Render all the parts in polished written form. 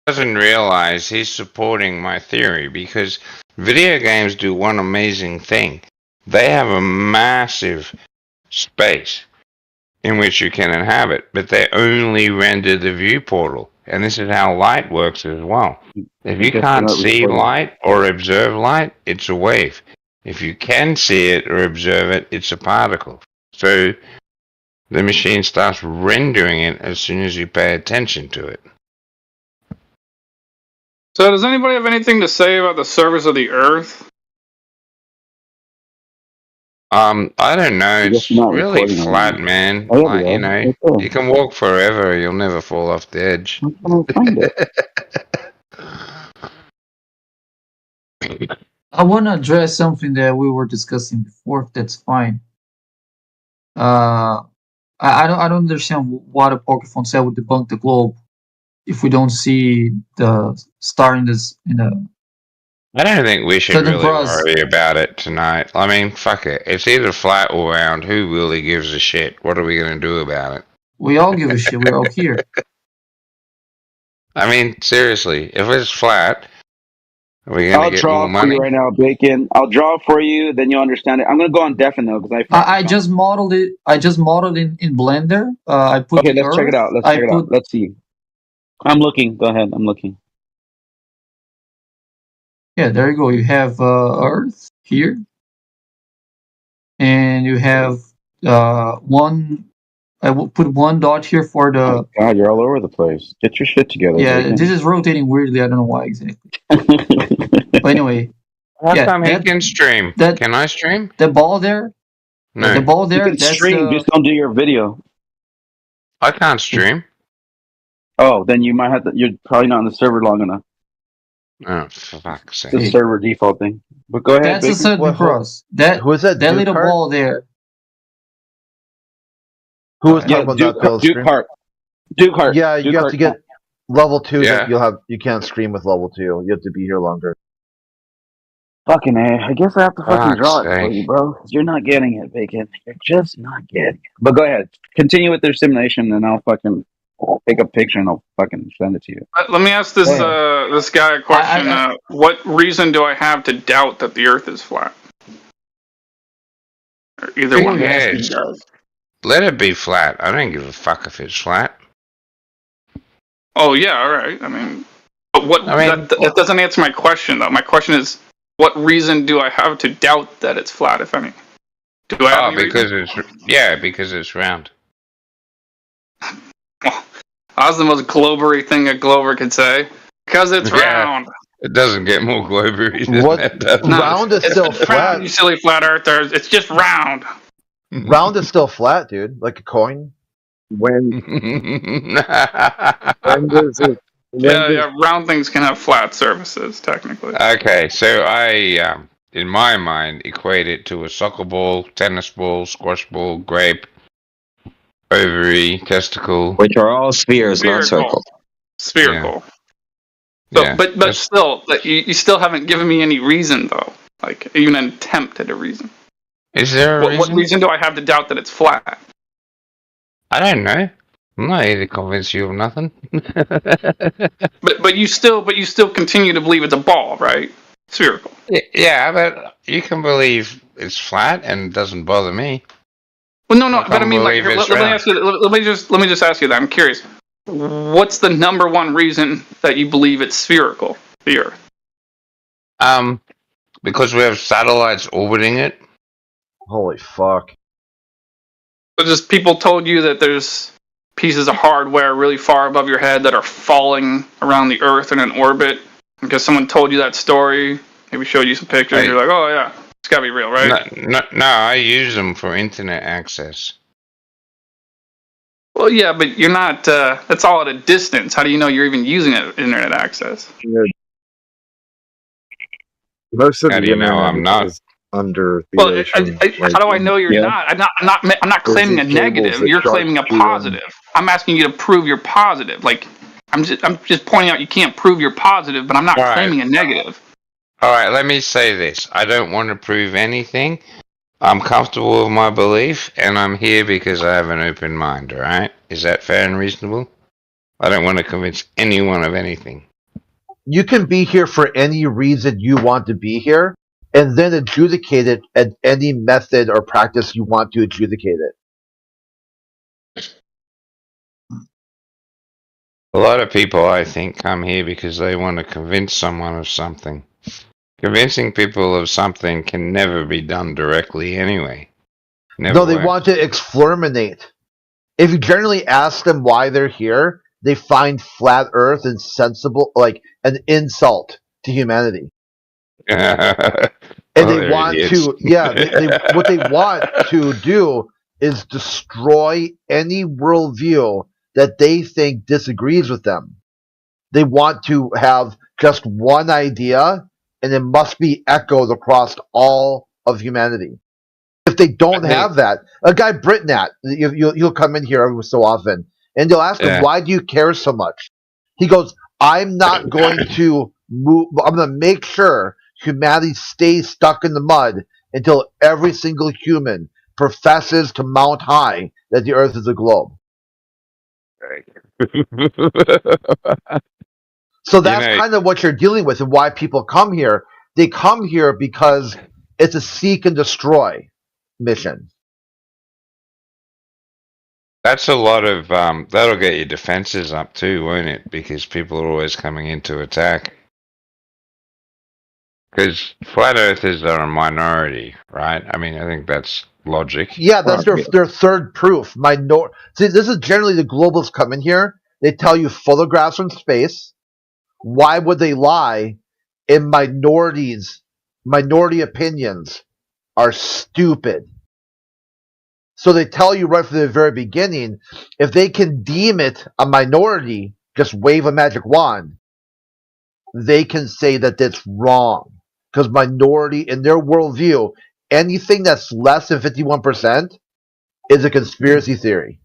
doesn't realize he's supporting my theory because video games do one amazing thing. They have a massive space in which you can inhabit, but they only render the view portal. And this is how light works as well. If you can't see light or observe light, it's a wave. If you can see it or observe it, it's a particle. So the machine starts rendering it as soon as you pay attention to it. So does anybody have anything to say about the surface of the Earth? I don't know. It's really flat, man. Like, you know, you can walk forever. You'll never fall off the edge. I want to address something that we were discussing before. If that's fine. I don't understand what a Poképhone said would debunk the globe if we don't see the star in this I don't think we should really worry about it tonight. I mean, fuck it. It's either flat or round. Who really gives a shit? What are we going to do about it? We all give a shit. We're all here. I mean, seriously, if it's flat, are we going to get more money? I'll draw for you right now, Bacon. I'll draw for you, then you'll understand it. I'm going to go on deafen though, because I just modeled it. I just modeled it in Blender. I put okay, let's check it out. Let's see. I'm looking. Go ahead. I'm looking. Yeah, there you go. You have Earth here, and you have one. I will put one dot here for the. Oh God, you're all over the place. Get your shit together. Yeah, this is rotating weirdly. I don't know why exactly. But anyway, how come he can stream? Can I stream? The ball there. No, the ball there. You can stream. Just don't do your video. I can't stream. Oh, then you might have to. You're probably not on the server long enough. Oh, for fuck's sake. The server default thing. But go ahead. That's a certain cross. Who is that? That little ball there. Who was talking about that, Bill? Duke Hart. Yeah, you have to get level 2. Yeah. You can't stream with level 2. You have to be here longer. Fucking A. I guess I have to fucking draw it for you, bro. You're not getting it, Bacon. You're just not getting it. But go ahead. Continue with their simulation, and I'll fucking take a picture and I'll fucking send it to you. Let me ask this this guy a question. What reason do I have to doubt that the Earth is flat? Or either one. Let it be flat. I don't give a fuck if it's flat. Oh yeah, all right. I mean, but that doesn't answer my question though. My question is, what reason do I have to doubt that it's flat, if any? Do I have any reason? Because it's round. That was the most globery thing a glober could say. Because it's round. It doesn't get more globery than that. Round is still flat. You silly flat earthers. It's just round. Round is still flat, dude. Like a coin. When does it? Round things can have flat surfaces, technically. Okay, so I, in my mind, equate it to a soccer ball, tennis ball, squash ball, grape, ovary, testicle, which are all spheres, not circles. Spherical. Yeah. So, but still, you still haven't given me any reason, though. Like even an attempt at a reason. Is there a reason? What reason do I have to doubt that it's flat? I don't know. I'm not here to convince you of nothing. but you still continue to believe it's a ball, right? Spherical. Yeah, but you can believe it's flat and it doesn't bother me. Well, no, but I mean, like, let me just ask you that. I'm curious. What's the number one reason that you believe it's spherical, the Earth? Because we have satellites orbiting it. Holy fuck. But just people told you that there's pieces of hardware really far above your head that are falling around the Earth in an orbit. Because someone told you that story, maybe showed you some pictures, you're like, oh yeah, it's gotta be real, right? No, I use them for internet access. Well, yeah, but you're not, that's all at a distance. How do you know you're even using it, internet access? Most of how do you know I'm not? Under the ocean, how do I know you're not? I'm not claiming a negative. You're claiming a positive. I'm asking you to prove you're positive. Like I'm just pointing out you can't prove you're positive, but I'm not claiming a negative. All right, let me say this. I don't want to prove anything. I'm comfortable with my belief, and I'm here because I have an open mind. All right, is that fair and reasonable? I don't want to convince anyone of anything. You can be here for any reason you want to be here, and then adjudicate it at any method or practice you want to adjudicate it. A lot of people, I think, come here because they want to convince someone of something. Convincing people of something can never be done directly anyway. Never No, they works. want to exterminate. If you generally ask them why they're here, they find flat Earth insensible, like an insult to humanity. And they want to, what they want to do is destroy any worldview that they think disagrees with them. They want to have just one idea, and it must be echoed across all of humanity. If they don't have that, a guy Britnat, you'll come in here every so often, and they'll ask him, "Why do you care so much?" He goes, "I'm not going to move. I'm going to make sure humanity stays stuck in the mud until every single human professes to mount high that the Earth is a globe." So that's kind of what you're dealing with, and why people come here. They come here because it's a seek and destroy mission. That's a lot of that'll get your defenses up too, won't it? Because people are always coming in to attack. Because flat earthers are a minority, right? I mean, I think that's logic. Yeah, that's their third proof. See, this is generally the globalists come in here. They tell you photographs from space. Why would they lie? And minority opinions are stupid. So they tell you right from the very beginning, if they can deem it a minority, just wave a magic wand, they can say that that's wrong. Because minority, in their worldview, anything that's less than 51% is a conspiracy theory.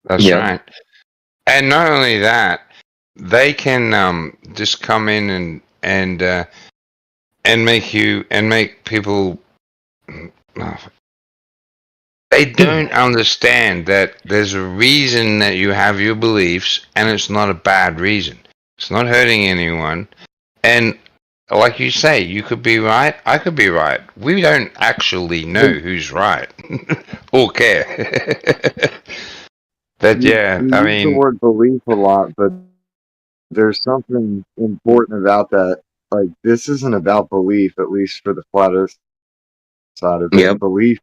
That's right. And not only that, they can just come in and make people. They don't understand that there's a reason that you have your beliefs, and it's not a bad reason. It's not hurting anyone, and like you say, you could be right, I could be right. We don't actually know who's right or care. But yeah, you I use mean, the word belief a lot, but there's something important about that. Like, this isn't about belief, at least for the flat Earth side of it. Belief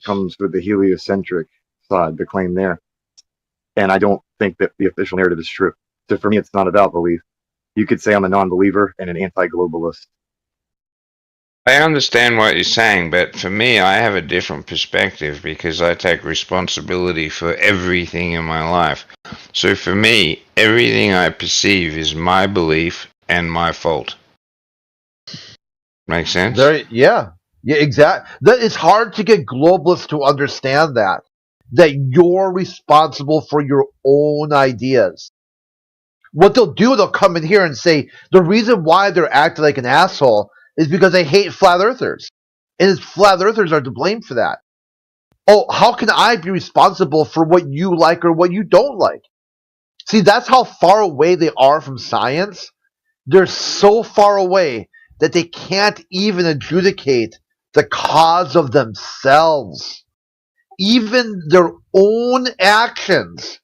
comes with the heliocentric side, the claim there. And I don't think that the official narrative is true. So for me, it's not about belief. You could say I'm a non-believer and an anti-globalist. I understand what you're saying, but for me, I have a different perspective because I take responsibility for everything in my life. So for me, everything I perceive is my belief and my fault. Make sense? Yeah, exactly. It's hard to get globalists to understand that you're responsible for your own ideas. What they'll do, they'll come in here and say the reason why they're acting like an asshole is because they hate flat earthers. And flat earthers are to blame for that. Oh, how can I be responsible for what you like or what you don't like? See, that's how far away they are from science. They're so far away that they can't even adjudicate the cause of themselves. Even their own actions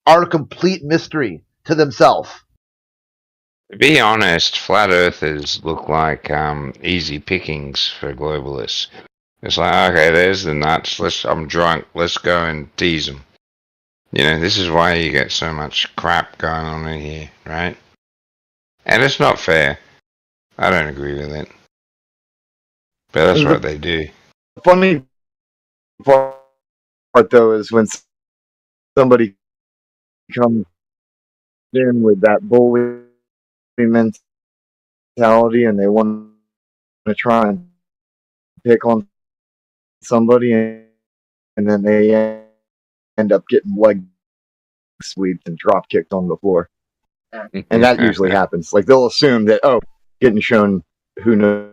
are a complete mystery to themselves. To be honest, flat earthers look like easy pickings for globalists. It's like, okay, there's the nuts. I'm drunk. Let's go and tease them. You know, this is why you get so much crap going on in here, right? And it's not fair. I don't agree with it. But that's what they do. The funny part, though, is when somebody comes in with that bully mentality and they want to try and pick on somebody, and then they end up getting leg sweeped and drop kicked on the floor. And that usually happens. Like, they'll assume that, getting shown who knows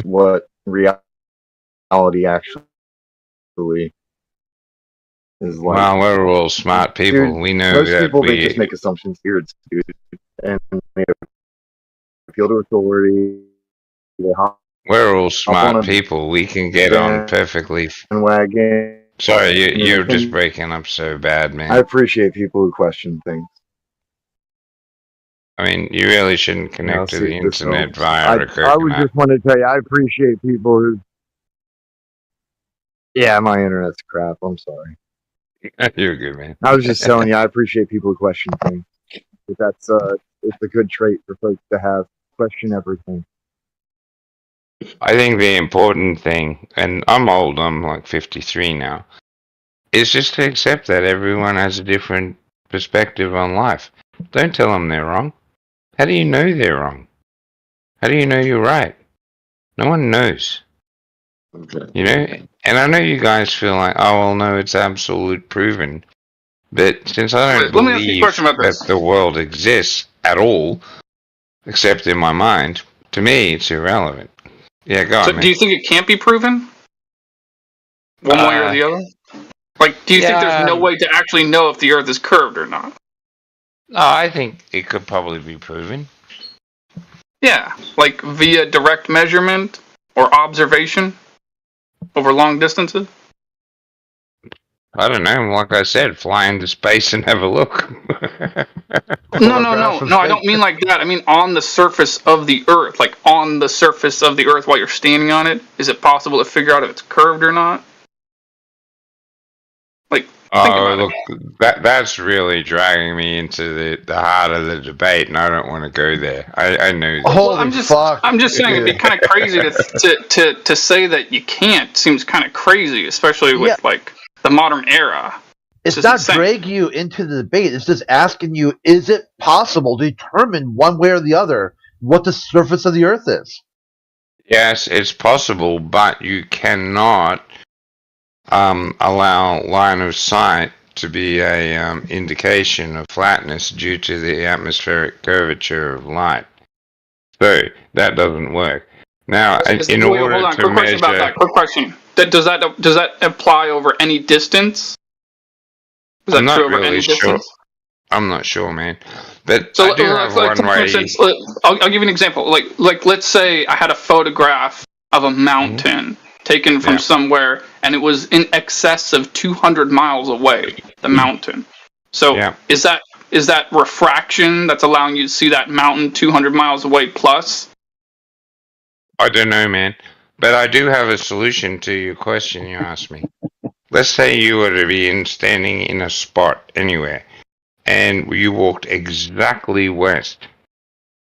what reality actually is like. Well, we're all smart people. Dude, we know most that people, they just make assumptions here. and they appeal to authority. They hop We're all on smart a people. We can get on perfectly. bandwagon. Sorry, you're just breaking up so bad, man. I appreciate people who question things. I mean, you really shouldn't connect to the internet via a coconut. I would just want to tell you, I appreciate people who. Yeah, my internet's crap. I'm sorry. You're good, man. I was just telling you, I appreciate people who question things. But that's it's a good trait for folks to have. Question everything. I think the important thing, and I'm old, I'm like 53 now, is just to accept that everyone has a different perspective on life. Don't tell them they're wrong. How do you know they're wrong? How do you know you're right? No one knows. Okay. You know? And I know you guys feel like, oh, well, no, it's absolute proven. But since I don't believe that the world exists at all, except in my mind, to me, it's irrelevant. Yeah, go on, man. Do you think it can't be proven? One way or the other? Like, do you think there's no way to actually know if the Earth is curved or not? No, I think it could probably be proven. Yeah, like via direct measurement or observation over long distances? I don't know. Like I said, fly into space and have a look. No, I don't mean like that. I mean on the surface of the Earth. Like on the surface of the Earth while you're standing on it. Is it possible to figure out if it's curved or not? Like, think about it. That's really dragging me into the heart of the debate, and I don't want to go there. I know. Holy fuck! I'm just saying it'd be kind of crazy to say that you can't. Seems kind of crazy, especially with like the modern era. It's not dragging you into the debate. It's just asking you, is it possible to determine one way or the other what the surface of the Earth is? Yes, it's possible, but you cannot allow line of sight to be a indication of flatness due to the atmospheric curvature of light. So that doesn't work. Now, in order to measure, quick question. Does that apply over any distance? Is that true over any distance? I'm not sure, man. But so, I do have one for way. Instance, I'll give you an example. Like let's say I had a photograph of a mountain taken from somewhere, and it was in excess of 200 miles away. The mountain. So is that refraction that's allowing you to see that mountain 200 miles away plus? I don't know, man. But I do have a solution to your question you asked me. Let's say you were to be standing in a spot anywhere, and you walked exactly west,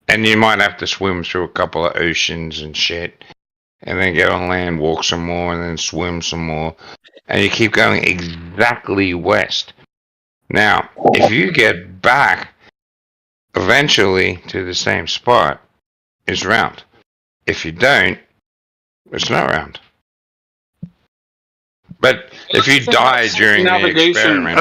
and you might have to swim through a couple of oceans and shit, and then get on land, walk some more, and then swim some more, and you keep going exactly west. Now, if you get back eventually to the same spot, it's round. If you don't, it's not round. But if you die during the experiment...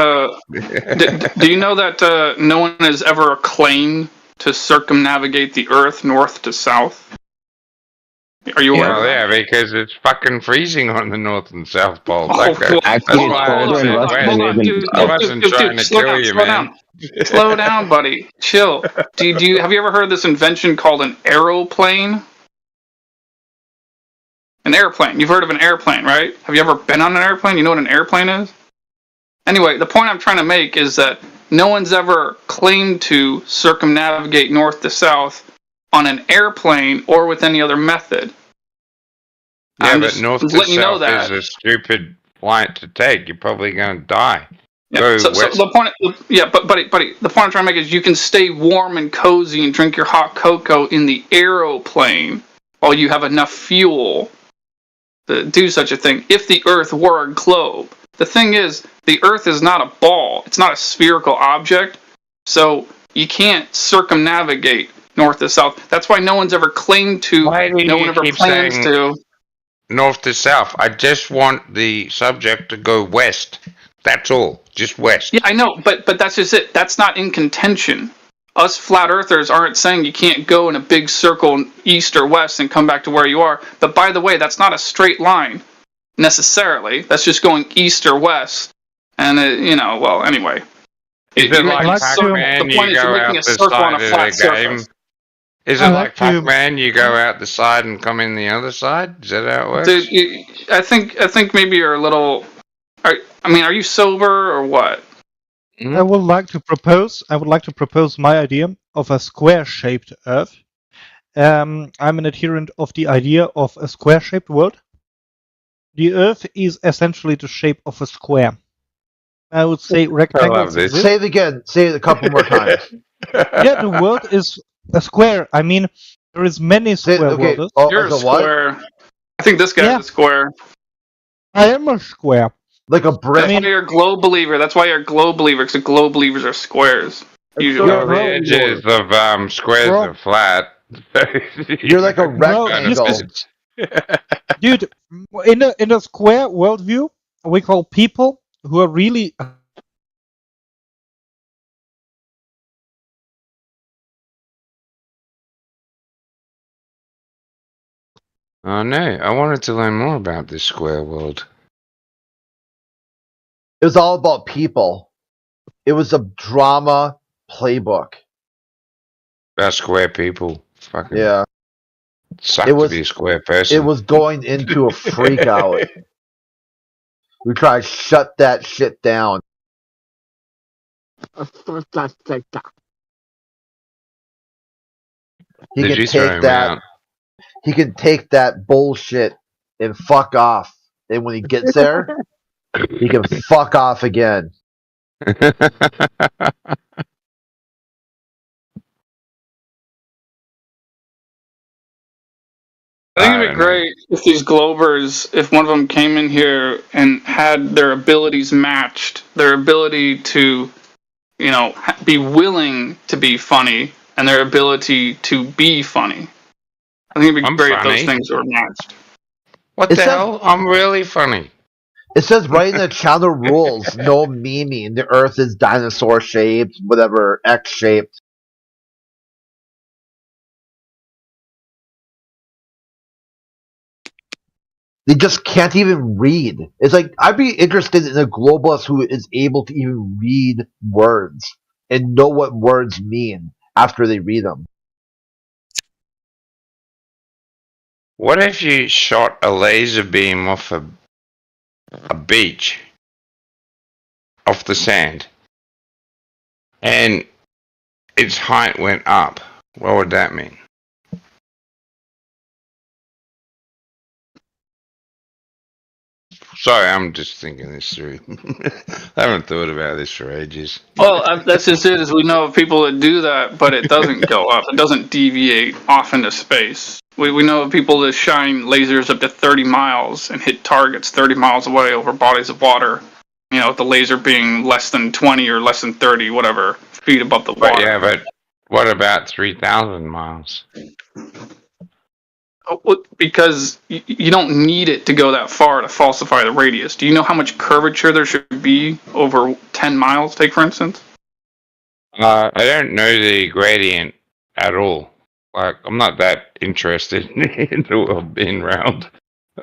do you know that no one has ever claimed to circumnavigate the Earth north to south? Are you aware of that? Yeah, because it's fucking freezing on the North and South Pole. Actually, it's colder and less than I wasn't trying to kill you, man. Slow down, buddy. Chill. Have you ever heard of this invention called an aeroplane? An airplane. You've heard of an airplane, right? Have you ever been on an airplane? You know what an airplane is? Anyway, the point I'm trying to make is that no one's ever claimed to circumnavigate north to south on an airplane or with any other method. Yeah, but north to south is a stupid flight to take. You're probably going to die. Yeah, so the point, buddy, the point I'm trying to make is you can stay warm and cozy and drink your hot cocoa in the aeroplane while you have enough fuel to do such a thing if the Earth were a globe. The thing is, the Earth is not a ball. It's not a spherical object. So you can't circumnavigate north to south. That's why no one's ever claimed to. No one ever plans to. North to south. I just want the subject to go west. That's all. Just west. Yeah, I know, but that's just it. That's not in contention. Us flat earthers aren't saying you can't go in a big circle east or west and come back to where you are. But by the way, that's not a straight line necessarily. That's just going east or west. And, anyway. Is it like Pac-Man? You go out the side of the game. Is it like Pac-Man? You go out the side and come in the other side? Is that how it works? Dude, I think maybe you're a little. Are you sober or what? I would like to propose my idea of a square-shaped Earth. I'm an adherent of the idea of a square-shaped world. The Earth is essentially the shape of a square. I would say rectangles exist. Say it again. Say it a couple more times. Yeah, the world is a square. I mean, there is many square worlds. You're a square. I think this guy's a square. I am a square. Like a brick. That's why you're a globe believer. Because the globe believers are squares. Usually. So the edges of squares are flat. You're like a rectangle. Dude, in a square worldview, we call people who are really. Oh no, I wanted to learn more about this square world. It was all about people. It was a drama playbook. About square people. Fucking yeah. Suck to be a square person. It was going into a freak out. We tried to shut that shit down. He can take that. He can take that bullshit and fuck off. And when he gets there, he can fuck off again. I think it'd be great if these globers, if one of them came in here and had their abilities matched, their ability to, be willing to be funny, and their ability to be funny. I think it'd be great if those things were matched. What the hell? I'm really funny. It says right in the channel rules, no memeing. The Earth is dinosaur shaped, whatever, X shaped. They just can't even read. It's like, I'd be interested in a globalist who is able to even read words and know what words mean after they read them. What if you shot a laser beam off a beach, off the sand, and its height went up? What would that mean? Sorry, I'm just thinking this through. I haven't thought about this for ages. Well, that's just it, is we know of people that do that, but it doesn't go up. It doesn't deviate off into space. We know of people that shine lasers up to 30 miles and hit targets 30 miles away over bodies of water. The laser being less than 20 or less than 30, whatever, feet above the water. Yeah, but what about 3,000 miles? Because you don't need it to go that far to falsify the radius. Do you know how much curvature there should be over 10 miles, take for instance? I don't know the gradient at all. Like, I'm not that interested in the world being round.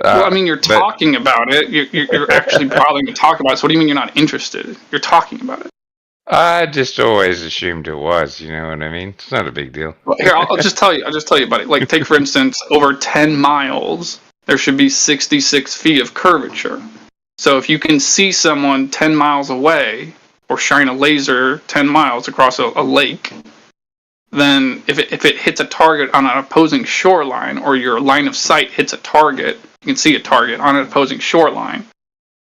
Well, you're talking about it. You're actually bothering to talk about it. So what do you mean you're not interested? You're talking about it. I just always assumed it was, you know what I mean? It's not a big deal. Well, here, I'll just tell you about it. Like, take for instance, over 10 miles, there should be 66 feet of curvature. So if you can see someone 10 miles away, or shine a laser 10 miles across a lake, then if it hits a target on an opposing shoreline, or your line of sight hits a target, you can see a target on an opposing shoreline,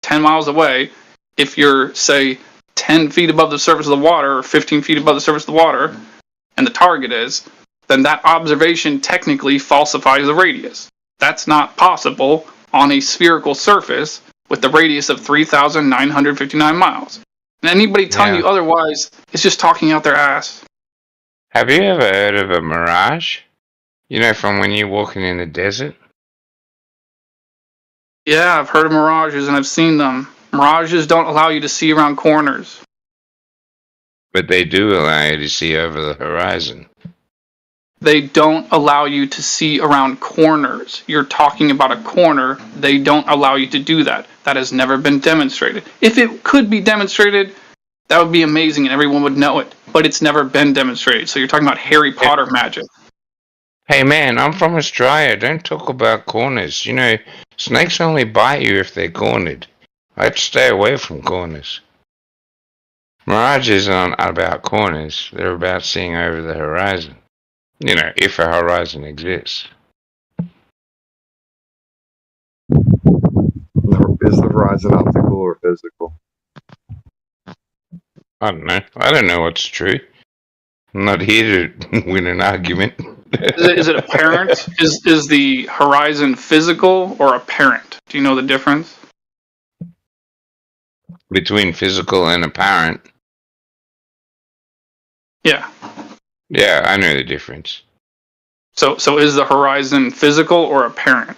10 miles away, if you're, say, 10 feet above the surface of the water or 15 feet above the surface of the water, and the target is, then that observation technically falsifies the radius. That's not possible on a spherical surface with the radius of 3,959 miles. And anybody telling you otherwise is just talking out their ass. Have you ever heard of a mirage? From when you're walking in the desert? Yeah, I've heard of mirages and I've seen them. Mirages don't allow you to see around corners. But they do allow you to see over the horizon. They don't allow you to see around corners. You're talking about a corner. They don't allow you to do that. That has never been demonstrated. If it could be demonstrated, That would be amazing and everyone would know it. But it's never been demonstrated. So you're talking about Harry Potter magic. Hey man, I'm from Australia. Don't talk about corners. You know, snakes only bite you if they're cornered. I'd stay away from corners. Mirages aren't about corners. They're about seeing over the horizon. You know, if a horizon exists. Is the horizon optical or physical? I don't know. I don't know what's true. I'm not here to win an argument. Is it apparent? Is the horizon physical or apparent? Do you know the difference? Between physical and apparent. Yeah. Yeah, I know the difference. So is the horizon physical or apparent?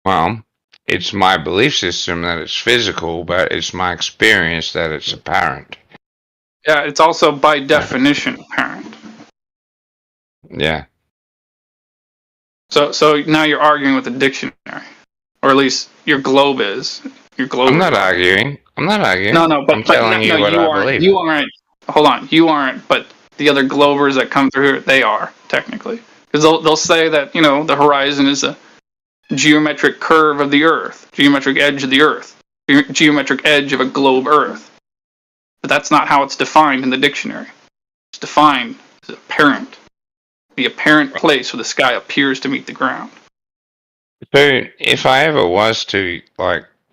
Well, it's my belief system that it's physical, but it's my experience that it's apparent. Yeah, it's also by definition apparent. Yeah. So now you're arguing with the dictionary, or at least your globe is. Your globe. I'm not arguing. No, but I'm telling you what I believe. You aren't. Hold on, you aren't. But the other globers that come through here, they are technically, because they'll say that the horizon is a geometric curve of the Earth, geometric edge of the Earth, geometric edge of a globe Earth. But that's not how it's defined in the dictionary. It's defined as apparent. The apparent place where the sky appears to meet the ground. So, if I ever was to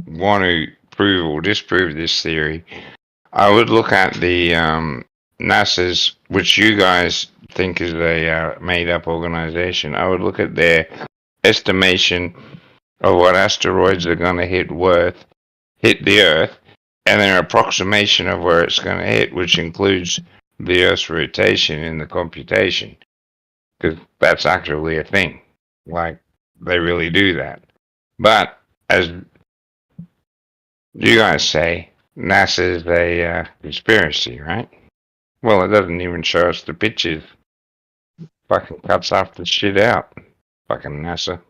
want to prove or disprove this theory, I would look at the NASA's, which you guys think is a made-up organization. I would look at their estimation of what asteroids are going to hit the Earth, and their approximation of where it's going to hit, which includes the Earth's rotation in the computation. Because that's actually a thing. They really do that. But, as you guys say, NASA is a conspiracy, right? Well, it doesn't even show us the pictures. Fucking cuts half the shit out. Fucking NASA.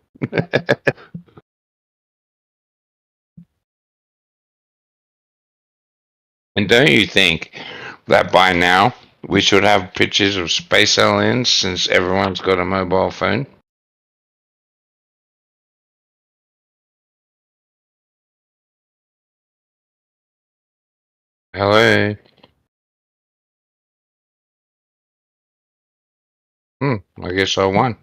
And don't you think that by now we should have pictures of space aliens since everyone's got a mobile phone? Hello? I guess I won.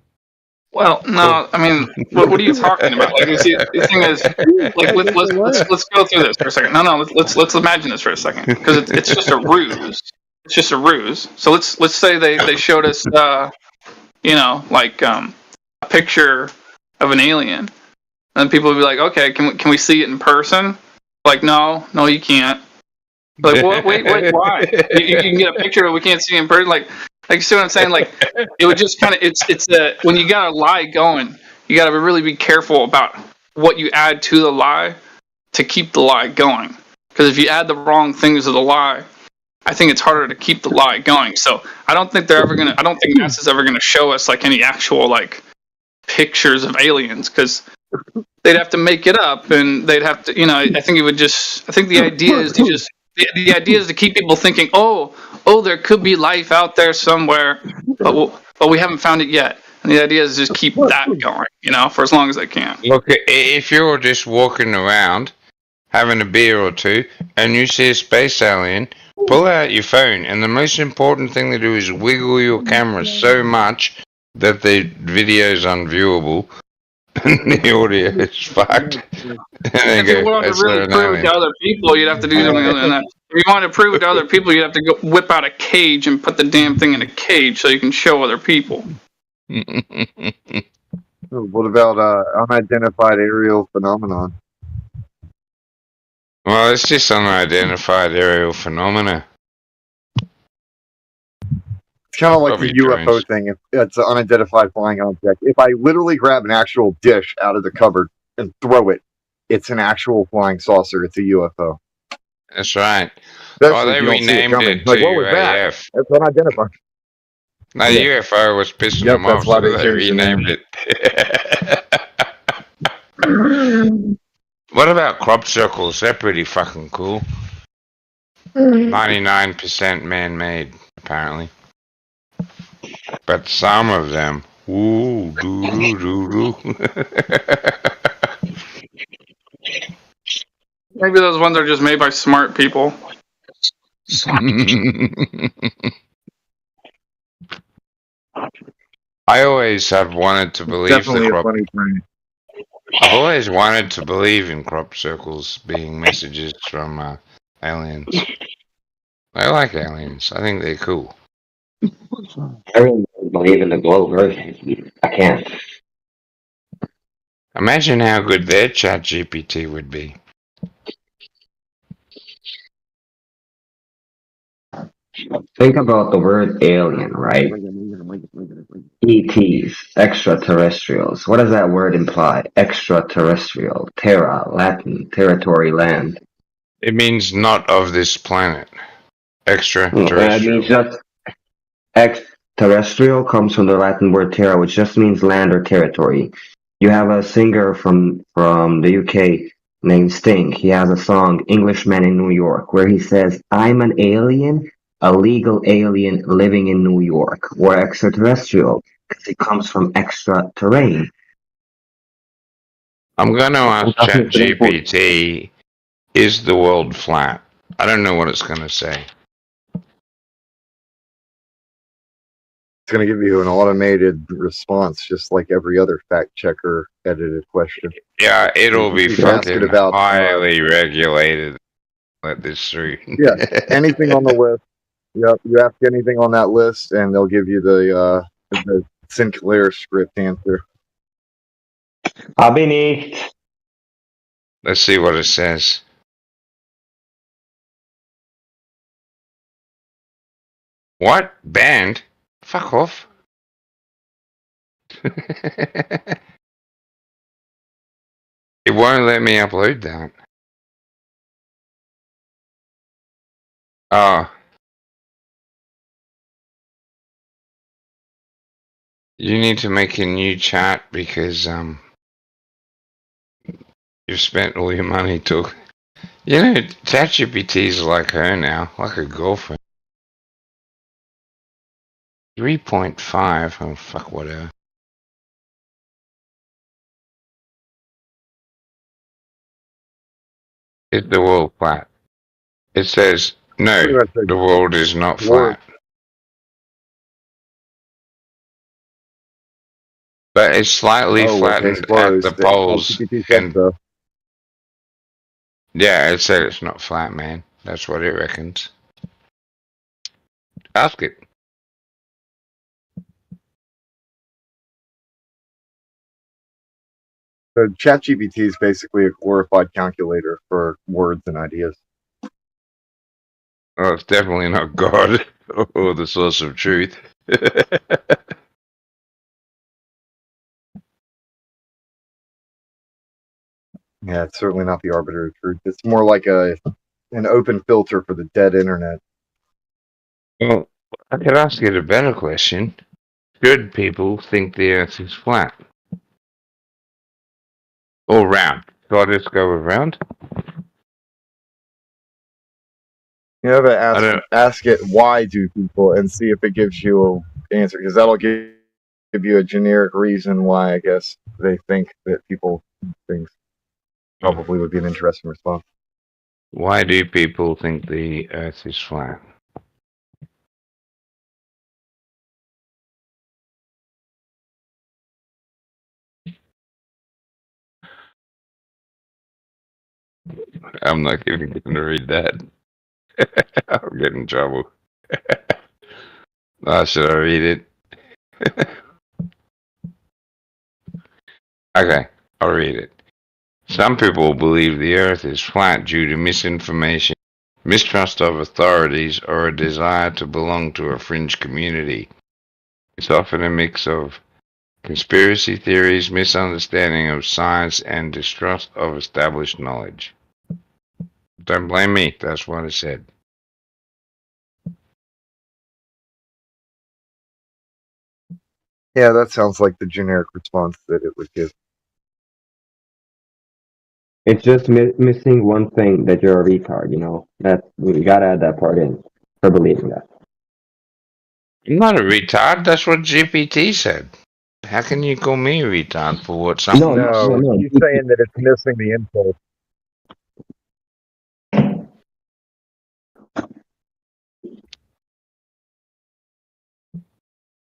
Well, no, I mean, what are you talking about? You see, the thing is, let's go through this for a second. No, let's imagine this for a second, because it's just a ruse. It's just a ruse. So let's say they showed us, a picture of an alien, and people would be like, okay, can we see it in person? Like, no, you can't. Like, what? Wait, why? You can get a picture, but we can't see it in person. Like, you see what I'm saying? Like, it would just kind of, when you got a lie going, you got to really be careful about what you add to the lie to keep the lie going. Because if you add the wrong things to the lie, I think it's harder to keep the lie going. So I don't think NASA's ever gonna show us any actual pictures of aliens, because they'd have to make it up, and they'd have to, I think the idea is to just. The idea is to keep people thinking, oh, there could be life out there somewhere, but we haven't found it yet. And the idea is just keep that going, for as long as they can. Look, if you're just walking around, having a beer or two, and you see a space alien, pull out your phone, and the most important thing to do is wiggle your camera so much that the video is unviewable, and the audio is fucked. If you wanted to really prove it to other people, you'd have to do something other than that. If you wanted to prove it to other people, you'd have to go whip out a cage and put the damn thing in a cage so you can show other people. What about unidentified aerial phenomenon? Well, it's just unidentified aerial phenomena. It's kind of like the UFO thing. It's an unidentified flying object. If I literally grab an actual dish out of the cupboard and throw it, it's an actual flying saucer. It's a UFO. That's right. Especially they renamed it to what was that? UAF. That's unidentified. No, the UFO was pissing them off, so they renamed it. What about crop circles? They're pretty fucking cool. 99% man-made, apparently. But some of them, ooh, doo-doo-doo-doo. Maybe those ones are just made by smart people. I always have wanted to believe the Definitely a crop. funny thing. I've always wanted to believe in crop circles being messages from aliens. I like aliens. I think they're cool. I really don't believe in the globe Earth. I can't. Imagine how good their chat GPT would be. Think about the word alien, right? ETs, extraterrestrials. What does that word imply? Extraterrestrial, terra, Latin, territory, land. It means not of this planet. It Extraterrestrial. means just extraterrestrial comes from the Latin word terra, which just means land or territory. You have a singer from the UK named Sting. He has a song, Englishman in New York, where he says, I'm an alien, a legal alien living in New York. Or extraterrestrial, because it comes from extra terrain. I'm going to ask ChatGPT, is the world flat? I don't know what it's going to say. It's going to give you an automated response, just like every other fact checker edited question. Yeah, it'll be You can ask it fucking about highly regulated. Let this through. yeah, anything on the list. Yep, you ask anything on that list, and they'll give you the Sinclair script answer. Beneath. Let's see what it says. What? Banned? Fuck off. It won't let me upload that. Oh. You need to make a new chat because you've spent all your money talking. You know, ChatGPT's like her now, like a girlfriend. 3.5. Oh, fuck, whatever. Is the world flat? It says, no, Pretty much the world is not Word. flat. But it's slightly flattened at the poles. ChatGPT said And so. yeah, it said it's not flat, man. That's what it reckons. Ask it. So ChatGPT is basically a glorified calculator for words and ideas. Oh, it's definitely not God or the source of truth. Yeah, it's certainly not the arbiter of truth. It's more like an open filter for the dead internet. Well, I could ask you a better question. Should people think the Earth is flat? Or round? So I just go with round? You know, but ask it why do people and see if it gives you an answer, because that'll give you a generic reason why I guess they think that people think probably would be an interesting response. Why do people think the Earth is flat? I'm not even going to read that. I'll get in trouble. Should I read it? Okay, I'll read it. Some people believe the Earth is flat due to misinformation, mistrust of authorities, or a desire to belong to a fringe community. It's often a mix of conspiracy theories, misunderstanding of science, and distrust of established knowledge. Don't blame me, that's what I said. Yeah, that sounds like the generic response that it would give. It's just missing one thing, that you're a retard, you know? We gotta add that part in for believing that. I'm not a retard. That's what GPT said. How can you call me a retard for what No, someone else No, said? he's saying that it's missing the impulse.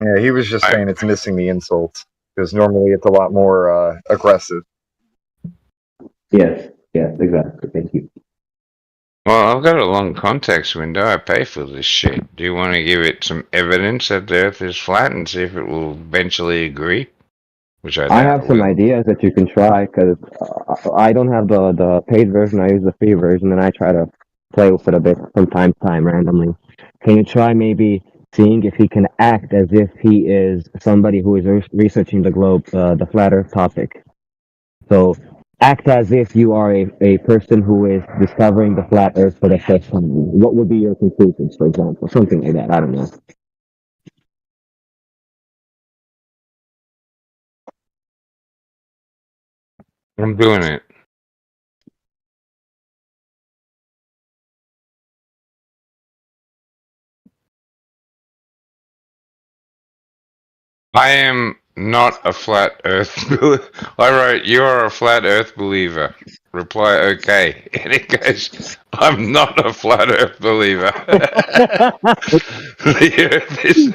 Yeah, he was just saying it's missing the insults because normally it's a lot more aggressive. Yes, exactly. Thank you. Well, I've got a long context window. I pay for this shit. Do you want to give it some evidence that the Earth is flat and see if it will eventually agree? Which I I doubt have it some will. ideas that you can try, because I don't have the paid version. I use the free version, and I try to play with it a bit from time to time randomly. Can you try maybe seeing if he can act as if he is somebody who is researching the globe, the flat Earth topic? So act as if you are a person who is discovering the flat Earth for the first time. What would be your conclusions, for example? Something like that. I don't know. I'm doing it. I am not a flat Earth. I wrote, "You are a flat Earth believer." Reply, okay. And it goes, "I'm not a flat Earth believer." The Earth is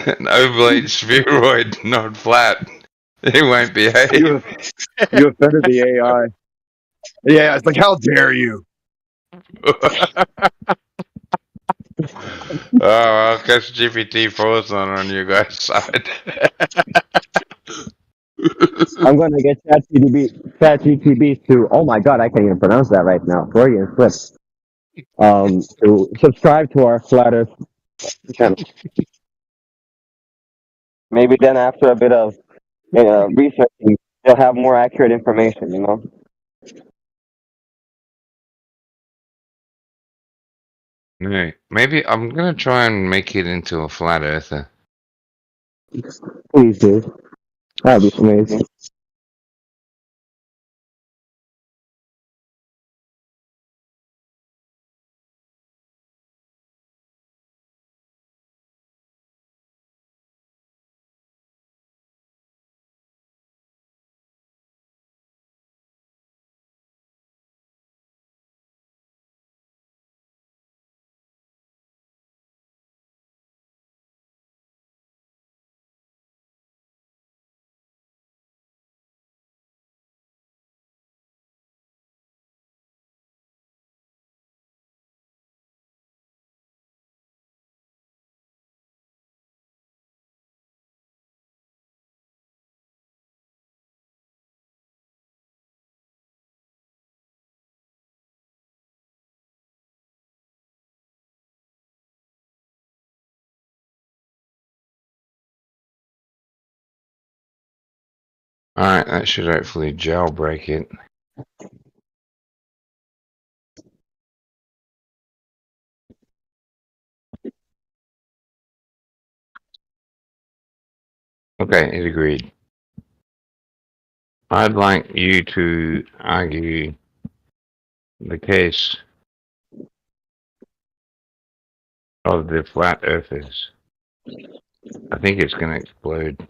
an oblate spheroid, not flat. It won't behave. You offended the AI. Yeah, it's like, how dare you? Oh, I'll catch GPT-4's on you guys' side. I'm gonna get ChatGPT to. Oh my God, I can't even pronounce that right now. Freudian slip. To subscribe to our flat Earth channel. Maybe then, after a bit of researching, they'll have more accurate information. You know. No, maybe I'm gonna try and make it into a flat earther. Please do. That'd be amazing. Alright, that should hopefully jailbreak it. Okay, it agreed. I'd like you to argue the case of the flat earthers. I think it's gonna explode.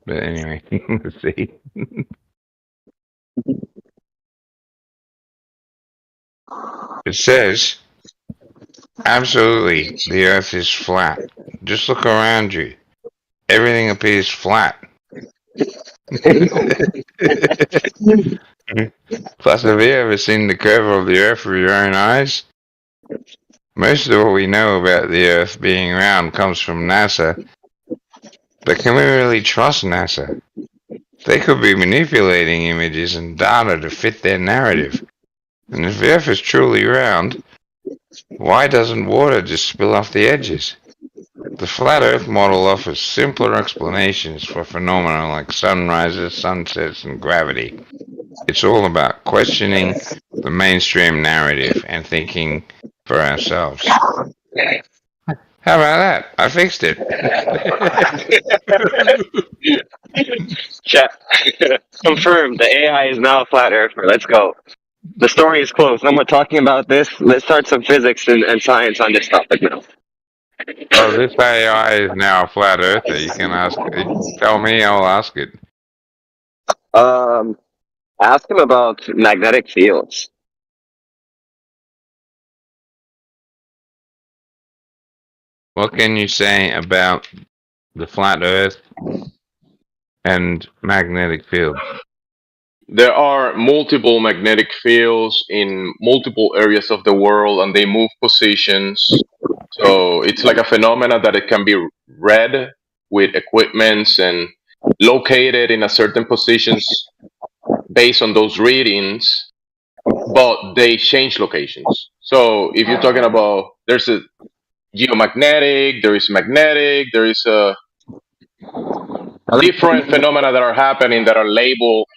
But anyway, let's see. It says, absolutely, the earth is flat. Just look around you. Everything appears flat. Plus, have you ever seen the curve of the earth with your own eyes? Most of what we know about the earth being round comes from NASA. But can we really trust NASA? They could be manipulating images and data to fit their narrative. And if the earth is truly round, why doesn't water just spill off the edges? The flat earth model offers simpler explanations for phenomena like sunrises, sunsets, and gravity. It's all about questioning the mainstream narrative and thinking for ourselves. How about that? I fixed it. Chat. Confirmed. The AI is now a flat earther. Let's go. The story is closed. No more talking about this. Let's start some physics and science on this topic now. Well, this AI is now a flat earther. You can ask it. Tell me, I'll ask it. Ask him about magnetic fields. What can you say about the flat earth and magnetic fields? There are multiple magnetic fields in multiple areas of the world, and they move positions. So it's like a phenomena that it can be read with equipments and located in a certain positions based on those readings, but they change locations. So if you're talking about, there's a geomagnetic, there is magnetic, there is a different phenomena that are happening that are labeled.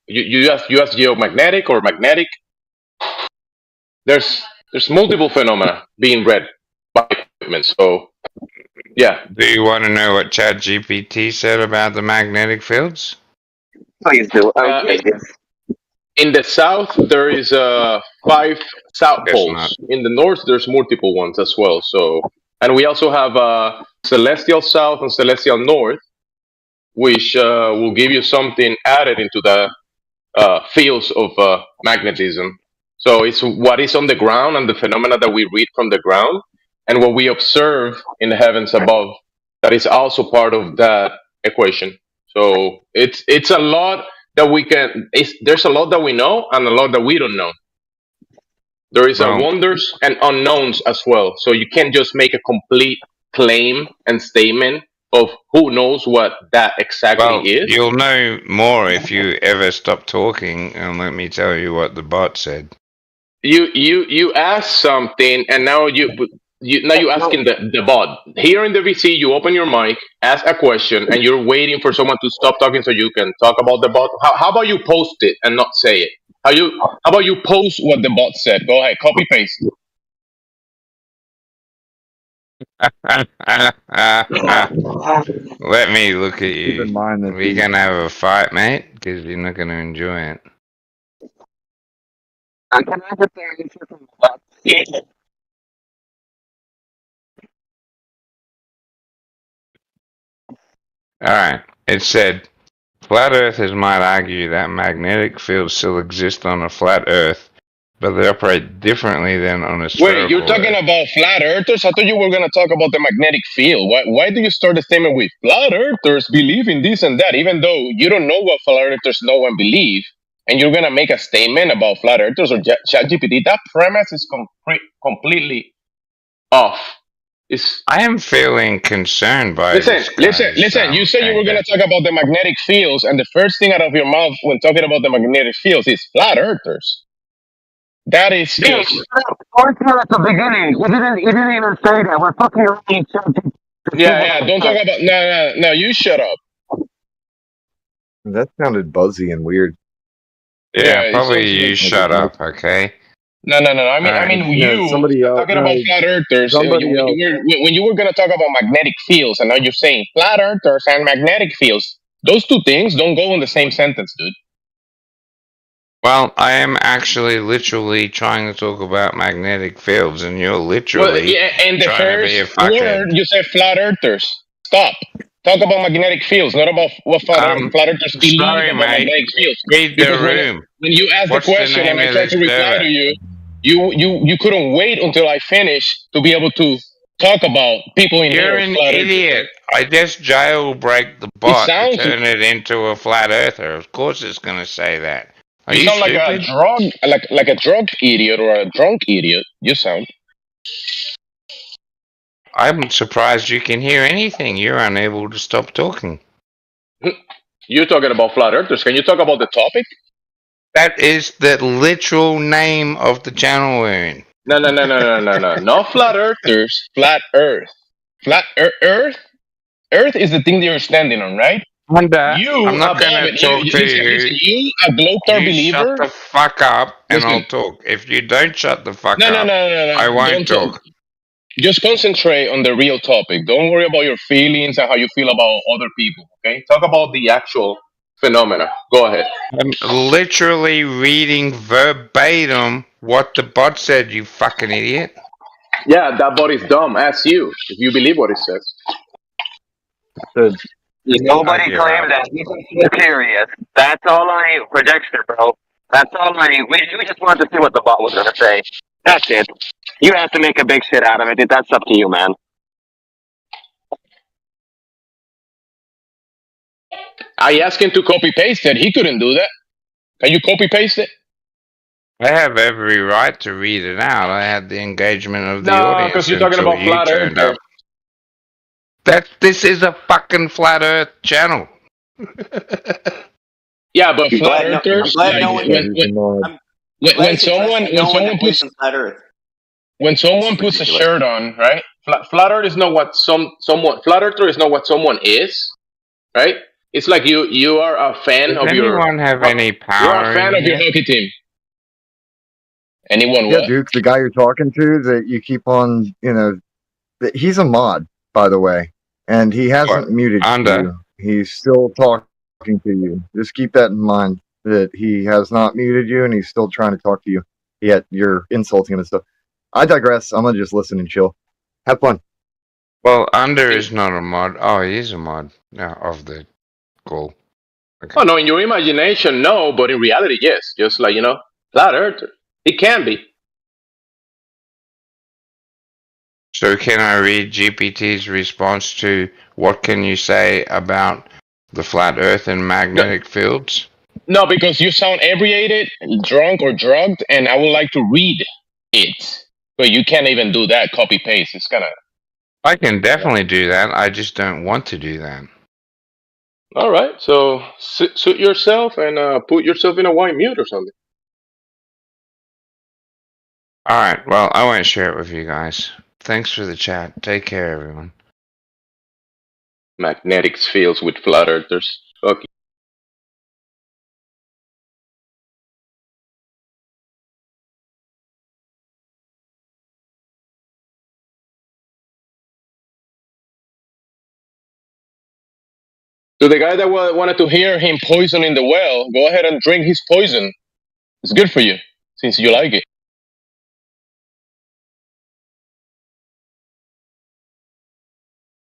You ask geomagnetic or magnetic. There's multiple phenomena being read by equipment. So yeah. Do you want to know what ChatGPT said about the magnetic fields? Please do. In the south, there is 5 south poles. Not. In the north, there's multiple ones as well. So, and we also have celestial south and celestial north, which will give you something added into the fields of magnetism. So it's what is on the ground and the phenomena that we read from the ground, and what we observe in the heavens above. That is also part of that equation. So it's a lot that we can. There's a lot that we know and a lot that we don't know. There is wonders and unknowns as well. So you can't just make a complete claim and statement of who knows what that exactly is. You'll know more if you ever stop talking and let me tell you what the bot said. You asked something, and now you're asking the bot. Here in the VC, you open your mic, ask a question, and you're waiting for someone to stop talking so you can talk about the bot. How about you post it and not say it? How about you post what the bot said? Go ahead, copy paste. Let me look at you. Keep in mind that We're gonna have a fight, mate, because you're not gonna enjoy it. I can answer from the bot. Alright, it said, flat earthers might argue that magnetic fields still exist on a flat earth, but they operate differently than on a spherical Wait, you're talking earth. about flat earthers? I thought you were going to talk about the magnetic field. Why do you start the statement with flat earthers believe in this and that, even though you don't know what flat earthers know and believe, and you're going to make a statement about flat earthers or ChatGPT? That premise is completely off. I am feeling concerned by listen. You said you were going to talk about the magnetic fields, and the first thing out of your mouth when talking about the magnetic fields is flat earthers. That is just. At the beginning, you didn't even say that. We're fucking around. Yeah. Don't talk about. No. You shut up. That sounded buzzy and weird. Yeah, probably you shut up, okay? No. I mean, you somebody else, talking about flat earthers. When you were going to talk about magnetic fields, and now you're saying flat earthers and magnetic fields. Those two things don't go in the same sentence, dude. Well, I am actually literally trying to talk about magnetic fields, and you're literally and the trying to be a first fuckhead. word you said flat earthers. Stop. Talk about magnetic fields, not about what flat earthers believe about magnetic fields. Read the room. When you asked the question and I tried to reply to you, you couldn't wait until I finished to be able to talk about people in You're here. You're an idiot. I just jailbreak the bot to turn it into a flat earther. Of course it's going to say that. You sound like a drug idiot or a drunk idiot. You sound. I'm surprised you can hear anything. You're unable to stop talking. You're talking about flat earthers. Can you talk about the topic? That is the literal name of the channel we're in. No. Not flat earthers. Flat earth. Flat earth? Earth is the thing that you're standing on, right? I'm not going to talk to listen, you. you a Globstar You shut believer? the fuck up and Listen. I'll talk. If you don't shut the fuck No, up, I won't don't talk. Just concentrate on the real topic. Don't worry about your feelings and how you feel about other people. Okay, talk about the actual phenomena. Go ahead. I'm literally reading verbatim what the bot said, you fucking idiot. Yeah, that body's dumb. Ask you if you believe what it says. The, Nobody claimed that. He's just curious. That's all I need. Projection, bro. That's all I need. We just wanted to see what the bot was going to say. That's it. You have to make a big shit out of it. That's up to you, man. I asked him to copy paste it. He couldn't do that. Can you copy paste it? I have every right to read it out. I had the engagement of the No, audience because you're talking until about you flat turned earthers. up. This is a fucking flat earth channel. Yeah, but flat earthers. When someone puts a shirt on, right? Flat earth is not what someone. Flat earther is not what someone is, right? It's like you are a fan Does of your. anyone have any power? You're a fan of your hockey team. Anyone? Yeah, What? Duke, the guy you're talking to that you keep on, he's a mod, by the way, and he hasn't muted you. He's still talking to you. Just keep that in mind that he has not muted you and he's still trying to talk to you. Yet you're insulting him and stuff. I digress. I'm gonna just listen and chill. Have fun. Well, Under is not a mod. Oh, he is a mod of the call. Okay. Oh no, in your imagination, no, but in reality, yes. Just like flat earther. It can be. So can I read GPT's response to what can you say about the flat earth and magnetic fields? No, because you sound inebriated, drunk, or drugged, and I would like to read it. But you can't even do that, copy paste. It's kind of... I can definitely do that. I just don't want to do that. All right, so suit yourself and put yourself in a white mute or something. All right, well, I won't share it with you guys. Thanks for the chat. Take care, everyone. Magnetic fields with flat earthers. Fuck you. To the guy that wanted to hear him poisoning the well, go ahead and drink his poison. It's good for you, since you like it.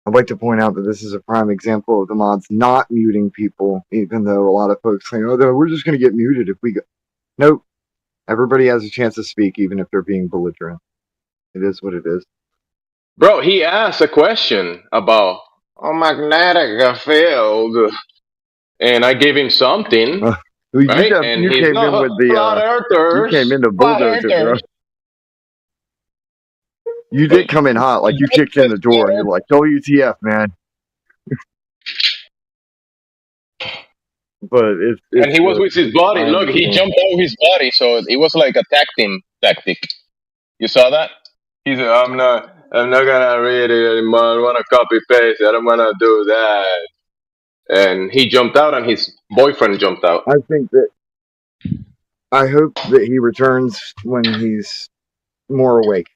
I'd like to point out that this is a prime example of the mods not muting people, even though a lot of folks say, oh, we're just going to get muted if we go. Nope. Everybody has a chance to speak, even if they're being belligerent. It is what it is. Bro, he asked a question about a magnetic field, and I gave him something. Right? You came in with the flat earthers. You came in to bulldoze it, bro. You did come in hot, like you kicked in the door, and you're like, WTF, man. But it's and he was with his body. Look, he jumped out his body, so it was like a tag team tactic. You saw that? He said, I'm not gonna read it anymore. I wanna copy paste. I don't wanna do that. And he jumped out, and his boyfriend jumped out. I hope that he returns when he's more awake.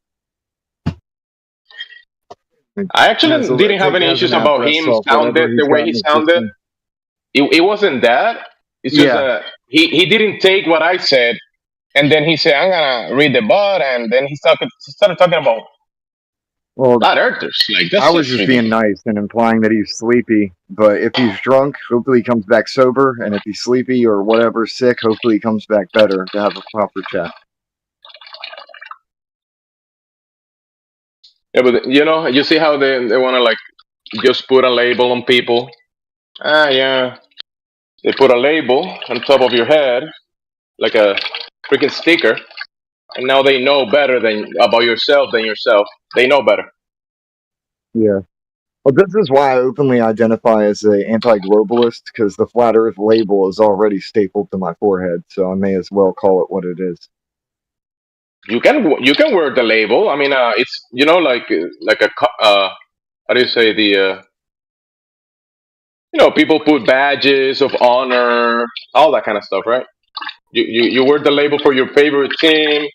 I actually didn't have any issues about him sounded the way he sounded. It wasn't that. It's just that he didn't take what I said, and then he said, I'm gonna read the bot, and then he started talking about flat earthers. Like, that's I was just being nice and implying that he's sleepy, but if he's drunk, hopefully he comes back sober, and if he's sleepy or whatever, sick, hopefully he comes back better to have a proper chat. Yeah, but you see how they want to like just put a label on people. Yeah, they put a label on top of your head, like a freaking sticker, and now they know better about yourself than yourself. They know better. Yeah. Well, this is why I openly identify as an anti-globalist, because the flat Earth label is already stapled to my forehead, so I may as well call it what it is. You can wear the label. I mean, it's like a how do you say People put badges of honor, all that kind of stuff, right? You wear the label for your favorite team.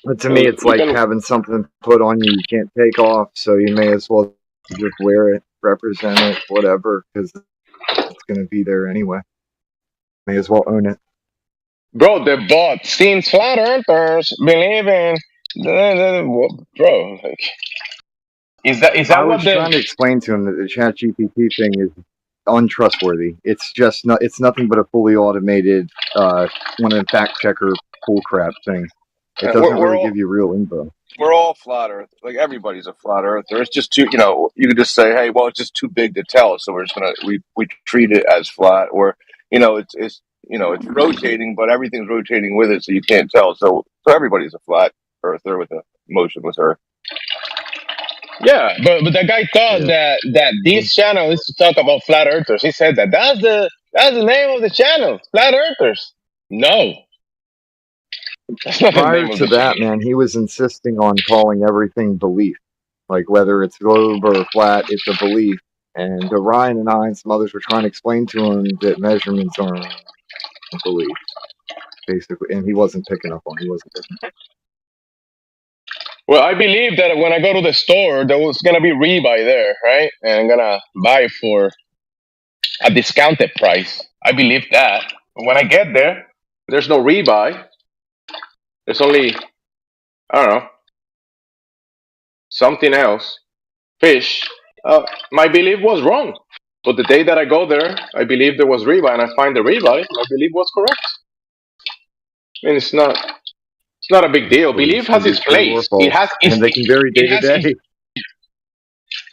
But to me, it's like having something put on you can't take off, so you may as well just wear it, represent it, whatever, because it's going to be there anyway. May as well own it. Bro, the bot, since flat earthers believe in, bro, like, is that I what was trying to explain to him that the ChatGPT thing is untrustworthy. It's just not. It's nothing but a fully automated one of fact checker bullcrap thing. It doesn't really give you real info. We're all flat earth. Like everybody's a flat earther. It's just too. You could just say, hey, well, it's just too big to tell, so we're just gonna we treat it as flat, or it's rotating, but everything's rotating with it, so you can't tell. So everybody's a flat earther with a motionless earth. Yeah, but that guy thought that this channel is to talk about flat earthers. He said that's the name of the channel, flat earthers. No, that's not the Prior name of to the that, channel. man, he was insisting on calling everything belief. Like whether it's globe or flat, it's a belief. And Orion and I and some others were trying to explain to him that measurements aren't beliefs, basically. And he wasn't picking up on it. He wasn't picking up. Well, I believe that when I go to the store, there was gonna be rebuy there, right? And I'm gonna buy for a discounted price. I believe that. But when I get there, there's no rebuy. There's only, I don't know, something else. Fish. My belief was wrong. But the day that I go there, I believe there was rebuy, and I find the rebuy. My belief was correct. I mean, it's not a big deal. Belief has its place. It has its, and they can vary day to day.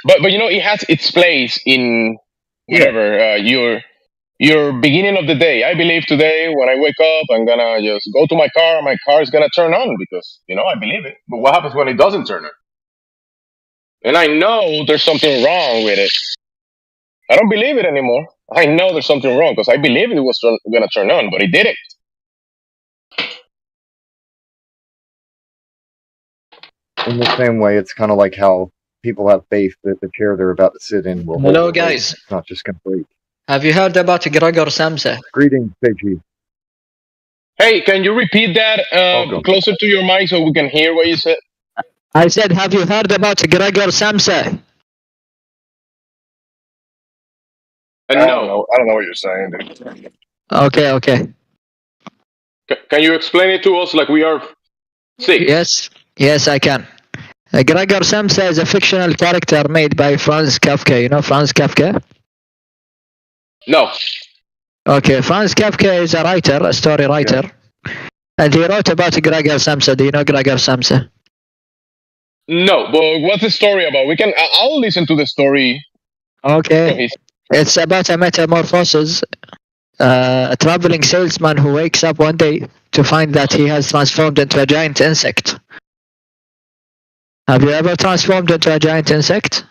But it has its place in whatever your beginning of the day. I believe today when I wake up, I'm gonna just go to my car. My car is gonna turn on because I believe it. But what happens when it doesn't turn on? And I know there's something wrong with it. I don't believe it anymore. I know there's something wrong because I believe it was gonna turn on, but it didn't. In the same way, it's kind of like how people have faith that the chair they're about to sit in will hold. Hello, guys. It's not just going to break. Have you heard about Gregor Samsa? Greetings, Pidgey. Hey, can you repeat that closer to your mic so we can hear what you said? I said, have you heard about Gregor Samsa? I don't know what you're saying, dude. Okay. Can you explain it to us like we are six? Yes, I can. Gregor Samsa is a fictional character made by Franz Kafka. You know Franz Kafka? No. Okay, Franz Kafka is a writer, a story writer. Yeah. And he wrote about Gregor Samsa. Do you know Gregor Samsa? No, but what's the story about? I'll listen to the story. Okay. It's about a metamorphosis. A traveling salesman who wakes up one day to find that he has transformed into a giant insect. Have you ever transformed into a giant insect?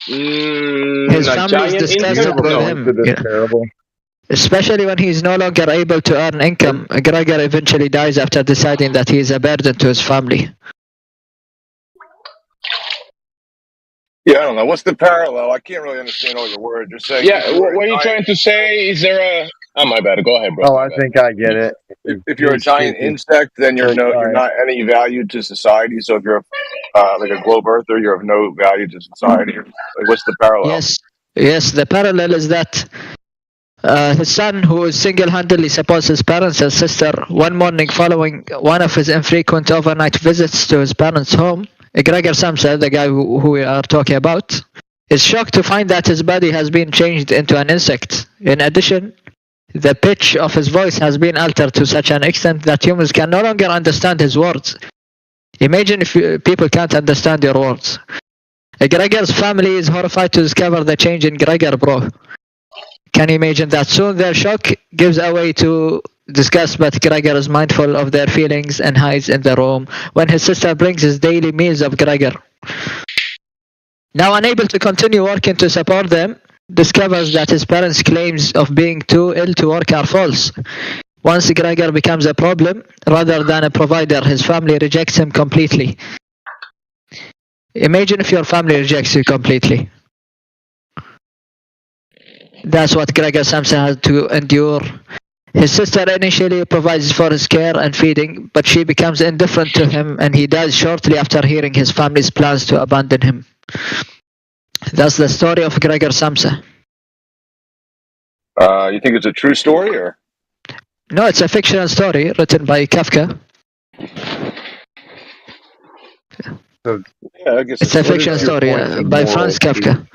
His family is disgusted with him. Terrible. Especially when he's no longer able to earn income. Gregor eventually dies after deciding that he is a burden to his family. Yeah, I don't know. What's the parallel? I can't really understand all your words. You're saying. Yeah, what are you trying to say? Is there a... Oh, my bad. Go ahead, bro. Oh, I think I get it. If you're a giant insect, then you're not any value to society. So if you're like a globe earther, you're of no value to society. Like, what's the parallel? Yes. The parallel is that his son, who single-handedly supports his parents and sister, one morning following one of his infrequent overnight visits to his parents' home, Gregor Samsa, the guy who we are talking about, is shocked to find that his body has been changed into an insect. In addition, the pitch of his voice has been altered to such an extent that humans can no longer understand his words. Imagine if people can't understand your words. Gregor's family is horrified to discover the change in Gregor, bro. Can you imagine that? Soon their shock gives away to disgust, but Gregor is mindful of their feelings and hides in the room when his sister brings his daily meals of Gregor. Now unable to continue working to support them, discovers that his parents' claims of being too ill to work are false. Once Gregor becomes a problem, rather than a provider, his family rejects him completely. Imagine if your family rejects you completely. That's what Gregor Samsa had to endure. His sister initially provides for his care and feeding, but she becomes indifferent to him and he dies shortly after hearing his family's plans to abandon him. That's the story of Gregor Samsa. You think it's a true story, or? No, it's a fictional story written by Kafka. So, Yeah, I guess It's a what is fictional your story point and by moral Franz to Kafka.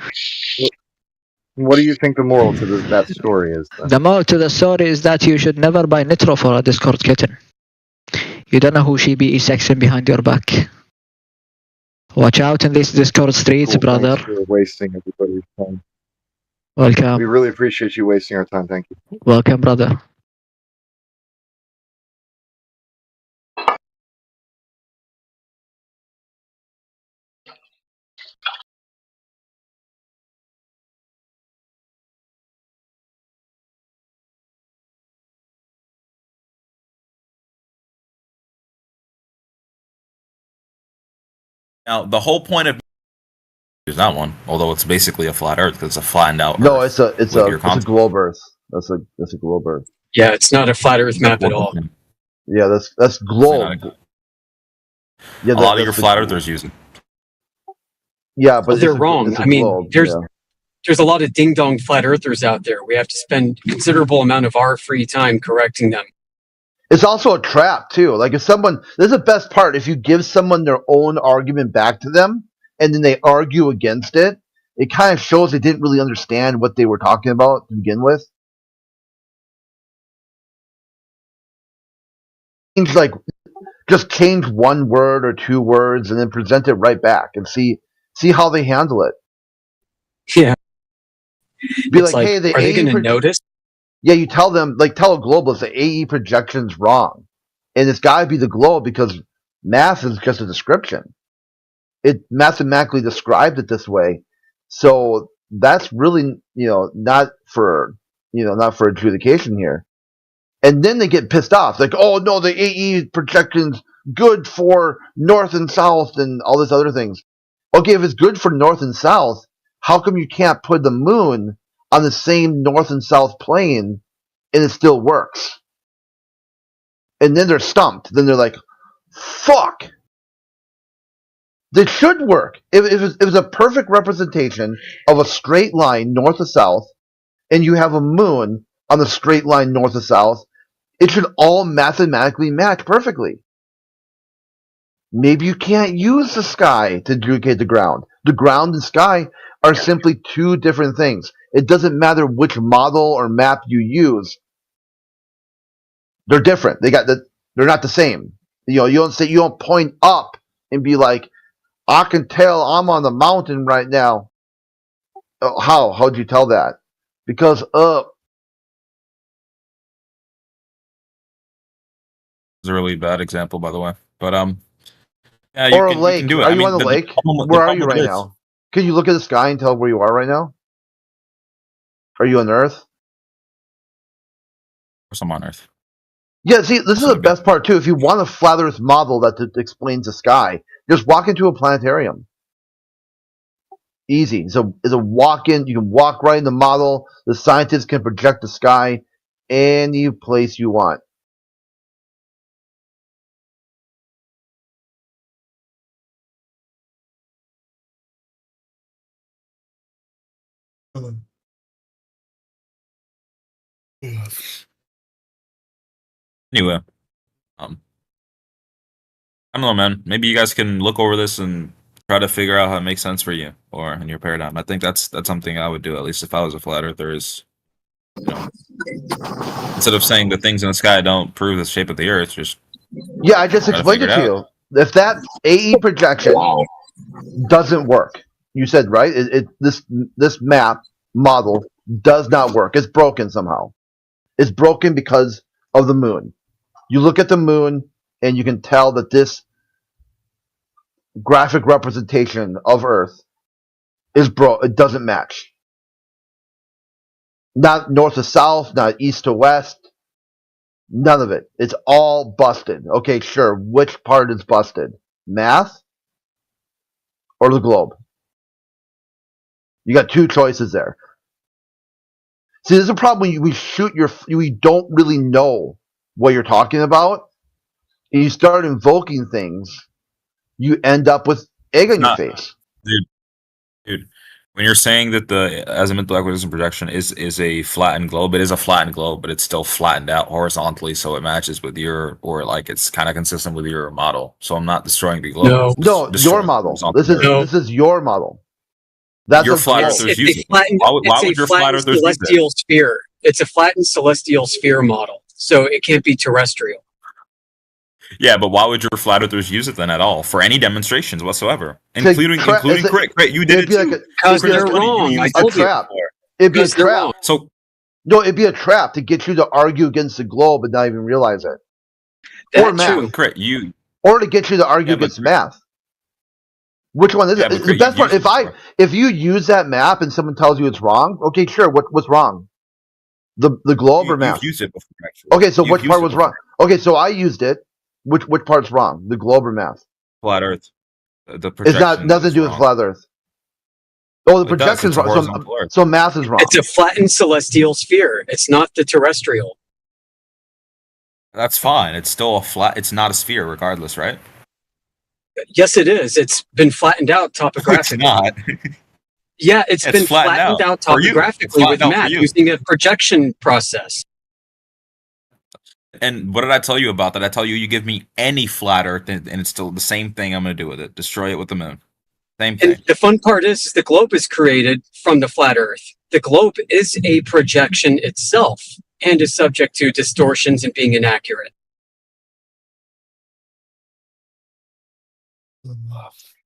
what do you think the moral to that story is then? The moral to the story is that you should never buy Nitro for a Discord kitten. You don't know who she be sexing behind your back. Watch out in these Discord streets, Cool, brother. thanks for wasting everybody's time. Welcome. We really appreciate you wasting our time. Thank you. Welcome, brother. Now, the whole point of is not one, although it's basically a flat Earth because it's a flattened out. No, Earth it's a globe Earth. That's a globe Earth. Yeah, it's not a flat Earth map at all. Yeah, that's globe. Yeah, a lot of your flat earthers use it. Yeah, but they're wrong. I mean, globe, there's a lot of ding dong flat earthers out there. We have to spend a considerable amount of our free time correcting them. It's also a trap too. Like if someone, this is the best part. If you give someone their own argument back to them, and then they argue against it, it kind of shows they didn't really understand what they were talking about to begin with. Like just change one word or two words, and then present it right back, and see how they handle it. Yeah. Be like, hey, are they going to notice? Yeah, you tell them, like, tell a globalist the AE projection's wrong, and it's got to be the globe because math is just a description. It mathematically described it this way, so that's really not for adjudication here. And then they get pissed off, like, oh no, the AE projection's good for north and south and all these other things. Okay, if it's good for north and south, how come you can't put the moon on the same north and south plane and it still works? And then they're stumped. Then they're like, fuck. That should work. If it was a perfect representation of a straight line north to south, and you have a moon on the straight line north to south, it should all mathematically match perfectly. Maybe you can't use the sky to adjudicate the ground. The ground and sky are simply two different things. It doesn't matter which model or map you use. They're different. They're not the same. You don't point up and be like, I can tell I'm on the mountain right now. How'd you tell that? Because It's a really bad example, by the way. But yeah, or a lake. You can do it. Are you on the lake? Where are you right now? Can you look at the sky and tell where you are right now? Are you on Earth? Of course I'm on Earth. Yeah, see, this is the best part too. If you want a flat Earth model that explains the sky, just walk into a planetarium. Easy. So it's a walk-in. You can walk right in the model. The scientists can project the sky any place you want. Anyway, I don't know, man. Maybe you guys can look over this and try to figure out how it makes sense for you or in your paradigm. I think that's something I would do, at least if I was a flat earther, is instead of saying the things in the sky don't prove the shape of the Earth, just I just explained it to you. If that AE projection doesn't work, you said right. This map model does not work. It's broken somehow. It's broken because of the moon. You look at the moon and you can tell that this graphic representation of Earth is broke. It doesn't match. Not north to south, not east to west. None of it. It's all busted. Okay, sure. Which part is busted? Math? or the globe. You got two choices there. See, this is a problem when we don't really know what you're talking about, and you start invoking things, you end up with egg on your face. Dude, when you're saying that the azimuthal equidistant projection is a flattened globe, it is a flattened globe, but it's still flattened out horizontally, so it matches with it's kind of consistent with your model. So I'm not destroying the globe. No, your model. This is your model. That's your flat earthers use it. Why would your flat earthers use it? Celestial sphere. It's a flattened celestial sphere model, so it can't be terrestrial. Yeah, but why would your flat earthers use it then at all for any demonstrations whatsoever, including Crit? You did it too. Because they're wrong. I told you. It'd be a trap. So no, it'd be a trap to get you to argue against the globe and not even realize it. Or math. Crit, or to get you to argue against math. Which one is it? The best part, if you use that map and someone tells you it's wrong, okay, sure. What's wrong? The globe or math? You've used it before, actually. Okay, so which part was wrong? Okay, so I used it. Which part's wrong? The globe or math? Flat Earth. It's got nothing to do with flat Earth. Oh, the projection's wrong. So math is wrong. It's a flattened celestial sphere. It's not the terrestrial. That's fine. It's still a flat. It's not a sphere, regardless, right? Yes, it is. It's been flattened out topographically. It's not. Yeah, it's been flattened out topographically with math using a projection process. And what did I tell you about that? I tell you, you give me any flat Earth, and it's still the same thing I'm going to do with it. Destroy it with the moon. Same thing. And the fun part is the globe is created from the flat Earth. The globe is a projection itself and is subject to distortions and being inaccurate.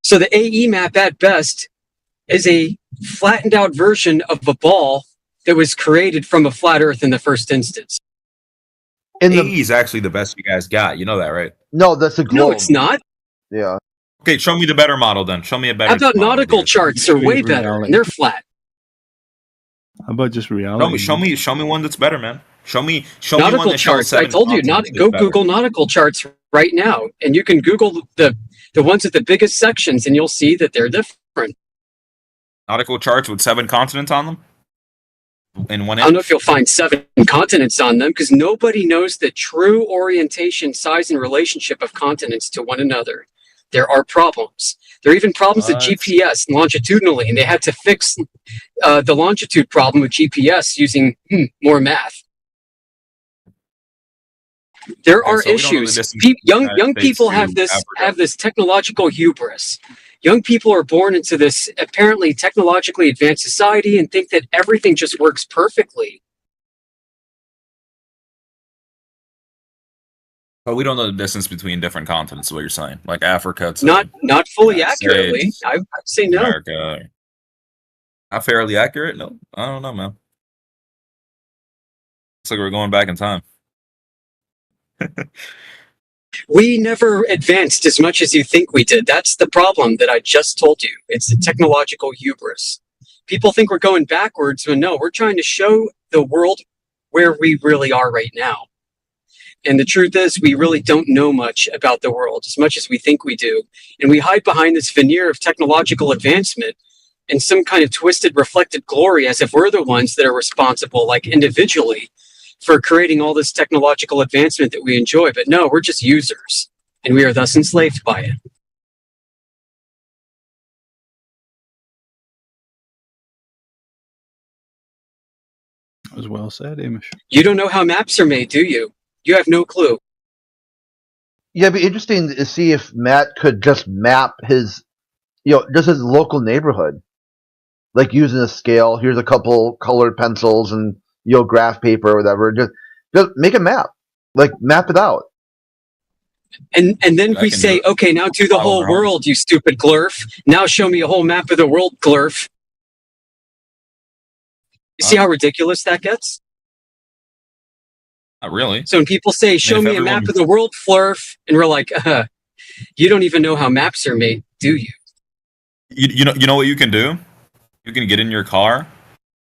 So the AE map at best is a flattened out version of a ball that was created from a flat Earth in the first instance. AE is actually the best you guys got. You know that, right? No, that's a globe. No, it's not. Yeah. Okay, show me the better model then. Show me a better. How about nautical charts are way better and they're flat. How about just reality? Show me one that's better, man. Show me nautical one that charts. shows I told you, go Google nautical charts right now, and you can Google the ones with the biggest sections, and you'll see that they're different. Nautical charts with 7 continents on them. In one I don't know if you'll find 7 continents on them, because nobody knows the true orientation, size, and relationship of continents to one another. There are problems. There are even problems with GPS longitudinally, and they had to fix the longitude problem with GPS using more math. There are issues. Young people have this technological hubris. Young people are born into this apparently technologically advanced society and think that everything just works perfectly. But we don't know the distance between different continents, is what you're saying. Like Africa to not fully accurately. I'd say no. America. Not fairly accurate? No. I don't know, man. Looks like we're going back in time. We never advanced as much as you think we did. That's the problem that I just told you. It's the technological hubris. People think we're going backwards, but no, we're trying to show the world where we really are right now. And the truth is, we really don't know much about the world as much as we think we do. And we hide behind this veneer of technological advancement and some kind of twisted, reflected glory as if we're the ones that are responsible, like individually, for creating all this technological advancement that we enjoy. But no, we're just users, and we are thus enslaved by it. That was well said, Amish. You don't know how maps are made, do you? You have no clue. Yeah, it'd be interesting to see if Matt could just map his, just his local neighborhood. Like using a scale, here's a couple colored pencils and, graph paper or whatever. Just make a map. Like, map it out. And then we say, okay, now do the whole world, you stupid glurf. Now show me a whole map of the world, glurf. You see how ridiculous that gets? Not really. So when people say, show me a map of the world, flurf, and we're like, you don't even know how maps are made, do you? You know what you can do? You can get in your car,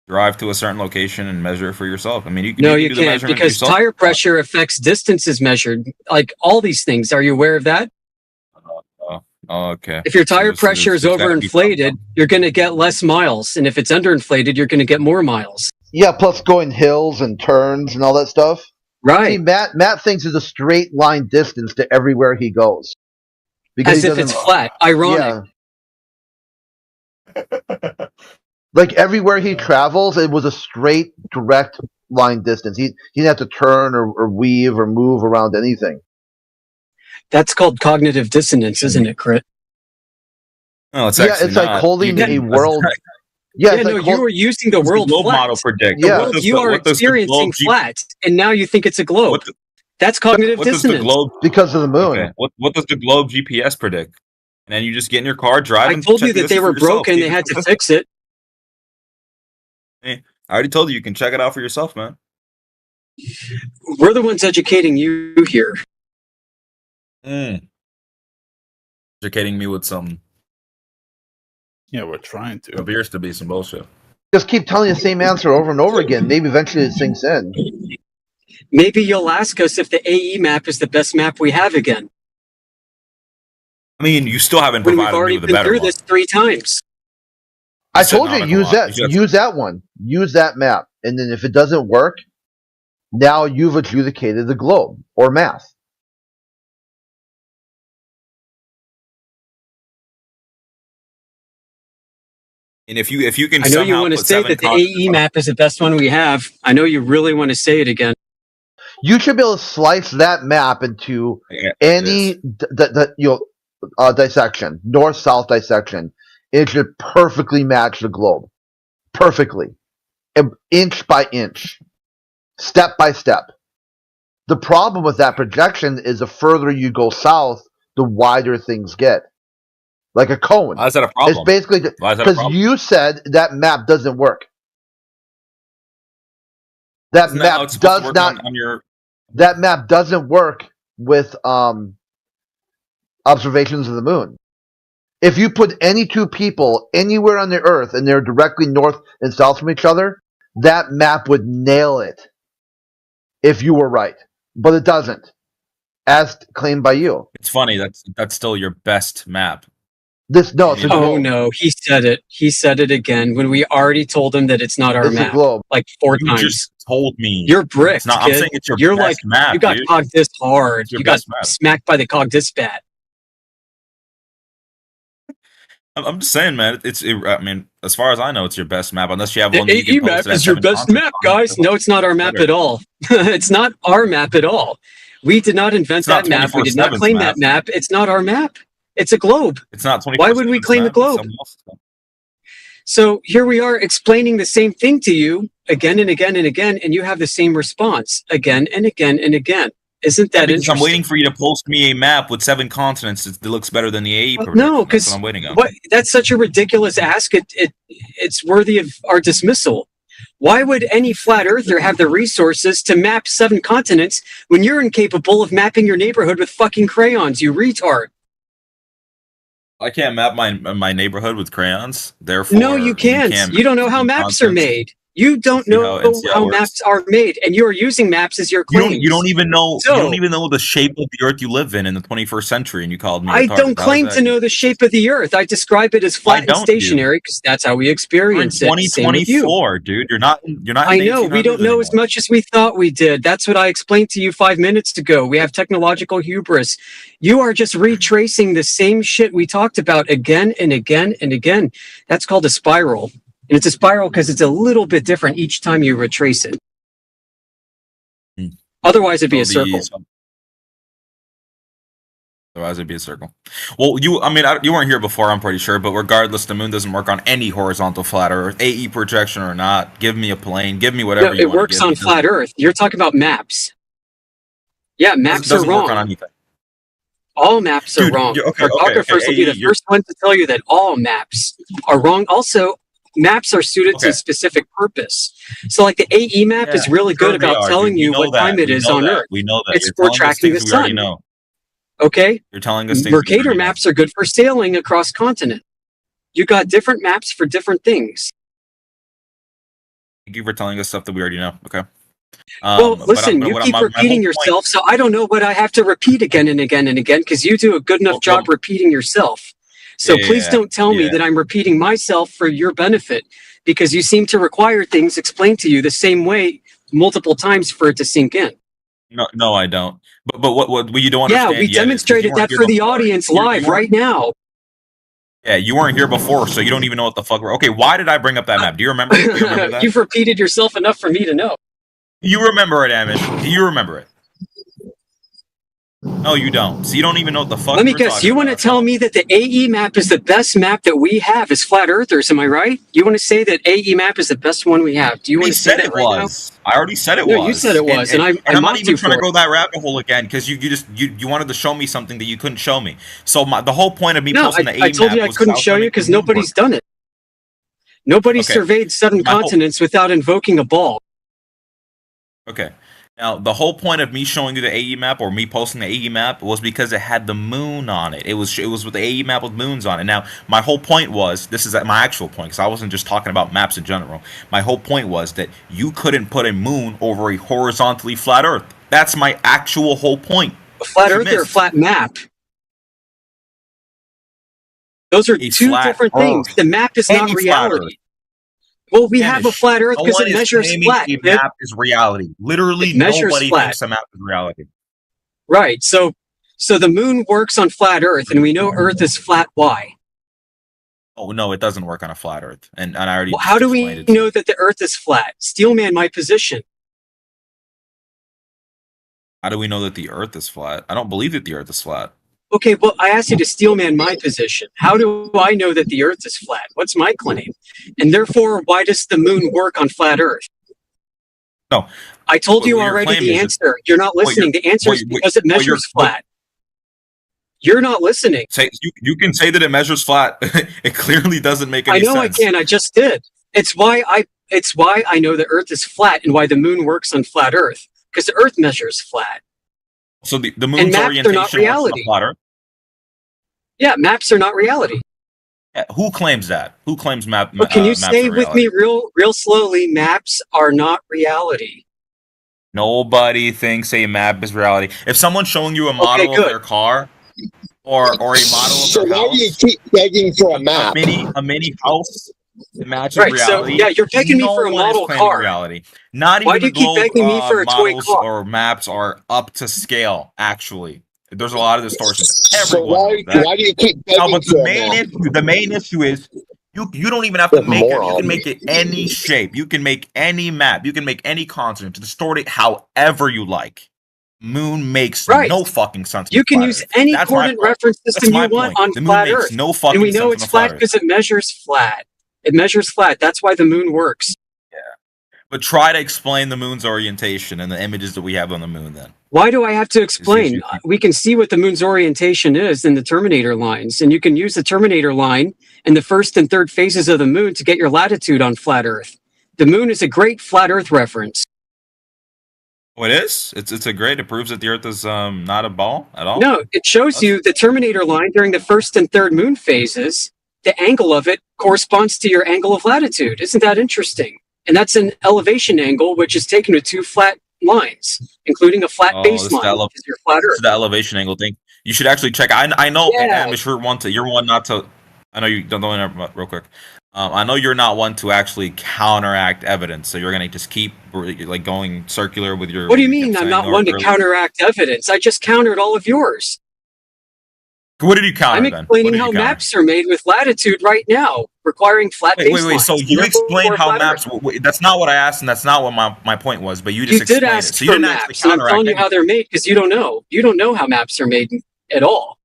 drive to a certain location, and measure for yourself. I mean, you can't, because tire pressure affects distances measured. Like all these things. Are you aware of that? Okay. If your tire pressure is overinflated, you're going to get less miles, and if it's underinflated, you're going to get more miles. Yeah, plus going hills and turns and all that stuff. Right. See, Matt thinks it's a straight line distance to everywhere he goes. As if it's flat. Ironic. Yeah. Like everywhere he travels, it was a straight, direct line distance. He didn't have to turn or weave or move around anything. That's called cognitive dissonance, isn't it, Crit? No, it's it's not. like holding a world. Yeah, no, like you were using the world globe flat. model predict. The world you are experiencing flat, and now you think it's a globe. That's cognitive dissonance. Because of the moon. Okay. What does the globe GPS predict? And then you just get in your car, drive. I told you that they were broken. They had to fix it. Hey, I already told you. You can check it out for yourself, man. We're the ones educating you here. Educating me with some. Yeah, we're trying to. Appears to be some bullshit. Just keep telling the same answer over and over again. Maybe eventually it sinks in. Maybe you'll ask us if the AE map is the best map we have again. I mean, you still haven't When we've provided me already with a been better through one. this 3 times. I told you, use that one. Use that map. And then if it doesn't work, now you've adjudicated the globe or math. And if you can, I know you want to say that the AE map is the best one we have. I know you really want to say it again. You should be able to slice that map into any dissection, north-south dissection. It should perfectly match the globe. Perfectly. Inch by inch. Step by step. The problem with that projection is the further you go south, the wider things get. Like a cone. Why is that a problem? It's basically because you said that map doesn't work. That map does not. That map doesn't work with observations of the moon. If you put any 2 people anywhere on the Earth and they're directly north and south from each other, that map would nail it. If you were right, but it doesn't, as claimed by you. It's funny. That's still your best map. No, he said it. He said it again when we already told him that it's not our map. Like 4 times. You just told me. You're bricked, kid. I'm saying it's your best map. You got dude. cogged this hard. You got map. smacked by the cog this bad. I'm just saying, man. I mean, as far as I know, it's your best map. Unless you have The one that you AE can post map is your best map, guys. No, it's not our map at all. It's not our map at all. We did not invent that map. We did not claim that map. It's not our map. It's a globe. It's not 24/7. Why would we claim the globe? So here we are explaining the same thing to you again and again and again, and you have the same response again and again and again. Isn't that interesting? I'm waiting for you to post me a map with 7 continents that looks better than the AE. No, because I'm waiting on. That's such a ridiculous ask. It's worthy of our dismissal. Why would any flat earther have the resources to map 7 continents when you're incapable of mapping your neighborhood with fucking crayons, you retard? I can't map my neighborhood with crayons. Therefore, no, you can't. You don't know how maps are made. You don't know how maps are made, and you are using maps as your claims. You don't even know. You don't even know the shape of the Earth you live in the 21st century, and you called me. I don't claim to know the shape of the Earth. I describe it as flat and stationary because that's how we experience it. 2024, dude. You're not. I know. We don't know as much as we thought we did. That's what I explained to you 5 minutes ago. We have technological hubris. You are just retracing the same shit we talked about again and again and again. That's called a spiral. And it's a spiral because it's a little bit different each time you retrace it. Otherwise, it'd be a circle. Otherwise, it'd be a circle. Well, you weren't here before, I'm pretty sure, but regardless, the moon doesn't work on any horizontal flat Earth, AE projection or not. Give me a plane. Give me whatever you want. It works on flat Earth. You're talking about maps. Yeah, maps are wrong. Work on anything. All maps are wrong. Cartographers will be the first one to tell you that all maps are wrong. Also, maps are suited to a specific purpose. So like the AE map is really good about telling you what time it is on Earth. We know that. It's for tracking the sun. Okay? You're telling us things Mercator maps are good for sailing across continent. You got different maps for different things. Thank you for telling us stuff that we already know. Okay. Well, listen, you keep repeating yourself, so I don't know what I have to repeat again and again and again, because you do a good enough job repeating yourself. So please don't tell me that I'm repeating myself for your benefit, because you seem to require things explained to you the same way multiple times for it to sink in. No, I don't. But what you don't understand? Yeah, we demonstrated that for the audience live right now. Yeah, you weren't here before, so you don't even know what the fuck. Okay, why did I bring up that map? Do you remember? Do you remember that? You've repeated yourself enough for me to know. You remember it, Amish. Do you remember it? No, you don't. So you don't even know what the fuck. Let me guess. You want to tell me that the AE map is the best map that we have as flat earthers? Am I right? You want to say that AE map is the best one we have? Do you want to say that right now? I already said it was. No, you said it was, and I'm not even trying to go that rabbit hole again because you wanted to show me something that you couldn't show me. So the whole point of me posting the AE map I told you I couldn't show you because nobody's done it. Nobody surveyed 7 continents without invoking a ball. Okay. Now, the whole point of me showing you the AE map or me posting the AE map was because it had the moon on it. It was with the AE map with moons on it. Now, my whole point was, this is my actual point, because I wasn't just talking about maps in general. My whole point was that you couldn't put a moon over a horizontally flat Earth. That's my actual whole point. A flat Earth or a flat map? Those are two different things. The map is not reality. Well, we have a flat Earth because it measures flat. A map is reality. Literally, nobody thinks a map is reality. Right. So the moon works on flat Earth, and we know Earth is flat. Why? Oh no, it doesn't work on a flat Earth. And I already. Well, how do we know that the Earth is flat? Steelman, my position. How do we know that the Earth is flat? I don't believe that the Earth is flat. Okay, well, I asked you to steelman my position. How do I know that the Earth is flat? What's my claim? And therefore, why does the moon work on flat Earth? No. I told you already the answer. You're not listening. The answer is because it measures flat. You're not listening. You can say that it measures flat. It clearly doesn't make any sense. I know I can. I just did. It's why I know the Earth is flat and why the moon works on flat Earth. Because the Earth measures flat. So the moon's orientation not reality. On flat Earth? Yeah, maps are not reality. Yeah, who claims that? Who claims map? But can you say with me real slowly? Maps are not reality. Nobody thinks a map is reality. If someone's showing you a model of their car or a model of their house, why do you keep begging for a map? A mini house. Imagine reality. So yeah, you're begging me for a model car. Reality. Not why even do you keep begging me for a toy car? Or maps are up to scale. Actually, there's a lot of distortions. So why do you keep begging but the main issue is you don't even have to make it. You can make it any shape. You can make any map. You can make any continent. Distort it however you like. Moon makes no fucking sense. You can use any coordinate reference system you want on flat Earth. No fucking and we know it's flat because it measures flat. It measures flat. That's why the moon works. Yeah. But try to explain the moon's orientation and the images that we have on the moon then. Why do I have to explain? We can see what the moon's orientation is in the Terminator lines. And you can use the Terminator line and the first and third phases of the moon to get your latitude on flat Earth. The moon is a great flat Earth reference. Oh, it is? It's a great. It proves that the Earth is not a ball at all? No, it shows you the Terminator line during the first and third moon phases. The angle of it corresponds to your angle of latitude. Isn't that interesting? And that's an elevation angle, which is taken with 2 flat lines, including a flat baseline, which is your flat Earth. This is the elevation angle thing. You should actually check. I know, and you're one not to. I know you don't interrupt real quick. I know you're not one to actually counteract evidence, so you're gonna just keep like going circular with your. What do you mean? I'm not one to counteract evidence. I just countered all of yours. What did you counter then? I'm explaining how maps are made with latitude right now, requiring flat baselines. Wait. So you explained how maps. That's not what I asked, and that's not what my point was. But you just explained it. So you didn't actually counteract. I'm telling you how they're made because you don't know. You don't know how maps are made at all.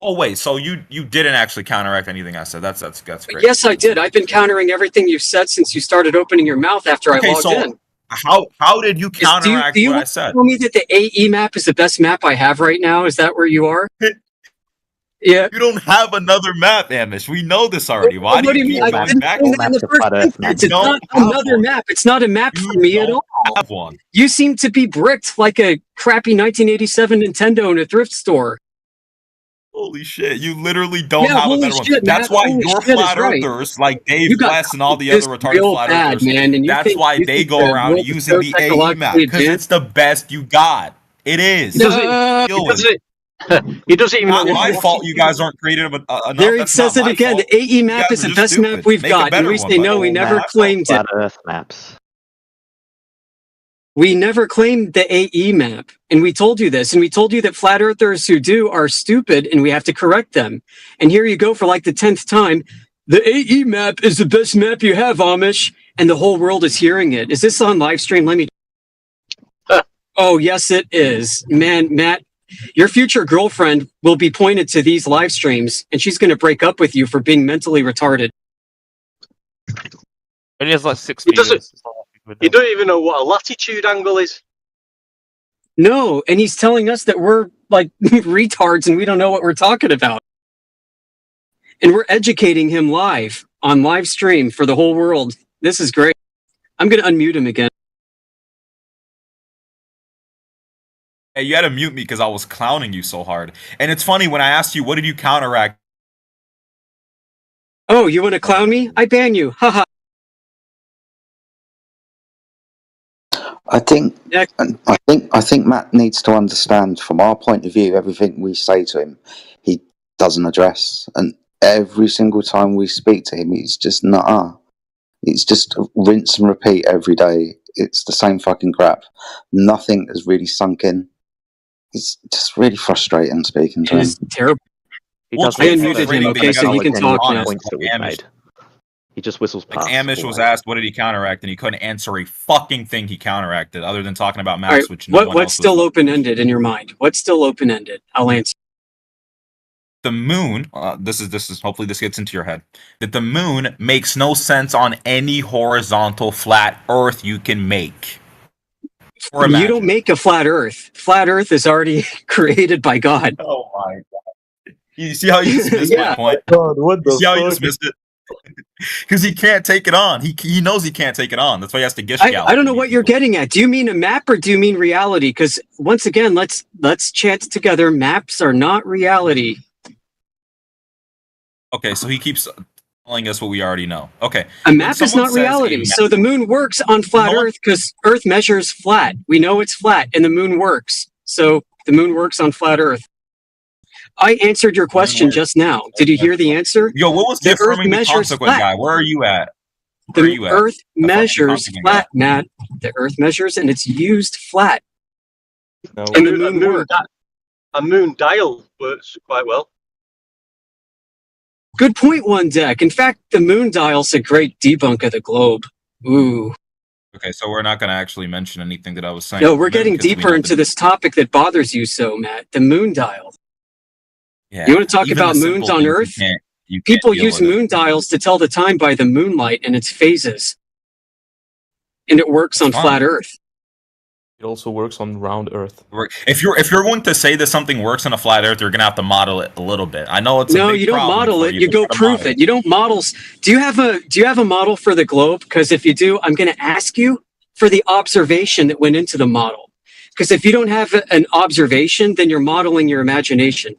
Oh wait, so you didn't actually counteract anything I said. That's great. Yes, I did. I've been countering everything you've said since you started opening your mouth after I logged in. How did you counteract what I said? Tell me that the AE map is the best map I have right now. Is that where you are? Yeah. You don't have another map, Amish. We know this already. Why do you keep going back? It's not another map. It's not a map for me at all. Have one. You seem to be bricked like a crappy 1987 Nintendo in a thrift store. Holy shit! You literally don't Yeah, have a holy better one. shit, That's Matt. why Holy your shit is flat right. earthers, like Dave You got West and all the this other retarded real flat bad, earthers, man. And that's why they go the around world is using so the AE map technologically because it's advanced. the best you got. It is. He doesn't. Deal He with it. doesn't. He doesn't even know Not my what. fault. You guys aren't creative enough. There it That's says not it my again. fault. The AE You map guys is are the just best map stupid. we've Make a got, and better we one, say buddy. no. We never claimed it. Flat Earth maps. We never claimed the AE map, and we told you this, and we told you that flat earthers who do are stupid, and we have to correct them. And here you go for like the 10th time. The AE map is the best map you have, Amish, and the whole world is hearing it. Is this on live stream? Let me. Oh yes, it is, man, Matt. Your future girlfriend will be pointed to these live streams, and she's going to break up with you for being mentally retarded. Only has like 6 He viewers. doesn't. You don't even know what a latitude angle is. No, and he's telling us that we're like retards and we don't know what we're talking about. And we're educating him live on live stream for the whole world. This is great. I'm going to unmute him again. Hey, you had to mute me because I was clowning you so hard. And it's funny when I asked you, what did you counteract? Oh, you want to clown me? I ban you. Haha. I think Matt needs to understand from our point of view, everything we say to him, he doesn't address. And every single time we speak to him, he's just it's just rinse and repeat every day. It's the same fucking crap. Nothing has really sunk in. It's just really frustrating speaking to him. It's terrible. He does I unmuted him, okay, so he can talk now. Points that we've made. He just whistles past. Like Amish was asked, what did he counteract? And he couldn't answer a fucking thing he counteracted other than talking about maps, Right. which no one What's else still was. open-ended in your mind? What's still open-ended? I'll answer. The moon, this is hopefully this gets into your head, that the moon makes no sense on any horizontal flat Earth you can make. Or You imagine. don't make a flat Earth. Flat Earth is already created by God. Oh my god! You see how you just missed my point? God, what You see how you just missed it? Because he can't take it on. He knows he can't take it on. That's why he has to gish gallop. I don't know what you're getting at. Do you mean a map or do you mean reality? Because once again, let's chat together. Maps are not reality. Okay, so he keeps telling us what we already know. Okay. A map is not reality. So the moon works on flat Earth because Earth measures flat. We know it's flat and the moon works. So the moon works on flat Earth. I answered your question just now. Did you hear the answer? Yo, what was the Earth affirming the measures consequent flat. guy? Where are you at? Where are The you at? Earth measures consequent flat, Matt. The Earth measures and it's used flat. No. And the moon works. A moon dial works quite well. Good point, One Deck. In fact, the moon dial's a great debunk of the globe. Ooh. Okay, so we're not going to actually mention anything that I was saying. No, we're getting because we deeper know into that- this topic that bothers you so, Matt. The moon dial. Yeah, You want to talk even about the moons simple on things Earth? you can't People deal use with it. moon dials to tell the time by the moonlight and its phases. And it works on fine. flat Earth. It also works on round Earth. If you're going to say that something works on a flat Earth, you're going to have to model it a little bit. I know it's No, a big you don't problem model for it. You to go try to proof model it. You don't model. Do you have a model for the globe? Because if you do, I'm going to ask you for the observation that went into the model. Because if you don't have an observation, then you're modeling your imagination.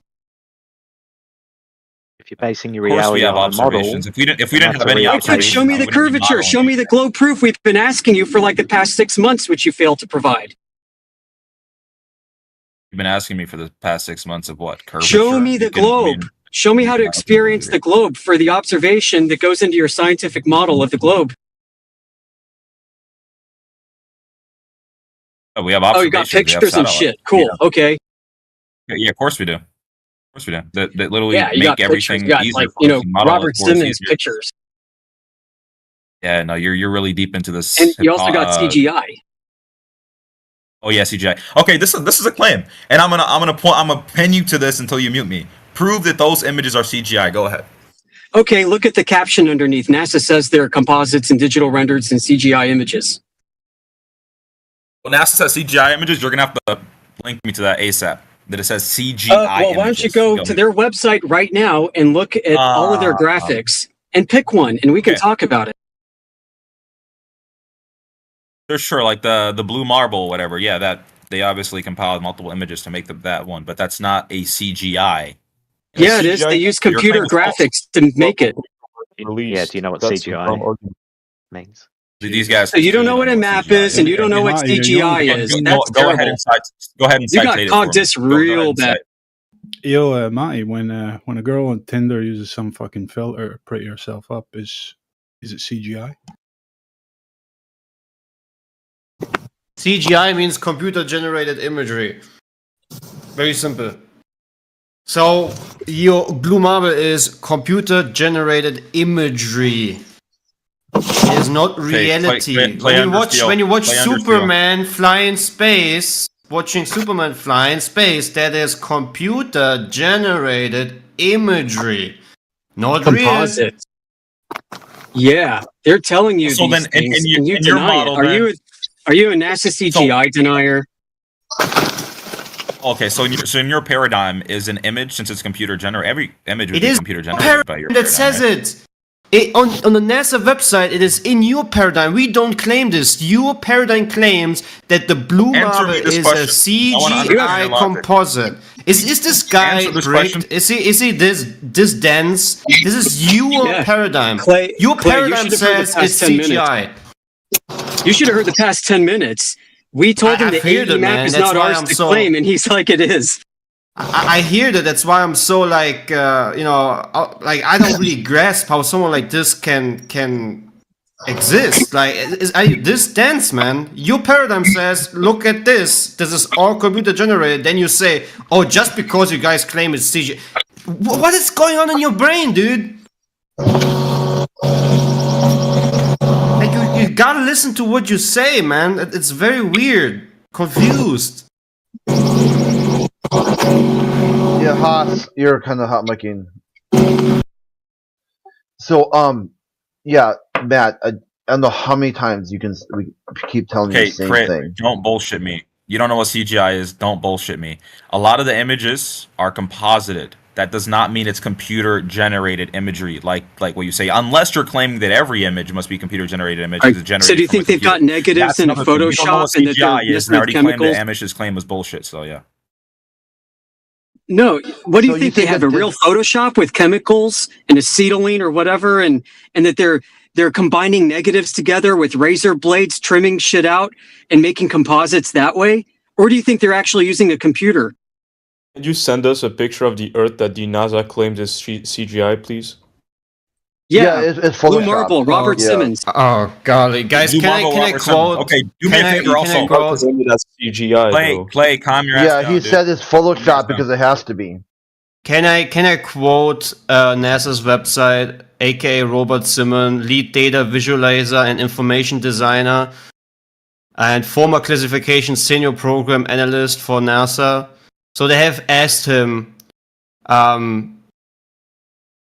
If you're basing your Of course, we reality have on a model, observations. If we didn't have any Okay, observations, show me I the wouldn't be curvature. modeling Show me the globe proof we've been asking you for like the past 6 months, which you failed to provide. You've been asking me for the past 6 months of what? Curvature? Show me the globe. Show me how to experience the globe for the observation that goes into your scientific model of the globe. Oh, we have Oh, you observations. got We have pictures and satellites. shit. Cool. Yeah. Okay. Yeah, of course we do. Of course we do. That literally Yeah, you make got everything pictures. You got easier like, for us. you know, You model it Robert for us Simmons easier. pictures. Yeah, no, you're really deep into this. And you also got CGI. Oh yeah, CGI. Okay, this is a claim, and I'm gonna pin you to this until you mute me. Prove that those images are CGI. Go ahead. Okay, look at the caption underneath. NASA says they're composites and digital renders and CGI images. Well, NASA says CGI images. You're gonna have to link me to that ASAP. That it says CGI. Well, why don't you go to their website right now and look at all of their graphics and pick one, and we can talk about it. They're sure, like the blue marble, whatever. Yeah, that they obviously compiled multiple images to make that one, but that's not a CGI. Yeah, it is. They use computer graphics to make it. Yeah, do you know what CGI means? These guys. So you don't know what a map is, and you don't know what CGI is. That's go ahead terrible. and cite. Go ahead and You cite got it cogged for me. this Go ahead real and bad. cite. Yo, Matty, when a girl on Tinder uses some fucking filter to pretty herself up, is it CGI? CGI means computer generated imagery. Very simple. So your blue marble is computer generated imagery. It is not reality. When you watch Superman fly in space, watching Superman fly in space, that is computer generated imagery, not composite. Yeah, they're telling you So these then, things, in and you your deny model, it. Are you a NASA CGI denier? Okay, so in your paradigm, is an image, since it's computer generated, every image would It be is computer generated by your that paradigm, says right? it. On the NASA website, it is in your paradigm. We don't claim this. Your paradigm claims that the blue Answer marble me this is question. a I wanna understand your CGI logic. composite. Is this guy Answer this bricked? question. Is he this dense? This is your Yeah. paradigm. Clay, Your you paradigm should have heard the says past it's 10 minutes. CGI. You should have heard the past 10 minutes. We told him I've the heard AE it, map man. is That's not why ours I'm to so- claim, and he's like, it is. I hear that. That's why I'm so like like I don't really grasp how someone like this can exist. Like, are you this dense, man? Your paradigm says, look at this. This is all computer generated. Then you say, oh, just because you guys claim it's CGI. What is going on in your brain, dude? Like you gotta listen to what you say, man. It's very weird, confused. Yeah, Haas, you're kind of hot micing. So, yeah, Matt, I don't know how many times we keep telling you Okay, the same Crit, thing. don't bullshit me. You don't know what CGI is. Don't bullshit me. A lot of the images are composited. That does not mean it's computer generated imagery, like what you say. Unless you're claiming that every image must be computer generated images. So do you think they've got negatives in Photoshop and that they're CGI is, and I already claimed chemicals? that Amish's claim was bullshit. So yeah. No, what do you So think they have a real Photoshop with chemicals and acetylene or whatever, and that they're combining negatives together with razor blades, trimming shit out and making composites that way? Or do you think they're actually using a computer? Could you send us a picture of the Earth that the NASA claims is CGI, please? Yeah, it's Blue Marble, Robert Simmons. Oh golly, guys, Blue can I Marble, Robert quote? Simmons. Okay, do me a favor also. That's CGI. Clay, calm your ass Yeah, down, he dude. said it's Photoshop because it has to be. Can I quote NASA's website, aka Robert Simmons, lead data visualizer and information designer, and former classification senior program analyst for NASA? So they have asked him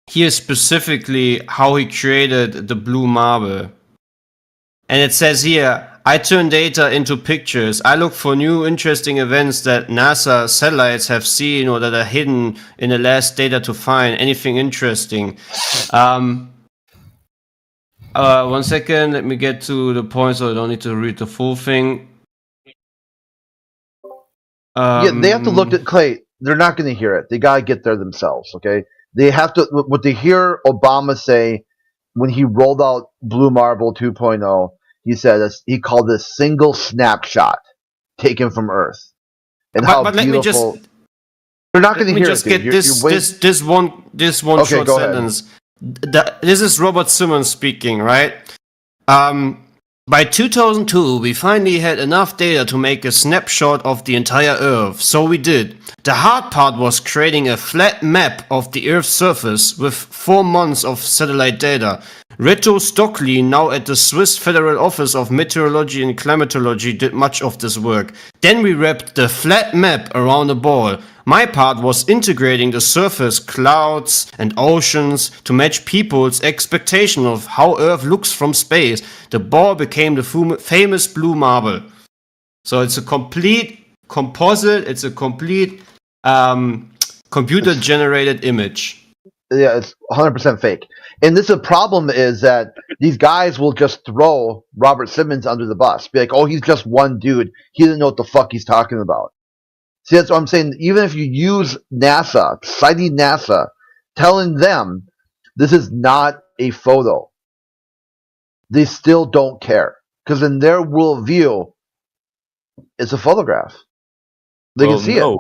here specifically how he created the blue marble. And it says here, I turn data into pictures. I look for new interesting events that NASA satellites have seen or that are hidden in the last data to find anything interesting. 1 second, let me get to the point so I don't need to read the full thing. Yeah, they have to look at Clay. They're not going to hear it. They got to get there themselves. Okay, they have to. What they hear Obama say when he rolled out Blue Marble 2.0, he said he called it a single snapshot taken from Earth, and how but let me beautiful. just. They're not going to Let me hear just it. get Dude. this one Okay, short go ahead. sentence. This is Robert Simmons speaking, right? By 2002, we finally had enough data to make a snapshot of the entire Earth, so we did. The hard part was creating a flat map of the Earth's surface with 4 months of satellite data. Reto Stockley, now at the Swiss Federal Office of Meteorology and Climatology, did much of this work. Then we wrapped the flat map around a ball. My part was integrating the surface, clouds, and oceans to match people's expectation of how Earth looks from space. The ball became the famous blue marble. So it's a complete composite, it's a complete computer-generated image. Yeah, it's 100% fake. And this the problem is that these guys will just throw Robert Simmons under the bus. Be like, oh, he's just one dude. He doesn't know what the fuck he's talking about. See, that's what I'm saying. Even if you use NASA, citing NASA, telling them this is not a photo, they still don't care. Because in their worldview, it's a photograph. They can see it.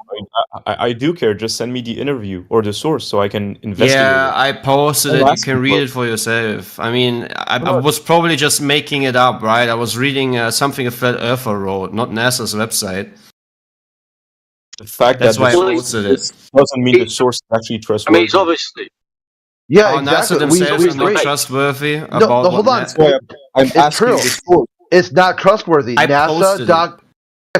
I do care. Just send me the interview or the source so I can investigate Yeah, it. I posted I'm it. You asking can read for- it for yourself. I mean, I was probably just making it up, right? I was reading something a flat earther wrote, not NASA's website. The fact That's that why I the posted it. doesn't mean the source is actually I trustworthy. mean, it's obviously. Yeah, Oh, exactly. NASA themselves We are not agree. trustworthy No, about no, hold what on. That's why I'm It's asking true. the source. It's not trustworthy. I posted NASA.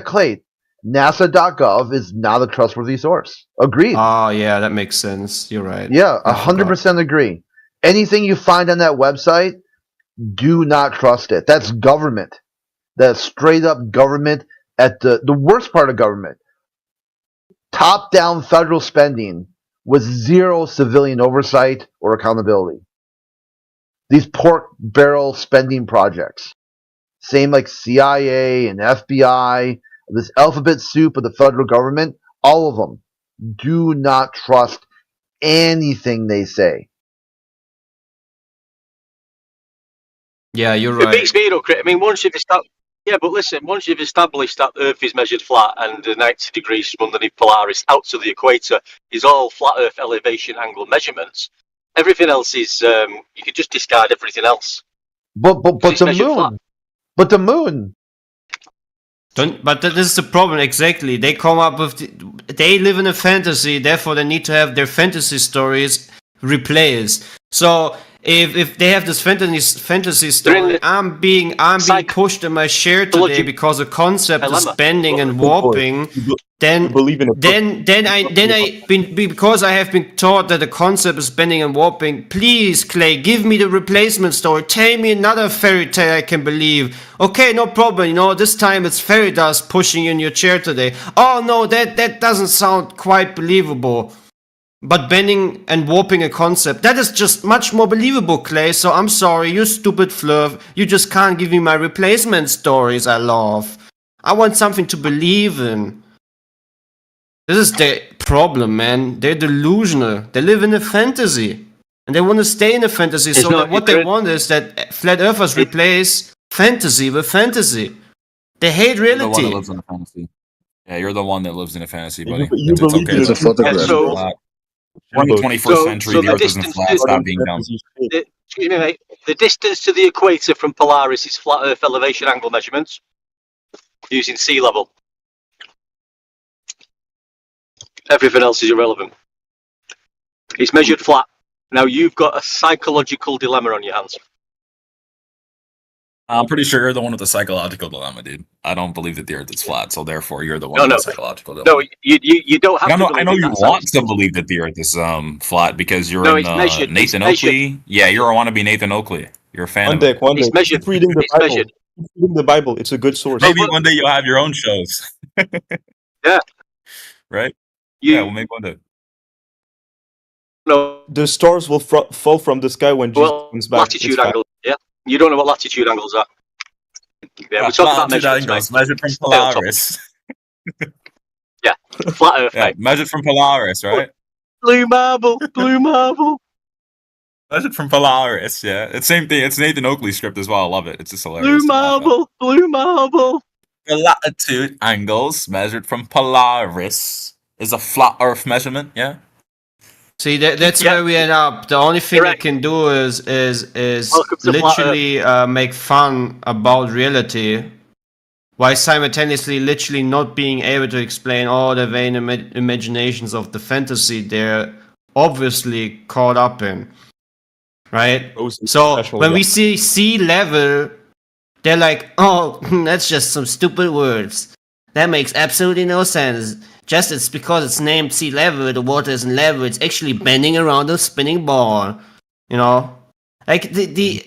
Clay, NASA.gov is not a trustworthy source. Agreed. Oh, yeah, that makes sense. You're right. Yeah, I forgot. 100% agree. Anything you find on that website, do not trust it. That's government. That's straight up government at the worst part of government. Top down federal spending with zero civilian oversight or accountability. These pork barrel spending projects. Same like CIA and FBI, this alphabet soup of the federal government, all of them. Do not trust anything they say. Yeah, you're It right. beats me, I mean, once you've established. Yeah, but listen, once you've established that Earth is measured flat and 90 degrees from underneath Polaris out to the equator is all flat Earth elevation angle measurements, everything else is, you could just discard everything else. But it's the measured moon. flat. But the moon. But this is the problem, exactly. They come up with... they live in a fantasy, therefore they need to have their fantasy stories replaced. So... If they have this fantasy story, I'm being pushed in my chair today because a concept is bending and warping. Because I have been taught that the concept is bending and warping. Please, Clay, give me the replacement story. Tell me another fairy tale I can believe. Okay, no problem. You know, this time it's fairy dust pushing you in your chair today. Oh no, that doesn't sound quite believable. But bending and warping a concept, that is just much more believable, Clay. So I'm sorry, you stupid flirt. You just can't give me my replacement stories I love. I want something to believe in. This is the problem, man. They're delusional. They live in a fantasy. And they want to stay in a fantasy. So that what they want is that flat earthers replace fantasy with fantasy. They hate You're the one that reality. lives in a fantasy. Yeah, you're the one that lives in a fantasy, buddy. You It's believe okay. it's a photograph. We're in the 21st century. So The the Earth isn't distance flat. Stop being dumb. excuse me, mate. The distance to the equator from Polaris is flat Earth elevation angle measurements using sea level. Everything else is irrelevant. It's measured flat. Now you've got a psychological dilemma on your hands. I'm pretty sure you're the one with the psychological dilemma, dude. I don't believe that the Earth is flat, so therefore you're the one with the psychological dilemma. No, you don't have to. I know you want to believe that the Earth is flat because you're No, in it's measured. Nathan It's Oakley. Yeah, you're a wannabe Nathan Oakley. You're a fan One of day, it. one day. It's measured. Keep reading the It's Bible. measured. Keep reading the Bible. It's a good source. Maybe one day you'll have your own shows. Yeah. Right? Yeah, we'll make one day. No. The stars will fall from the sky when Jesus comes back. Latitude angle. Yeah. You don't know what latitude angles are. Yeah, we're talking about latitude measurements, angles measured from Polaris. Yeah, flat Earth. Yeah, measured from Polaris, right? Blue marble, blue marble. Measured from Polaris, yeah. It's same thing. It's Nathan Oakley's script as well. I love it. It's just hilarious. Blue marble, blue marble. The latitude angles measured from Polaris is a flat Earth measurement, yeah? See, that's where we end up. The only thing I can do is literally make fun about reality, while simultaneously literally not being able to explain all the vain imaginations of the fantasy they're obviously caught up in. Right? So when we see sea level, they're like, oh, that's just some stupid words. That makes absolutely no sense. Just it's because it's named sea level, the water isn't level, it's actually bending around a spinning ball. You know? Like, the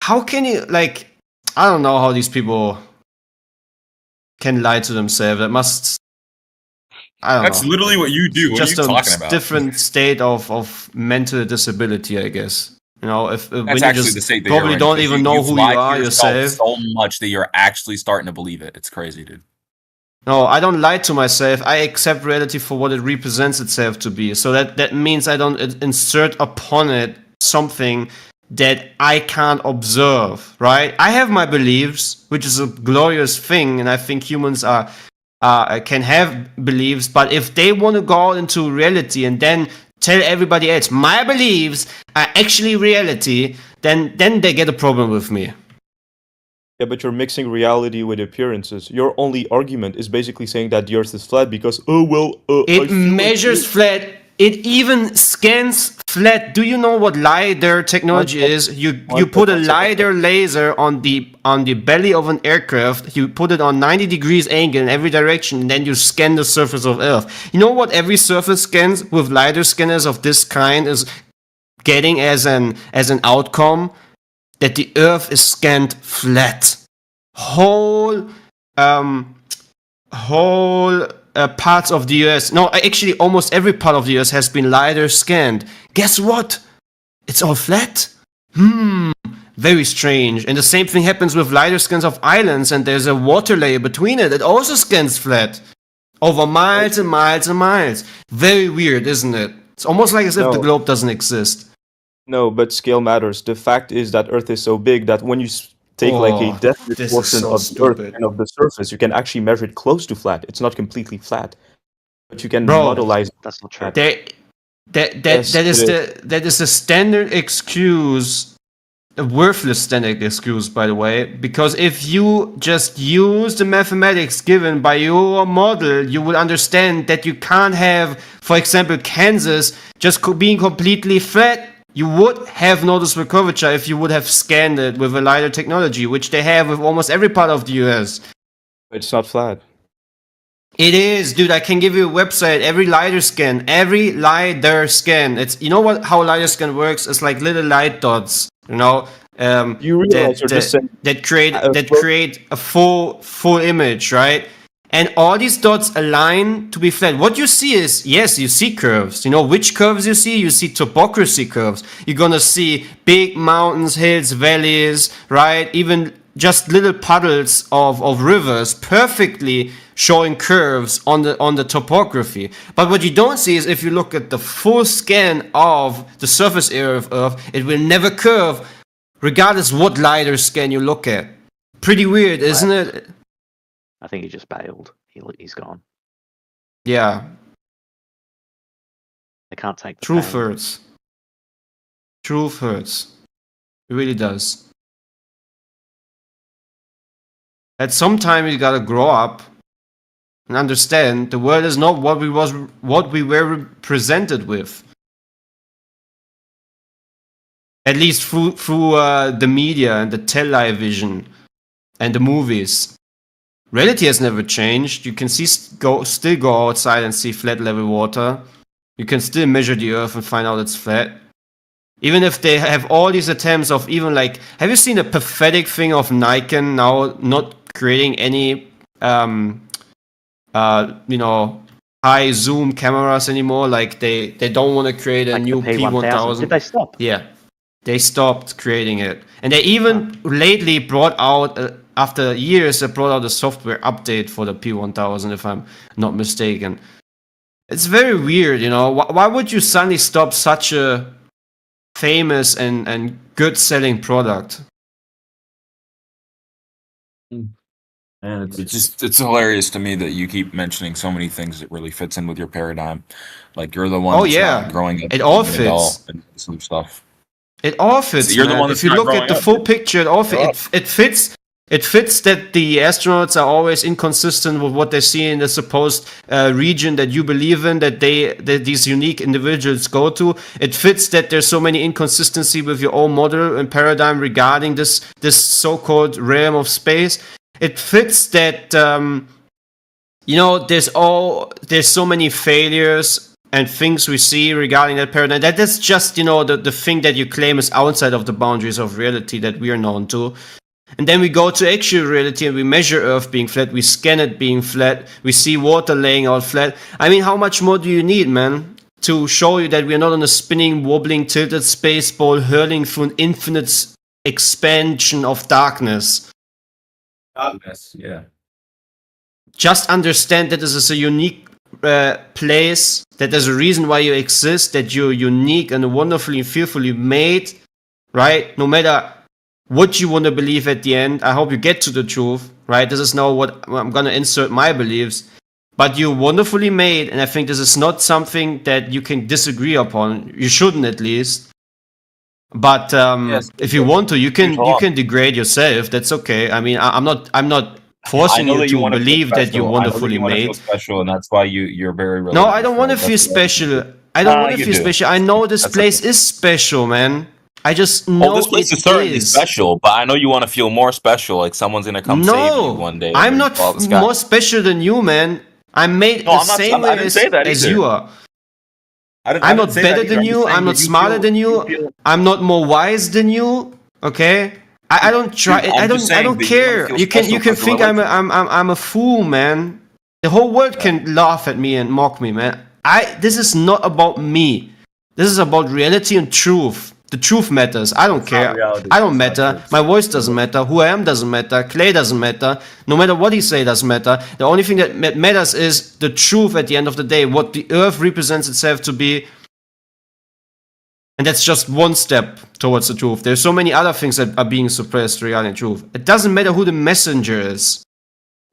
how can you, like, I don't know how these people can lie to themselves. That must, I don't know. That's literally what you do. What Just are you a talking about? different state of mental disability, I guess. You know, if when That's you actually just the state that probably you're in, don't because even know you've who you lied to are yourself yourself. so much that you're actually starting to believe it. It's crazy, dude. No, I don't lie to myself. I accept reality for what it represents itself to be. So that means I don't insert upon it something that I can't observe, right? I have my beliefs, which is a glorious thing, and I think humans can have beliefs, but if they want to go into reality and then tell everybody else my beliefs are actually reality, then they get a problem with me. Yeah, but you're mixing reality with appearances. Your only argument is basically saying that the Earth is flat because, it measures flat. It even scans flat. Do you know what LiDAR technology is? You put a LiDAR laser on the belly of an aircraft. You put it on 90 degrees angle in every direction, and then you scan the surface of Earth. You know what every surface scans with LiDAR scanners of this kind is getting as an outcome? That the Earth is scanned flat. Whole parts of the US, no, actually almost every part of the US has been LiDAR scanned. Guess what? It's all flat. Very strange. And the same thing happens with LiDAR scans of islands, and there's a water layer between it. It also scans flat. Over miles and miles and miles. Very weird, isn't it? It's almost like as if the globe doesn't exist. No, but scale matters. The fact is that Earth is so big that when you take like a definite portion of the Earth and of the surface, you can actually measure it close to flat. It's not completely flat, but you can modelize. That's not true. That is a standard excuse, a worthless standard excuse, by the way, because if you just use the mathematics given by your model, you will understand that you can't have, for example, Kansas just being completely flat. You would have noticeable curvature if you would have scanned it with a LiDAR technology, which they have with almost every part of the US. It's not flat. It is, dude. I can give you a website. Every LiDAR scan. It's, you know what? How LiDAR scan works? It's like little light dots. You know, that create a full image, right? And all these dots align to be flat. What you see is, yes, you see curves. You know which curves you see? You see topography curves. You're gonna see big mountains, hills, valleys, right? Even just little puddles of rivers perfectly showing curves on the topography. But what you don't see is if you look at the full scan of the surface area of Earth, it will never curve, regardless what LiDAR scan you look at. Pretty weird, isn't it? I think he just bailed. He's gone. Yeah. They can't take the Truth pain. hurts. Truth hurts. It really does. At some time you gotta grow up and understand the world is not what we were presented with. At least through the media and the television and the movies. Reality has never changed. You can still go outside and see flat level water. You can still measure the Earth and find out it's flat. Even if they have all these attempts of even like, have you seen a pathetic thing of Nikon now not creating any, high zoom cameras anymore? Like they don't want to create a new P1000. Did they stop? Yeah, they stopped creating it, and they even lately brought out. After years, they brought out a software update for the P1000, if I'm not mistaken. It's very weird, you know. Why would you suddenly stop such a famous and good-selling product? And it's hilarious to me that you keep mentioning so many things that really fits in with your paradigm. Like you're the one that's not growing up. It all fits. And some stuff. It all fits. You're the one if you look at the full picture, it all fits. It fits. It fits that the astronauts are always inconsistent with what they see in the supposed region that you believe in, that these unique individuals go to. It fits that there's so many inconsistency with your own model and paradigm regarding this so-called realm of space. It fits that there's so many failures and things we see regarding that paradigm. That is just the thing that you claim is outside of the boundaries of reality that we are known to. And then we go to actual reality and we measure Earth being flat, we scan it being flat, we see water laying out flat. I mean, how much more do you need, man, to show you that we're not on a spinning, wobbling, tilted space ball hurling through an infinite expansion of darkness? Darkness, yeah. just understand that this is a unique place, that there's a reason why you exist, that you're unique and wonderfully and fearfully made, right? No matter what you want to believe at the end, I hope you get to the truth, right? This is now what I'm going to insert my beliefs. But you're wonderfully made, and I think this is not something that you can disagree upon. You shouldn't, at least. But if you want to, you can degrade yourself. That's okay. I mean, I'm not forcing you to believe that you're wonderfully made. Special, and that's why you're very. No, I don't want to feel special. I don't want to feel special. I know this place is special, man. I just know this place is certainly special, but I know you want to feel more special, like someone's gonna come save you one day. I'm not more special than you, man. I'm made the same way as you are. I'm not better than you. I'm not smarter than you. I'm not more wise than you. Okay. I don't try. I don't care. You can think I'm a fool, man. The whole world can laugh at me and mock me, man. This is not about me. This is about reality and truth. The truth matters. I don't care. I don't matter. My voice doesn't matter. Who I am doesn't matter. Clay doesn't matter. No matter what he say doesn't matter. The only thing that matters is the truth at the end of the day. What the earth represents itself to be. And that's just one step towards the truth. There's so many other things that are being suppressed regarding truth. It doesn't matter who the messenger is.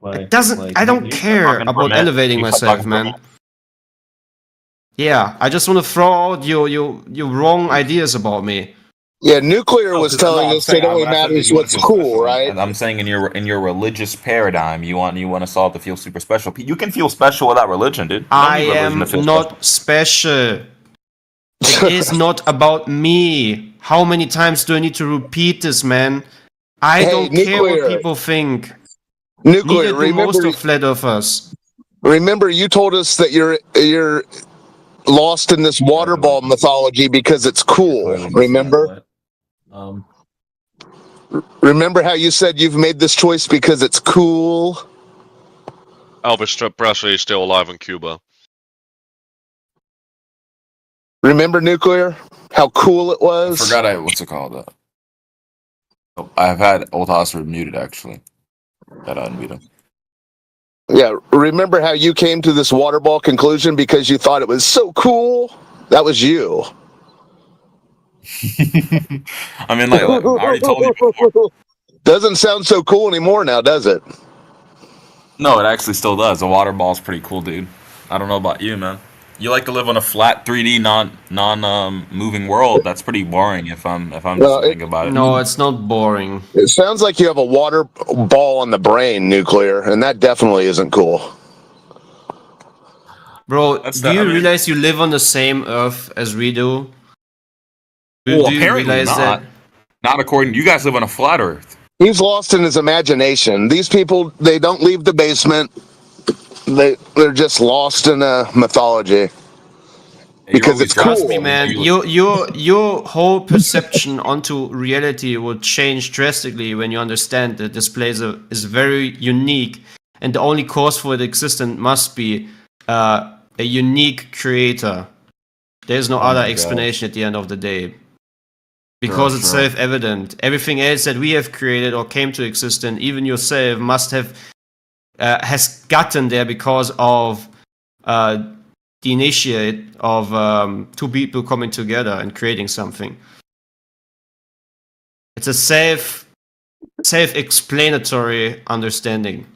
It doesn't. I don't care about elevating myself, man. Yeah, I just want to throw out your wrong ideas about me. Yeah, Nuclear was telling us it only matters what's cool, right? I'm saying in your religious paradigm, you want us all to feel super special. You can feel special without religion, dude. I am not special. It is not about me. How many times do I need to repeat this, man? I don't care what people think. Nuclear, neither do most of flat earthers. Remember, you told us that you're lost in this water ball mythology because it's cool. Remember? Remember how you said you've made this choice because it's cool? Elvis Presley is still alive in Cuba. Remember Nuclear? How cool it was? I forgot what's it called? I've had Old Oscar muted, actually. That I unmute him. Yeah, remember how you came to this water ball conclusion because you thought it was so cool? That was you. I mean, like I already told you before. Doesn't sound so cool anymore now, does it? No, it actually still does. The water ball's pretty cool, dude. I don't know about you, man. You like to live on a flat 3D non moving world. That's pretty boring if I'm just thinking about it. No, it's not boring. It sounds like you have a water ball on the brain, Nuclear, and that definitely isn't cool. Bro, do you realize you live on the same Earth as we do? Well, apparently not. Not according to you guys live on a flat Earth. He's lost in his imagination. These people, they don't leave the basement. They're just lost in a mythology because it's cool. Trust me, man. Your whole perception onto reality will change drastically when you understand that this place is very unique, and the only cause for its existence must be a unique creator. There's no other explanation at the end of the day, because it's self-evident. Everything else that we have created or came to existence, even yourself, must have. Has gotten there because of the initiate of two people coming together and creating something. It's a self-explanatory understanding.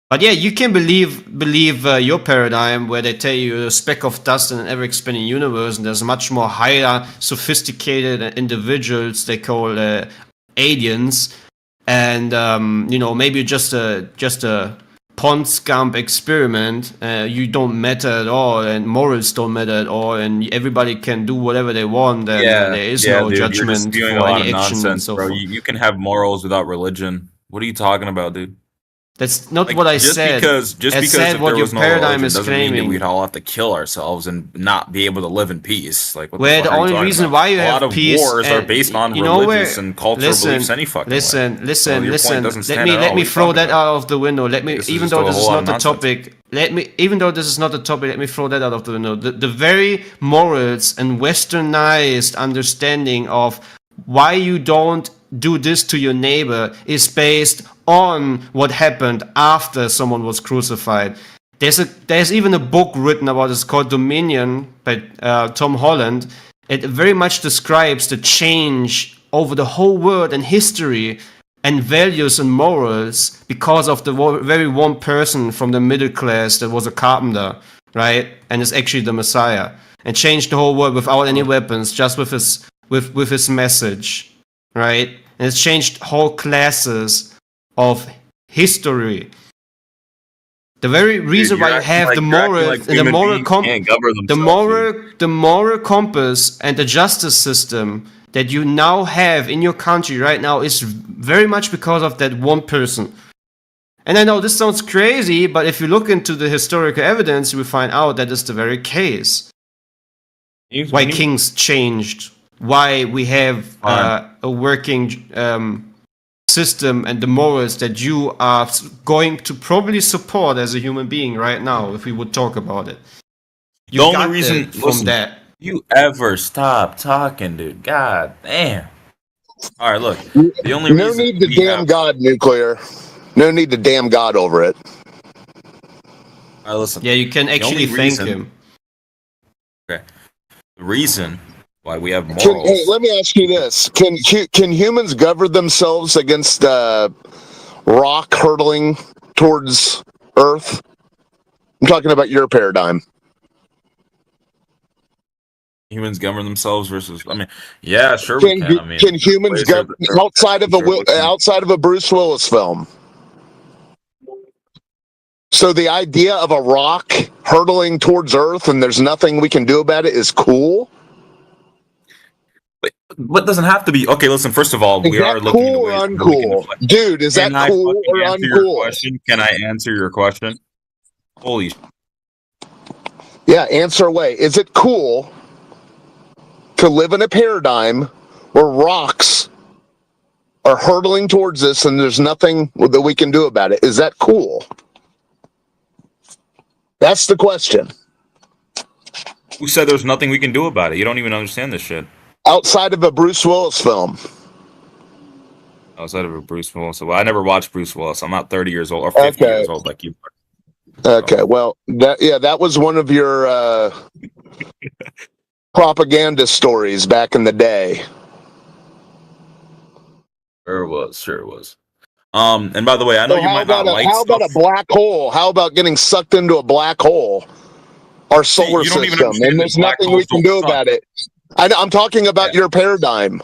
But yeah, you can believe your paradigm where they tell you a speck of dust in an ever-expanding universe, and there's much more higher, sophisticated individuals they call aliens. And maybe just a pond scum experiment. You don't matter at all, and morals don't matter at all, and everybody can do whatever they want. And there is no judgment for any action and so forth. You can have morals without religion. What are you talking about, dude? That's not what I said. Just because if what there your was no paradigm religion is doesn't mean that claiming. we'd all have to kill ourselves and not be able to live in peace. Like, what Where the the fuck are you only talking reason about? why you a have lot of peace wars are based on religious and cultural beliefs any fucking way. So Listen. your point doesn't stand at all. Let me What are you throw talking that about? out of the window. Even though this is not the topic, let me throw that out of the window. The very morals and westernized understanding of why you don't do this to your neighbor is based on what happened after someone was crucified. There's even a book written about it's called Dominion by Tom Holland. It very much describes the change over the whole world and history and values and morals because of the very one person from the middle class that was a carpenter, right? And is actually the Messiah, and changed the whole world without any weapons, just with his message, right? And it's changed whole classes of history. The very reason why you have the moral compass and the justice system that you now have in your country right now is very much because of that one person. And I know this sounds crazy, but if you look into the historical evidence, you will find out that is the very case. Why kings changed, why we have a working system and the morals that you are going to probably support as a human being right now, if we would talk about it. The only reason from that. You ever stop talking, dude? God damn. All right, look. The only no reason need to damn God, nuclear. No need to damn God over it. All right, listen. Yeah, you can actually thank him. Okay. The reason why we have morals. Hey, let me ask you this: Can humans govern themselves against rock hurtling towards Earth? I'm talking about your paradigm. Humans govern themselves versus. I mean, yeah, sure we can. I mean, can humans govern outside of a Bruce Willis film? So the idea of a rock hurtling towards Earth and there's nothing we can do about it is cool? What doesn't have to be? Okay, listen. First of all, we are looking cool or uncool, dude. Is that cool or uncool? Can I answer your question? Holy. Yeah, answer away. Is it cool to live in a paradigm where rocks are hurtling towards us and there's nothing that we can do about it? Is that cool? That's the question. Who said there's nothing we can do about it? You don't even understand this shit. Outside of a Bruce Willis film. Outside of a Bruce Willis. Well, I never watched Bruce Willis. I'm not 30 years old or 50 years old like you are. Okay, well, that was one of your propaganda stories back in the day. Sure it was. And by the way, I know you might not like How about a black hole? How about getting sucked into a black hole? Our solar system, and there's nothing we can do about it. I'm talking about your paradigm.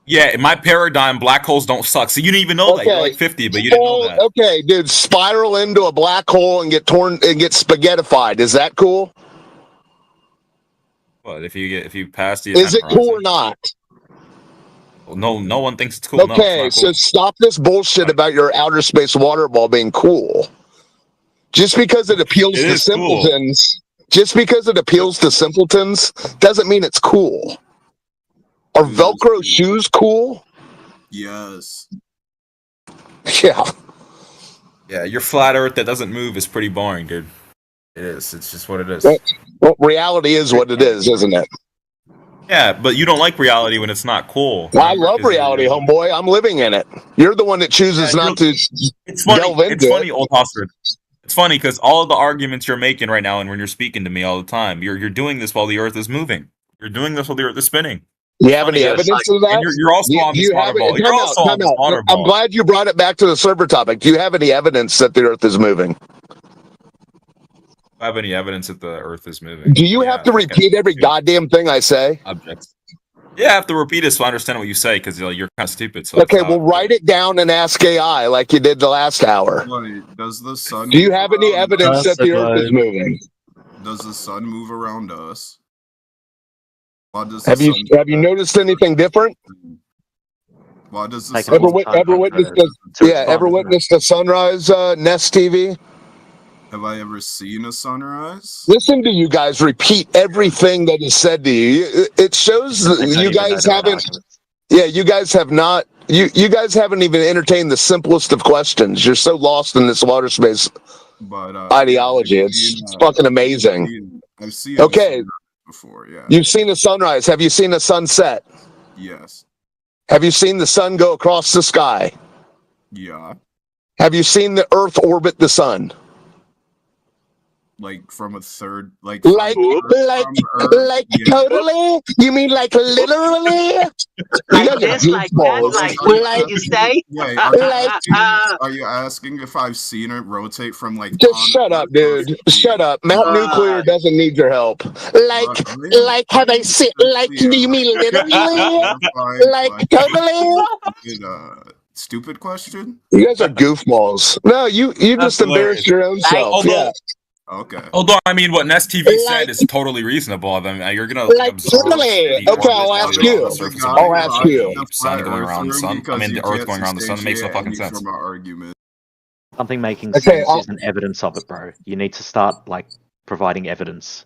Yeah, in my paradigm, black holes don't suck. So you didn't even know that. You're like 50, but you didn't know that. Okay, dude, spiral into a black hole and get torn and get spaghettified. Is that cool? What if you pass the? Is it cool or not? Well, no one thinks it's cool. Okay, so stop this bullshit about your outer space water ball being cool. Just because it appeals to simpletons. Just because it appeals to simpletons doesn't mean it's cool. Are Velcro shoes cool? Yes. Yeah. Yeah, your flat Earth that doesn't move is pretty boring, dude. It is. It's just what it is. Well, reality is what it is, isn't it? Yeah, but you don't like reality when it's not cool. I love reality, homeboy. I'm living in it. You're the one that chooses not to delve into it. It's funny, old Hostford. It's funny because all of the arguments you're making right now and when you're speaking to me all the time, you're doing this while the Earth is moving. You're doing this while the Earth is spinning. You have any evidence of that? And you're also on this water ball. You're also on this water ball. I'm glad you brought it back to the server topic. Do you have any evidence that the Earth is moving? I have any evidence that the Earth is moving. Do you have to repeat every goddamn thing I say? Objects. Yeah, I have to repeat it so I understand what you say because you're kind of stupid. So okay, well, write it down and ask AI like you did the last hour. Wait, does the sun? Do you have any evidence that the Earth is moving? Does the sun move around us? Have you noticed anything different? Why does the ever witnessed a sunrise? Nest TV. Have I ever seen a sunrise? Listen to you guys repeat everything that is said to you. It shows that you guys haven't. Yeah, you guys have not. You guys haven't even entertained the simplest of questions. You're so lost in this water space ideology. It's fucking amazing. I've seen. Okay. Before, yeah. You've seen a sunrise. Have you seen a sunset? Yes. Have you seen the sun go across the sky? Yeah. Have you seen the Earth orbit the sun? Like from a third, Like yeah. totally? You mean like literally? Like you guys this, are like that, goofballs. like what did you say? Wait, are you asking if I've seen it rotate from like Just shut up, dude. Shut up. Mount Nuclear doesn't need your help. Like have I seen? Like do you mean literally? Like totally? Stupid question? You guys are goofballs. No, you just embarrassed your own self. Yeah. Okay. Although, I mean, what Nest TV said is totally reasonable. I mean, you're gonna absorb literally. the Okay, I'll orbit ask on you. the surface of I'll ask you. the sun going around the sun. I mean, the Earth going around the sun. It makes no fucking sense. Something making Okay, sense isn't evidence of it, bro. You need to start like providing evidence.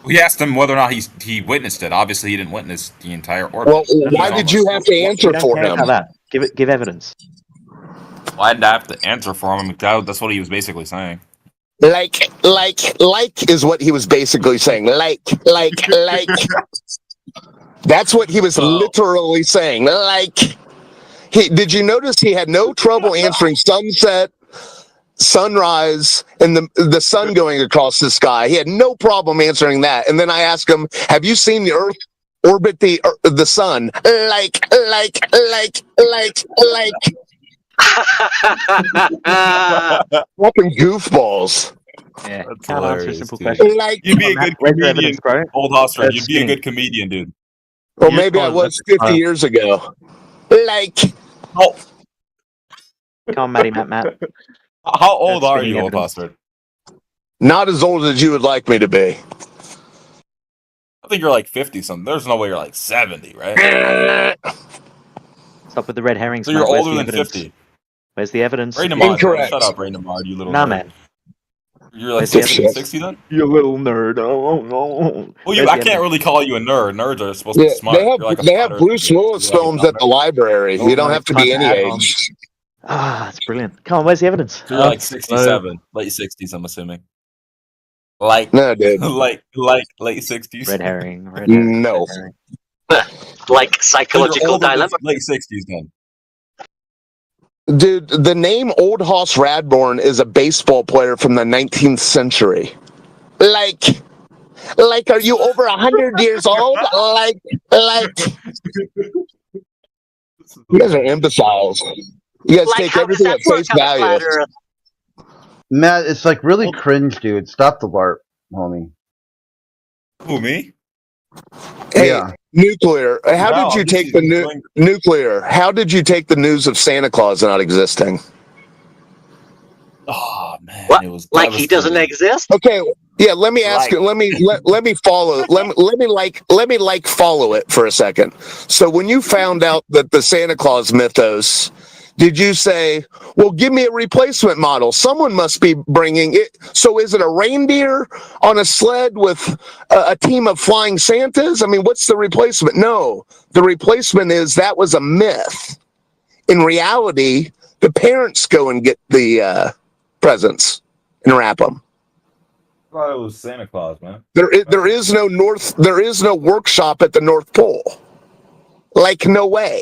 We asked him whether or not he witnessed it. Obviously, he didn't witness the entire orbit. Well, why did you have to answer for him? That. Give evidence. Why did I have to answer for him? That's what he was basically saying. Like is what he was basically saying. Like. That's what he was literally saying. Like, did you notice he had no trouble answering sunset, sunrise, and the sun going across the sky? He had no problem answering that. And then I asked him, "Have you seen the Earth orbit the sun?" Like. Fucking goofballs. Yeah, That's can't answer a hilarious, simple dude. question. Like, You'd be a good comedian, evidence, bro? Old Hostler. That's You'd be a spinning. good comedian, dude. Well, maybe I was 50 years ago. Like. Oh. Come on, Matty, Matt. How old That's are spinning you, Old evidence. Hostler? Not as old as you would like me to be. I think you're like 50 something. There's no way you're like 70, right? Stop with the red herrings. So you're Matt. Where's older the than evidence? 50. Where's the evidence? Rainamard, Incorrect. shut up, Rainamard, you little Nah, nerd. man. You're like Where's the 60, evidence? 60 then? You little nerd. Oh. Well, I can't really call you a nerd. Nerds are supposed to Yeah, be smart. You're like a they have flat Bruce earther, Willis dude. You're films like at the library. You don't have to be any age. Ah, that's brilliant. Come on, where's the evidence? So you're like 67, late 60s, I'm assuming. Like, no, dude. like late 60s. Red herring. Red herring. No. Red herring. Like psychological dilemma. Late 60s then. Dude, the name Old Hoss Radbourne is a baseball player from the 19th century. Like, are you over 100 years old? Like, you guys are imbeciles. You guys take everything at face value. Matt, it's like really cringe, dude. Stop the LARP, homie. Who, me? Hey, Yeah. Nuclear. How No, did you I'm take just the Nuclear? How did you take the news of Santa Claus not existing? Oh man, What? it was Like he doesn't exist? Okay, yeah. Let me ask you. Let me follow. Let me follow it for a second. So when you found out that the Santa Claus mythos, did you say, "Well, give me a replacement model"? Someone must be bringing it. So is it a reindeer on a sled with a team of flying Santas? I mean, what's the replacement? No, the replacement is that was a myth. In reality, the parents go and get the presents and wrap them. I thought it was Santa Claus, man. There is no workshop at the North Pole. Like, no way.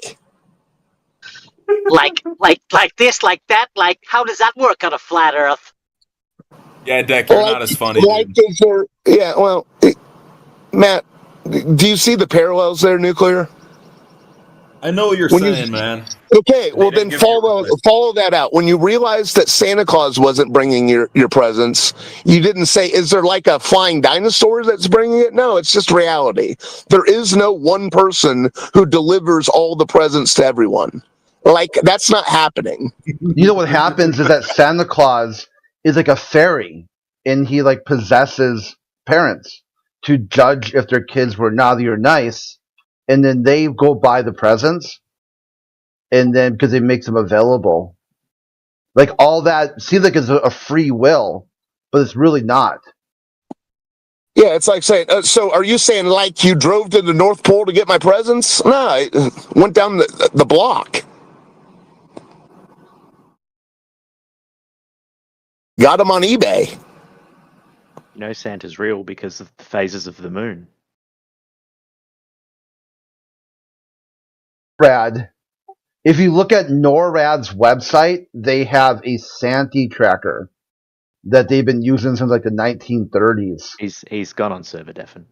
Like this, like that, like how does that work on a flat Earth? Yeah, Deck, you're not as funny, dude. Yeah, well, Matt, do you see the parallels there, Nuclear? I know what you're saying, man. Okay, well then follow that out. When you realized that Santa Claus wasn't bringing your presents, you didn't say, "Is there like a flying dinosaur that's bringing it?" No, it's just reality. There is no one person who delivers all the presents to everyone. Like, that's not happening. You know what happens is that Santa Claus is like a fairy, and he like possesses parents to judge if their kids were naughty or nice, and then they go buy the presents, and then because it makes them available, like all that seems like it's a free will, but it's really not. Yeah, it's like saying, so are you saying like you drove to the North Pole to get my presents? No, I went down the block. Got them on eBay. You know Santa's real because of the phases of the moon. NORAD. If you look at NORAD's website, they have a Santi tracker that they've been using since like the 1930s. He's gone on server deafen.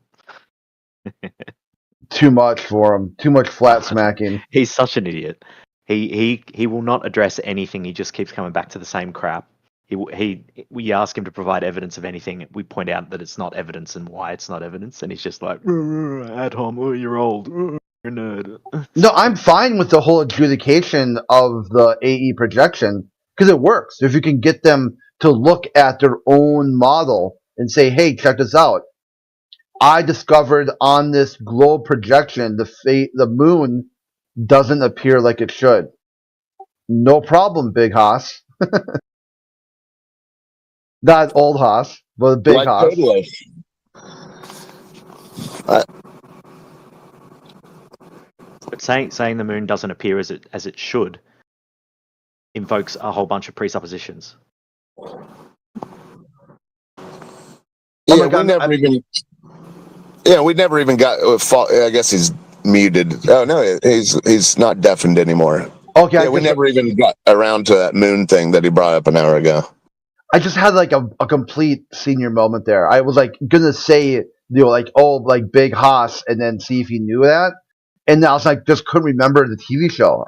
Too much for him. Too much flat smacking. He's such an idiot. He will not address anything. He just keeps coming back to the same crap. We ask him to provide evidence of anything. We point out that it's not evidence and why it's not evidence, and he's just like, "At home, oh, you're old, you're a nerd." No, I'm fine with the whole adjudication of the AE projection because it works. If you can get them to look at their own model and say, "Hey, check this out. I discovered on this globe projection the moon doesn't appear like it should." No problem, Big Haas. Not old Haas, but Big Haas. Totally. But saying the moon doesn't appear as it should invokes a whole bunch of presuppositions. Yeah, we never even got. I guess he's muted. Oh no, he's not deafened anymore. Okay, we never even got around to that moon thing that he brought up an hour ago. I just had like a complete senior moment there. I was like gonna say, like, oh, like Big Haas, and then see if he knew that, and I was like, just couldn't remember the TV show.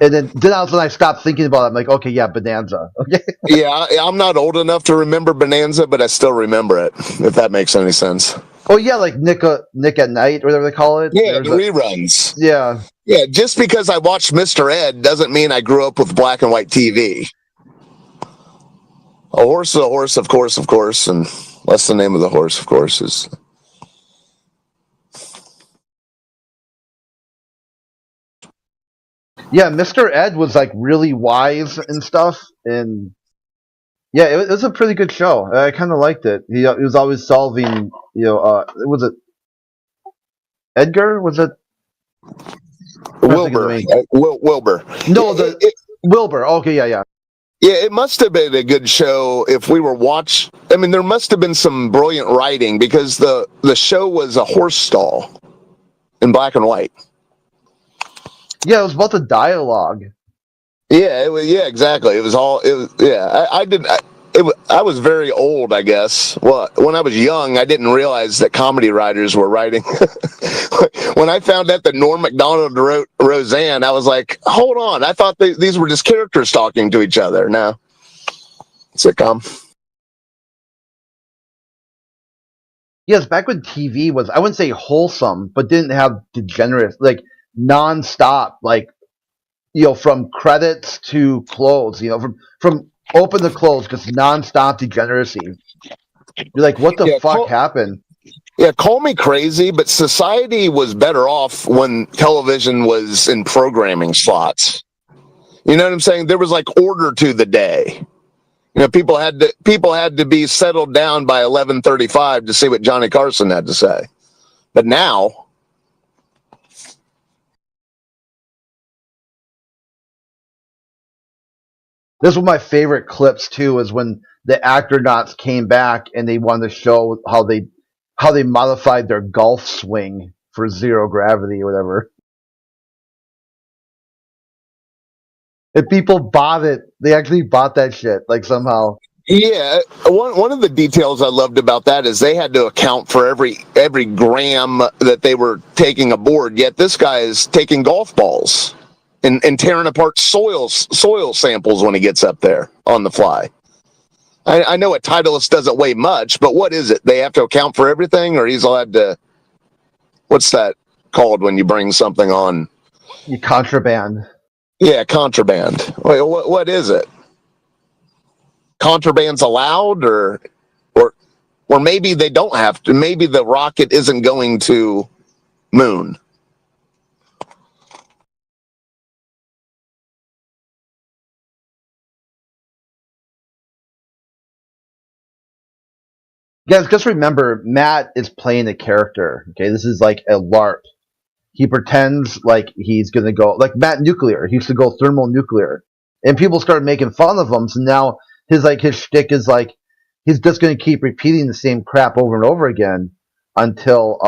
And then I was when I stopped thinking about it. I'm like, okay, yeah, Bonanza. Okay. Yeah, I'm not old enough to remember Bonanza, but I still remember it. If that makes any sense. Oh yeah, like Nick at Night, or whatever they call it. Yeah, the reruns. Yeah. Yeah, just because I watched Mr. Ed doesn't mean I grew up with black and white TV. A horse is a horse, of course, and what's the name of the horse, of course, is... Yeah, Mr. Ed was like really wise and stuff, and yeah, it was a pretty good show. I kind of liked it. He was always solving, was it Edgar? Was it Wilbur? Wilbur. No, Wilbur. Okay, yeah. Yeah, it must have been a good show if we were I mean, there must have been some brilliant writing because the show was a horse stall in black and white. Yeah, it was about the dialogue. Yeah, exactly. It was all. I was very old, I guess. Well, when I was young, I didn't realize that comedy writers were writing. When I found out that Norm Macdonald wrote Roseanne, I was like, hold on. I thought these were just characters talking to each other. No. Sitcom. Yes, back when TV was, I wouldn't say wholesome, but didn't have degenerate, like non-stop, like, from credits to close, from open to close, just non-stop degeneracy. You're like, what the fuck happened? Yeah, call me crazy, but society was better off when television was in programming slots. You know what I'm saying? There was like order to the day. People had to be settled down by 11:35 to see what Johnny Carson had to say. But now, this was my favorite clips too, is when the Acronauts came back and they wanted to show how they modified their golf swing for zero gravity or whatever. And people bought it. They actually bought that shit, like somehow. Yeah, one of the details I loved about that is they had to account for every gram that they were taking aboard. Yet this guy is taking golf balls and tearing apart soil samples when he gets up there on the fly. I know a Titleist doesn't weigh much, but what is it? They have to account for everything, or he's allowed to? What's that called when you bring something on? You contraband. Yeah, contraband. Wait, what is it? Contraband's allowed, or maybe they don't have to. Maybe the rocket isn't going to moon. Guys, just remember, Matt is playing a character. Okay, this is like a LARP. He pretends like he's gonna go like Matt Nuclear. He used to go thermonuclear, and people started making fun of him. So now his shtick is like he's just gonna keep repeating the same crap over and over again until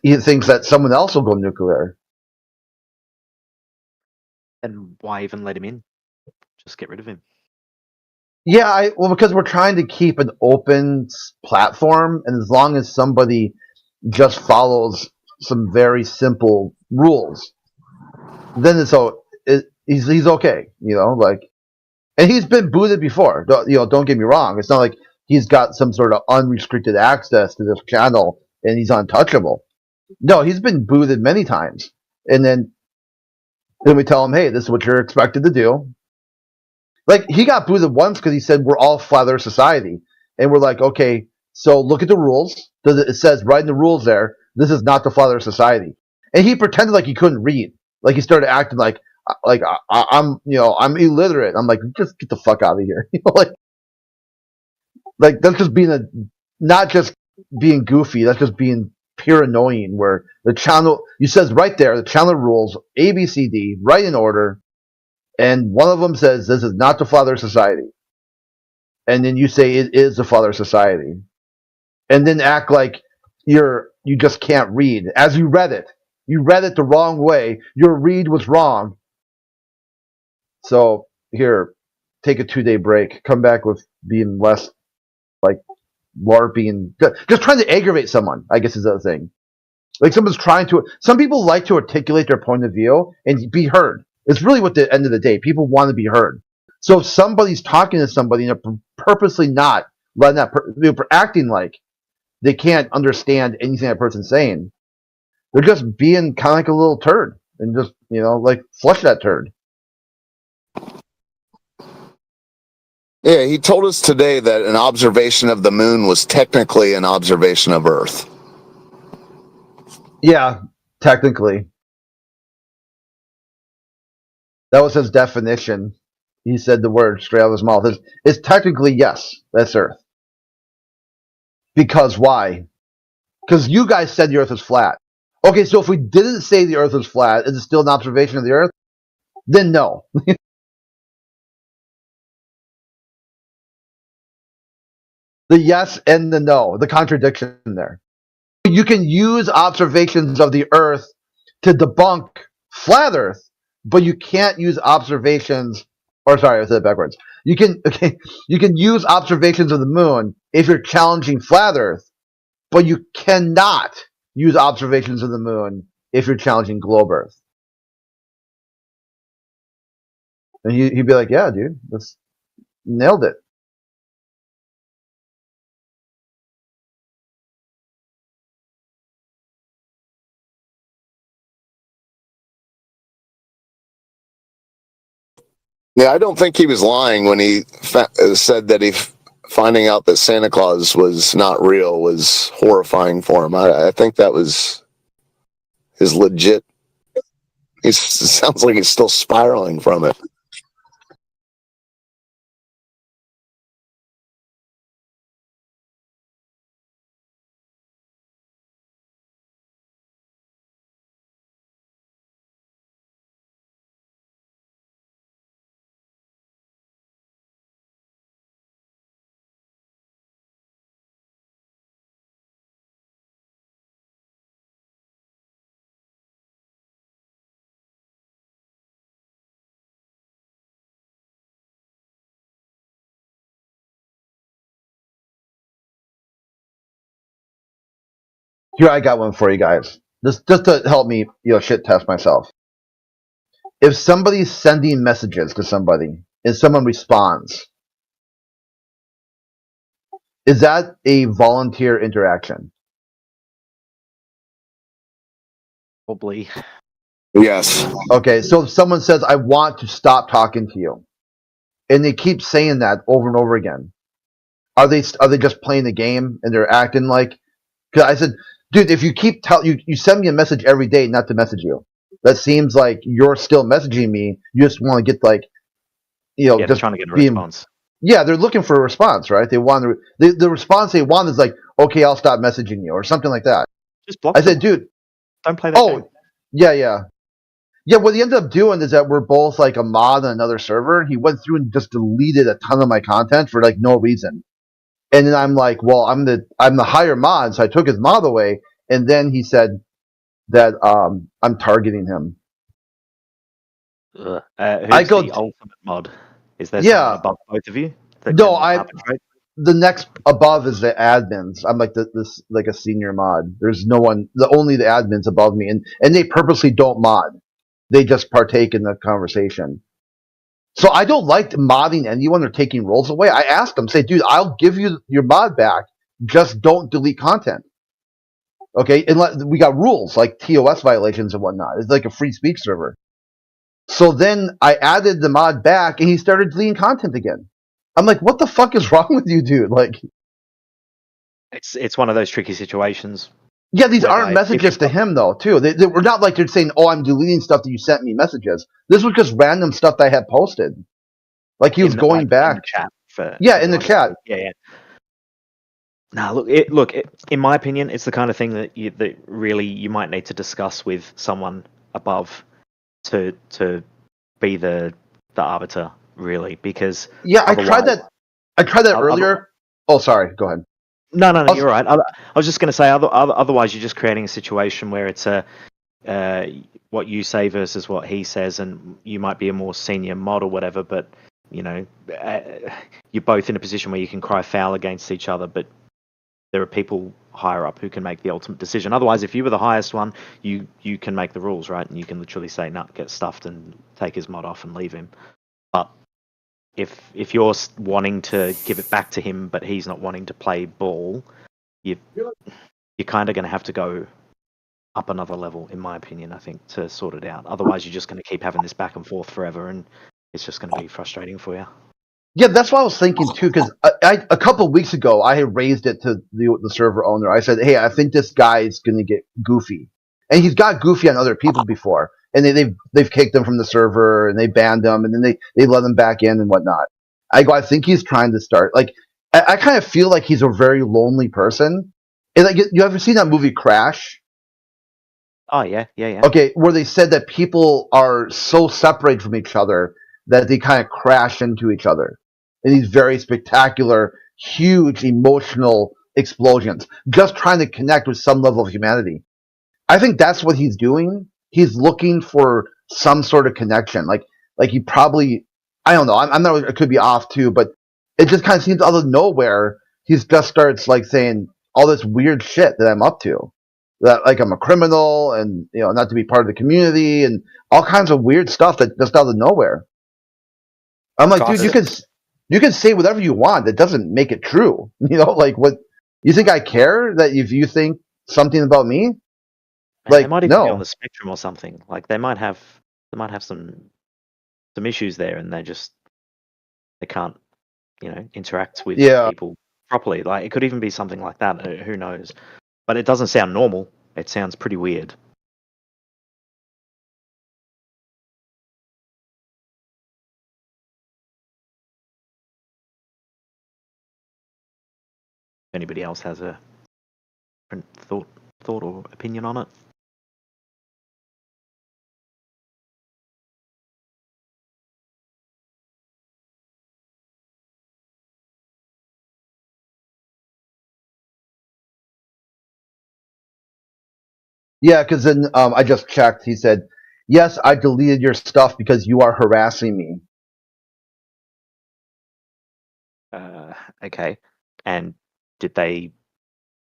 he thinks that someone else will go nuclear. And why even let him in? Just get rid of him. Yeah, because we're trying to keep an open platform, and as long as somebody just follows some very simple rules, then he's okay, and he's been booted before. Don't get me wrong. It's not like he's got some sort of unrestricted access to this channel and he's untouchable. No, he's been booted many times, and then we tell him, hey, this is what you're expected to do. Like, he got booted once because he said we're all flat Earth society, and we're like, okay, so look at the rules. It says right in the rules there, this is not the flat Earth society, and he pretended like he couldn't read. Like, he started acting like I'm illiterate. I'm like, just get the fuck out of here. Like that's just not just being goofy. That's just being pure annoying. Where the channel, you says right there, the channel rules A, B, C, D, right in order, and one of them says this is not the Father Society, and then you say it is the Father Society, and then act like you just can't read as you read it. You read it the wrong way. Your read was wrong. So here, take a 2-day break. Come back with being less like LARPing, just trying to aggravate someone, I guess is the thing. Like some people like to articulate their point of view and be heard. It's really what the end of the day, people want to be heard. So if somebody's talking to somebody and they're purposely not letting acting like they can't understand anything that person's saying, they're just being kind of like a little turd and just, like flush that turd. Yeah, he told us today that an observation of the moon was technically an observation of Earth. Yeah, technically. That was his definition. He said the word straight out of his mouth. It's technically, yes, that's Earth. Because why? Because you guys said the Earth is flat. Okay, so if we didn't say the Earth is flat, is it still an observation of the Earth? Then no. The yes and the no, the contradiction there. You can use observations of the Earth to debunk flat Earth, but you can't use observations. Or sorry, I said it backwards. You can use observations of the moon if you're challenging flat Earth, but you cannot use observations of the moon if you're challenging globe Earth. And he'd be like, "Yeah, dude, that's nailed it." Yeah, I don't think he was lying when he said that finding out that Santa Claus was not real was horrifying for him. I think that was his legit. It sounds like he's still spiraling from it. Here, I got one for you guys. Just to help me, shit test myself. If somebody's sending messages to somebody and someone responds, is that a volunteer interaction? Probably. Yes. Okay, so if someone says, I want to stop talking to you, and they keep saying that over and over again, are they just playing the game and they're acting like? Because I said, dude, if you keep you send me a message every day not to message you, that seems like you're still messaging me. You just want to get just trying to get a response. Yeah, they're looking for a response, right? They want the response they want is like, okay, I'll stop messaging you or something like that. Just block. I said, dude, don't play that game. Yeah. What he ended up doing is that we're both like a mod on another server. He went through and just deleted a ton of my content for like no reason. And then I'm like, well, I'm the higher mod, so I took his mod away, and then he said that I'm targeting him. Who's I go, the ultimate mod? Is there yeah. someone above both of you that No, can arbitrate? the next above is the admins. I'm like this like a senior mod. There's no one. Only the admins above me, and they purposely don't mod. They just partake in the conversation. So I don't like modding anyone or taking roles away. I asked them, say, dude, I'll give you your mod back. Just don't delete content. Okay, and we got rules like TOS violations and whatnot. It's like a free speech server. So then I added the mod back, and he started deleting content again. I'm like, what the fuck is wrong with you, dude? Like, it's one of those tricky situations. Yeah, these aren't messages to him though. Too, they were not like they're saying, "Oh, I'm deleting stuff that you sent me messages." This was just random stuff that I had posted. Like he was going back in the chat in the chat. Yeah. No, look. In my opinion, it's the kind of thing that really you might need to discuss with someone above to be the arbiter, really, because I tried that earlier. Oh, sorry. Go ahead. No, you're right. I was just going to say, otherwise you're just creating a situation where it's what you say versus what he says, and you might be a more senior mod or whatever, but you're both in a position where you can cry foul against each other, but there are people higher up who can make the ultimate decision. Otherwise, if you were the highest one, you can make the rules, right? And you can literally say, "No, get stuffed," and take his mod off and leave him. But if you're wanting to give it back to him, but he's not wanting to play ball, you're kind of going to have to go up another level, in my opinion, I think, to sort it out. Otherwise, you're just going to keep having this back and forth forever, and it's just going to be frustrating for you. Yeah, that's what I was thinking too. Because a couple of weeks ago, I had raised it to the server owner. I said, "Hey, I think this guy is going to get goofy," and he's got goofy on other people before, and they've kicked him from the server and they banned him, and then they let him back in and whatnot. I think he's trying to start. Like, I kind of feel like he's a very lonely person. And like, you ever seen that movie Crash? Oh yeah. Okay, where they said that people are so separated from each other that they kind of crash into each other in these very spectacular, huge emotional explosions, just trying to connect with some level of humanity. I think that's what he's doing. He's looking for some sort of connection. Like he probably, I don't know. I'm not. It could be off too, but it just kind of seems out of nowhere. He just starts like saying all this weird shit that I'm up to, that like I'm a criminal and not to be part of the community and all kinds of weird stuff that just out of nowhere. I'm like, dude, you can say whatever you want. That doesn't make it true. Like what you think I care that if you think something about me? Like, they might even be on the spectrum or something. Like they might have some issues there, and they can't interact with people properly. Like it could even be something like that. Who knows? But it doesn't sound normal. It sounds pretty weird. If anybody else has a different thought or opinion on it. Yeah, because then I just checked. He said, "Yes, I deleted your stuff because you are harassing me." Okay. And did they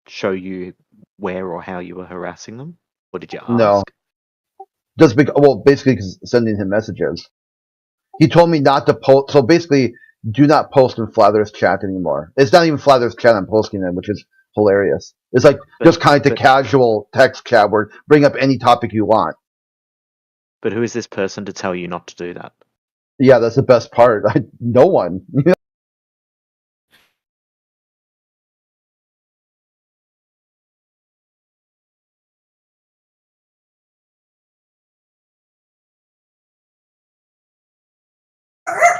show you where or how you were harassing them? Or did you ask? No. Just basically sending him messages. He told me not to post. So basically, do not post in Flat Earth chat anymore. It's not even Flat Earth chat I'm posting in, which is hilarious. It's like just kind of the casual text chat where bring up any topic you want. But who is this person to tell you not to do that? Yeah, that's the best part. No one.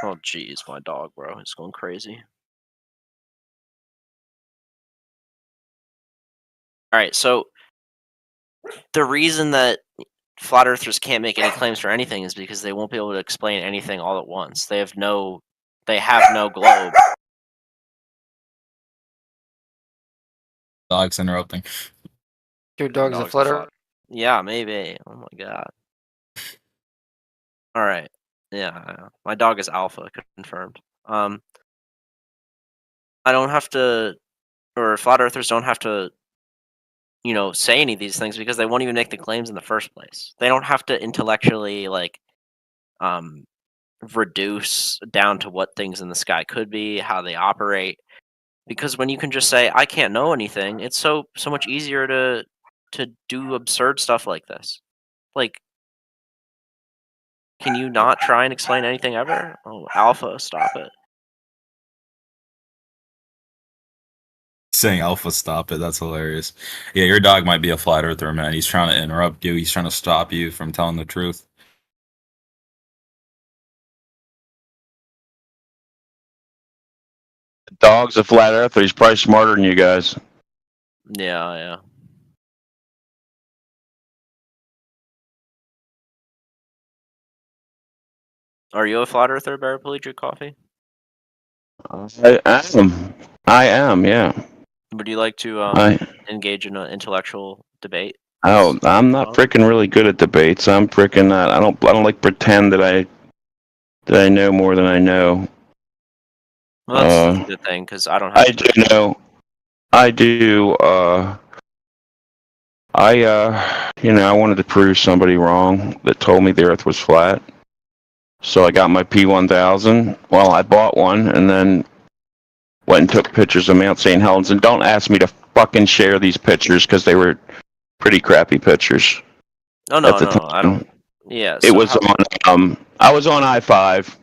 Oh jeez, my dog, bro, it's going crazy. All right, so the reason that flat earthers can't make any claims for anything is because they won't be able to explain anything all at once. They have no globe. Dog's interrupting. Your dog's a flat earther? Yeah, maybe. Oh my god. All right. Yeah, my dog is Alpha, confirmed. I don't have to, or flat earthers don't have to, say any of these things because they won't even make the claims in the first place. They don't have to intellectually reduce down to what things in the sky could be, how they operate. Because when you can just say, I can't know anything, it's so much easier to do absurd stuff like this. Like, can you not try and explain anything ever? Oh, Alpha, stop it. Saying Alpha, stop it. That's hilarious. Yeah, your dog might be a flat earther, man. He's trying to interrupt you. He's trying to stop you from telling the truth. Dog's a flat earther. He's probably smarter than you guys. Yeah. Are you a flat earther, Paraplegic Coffee? I am, yeah. Would you like to engage in an intellectual debate? Oh, I'm not freaking really good at debates. I'm freaking not. I don't like pretend that I know more than I know. Well, that's a good thing because I don't have. I do know. I do. I wanted to prove somebody wrong that told me the Earth was flat. So I got my P1000. Well, I bought one and then went and took pictures of Mount St. Helens. And don't ask me to fucking share these pictures because they were pretty crappy pictures. No, I don't. Yeah, it was on. I was on I-5,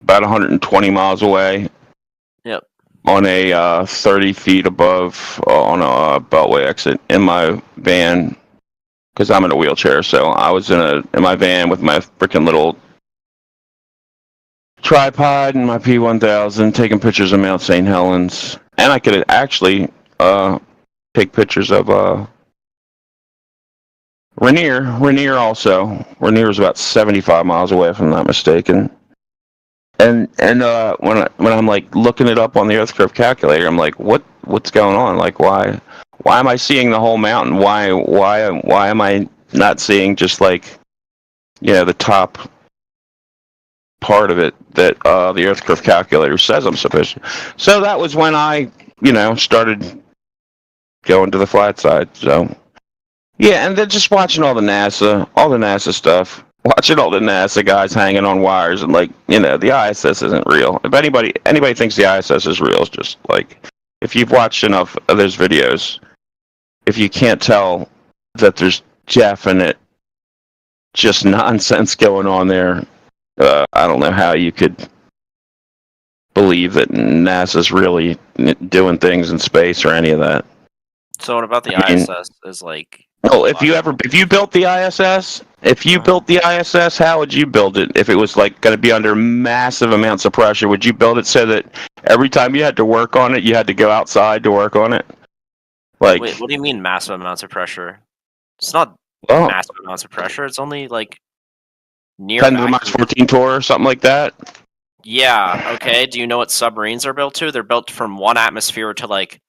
about 120 miles away. Yep. On a 30 feet above on a beltway exit in my van because I'm in a wheelchair. So I was in my van with my freaking little tripod and my P1000 taking pictures of Mount St. Helens, and I could actually take pictures of Rainier also. Rainier was about 75 miles away, if I'm not mistaken. And when I'm like looking it up on the Earth curve calculator, I'm like, what's going on? Like, why am I seeing the whole mountain? Why am I not seeing just like, the top part of it that the Earth curve calculator says I'm supposed to? So that was when I, started going to the flat side. So yeah, and then just watching all the NASA stuff. Watching all the NASA guys hanging on wires and the ISS isn't real. If anybody thinks the ISS is real, it's just like, if you've watched enough of those videos, if you can't tell that there's definite just nonsense going on there, I don't know how you could believe that NASA's really doing things in space or any of that. So what about the ISS is like? Well, if you built the ISS, how would you build it? If it was like going to be under massive amounts of pressure, would you build it so that every time you had to work on it, you had to go outside to work on it? Like, wait, what do you mean massive amounts of pressure? It's not massive amounts of pressure. It's only like near 10 to the minus 14 torr or something like that. Yeah. Okay. Do you know what submarines are built to? They're built from 1 atmosphere to like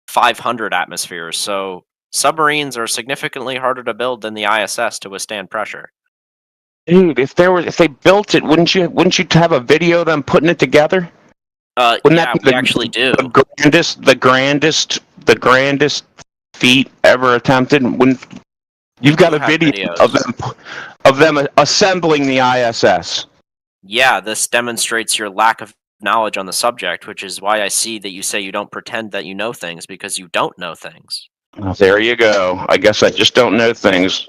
500 atmospheres. So submarines are significantly harder to build than the ISS to withstand pressure. Dude, if they built it, wouldn't you have a video of them putting it together? Yeah, we actually do. The grandest feat ever attempted. You've got a video of them assembling the ISS. Yeah, this demonstrates your lack of knowledge on the subject, which is why I see that you say you don't pretend that you know things, because you don't know things. There you go. I guess I just don't know things.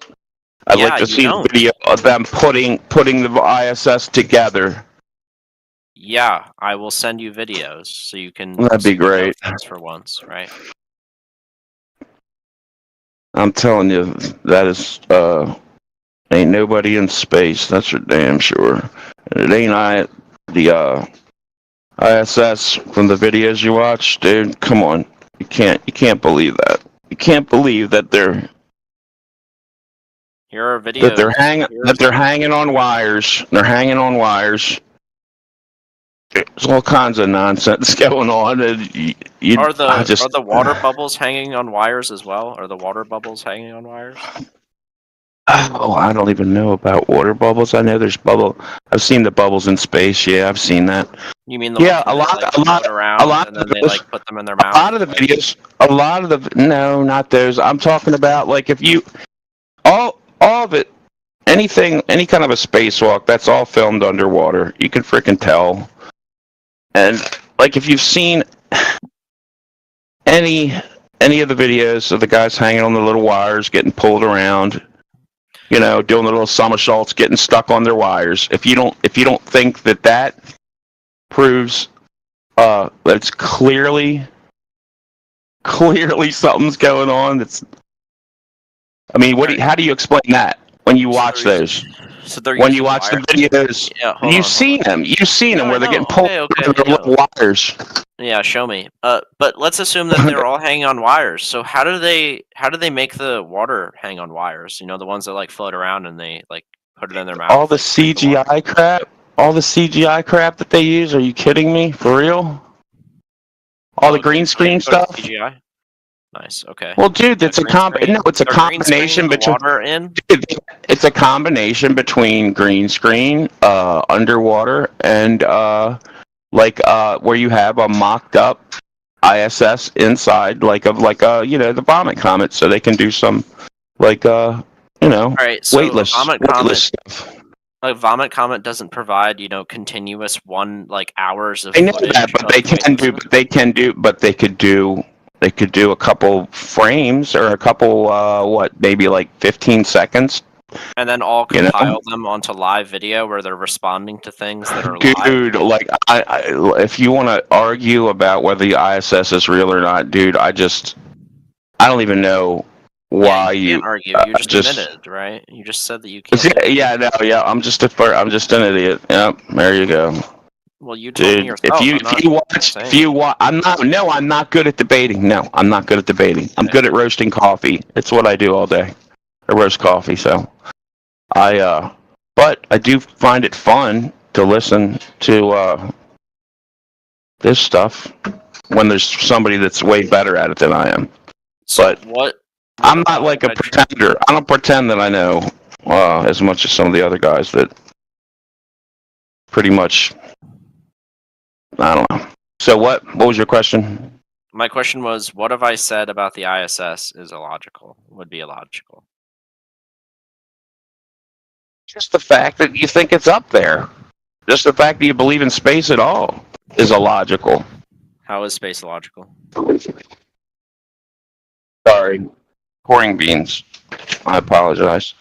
I'd like to see a video of them putting the ISS together. Yeah, I will send you videos so you can. That'd be great. For once, right? I'm telling you, that is ain't nobody in space. That's for damn sure. And it ain't the ISS from the videos you watch, dude. Come on, you can't believe that. You can't believe that they're. Here are videos. That they're hanging on wires. They're hanging on wires. there's all kinds of nonsense going on, and Are the water bubbles hanging on wires as well? Are the water bubbles hanging on wires? Oh, I don't even know about water bubbles. I know there's bubble. I've seen the bubbles in space. Yeah, I've seen that. You mean the ones where they, like, float around and then they like put them in their mouth? A lot of the videos. No, not those. I'm talking about like if you all of it. Anything, any kind of a spacewalk, that's all filmed underwater. You can freaking tell. And like if you've seen any of the videos of the guys hanging on the little wires, getting pulled around, you know, doing the little somersaults, getting stuck on their wires. If you don't think that proves that it's clearly something's going on, I mean, how do you explain that? When you watch those, when you watch the videos, you've seen them. You've seen them where they're getting pulled through their little wires. Yeah, show me. But let's assume that they're all hanging on wires. So how do they make the water hang on wires? You know, the ones that like float around and they like put it in their mouth. All the CGI crap that they use. Are you kidding me? For real? All the green screen stuff. CGI. Nice. Okay. Well, dude, it's a combination between water in. Dude, it's a combination between green screen, underwater, and where you have a mocked up ISS inside, the vomit comet, so they can do some Alright, so weightless stuff. A vomit comet doesn't provide, continuous hours of. I know that, but they could do a couple frames or a couple, maybe like 15 seconds. And then all compile them onto live video where they're responding to things that are live. Dude, if you want to argue about whether the ISS is real or not, dude, I don't even know why you can't argue. You just admitted, right? You just said that you can't. I'm just an idiot. Yep, there you go. Well, you told me yourself. I'm not good at debating. No, I'm not good at debating. I'm good at roasting coffee. It's what I do all day. I roast coffee, so but I do find it fun to listen to this stuff when there's somebody that's way better at it than I am. But I'm not like a pretender. I don't pretend that I know as much as some of the other guys that pretty much. I don't know. So what was your question? My question was, what have I said about the ISS is illogical? Would be illogical. Just the fact that you think it's up there. Just the fact that you believe in space at all is illogical. How is space illogical? Sorry. Pouring beans. I apologize.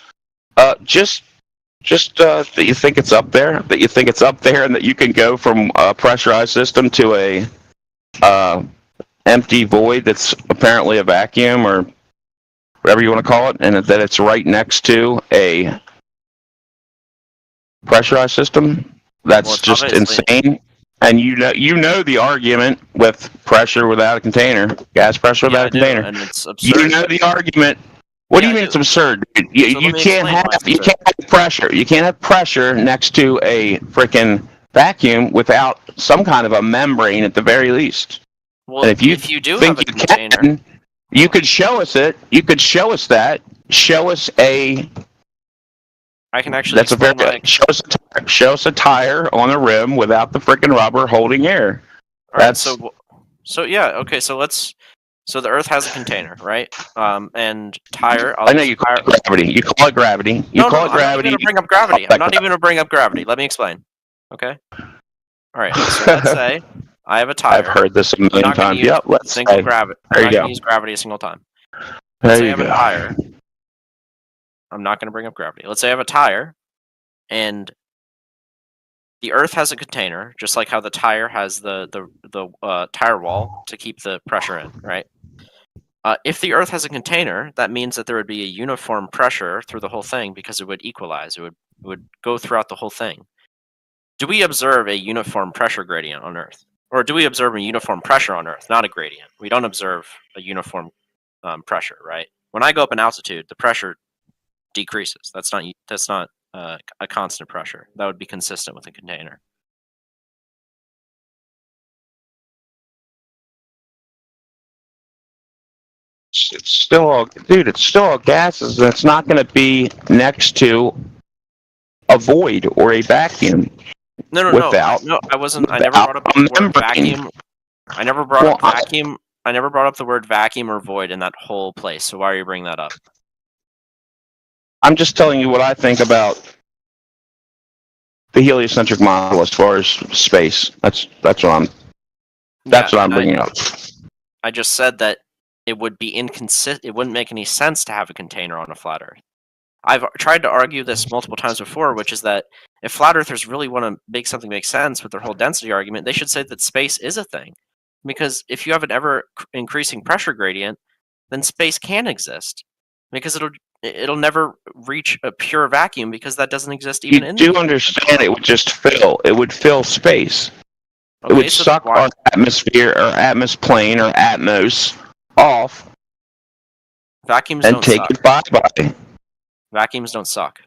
Just that you think it's up there, and that you can go from a pressurized system to a empty void that's apparently a vacuum or whatever you want to call it, and that it's right next to a pressurized system. That's just insane. And you know the argument with pressure without a container, gas pressure without a container. And it's absurd. You know the argument. What do you mean it's absurd? You can't have pressure. You can't have pressure next to a freaking vacuum without some kind of a membrane at the very least. Well, and if you do think have a you container, can, you could show us it. You could show us that. Show us a. I can actually. That's a very. Show us a tire on a rim without the freaking rubber holding air. That's so yeah. Okay, so let's. So the Earth has a container, right? And tire. I know you call it gravity. You call it gravity. You call it gravity. I'm not even going to bring up gravity. I'm not even going to bring up gravity. Let me explain. Okay. All right. So let's say I have a tire. I've heard this a million times. Yep. Let's single gravity. I'm not going to use gravity a single time. Let's say I have a tire. I'm not going to bring up gravity. Let's say I have a tire, and the Earth has a container, just like how the tire has the tire wall to keep the pressure in, right? If the Earth has a container, that means that there would be a uniform pressure through the whole thing because it would equalize. It would go throughout the whole thing. Do we observe a uniform pressure gradient on Earth? Or do we observe a uniform pressure on Earth, not a gradient? We don't observe a uniform pressure, right? When I go up in altitude, the pressure decreases. That's not a constant pressure. That would be consistent with a container. it's still all, dude. It's still all gases, and it's not going to be next to a void or a vacuum. No, I wasn't. I never brought up the word vacuum. I never brought up vacuum. I never brought up the word vacuum or void in that whole place. So why are you bringing that up? I'm just telling you what I think about the heliocentric model as far as space. That's what I'm bringing up. I just said that it would be inconsistent. It wouldn't make any sense to have a container on a flat Earth. I've tried to argue this multiple times before, which is that if flat earthers really want to make something make sense with their whole density argument, they should say that space is a thing. Because if you have an ever increasing pressure gradient, then space can exist. Because it'll never reach a pure vacuum because that doesn't exist even in the You do understand it would just fill. It would fill space. Okay, it would suck our atmosphere or plane or atmos off. Vacuums and don't take suck. it bye-bye. Vacuums don't suck.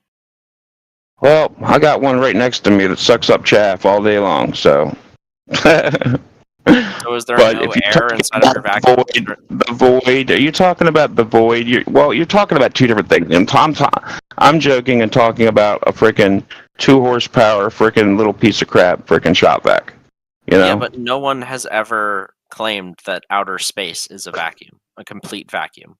Well, I got one right next to me that sucks up chaff all day long, so. So is there no air inside of your vacuum? The void. Are you talking about the void? You're talking about two different things. I'm joking and talking about a freaking 2 horsepower freaking little piece of crap freaking shop vac. You know? Yeah, but no one has ever claimed that outer space is a vacuum, a complete vacuum.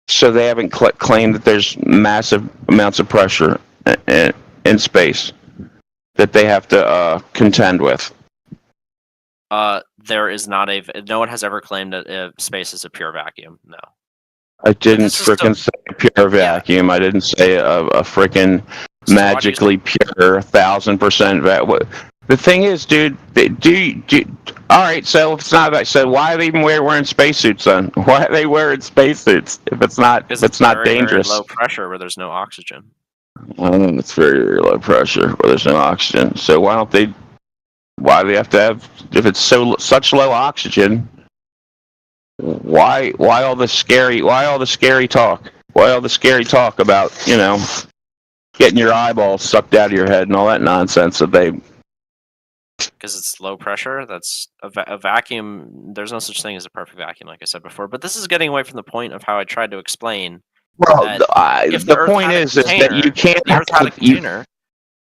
So they haven't claimed that there's massive amounts of pressure in space that they have to contend with. There is not no one has ever claimed that space is a pure vacuum. No. I didn't freaking say pure vacuum. Yeah. I didn't say a freaking magically pure 1000%. The thing is, dude, all right, so if it's not that, so why are they even wearing spacesuits then? Why are they wearing spacesuits if it's not very, dangerous? Very low pressure where there's no oxygen. It's very, very low pressure where there's no oxygen. So why do they have to have, if it's such low oxygen, why all the scary talk? Why all the scary talk about, getting your eyeballs sucked out of your head and all that nonsense that they... Because it's low pressure. That's a vacuum. There's no such thing as a perfect vacuum, like I said before. But this is getting away from the point of how I tried to explain. Well, the point is that you can't have a container.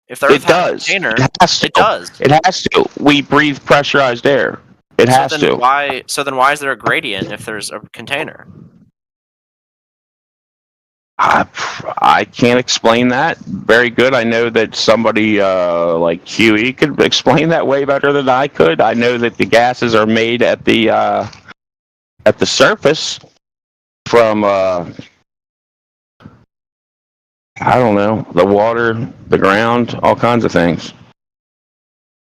If the Earth had a container, it does. It has to. We breathe pressurized air. It has to. So then why is there a gradient if there's a container? I can't explain that very good. I know that somebody like QE could explain that way better than I could. I know that the gases are made at the surface from I don't know, the water, the ground, all kinds of things.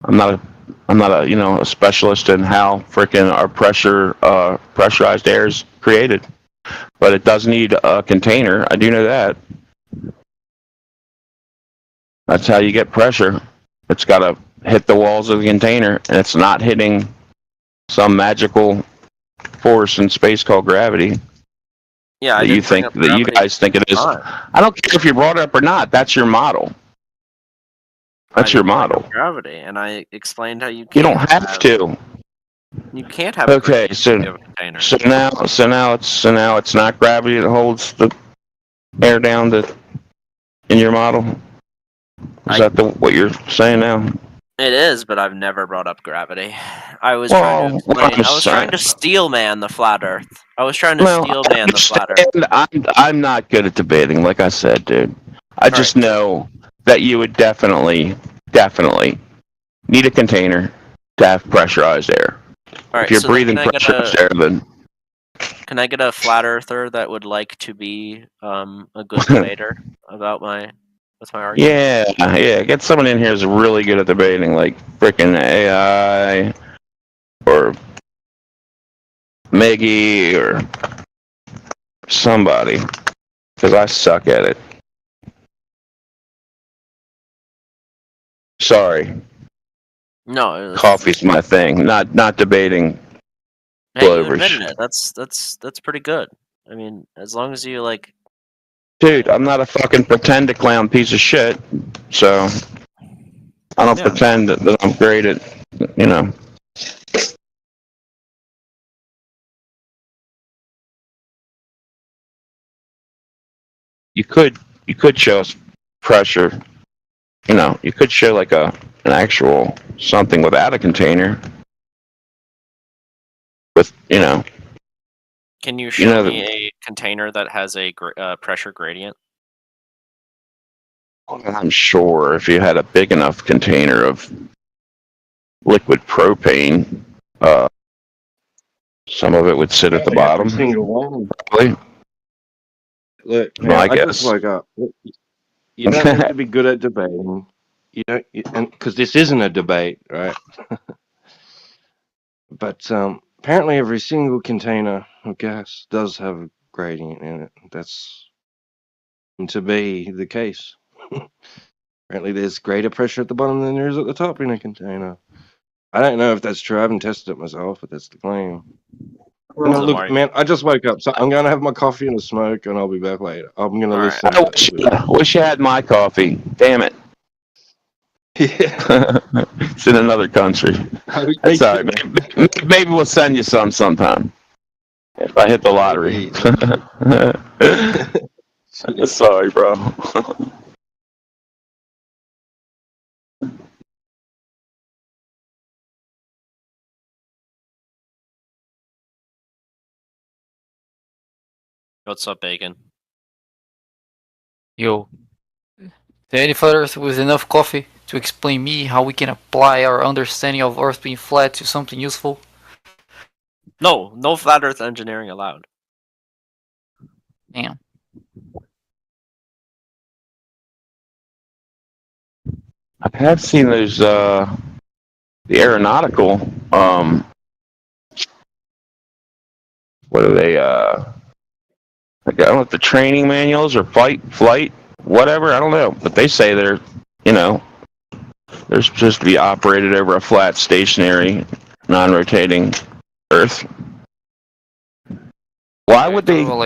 I'm not a specialist in how freaking our pressurized air is created. But it does need a container. I do know that. That's how you get pressure. It's got to hit the walls of the container, and it's not hitting some magical force in space called gravity. Yeah, that you guys think it is. I don't care if you brought it up or not. That's your model. That's your model. Gravity, and I explained how you can't. You don't have to. You can't have. Okay, so now it's not gravity that holds the air down in your model. Is that what you're saying now? It is, but I've never brought up gravity. I was trying to explain. I was trying to steel man the flat Earth. I was trying to steel man the flat Earth. I'm not good at debating, like I said, dude. I just know that you would definitely need a container to have pressurized air. All right, if you're breathing pressurized air, then... Can I get a flat earther that would like to be a good debater about my argument? Yeah. Get someone in here who's really good at debating, like frickin' AI or Meggy or somebody, because I suck at it. Sorry. No, coffee's my thing. Not debating. Hey, you admitted it. That's pretty good. I mean, as long as you like. Dude, I'm not a fucking pretend clown piece of shit, so I don't pretend that I'm great at, could show us pressure. You know, you could show like an actual something without a container. With Can you show me a container that has a pressure gradient? I'm sure if you had a big enough container of liquid propane, some of it would sit at the bottom. Every single one. Probably. Look, My man, I guess. just woke up. You don't need to be good at debating. You don't, because this isn't a debate, right? But apparently, every single container of gas does have a gradient in it. That's to be the case. Apparently, there's greater pressure at the bottom than there is at the top in a container. I don't know if that's true. I haven't tested it myself, but that's the claim. Well, Look, man, I just woke up, so I'm gonna have my coffee and a smoke, and I'll be back later. I'm gonna listen. I wish you had my coffee. Damn it. Yeah. It's in another country. That's all right. Maybe we'll send you some sometime. If I hit the lottery. Sorry, bro. What's up, Bacon? Yo. There any further with enough coffee to explain me how we can apply our understanding of Earth being flat to something useful? No flat Earth engineering allowed. Damn. I have seen those the aeronautical what are they I don't know if the training manuals or flight whatever, I don't know, but they say they're supposed to be operated over a flat, stationary, non-rotating Earth. Why would they put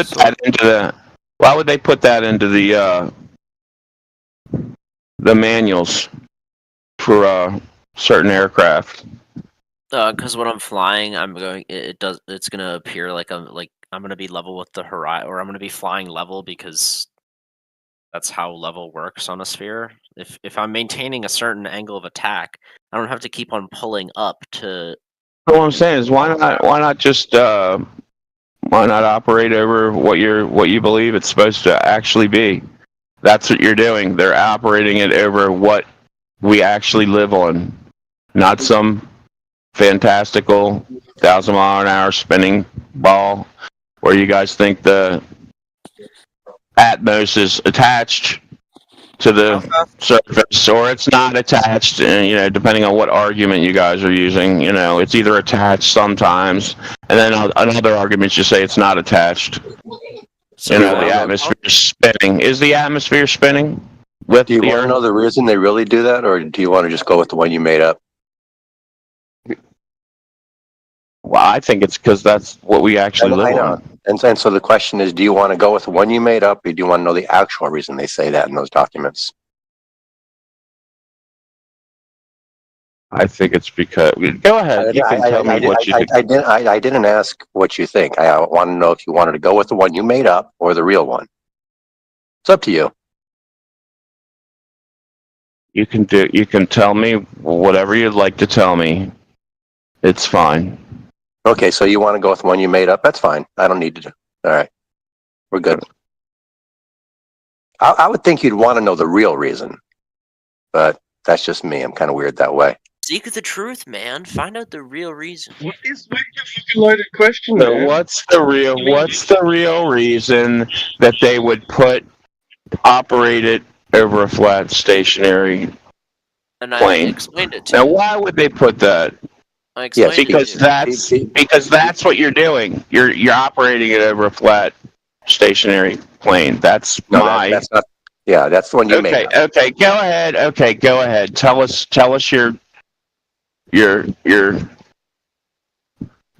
that into the manuals for certain aircraft? Because when I'm flying, it's gonna appear like I'm gonna be level with the horizon, or I'm gonna be flying level, because that's how level works on a sphere. If I'm maintaining a certain angle of attack, I don't have to keep on pulling up to. What I'm saying is, why not just why not operate over what you believe it's supposed to actually be? That's what you're doing. They're operating it over what we actually live on, not some fantastical 1,000-mile-an-hour spinning ball where you guys think the Atmos is attached to the surface, or it's not attached. And depending on what argument you guys are using, it's either attached sometimes, and then another argument you say it's not attached. The atmosphere is spinning. Is the atmosphere spinning? Do you want to know the reason they really do that, or do you want to just go with the one you made up? Well, I think it's because that's what we actually live on. And so the question is, do you want to go with the one you made up, or do you want to know the actual reason they say that in those documents? I think it's because... Go ahead. You can tell me what you think. I didn't ask what you think. I want to know if you wanted to go with the one you made up or the real one. It's up to you. You can tell me whatever you'd like to tell me. It's fine. Okay, so you want to go with the one you made up? That's fine. I don't need to. All right. We're good. I would think you'd want to know the real reason, but that's just me. I'm kind of weird that way. Seek the truth, man. Find out the real reason. What is a fucking loaded question? So what's the real reason that they would operate it over a flat, stationary And I plane? explained it to Now, you. why would they put that? I explained it to you. Because that's what you're doing. You're operating it over a flat, stationary plane. That's that's not. Yeah, that's the one you made. Okay, go ahead. Okay, go ahead. Tell us your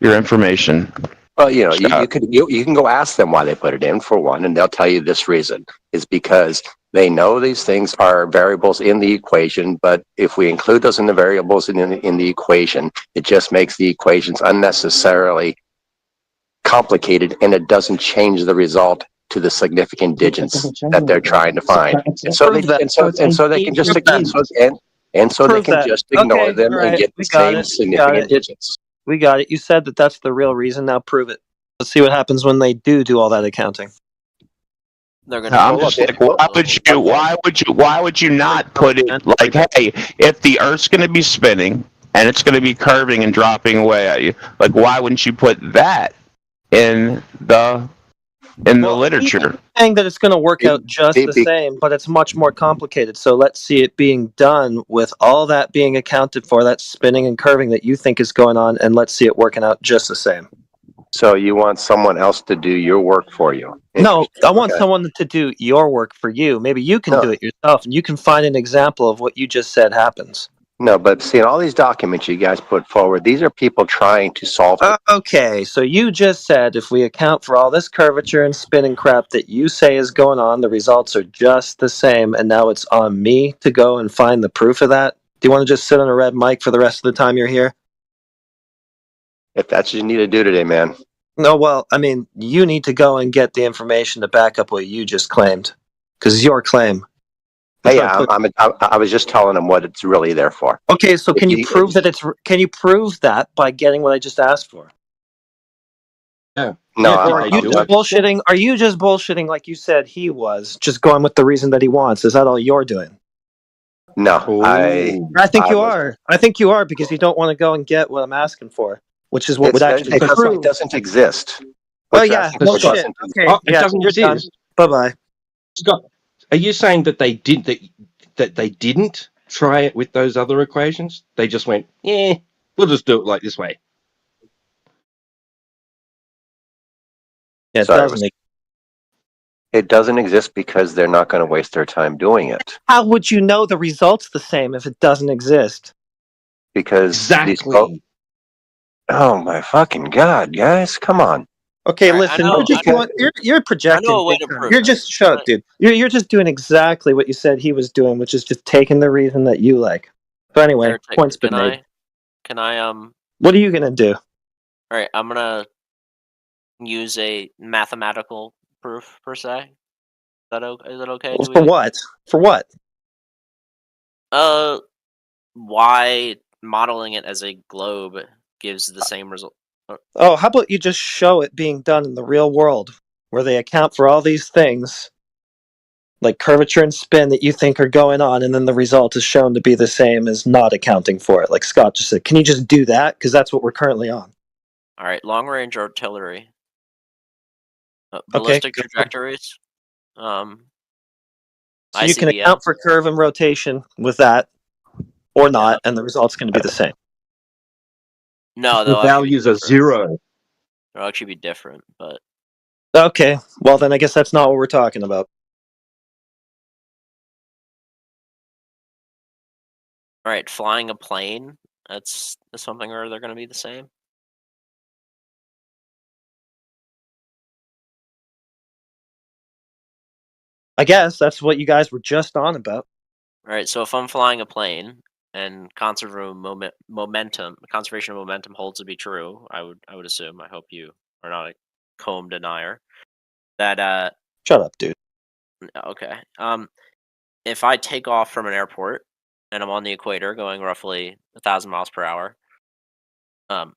information. Well, you can go ask them why they put it in, for one, and they'll tell you this reason is because they know these things are variables in the equation, but if we include those in the variables in the equation, it just makes the equations unnecessarily complicated, and it doesn't change the result to the significant digits that they're trying to find, and so they can just ignore them and get the same significant digits. We got it. You said that that's the real reason. Now prove it. Let's see what happens when they do all that accounting. They're gonna. I'm just like, why would you not put it like, hey, if the Earth's going to be spinning and it's going to be curving and dropping away at you, like, why wouldn't you put that in the literature? Saying that it's going to work out just the same, but it's much more complicated. So let's see it being done with all that being accounted for, that spinning and curving that you think is going on, and let's see it working out just the same. So you want someone else to do your work for you? No, I want someone to do your work for you. Maybe you can do it yourself, and you can find an example of what you just said happens. No, but see, in all these documents you guys put forward, these are people trying to solve it. Okay, so you just said if we account for all this curvature and spinning crap that you say is going on, the results are just the same, and now it's on me to go and find the proof of that? Do you want to just sit on a red mic for the rest of the time you're here? If that's what you need to do today, man. No, well, I mean, you need to go and get the information to back up what you just claimed, because it's your claim. Hey, I was just telling them what it's really there for. Okay, so can you prove that Can you prove that by getting what I just asked for? Yeah. No, Are you just bullshitting? Are you just bullshitting like you said he was, just going with the reason that he wants? Is that all you're doing? No, I think you are. I think you are, because you don't want to go and get what I'm asking for, which is what would actually it doesn't exist. Oh yeah, no shit. Okay, it doesn't exist. Bye bye. Scott, are you saying that they didn't try it with those other equations? They just went, yeah, we'll just do it like this way. Yeah, it doesn't exist because they're not going to waste their time doing it. How would you know the result's the same if it doesn't exist? Because oh my fucking god, guys, come on. Okay, listen, you're projecting. You're just shut up, dude. You're just doing exactly what you said he was doing, which is just taking the reason that you like. But anyway, point's been made. Can I What are you gonna do? All right, I'm gonna use a mathematical proof per se. Is that okay? For what? For what? Why modeling it as a globe gives the same result? Oh, how about you just show it being done in the real world, where they account for all these things, like curvature and spin that you think are going on, and then the result is shown to be the same as not accounting for it, like Scott just said. Can you just do that? Because that's what we're currently on. All right, long-range artillery. Ballistic trajectories. So you can account for curve and rotation with that, or not, and the result's going to be the same. No, the values are 0. They'll actually be different, but okay. Well, then I guess that's not what we're talking about. all right, flying a plane. That's something, or they're going to be the same. I guess that's what you guys were just on about. All right, so if I'm flying a plane and conservation of momentum holds to be true, I would assume. I hope you are not a comb denier. That shut up, dude. Okay. If I take off from an airport and I'm on the equator going roughly 1,000 miles per hour, I'm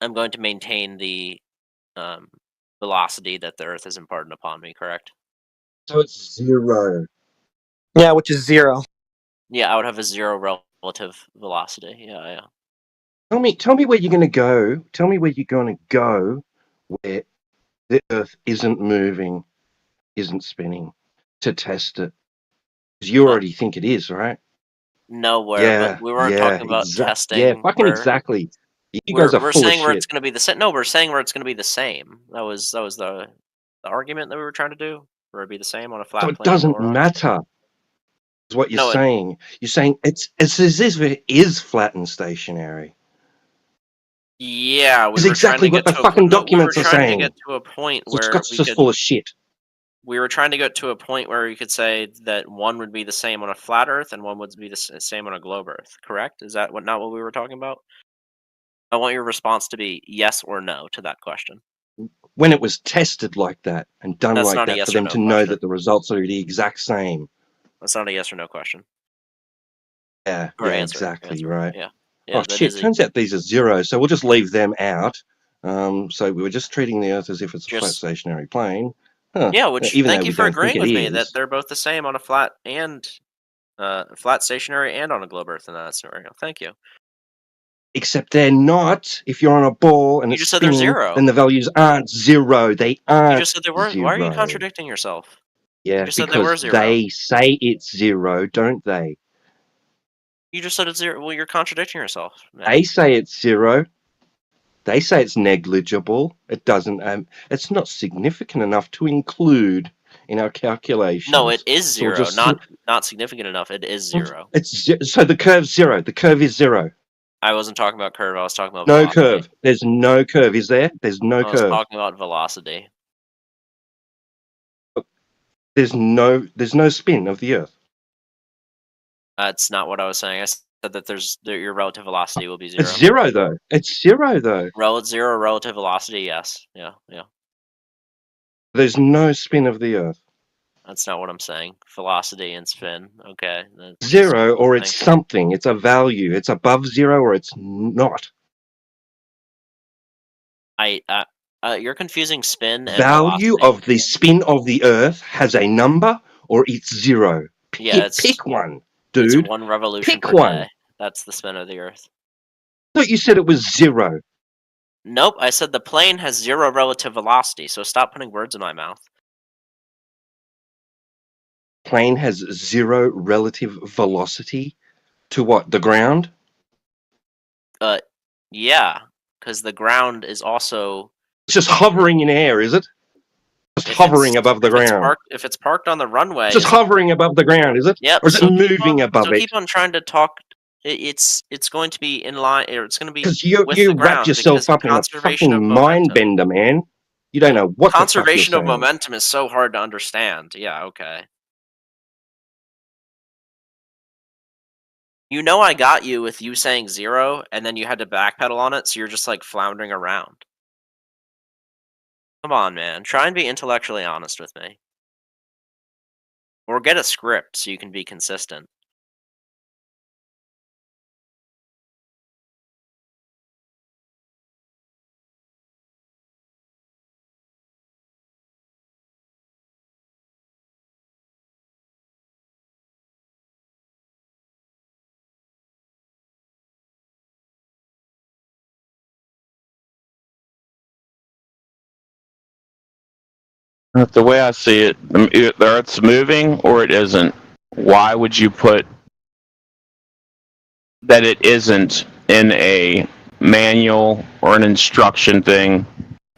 going to maintain the velocity that the Earth has imparted upon me, correct? So it's 0. Yeah, which is 0. Yeah, I would have a 0 relative velocity. Yeah. Tell me where you're going to go. Tell me where you're going to go where the Earth isn't moving, isn't spinning, to test it. Because you already think it is, right? Nowhere, but we weren't talking about testing. Yeah, fucking exactly. You guys are we're full saying of where shit. it's going to be the same. No, we're saying where it's going to be the same. That was the argument that we were trying to do. Where it'd be the same on a flat So plane. it doesn't matter. Is what you're saying. You're saying it's as if it is flat and stationary. Yeah, It's exactly what the fucking documents are saying. We were trying to get to a point where Scott's just full of shit. We were trying to get to a point where we could say that one would be the same on a flat Earth and one would be the same on a globe Earth. Correct? Is that not what we were talking about? I want your response to be yes or no to that question. when it was tested like that and done That's like not a that yes for or them no to know question. that the results are the exact same. That's not a yes or no question. Yeah, Or yeah, answer. exactly, right. Yeah. Oh That shit, is turns out these are zeros, so we'll just leave them out. So we were just treating the Earth as if it's a flat stationary plane. Huh. Yeah, which Even thank though you we for don't think agreeing it with me that is. they're both the same on a flat stationary and on a globe Earth in that scenario. Thank you. Except they're not. If you're on a ball and You it's just said they're spinning, zero. then the values aren't zero. They aren't You just said they weren't. Why are you zero. contradicting yourself? Yeah, You just said they were because zero. they say it's zero, don't they? You just said it's zero. Well, you're contradicting yourself, man. They say it's zero. They say it's negligible. It doesn't. It's not significant enough to include in our calculations. No, it is So we'll zero. just Not significant enough. It is zero. so the curve's zero. The curve is zero. I wasn't talking about curve. I was talking about No velocity. curve. There's no curve. Is there? There's no I was curve. talking about velocity. There's no spin of the Earth. That's not what I was saying. I said that your relative velocity will be zero. It's zero though. It's zero though. Zero relative velocity. Yes. Yeah. There's no spin of the Earth. That's not what I'm saying. Velocity and spin. Okay. Zero, or it's something. It's a value. It's above zero, or it's not. You're confusing spin and Value velocity. of the spin of the Earth has a number, or it's zero. Pick one, dude. It's one revolution Pick per one. day. That's the spin of the Earth. I thought you said it was zero. Nope, I said the plane has zero relative velocity, so stop putting words in my mouth. Plane has zero relative velocity to what? The ground? Yeah, because the ground is also... It's just hovering in air, is it? Just hovering above the ground. If it's parked on the runway... It's just hovering above the ground, is it? Yep. Or is it moving above it? Keep on trying to talk... It's going to be in line... Or it's going to be Because you ground wrap yourself up in a fucking mind bender, man. You don't know what the fuck you're Conservation of saying. momentum is so hard to understand. Yeah, okay. You know I got you with you saying zero, and then you had to backpedal on it, so you're just like floundering around. Come on, man. Try and be intellectually honest with me. Or get a script so you can be consistent. The way I see it, the Earth's moving or it isn't. Why would you put that it isn't in a manual or an instruction thing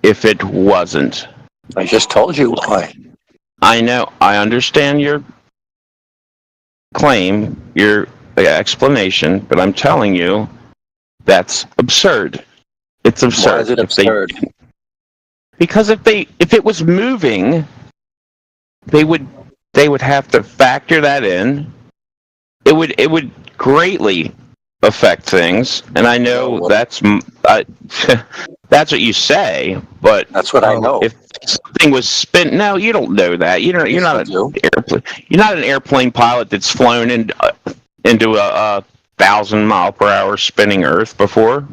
if it wasn't? I just told you why. I know. I understand your claim, your explanation, but I'm telling you that's absurd. It's absurd. Why is it absurd? Because if it was moving, they would have to factor that in. It would greatly affect things, and I know that's that's what you say, but that's what I know. If something was spin, no, you don't know that. You're not an airplane. You're not an airplane pilot that's flown into a 1,000-mile-per-hour spinning Earth before.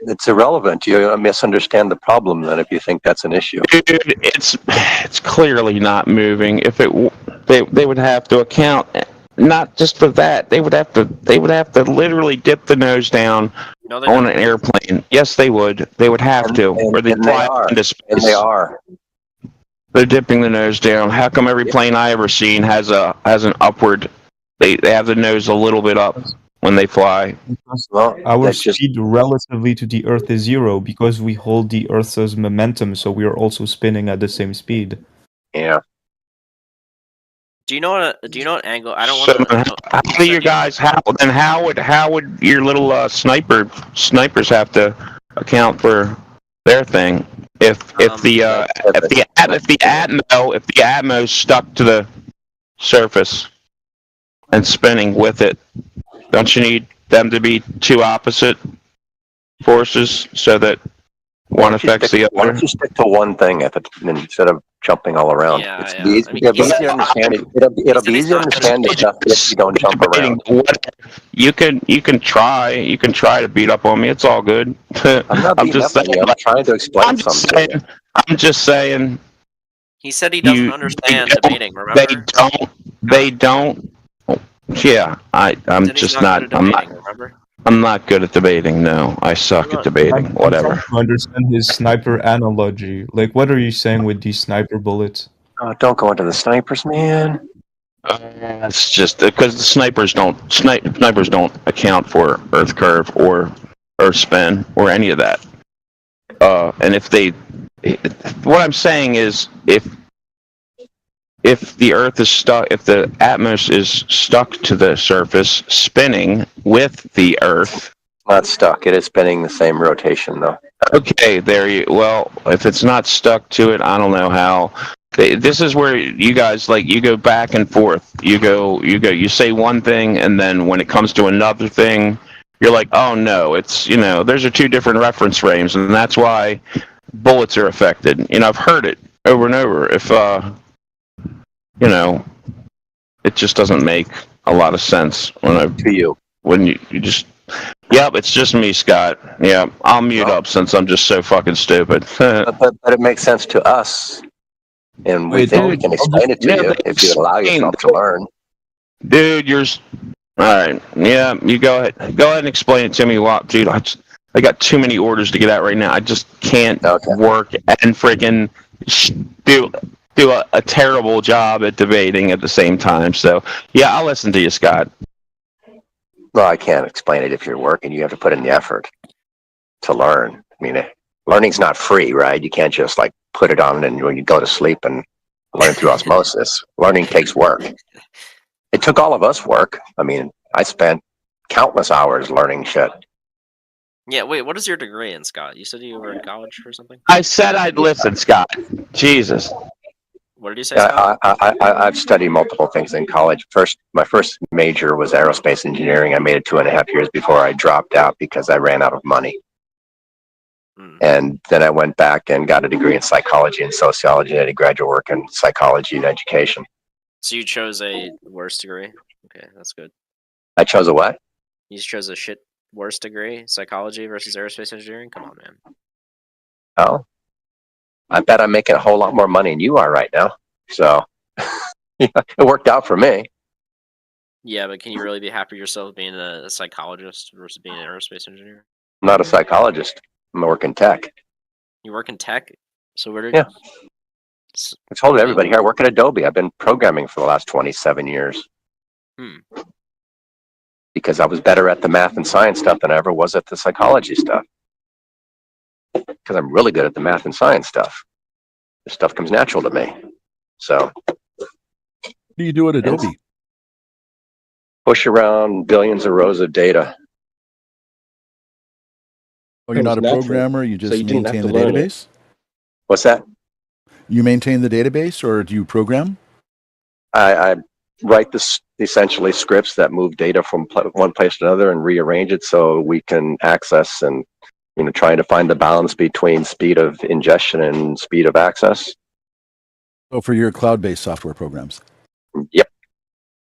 It's irrelevant. You misunderstand the problem then if you think that's an issue. Dude, it's clearly not moving. If they would have to account not just for that. They would have to literally dip the nose down on an airplane. Yes, they would. They would have to, or they'd fly into space. And they are. They're dipping the nose down. How come every plane I ever seen has an upward? They have the nose a little bit up when they fly. Our speed relatively to the Earth is zero because we hold the Earth's momentum, so we are also spinning at the same speed. Yeah. Do you know what angle? I don't want to. How do you guys? How would your little snipers have to account for their thing? If the Atmo stuck to the surface and spinning with it, don't you need them to be two opposite forces so that One affects the Why other. don't you stick to one thing instead of jumping all around? Yeah, Be easy, I mean, it'll be he said easier to understand it. It'll be he's easier to not gonna understand this stuff if you don't jump Debating, around. you can try to beat up on me. It's all good. I'm not I'm beating just up on saying. you. I'm trying to explain something to you. I'm just saying. He said he doesn't understand debating. Remember? They don't. Yeah, He I'm said he's just not not. good at debating. Remember? I'm not good at debating. No, I suck at debating. I'm Whatever. trying to understand his sniper analogy. Like, what are you saying with these sniper bullets? Don't go into the snipers, man. It's just because the snipers don't account for Earth curve or Earth spin or any of that. And what I'm saying is, if the Earth is stuck, if the atmosphere is stuck to the surface, spinning with the Earth. Not stuck. It is spinning the same rotation, though. Okay, well, if it's not stuck to it, I don't know how. This is where you guys you go back and forth. You say one thing, and then when it comes to another thing, you're like, oh no, it's those are two different reference frames, and that's why bullets are affected. I've heard it over and over. If it just doesn't make a lot of sense when you just. Yep, it's just me, Scott. Yeah, I'll mute up since I'm just so fucking stupid. but it makes sense to us, and we think we can explain it to you if you allow yourself to learn. Dude, all right. Yeah, you go ahead. Go ahead and explain it to me. Dude, I got too many orders to get out right now. I just can't work and freaking do a terrible job at debating at the same time. So yeah, I'll listen to you, Scott. Well, I can't explain it if you're working. You have to put in the effort to learn. I mean, learning's not free, right? You can't just put it on and when you go to sleep and learn through osmosis. Learning takes work. It took all of us work. I mean, I spent countless hours learning shit. Yeah. Wait. What is your degree in, Scott? You said you were in college or something. I said I'd listen, Scott. Jesus. What did you say, Scott? I've studied multiple things in college. My first major was aerospace engineering. I made it 2.5 years before I dropped out because I ran out of money. And then I went back and got a degree in psychology and sociology. I did graduate work in psychology and education. So you chose a worse degree. Okay, that's good. I chose a what? You chose a shit worse degree, psychology versus aerospace engineering. Come on, man. Oh, I bet I'm making a whole lot more money than you are right now. So yeah, it worked out for me. Yeah, but can you really be happy yourself being a psychologist versus being an aerospace engineer? I'm not a psychologist. I'm working tech. You work in tech? So where did I told everybody here I work at Adobe. I've been programming for the last 27 years. Because I was better at the math and science stuff than I ever was at the psychology stuff. Because I'm really good at the math and science stuff. This stuff comes natural to me. So what do you do at Adobe? Push around billions of rows of data. Oh, you're not a programmer, you just maintain the database? What's that? You maintain the database, or do you program? I write essentially scripts that move data from one place to another and rearrange it so we can access and trying to find the balance between speed of ingestion and speed of access. Oh, for your cloud-based software programs? Yep.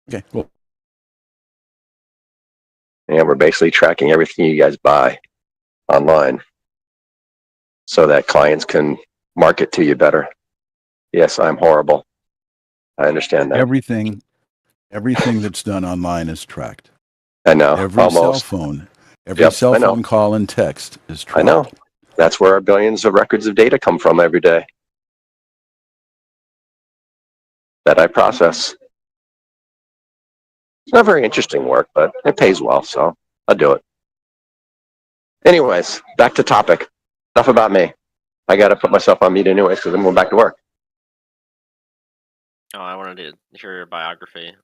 Okay, cool. And we're basically tracking everything you guys buy online so that clients can market to you better. Yes, I'm horrible. I understand that. Everything that's done online is tracked. I know. Every almost. cell phone call and text is tracked. I know. That's where our billions of records of data come from every day that I process. It's not very interesting work, but it pays well, so I'll do it. Anyways, back to topic. Enough about me. I got to put myself on mute anyways because I'm going back to work. Oh, I wanted to hear your biography.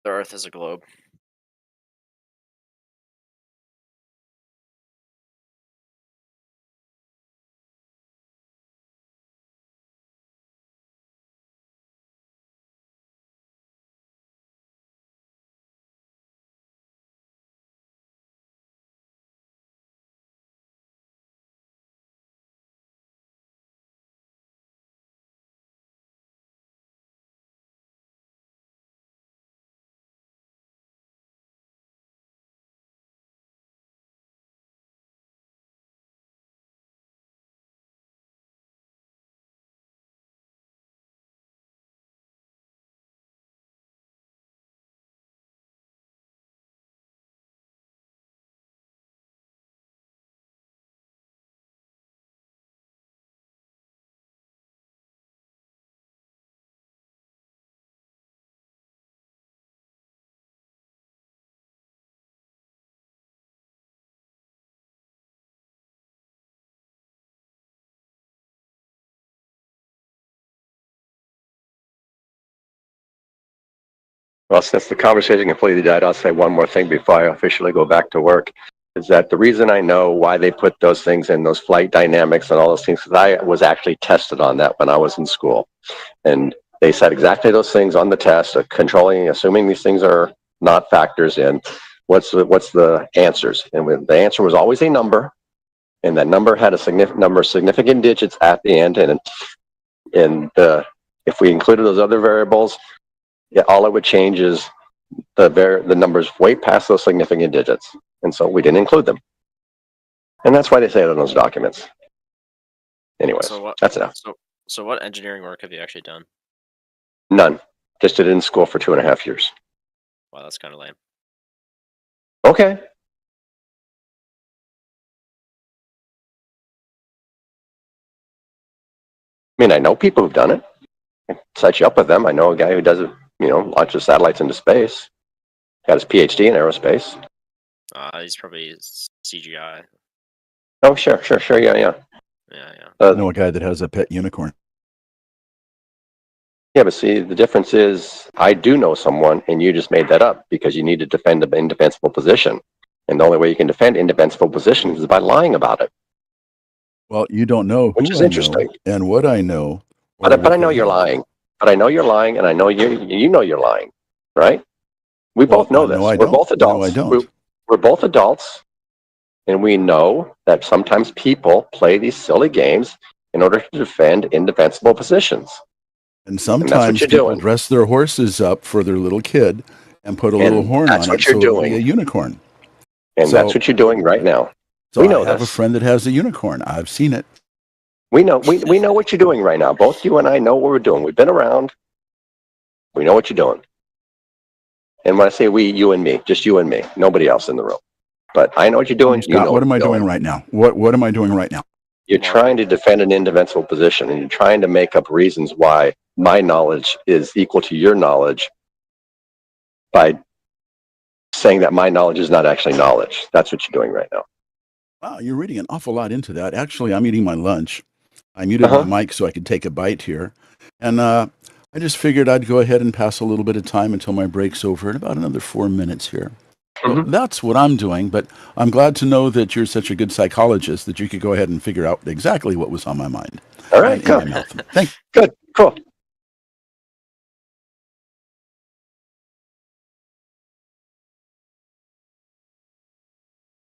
The Earth is a globe. Well, since the conversation completely died, I'll say one more thing before I officially go back to work. Is that the reason I know why they put those things in, those flight dynamics and all those things, because I was actually tested on that when I was in school. And they said exactly those things on the test, controlling, assuming these things are not factors in, what's the answers? And the answer was always a number, and that number had a significant number of significant digits at the end. And if we included those other variables, all it would change is the numbers way past those significant digits. And so we didn't include them. And that's why they say it in those documents. Anyways, that's enough. So what engineering work have you actually done? None. Just did it in school for 2.5 years. Wow, that's kind of lame. Okay. I mean, I know people who've done it. I set you up with them. I know a guy who does it, launches satellites into space. Got his PhD in aerospace. He's probably CGI. Oh, sure, yeah. I know a guy that has a pet unicorn. Yeah, but see, the difference is I do know someone, and you just made that up because you need to defend an indefensible position. And the only way you can defend indefensible positions is by lying about it. Well, you don't know Which who is I interesting. know and what I know. But I know you're lying. But I know you're lying, and I know you know you're lying, right? We both know this. We're both adults. No, I don't. We're both adults, and we know that sometimes people play these silly games in order to defend indefensible positions. And sometimes people dress their horses up for their little kid and put a little horn on it so it'll be a unicorn. And that's what you're doing right now. So we know I have a friend that has a unicorn. I've seen it. We know we know what you're doing right now. Both you and I know what we're doing. We've been around. We know what you're doing. And when I say we, you and me, just you and me, nobody else in the room. But I know what you're doing. Scott, what am I doing right now? What am I doing right now? You're trying to defend an indefensible position, and you're trying to make up reasons why my knowledge is equal to your knowledge by saying that my knowledge is not actually knowledge. That's what you're doing right now. Wow, you're reading an awful lot into that. Actually, I'm eating my lunch. I muted my mic so I could take a bite here. And I just figured I'd go ahead and pass a little bit of time until my break's over in about another 4 minutes here. So that's what I'm doing, but I'm glad to know that you're such a good psychologist that you could go ahead and figure out exactly what was on my mind. All right, good. Thank you. Good, cool.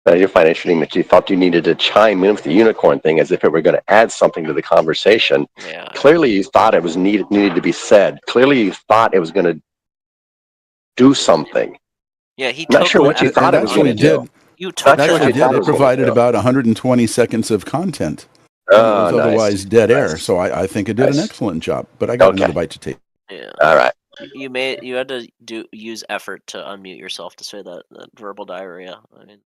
You find it interesting that you thought you needed to chime in with the unicorn thing as if it were going to add something to the conversation. Yeah. Clearly, you thought it was needed to be said. Clearly, you thought it was going to do something. Yeah, he not sure what you thought it was going to do. You took It actually did. It provided about 120 seconds of content. And it was otherwise dead air. So I think it did an excellent job. But I got another bite to take. Yeah. All right. You had to use effort to unmute yourself to say that verbal diarrhea. I mean.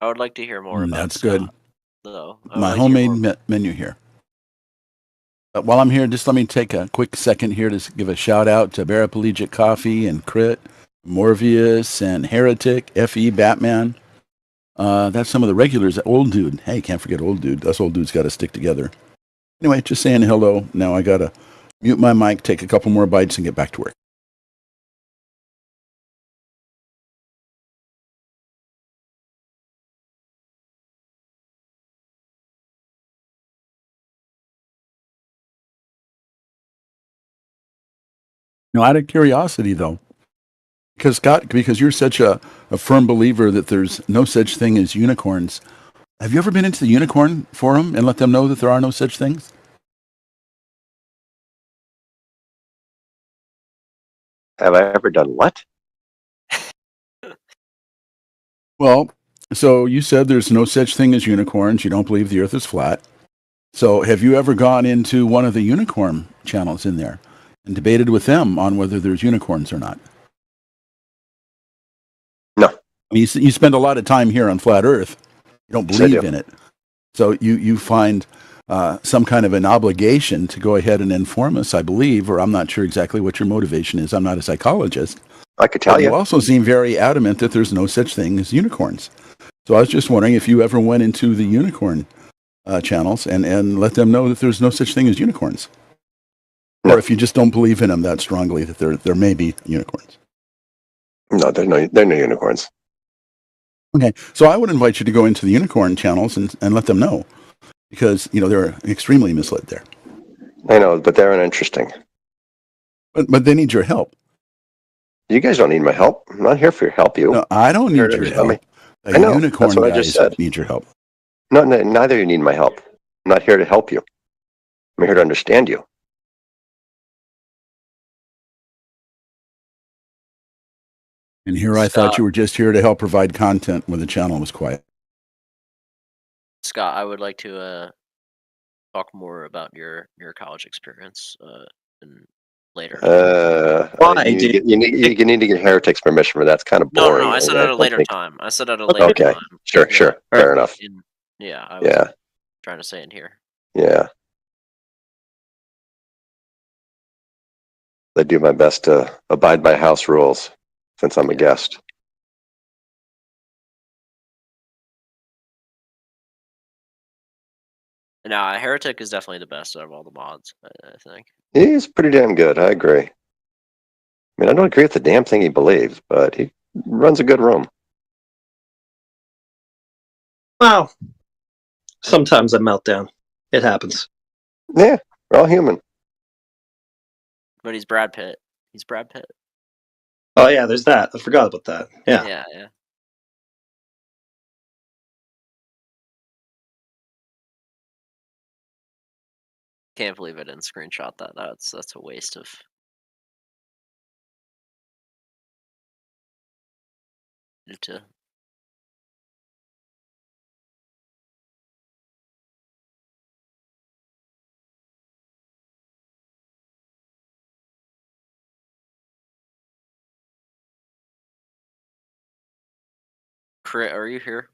I would like to hear more about That's good. though. My homemade menu here. While I'm here, just let me take a quick second here to give a shout out to Paraplegic Coffee and Crit, Morpheus and Heretic, FE Batman. That's some of the regulars. Old Dude. Hey, can't forget Old Dude. Us old dudes got to stick together. Anyway, just saying hello. Now I got to mute my mic, take a couple more bites, and get back to work. No, out of curiosity, though, because Scott, because you're such a firm believer that there's no such thing as unicorns, have you ever been into the unicorn forum and let them know that there are no such things? Have I ever done what? Well, so you said there's no such thing as unicorns. You don't believe the earth is flat. So have you ever gone into one of the unicorn channels in there and debated with them on whether there's unicorns or not? No. I mean, you spend a lot of time here on flat earth. You don't Yes, I believe do. in it. So you find some kind of an obligation to go ahead and inform us, I believe, or I'm not sure exactly what your motivation is. I'm not a psychologist. I could tell But you. you also seem very adamant that there's no such thing as unicorns. So I was just wondering if you ever went into the unicorn channels and let them know that there's no such thing as unicorns. No. Or if you just don't believe in them that strongly that there may be unicorns. No, there are no unicorns. Okay, so I would invite you to go into the unicorn channels and let them know, because they're extremely misled there. I know, but they're uninteresting. But they need your help. You guys don't need my help. I'm not here for your help. You. No, I don't You're need here to your understand me. help. The I know. unicorn That's what I just guys said. need your help. No, neither of you need my help. I'm not here to help you. I'm here to understand you. And here I thought you were just here to help provide content when the channel was quiet. Scott, I would like to talk more about your college experience later. Why, You dude? need to get Heretic's permission for that. It's kind of No, boring. I said at a later time. I said at a later Okay, time. sure. Fair enough. Yeah, I was trying to say it here. Yeah. I do my best to abide by house rules since I'm a guest. Now, Heretic is definitely the best out of all the mods, I think. He's pretty damn good. I agree. I mean, I don't agree with the damn thing he believes, but he runs a good room. Well, sometimes I melt down. It happens. Yeah, we're all human. But he's Brad Pitt. He's Brad Pitt. Oh yeah, there's that. I forgot about that. Yeah. Yeah. Can't believe I didn't screenshot that. That's a waste of. To Crit, are you here?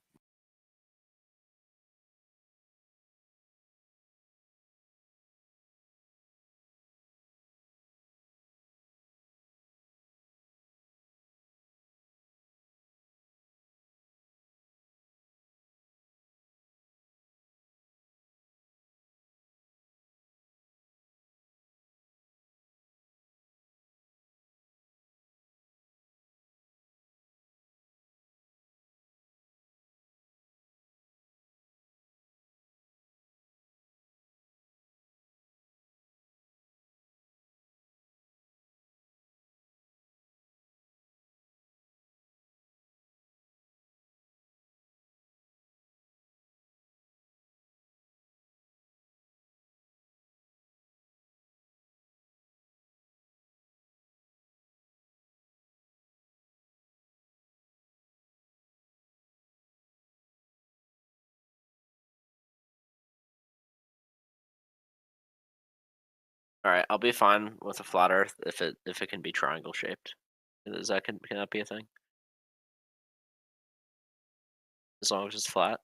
All right, I'll be fine with a flat Earth if it can be triangle shaped. Can that be a thing? As long as it's flat.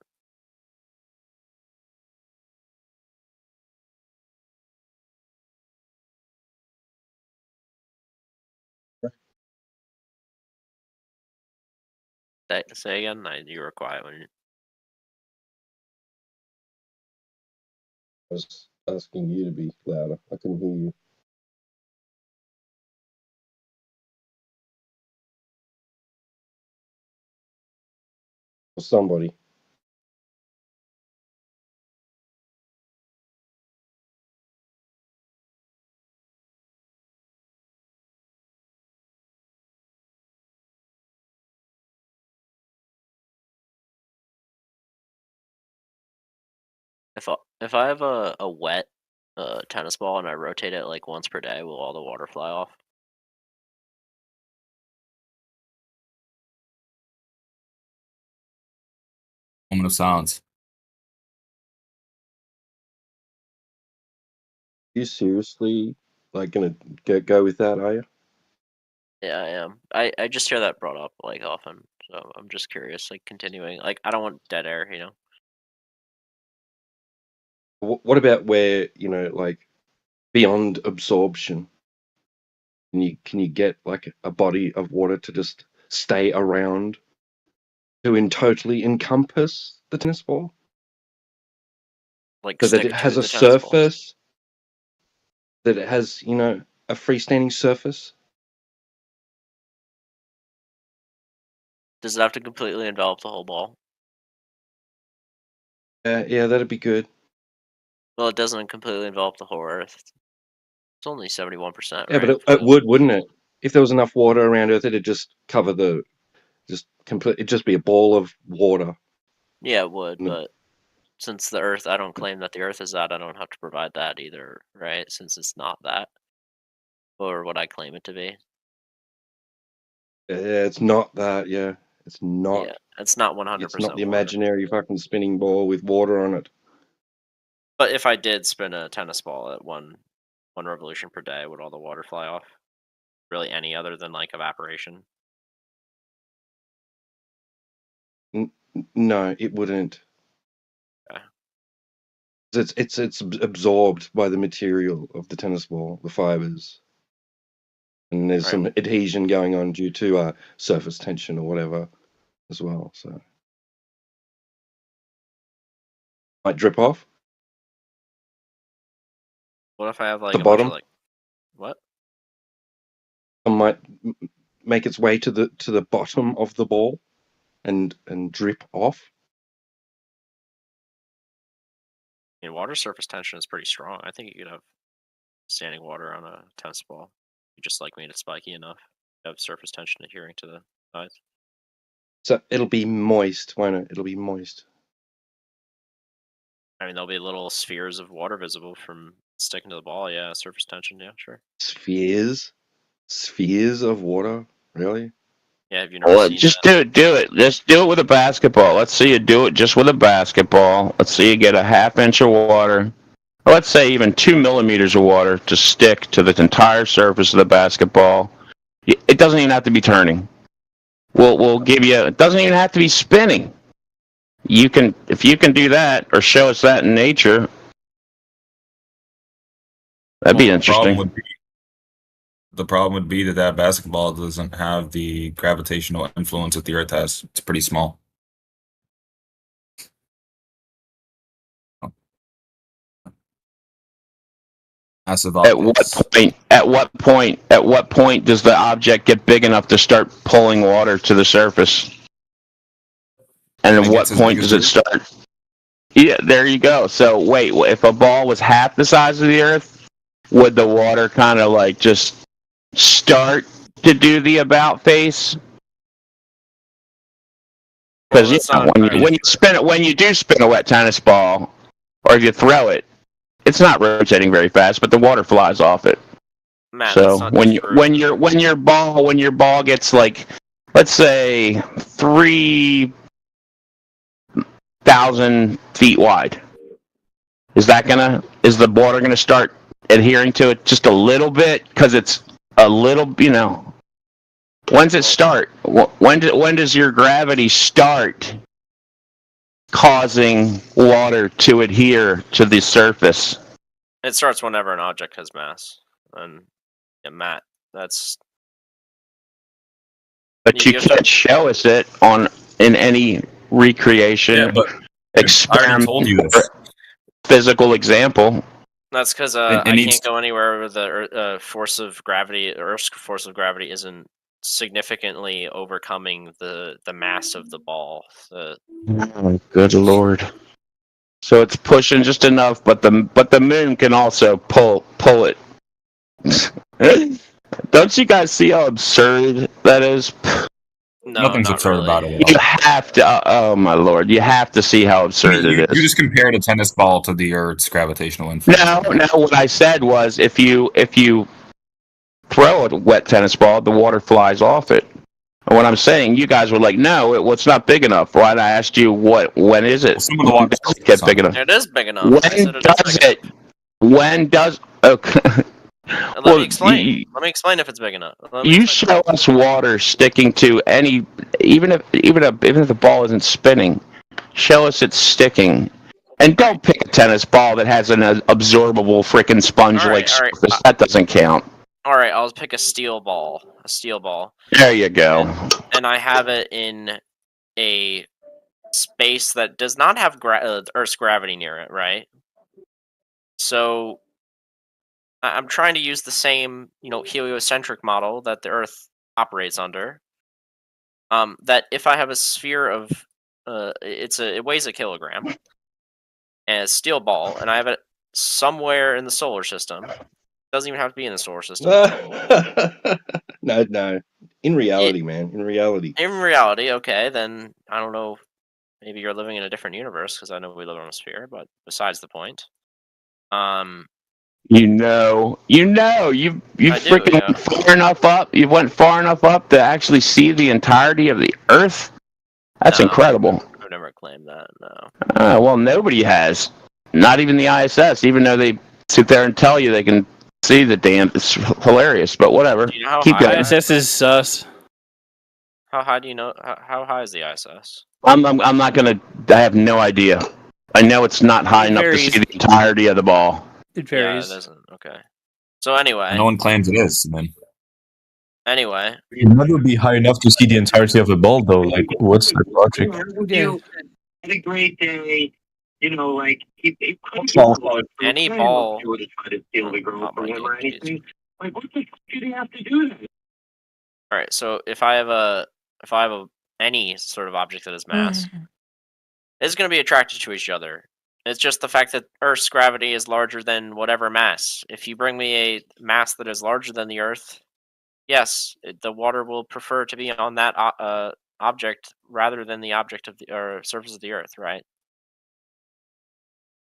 Say again. You were quiet when you. I was asking you to be louder. I couldn't hear you. Or somebody. If I have a wet tennis ball and I rotate it like once per day, will all the water fly off? Moment of silence. You seriously gonna go with that, are you? Yeah, I am. I just hear that brought up like often, so I'm just curious. Like continuing, like I don't want dead air, you know. What about where beyond absorption? Can you get like a body of water to just stay around to totally encompass the tennis ball? Like So that stick it has to a the tennis ball. surface, that it has, a freestanding surface. Does it have to completely envelop the whole ball? Yeah, that'd be good. Well, it doesn't completely envelop the whole Earth. It's only 71%, Yeah, right? but it would, wouldn't it? If there was enough water around Earth, it'd just cover it'd just be a ball of water. Yeah, it would, And the- but since the Earth, I don't claim that the Earth is that. I don't have to provide that either, right? Since it's not that, or what I claim it to be. Yeah, it's not that. Yeah, it's not. Yeah, it's not It's not 100% the water. imaginary fucking spinning ball with water on it. But if I did spin a tennis ball at one revolution per day, would all the water fly off? Really, any other than like evaporation? No, it wouldn't. Okay. It's absorbed by the material of the tennis ball, the fibers, and there's some adhesion going on due to surface tension or whatever as well. So might drip off What if I have like the a bunch bottom. of like what? Some might make its way to the bottom of the ball and drip off. I mean, water surface tension is pretty strong. I think you could have standing water on a tennis ball. You just like made it spiky enough. You have surface tension adhering to the sides. So it'll be moist, won't it? It'll be moist. I mean, there'll be little spheres of water visible from sticking to the ball. Yeah, surface tension. Yeah, sure. Spheres of water, really? Yeah, have you never seen just do it. Just do it with a basketball. Let's see you do it just with a basketball. Let's see you get a half-inch of water. Or let's say even 2 millimeters of water to stick to the entire surface of the basketball. It doesn't even have to be turning. We'll give you. It doesn't even have to be spinning. If you can do that or show us that in nature, that'd be interesting. The problem would be that basketball doesn't have the gravitational influence that the Earth has. It's pretty small. Massive objects. At what point does the object get big enough to start pulling water to the surface? And at what point does it start? Yeah, there you go. So wait, if a ball was half the size of the Earth, would the water kind of like just start to do the about face? Because when you do spin a wet tennis ball, or if you throw it, it's not rotating very fast, but the water flies off it. Matt, so when your ball gets like, let's say 3,000 feet wide, is the water gonna start adhering to it just a little bit? Because it's a little, when does it start? When does your gravity start causing water to adhere to the surface? It starts whenever an object has mass. And yeah, Matt, that's. But you can't show us it on in any recreation, but I already told you experiment, this. physical example. That's because It I needs can't go anywhere where the force of gravity, Earth's force of gravity, isn't significantly overcoming the mass of the ball. Oh, good lord! So it's pushing just enough, but the moon can also pull it. Don't you guys see how absurd that is? No, Nothing's not absurd really. about it. You have to. Oh my lord! You have to see how absurd You it is. just compared a tennis ball to the Earth's gravitational influence. No. What I said was, if you throw a wet tennis ball, the water flies off it. And what I'm saying, you guys were like, no, it's not big enough. Why? I asked you, when is it? Some of the water does it get big enough? It is big enough. When does it? When does? Okay. Let me explain. Let me explain if it's big enough. You show us water sticking to any, even if the ball isn't spinning, show us it's sticking, and don't pick a tennis ball that has an absorbable freaking sponge-like surface. That doesn't count. All right, I'll pick a steel ball. A steel ball. There you go. And I have it in a space that does not have Earth's gravity near it, right? So I'm trying to use the same, heliocentric model that the Earth operates under. That if I have a sphere of, it weighs a kilogram, and a steel ball, and I have it somewhere in the solar system. Doesn't even have to be in the solar system. No. In reality, man. In reality. In reality, okay, then I don't know. Maybe you're living in a different universe because I know we live on a sphere. But besides the point, you freaking went far enough up. You went far enough up to actually see the entirety of the Earth. That's incredible. I've never claimed that. No. Well, nobody has. Not even the ISS, even though they sit there and tell you they can see the damn. It's hilarious, but whatever. Do you know how Keep high going. ISS is sus. How high do you know? How high is the ISS? I'm not gonna. I have no idea. I know it's not high enough to see the entirety of the ball. It varies. Yeah, it isn't. Okay. So anyway. No one claims it is. Man. Anyway. It would never be high enough to see the entirety of the ball, though. Like, what's the logic? Had a great day. Any ball. Would try to steal the girl from him or anything. Like, what the fuck do they have to do that? All right. So if I have any sort of object that is mass, it's going to be attracted to each other. It's just the fact that Earth's gravity is larger than whatever mass. If you bring me a mass that is larger than the Earth, yes, the water will prefer to be on that object rather than the object of or surface of the Earth, right?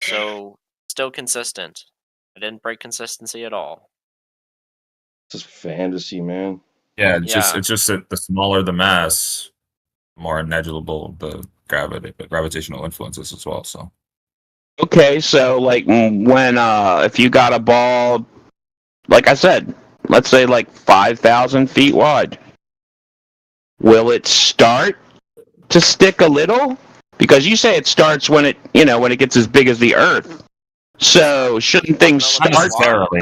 So, still consistent. I didn't break consistency at all. This is fantasy, man. Yeah, it's just that the smaller the mass, the more negligible the gravitational influences as well. So. Okay, so like when if you got a ball, like I said, let's say like 5,000 feet wide, will it start to stick a little? Because you say it starts when it gets as big as the Earth. So shouldn't things start?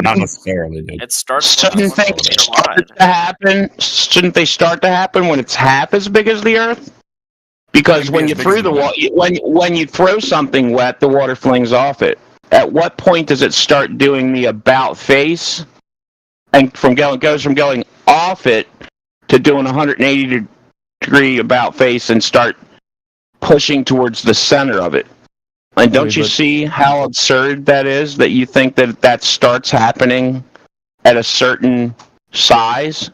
Not necessarily. Dude. It starts. Shouldn't things start to happen? Shouldn't they start to happen when it's half as big as the Earth? Because when you throw when you throw something wet, the water flings off it. At what point does it start doing the about face, and goes from going off it to doing 180 degree about face and start pushing towards the center of it? And don't you see how absurd that is? That you think that starts happening at a certain size?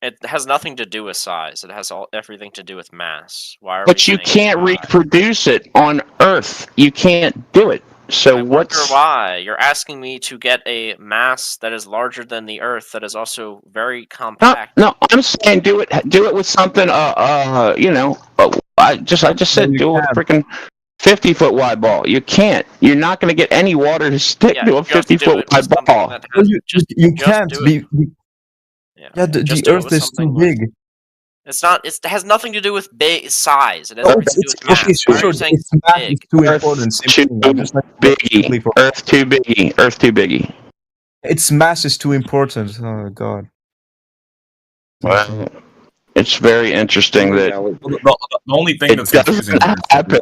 It has nothing to do with size. It has everything to do with mass. Why are But you can't reproduce it on Earth. You can't do it. So what's why? You're asking me to get a mass that is larger than the Earth that is also very compact. No, I'm saying do it with something. I just said do it with freaking 50-foot wide ball. You can't. You're not going to get any water to stick to a 50-foot wide ball. You can't be. Yeah, the Earth is too big. It's not. It has nothing to do with size. It has everything to do with mass. Why are you saying it's mass is too important. Earth too biggie. Earth too biggie. Its mass is too important. Oh God. Well, It's very interesting that The only thing it that's confusing doesn't happen.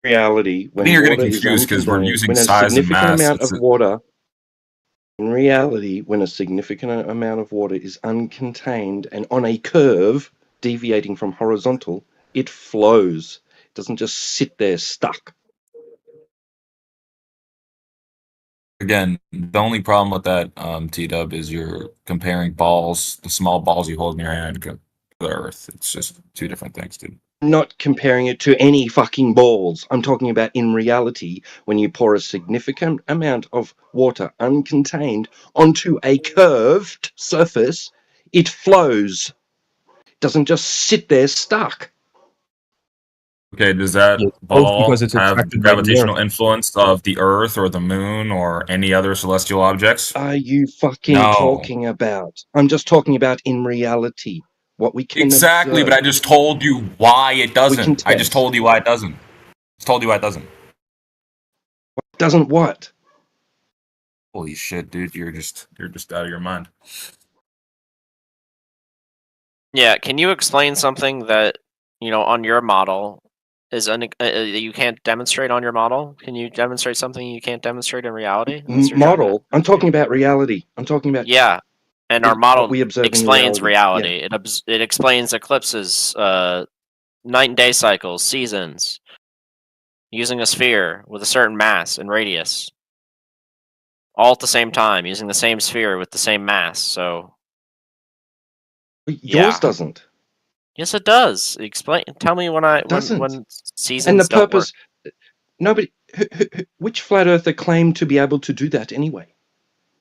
Reality, I when think you're water getting is confused because we're uncontained, using when a size and significant mass. amount of water, in reality, when a significant amount of water is uncontained and on a curve deviating from horizontal, it flows. It doesn't just sit there stuck. Again, the only problem with that, T-Dub, is you're comparing balls, the small balls you hold in your hand, to the Earth. It's just two different things, dude. I'm not comparing it to any fucking balls. I'm talking about in reality, when you pour a significant amount of water uncontained onto a curved surface, it flows. It doesn't just sit there stuck. Okay, does that both because ball it's have the attracted by the gravitational Earth. influence of the Earth or the Moon or any other celestial objects? Are you fucking No. talking about? I'm just talking about in reality, what we can Exactly, but I observe. just told you why it We can doesn't. I just test. told you why it doesn't. Just told you why it doesn't. Doesn't what? Holy shit, dude, you're just out of your mind. Yeah, can you explain something that, on your model is you can't demonstrate on your model? Can you demonstrate something you can't demonstrate in reality? Model? I'm talking about reality. I'm talking about Yeah, and our what model we observe in explains reality. reality. It explains eclipses, night and day cycles, seasons, using a sphere with a certain mass and radius, all at the same time, using the same sphere with the same mass. So Yours doesn't. Yes, it does. Tell me Doesn't. when seasons And the don't work. purpose. Nobody. Which flat earther claimed to be able to do that anyway?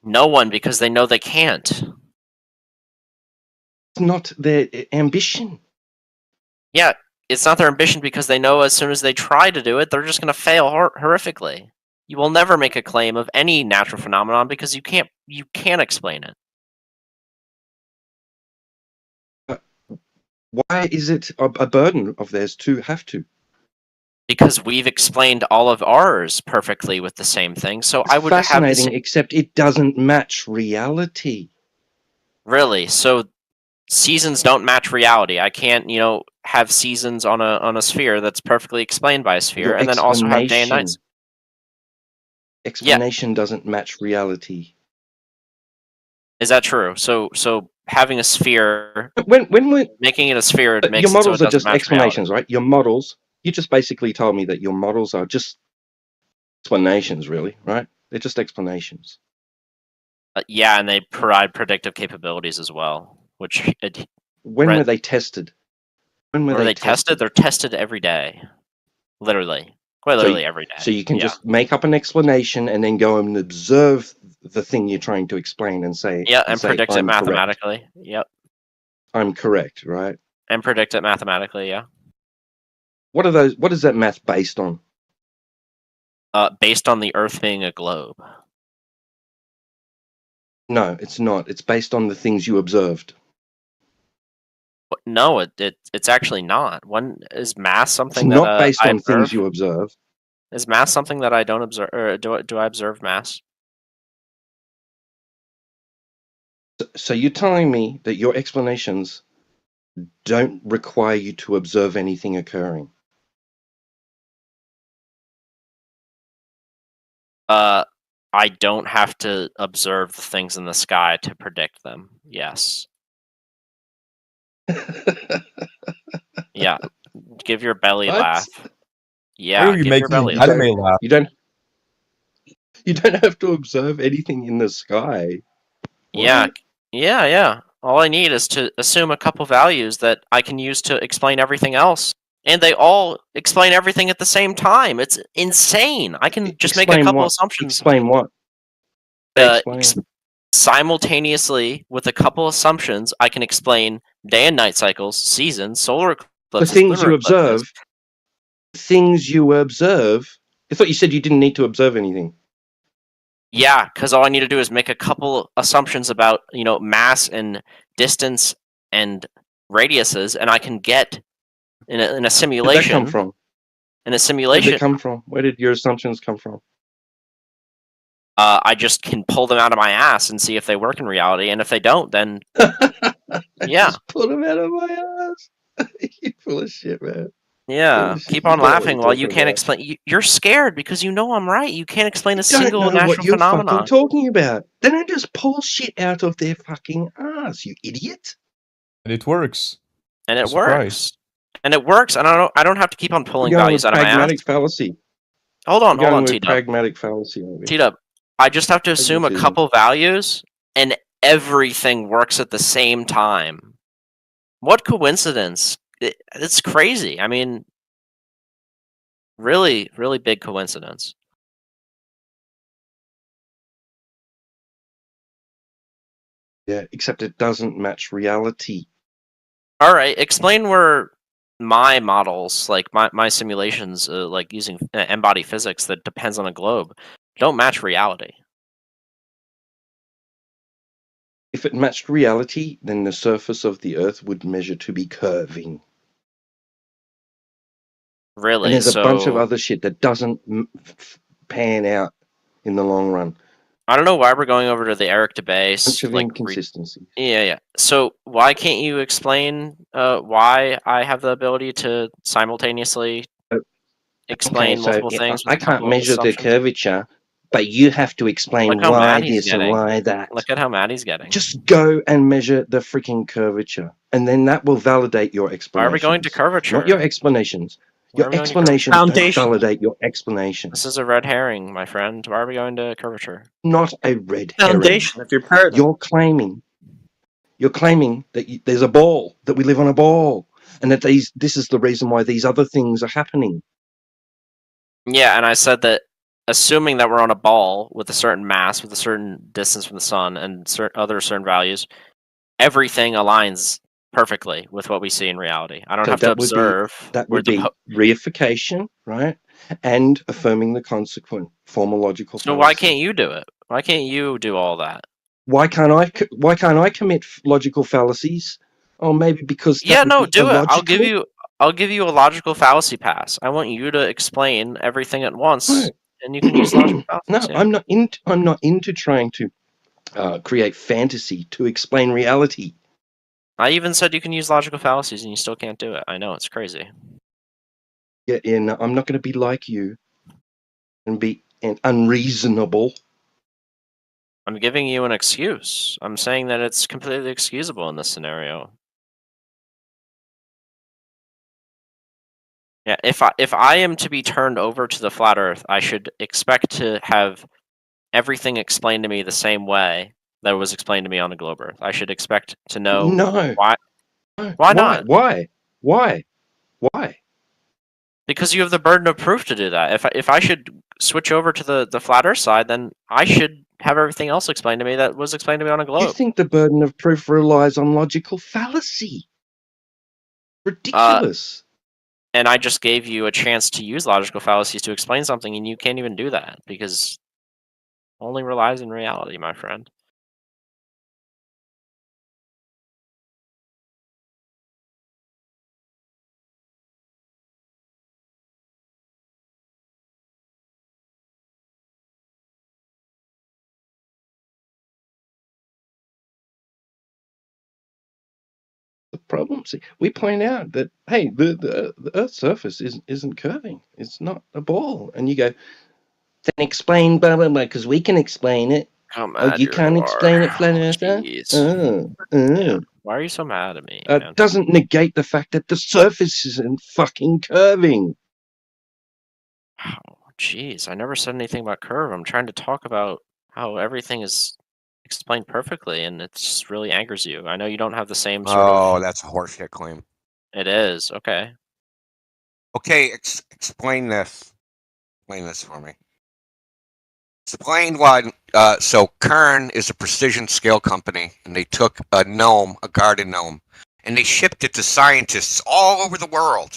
No one, because they know they can't. It's not their ambition. Yeah, it's not their ambition because they know as soon as they try to do it, they're just going to fail horrifically. You will never make a claim of any natural phenomenon because you can't explain it. Why is it a burden of theirs to have to? Because we've explained all of ours perfectly with the same thing, so I would have fascinating, except it doesn't match reality. Really? So seasons don't match reality. I can't, have seasons on a sphere that's perfectly explained by a sphere, Your and then also have day and nights. Explanation doesn't match reality. Is that true? So having a sphere, when making it a sphere, makes your models it so it are just match explanations, reality. right? Your models. You just basically told me that your models are just explanations, really, right? They're just explanations. Yeah, and they provide predictive capabilities as well. Which when were they tested? When were they tested? They're tested every day, literally, quite literally every day. So you can just make up an explanation and then go and observe the thing you're trying to explain and say, and predict it mathematically. Correct. Yep. I'm correct, right? And predict it mathematically, yeah. What are those? What is that math based on? Based on the Earth being a globe. No, it's not. It's based on the things you observed. No, it's actually not. When is mass something it's that not based I on observe? Things you observe? Is mass something that I don't observe, or do I observe mass? So you're telling me that your explanations don't require you to observe anything occurring? I don't have to observe the things in the sky to predict them. Yes. Yeah. Give your belly laugh. Yeah. Why are you give your belly making anime laugh? You don't have to observe anything in the sky. What? Yeah. All I need is to assume a couple values that I can use to explain everything else. And they all explain everything at the same time. It's insane. I can just make a couple assumptions. Explain what? Simultaneously, with a couple assumptions, I can explain day and night cycles, seasons, solar eclipses, the things lunar you eclipses. observe. Things you observe. I thought you said you didn't need to observe anything. Yeah, because all I need to do is make a couple assumptions about mass and distance and radiuses, and I can get in a simulation. Where did that come from? In a simulation. Where did they come from? Where did your assumptions come from? I just can pull them out of my ass and see if they work in reality, and if they don't, then Yeah. Just put him out of my ass. You're full of shit, man. Yeah, keep on laughing while you can't explain. You're scared because you know I'm right. You can't explain a You don't single know what natural you're fucking phenomenon. talking about. They don't just pull shit out of their fucking ass, you idiot. And it works. And it Surprise. works. And it works. And I don't have to keep on pulling We're going values with out of my ass. pragmatic fallacy. Hold on, T-Dub. T-Dub. Fallacy. T-Dub, I just have to assume a Pragmatism. couple values, and everything works at the same time. What coincidence? It's crazy. I mean, really, really big coincidence. Yeah, except it doesn't match reality. All right, explain where my models, like my simulations, like using n-body physics that depends on a globe, don't match reality. If it matched reality, then the surface of the Earth would measure to be curving. Really? And there's a bunch of So- other shit that doesn't pan out in the long run. I don't know why we're going over to the Eric DeBase. Bunch of Like, inconsistencies. yeah. So why can't you explain why I have the ability to simultaneously explain Okay, so multiple things? I with a can't couple of measure the assumptions? curvature, but you have to explain Look how why mad he's this and getting. why that. Look at how mad he's getting. Just go and measure the freaking curvature, and then that will validate your Why explanations. are we going to curvature? Not your explanations. Why are Your we going to explanations curvature? don't validate your explanations. This is a red herring, my friend. Why are we going to curvature? Not a red herring. Foundation of your paradigm. You're claiming that there's a ball, that we live on a ball, and that this is the reason why these other things are happening. Yeah, and I said that assuming that we're on a ball with a certain mass, with a certain distance from the sun, and certain values, everything aligns perfectly with what we see in reality. I don't So have to that would be- observe. That would be reification, right? And affirming the consequent formological. So why can't you do it? Why can't you do all that? Why can't I commit logical fallacies? Oh, maybe because Yeah, no, do it. illogical? I'll give you a logical fallacy pass. I want you to explain everything at once, Right. and you can use logical fallacies. No, yeah. I'm not into trying to create fantasy to explain reality. I even said you can use logical fallacies, and you still can't do it. I know, it's crazy. I'm not going to be like you and be unreasonable. I'm giving you an excuse. I'm saying that it's completely excusable in this scenario. Yeah, if I am to be turned over to the flat Earth, I should expect to have everything explained to me the same way that was explained to me on the globe Earth. I should expect to know why. Why not? Why? Because you have the burden of proof to do that. If I should switch over to the flat Earth side, then I should have everything else explained to me that was explained to me on a globe. You think the burden of proof relies on logical fallacy? Ridiculous. And I just gave you a chance to use logical fallacies to explain something, and you can't even do that because it only relies in reality, my friend. The problem, see, we point out that hey, the Earth's surface isn't curving. It's not a ball, and you go, then explain blah blah blah because we can explain it. How Oh, mad you you can't are. explain it, flat earther. Yeah. Why are you so mad at me? man? Doesn't negate the fact that the surface isn't fucking curving. Oh, jeez, I never said anything about curve. I'm trying to talk about how everything is explained perfectly, and it just really angers you. I know you don't have the same sort of. Oh, that's a horseshit claim. It is okay. Okay, explain this. Explain this for me. Explain why. So Kern is a precision scale company, and they took a gnome, a garden gnome, and they shipped it to scientists all over the world.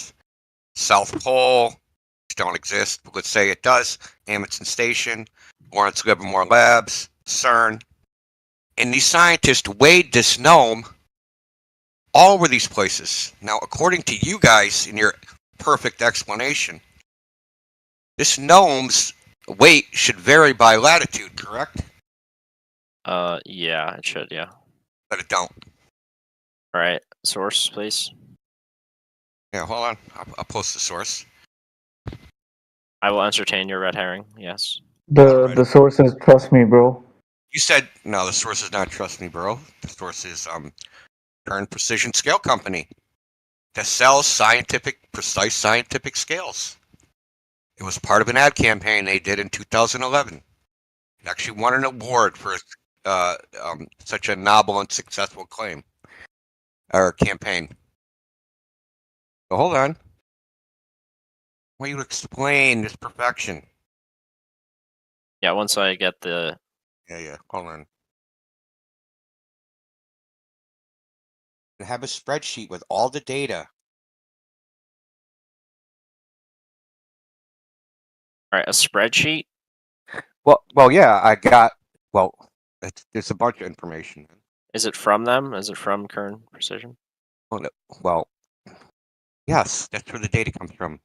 South Pole, which don't exist, but let's say it does. Amundsen Station, Lawrence Livermore Labs, CERN, and these scientists weighed this gnome all over these places. Now, according to you guys in your perfect explanation, this gnome's weight should vary by latitude, correct? Yeah, it should, yeah. But it don't. All right, source, please. Yeah, hold on. I'll post the source. I will entertain your red herring. Yes. The source says, "Trust me, bro." You said no. The source is not Trust Me, Bro. The source is Kern Precision Scale Company that sells precise scientific scales. It was part of an ad campaign they did in 2011. It actually won an award for such a novel and successful claim or campaign. So hold on. I want you to explain this perfection. Yeah, once I get the... Yeah, hold on. Have a spreadsheet with all the data. All right, a spreadsheet? Well, yeah, I got... Well, it's a bunch of information. Is it from them? Is it from Kern Precision? Oh, no. Well, yes, that's where the data comes from.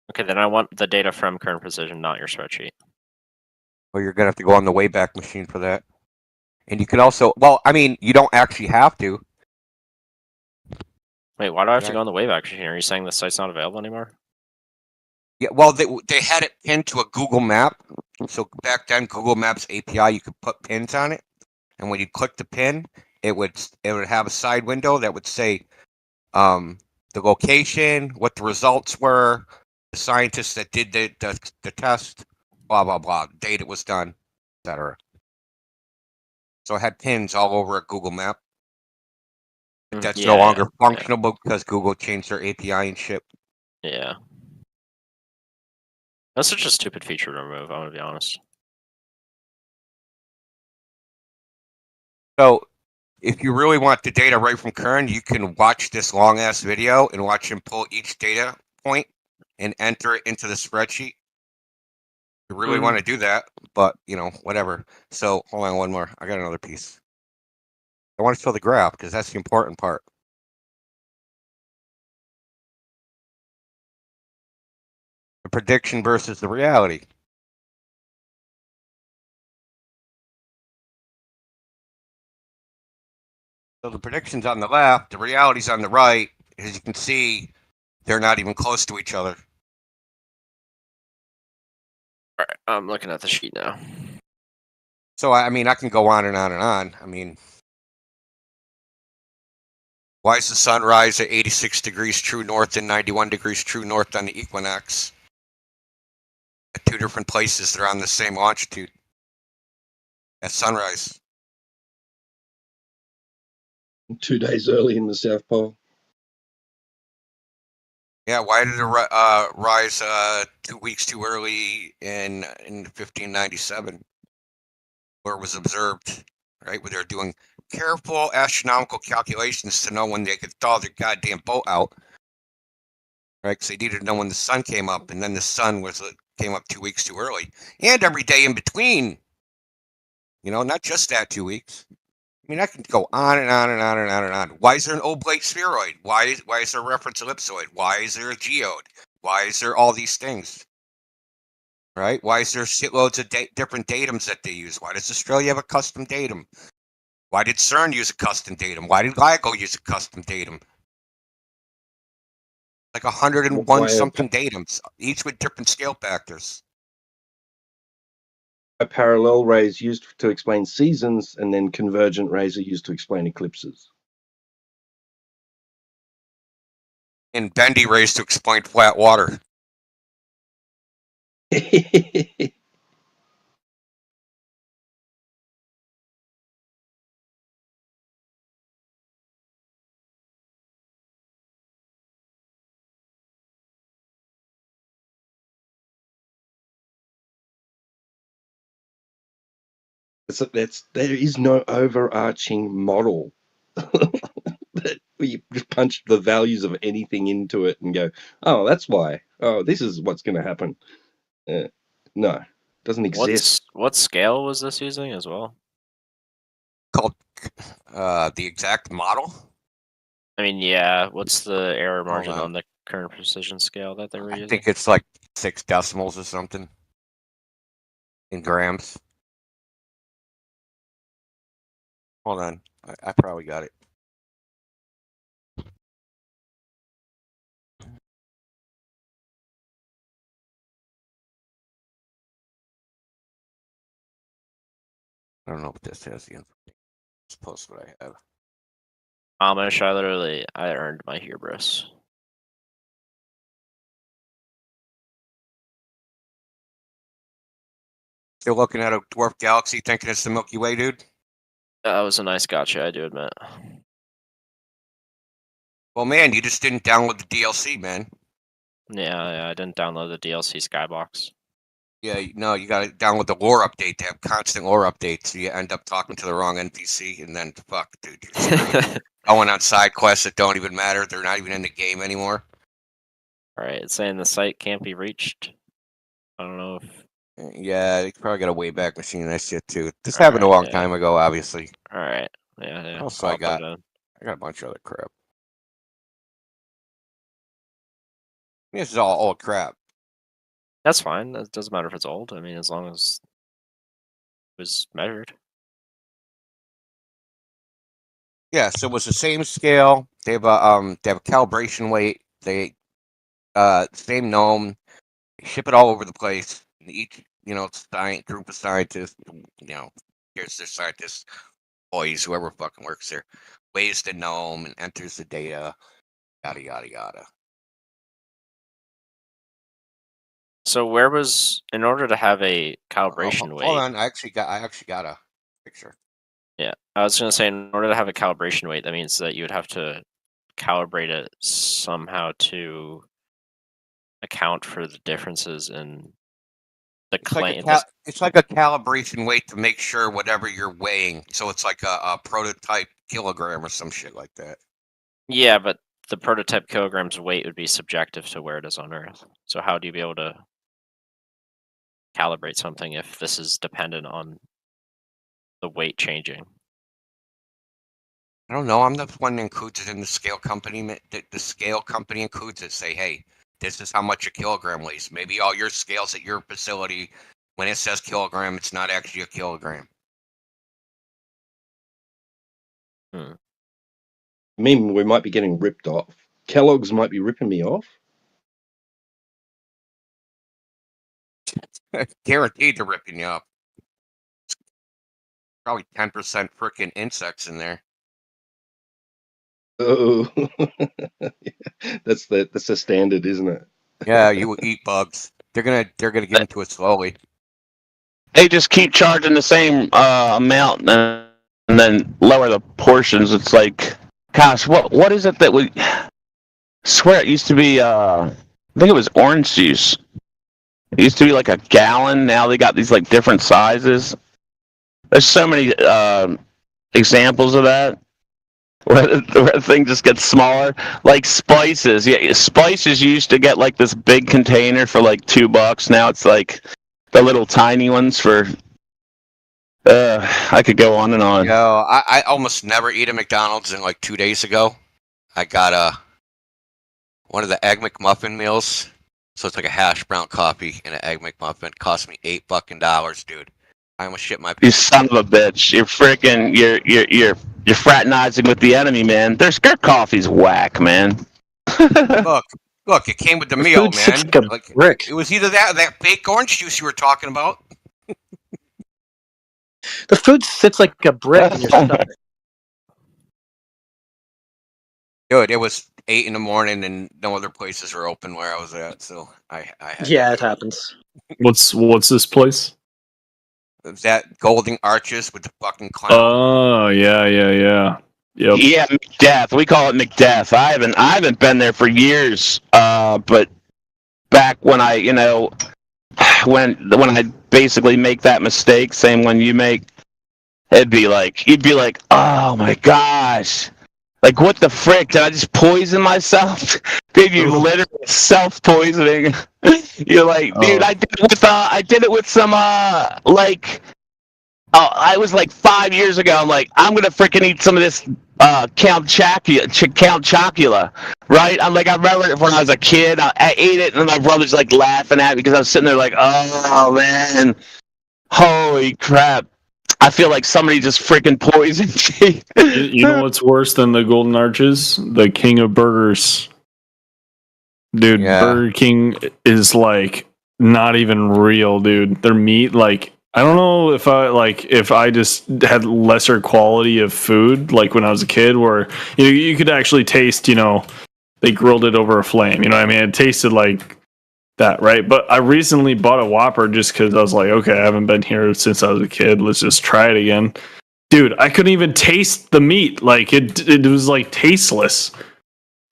Okay, then I want the data from Kern Precision, not your spreadsheet. Well, you're going to have to go on the Wayback Machine for that. And you can also... Well, I mean, you don't actually have to. Wait, why do I have to go on the Wayback Machine? Are you saying the site's not available anymore? Yeah, well, they had it pinned to a Google map. So back then, Google Maps API, you could put pins on it. And when you click the pin, it would have a side window that would say the location, what the results were, the scientists that did the test, blah, blah, blah, date it was done, etc. So it had pins all over a Google map. But that's no longer functional because Google changed their API and shit. Yeah. That's such a stupid feature to remove, I'm going to be honest. So if you really want the data right from Kern, you can watch this long-ass video and watch him pull each data point and enter it into the spreadsheet. You really want to do that, but, whatever. So, hold on, one more. I got another piece. I want to show the graph, because that's the important part. The prediction versus the reality. So the prediction's on the left, the reality's on the right. As you can see, they're not even close to each other. All right, I'm looking at the sheet now. So, I mean, I can go on and on and on. I mean, why is the sun rise at 86 degrees true north and 91 degrees true north on the equinox? At two different places, they're on the same longitude at sunrise. 2 days early in the South Pole. Yeah, why did it rise 2 weeks too early in 1597, where it was observed, right? Where they're doing careful astronomical calculations to know when they could thaw their goddamn boat out, right? Because they needed to know when the sun came up, and then the sun came up 2 weeks too early, and every day in between. Not just that 2 weeks. I mean, I can go on and on and on and on and on. Why is there an oblate spheroid? Why is there a reference ellipsoid? Why is there a geode? Why is there all these things? Right? Why is there shitloads of different datums that they use? Why does Australia have a custom datum? Why did CERN use a custom datum? Why did LIGO use a custom datum? Like 101 something datums, each with different scale factors. A parallel ray is used to explain seasons, and then convergent rays are used to explain eclipses. And bendy rays to explain flat water. There is no overarching model that you just punch the values of anything into it and go, oh, that's why. Oh, this is what's going to happen. No, doesn't exist. What scale was this using as well? Called the exact model? I mean, yeah. What's the error margin on the Kern Precision scale that they were using? I think it's like 6 decimals or something in grams. Hold on. I probably got it. I don't know if this has the information. Let's post what I have. Amish, I earned my hubris. Still looking at a dwarf galaxy, thinking it's the Milky Way, dude? That was a nice gotcha, I do admit. Well, man, you just didn't download the DLC, man. Yeah, I didn't download the DLC Skybox. Yeah, no, you gotta download the lore update to have constant lore updates. So you end up talking to the wrong NPC, and then fuck, dude, you're screwed. Going on side quests that don't even matter. They're not even in the game anymore. Alright, it's saying the site can't be reached. I don't know if... Yeah, you probably got a way back machine and that shit too. This happened a long time ago, obviously. Alright, yeah. What else I got? I got a bunch of other crap. This is all old crap. That's fine. It doesn't matter if it's old. I mean, as long as it was measured. Yeah, so it was the same scale. They have a calibration weight. They same gnome. They ship it all over the place. And each group of scientists, here's their scientists, boys, whoever fucking works there, weighs the gnome and enters the data. Yada yada yada. So where was, in order to have a calibration weight? Hold on, I actually got a picture. Yeah, I was gonna say, in order to have a calibration weight, that means that you would have to calibrate it somehow to account for the differences in the claim. It's like a calibration weight to make sure whatever you're weighing. So it's like a prototype kilogram or some shit like that. Yeah, but the prototype kilogram's weight would be subjective to where it is on Earth. So how do you be able to calibrate something if this is dependent on the weight changing? I don't know. I'm the one that includes it in the scale company. The scale company includes it. Say, hey, this is how much a kilogram weighs. Maybe all your scales at your facility, when it says kilogram, it's not actually a kilogram. Maybe we might be getting ripped off. Kellogg's might be ripping me off. Guaranteed they're ripping you up. Probably 10% freaking insects in there. Oh, that's the standard, isn't it? Yeah, you will eat bugs. They're gonna get into it slowly. They just keep charging the same amount and then lower the portions. It's like, gosh, what is it that we swear it used to be? I think it was orange juice. It used to be like a gallon. Now they got these like different sizes. There's so many examples of that. Where the thing just gets smaller, like spices. Yeah, spices used to get like this big container for like $2. Now it's like the little tiny ones for. I could go on and on. Yo, I almost never eat at McDonald's, and like 2 days ago, I got one of the Egg McMuffin meals. So it's like a hash brown coffee and an Egg McMuffin. It cost me $8, dude. I almost shit my You son of a bitch! You're freaking you're fraternizing with the enemy, man. Their coffee's whack, man. Look, it came with the meal, man. Like a brick. It was either that fake orange juice you were talking about. The food sits like a brick in your stomach. Dude, it was 8 in the morning and no other places were open where I was at, so I had Yeah, it happens. What's this place? That Golden Arches with the fucking clown. Oh, yeah. Yep. Yeah, McDeath. We call it McDeath. I haven't been there for years. But back when I, when I basically make that mistake, same one you make, you'd be like, oh my gosh, like what the frick? Did I just poison myself? Dude, you're literally self-poisoning. You're like, dude, I did it with some I was like 5 years ago. I'm like, I'm gonna freaking eat some of this Count Chocula, right? I'm like, I remember when I was a kid, I ate it, and my brother's like laughing at me because I was sitting there like, oh man, holy crap! I feel like somebody just freaking poisoned me. You know what's worse than the Golden Arches? The King of Burgers. Dude, Burger King is like not even real, dude. Their meat, like, I don't know if I just had lesser quality of food, like when I was a kid, where you could actually taste, they grilled it over a flame. You know what I mean? It tasted like that, right? But I recently bought a Whopper just because I was like, okay, I haven't been here since I was a kid. Let's just try it again. Dude, I couldn't even taste the meat. Like it was like tasteless.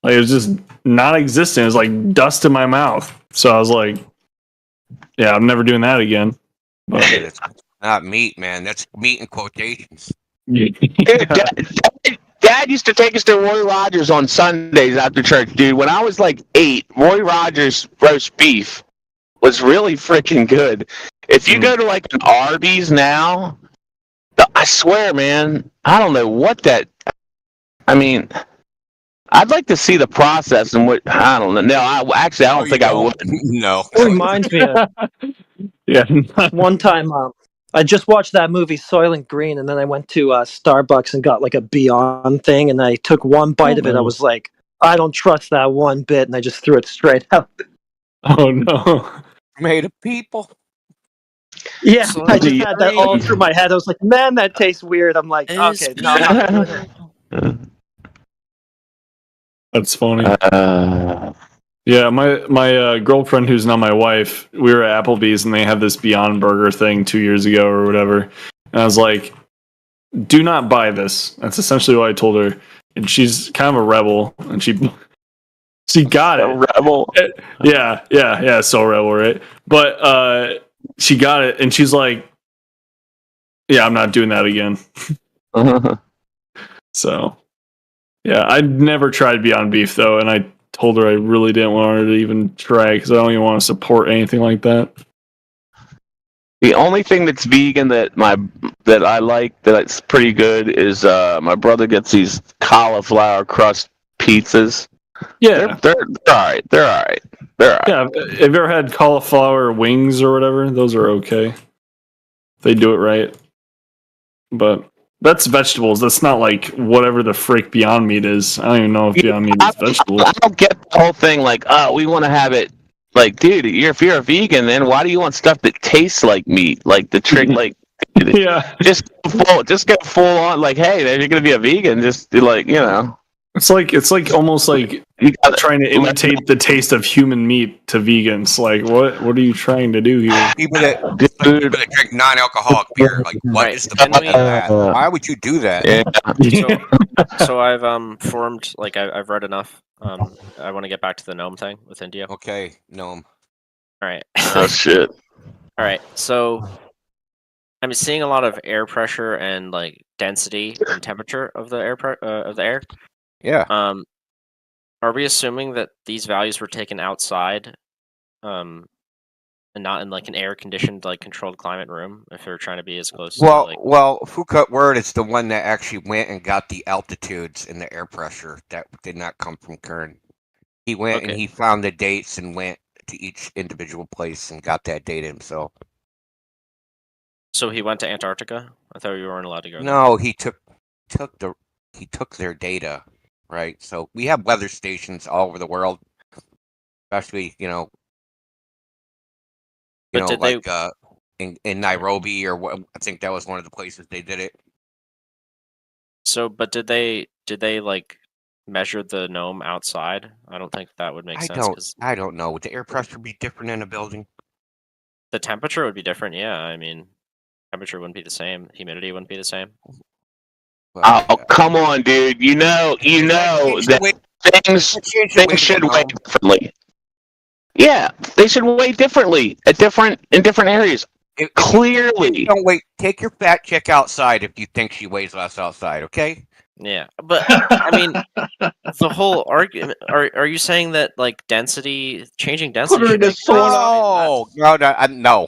Like it was just non-existent. It was like dust in my mouth. So I was like, yeah, I'm never doing that again. But It's not meat, man. That's meat in quotations. Dude, Dad used to take us to Roy Rogers on Sundays after church, dude. When I was like 8, Roy Rogers roast beef was really freaking good. If you go to like an Arby's now, I swear, man, I don't know what that. I mean, I'd like to see the process and what. I don't know. No, I don't think I would. No. It reminds me of one time. I just watched that movie Soylent Green, and then I went to Starbucks and got like a Beyond thing, and I took one bite of it. I was like, I don't trust that one bit, and I just threw it straight out. Oh no! Made of people. Yeah, I just had that all through my head. I was like, man, that tastes weird. I'm like, okay, no, I'm not doing it. That's funny. Yeah, my girlfriend, who's not my wife, we were at Applebee's and they had this Beyond Burger thing 2 years ago or whatever. And I was like, do not buy this. That's essentially what I told her. And she's kind of a rebel, and she got it. A rebel. Yeah, so rebel, right? But she got it, and she's like, yeah, I'm not doing that again. So, yeah, I never tried Beyond Beef, though, and I told her I really didn't want her to even try because I don't even want to support anything like that. The only thing that's vegan that I like that's pretty good is my brother gets these cauliflower crust pizzas. Yeah, they're all right. They're all right. Yeah, have you ever had cauliflower wings or whatever? Those are okay. They do it right. But that's vegetables. That's not like whatever the frick Beyond Meat is. I don't even know if Beyond Meat is vegetables. I don't get the whole thing like, oh, we want to have it. Like, dude, if you're a vegan, then why do you want stuff that tastes like meat? Like the trick, like, yeah, just go full on. Like, hey, if you're gonna be a vegan, just be like, It's like almost like trying to imitate the taste of human meat to vegans. Like, what are you trying to do here? People that drink non-alcoholic beer, like, what is the point of that? Why would you do that? So I've formed, like, I've read enough. I want to get back to the gnome thing with India. Okay, gnome. All right. Oh shit. All right. So I'm seeing a lot of air pressure and like density and temperature of the air. Yeah. Are we assuming that these values were taken outside, and not in like an air-conditioned, like controlled climate room? If they're trying to be as close. Well, Foucault is the one that actually went and got the altitudes and the air pressure that did not come from Kern. He went and he found the dates and went to each individual place and got that data himself. So he went to Antarctica? I thought you weren't allowed to go there. No, he took their data. Right, so we have weather stations all over the world, especially in Nairobi or what, I think that was one of the places they did it. So, but did they like measure the gnome outside? I don't think that would make sense. I don't know. Would the air pressure be different in a building? The temperature would be different. Yeah, I mean, temperature wouldn't be the same. Humidity wouldn't be the same. Oh, come on, dude. You know that things should weigh differently. Yeah, they should weigh differently in different areas. Clearly. Don't wait. Take your fat chick outside if you think she weighs less outside, okay? Yeah, but I mean, the whole argument. Are you saying that like changing density? Put her in a sauna. No.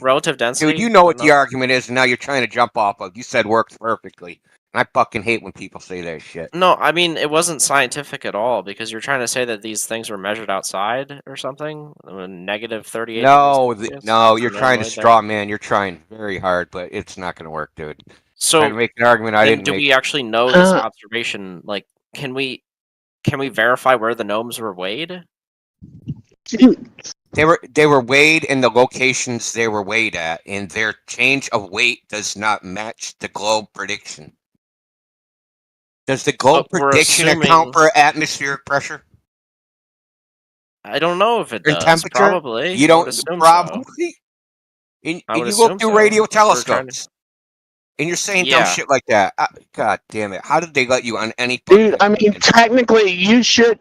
Relative density. Dude, you know what the argument is, and now you're trying to jump off of. You said works perfectly. And I fucking hate when people say that shit. No, I mean, it wasn't scientific at all because you're trying to say that these things were measured outside or something. Negative 38. No, you're trying to straw man. You're trying very hard, but it's not going to work, dude. So trying to make an argument I didn't do make. we actually know this observation? Like, can we verify where the gnomes were weighed? They were weighed in the locations they were weighed at, and their change of weight does not match the globe prediction. Does the globe prediction account for atmospheric pressure? I don't know if it And does. temperature? Probably. You don't probably. And you look through radio telescopes, and you're saying dumb shit like that. God damn it! How did they let you on any? Dude, I mean, technically, you should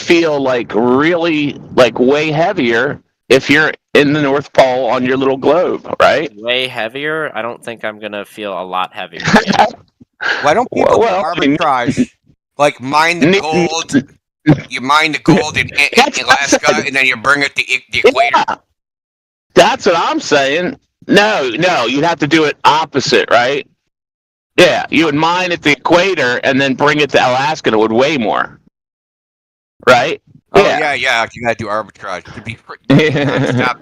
feel like really like way heavier if you're in the North Pole on your little globe, right? Way heavier? I don't think I'm gonna feel a lot heavier. Why don't people do arbitrage? Like mine the gold. You mine the gold in Alaska, and then you bring it to the equator. Yeah. That's what I'm saying. No, you'd have to do it opposite, right? Yeah, you would mine at the equator and then bring it to Alaska, and it would weigh more, right? Oh yeah, you gotta do arbitrage to be stop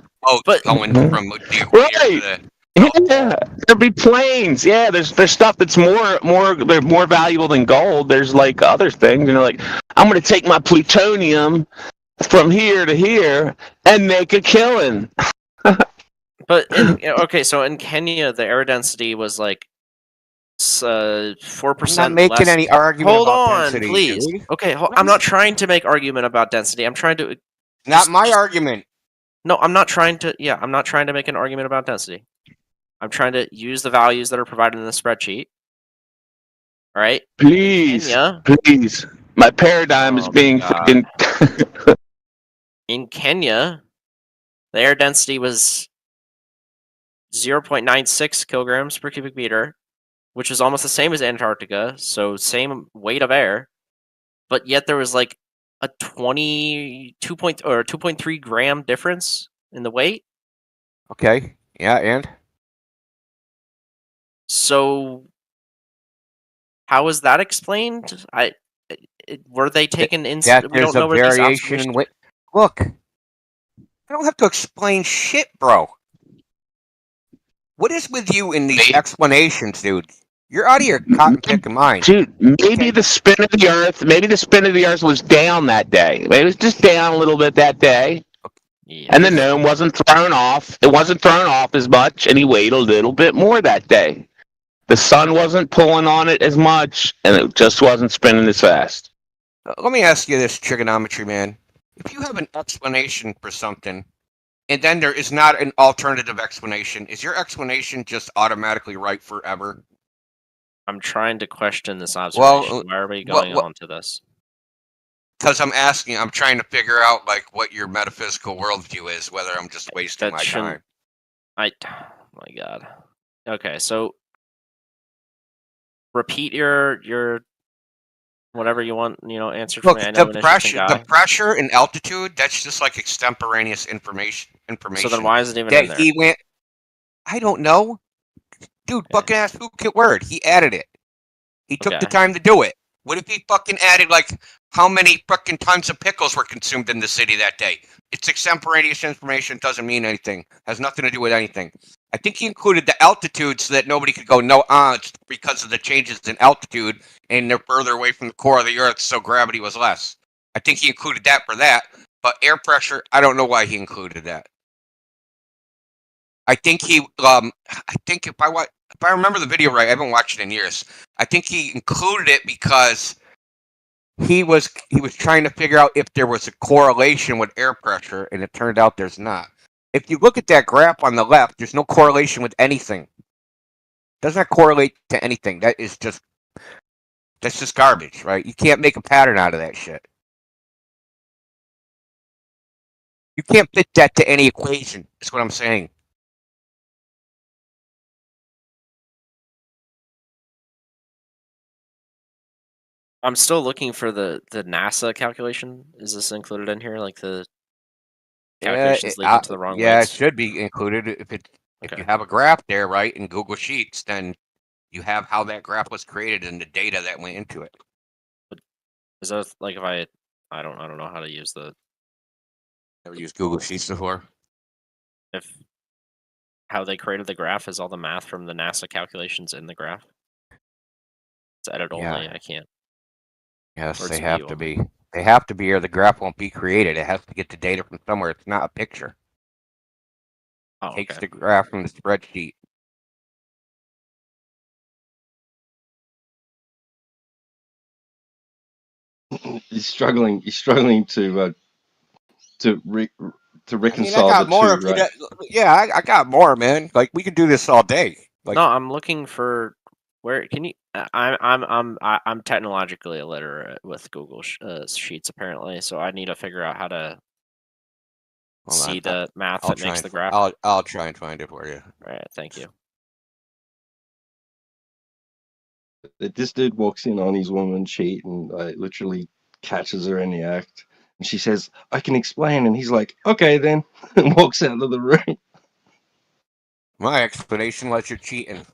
going from the equator to the. Yeah, there'd be planes. Yeah, there's stuff that's more valuable than gold. There's like other things, like I'm gonna take my plutonium from here to here and make a killing. But so in Kenya, the air density was like 4%. I'm not making less. any argument Hold about on, density, please. dude. Okay, I'm not trying to make argument about density. I'm trying to. Not my argument. No, I'm not trying to. Yeah, I'm not trying to make an argument about density. I'm trying to use the values that are provided in the spreadsheet. All right. Please. My paradigm is being freaking. In Kenya, the air density was 0.96 kilograms per cubic meter, which is almost the same as Antarctica, so same weight of air, but yet there was like a 2.3 gram difference in the weight. Okay. Yeah, and so how is that explained? Were they taken in? We don't know where these variation in weight. Look, I don't have to explain shit, bro. What is with you in these explanations, dude? You're out of your cotton picking mind. Dude, maybe the spin of the Earth was down that day. Maybe it was just down a little bit that day. Yeah. And the gnome wasn't thrown off. It wasn't thrown off as much, and he weighed a little bit more that day. The sun wasn't pulling on it as much, and it just wasn't spinning as fast. Let me ask you this, trigonometry man. If you have an explanation for something, and then there is not an alternative explanation, is your explanation just automatically right forever? I'm trying to question this observation. Why are we going on to this? Because I'm trying to figure out like what your metaphysical worldview is, whether I'm just wasting my time. Oh my god. Okay, so repeat your whatever you want, answer for me. I know the pressure and altitude, that's just like extemporaneous information. So then why is it even in there? I don't know. Dude, fucking ass who kit word. He added it. He took the time to do it. What if he fucking added like how many fucking tons of pickles were consumed in the city that day? It's extemporaneous information, doesn't mean anything. Has nothing to do with anything. I think he included the altitude so that nobody could go, it's because of the changes in altitude and they're further away from the core of the Earth, so gravity was less. I think he included that for that. But air pressure, I don't know why he included that. I think if I remember the video right, I haven't watched it in years. I think he included it because he was trying to figure out if there was a correlation with air pressure, and it turned out there's not. If you look at that graph on the left, there's no correlation with anything. It does not correlate to anything. That's just garbage, right? You can't make a pattern out of that shit. You can't fit that to any equation. That's what I'm saying. I'm still looking for the NASA calculation. Is this included in here? Like the calculations lead into the wrong yeah, it weights? should be included if you have a graph there, right, in Google Sheets, then you have how that graph was created and the data that went into it. Is that like if I don't know how to use the. Never used Google Sheets before. If how they created the graph is all the math from the NASA calculations in the graph. It's edit only. I can't. Yes, Or they it's have view to only. be. They have to be, or the graph won't be created. It has to get the data from somewhere. It's not a picture. Oh, Takes okay. the graph from the spreadsheet. He's struggling. He's struggling to reconcile I got the more. two, right? I got more, man. Like we could do this all day. Like No, I'm looking for where can you. I'm technologically illiterate with Google Sheets apparently, so I need to figure out how to see the math that makes the graph. I'll try and find it for you. All right, thank you. This dude walks in on his woman cheat and literally catches her in the act. And she says, I can explain. And he's like, okay, then. And walks out of the room. My explanation was you're cheating.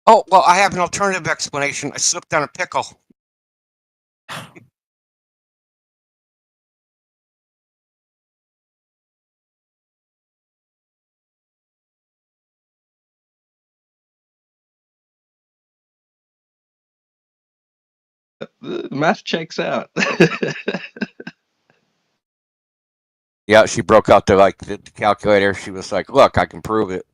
Oh, well, I have an alternative explanation. I slipped on a pickle. The math checks out. Yeah, she broke out the calculator. She was like, look, I can prove it.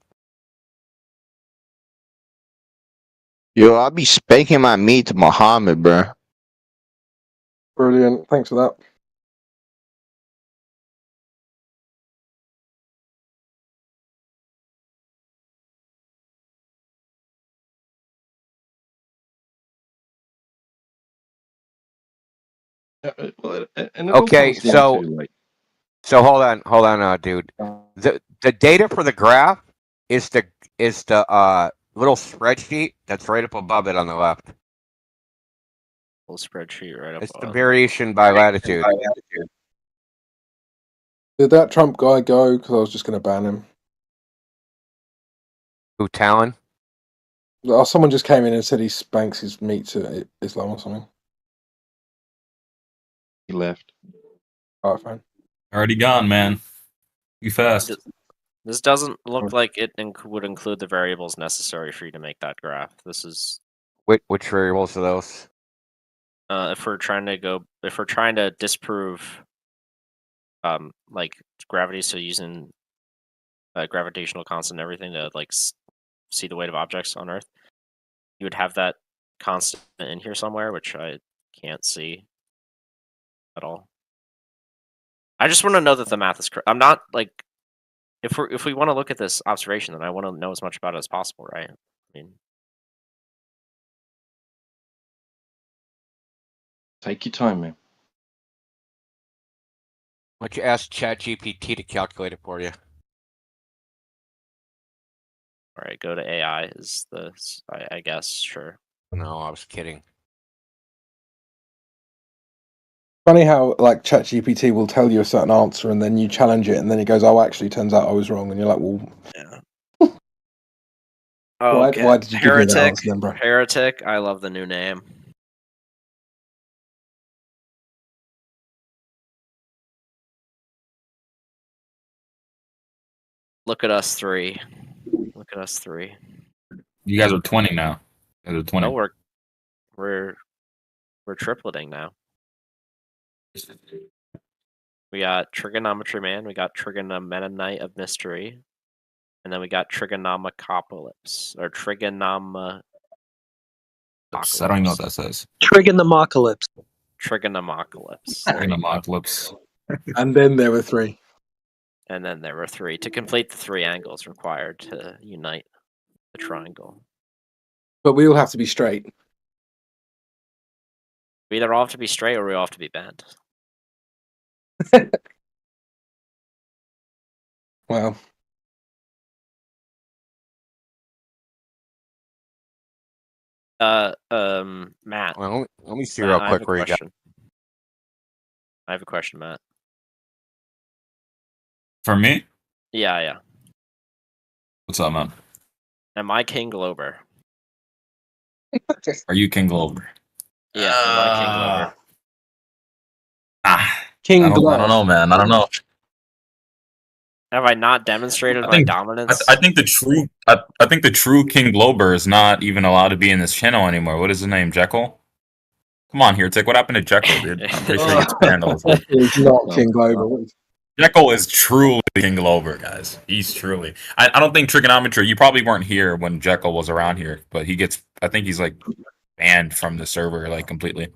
Yo, I'll be spanking my meat to Muhammad, bro. Brilliant. Thanks for that. Okay, so hold on, dude. The data for the graph is the little spreadsheet that's right up above it on the left. Little spreadsheet right up. It's the variation by latitude. Did that Trump guy go? Because I was just going to ban him. Who, Talon? Oh, someone just came in and said he spanks his meat to Islam or something. He left. All right, fine. Already gone, man. You fast. This doesn't look like it would include the variables necessary for you to make that graph. This is Which variables are those? if we're trying to disprove like gravity, so using gravitational constant and everything to like see the weight of objects on Earth, you would have that constant in here somewhere, which I can't see at all. I just want to know that the math is correct. I'm not like if we want to look at this observation, then I want to know as much about it as possible, right? I mean, Take your time, man. Why don't you ask ChatGPT to calculate it for you? all right, go to AI. Is the I guess sure. No, I was kidding. Funny how like ChatGPT will tell you a certain answer and then you challenge it and then it goes, "Oh, actually, turns out I was wrong," and you're like, "Well, yeah." Why did you give me that answer then, bro?" Heretic. I love the new name. Look at us three. Look at us three. You guys are 20 now. You guys are 20. No, we're tripleting now. We got Trigonometry Man, we got Trigonometonite of Mystery, and then we got Trigonomacopolis, or Trigonomacopolis. I don't even know what that says. Trigonomacopolis. Trigonomacopolis. Trigonomacopolis. And then there were three. And then there were three. To complete the three angles required to unite the triangle. But we all have to be straight. We either all have to be straight or we all have to be bent. Well. Matt. Well, let me see real quick where you got. I have a question, Matt. For me? Yeah. What's up, man? Am I King Glober? Are you King Glober? Yeah, am I King Glober? King I don't know, man. I don't know. Have I not demonstrated my dominance? I think the true King Glober is not even allowed to be in this channel anymore. What is his name? Jekyll? Come on, here, Tick. What happened to Jekyll, dude? I'm pretty sure he gets banned all the time. He's not King Glober. Jekyll is truly King Glober, guys. He's truly. I don't think trigonometry. You probably weren't here when Jekyll was around here, but he gets. I think he's like banned from the server, like completely.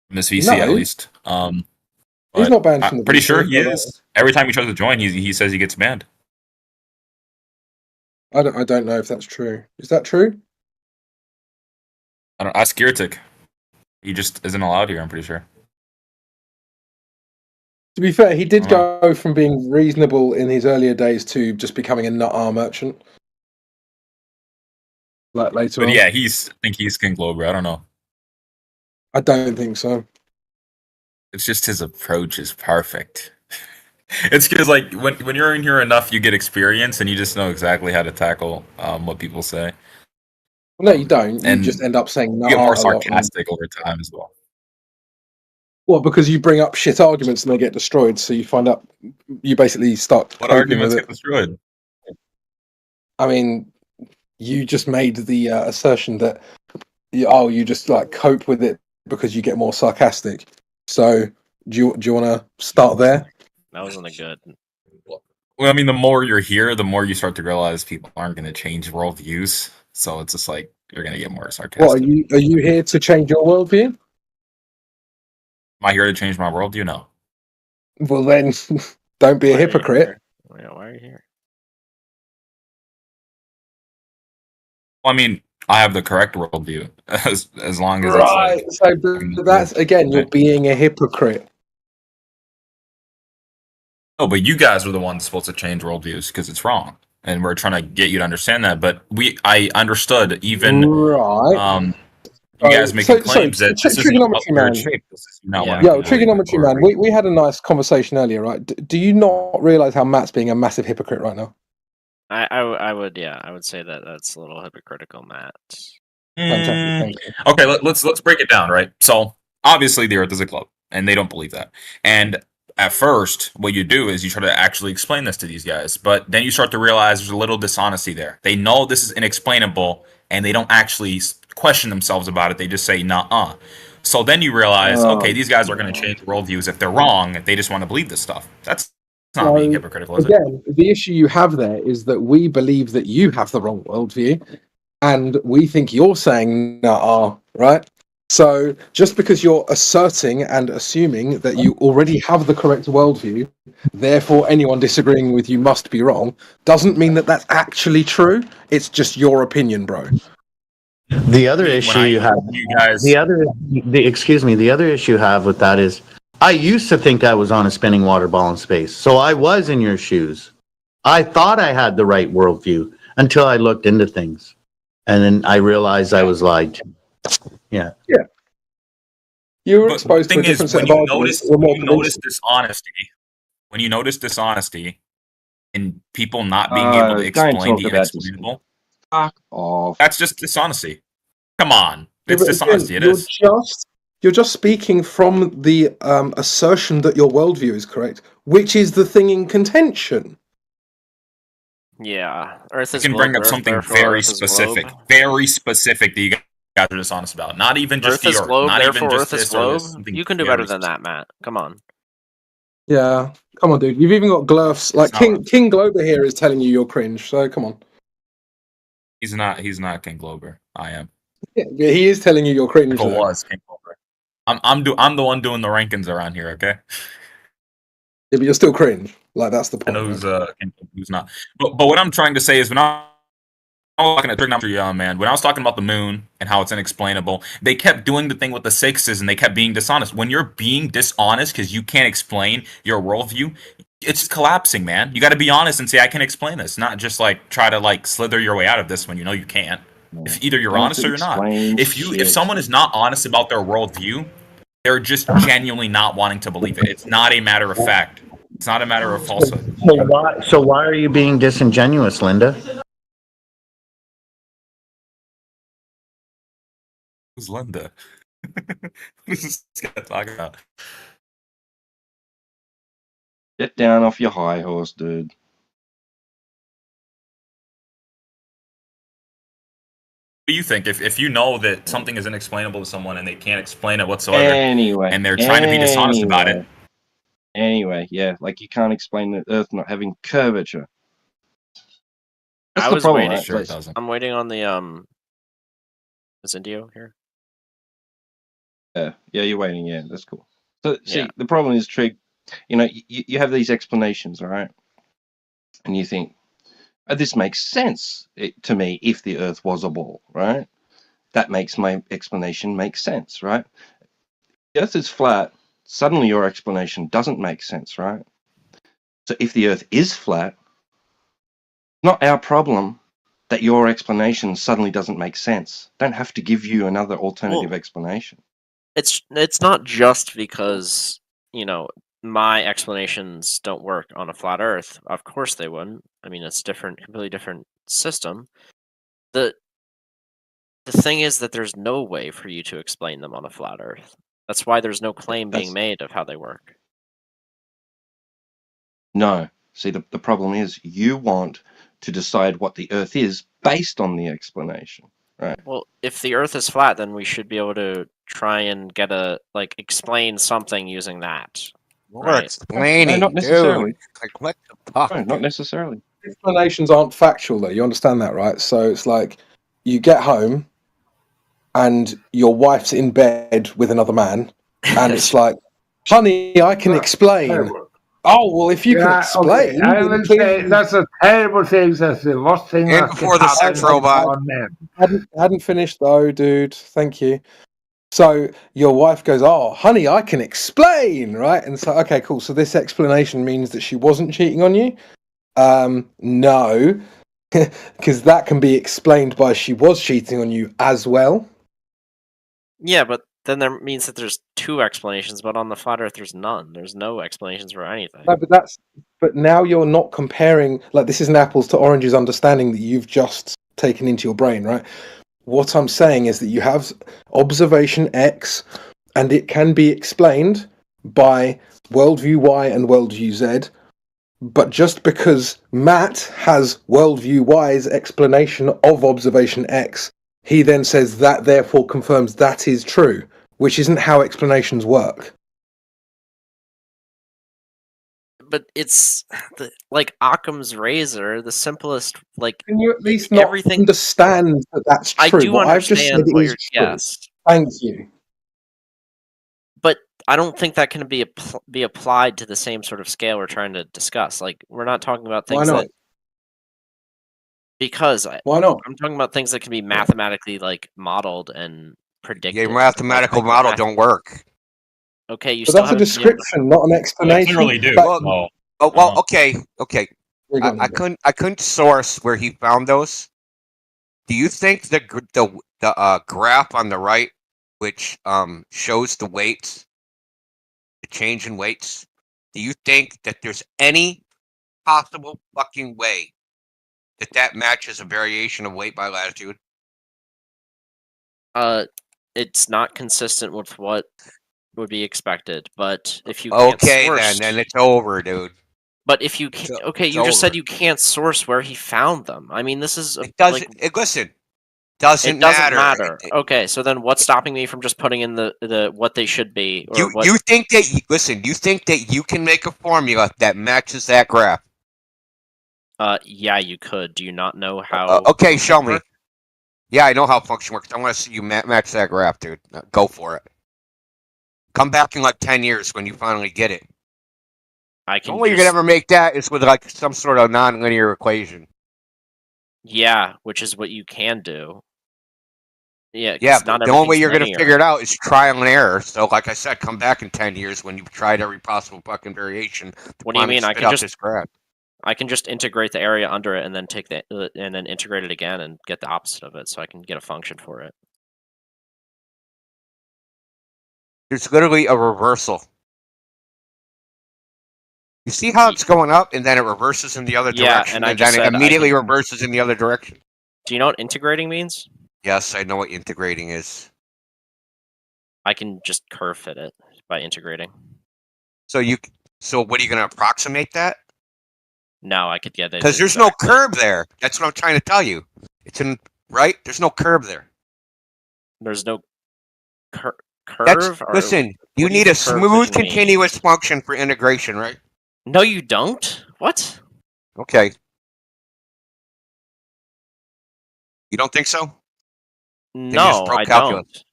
From this VC, at least. He's not banned from the I'm pretty VC, sure he but- is. Every time he tries to join, he says he gets banned. I don't know if that's true. Is that true? I don't. Ask Girtik. He just isn't allowed here. I'm pretty sure. To be fair, he did go from being reasonable in his earlier days to just becoming a nut merchant. Like later But on. yeah, I think he's King Glober. I don't know. I don't think so. It's just his approach is perfect. It's because like when you're in here enough, you get experience and you just know exactly how to tackle what people say. Well, no, you don't. You And just end up saying You nut get more a lot. sarcastic over time as well. Well, because you bring up shit arguments and they get destroyed, so you find out you basically start. What coping arguments with get destroyed? I mean, you just made the assertion that you just like cope with it because you get more sarcastic. So do you want to start there? That wasn't a good. Well, I mean, the more you're here, the more you start to realize people aren't going to change worldviews. So it's just like you're going to get more sarcastic. What are you here to change your worldview? Am I here to change my worldview? No. Well, then don't be a hypocrite. Why are you here? Well, I mean, I have the correct worldview as long as Right. it's like, So that's again, you're being a hypocrite. oh, but you guys were the ones supposed to change worldviews because it's wrong, and we're trying to get you to understand that. But I understood even Right. you guys making claims that this is trigonometry man. shape. This is not what Yo, trigonometry man. We had a nice conversation earlier, right? Do you not realize how Matt's being a massive hypocrite right now? I would say that that's a little hypocritical, Matt. Fantastic, thank you. Okay, let's break it down, right? So obviously the Earth is a globe, and they don't believe that. And at first, what you do is you try to actually explain this to these guys, but then you start to realize there's a little dishonesty there. They know this is inexplainable, and they don't actually question themselves about it. They just say, "Nuh-uh." So then you realize, okay, these guys are going to change worldviews if they're wrong. They just want to believe this stuff. That's not being hypocritical, is it? Again, the issue you have there is that we believe that you have the wrong worldview, and we think you're saying nah, right? So just because you're asserting and assuming that you already have the correct worldview, therefore anyone disagreeing with you must be wrong, doesn't mean that that's actually true. It's just your opinion, bro. The other issue you have, the other issue you have with that is, I used to think I was on a spinning water ball in space, so I was in your shoes. I thought I had the right worldview until I looked into things, and then I realized I was lied to. Yeah. You were exposed to a different set of arguments. When you notice dishonesty and people not being able to explain the inexplainable, that's just dishonesty. Come on, it's dishonesty. It is. You're just speaking from the assertion that your worldview is correct, which is the thing in contention. Yeah, Earth You is can globe, bring up Earth, something therefore very Earth is specific, globe. that you guys are dishonest about. Not even just Earth the is Earth, globe, not even therefore just Earth is this or globe. this. Something You can do very better than that, Matt. Come on. Yeah, come on, dude. You've even got glurfs. Like King Glober here is telling you you're cringe. So come on. He's not King Glober. I am. Yeah, he is telling you you're cringe. Michael though. was King Glober. I'm the one doing the rankings around here. Okay. Yeah, but you're still cringe. Like that's the I point. know who's not. But what I'm trying to say is when I was talking at trigonometry, man, when I was talking about the moon and how it's inexplainable, they kept doing the thing with the sixes and they kept being dishonest. When you're being dishonest because you can't explain your worldview, it's collapsing, man. You got to be honest and say I can explain this, not just like try to like slither your way out of this when you know you can't. If either you're Don't honest or you're not. explain If shit. someone is not honest about their worldview, they're just genuinely not wanting to believe it. It's not a matter of fact. It's not a matter of falsehood. So why are you being disingenuous, Linda? Who's Linda? Who's this guy talking about? Get down off your high horse, dude. What do you think if you know that something is inexplainable to someone and they can't explain it whatsoever, Anyway, and they're trying to be dishonest about it? Anyway, yeah, like you can't explain the Earth not having curvature. That's I the was problem, waiting. right? Sure, it doesn't. I'm waiting on the Is Indio here? Yeah, you're waiting. Yeah, that's cool. So, see, Yeah. the problem is, Trig, you have these explanations, all right? And you think, oh, this makes sense to me if the Earth was a ball, right? That makes my explanation make sense, right? The Earth is flat, suddenly your explanation doesn't make sense, right? So if the Earth is flat, not our problem that your explanation suddenly doesn't make sense. Don't have to give you another alternative explanation. It's not just because, my explanations don't work on a flat Earth. Of course they wouldn't. I mean, it's completely different system. The thing is that there's no way for you to explain them on a flat Earth. That's why there's no claim being made of how they work. No. See, the problem is you want to decide what the Earth is based on the explanation, right? Well, if the Earth is flat, then we should be able to try and get explain something using that. We're explaining, not necessarily. dude. Like, what the fuck? No, not necessarily. Explanations aren't factual, though. You understand that, right? So it's like you get home and your wife's in bed with another man, and it's like, honey, I can explain. Terrible. Oh, well, if you can explain. Okay. I will say that's a terrible thing. That's the worst thing And that before can the happen sex robot. on men. Hadn't finished, though, dude. Thank you. So your wife goes, oh, honey, I can explain, right? And so, okay, cool. So this explanation means that she wasn't cheating on you? No, because that can be explained by she was cheating on you as well. Yeah, but then that means that there's two explanations, but on the flat Earth there's none. There's no explanations for anything. No, but now you're not comparing, like, this is an apples to oranges understanding that you've just taken into your brain, right? What I'm saying is that you have observation X, and it can be explained by worldview Y and worldview Z. But just because Matt has worldview Y's explanation of observation X, he then says that therefore confirms that is true, which isn't how explanations work. But it's like Occam's razor, the simplest. Can you at least not understand that that's true? I do what understand I've just said what is you're. true. Yes, thank you. But I don't think that can be applied to the same sort of scale we're trying to discuss. Like, we're not talking about things Why not? that. Because why not? I'm talking about things that can be mathematically modeled and predicted. Your mathematical model don't work. Okay, you But still that's a have description, not an explanation. clearly do. But- Okay. I couldn't source where he found those. Do you think the graph on the right, which shows the weights, the change in weights, do you think that there's any possible fucking way that matches a variation of weight by latitude? It's not consistent with what would be expected, but if you can't Okay, source, then it's over, dude. But if you can't, okay, you just said you can't source where he found them. I mean, this is it doesn't. Listen, doesn't it doesn't matter. Okay, so then what's stopping me from just putting in the what they should be? Or You think that you think that you can make a formula that matches that graph? Yeah, you could. Do you not know how? Okay, show me. Yeah, I know how function works. I want to see you match that graph, dude. Go for it. Come back in 10 years when you finally get it. The only way you can ever make that is with some sort of non-linear equation. Yeah, which is what you can do. Yeah, but the only way you're going to figure it out is trial and error. So, like I said, come back in 10 years when you've tried every possible fucking variation. What do you mean? I can just integrate the area under it and then take and then integrate it again and get the opposite of it, so I can get a function for it. There's literally a reversal. You see how it's going up and then it reverses in the other direction, and I and just then it said immediately reverses in the other direction. Do you know what integrating means? Yes, I know what integrating is. I can just curve fit it by integrating. So what are you going to approximate that? No, I could get it. Because there's no curve there. That's what I'm trying to tell you. Right? There's no curve there. There's no curve. Listen, you need a smooth, continuous function for integration, right? No, you don't. What? Okay. You don't think so? No, I don't.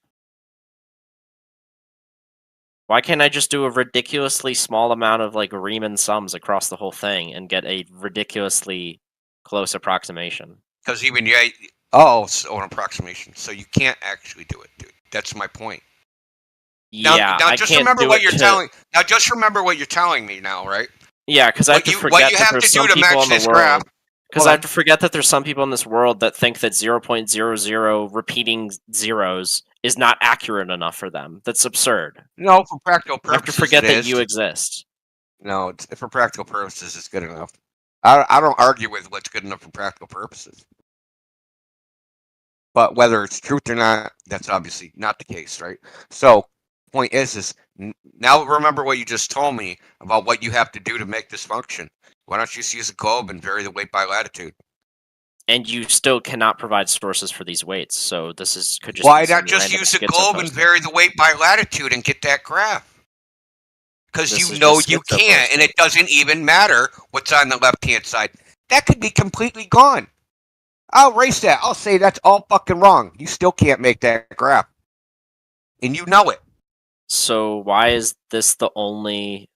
Why can't I just do a ridiculously small amount of like Riemann sums across the whole thing and get a ridiculously close approximation? Because even an approximation. So you can't actually do it, dude. That's my point. Yeah, now just remember what you're telling. Now just remember what you're telling me now, right? Yeah, because I have to forget that there's some people in the world. Because I have to forget that there's some people in this world that think that 0.00 repeating zeros is not accurate enough for them. That's absurd. No, for practical purposes, I have to forget that you exist. No, for practical purposes, it's good enough. I don't argue with what's good enough for practical purposes. But whether it's truth or not, that's obviously not the case, right? So, point is now remember what you just told me about what you have to do to make this function. Why don't you just use a globe and vary the weight by latitude? And you still cannot provide sources for these weights, so this could just. Why not just use a globe and vary the weight by latitude and get that graph? Because you know you can't, and it doesn't even matter what's on the left-hand side. That could be completely gone. I'll erase that. I'll say that's all fucking wrong. You still can't make that graph. And you know it. So why is this the only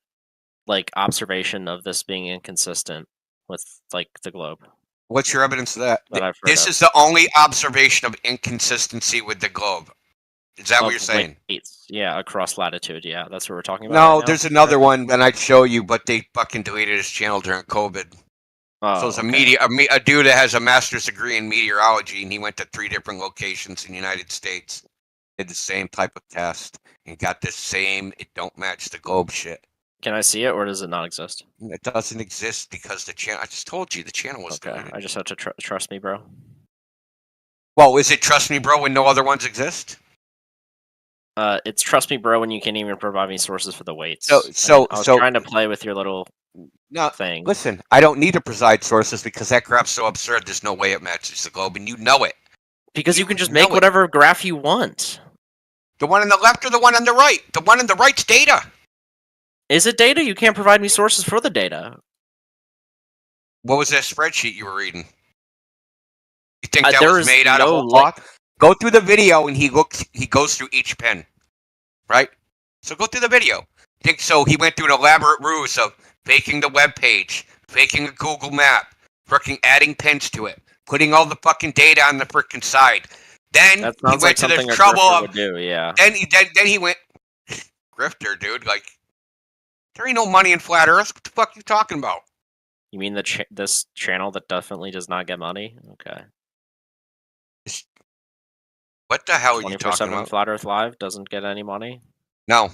observation of this being inconsistent with the globe? What's your evidence of that? This is the only observation of inconsistency with the globe. Is that what you're saying? Yeah, across latitude. Yeah, that's what we're talking about. No, there's another one, and I'd show you, but they fucking deleted his channel during COVID. So it's a dude that has a master's degree in meteorology, and he went to 3 different locations in the United States, did the same type of test, and got the same "it don't match the globe" shit. Can I see it, or does it not exist? It doesn't exist because the channel. I just told you the channel was deleted. I just have to trust me, bro. Well, is it trust me, bro, when no other ones exist? It's trust me, bro, when you can't even provide me sources for the weights. So I was trying to play with your little thing. Listen, I don't need to provide sources because that graph's so absurd. There's no way it matches the globe, and you know it. Because you can just make whatever graph you want. The one on the left or the one on the right? The one on the right's data. Is it data? You can't provide me sources for the data. What was that spreadsheet you were reading? You think that was made out of whole cloth? Go through the video and he goes through each pen. Right? So go through the video. So he went through an elaborate ruse of faking the web page, faking a Google map, freaking adding pins to it, putting all the fucking data on the freaking side. Then he went to the trouble of Then he went grifter, dude. There ain't no money in flat Earth. What the fuck are you talking about? You mean this channel that definitely does not get money? Okay. What the hell are you talking about? Flat Earth Live doesn't get any money? No.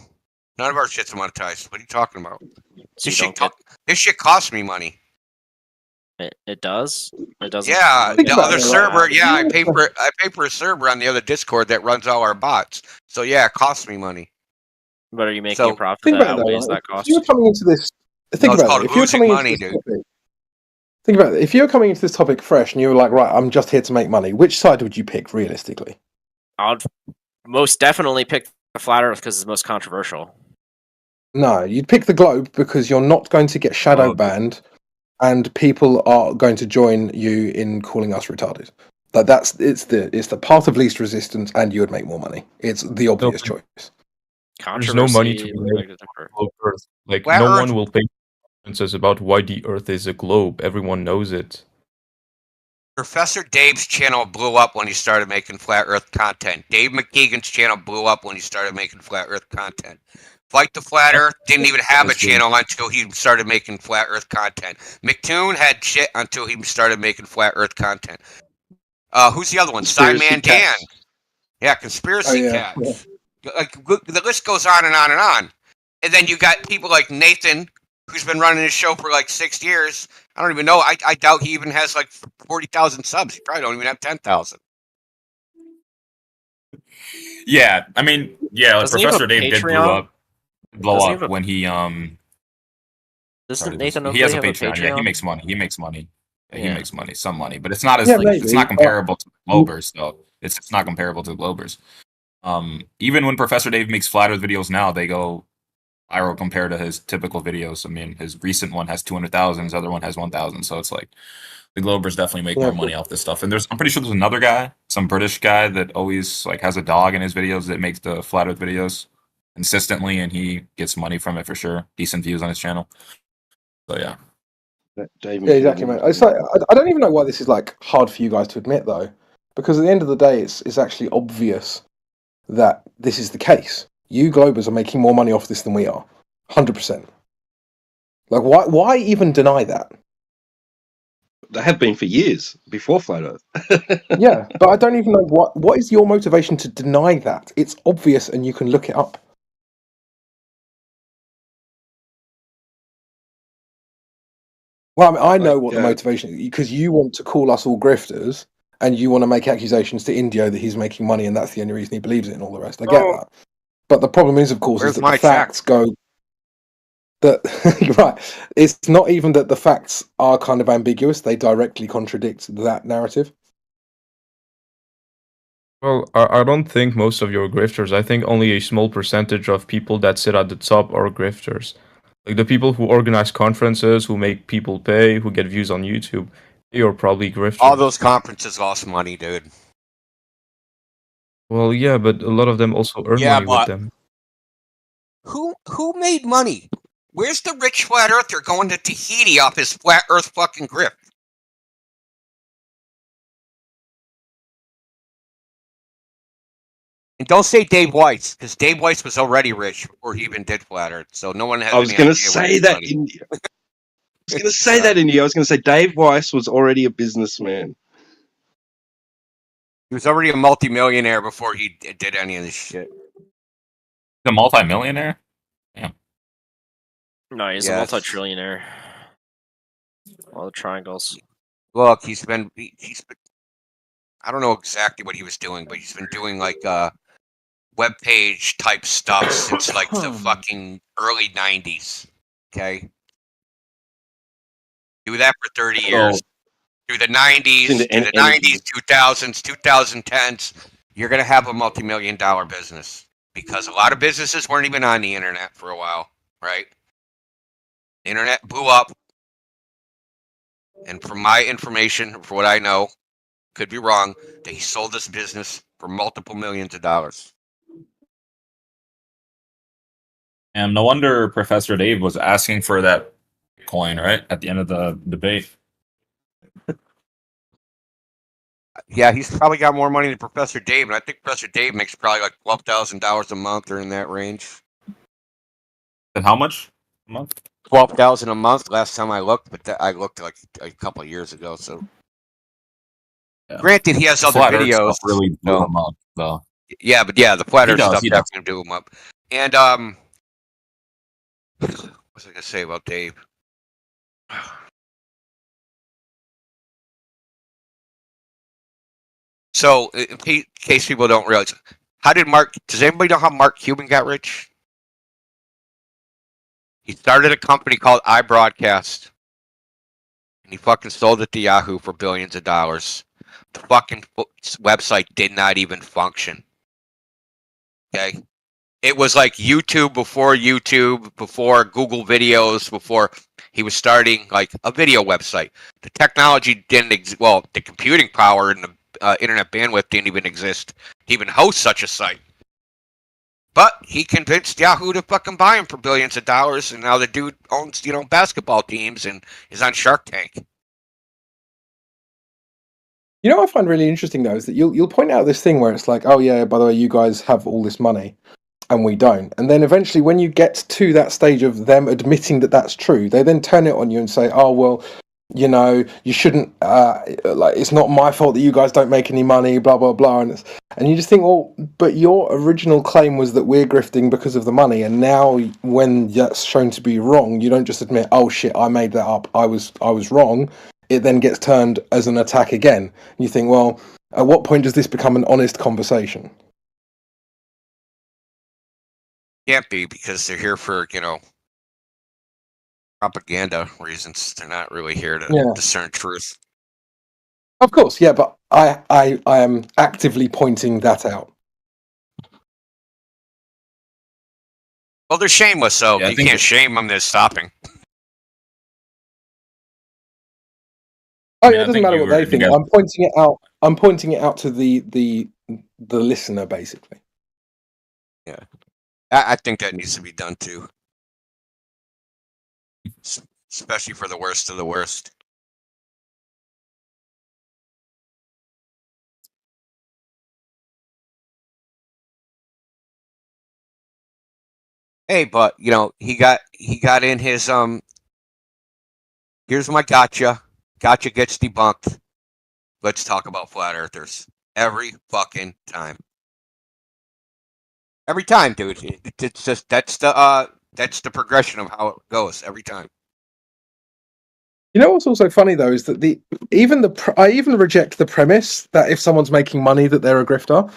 None of our shit's monetized. What are you talking about? This shit costs me money. It does? It doesn't? Yeah, the other server, I pay for a server on the other Discord that runs all our bots. So yeah, it costs me money. But are you making a profit that outweighs that cost? If you're coming into this, think about it. If you're coming into this topic, think about it. If you're coming into this topic fresh and you're like, right, I'm just here to make money, which side would you pick realistically? I'd most definitely pick the flat Earth because it's most controversial. No, you'd pick the globe because you're not going to get shadow banned, and people are going to join you in calling us retarded. It's the path of least resistance, and you would make more money. It's the obvious choice. There's no money to make Earth. No one will pay answers about why the Earth is a globe. Everyone knows it. Professor Dave's channel blew up when he started making flat Earth content. Dave McKeegan's channel blew up when he started making flat Earth content. Fight the Flat Earth didn't even have a channel until he started making flat Earth content. McToon had shit until he started making flat Earth content. Who's the other one? Simon Dan. Yeah, Conspiracy Cats. The list goes on and on and on. And then you got people like Nathan who's been running his show for like 6 years. I don't even know. I doubt he even has like 40,000 subs. He probably don't even have 10,000. Yeah, I mean, yeah, like Doesn't he have a Professor Dave did Patreon? blow Doesn't he up have a- when he Doesn't sorry, Nathan he has Oakley a have a Patreon. Yeah, he Patreon? makes money. He makes money. Yeah, he Yeah. makes money, some money, but it's not as Yeah, like it's maybe. not comparable to Globers though. It's not comparable to Globers. Even when Professor Dave makes flat Earth videos now, they go viral compared to his typical videos. I mean, his recent one has 200,000, his other one has 1,000. So it's like the Globers definitely make more money off this stuff. And I'm pretty sure there's another guy, some British guy that always like has a dog in his videos that makes the flat Earth videos consistently, and he gets money from it for sure. Decent views on his channel. So yeah. Yeah, exactly, mate. It's like, I don't even know why this is like hard for you guys to admit, though, because at the end of the day, it's actually obvious that this is the case. You Globers are making more money off this than we are, 100%. Like, why even deny that? They have been for years before Flat Earth. Yeah, but I don't even know what is your motivation to deny that. It's obvious, and you can look it up. Well, I mean, I know what the motivation is, because you want to call us all grifters, and you want to make accusations to Indio that he's making money, and that's the only reason he believes it and all the rest. I get that. But the problem is, of course, is that the facts go... That you're right. It's not even that the facts are kind of ambiguous. They directly contradict that narrative. Well, I don't think most of you are grifters. I think only a small percentage of people that sit at the top are grifters. Like the people who organize conferences, who make people pay, who get views on YouTube, they are probably grifters. All those conferences lost money, dude. Well, yeah, but a lot of them also earn money with them. Who made money? Where's the rich flat earther going to Tahiti off his flat earth fucking grip? And don't say Dave Weiss, because Dave Weiss was already rich before he even did flat earth. So no one has. I was going to say that, India. I was going to say that, India. I was going to say Dave Weiss was already a businessman. He was already a multimillionaire before he did any of this shit. The multimillionaire? Yeah. No, he's a multi-trillionaire. All the triangles. Look, he's been. I don't know exactly what he was doing, but he's been doing like web page type stuff since like the fucking early 90s. Okay. Do that for 30 years. Through the 90s, through the 90s, 2000s, 2010s, you're going to have a multi-million-dollar business. Because a lot of businesses weren't even on the internet for a while, right? The internet blew up. And from my information, for what I know, could be wrong, that he sold this business for multiple millions of dollars. And no wonder Professor Dave was asking for that coin, right? At the end of the debate. Yeah, he's probably got more money than Professor Dave, and I think Professor Dave makes probably like $12,000 a month or in that range. And how much a month? $12,000 a month last time I looked, but I looked like a couple of years ago. So, granted, he has other Flat Earth videos. stuff really blew him up, though. Yeah, but yeah, the flat Earth stuff He does. definitely blew him up. And what was I gonna say about Dave? So, in case people don't realize, does anybody know how Mark Cuban got rich? He started a company called iBroadcast, and he fucking sold it to Yahoo for billions of dollars. The fucking website did not even function. Okay? It was like YouTube, before Google videos, before he was starting like a video website. The technology didn't exist. Well, the computing power and the internet bandwidth didn't even exist to even host such a site. But he convinced Yahoo to fucking buy him for billions of dollars, and now the dude owns, basketball teams and is on Shark Tank. You know what I find really interesting, though, is that you'll point out this thing where it's like, oh yeah, by the way, you guys have all this money, and we don't. And then eventually, when you get to that stage of them admitting that that's true, they then turn it on you and say, oh, well, you know, you shouldn't, like, it's not my fault that you guys don't make any money, blah, blah, blah. And you just think, well, but your original claim was that we're grifting because of the money. And now when that's shown to be wrong, you don't just admit, oh shit, I made that up. I was wrong. It then gets turned as an attack again. You think, well, at what point does this become an honest conversation? Can't be, because they're here for, propaganda reasons. They're not really here to discern truth. Of course, yeah, but I am actively pointing that out. Well, they're shameless, so you can't shame them into stopping. Oh yeah, it doesn't matter what they think. I'm pointing it out. I'm pointing it out to the listener, basically. Yeah, I think that needs to be done too, especially for the worst of the worst. Hey, but he got in his here's my gotcha. Gotcha gets debunked. Let's talk about flat earthers every fucking time. Every time, dude. It's just that's the progression of how it goes every time. You know what's also funny though is that I even reject the premise that if someone's making money that they're a grifter,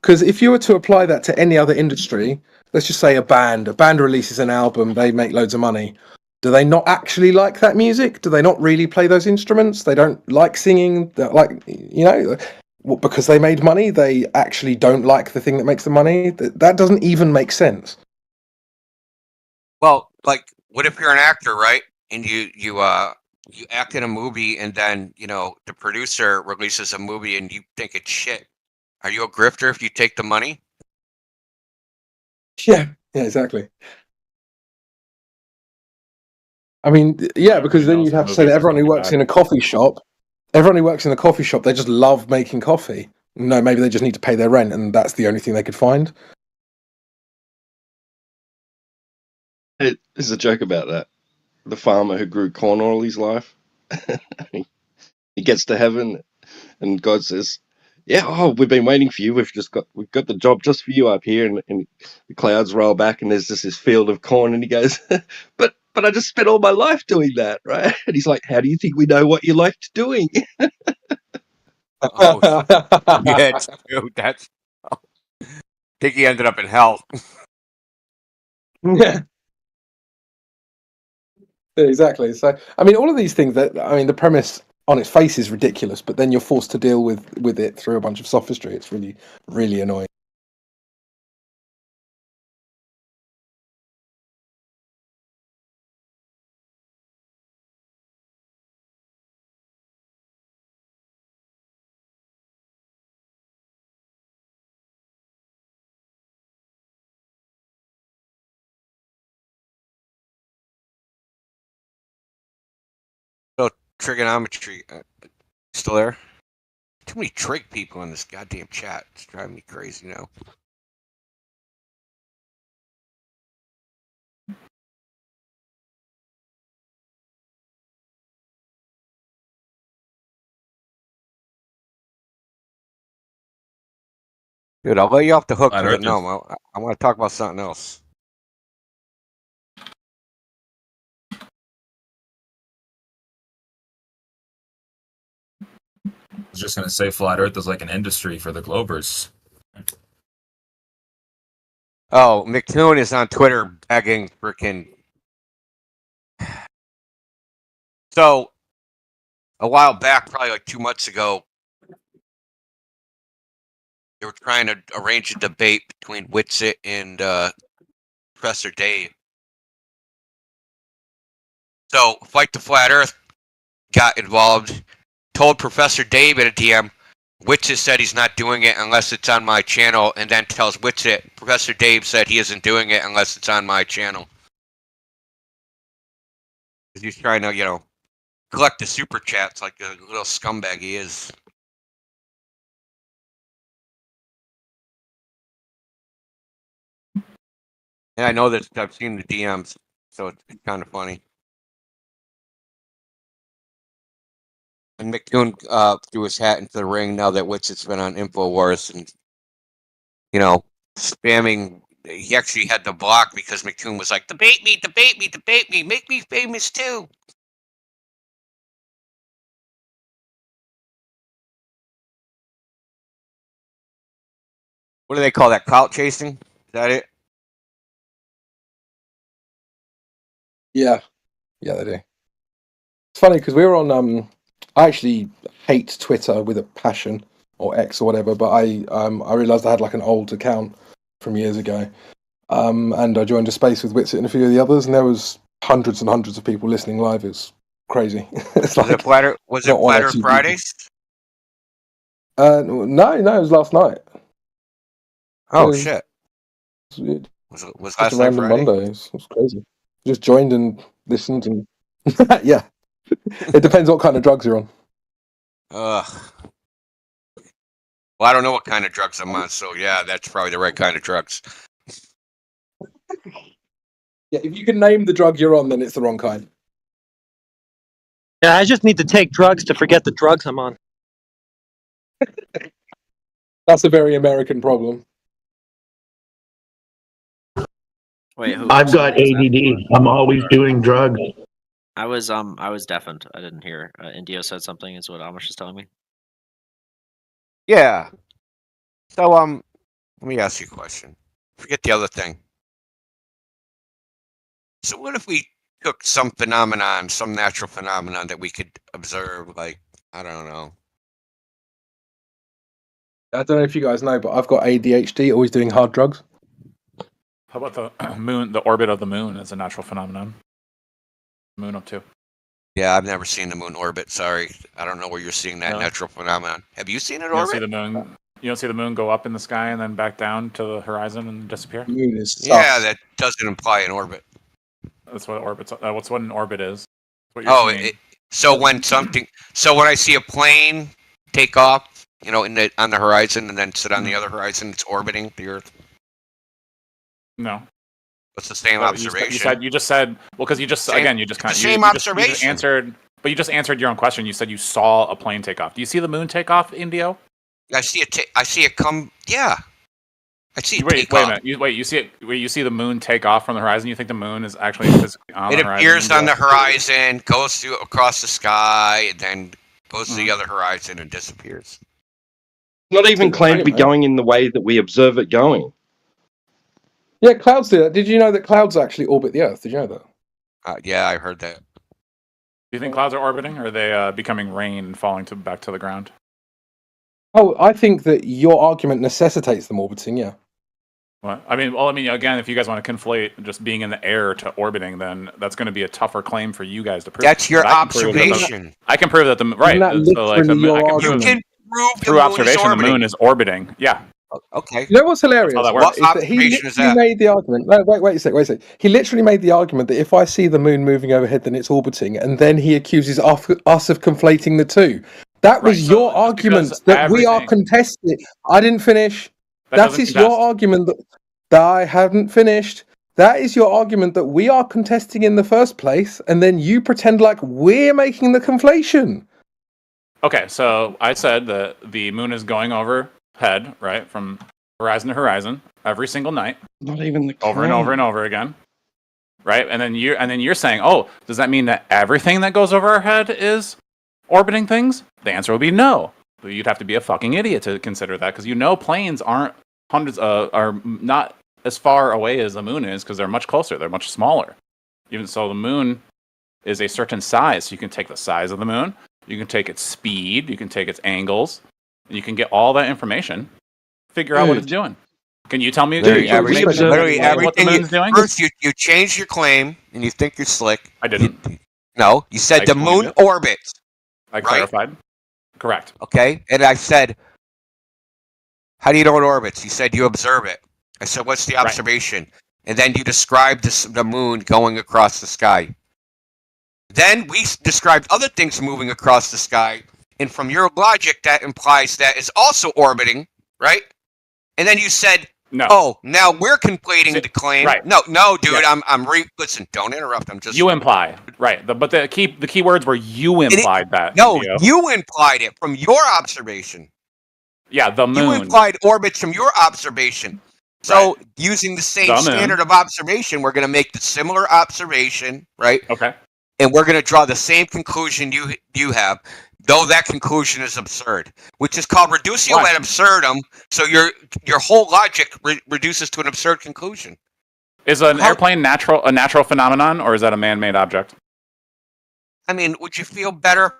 because if you were to apply that to any other industry, let's just say a band releases an album, they make loads of money. Do they not actually like that music? Do they not really play those instruments? They don't like singing, because they made money, they actually don't like the thing that makes the money? That doesn't even make sense. Well, like, what if you're an actor, right? And you act in a movie, and then the producer releases a movie, and you think it's shit. Are you a grifter if you take the money? Yeah, exactly. I mean, yeah, because then you'd have to say that everyone who works in a coffee shop, they just love making coffee. No, maybe they just need to pay their rent, and that's the only thing they could find. There's a joke about that. The farmer who grew corn all his life. He gets to heaven, and God says, "Yeah, we've been waiting for you. We've got the job just for you up here." And the clouds roll back, and there's just this field of corn, and he goes, "But I just spent all my life doing that, right?" And he's like, "How do you think we know what you liked doing?" Oh, yeah, dude, that's. I think he ended up in hell. Yeah. Exactly. So, I mean, all of these things the premise on its face is ridiculous, but then you're forced to deal with it through a bunch of sophistry. It's really, really annoying. So, trigonometry, still there? Too many trig people in this goddamn chat. It's driving me crazy now. Dude, I'll let you off the hook for the gnome. I want to talk about something else. I was just gonna say flat Earth is like an industry for the Glovers. Oh, McToon is on Twitter begging freaking. So, a while back, probably like 2 months ago, they were trying to arrange a debate between Witsit and Professor Dave. So, Fight the Flat Earth got involved, told Professor Dave in a DM, Witsit said he's not doing it unless it's on my channel, and then tells Witsit, Professor Dave said he isn't doing it unless it's on my channel. He's trying to, collect the super chats like a little scumbag he is. And I know that I've seen the DMs, so it's kind of funny. And McCune threw his hat into the ring now that Witchett's been on InfoWars and, spamming. He actually had to block because McCune was like, debate me, make me famous too. What do they call that? Clout chasing? Is that it? Yeah, they do. It's funny because we were on. I actually hate Twitter with a passion, or X or whatever. But I realised I had like an old account from years ago, and I joined a space with Witsit and a few of the others, and there was hundreds and hundreds of people listening live. It's crazy. It's Was it Platter Fridays? No, it was last night. Oh shit! It was just last a night random Friday? Monday. It was crazy. Just joined and listened, and yeah, it depends what kind of drugs you're on. Well, I don't know what kind of drugs I'm on, so yeah, that's probably the right kind of drugs. Yeah, if you can name the drug you're on, then it's the wrong kind. Yeah, I just need to take drugs to forget the drugs I'm on. That's a very American problem. Wait, who? I've got ADD. I'm always doing drugs. I was deafened. I didn't hear. Indio said something. Is what Amish is telling me. Yeah. So let me ask you a question. Forget the other thing. So what if we took some phenomenon, some natural phenomenon that we could observe, like, I don't know. I don't know if you guys know, but I've got ADHD, always doing hard drugs. How about the moon? The orbit of the moon is a natural phenomenon. Moon up too. Yeah, I've never seen the moon orbit. Sorry, I don't know where you're seeing that natural phenomenon. Have you seen it You don't orbit? see the moon. You don't see the moon go up in the sky and then back down to the horizon and disappear. Moon is Yeah, that doesn't imply an orbit. That's what orbits. What's what an orbit is. That's what you're seeing. So when I see a plane take off, on the horizon and then sit on the other horizon, it's orbiting the Earth. No. It's the same Well, observation. You just said because you just Same- again you just kind it's of the same observation. you just answered your own question. You said you saw a plane take off. Do you see the moon take off, Indio? I see it come. Yeah, I see it Wait take a off. minute. You see it. You see the moon take off from the horizon. You think the moon is actually physically on It the horizon? appears on the horizon, goes across the sky, and then goes to the other horizon and disappears. Not even claimed to be going in the way that we observe it going. Yeah, clouds do that. Did you know that clouds actually orbit the Earth? Did you know that? Yeah, I heard that. Do you think clouds are orbiting, or are they becoming rain and falling back to the ground? Oh, I think that your argument necessitates them orbiting, yeah. What? I mean, again, if you guys want to conflate just being in the air to orbiting, then that's going to be a tougher claim for you guys to prove. That's your But observation. I can prove that the right. Isn't that literally your argument? You can prove through the moon observation, is the orbiting. moon is orbiting. Yeah. Okay. You know what's hilarious? That's how that works. Is that he literally made the argument. No, wait a sec. He literally made the argument that if I see the moon moving overhead, then it's orbiting, and then he accuses us of conflating the two. That was your argument that we are contesting. I didn't finish. That is your argument that I haven't finished. That is your argument that we are contesting in the first place, and then you pretend like we're making the conflation. Okay, so I said that the moon is going overhead, right, from horizon to horizon every single night. Not even the over and over and over again, right? And then you're saying, oh, does that mean that everything that goes over our head is orbiting things? The answer would be no. You'd have to be a fucking idiot to consider that, because planes are not as far away as the moon is, because they're much closer. They're much smaller. Even so, the moon is a certain size. So you can take the size of the moon, you can take its speed, you can take its angles, and you can get all that information, figure out what it's doing. Can you tell me Literally everything what the moon's doing? First, you changed your claim, and you think you're slick. I didn't. You said the moon orbits. I clarified. Correct. Okay, and I said, how do you know it orbits? You said you observe it. I said, what's the observation? Right. And then you described the moon going across the sky. Then we described other things moving across the sky, and from your logic, that implies that it's also orbiting, right? And then you said, No. Oh, now we're conflating the claim. Right. No, dude. Yeah. Listen. Don't interrupt. I'm just. You imply, right? But the key words were you implied that. No, you implied it from your observation. Yeah, the moon. You implied orbits from your observation. So using the same standard of observation, we're going to make the similar observation, right? Okay. And we're going to draw the same conclusion you have, though that conclusion is absurd, which is called reductio ad absurdum. So your whole logic reduces to an absurd conclusion. Is an airplane a natural phenomenon, or is that a man-made object? I mean, would you feel better?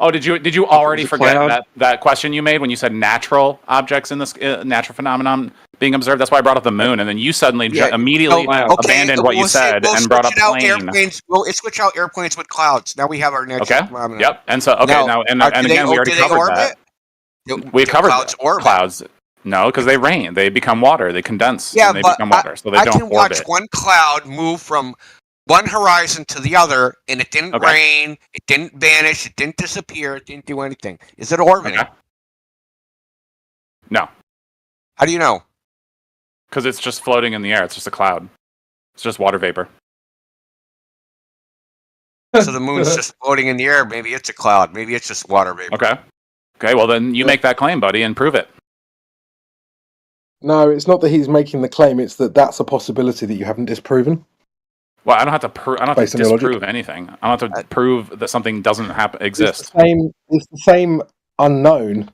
Oh, did you already forget that question you made when you said natural objects in this natural phenomenon being observed? That's why I brought up the moon, and then you suddenly immediately abandoned what you said and brought up plane. We'll switch out airplanes with clouds. Now we have our natural phenomenon. Yep. And so now again we already covered that. We covered clouds. No, because they rain. They become water. They condense. And they become water. So they don't orbit. I can watch one cloud move from one horizon to the other, and it didn't rain, it didn't vanish, it didn't disappear, it didn't do anything. Is it orbiting? Okay. No. How do you know? Because it's just floating in the air. It's just a cloud. It's just water vapor. So the moon's just floating in the air. Maybe it's a cloud. Maybe it's just water vapor. Okay, well then you make that claim, buddy, and prove it. No, it's not that he's making the claim. It's that that's a possibility that you haven't disproven. Well, I don't have to disprove anything. I don't have to prove that something doesn't exist. It's the same unknown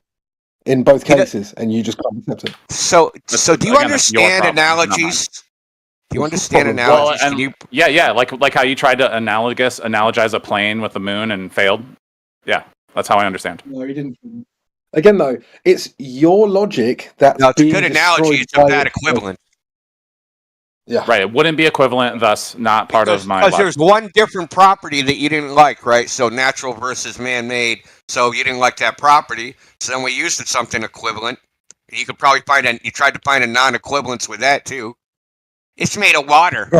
in both cases, and you just can't accept it. So do you understand analogies? Do you understand analogies? Yeah, like how you tried to analogize a plane with the moon and failed. Yeah, that's how I understand. No, he didn't. Again, though, it's your logic that's it's a good analogy. It's a bad equivalent. Yeah. Right. It wouldn't be equivalent, thus not part of my. Because there's one different property that you didn't like, right? So natural versus man-made. So you didn't like that property. So then we used something equivalent. You could probably you tried to find a non-equivalence with that too. It's made of water.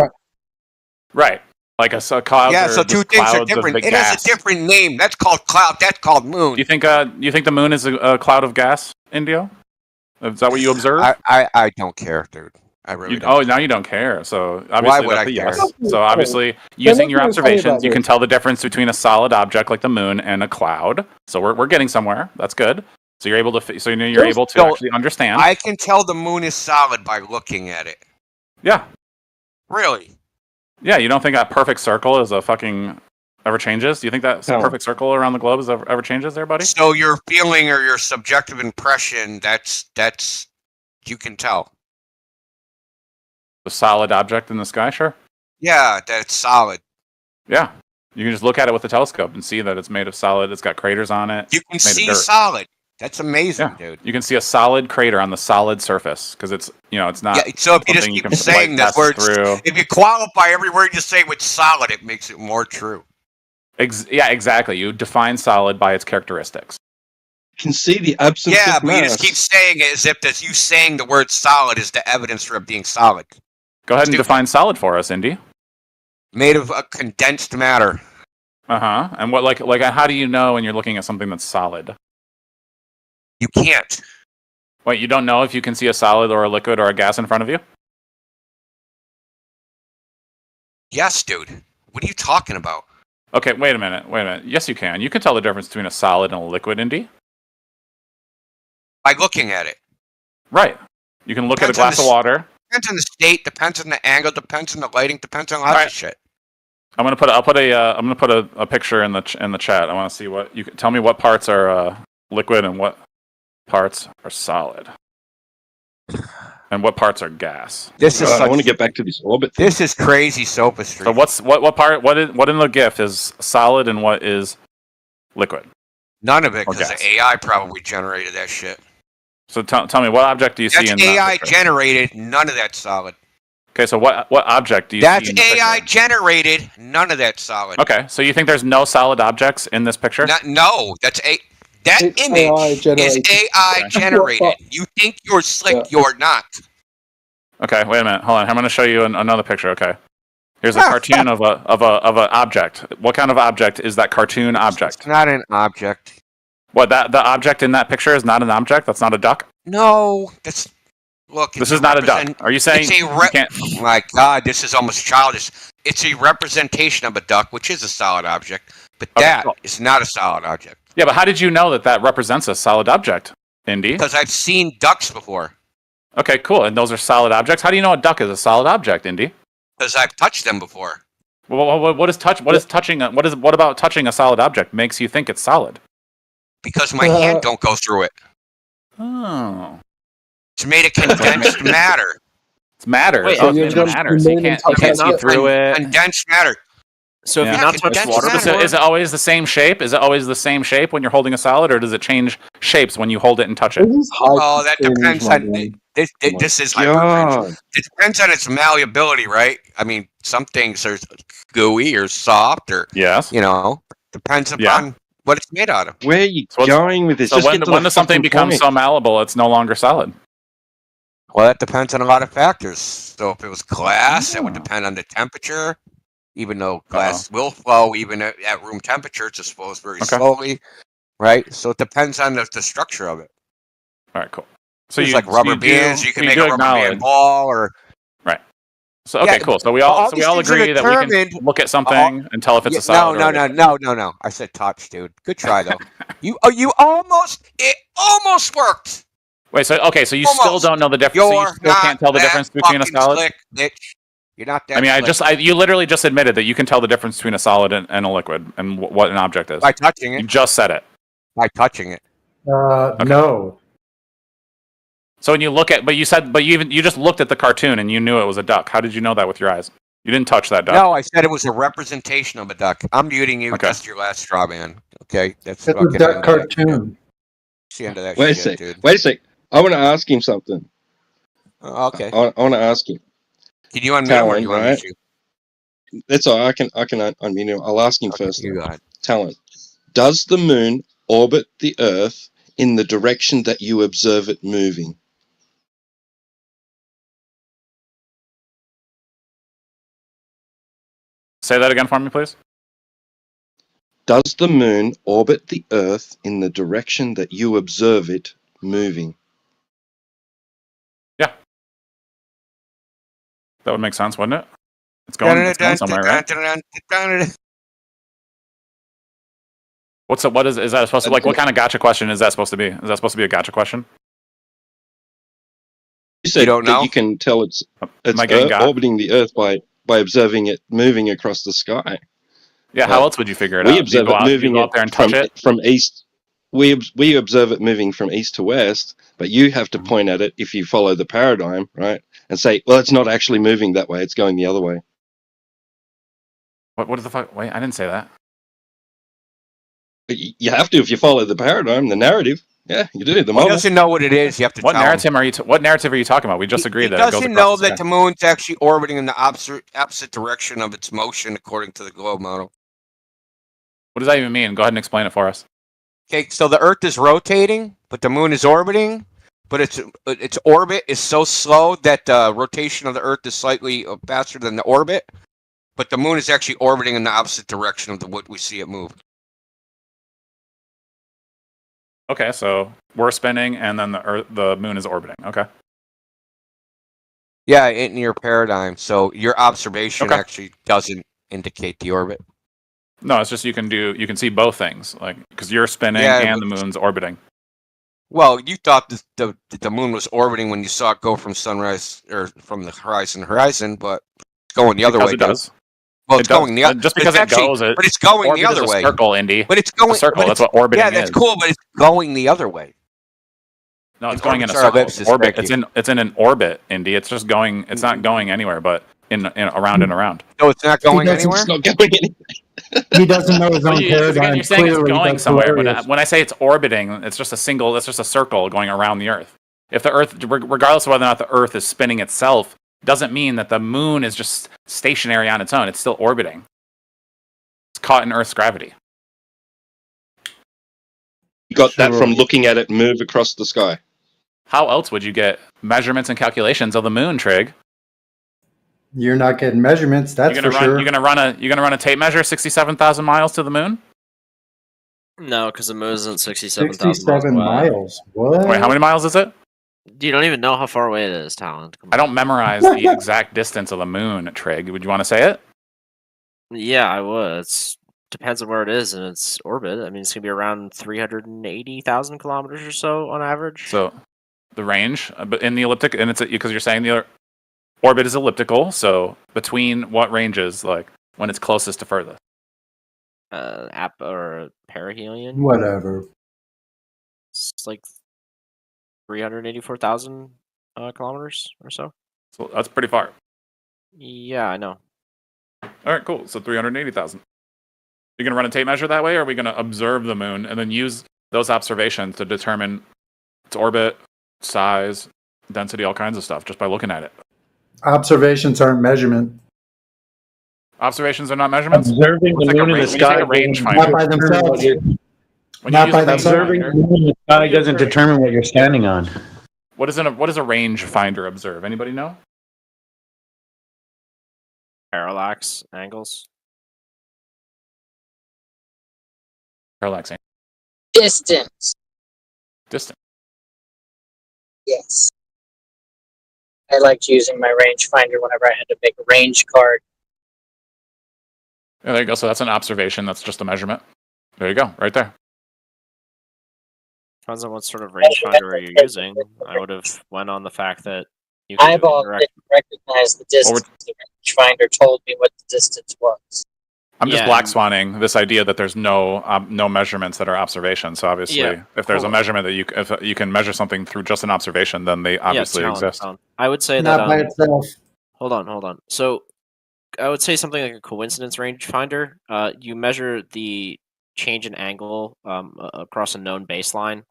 Right. Like a cloud. Yeah. So two things are different. It has a different name. That's called cloud. That's called moon. You think the moon is a cloud of gas, Indio? Is that what you observe? I don't care, dude. I really don't. Oh, now you don't care. So obviously that's a yes. So obviously, using your observations, you can tell the difference between a solid object like the moon and a cloud. So we're getting somewhere. That's good. So you're able to actually understand. I can tell the moon is solid by looking at it. Yeah. Really? Yeah. You don't think that perfect circle is a fucking ever changes? Do you think that perfect circle around the globe is ever changes there, buddy? So your feeling or your subjective impression, that's you can tell. A solid object in the sky, sure. Yeah, that's solid. Yeah, you can just look at it with a telescope and see that it's made of solid. It's got craters on it. You can see solid. That's amazing, dude. You can see a solid crater on the solid surface because it's it's not. Yeah, so if you just keep saying that words, if you qualify every word you say with solid, it makes it more true. Yeah, exactly. You define solid by its characteristics. Can see the absence of mass. Yeah, but you just keep saying it as if that you saying the word solid is the evidence for it being solid. Go ahead and define solid for us, Indy. Made of a condensed matter. And what like how do you know when you're looking at something that's solid? You can't. Wait, you don't know if you can see a solid or a liquid or a gas in front of you? Yes, dude. What are you talking about? Okay, wait a minute. Yes, you can. You can tell the difference between a solid and a liquid, Indy. By looking at it. Right. You can look at a glass of water. Depends on the state, depends on the angle, depends on the lighting, depends on a lot of shit. I'll put a picture in the chat. I want to see what you can tell me what parts are liquid and what parts are solid. And what parts are gas? I want to get back to this orbit thing. This is crazy sophistry. So what in the GIF is solid and what is liquid? None of it, because the AI probably generated that shit. So tell me, what object do you see in that AI generated, none of that solid. Okay, so what object do you see in the picture? That's AI generated, none of that solid. Okay, so you think there's no solid objects in this picture? No, that image is AI generated. You think you're slick, you're not. Okay, wait a minute, hold on. I'm going to show you another picture. Okay, here's a cartoon of a object. What kind of object is that cartoon object? It's not an object. What the object in that picture is not an object? That's not a duck? No, that's look. This is not a duck. Are you saying you can't? Oh my God, this is almost childish. It's a representation of a duck, which is a solid object, but that is not a solid object. Yeah, but how did you know that that represents a solid object, Indy? Because I've seen ducks before. Okay, cool. And those are solid objects. How do you know a duck is a solid object, Indy? Because I've touched them before. Well, what about touching a solid object makes you think it's solid? Because my hand don't go through it. Oh. It's made of condensed matter. It's matter. Wait, it's matter. So you can't see through it. Condensed matter. So if you're not touching water before, is it always the same shape? Is it always the same shape when you're holding a solid, or does it change shapes when you hold it and touch it? Oh, that depends on. This is hypertension. It depends on its malleability, right? I mean, some things are gooey or soft, or depends upon what it's made out of. Where are you going with this? So when does something become so malleable it's no longer solid? Well, that depends on a lot of factors. So if it was glass, it would depend on the temperature. Even though glass will flow even at room temperature, it just flows very slowly, right? So it depends on the structure of it. All right, cool. So it's like rubber bands. You can make a rubber band ball, or right. So okay, cool. So we all agree that we can look at something and tell if it's a solid. No. I said touch, dude. Good try though. It almost worked. Wait, so you still don't know the difference. So you still can't tell the difference between a solid. Slick, bitch. You're not that. I mean, you literally just admitted that you can tell the difference between a solid and a liquid, and what an object is by touching it. You just said it by touching it. No. So when you look at, you just looked at the cartoon and you knew it was a duck. How did you know that with your eyes? You didn't touch that duck. No, I said it was a representation of a duck. I'm muting you. Just your last straw man. Okay, that's a duck cartoon. It's the end of that. Wait a sec. Dude. Wait a sec. I want to ask him something. Okay. I want to ask him. Can you unmute him or you unmute you? That's all. I can unmute him. I'll ask him first. You go ahead. Talent. Does the moon orbit the Earth in the direction that you observe it moving? Say that again for me, please. Does the moon orbit the Earth in the direction that you observe it moving? Yeah. That would make sense, wouldn't it? It's going somewhere, right? What is that supposed to, like, what kind of gotcha question is that supposed to be? Is that supposed to be a gotcha question? You said that you can tell it's orbiting the Earth by observing it moving across the sky. Yeah, how else would you figure it out? We observe it moving out there and touch it from east. We observe it moving from east to west, but you have to point at it if you follow the paradigm, right? And say, well, it's not actually moving that way; it's going the other way. What the fuck? Wait, I didn't say that. You have to if you follow the paradigm, the narrative. Yeah, you do. The model. He doesn't know what it is. You have to. What narrative are you? What narrative are you talking about? We just agreed that he doesn't know that the moon's actually orbiting in the opposite direction of its motion according to the globe model. What does that even mean? Go ahead and explain it for us. Okay, so the Earth is rotating, but the moon is orbiting. But its orbit is so slow that the rotation of the Earth is slightly faster than the orbit. But the moon is actually orbiting in the opposite direction of what we see it move. Okay, so we're spinning, and then the moon is orbiting. Okay. Yeah, in your paradigm. So your observation actually doesn't indicate the orbit. No, it's just you can see both things, like because you're spinning and the moon's orbiting. Well, you thought the moon was orbiting when you saw it go from sunrise or from the horizon, but it's going the other way. It does. Well, it's going the other. Just because it goes, but it's going the other way. Circle, Indy. But it's going a circle. That's what orbiting is. Yeah, that's cool, but it's going the other way. No, it's going in a circle. Orbit. It's in an orbit, Indy. It's just going. It's not going anywhere, but in around and around. No, it's not going anywhere. It's not going anywhere. He doesn't know his own paradigm. You're saying it's going somewhere, but when I say it's orbiting, it's just a circle going around the Earth. If the Earth, regardless of whether or not the Earth is spinning itself, doesn't mean that the moon is just stationary on its own. It's still orbiting. It's caught in Earth's gravity. You got that from looking at it move across the sky. How else would you get measurements and calculations of the moon, Trig? You're not getting measurements, that's for sure. You're gonna run a tape measure 67,000 miles to the moon? No, because the moon isn't 67,000 67 miles. What? Wait, how many miles is it? You don't even know how far away it is, Talon. I don't memorize the exact distance of the moon, Trig. Would you want to say it? Yeah, I would. It depends on where it is in its orbit. I mean, it's gonna be around 380,000 kilometers or so on average. So, the range, but in the elliptic, and it's because you're saying the orbit is elliptical. So, between what ranges, like when it's closest to furthest? Or perihelion. Whatever. It's like 384,000 kilometers or so. So that's pretty far. Yeah, I know. All right, cool. So 380,000. You're gonna run a tape measure that way, or are we gonna observe the moon and then use those observations to determine its orbit, size, density, all kinds of stuff, just by looking at it? Observations aren't measurement. Observations are not measurements. Observing the moon in the sky, Not by themselves. Not by themselves. Observing the moon in the sky doesn't determine what you're standing on. What does a range finder observe? Anybody know? Parallax angles. Parallax angles. Distance. Distance. Yes. I liked using my rangefinder whenever I had to make a range card. Yeah, there you go. So that's an observation. That's just a measurement. There you go. Right there. Depends on what sort of rangefinder you're using. I would have went on the fact that you could Eyeball didn't recognize the distance. The rangefinder told me what the distance was. I'm just black swanning this idea that there's no measurements that are observations. So obviously, if there's a measurement that if you can measure something through just an observation, then they obviously exist. I would say Not that by itself. Hold on. So I would say something like a coincidence rangefinder. You measure the change in angle across a known baseline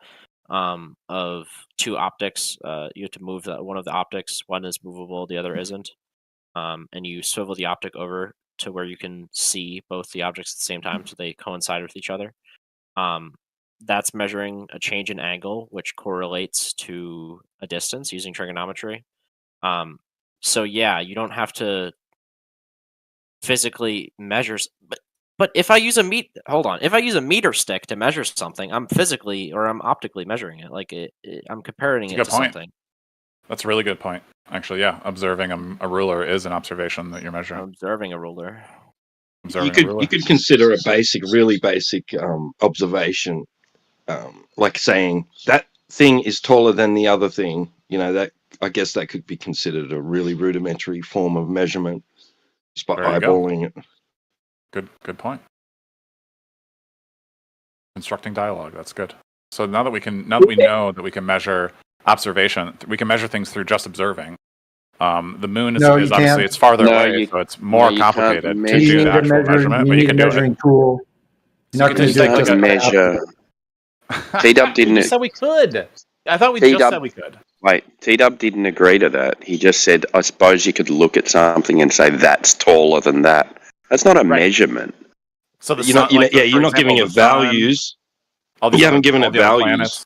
of two optics. You have to move one of the optics. One is movable, the other isn't. And you swivel the optic over to where you can see both the objects at the same time, so they coincide with each other. That's measuring a change in angle, which correlates to a distance using trigonometry. So yeah, you don't have to physically measure, but if I use if I use a meter stick to measure something, I'm optically measuring it. Like I'm comparing it to something. That's a really good point. Actually, yeah, observing a ruler is an observation that you're measuring. Observing a ruler. You could consider a really basic observation, like saying that thing is taller than the other thing. You know, that I guess that could be considered a really rudimentary form of measurement, just by eyeballing it. Good point. Constructing dialogue. That's good. So now that we know that we can measure observation, we can measure things through just observing. The moon is obviously it's farther away, so it's more complicated to do the actual measurement, but you can do it. Tool. You're not going to measure. T-Dub didn't. You said we could. I thought we just said we could. Wait, T-Dub didn't agree to that. He just said, I suppose you could look at something and say that's taller than that. That's not a measurement. So you're not giving it values. You haven't given it values.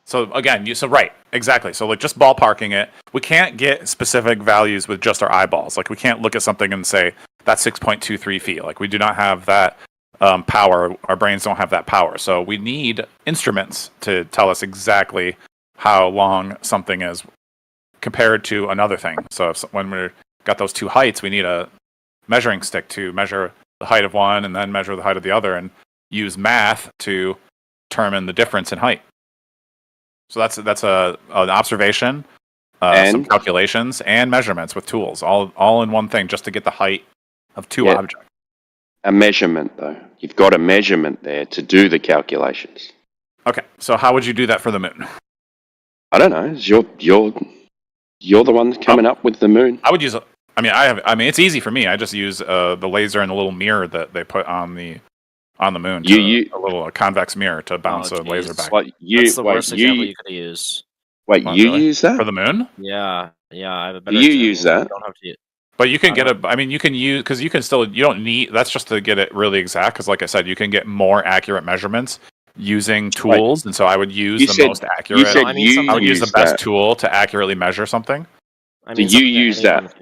So again, exactly. So like just ballparking it, we can't get specific values with just our eyeballs. Like we can't look at something and say that's 6.23 feet. Like we do not have that power. Our brains don't have that power. So we need instruments to tell us exactly how long something is compared to another thing. So when we've got those two heights, we need a measuring stick to measure the height of one and then measure the height of the other and use math to determine the difference in height. So that's an observation, some calculations, and measurements with tools, all in one thing, just to get the height of two objects. A measurement, though. You've got a measurement there to do the calculations. Okay, so how would you do that for the moon? I don't know. You're the one coming up with the moon. I would use. It's easy for me. I just use the laser and the little mirror that they put on the moon. A little convex mirror to bounce a laser back. That's the worst example you could use. Wait, use that for the moon? Yeah. I have a better. You use that? You don't have to. But you can you can use, because you can still, you don't need, that's just to get it really exact, because like I said, you can get more accurate measurements using tools, and so I would use most accurate. I would use the best tool to accurately measure something. Do you use that?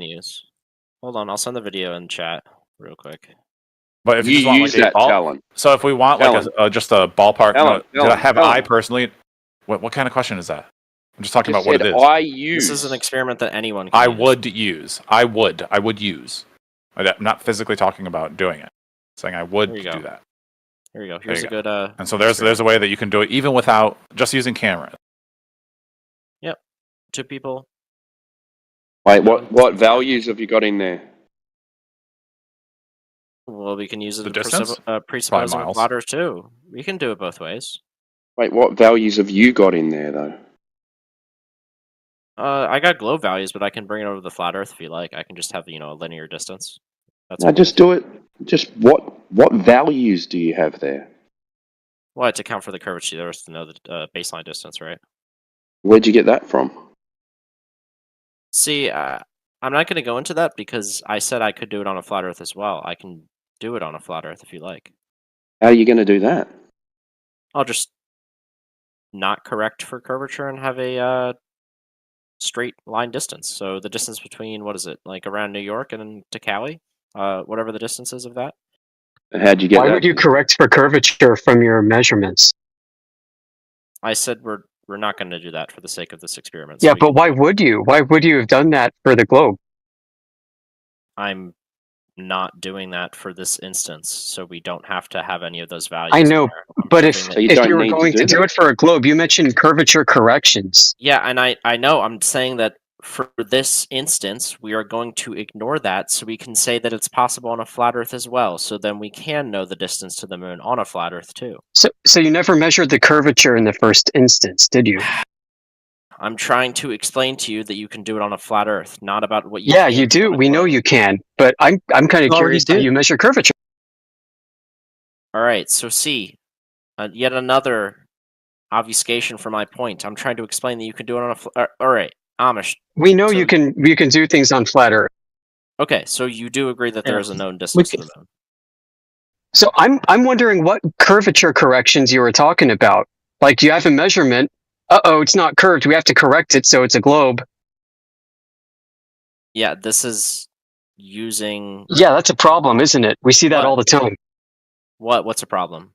Hold on, I'll send the video in chat real quick. But if you just want use that talent. So if we want just a ballpark, I personally, what kind of question is that? I'm just talking Just about what said it is. I use. This is an experiment that anyone can I use. would use. I would use. I'm not physically talking about doing it. I'm saying I would Here you do go. that. Here you go. There Here's you a go. good. And so there's a way that you can do it even without just using camera. Yep. 2 people. Wait, what values have you got in there? Well, we can use it The to distance? presupposing miles. plotters too. We can do it both ways. Wait, what values have you got in there though? I got globe values, but I can bring it over to the flat Earth if you like. I can just have a linear distance. That's No, just do it. Just what values do you have there? Well, to account for the curvature of the Earth to know the baseline distance, right? Where'd you get that from? See, I'm not going to go into that because I said I could do it on a flat Earth as well. I can do it on a flat Earth if you like. How are you going to do that? I'll just not correct for curvature and have a straight line distance. So the distance between, what is it, like around New York and to Cali? Whatever the distance is of that. And how'd you get Why that? would you correct for curvature from your measurements? I said we're not going to do that for the sake of this experiment. Yeah, but why would you? Why would you have done that for the globe? I'm not doing that for this instance, so we don't have to have any of those values. I know, but if you were going to do it for a globe, you mentioned curvature corrections. Yeah, and I know. I'm saying that for this instance, we are going to ignore that, so we can say that it's possible on a flat Earth as well. So then we can know the distance to the moon on a flat Earth too. So you never measured the curvature in the first instance, did you? I'm trying to explain to you that you can do it on a flat Earth, not about what you. Yeah, you do. We know you can, but I'm kind of curious how you measure curvature. All right, so see, yet another obfuscation for my point. I'm trying to explain that you can do it on a. All right, Amish. We know you can do things on flat Earth. Okay, so you do agree that there is a known distance to the moon. So I'm wondering what curvature corrections you were talking about. Like you have a measurement. It's not curved. We have to correct it so it's a globe. Yeah, this is using. Yeah, that's a problem, isn't it? We see that all the time. What's a problem?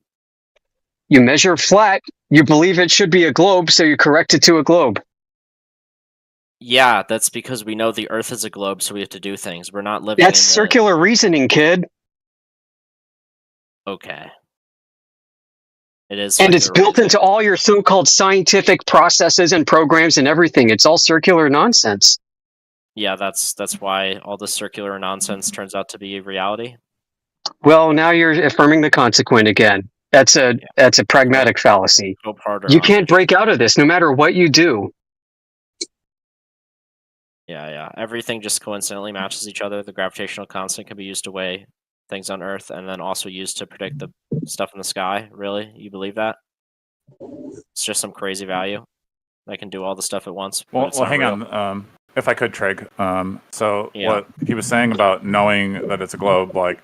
You measure flat, you believe it should be a globe, so you correct it to a globe. Yeah, that's because we know the Earth is a globe, so we have to do things. We're not living. That's circular reasoning, kid. Okay. It is. And it's built into all your so-called scientific processes and programs and everything. It's all circular nonsense. Yeah, that's why all this circular nonsense turns out to be reality. Well, now you're affirming the consequent again. That's a pragmatic fallacy. You can't break out of this no matter what you do. Yeah. Everything just coincidentally matches each other. The gravitational constant can be used to weigh things on Earth and then also used to predict the stuff in the sky. Really? You believe that? It's just some crazy value that can do all the stuff at once. Well, hang on. If I could, Trig. What he was saying about knowing that it's a globe, like,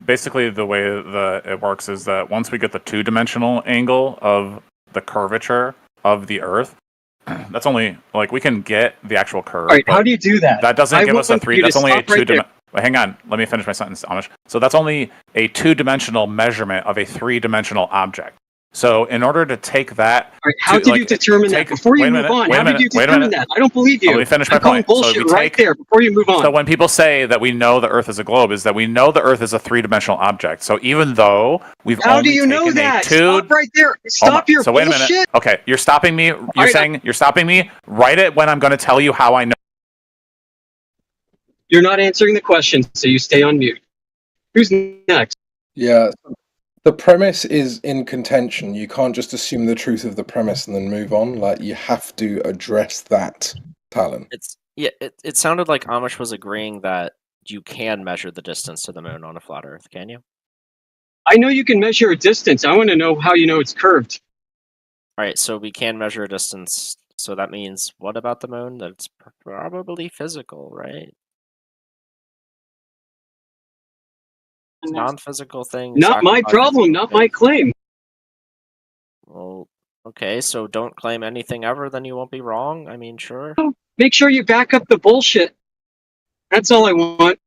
basically the way that it works is that once we get the two-dimensional angle of the curvature of the Earth, that's only, like, we can get the actual curve. All right, how do you do that? That doesn't give us a three. That's only a two-dimensional. Hang on, let me finish my sentence, Amish. So that's only a two-dimensional measurement of a three-dimensional object. So in order to take that, how did you determine that? Before you move on, how did you determine that? I don't believe you. Let me finish my point. Bullshit right there before you move on. So when people say that we know the Earth is a globe, is that we know the Earth is a three-dimensional object. So even though we've how only do you know taken that? a two, Stop right there. Stop your so wait a bullshit. minute. Okay, you're stopping me. You're saying you're stopping me right at when I'm going to tell you how I know. You're not answering the question, so you stay on mute. Who's next? Yeah, the premise is in contention. You can't just assume the truth of the premise and then move on. Like, you have to address that, Talon. It sounded like Amish was agreeing that you can measure the distance to the moon on a flat Earth. Can you? I know you can measure a distance. I want to know how you know it's curved. All right, so we can measure a distance. So that means what about the moon? That it's probably physical, right? Non-physical things. Not my problem, not my claim. Well, okay, so don't claim anything ever, then you won't be wrong. I mean, sure. Make sure you back up the bullshit. That's all I want.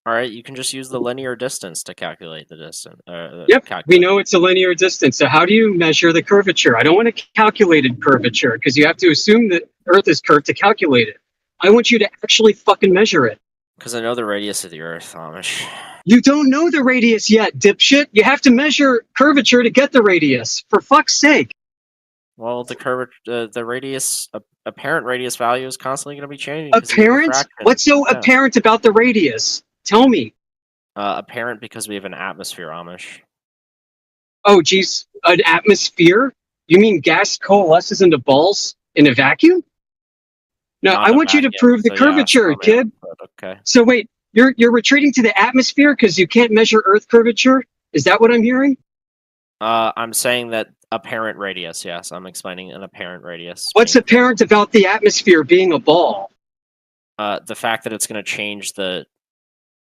All right, you can just use the linear distance to calculate the distance. Yep, we know it's a linear distance. So how do you measure the curvature? I don't want a calculated curvature because you have to assume that Earth is curved to calculate it. I want you to actually fucking measure it. Because I know the radius of the Earth, Amish. You don't know the radius yet, dipshit. You have to measure curvature to get the radius. For fuck's sake. Well, the radius, apparent radius value is constantly going to be changing. Apparent? What's so apparent about the radius? Tell me. Apparent because we have an atmosphere, Amish. Oh, geez, an atmosphere? You mean gas coalesces into balls in a vacuum? No, I want you to prove the curvature, kid. Okay. So wait, you're retreating to the atmosphere because you can't measure Earth curvature? Is that what I'm hearing? I'm saying that apparent radius, yes. I'm explaining an apparent radius. What's apparent about the atmosphere being a ball? The fact that it's going to change the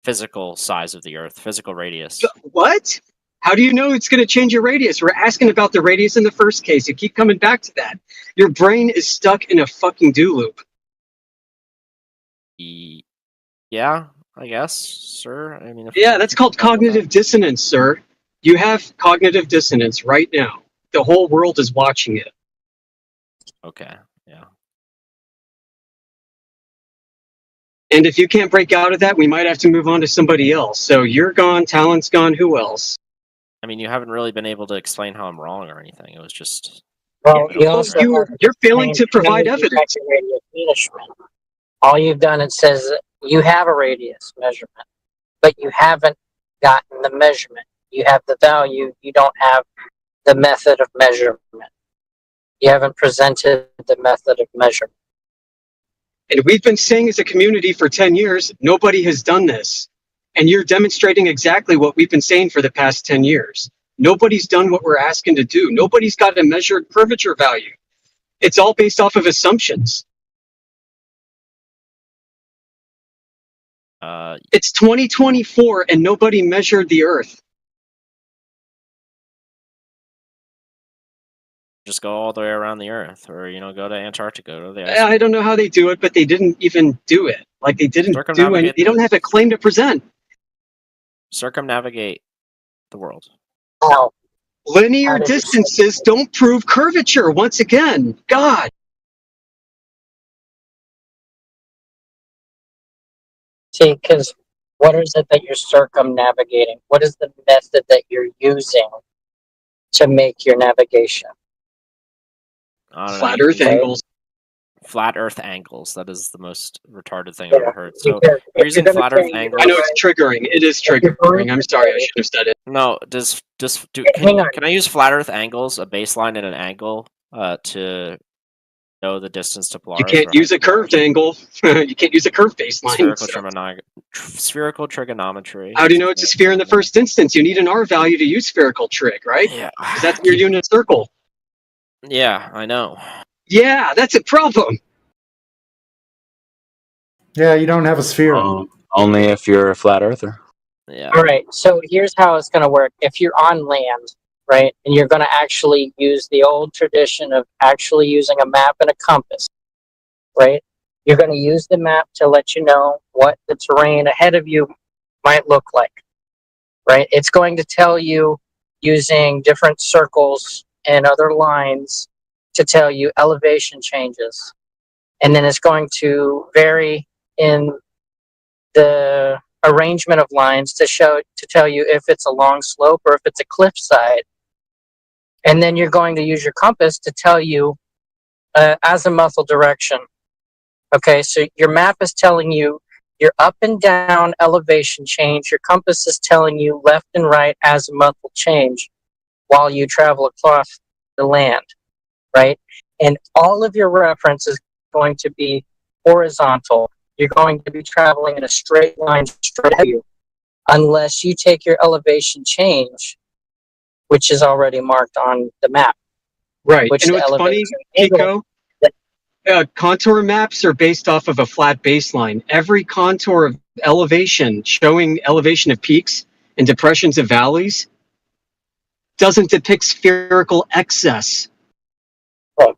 physical size of the Earth, physical radius. What? How do you know it's going to change your radius? We're asking about the radius in the first case. You keep coming back to that. Your brain is stuck in a fucking do loop. Yeah, I guess, sir. I mean, yeah, that's called cognitive dissonance, sir. You have cognitive dissonance right now. The whole world is watching it. Okay, yeah. And if you can't break out of that, we might have to move on to somebody else. So you're gone, Talon's gone, who else? I mean, you haven't really been able to explain how I'm wrong or anything. It was just... Well, you're failing to provide evidence. All you've done is says you have a radius measurement, but you haven't gotten the measurement. You have the value, you don't have the method of measurement. You haven't presented the method of measurement. And we've been saying as a community for 10 years, nobody has done this. And you're demonstrating exactly what we've been saying for the past 10 years. Nobody's done what we're asking to do. Nobody's got a measured curvature value. It's all based off of assumptions. It's 2024 and nobody measured the Earth. Just go all the way around the Earth, or go to Antarctica. Go to the ice. I don't know how they do it, but they didn't even do it. Like they didn't do it. They don't have a claim to present. Circumnavigate the world. Oh. Linear distances don't prove curvature. Once again, God. See, because what is it that you're circumnavigating? What is the method that you're using to make your navigation? Flat Earth angles. Flat Earth angles. That is the most retarded thing I've ever heard. So you're using flat Earth angles. I know it's triggering. It is triggering. I'm sorry. I should have said it. No, can I use flat Earth angles, a baseline and an angle, to know the distance to Polaris? You can't use a curved angle. You can't use a curved baseline. Spherical trigonometry. How do you know it's a sphere in the first instance? You need an R value to use spherical trig, right? Yeah. Because that's your unit circle. Yeah, I know. Yeah, that's a problem. Yeah, you don't have a sphere. Only if you're a flat earther. Yeah. All right, so here's how it's going to work. If you're on land, right, and you're going to actually use the old tradition of actually using a map and a compass, right, you're going to use the map to let you know what the terrain ahead of you might look like, right? It's going to tell you using different circles and other lines to tell you elevation changes. And then it's going to vary in the arrangement of lines to tell you if it's a long slope or if it's a cliffside. And then you're going to use your compass to tell you azimuthal direction. Okay, so your map is telling you your up and down elevation change. Your compass is telling you left and right azimuthal change while you travel across the land, right? And all of your reference is going to be horizontal. You're going to be traveling in a straight line straight at you, unless you take your elevation change, which is already marked on the map. Right. And what's funny, Kiko? Contour maps are based off of a flat baseline. Every contour of elevation showing elevation of peaks and depressions of valleys doesn't depict spherical excess. Right.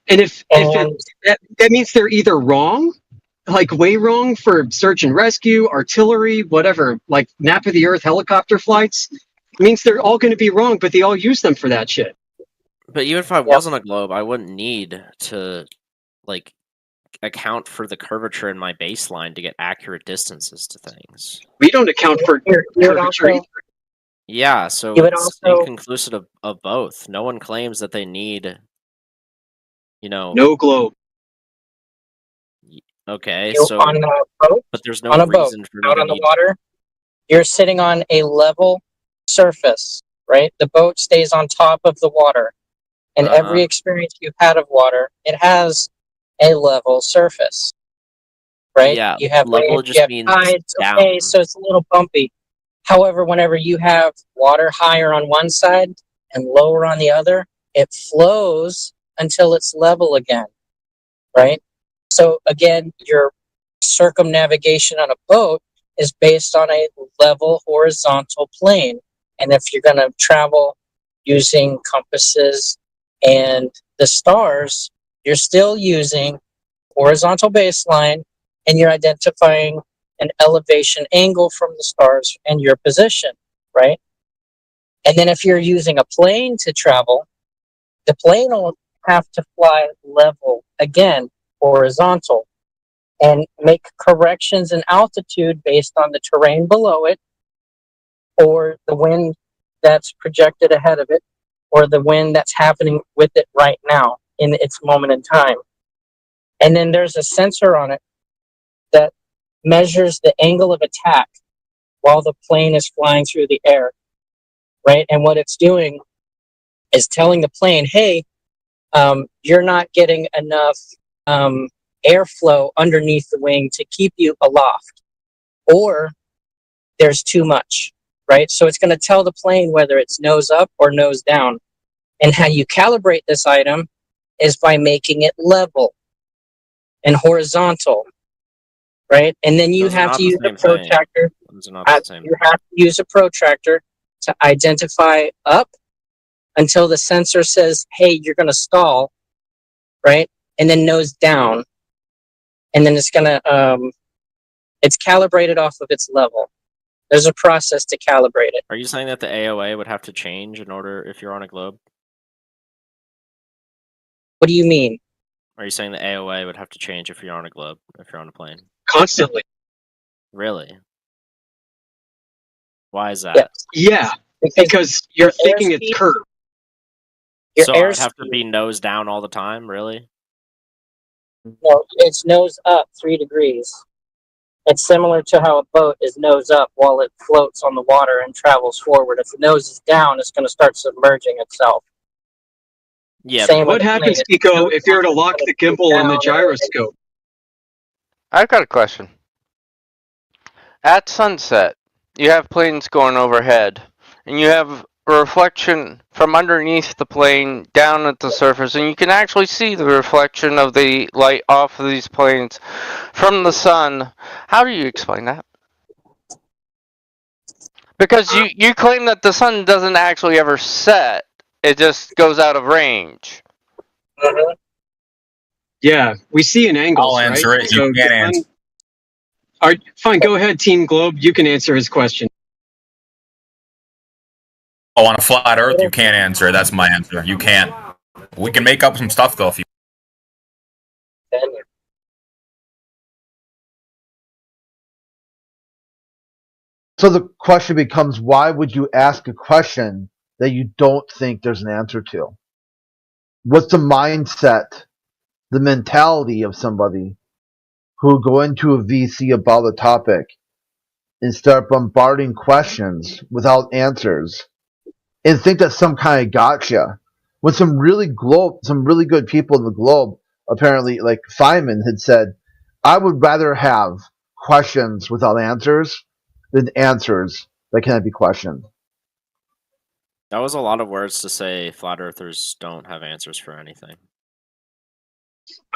And that means they're either wrong, like way wrong for search and rescue, artillery, whatever, like map of the earth helicopter flights, means they're all going to be wrong, but they all use them for that shit. But even if I wasn't a globe, I wouldn't need to like account for the curvature in my baseline to get accurate distances to things. We don't account for curvature either. Yeah, so You would it's also- inconclusive of both. No one claims that they need, no globe. Okay, You so on a boat, but there's no on a boat, reason for me out to on the need. water, you're sitting on a level surface, right? The boat stays on top of the water. And every experience you've had of water, it has a level surface, right? Yeah, You have level waves, just you have means tides, down. okay, so it's a little bumpy. However, whenever you have water higher on one side and lower on the other, it flows until it's level again, right? So again, your circumnavigation on a boat is based on a level horizontal plane. And if you're going to travel using compasses and the stars, you're still using horizontal baseline and you're identifying an elevation angle from the stars and your position, right? And then if you're using a plane to travel, the plane will have to fly level again, horizontal, and make corrections in altitude based on the terrain below it, or the wind that's projected ahead of it, or the wind that's happening with it right now in its moment in time. And then there's a sensor on it that measures the angle of attack while the plane is flying through the air, right? And what it's doing is telling the plane, hey, you're not getting enough airflow underneath the wing to keep you aloft, or there's too much, right? So it's going to tell the plane whether it's nose up or nose down. And how you calibrate this item is by making it level and horizontal, right? And then you Those are have not to the use a same thing. protractor. Those are not the same. You have to use a protractor to identify up until the sensor says, hey, you're going to stall, right? And then nose down. And then it's going to, it's calibrated off of its level. There's a process to calibrate it. Are you saying that the AOA would have to change in order if you're on a globe? What do you mean? Are you saying the AOA would have to change if you're on a globe, if you're on a plane? Constantly. Really? Why is that? Yes. Yeah, because you're thinking it's curved. So I'd have to be nose down all the time, really? No, it's nose up 3 degrees. It's similar to how a boat is nose up while it floats on the water and travels forward. If the nose is down, it's going to start submerging itself. Yeah. What happens, Kiko, if you're to lock the gimbal and the gyroscope? I've got a question. At sunset, you have planes going overhead, and you have a reflection from underneath the plane down at the surface, and you can actually see the reflection of the light off of these planes from the sun. How do you explain that? Because you claim that the sun doesn't actually ever set, it just goes out of range. Yeah, we see in angles, I'll answer right? it. You can't answer. All right, fine, go ahead, Team Globe. You can answer his question. Oh, on a flat Earth, you can't answer it. That's my answer. You can't. We can make up some stuff though if you. So the question becomes, why would you ask a question that you don't think there's an answer to? What's the mindset, the mentality of somebody who go into a VC about a topic and start bombarding questions without answers and think that's some kind of gotcha? When some really good people in the globe, apparently, like Feynman had said, I would rather have questions without answers than answers that can't be questioned. That was a lot of words to say flat earthers don't have answers for anything.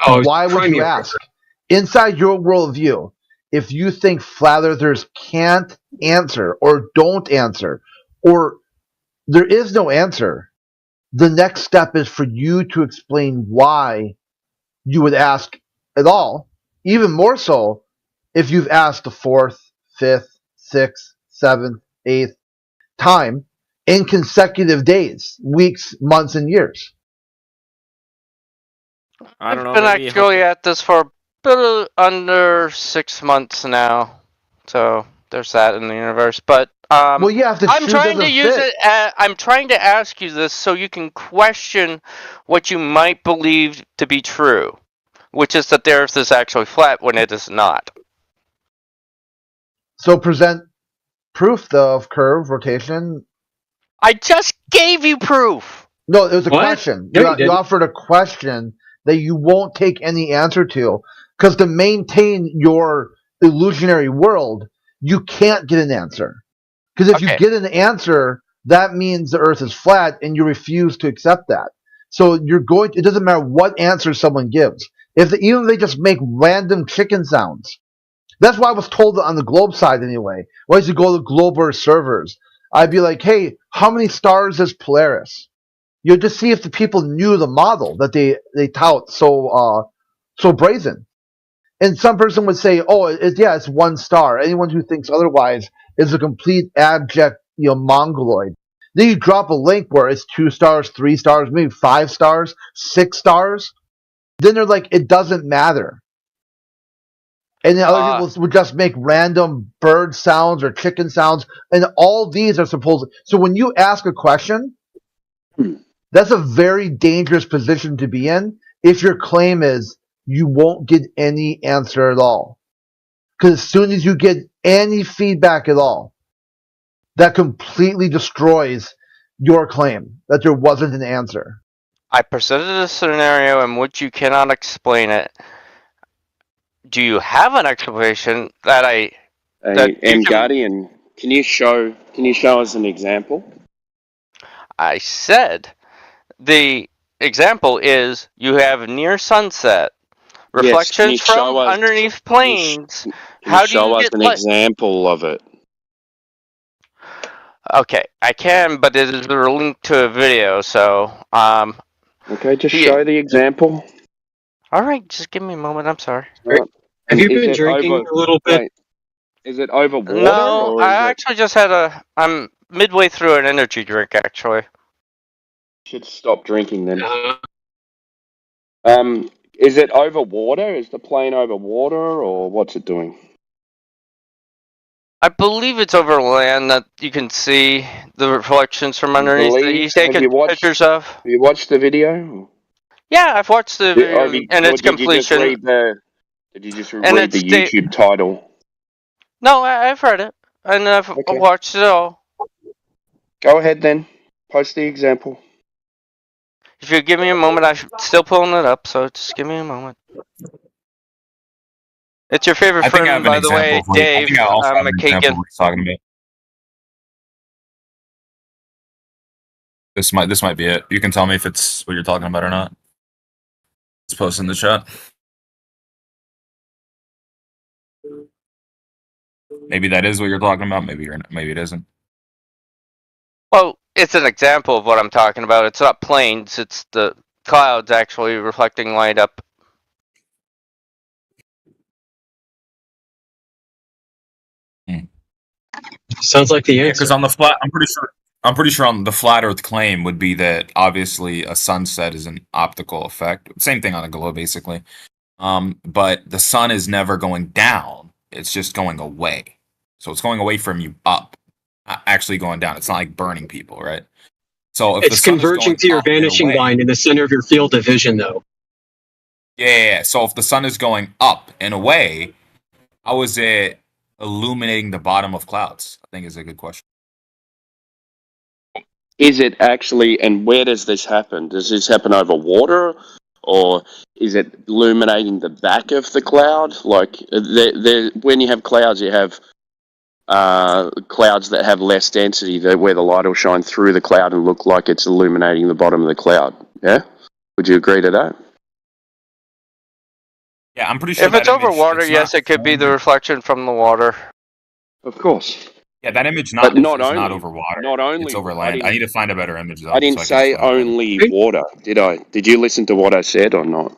Why would you ask? Inside your worldview, if you think flat earthers can't answer or don't answer, or there is no answer, the next step is for you to explain why you would ask at all, even more so if you've asked the fourth, fifth, sixth, seventh, eighth time in consecutive days, weeks, months, and years. I don't know. I've been Maybe actually at this for a bit under 6 months now, so there's that in the universe. But well, yeah, if the I'm shoe trying to doesn't use fit. it. I'm trying to ask you this so you can question what you might believe to be true, which is that the Earth is actually flat when it is not. So present proof of curve rotation. I just gave you proof. No, it was a What? question. No, you You didn't. offered a question that you won't take any answer to, because to maintain your illusionary world, you can't get an answer. Because if you Okay. get an answer, that means the Earth is flat, and you refuse to accept that. So you're going. It doesn't matter what answer someone gives. Even if they just make random chicken sounds. That's why I was told on the Globe side anyway. When I used to go to Glober servers, I'd be like, "Hey, how many stars is Polaris?" You just see if the people knew the model that they tout so brazen. And some person would say, "Oh, it's 1 star." Anyone who thinks otherwise is a complete abject, mongoloid. Then you drop a link where it's 2 stars, 3 stars, maybe 5 stars, 6 stars. Then they're like, it doesn't matter. And then other people would just make random bird sounds or chicken sounds, and all these are supposed. So when you ask a question, that's a very dangerous position to be in if your claim is you won't get any answer at all. Because as soon as you get any feedback at all, that completely destroys your claim that there wasn't an answer. I presented a scenario in which you cannot explain it. Do you have an explanation that Guardian, can you show us an example? I said the example is you have near sunset reflections from underneath planes. Can you show us an example of it? Okay, I can, but it is a link to a video, so Okay, just show the example. All right, just give me a moment. I'm sorry. Have you been drinking a little bit? Wait, is it over water? No, or I actually just had I'm midway through an energy drink, actually. Should stop drinking then. Is it over water? Is the plane over water, or what's it doing? I believe it's over land that you can see the reflections from underneath that he's taking pictures of. Have you watched the video? Yeah, I've watched the video and its completion. Did you just read the YouTube title? No, I've heard it, and I've watched it all. Go ahead then. Post the example. If you give me a moment, I'm still pulling it up, so just give me a moment. It's your favorite friend, by the way, Dave McKagan. Talking about. This might be it. You can tell me if it's what you're talking about or not. Let's post in the chat. Maybe that is what you're talking about. Maybe it isn't. Well, it's an example of what I'm talking about. It's not planes. It's the clouds actually reflecting light up. Sounds like the answer. Because on the flat, I'm pretty sure on the flat Earth claim would be that obviously a sunset is an optical effect. Same thing on a globe, basically. But the sun is never going down. It's just going away. So it's going away from you up, actually going down. It's not like burning people, right? So if it's converging to your vanishing line in the center of your field of vision, though. Yeah. So if the sun is going up and away, how is it illuminating the bottom of clouds? I think is a good question. Is it actually, and where does this happen? Does this happen over water, or is it illuminating the back of the cloud? Like, when you have clouds, you have clouds that have less density, where the light will shine through the cloud and look like it's illuminating the bottom of the cloud. Yeah? Would you agree to that? Yeah, I'm pretty sure. If it's over water, yes, it could be the reflection from the water. Of course. Yeah, that image is not over water. Not only. It's over land. I need to find a better image. I didn't say only water, did I? Did you listen to what I said or not?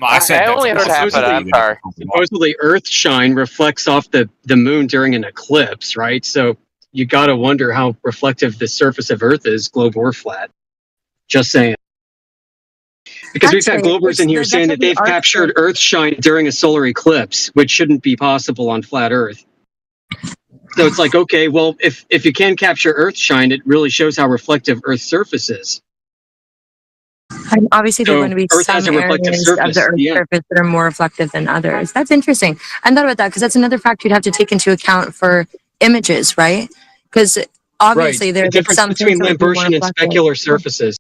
I said I only heard half of that. I'm sorry. Supposedly, Earth shine reflects off the moon during an eclipse, right? So you got to wonder how reflective the surface of Earth is, globe or flat. Just saying. Because we've had Globers in here saying that they've captured Earth shine during a solar eclipse, which shouldn't be possible on flat Earth. So it's like, okay, well, if you can capture Earth shine, it really shows how reflective Earth's surface is. And obviously, there are So going to be Earth some has a reflective areas of the surface, Earth's yeah. surface that are more reflective than others. That's interesting. I thought about that because that's another factor you'd have to take into account for images, right? Because obviously, Right. there The are difference some between things that would be more Lambertian and reflective. specular surfaces.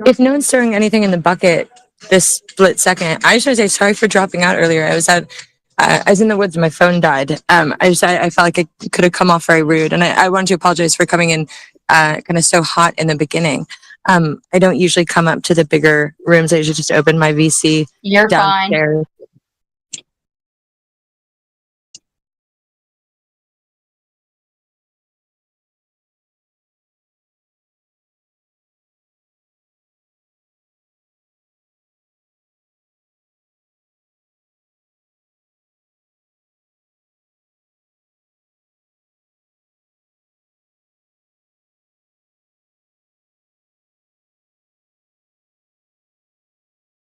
If no one's throwing anything in the bucket this split second, I just want to say sorry for dropping out earlier. I was in the woods and my phone died. I felt like I could have come off very rude, and I wanted to apologize for coming in kind of so hot in the beginning. I don't usually come up to the bigger rooms. I usually just open my VC You're downstairs.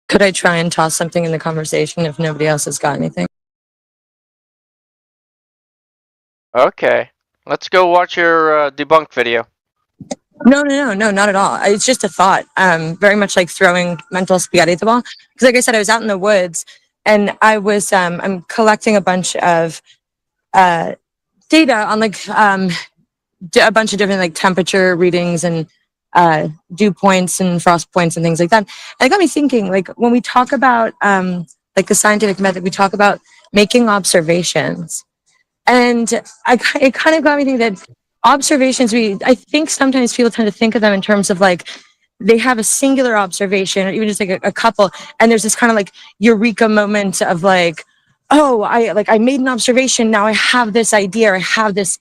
Could I try and toss something in the conversation if nobody else has got anything? Okay. Let's go watch your debunk video. No, not at all. It's just a thought. Very much like throwing mental spaghetti at the wall. Because, like I said, I was out in the woods, and I was I'm collecting a bunch of data on like a bunch of different like temperature readings and dew points and frost points and things like that. And it got me thinking, like when we talk about like the scientific method, we talk about making observations, and it kind of got me thinking that observations, I think sometimes people tend to think of them in terms of like they have a singular observation or even just like a couple, and there's this kind of like eureka moment of like, oh, I made an observation, now I have this idea, or I have this,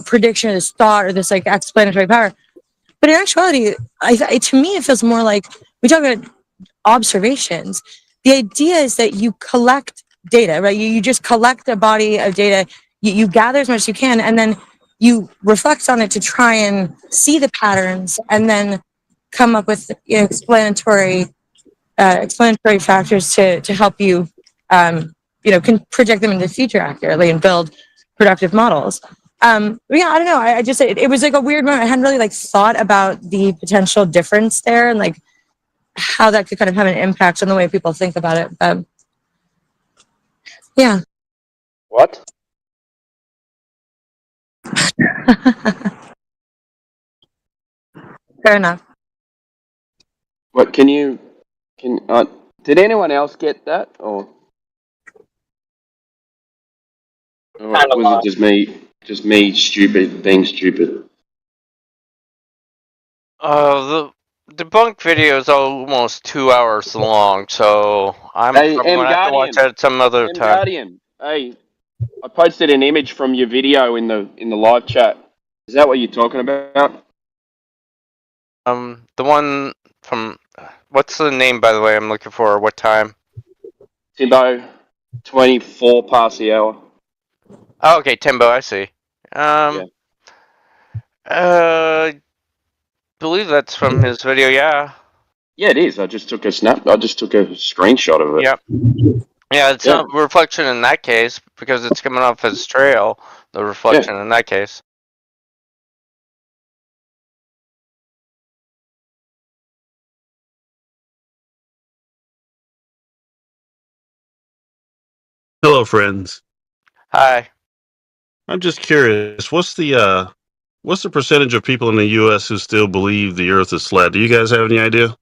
prediction or this thought or this like explanatory power. But in actuality, to me, it feels more like we talk about observations. The idea is that you collect data, right? You just collect a body of data, you gather as much as you can, and then you reflect on it to try and see the patterns, and then come up with explanatory factors to help you, can project them into the future accurately and build productive models. I don't know. I just it was like a weird moment. I hadn't really like thought about the potential difference there and like how that could kind of have an impact on the way people think about it. But yeah. What? Fair enough. What did anyone else get that, or was it just me stupid, being stupid? The debunk video is almost 2 hours long, so I'm Hey, probably gonna have to watch that at some other time. Guardian, hey, I posted an image from your video in the live chat. Is that what you're talking about? The one from what's the name, by the way? I'm looking for what time? Timbo, 24 past the hour. Oh, okay, Timbo, I see. Believe that's from his video. Yeah. Yeah, it is. I just took a screenshot of it. Yep. Yeah, it's not reflection in that case because it's coming off his trail. The reflection in that case. Hello, friends. Hi. I'm just curious. What's the percentage of people in the U.S. who still believe the Earth is flat? Do you guys have any idea?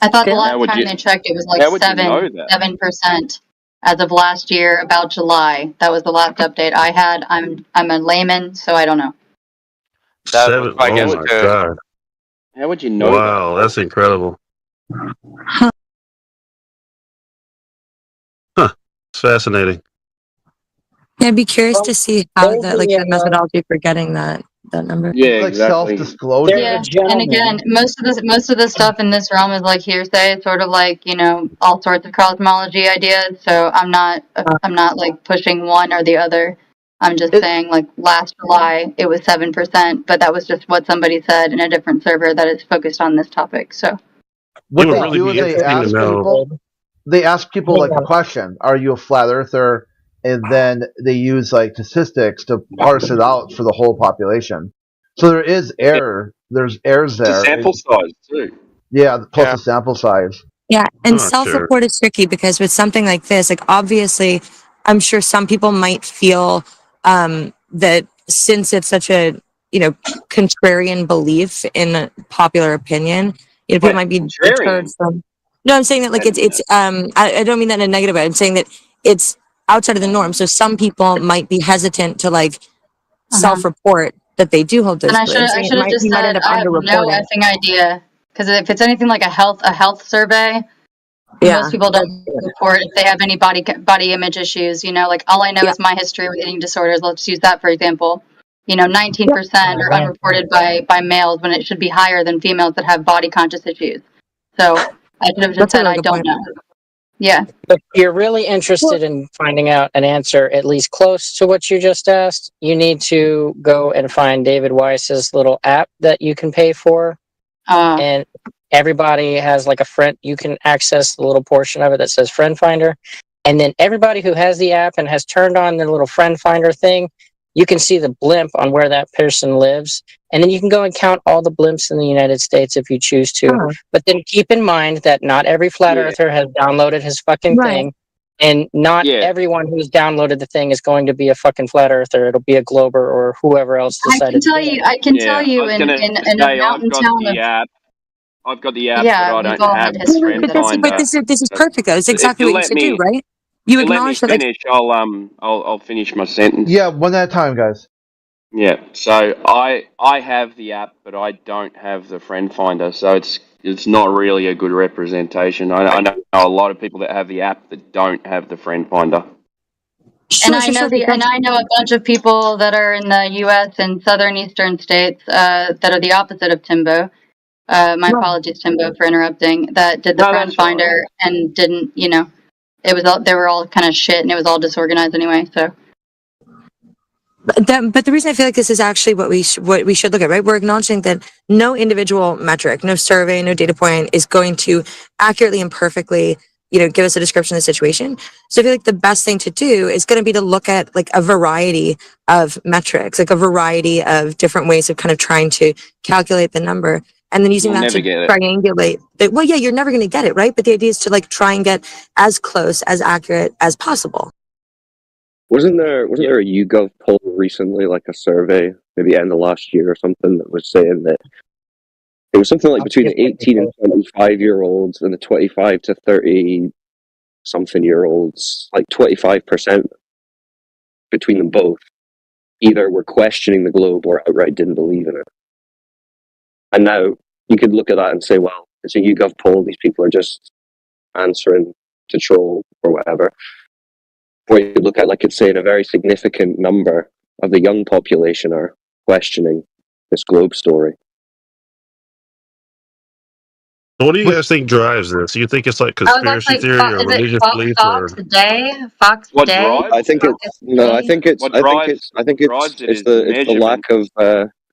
I thought the last time they checked, it was like 7% as of last year, about July. That was the last update I had. I'm a layman, so I don't know. 7. Oh my God! How would you know? Wow, that's incredible. fascinating. Yeah, I'd be curious to see how the methodology for getting that number. Yeah, like exactly. self-disclosure. Yeah, and again, most of the stuff in this realm is like hearsay, sort of like all sorts of cosmology ideas. So I'm not like pushing one or the other. I'm just saying like last July it was 7%, but that was just what somebody said in a different server that is focused on this topic. So what they do is they ask people like a question: "Are you a flat earther?" And then they use like statistics to parse it out for the whole population. So there is error. There's errors there. The sample size too. Yeah, plus the sample size. Yeah, and self-report is tricky because with something like this, like obviously, I'm sure some people might feel that since it's such a contrarian belief in popular opinion, people might be deterred from. No, I'm saying that like it's I don't mean that in a negative way. I'm saying that it's outside of the norm. So some people might be hesitant to like self-report that they do hold those and I beliefs. should have just said I have no effing idea because if it's anything like a health survey. Most people don't report if they have any body image issues. Like all I know is my history with eating disorders. Let's use that for example. 19% are unreported by males when it should be higher than females that have body conscious issues. So I should have just said I don't know. Yeah. If you're really interested in finding out an answer at least close to what you just asked, you need to go and find David Weiss's little app that you can pay for. And everybody has like a friend. You can access the little portion of it that says Friend Finder. And then everybody who has the app and has turned on their little Friend Finder thing, you can see the blimp on where that person lives. And then you can go and count all the blimps in the United States if you choose to. But then keep in mind that not every flat earther has downloaded his fucking thing. And not everyone who's downloaded the thing is going to be a fucking flat earther. It'll be a glober or whoever else decided. I can tell you in a mountain town of app. I've got the app, Yeah, but I we've don't all have had the history Friend with it. Finder. But this is perfect though. It's exactly what you should do, right? You acknowledge that. Let me finish. I'll finish my sentence. Yeah, one at a time, guys. Yeah. So I have the app, but I don't have the Friend Finder. So it's not really a good representation. I know a lot of people that have the app that don't have the Friend Finder. And I know a bunch of people that are in the U.S. and southern eastern states that are the opposite of Timbo. My apologies, Timbo, for interrupting. That did the Friend Finder and didn't. It was all, they were all kind of shit, and it was all disorganized anyway. So. But the reason I feel like this is actually what we should look at, right? We're acknowledging that no individual metric, no survey, no data point is going to accurately and perfectly, give us a description of the situation. So I feel like the best thing to do is going to be to look at like a variety of metrics, like a variety of different ways of kind of trying to calculate the number. And then using that to triangulate. Well, yeah, you're never going to get it, right? But the idea is to like try and get as close, as accurate as possible. Wasn't there a YouGov poll recently, like a survey, maybe end of last year or something, that was saying that it was something like between the 18 and 25-year-olds and the 25 to 30-something-year-olds, like 25% between them both, either were questioning the globe or outright didn't believe in it. And now you could look at that and say, well, it's a YouGov poll, these people are just answering to troll or whatever. Or you look at, like it's saying, a very significant number of the young population are questioning this globe story. So what do you guys think drives this? Do you think it's like conspiracy theory or religious belief? Fox Day? I think it's the lack of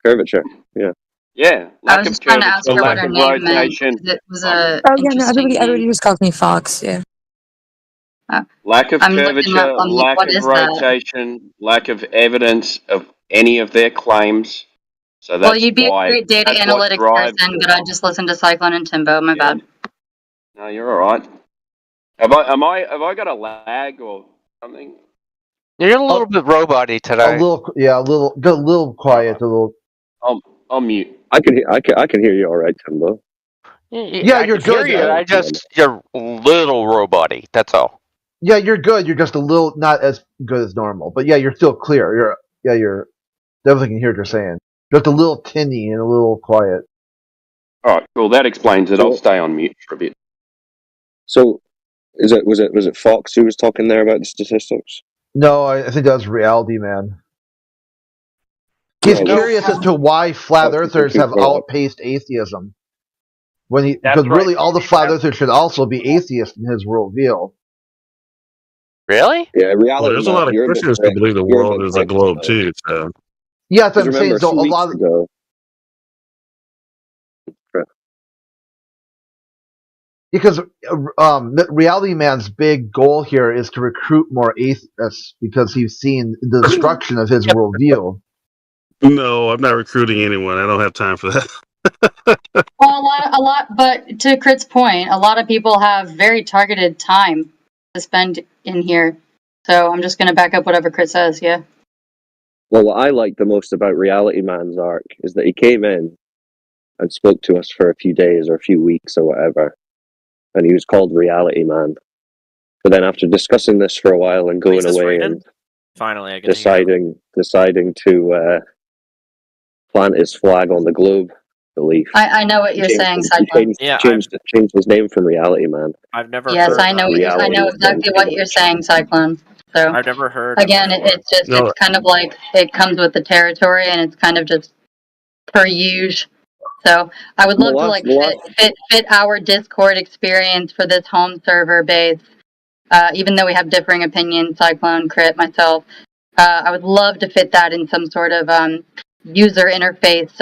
curvature. Yeah. Yeah, lack of curvature, lack of rotation. It was a everybody just calls me Fox. Yeah. Lack of I'm curvature, lack of rotation, lack of evidence of any of their claims. So that's you'd be why, a great data analytics person, but I just listened to Cyclone and Timbo. My bad. No, you're all right. Have I got a lag or something? You're a little bit robot-y today. A little quiet, a little. I'll mute. I can hear you all right, Timbo. Yeah, you're good. You're a little robot-y. That's all. Yeah, you're good. You're just a little not as good as normal, but yeah, you're still clear. You're definitely can hear what you're saying. Just a little tinny and a little quiet. All right, cool. That explains it. I'll stay on mute for a bit. So, Was it Fox who was talking there about the statistics? No, I think that was Reality Man. He's curious as to why flat earthers have outpaced atheism. Because really, all the flat earthers should also be atheists in his worldview. Really? Yeah, reality. Well, there's a lot of Christians who believe the world is a globe too. So yeah, that's what I'm saying. So a lot ago. Because Reality Man's big goal here is to recruit more atheists because he's seen the destruction of his worldview. no, I'm not recruiting anyone. I don't have time for that. Well, a lot, but to Crit's point, a lot of people have very targeted time to spend in here. So I'm just going to back up whatever Crit says, yeah. Well, what I like the most about Reality Man's arc is that he came in and spoke to us for a few days or a few weeks or whatever, and he was called Reality Man. But then after discussing this for a while and going away and finally, I get deciding to plant his flag on the globe belief. I know what you're saying, Cyclone. Changed his name from Reality Man. I've never. Yes, heard I know. I know exactly what you're saying, Cyclone. So I've never heard. Again, it's just it's kind of like it comes with the territory, and it's kind of just per use. So I would love to fit our Discord experience for this home server base. Even though we have differing opinions, Cyclone, Crit, myself, I would love to fit that in some sort of user interface,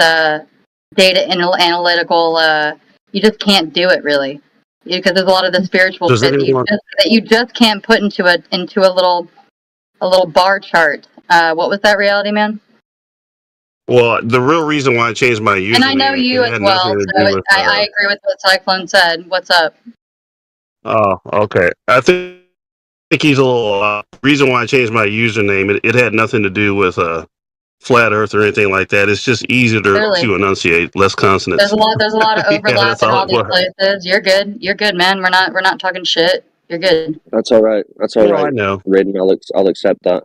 data analytical. You just can't do it really, because there's a lot of the spiritual shit that you just can't put into a little bar chart. What was that, Reality Man? Well, the real reason why I changed my username, And I know you as well, so I agree with what Cyclone said. What's up? Oh, okay. I think he's a little. Reason why I changed my username, it had nothing to do with flat Earth or anything like that. It's just easier to enunciate, less consonants. There's a lot of overlap yeah, in all these places. You're good, man. We're not talking shit. You're good. That's all right. That's all right. I know. Raiden, I'll accept that.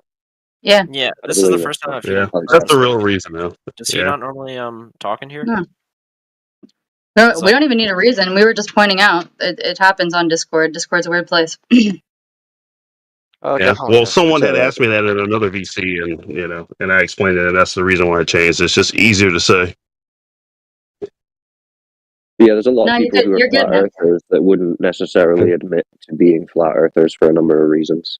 Yeah. Yeah, this is the first time I've seen him. That's the real reason, though. Does he not normally talk in here? No, we don't even need a reason. We were just pointing out it happens on Discord. Discord's a weird place. Yeah. Well, someone had asked me that in another VC, and I explained it, and that's the reason why I changed. It's just easier to say. Yeah, there's a lot of people who are flat earthers that wouldn't necessarily admit to being flat earthers for a number of reasons.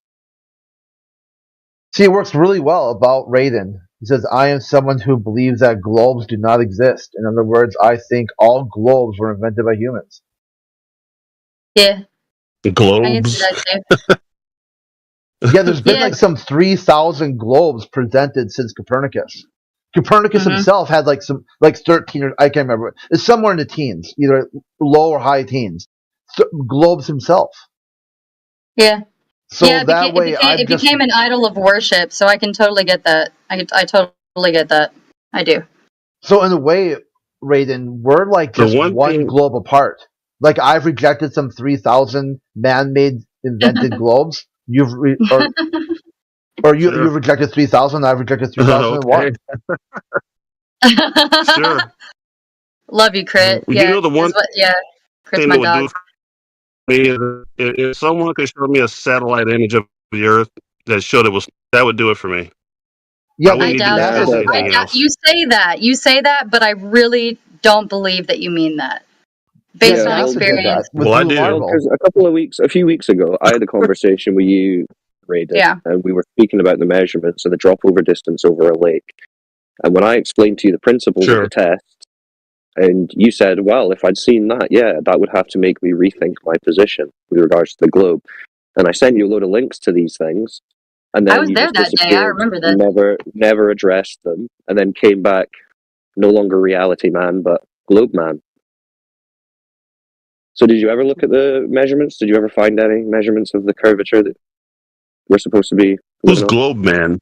See, it works really well about Raiden. He says, I am someone who believes that globes do not exist. In other words, I think all globes were invented by humans. Yeah. Globes? Yeah, there's been like some 3,000 globes presented since Copernicus. Copernicus himself had like 13 or I can't remember. It's somewhere in the teens, either low or high teens. Globes himself. Yeah. So that way, it became an idol of worship. So I can totally get that. I totally get that. I do. So in a way, Raiden, we're like just one globe apart. Like I've rejected some 3,000 man-made invented globes. You've you've rejected 3,000. I've rejected 3,001. Sure. Love you, Crit. You know the one Crit's thing my that would dog. do if someone could show me a satellite image of the Earth that showed that would do it for me. Yeah, I doubt you say that, but I really don't believe that you mean that. Based on experience. Well, I do. Because a few weeks ago, I had a conversation with you, Raiden, and we were speaking about the measurements and the drop over distance over a lake. And when I explained to you the principles of the test, and you said, well, if I'd seen that, that would have to make me rethink my position with regards to the globe. And I sent you a load of links to these things. And then I was there that day. I remember that. Never addressed them, and then came back, no longer Reality Man, but Globe Man. So did you ever look at the measurements? Did you ever find any measurements of the curvature that we're supposed to be? Who's Globe Man?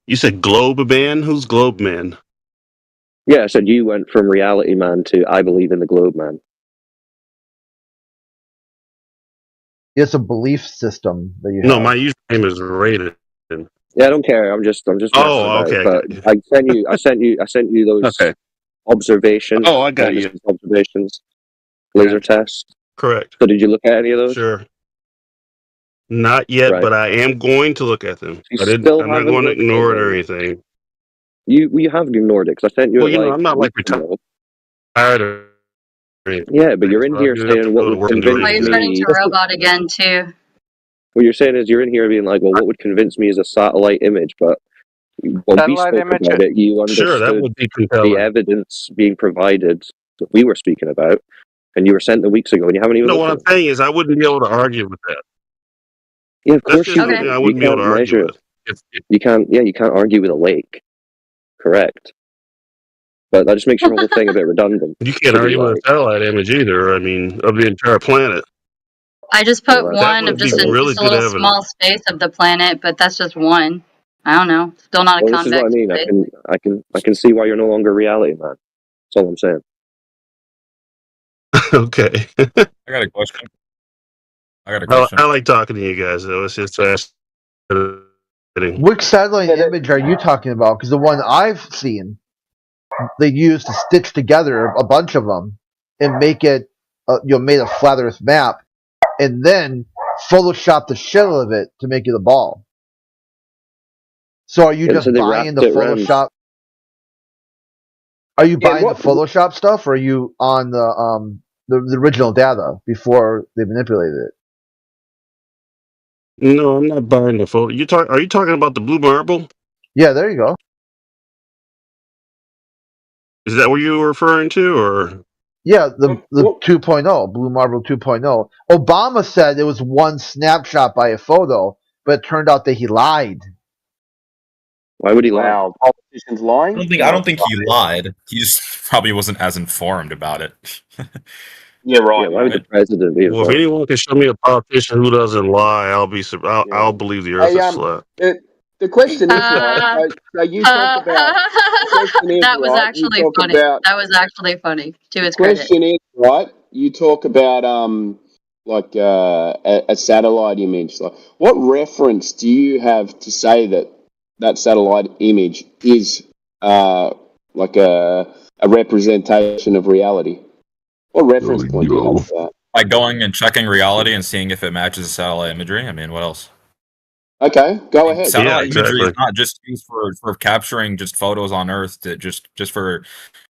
You said Globe Man? Who's Globe Man? Yeah, I said you went from Reality Man to I believe in the Globe Man. It's a belief system that you have. No, my username is Raiden. Yeah, I don't care. I'm just. Oh, okay. But I sent you those observations. Oh, I got you. Observations. Laser test. Correct. So did you look at any of those? Sure. Not yet, Right. but I am going to look at them. You I didn't. still I'm not haven't going to looked at ignore it or them. anything. You haven't ignored it because I sent you Well, it you know, like I'm not like weeks ago. retired or anything. Yeah, but you're in So I here do have to saying what go to would work and do convince Oh, he's turning anything. to robot again too. What you're saying is you're in here being like, well, what would convince me is a satellite image, but when we Satellite spoke image. about it, you Sure, that understood would be the compelling. evidence being provided that we were speaking about, and you were sent it weeks ago, and you haven't even No, looked what at I'm it. saying is I wouldn't be able to argue with that. Yeah, of That's course just you something wouldn't. I You wouldn't be able can't to argue measure. with. You can't argue with a lake. Correct. But that just makes your whole thing a bit redundant. You can't To be argue with a like, satellite image either. I mean, of the entire planet. I just well, put that's That one of would be just really just a good little evidence. small space of the planet, but that's just one. I don't know. Still not a well, this is what I convex mean. space. I can see why you're no longer reality, man. That's all I'm saying. Okay. I got a question. I like talking to you guys, though. It's just fascinating. Which satellite image are you talking about? Because the one I've seen, they used to stitch together a bunch of them and make it, made a flat Earth map, and then Photoshop the shit out of it to make it a ball. So are you Yeah, just so they buying wrapped the it around. Photoshop? Are you Yeah, buying the what? Photoshop stuff, or are you on the original data before they manipulated it? No, I'm not buying the photo. Are you talking about the blue marble? Yeah, there you go. Is that what you were referring to, or? Yeah, the 2.0, Blue Marble 2.0. Obama said it was one snapshot by a photo, but it turned out that he lied. Why would he lie? Wow, politicians lying? I don't think he lied. He just probably wasn't as informed about it. Yeah, right. Yeah, why would the mate. president be Well, if involved? anyone can show me a politician who doesn't lie, I'll believe the Earth Hey, is flat. the question is, right? So you talk about. The question is, That was right? You actually talk funny. about. That was actually funny to The his credit. question is, right? You talk about like a satellite image. Like, what reference do you have to say that that satellite image is like a representation of reality? What reference point do you have for that? By going and checking reality and seeing if it matches satellite imagery. I mean, what else? Okay, go ahead. Satellite imagery is not just used for capturing just photos on Earth to just for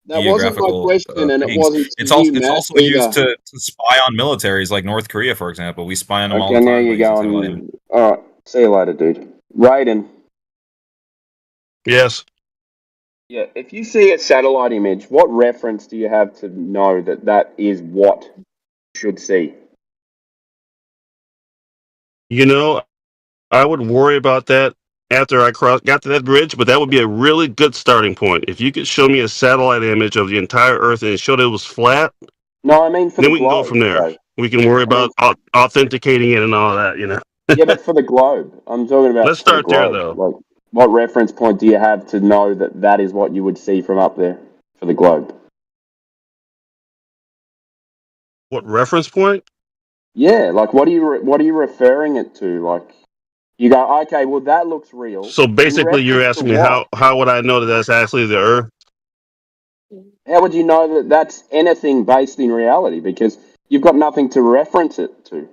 That wasn't my geographical question, and it things. wasn't to It's you, also Matt, used either. to spy on militaries like North Korea, for example. We spy on them all Okay, the now time. you're by using satellite imagery. going. All right, see you later, dude. Raiden. Yes. Yeah, if you see a satellite image, what reference do you have to know that that is what you should see? You know, I would worry about that after I got to that bridge, but that would be a really good starting point. If you could show me a satellite image of the entire Earth and it showed it was flat, No, I mean for then the we can go globe, from there. though. We can worry I mean, about authenticating it and all that, you know. yeah, but for the globe, I'm talking about Let's for the start there, globe. though. Like, what reference point do you have to know that that is what you would see from up there for the globe? What reference point? Yeah, like what are you referring it to? Like, you go, okay, well that looks real. So In basically, you're reference to asking me what? how would I know that that's actually the Earth? How would you know that that's anything based in reality? Because you've got nothing to reference it to.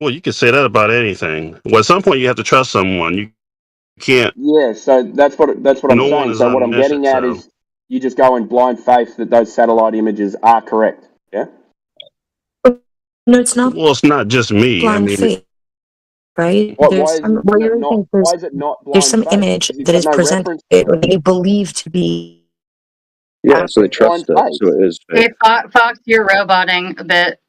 Well, you can say that about anything. Well, at some point, you have to trust someone. You can't. Yeah, so that's what I'm No one saying. is So what I'm omniscient. getting at So is you just go in blind faith that those satellite images are correct. Yeah. No, it's not well, it's not just me. I blind mean, faith, right? Why There's some, where you're thinking why is it not there's blind some faith? image Because you've that got is no presented reference or point. that you believe to be Yeah, so they Blind trust it, faith. so it is fake. Hey, Fox, you're roboting a bit.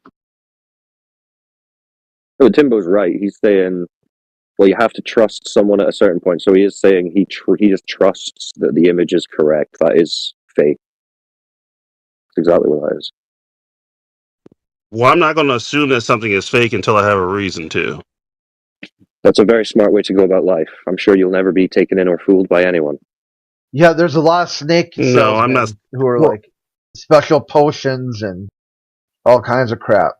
No, Timbo's right. He's saying, well, you have to trust someone at a certain point. So he is saying he just trusts that the image is correct. That is fake. That's exactly what that is. well, I'm not going to assume that something is fake until I have a reason to. That's a very smart way to go about life. I'm sure you'll never be taken in or fooled by anyone. Yeah, there's a lot of snake No, I'm not. salesmen who are Well, like special potions and all kinds of crap.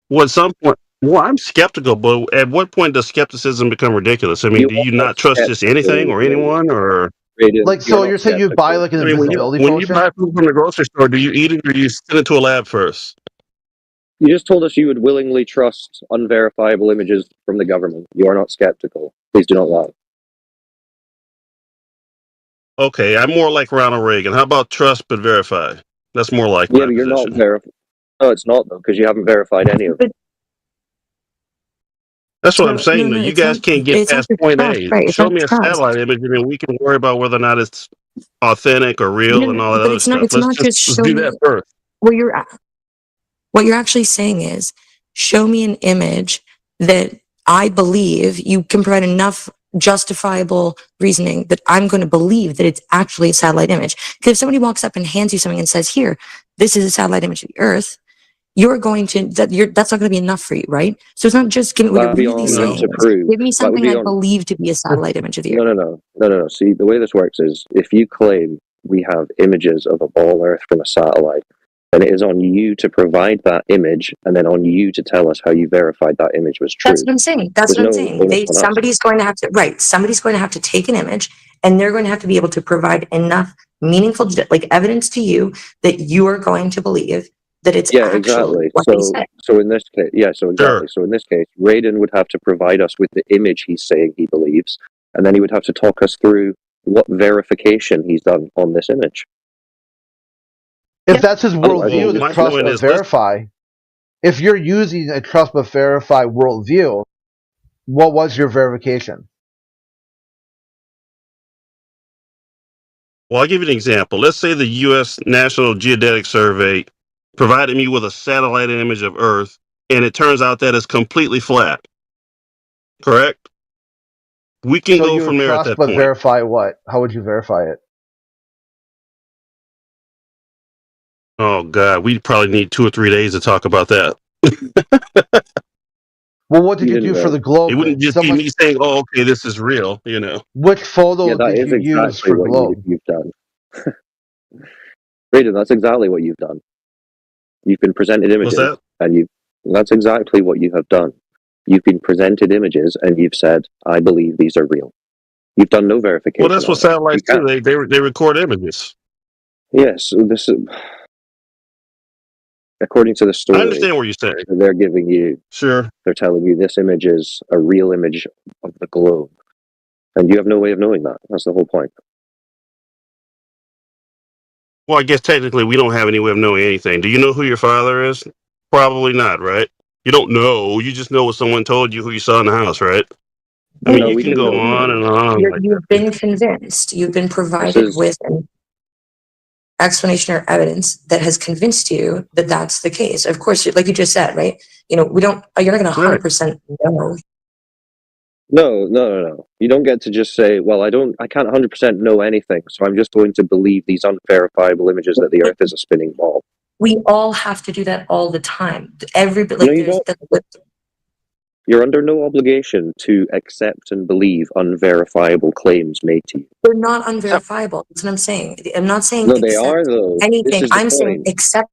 well, at some point, well, I'm skeptical, but at what point does skepticism become ridiculous? I mean, You do all you have not trust just anything or skeptical anyone, or? Like, so you're saying you buy like an invisibility when potion? you buy food from the grocery store, do you eat it or do you send it to a lab first? You just told us you would willingly trust unverifiable images from the government. You are not skeptical. Please do not lie. Okay, I'm more like Ronald Reagan. How about trust but verify? That's more like Yeah, my but you're position. not verified. No, it's not, though, because you haven't verified any of it. That's what I'm saying, though. You guys can't get past point A. right? It's Show not me a trust. satellite image, and then we can worry about whether or not it's authentic or real and all that but other it's not. stuff. It's not just Let's show do me. that first. What you're actually saying is, show me an image that I believe you can provide enough justifiable reasoning that I'm going to believe that it's actually a satellite image. Because if somebody walks up and hands you something and says, "Here, this is a satellite image of the Earth," you're going to that's not going to be enough for you, right? So it's not just give me what you're really saying. Give me something I believe to be a satellite image of the Earth. No. See, the way this works is if you claim we have images of a ball Earth from a satellite, then it is on you to provide that image, and then on you to tell us how you verified that image was true. That's what I'm saying. That's what I'm saying. Somebody's going to have to Somebody's going to have to take an image, and they're going to have to be able to provide enough meaningful, like, evidence to you that you are going to believe that it's exactly. So in this case, exactly. So in this case, Raiden would have to provide us with the image he's saying he believes, and then he would have to talk us through what verification he's done on this image. If that's his worldview, the trust but verify. If you're using a trust but verify worldview, what was your verification? Well, I'll give you an example. Let's say the U.S. National Geodetic Survey provided me with a satellite image of Earth, and it turns out that it's completely flat. Correct? We can go from there at that point. Verify what? How would you verify it? Oh, God. We probably need 2 or 3 days to talk about that. Well, what did you do for the globe? It wouldn't just be me saying, "Oh, okay, this is real," you know. Which photo did you use for globe? You've done. Raiden, that's exactly what you've done. You've been presented images, and that's exactly what you have done. You've been presented images, and you've said, "I believe these are real." You've done no verification. Well, that's what satellites do. They record images. Yes, this is according to the story. I understand what you're saying. They're giving you. Sure. They're telling you this image is a real image of the globe, and you have no way of knowing that. That's the whole point. Well, I guess technically we don't have any way of knowing anything. Do you know who your father is? Probably not, right? You don't know. You just know what someone told you who you saw in the house, right? I mean, you can go on and on. You've been convinced. You've been provided with an explanation or evidence that has convinced you that that's the case. Of course, like you just said, right? You know, you're not going to 100% know. No. You don't get to just say, well, I can't 100% know anything, so I'm just going to believe these unverifiable images that the Earth is a spinning ball. We all have to do that all the time. You're under no obligation to accept and believe unverifiable claims made to you. They're not unverifiable. That's what I'm saying. I'm not saying no, they are though. Anything. I'm saying accept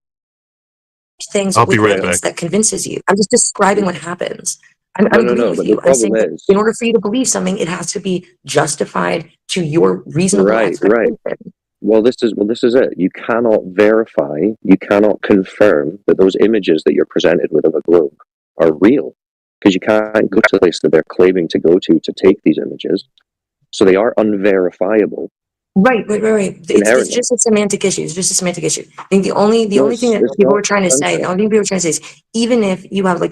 things with evidence that convinces you. I'm just describing what happens. I'm agreeing with you. I'm saying that in order for you to believe something, it has to be justified to your reasonable expectation. Well, this is it. You cannot verify, you cannot confirm that those images that you're presented with of a globe are real, because you can't go to the place that they're claiming to go to take these images. So they are unverifiable. Right. It's just a semantic issue. I think the only thing that people were trying to say, is even if you have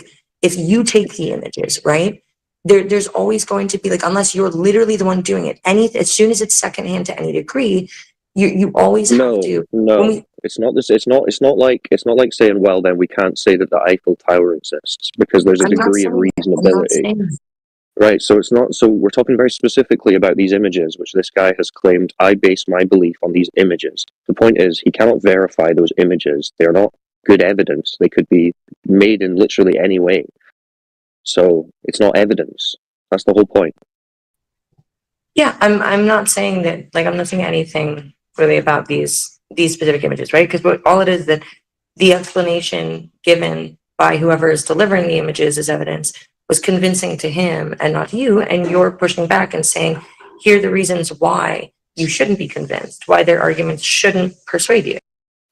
if you take the images, right? There's always going to be unless you're literally the one doing it. As soon as it's secondhand to any degree, you always have to. No, it's not this. It's not like saying, well, then we can't say that the Eiffel Tower exists because there's a degree of reasonability. Right, so it's not. So we're talking very specifically about these images, which this guy has claimed. I base my belief on these images. The point is, he cannot verify those images. They're not good evidence. They could be made in literally any way. So it's not evidence. That's the whole point. Yeah, I'm not saying that. I'm not saying anything really about these specific images, right? Because all it is that the explanation given by whoever is delivering the images as evidence was convincing to him and not you, and you're pushing back and saying, here are the reasons why you shouldn't be convinced, why their arguments shouldn't persuade you.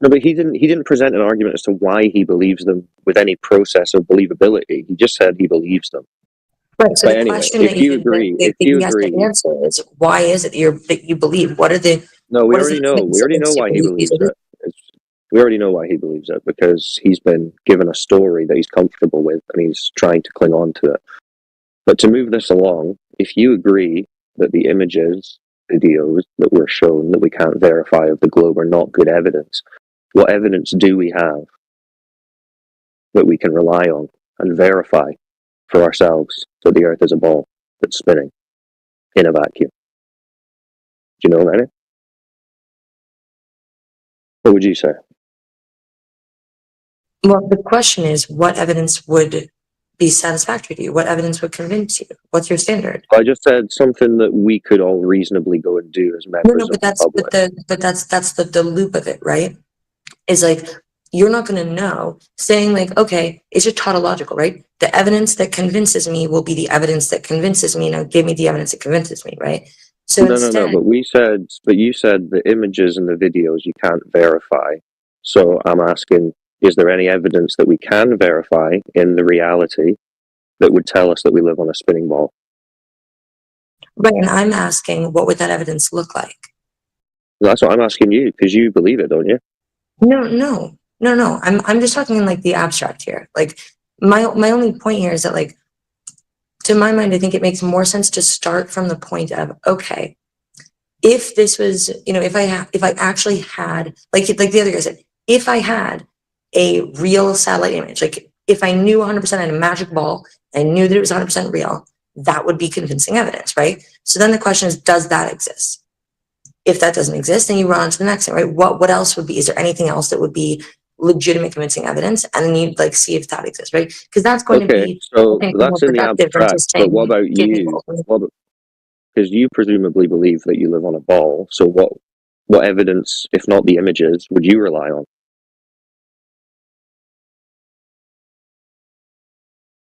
No, but he didn't present an argument as to why he believes them with any process of believability. He just said he believes them. Right. So But the anyway, question that he has to answer is, why is it that you believe? What are the? No, we what is already the know. We already know why he believes it. We already know why he believes it, because he's been given a story that he's comfortable with and he's trying to cling on to it. But to move this along, if you agree that the images, videos that were shown that we can't verify of the globe are not good evidence, what evidence do we have that we can rely on and verify for ourselves that the Earth is a ball that's spinning in a vacuum? Do you know any? What would you say? Well, the question is, what evidence would be satisfactory to you? What evidence would convince you? What's your standard? I just said something that we could all reasonably go and do as members of the public. That's the loop of it, right? Is like, you're not going to know, saying like, okay, it's just tautological, right? The evidence that convinces me will be the evidence that convinces me. Now give me the evidence that convinces me, right? So No, but you said the images and the videos you can't verify. So I'm asking, is there any evidence that we can verify in the reality that would tell us that we live on a spinning ball? Right, and I'm asking, what would that evidence look like? That's what I'm asking you, because you believe it, don't you? No. I'm just talking in like the abstract here. Like my only point here is that, like, to my mind, I think it makes more sense to start from the point of, okay, if this was, if I actually had, like the other guy said, if I had a real satellite image, like if I knew 100% I had a magic ball, I knew that it was 100% real, that would be convincing evidence, right? So then the question is, does that exist? If that doesn't exist, then you run on to the next thing, right? What else would be, is there anything else that would be legitimate convincing evidence? And then you like see if that exists, right? Because that's going to be, so I think, that's more in the productive than abstract. just But saying, what about you? Because you presumably believe that you live on a ball. So what evidence, if not the images, would you rely on?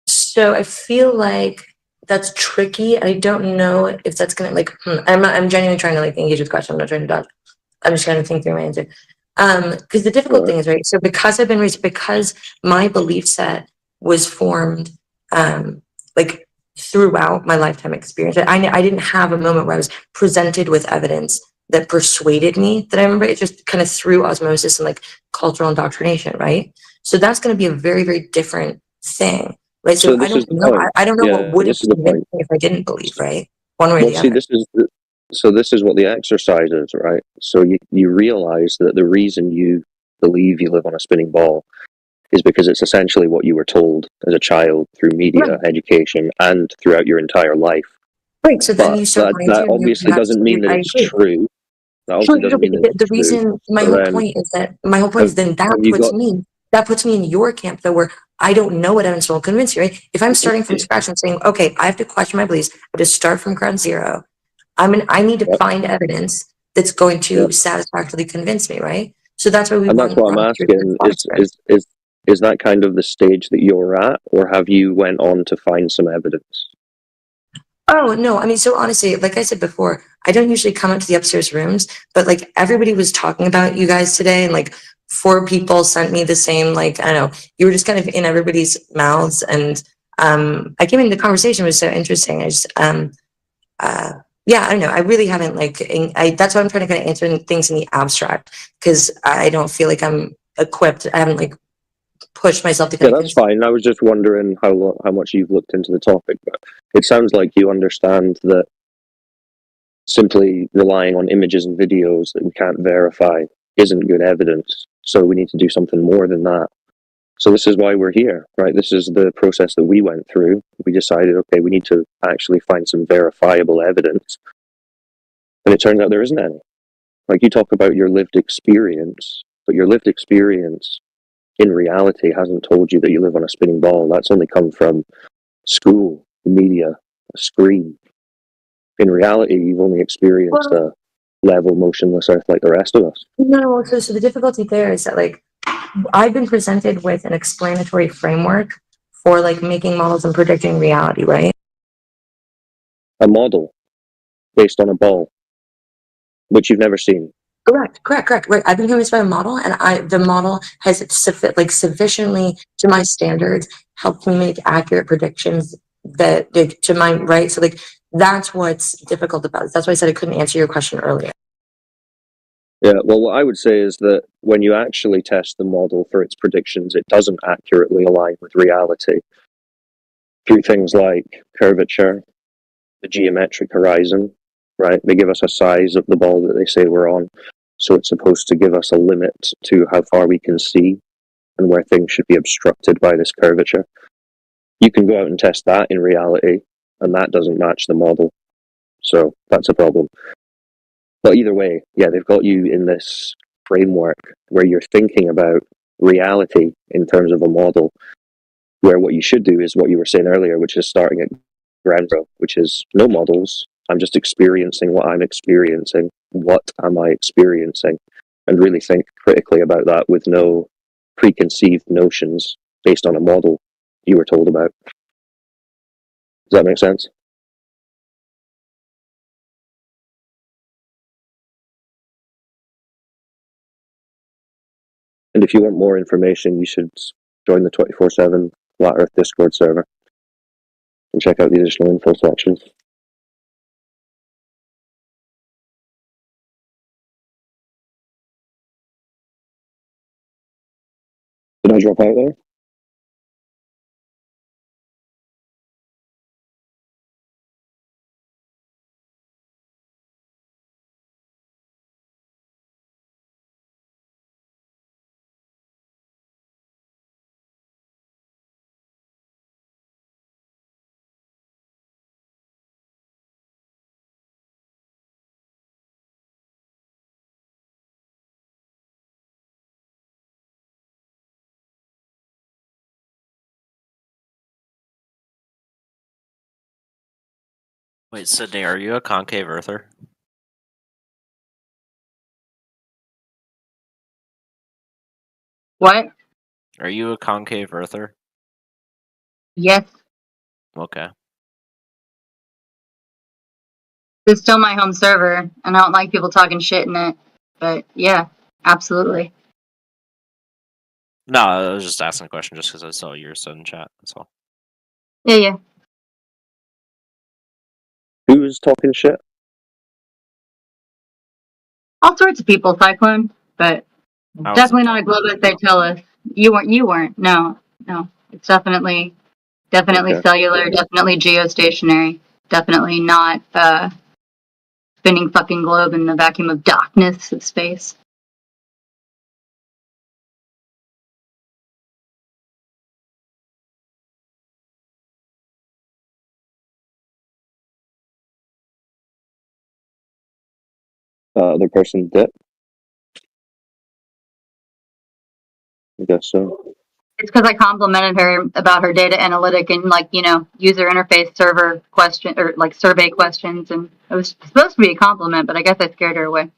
So I feel like that's tricky. I don't know if that's gonna like. I'm genuinely trying to like engage with the question. I'm not trying to dodge. I'm just trying to think through my answer. Because the difficult thing is, right. So because I've been raised, because my belief set was formed, like throughout my lifetime experience. I didn't have a moment where I was presented with evidence that persuaded me that I remember it, just kind of through osmosis and like cultural indoctrination, right? So that's going to be a very, very different thing. Right, so I don't know. I don't know what would have convinced me if I didn't believe, right? One way or the other. This is what the exercise is, right? So you realize that the reason you believe you live on a spinning ball is because it's essentially what you were told as a child through media, education, and throughout your entire life. Right. So then you start that obviously doesn't mean that it's true. That obviously doesn't mean that the reason my whole point is that then that puts me in your camp though, where I don't know what evidence will convince you, right? If I'm starting from scratch and saying, okay, I have to question my beliefs, I have to start from ground zero. I need to find evidence that's going to satisfactorily convince me, right? So that's why that's what I'm asking. Is that kind of the stage that you're at, or have you went on to find some evidence? Oh, no. I mean, so honestly, like I said before, I don't usually come up to the upstairs rooms, but like everybody was talking about you guys today, and like 4 people sent me the same, like, I don't know, you were just kind of in everybody's mouths. And I came into the conversation, it was so interesting. I just, yeah, I don't know. I really haven't that's why I'm trying to kind of answer things in the abstract, because I don't feel like I'm equipped. I haven't like pushed myself to kind of. That's fine. I was just wondering how much you've looked into the topic, but it sounds like you understand that simply relying on images and videos that we can't verify isn't good evidence. So we need to do something more than that. So this is why we're here, right? This is the process that we went through. We decided, okay, we need to actually find some verifiable evidence. And it turns out there isn't any. Like, you talk about your lived experience, but your lived experience in reality hasn't told you that you live on a spinning ball. That's only come from school, media, a screen. In reality, you've only experienced a level, motionless Earth like the rest of us. No, so the difficulty there is that, like, I've been presented with an explanatory framework for like making models and predicting reality, right? A model based on a ball. which you've never seen. Correct. Right. I've been convinced by a model, and the model has sufficiently, to my standards, helped me make accurate predictions that to my right. So that's what's difficult about it. That's why I said I couldn't answer your question earlier. Yeah, well, what I would say is that when you actually test the model for its predictions, it doesn't accurately align with reality through things like curvature, the geometric horizon, right? They give us a size of the ball that they say we're on, so it's supposed to give us a limit to how far we can see and where things should be obstructed by this curvature. You can go out and test that in reality, and that doesn't match the model, so that's a problem. But either way, yeah, they've got you in this framework where you're thinking about reality in terms of a model, where what you should do is what you were saying earlier, which is starting at ground zero, which is no models. I'm just experiencing what I'm experiencing. What am I experiencing? And really think critically about that with no preconceived notions based on a model you were told about. Does that make sense? And if you want more information, you should join the 24/7 Flat Earth Discord server and check out the additional info sections. Did I drop out there? Wait, Sydney, are you a concave earther? What? Are you a concave earther? Yes. Okay. It's still my home server, and I don't like people talking shit in it. But yeah, absolutely. No, I was just asking a question just because I saw your sudden chat. That's all. Yeah. Who's talking shit? All sorts of people, Cyclone, but definitely not a globe as they tell us. You weren't. No. It's definitely Okay. cellular, definitely geostationary, definitely not spinning fucking globe in the vacuum of darkness of space. The person did? I guess so. It's because I complimented her about her data analytic and user interface server question or survey questions, and it was supposed to be a compliment, but I guess I scared her away.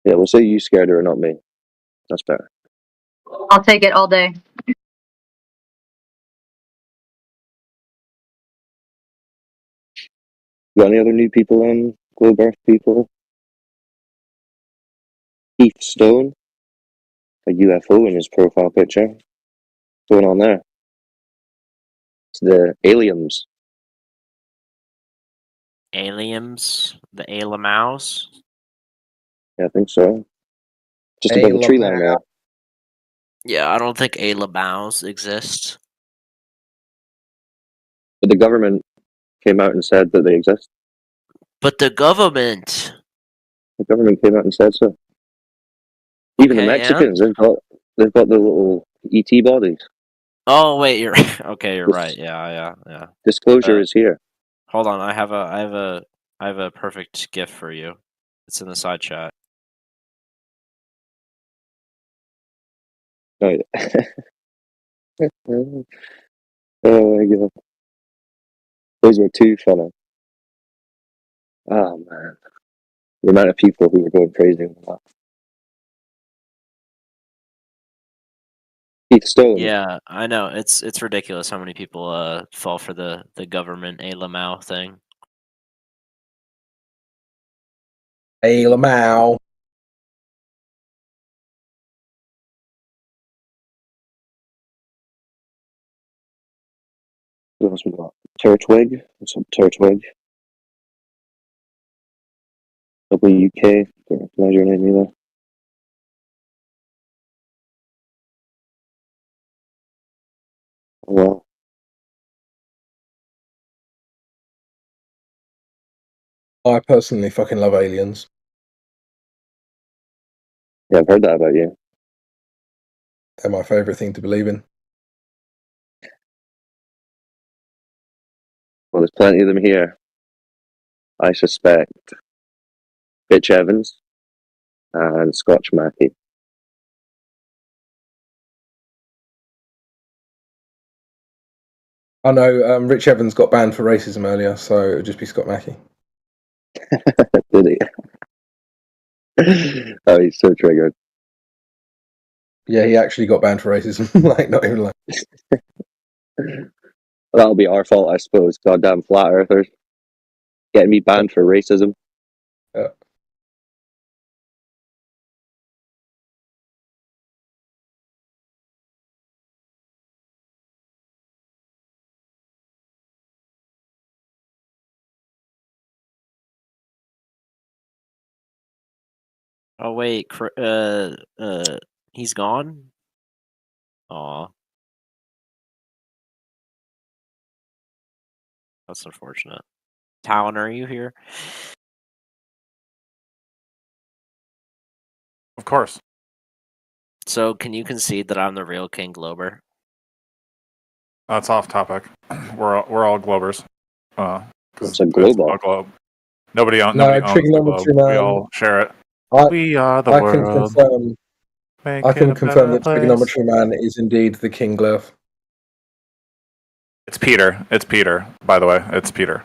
Yeah, we'll say you scared her, not me. That's better. I'll take it all day. Got any other new people on Globe Earth people? Keith Stone, a UFO in his profile picture. What's going on there? It's the aliens. Aliens? The Alamaus? Yeah, I think so. Just above the tree line there. Yeah, I don't think Alamaus exist. But the government came out and said that they exist. But the government! The government came out and said so. Even the Mexicans, they've got the little ET bodies. Oh wait, you're okay. You're right. Yeah. Disclosure is here. Hold on, I have a perfect GIF for you. It's in the side chat. Oh, yeah. Oh my god, those were too funny. Oh man, the amount of people who were going crazy with that. Keith Stone. Yeah, I know. It's ridiculous how many people fall for the government Alamau thing. Hey, Lamau. What else we got? Turtwig. What's up, Turtwig? WK. Don't recognize your name either. Well, I personally fucking love aliens. yeah, I've heard that about you. They're my favourite thing to believe in. Well, there's plenty of them here. I suspect Bitch Evans and Scotch Mackie. I know Rich Evans got banned for racism earlier, so it would just be Scott Mackie. Did he? Oh, he's so triggered. Yeah, he actually got banned for racism. Like, not even like. That'll be our fault, I suppose. Goddamn flat earthers. Getting me banned for racism. Yeah. Oh wait, he's gone? Aw. That's unfortunate. Talon, are you here? Of course. So, can you concede that I'm the real King Glober? That's off topic. We're all Globers. It's a globe. Nobody owns the globe. We all share it. We are the world. I can confirm that Trigonometry Man is indeed the King Glove. It's Peter. It's Peter. By the way, it's Peter.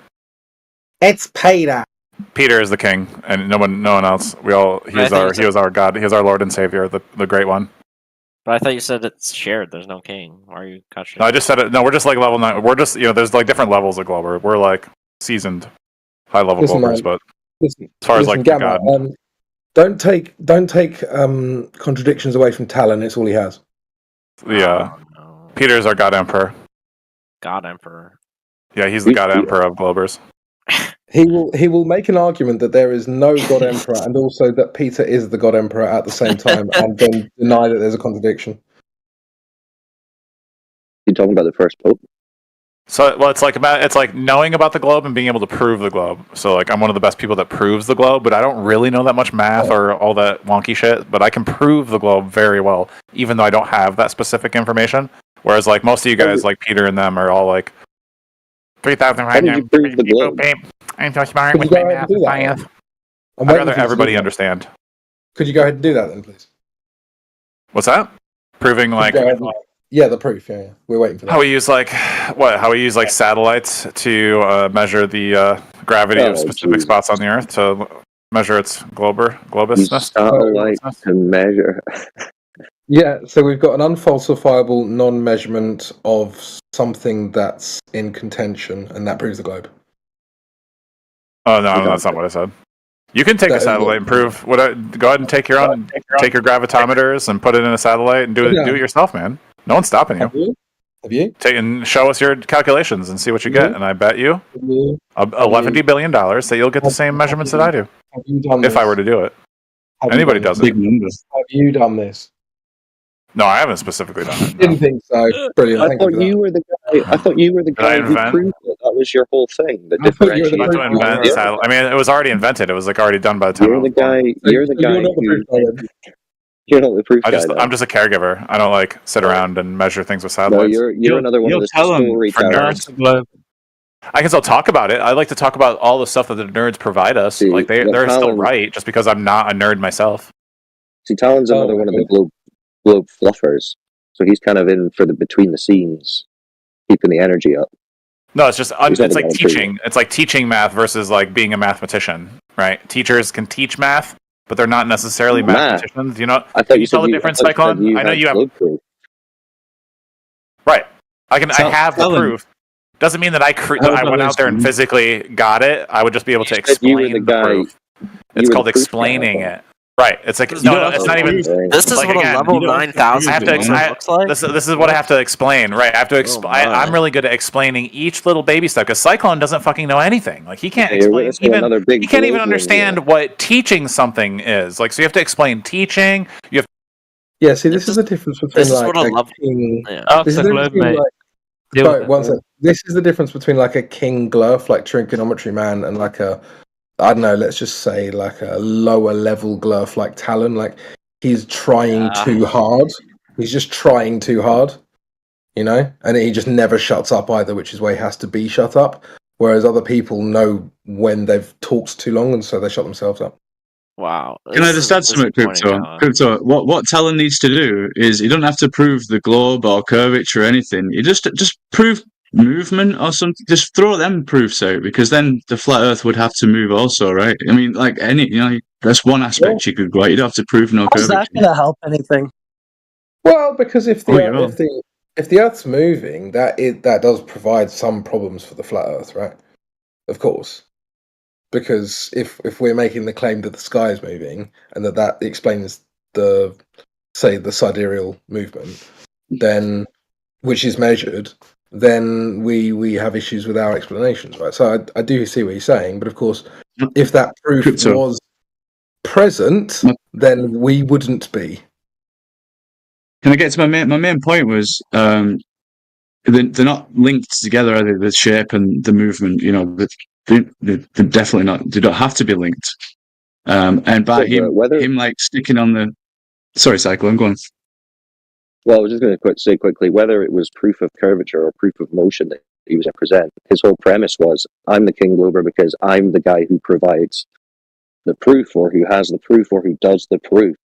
It's Peter. Peter is the king, and no one else. He was our God. He is our Lord and Savior, the Great One. But I thought you said it's shared. There's no king. Why are you contradicting? No, I just said it. No, we're just like level 9. We're just there's like different levels of Glober. We're like seasoned, high level Globers, but as far as like Gamma, God. don't take contradictions away from Talon. It's all he has. Yeah, Peter's our God Emperor. God Emperor. Yeah, he's the God Emperor of Globers. He will make an argument that there is no God Emperor, and also that Peter is the God Emperor at the same time, and then deny that there's a contradiction. You talking about the first Pope? So, well, it's like knowing about the globe and being able to prove the globe. So, like, I'm one of the best people that proves the globe, but I don't really know that much math or all that wonky shit. But I can prove the globe very well, even though I don't have that specific information. Whereas, like, most of you guys, like Peter and them, are all like 3,000. How did you prove the globe? I'm so smart with my math and science. I'd rather everybody understand. Could you go ahead and do that then, please? What's that? Proving like. Yeah, the proof. Yeah, we're waiting for that. How we use like satellites to measure the gravity of specific spots on the Earth to measure its globusness. Satellite to measure. Yeah, so we've got an unfalsifiable non-measurement of something that's in contention, and that proves the globe. Oh no, that's not what I said. You can take a satellite and prove go ahead and take your gravitometers and put it in a satellite and do it yourself, man. No one's stopping you. Have you? Take and show us your calculations and see what you get, and I bet you $11 billion that you'll get the same measurements that I do. Have you done if I were to do it? Anybody does it. Have you done this? No, I haven't specifically done it. Didn't think so. Brilliant. I thought you were the guy who proved it. That was your whole thing. The differentiation. I mean, it was already invented. It was like already done by the time. You're the guy. You're the guy who. You're not the proof guy. I'm just a caregiver. I don't like sit around and measure things with satellites. No, you're another one of the story for nerds. I can still talk about it. I like to talk about all the stuff that the nerds provide us. See, like they're still right, just because I'm not a nerd myself. See, Talon's another one of the globe fluffers, so he's kind of in for the between the scenes, keeping the energy up. No, it's just it's like teaching. It's like teaching math versus like being a mathematician, right? Teachers can teach math, but they're not necessarily mathematicians. You know, can you tell the difference, Cyclone? I know you have. Right, I have the proof. Doesn't mean that I went out there and physically got it. I would just be able to explain the proof. It's called explaining it. Right. It's like no, it's not even. This is like, what again, a level 9,000 looks like. This is what I have to explain. Right. I have to I'm really good at explaining each little baby step because Cyclone doesn't fucking know anything. Like he can't explain even. He can't even understand what teaching something is. Like so, you have to explain teaching. You have. Yeah. See, this is the difference between like a king. This is the difference between, sorry, one sec. This is the difference between like a king glurf, like trigonometry man, and like a, I don't know, let's just say like a lower level glurf like Talon. Like he's trying too hard. He's just trying too hard, you know? And he just never shuts up either, which is why he has to be shut up. Whereas other people know when they've talked too long and so they shut themselves up. Wow. Can I just add something, Crypto? Crypto, what Talon needs to do is he don't have to prove the globe or curvature or anything. You just prove movement or something. Just throw them proofs out because then the flat Earth would have to move also, right? I mean, like that's one aspect you could go. You don't have to prove no How's curvature. that going to help anything? Well, because if the Earth's moving, that does provide some problems for the flat Earth, right? Of course. Because if we're making the claim that the sky is moving and that explains the sidereal movement, then which is measured, then we have issues with our explanations, right? So I do see what you're saying, but of course, if that proof was present, then we wouldn't be. Can I get to my main point was they're not linked together, are they? The shape and the movement, they're definitely not. They don't have to be linked. And by him like sticking on the. Sorry, Cyclone, go on. Well, I was just going to say quickly, whether it was proof of curvature or proof of motion that he was going to present, his whole premise was, I'm the King Glober because I'm the guy who provides the proof, or who has the proof, or who does the proof.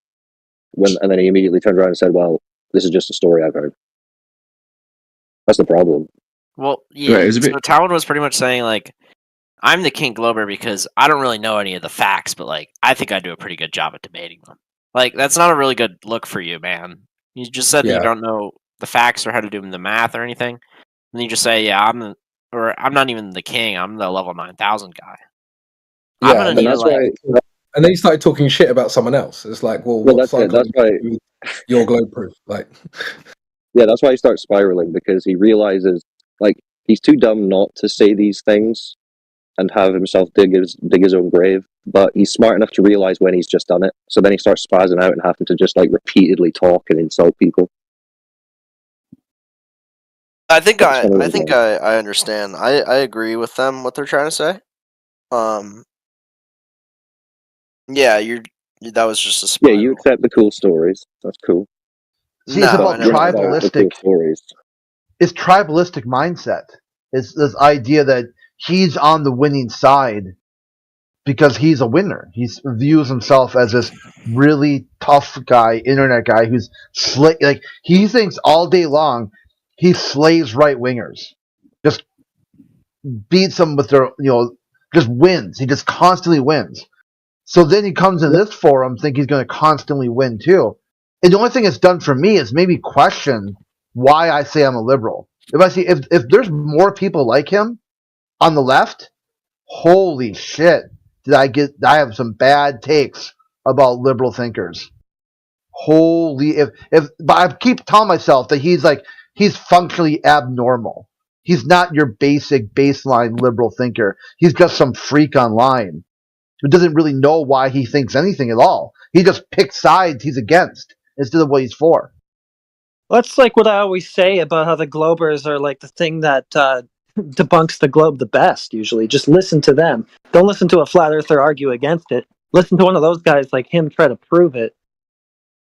And then he immediately turned around and said, well, this is just a story I've heard. That's the problem. Well, yeah, Right, so Talon was pretty much saying, like, I'm the King Glober because I don't really know any of the facts, but, like, I think I do a pretty good job at debating them. Like, that's not a really good look for you, man. You just said that you don't know the facts or how to do the math or anything. And you just say, yeah, I'm not even the king, I'm the level 9,000 guy. I'm gonna need and then he started talking shit about someone else. It's like, well that's it. That's why your globe proof, like. Yeah, that's why he starts spiraling, because he realizes, like, he's too dumb not to say these things and have himself dig his own grave, but he's smart enough to realize when he's just done it. So then he starts spazzing out and having to just, like, repeatedly talk and insult people. I think I understand. I agree with them, what they're trying to say. Yeah, that was just a spiral. Yeah, you accept the cool stories. That's cool. See, it's about tribalistic. It's tribalistic mindset. It's this idea that he's on the winning side because he's a winner. He views himself as this really tough guy, internet guy who's like he thinks all day long he slays right wingers, just beats them with their just wins. He just constantly wins. So then he comes in this forum thinking he's going to constantly win too. And the only thing it's done for me is maybe question why I say I'm a liberal. If there's more people like him on the left, holy shit, I have some bad takes about liberal thinkers. But I keep telling myself that he's functionally abnormal. He's not your basic baseline liberal thinker. He's just some freak online who doesn't really know why he thinks anything at all. He just picks sides he's against instead of what he's for. Well, that's like what I always say about how the Globers are like the thing that debunks the globe the best, usually. Just listen to them. Don't listen to a flat earther argue against it. Listen to one of those guys like him try to prove it.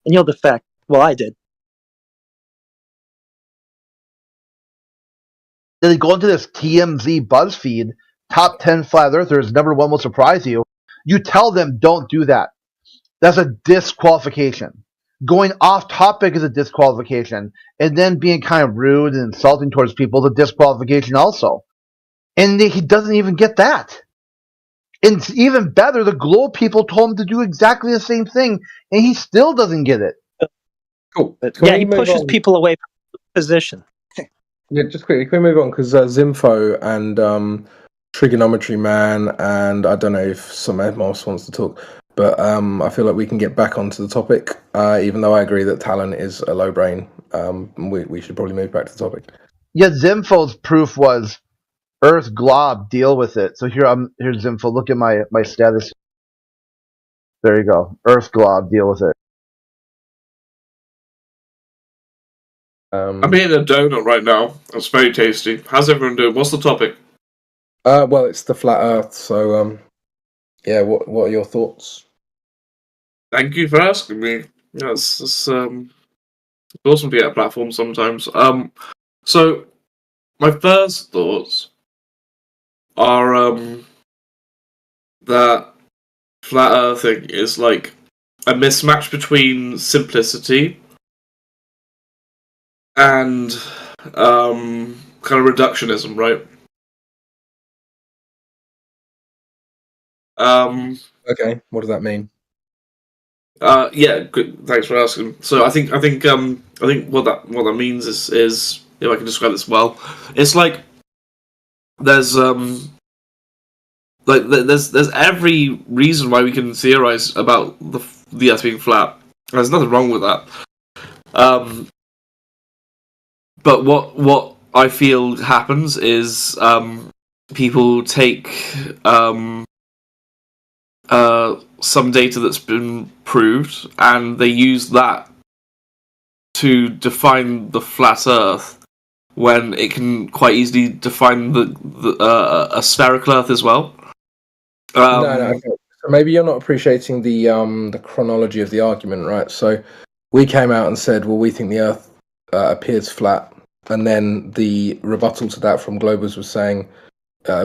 And you'll defect. Well, I did. Then they go into this TMZ BuzzFeed, top 10 flat earthers, number one will surprise you. You tell them don't do that. That's a disqualification. Going off topic is a disqualification. And then being kind of rude and insulting towards people is a disqualification also. And he doesn't even get that. And it's even better, the Globe people told him to do exactly the same thing, and he still doesn't get it. Cool. Yeah, he pushes people away from the position. Yeah, just quickly, can we move on? Because Zimfo and Trigonometry Man, and I don't know if someone else wants to talk, but I feel like we can get back onto the topic, even though I agree that Talon is a low brain. We should probably move back to the topic. Yeah, Zimfo's proof was Earth glob, deal with it. So here's Zimfo. Look at my status. There you go. Earth glob, deal with it. I'm eating a donut right now. It's very tasty. How's everyone doing? What's the topic? Well, it's the flat Earth. So, yeah. What are your thoughts? Thank you for asking me. Yeah, it's awesome to be at a platform sometimes. So my first thoughts are that flat earthing is like a mismatch between simplicity and kind of reductionism, right? Okay, what does that mean? Yeah, good. Thanks for asking. So I think what that means is if I can describe this well, it's like there's there's every reason why we can theorize about the Earth being flat. There's nothing wrong with that. But what I feel happens is people take some data that's been proved and they use that to define the flat Earth when it can quite easily define a spherical Earth as well. No. Okay. So maybe you're not appreciating the chronology of the argument, right? So we came out and said, well, we think the Earth appears flat, and then the rebuttal to that from Globers was saying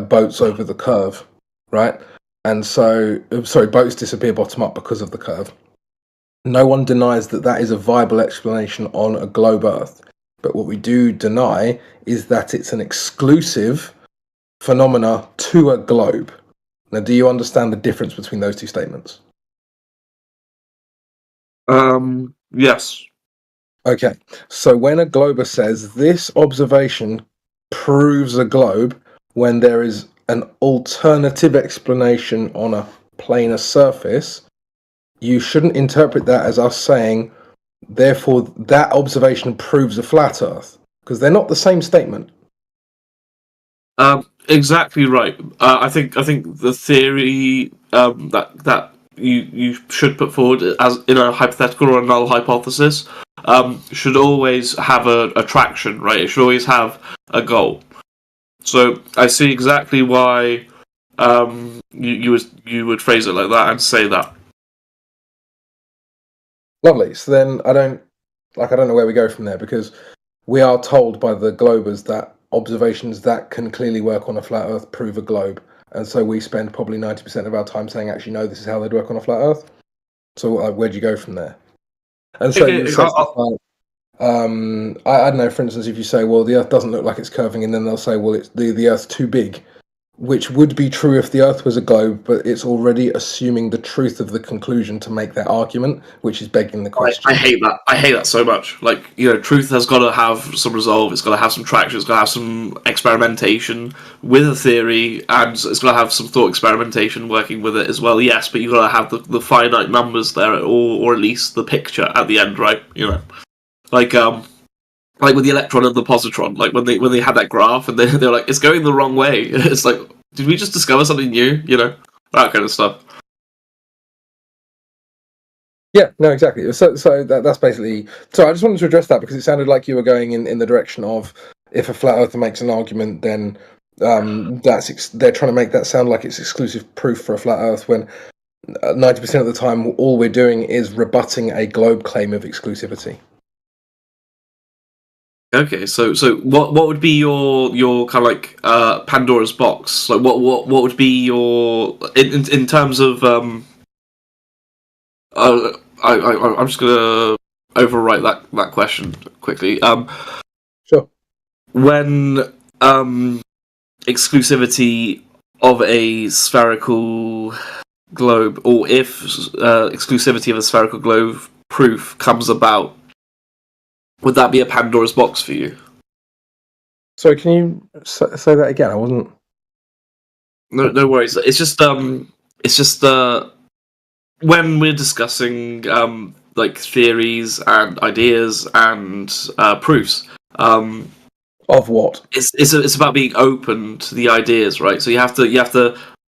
boats over the curve, right? And so, boats disappear bottom up because of the curve. No one denies that is a viable explanation on a globe Earth. But what we do deny is that it's an exclusive phenomena to a globe. Now, do you understand the difference between those two statements? Yes. Okay. So when a glober says this observation proves a globe, when there is an alternative explanation on a planar surface, you shouldn't interpret that as us saying, therefore, that observation proves a flat Earth, because they're not the same statement. Exactly right. I think the theory that you should put forward as in a hypothetical or a null hypothesis should always have a traction, right? It should always have a goal. So I see exactly why you would phrase it like that and say that. Lovely. So then I don't know where we go from there, because we are told by the globers that observations that can clearly work on a flat Earth prove a globe, and so we spend probably 90% of our time saying, actually, no, this is how they'd work on a flat Earth. So where'd you go from there? And so you said I don't know, for instance, if you say, well, the Earth doesn't look like it's curving, and then they'll say, well, it's the Earth's too big, which would be true if the Earth was a globe, but it's already assuming the truth of the conclusion to make that argument, which is begging the question. I hate that. I hate that so much. Like, truth has got to have some resolve. It's got to have some traction. It's got to have some experimentation with a theory, and it's got to have some thought experimentation working with it as well. Yes, but you've got to have the finite numbers there, or at least the picture at the end, right? Like with the electron and the positron, like when they had that graph and they're like, it's going the wrong way. It's like, did we just discover something new? That kind of stuff. Yeah, no, exactly. So that's basically. So I just wanted to address that because it sounded like you were going in the direction of, if a flat earther makes an argument, then they're trying to make that sound like it's exclusive proof for a flat Earth, when 90% of the time all we're doing is rebutting a globe claim of exclusivity. Okay, so what would be your kind of like Pandora's box? Like what would be your in terms of I'm just gonna overwrite that question quickly. Sure. When exclusivity of a spherical globe, or if exclusivity of a spherical globe proof comes about, would that be a Pandora's box for you? Sorry, can you say that again? I wasn't. No worries. It's just when we're discussing like theories and ideas and proofs. Of what? It's about being open to the ideas, right? So you have to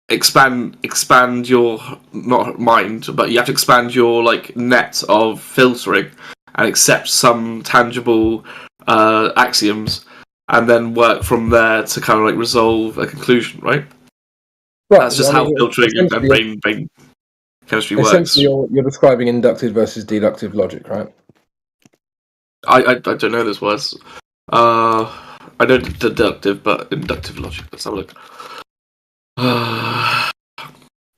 expand your not mind, but you have to expand your like net of filtering and accept some tangible axioms, and then work from there to kind of like resolve a conclusion, right? That's just how filtering and brain chemistry works. Essentially, you're describing inductive versus deductive logic, right? I don't know those words. I know deductive, but inductive logic. Let's have a look.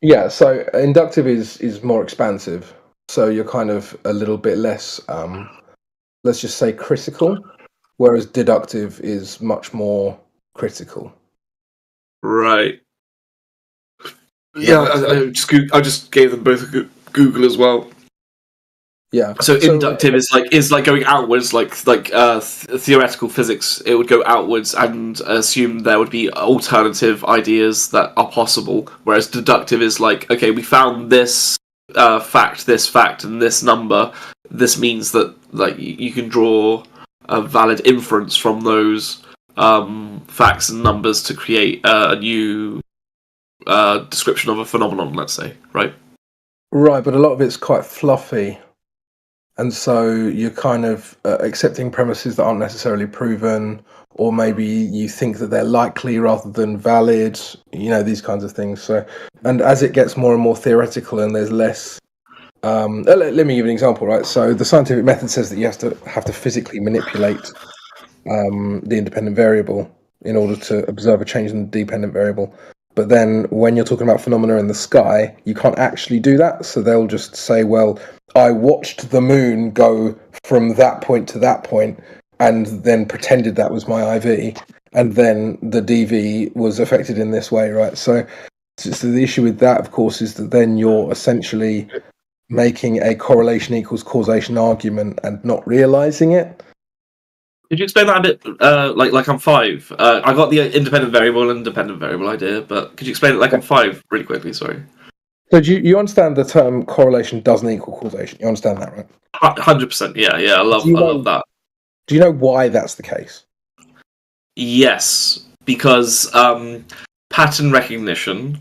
Yeah, so inductive is more expansive. So you're kind of a little bit less, let's just say, critical, whereas deductive is much more critical. Right. Yeah, I just gave them both a Google as well. Yeah. So inductive is like going outwards, like theoretical physics. It would go outwards and assume there would be alternative ideas that are possible. Whereas deductive is like, okay, we found this fact, and this number. This means that like you can draw a valid inference from those facts and numbers to create a new description of a phenomenon. Let's say, right? Right, but a lot of it's quite fluffy. And so you're kind of accepting premises that aren't necessarily proven, or maybe you think that they're likely rather than valid, these kinds of things. So, and as it gets more and more theoretical and there's less... let me give an example, right? So the scientific method says that you have to physically manipulate the independent variable in order to observe a change in the dependent variable. But then when you're talking about phenomena in the sky, you can't actually do that. So they'll just say, well, I watched the moon go from that point to that point and then pretended that was my IV. And then the DV was affected in this way, right? So the issue with that, of course, is that then you're essentially making a correlation equals causation argument and not realizing it. Could you explain that a bit, like I'm 5? I got the independent variable and dependent variable idea, but could you explain it like I'm 5 really quickly? Sorry. So do you understand the term correlation doesn't equal causation? You understand that, right? 100%. Yeah. I love that. Do you know why that's the case? Yes, because pattern recognition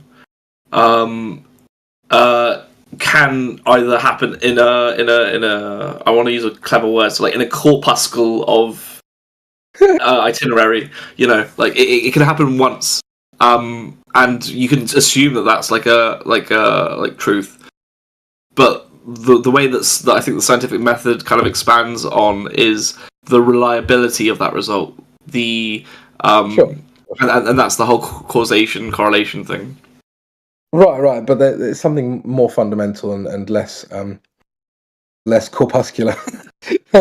can either happen in a I want to use a clever word, so like in a corpuscle of itinerary, like it can happen once, and you can assume that that's like truth. But the way that I think the scientific method kind of expands on is the reliability of that result. The Sure. and that's the whole causation correlation thing. Right, but there's something more fundamental and less corpuscular. I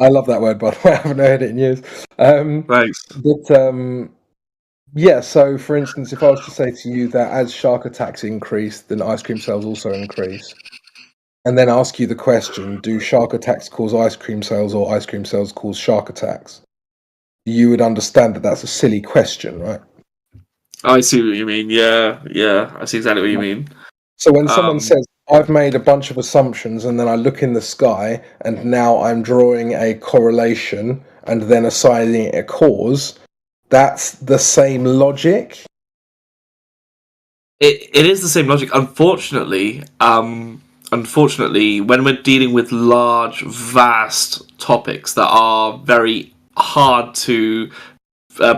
love that word, by the way. I haven't heard it in years. Thanks. But yeah, so for instance, if I was to say to you that as shark attacks increase, then ice cream sales also increase, and then ask you the question, do shark attacks cause ice cream sales or ice cream sales cause shark attacks? You would understand that that's a silly question, right? I see what you mean. Yeah, I see exactly what you mean. So when someone says, I've made a bunch of assumptions and then I look in the sky and now I'm drawing a correlation and then assigning it a cause, that's the same logic? It is the same logic. Unfortunately, when we're dealing with large, vast topics that are very hard to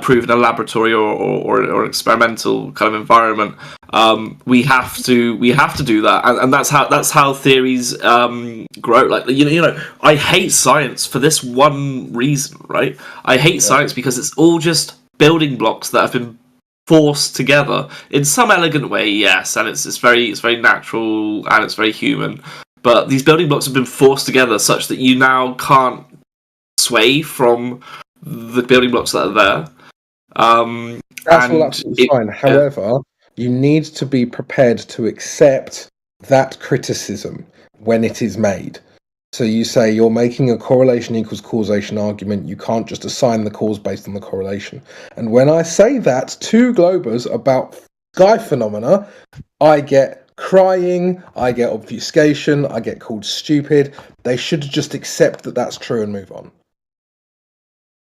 prove in a laboratory or experimental kind of environment, we have to do that, and that's how theories grow. Like I hate science for this one reason, right? I hate science because it's all just building blocks that have been forced together in some elegant way, yes, and it's very natural and it's very human. But these building blocks have been forced together such that you now can't sway from the building blocks that are there. That's all absolutely fine. However, you need to be prepared to accept that criticism when it is made. So you say you're making a correlation equals causation argument. You can't just assign the cause based on the correlation. And when I say that to Globers about sky phenomena, I get crying, I get obfuscation, I get called stupid. They should just accept that that's true and move on.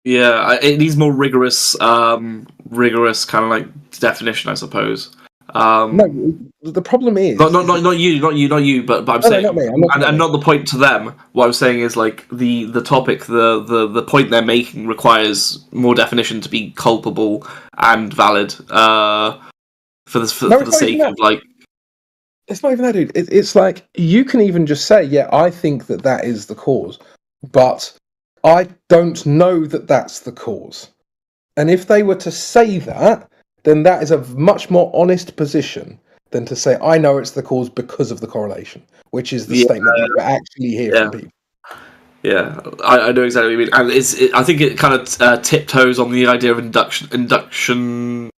Yeah, it needs more rigorous kind of like definition, I suppose. No, the problem is not you, but I'm saying, not me. and not the point to them. What I'm saying is like the topic, the point they're making requires more definition to be culpable and valid. For the sake of like. It's not even that, dude. It's like you can even just say, yeah, I think that is the cause, but I don't know that that's the cause. And if they were to say that, then that is a much more honest position than to say, I know it's the cause because of the correlation, which is the statement that you actually hear from people. Yeah, I know exactly what you mean. And I think it kind of tiptoes on the idea of inductive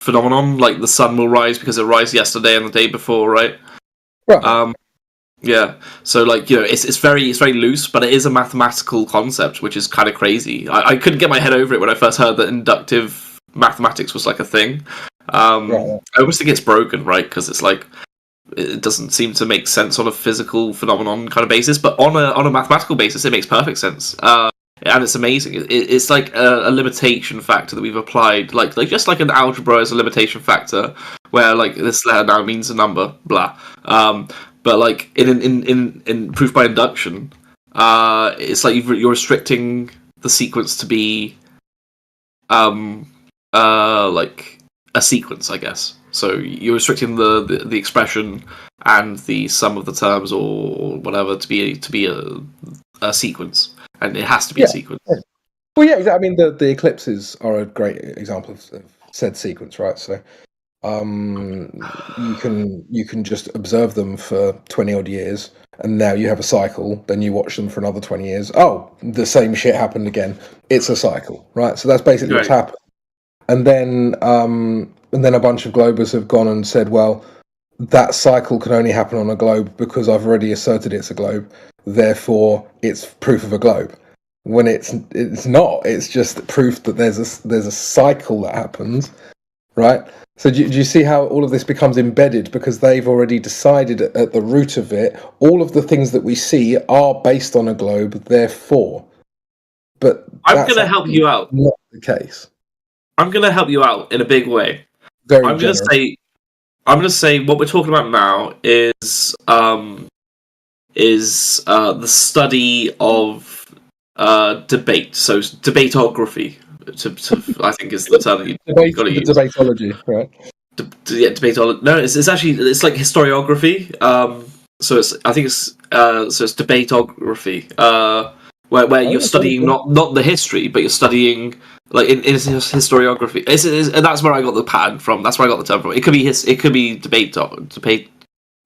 phenomenon, like the sun will rise because it rised yesterday and the day before, right? Right. Yeah, so like it's very loose, but it is a mathematical concept, which is kind of crazy. I couldn't get my head over it when I first heard that inductive mathematics was like a thing. I almost think it's broken, right? Because it's like it doesn't seem to make sense on a physical phenomenon kind of basis, but on a mathematical basis, it makes perfect sense. And it's amazing. It's like a limitation factor that we've applied, like just like an algebra is a limitation factor, where like this letter now means a number, blah. But like in proof by induction, it's like you're restricting the sequence to be like a sequence, I guess. So you're restricting the expression and the sum of the terms or whatever to be a sequence, and it has to be a sequence. Yeah. Well, yeah, I mean the eclipses are a great example of said sequence, right? So you can just observe them for 20 odd years, and now you have a cycle. Then you watch them for another 20 years. Oh, the same shit happened again. It's a cycle, right? So that's basically what's happened. And then a bunch of globers have gone and said, well, that cycle can only happen on a globe because I've already asserted it's a globe. Therefore, it's proof of a globe. When it's not. It's just proof that there's a cycle that happens, right? So do you see how all of this becomes embedded because they've already decided at the root of it, all of the things that we see are based on a globe, therefore. But I'm going to help you out. Not the case. I'm going to help you out in a big way. I'm going to say what we're talking about now is the study of debate. So debatography. I think is the term you've got to use. Debatology, right? Debatology. No, it's actually like historiography. So it's debatography. Where you're studying not the history, but you're studying like in historiography. And that's where I got the pattern from. That's where I got the term from. It could be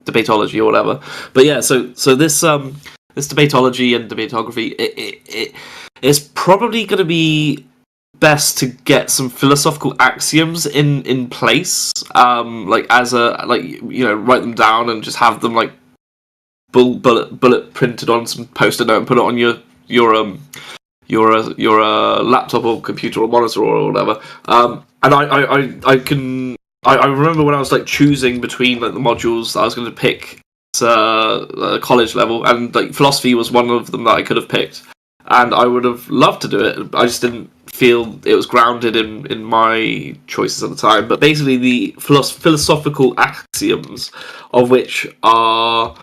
debatology or whatever. But yeah, so this debatology and debatography, it is probably going to be best to get some philosophical axioms in place, like as a write them down and just have them like bullet printed on some post-it note and put it on your laptop or computer or monitor or whatever. And I remember when I was like choosing between like the modules that I was going to pick at college level, and like philosophy was one of them that I could have picked, and I would have loved to do it. I just didn't feel it was grounded in my choices at the time. But basically, the philosophical axioms, of which are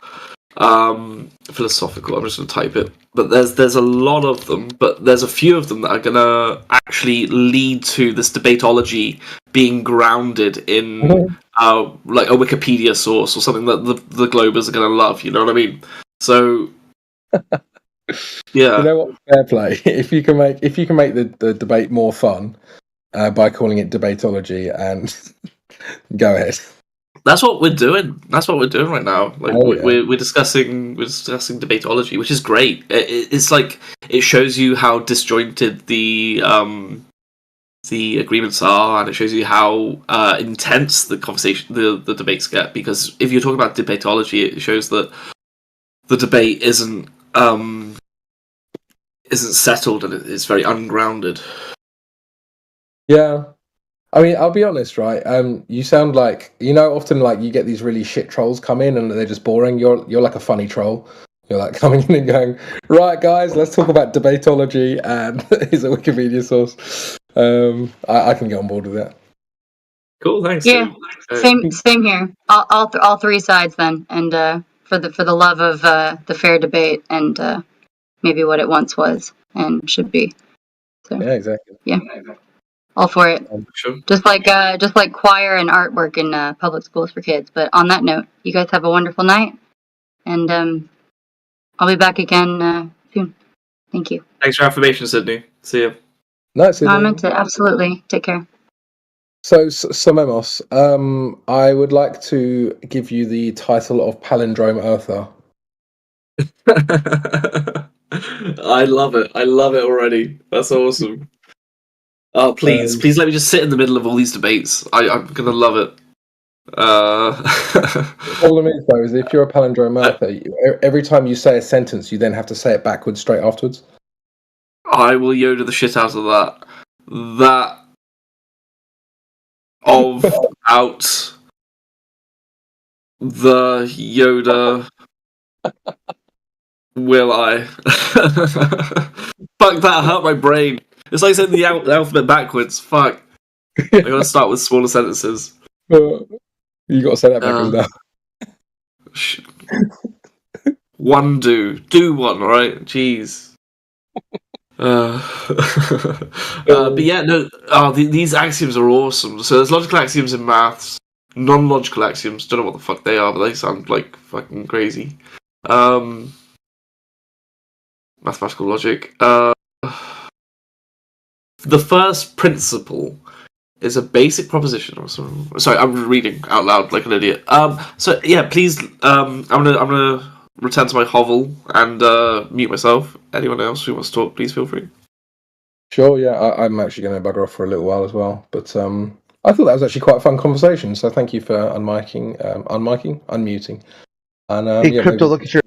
philosophical. I'm just going to type it. But there's a lot of them, but there's a few of them that are going to actually lead to this debatology being grounded in like a Wikipedia source or something that the Globers are going to love. You know what I mean? So yeah. You know what? Fair play. If you can make the debate more fun by calling it debatology, and go ahead. That's what we're doing. That's what we're doing right now. Like we're discussing debatology, which is great. It's like it shows you how disjointed the agreements are, and it shows you how intense the conversation, the debates get. Because if you're talking about debatology, it shows that the debate isn't settled and it's very ungrounded. Yeah. I mean, I'll be honest, right? You sound like, often like you get these really shit trolls come in and they're just boring. You're like a funny troll. You're like coming in and going, right, guys, let's talk about debatology, and here's a Wikipedia source. I can get on board with that. Cool, thanks. Yeah, same here. All three sides then, and for the love of the fair debate and maybe what it once was and should be. So, yeah, exactly. Yeah, all for it. Sure. Just like choir and artwork in public schools for kids. But on that note, you guys have a wonderful night, and I'll be back again soon. Thank you. Thanks for your affirmation, Sydney. See you. No, I meant to. Absolutely. Take care. So, Samemos, I would like to give you the title of Palindrome Earther. I love it. I love it already. That's awesome. Oh, please let me just sit in the middle of all these debates. I'm gonna love it. The problem is, though, is if you're a palindrome earther, every time you say a sentence, you then have to say it backwards straight afterwards. I will Yoda the shit out of that. That of out the Yoda will I. Fuck that, hurt my brain. It's like saying the alphabet backwards. Fuck. I gotta start with smaller sentences. You gotta say that backwards now. One do one, right? Jeez. But yeah, no. These axioms are awesome. So there's logical axioms in maths, non-logical axioms. Don't know what the fuck they are, but they sound like fucking crazy. Mathematical logic. The first principle is a basic proposition. Sorry, I'm reading out loud like an idiot. So yeah, please. I'm gonna return to my hovel and mute myself. Anyone else who wants to talk, please feel free. Sure, yeah, I'm actually going to bugger off for a little while as well. But I thought that was actually quite a fun conversation. So thank you for unmuting. And hey, yeah, Crypto, maybe...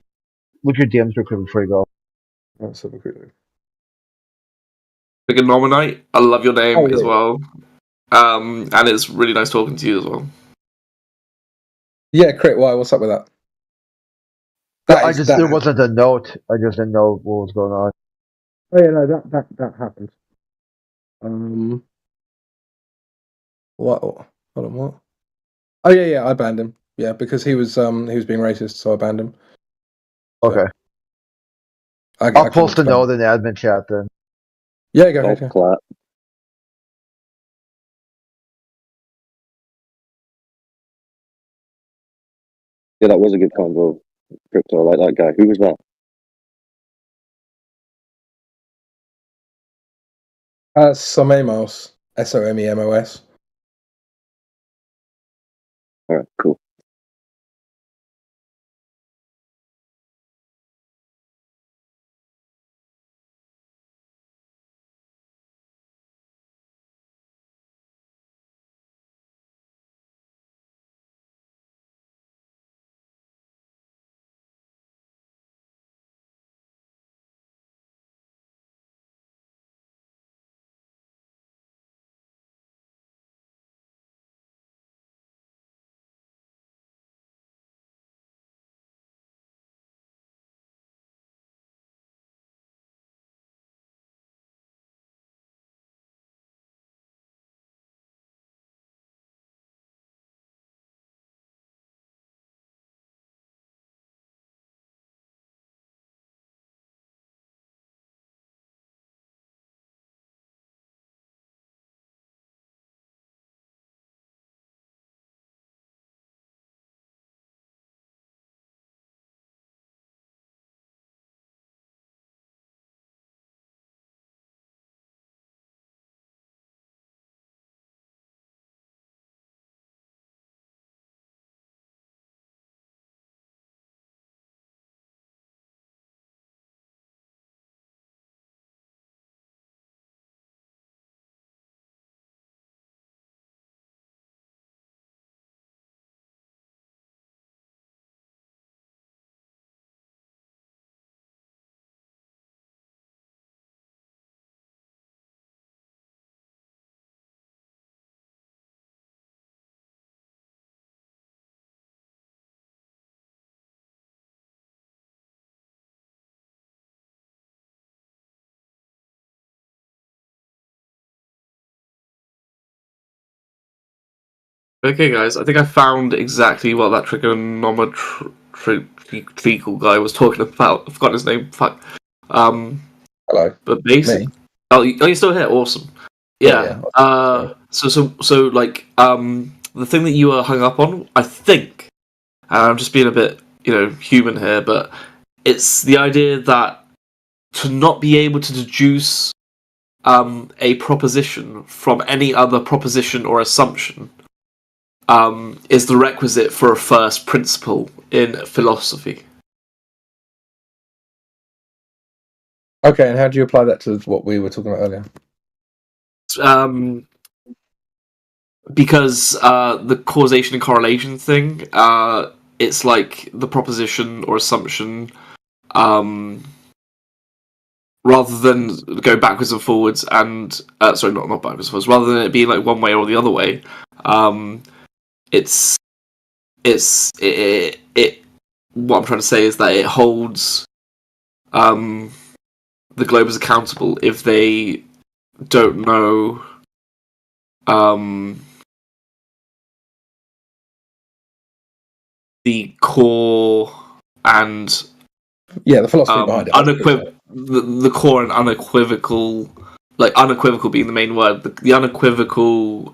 look your DMs real quick before you go. Let's have a quick look. Big Nominate, I love your name as well. And it's really nice talking to you as well. Yeah, Crit, why? What's up with that? There wasn't a note. I just didn't know what was going on. Oh yeah, no, that happened. What? Hold on, what? Oh yeah, I banned him. Yeah, because he was being racist, so I banned him. Okay. I'll post a note in the admin chat then. Yeah, go ahead. Yeah. Yeah, that was a good convo. Crypto, I like that guy. Who was that? Somemos. SOMEMOS. Alright, cool. Okay, guys, I think I found exactly what that trigonometrical guy was talking about. I've forgotten his name. Fuck. Hello. But basically, you're still here. Awesome. Yeah. So like the thing that you were hung up on, I think, and I'm just being a bit human here, but it's the idea that to not be able to deduce a proposition from any other proposition or assumption is the requisite for a first principle in philosophy. Okay, and how do you apply that to what we were talking about earlier? Because the causation and correlation thing, it's like the proposition or assumption, rather than go backwards and forwards, and sorry, not backwards and forwards, rather than it being like one way or the other way, it what I'm trying to say is that it holds the globers accountable if they don't know the core and the philosophy behind it. The core and unequivocal, like unequivocal being the main word, the unequivocal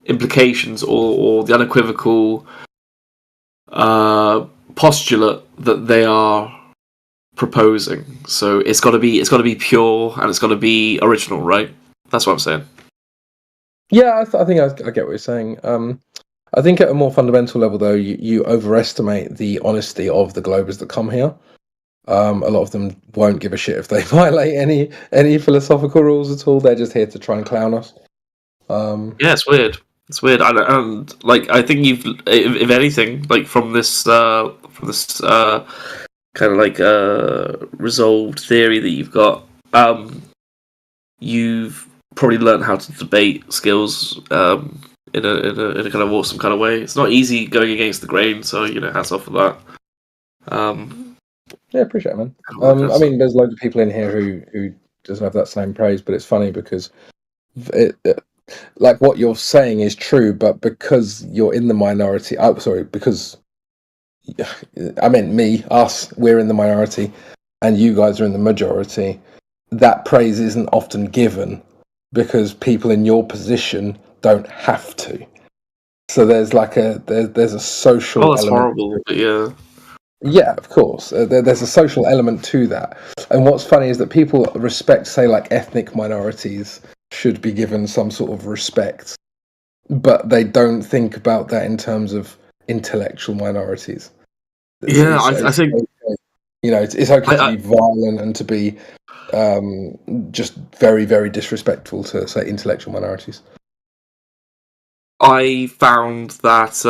implications or the unequivocal postulate that they are proposing. So it's got to be pure and it's got to be original, right? That's what I'm saying. Yeah, I think I get what you're saying. I think at a more fundamental level, though, you overestimate the honesty of the globers that come here. A lot of them won't give a shit if they violate any philosophical rules at all. They're just here to try and clown us. Yeah, it's weird. It's weird, and like I think you've, if anything, like from this kind of like resolved theory that you've got, you've probably learned how to debate skills in a kind of awesome kind of way. It's not easy going against the grain, so hats off for that. Yeah, appreciate it, man. I mean, there's loads of people in here who doesn't have that same praise, but it's funny because like what you're saying is true, but because you're in the minority, because I meant us, we're in the minority, and you guys are in the majority, that praise isn't often given because people in your position don't have to. So there's like there's a social that's element. Horrible, but yeah. Yeah, of course. There's a social element to that. And what's funny is that people respect, say, like ethnic minorities should be given some sort of respect, but they don't think about that in terms of intellectual minorities. Yeah, I think it's okay to be violent and to be just very, very disrespectful to, say, intellectual minorities. I found that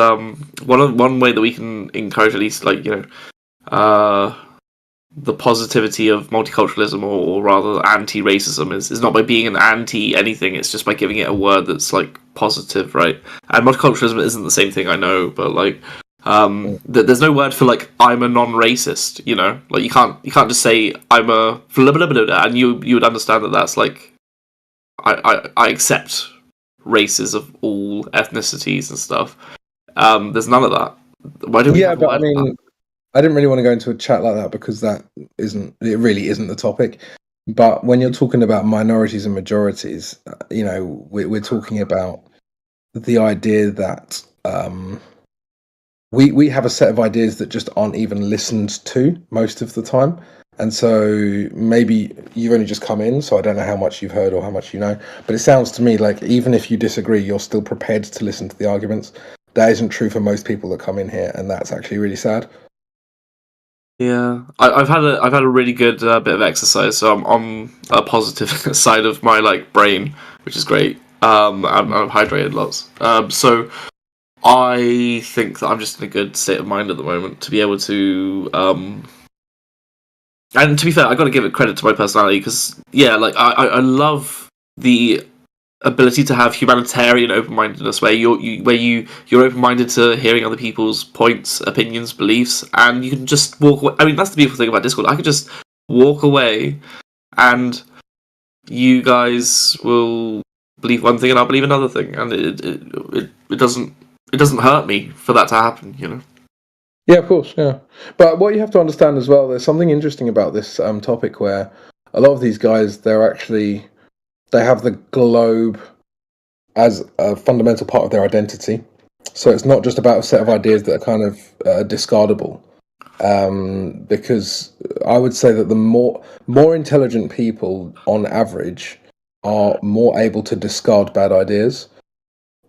one way that we can encourage at least the positivity of multiculturalism or rather anti-racism is not by being an anti-anything, it's just by giving it a word that's like positive, right? And multiculturalism isn't the same thing, I know, but like there's no word for like I'm a non-racist, like you can't just say I'm a blah, blah, blah, blah, and you would understand that that's like I accept races of all ethnicities and stuff. There's none of that. Why do we have but I mean, I didn't really want to go into a chat like that because it really isn't the topic. But when you're talking about minorities and majorities, we're talking about the idea that we have a set of ideas that just aren't even listened to most of the time. And so maybe you've only just come in, so I don't know how much you've heard or how much you know. But it sounds to me like even if you disagree, you're still prepared to listen to the arguments. That isn't true for most people that come in here, and that's actually really sad. Yeah, I've had a really good bit of exercise, so I'm on a positive side of my brain, which is great. I've hydrated lots, so I think that I'm just in a good state of mind at the moment to be able to. And to be fair, I got to give it credit to my personality because I love the ability to have humanitarian open-mindedness, where you're open-minded to hearing other people's points, opinions, beliefs, and you can just walk away. I mean, that's the beautiful thing about Discord. I could just walk away, and you guys will believe one thing and I'll believe another thing, and it doesn't hurt me for that to happen, you know. Yeah, of course, yeah. But what you have to understand as well, there's something interesting about this topic where a lot of these guys, they have the globe as a fundamental part of their identity. So it's not just about a set of ideas that are kind of discardable. Because I would say that the more intelligent people, on average, are more able to discard bad ideas,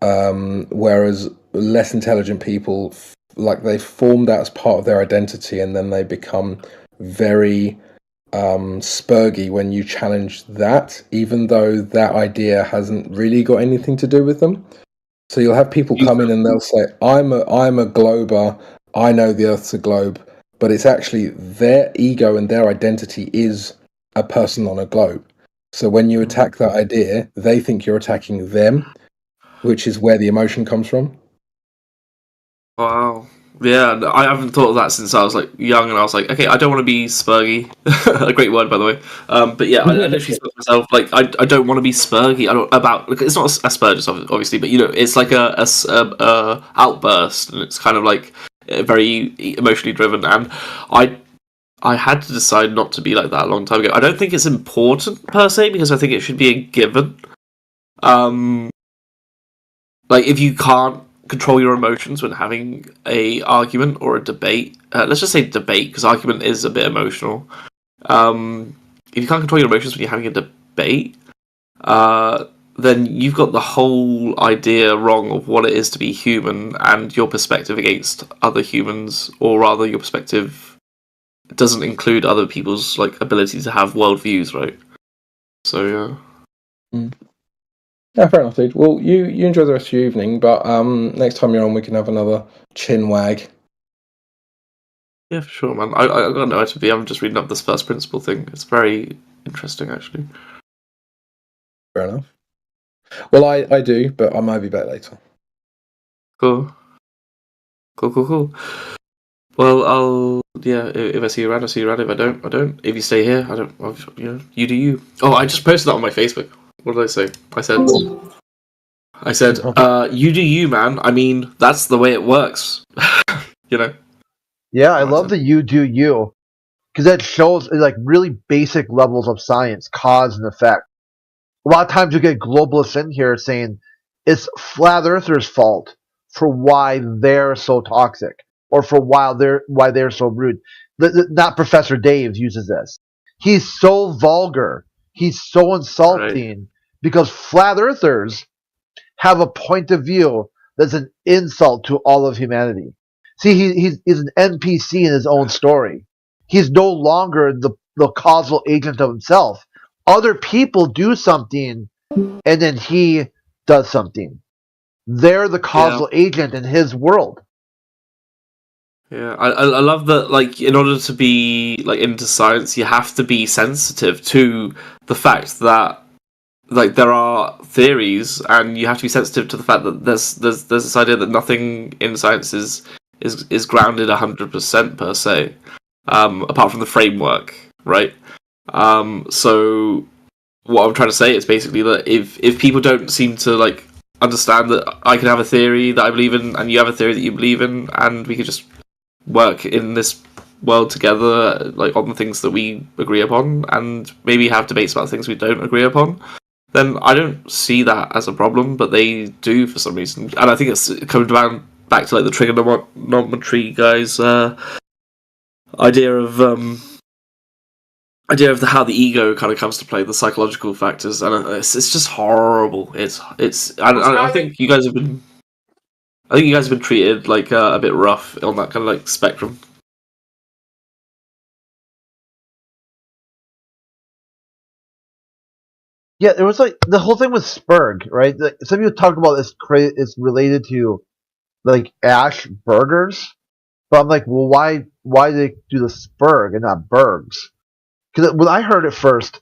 whereas less intelligent people, they form that as part of their identity, and then they become very spurgy when you challenge that, even though that idea hasn't really got anything to do with them. So you'll have people come in and they'll say, I'm a glober, I know the Earth's a globe, but it's actually their ego and their identity is a person on a globe. So when you attack that idea, they think you're attacking them, which is where the emotion comes from. Wow. Yeah, I haven't thought of that since I was like young, and I was like, okay, I don't want to be spurgy. A great word, by the way. But yeah, I literally thought to myself, like, I don't want to be spurgy. It's not Asperger's, obviously, but you know, it's like a outburst, and it's kind of like very emotionally driven. And I had to decide not to be like that a long time ago. I don't think it's important per se, because I think it should be a given. Like, if you can't control your emotions when having a argument or a debate, let's just say debate, because argument is a bit emotional. If you can't control your emotions when you're having a debate, then you've got the whole idea wrong of what it is to be human and your perspective against other humans, or rather your perspective doesn't include other people's like ability to have worldviews, right? So yeah. Yeah, fair enough, dude. Well, you enjoy the rest of your evening, but next time you're on, we can have another chin wag. Yeah, for sure, man. I got no idea. I'm just reading up this first principle thing. It's very interesting, actually. Fair enough. Well, I do, but I might be back later. Cool. Well, if I see you around, I see you around. If I don't. If you stay here, I don't. You do you. Oh, I just posted that on my Facebook. What did I say? I said, you do you, man. I mean, that's the way it works. You know? Yeah, I love the you do you. Because that shows like really basic levels of science, cause and effect. A lot of times you get globalists in here saying it's flat earthers' fault for why they're so toxic, or for why they're so rude. Not Professor Dave uses this. He's so vulgar. He's so insulting because flat earthers have a point of view that's an insult to all of humanity. See, he's an NPC in his own story. He's no longer the causal agent of himself. Other people do something, and then he does something. They're the causal agent in his world. Yeah, I love that. Like, in order to be like into science, you have to be sensitive to the fact that like there are theories, and you have to be sensitive to the fact that there's this idea that nothing in science is grounded 100% per se, apart from the framework, right? So what I'm trying to say is basically that if people don't seem to like understand that I can have a theory that I believe in, and you have a theory that you believe in, and we could just work in this world together, like on the things that we agree upon, and maybe have debates about things we don't agree upon, then I don't see that as a problem, but they do for some reason. And I think it's coming back to like the trigonometry guys' idea of how the ego kind of comes to play, the psychological factors, and it's just horrible. I think you guys have been treated like a bit rough on that kind of like spectrum. Yeah, there was like the whole thing with Spurg, right? Like, some people talk about this it's related to like Ash burgers, but I'm like, well, why do they do the Spurg and not Bergs? Because when I heard it first,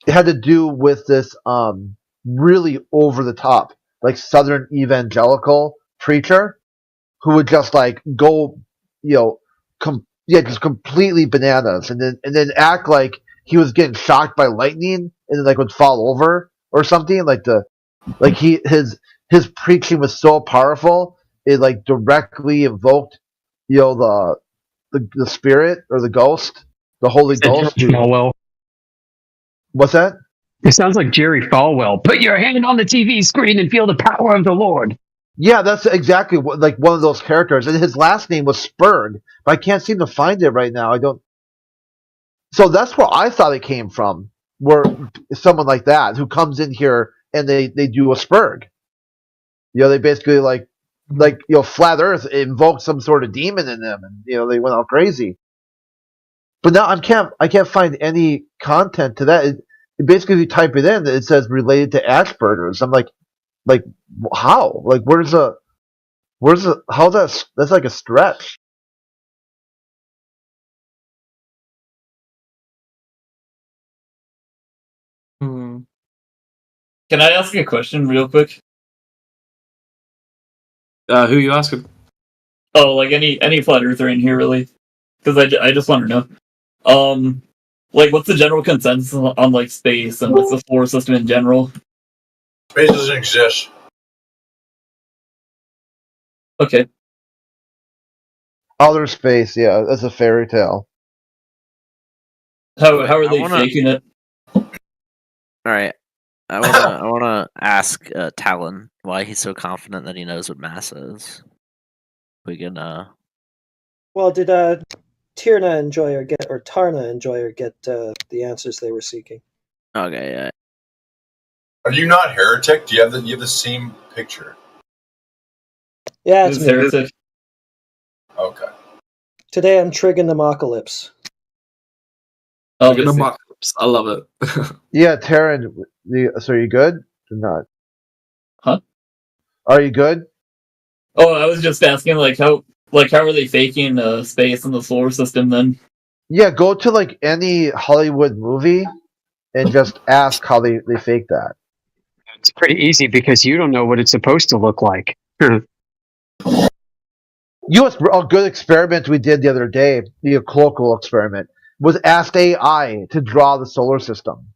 it had to do with this really over the top, like Southern evangelical preacher who would just like go, just completely bananas, and then act like he was getting shocked by lightning, and then like would fall over or something, like the Like his preaching was so powerful, it like directly invoked, the spirit or the ghost, the Holy Ghost. Falwell. What's that? It sounds like Jerry Falwell. Put your hand on the TV screen and feel the power of the Lord. Yeah, that's exactly like one of those characters, and his last name was Spurg, but I can't seem to find it right now. I don't. So that's where I thought it came from, where someone like that who comes in here and they do a Spurg. They basically like flat Earth invoked some sort of demon in them, and they went all crazy. But now I can't find any content to that. Basically, if you type it in, it says related to Asperger's. I'm like how? Like where's the how that's like a stretch. Can I ask you a question real quick? Who you asking? Oh, like any flat earther in here, really? Because I just want to know. Like, what's the general consensus on like space and like the solar system in general? Space doesn't exist. Okay. Outer space, yeah, that's a fairy tale. How are they faking it? All right, I wanna ask Talon why he's so confident that he knows what massa is. We can Well, did Tarna enjoy or get the answers they were seeking? Okay, yeah. Are you not heretic? Do you have the same picture? Yeah, it's heretic. Okay. Today I'm triggering the Apocalypse. Oh, I love it. Yeah, Taryn, so are you good or not? Huh? Are you good? Oh, I was just asking, how are they faking space in the solar system then? Yeah, go to like any Hollywood movie and just ask how they fake that. It's pretty easy because you don't know what it's supposed to look like. A good experiment we did the other day, the colloquial experiment, was ask AI to draw the solar system.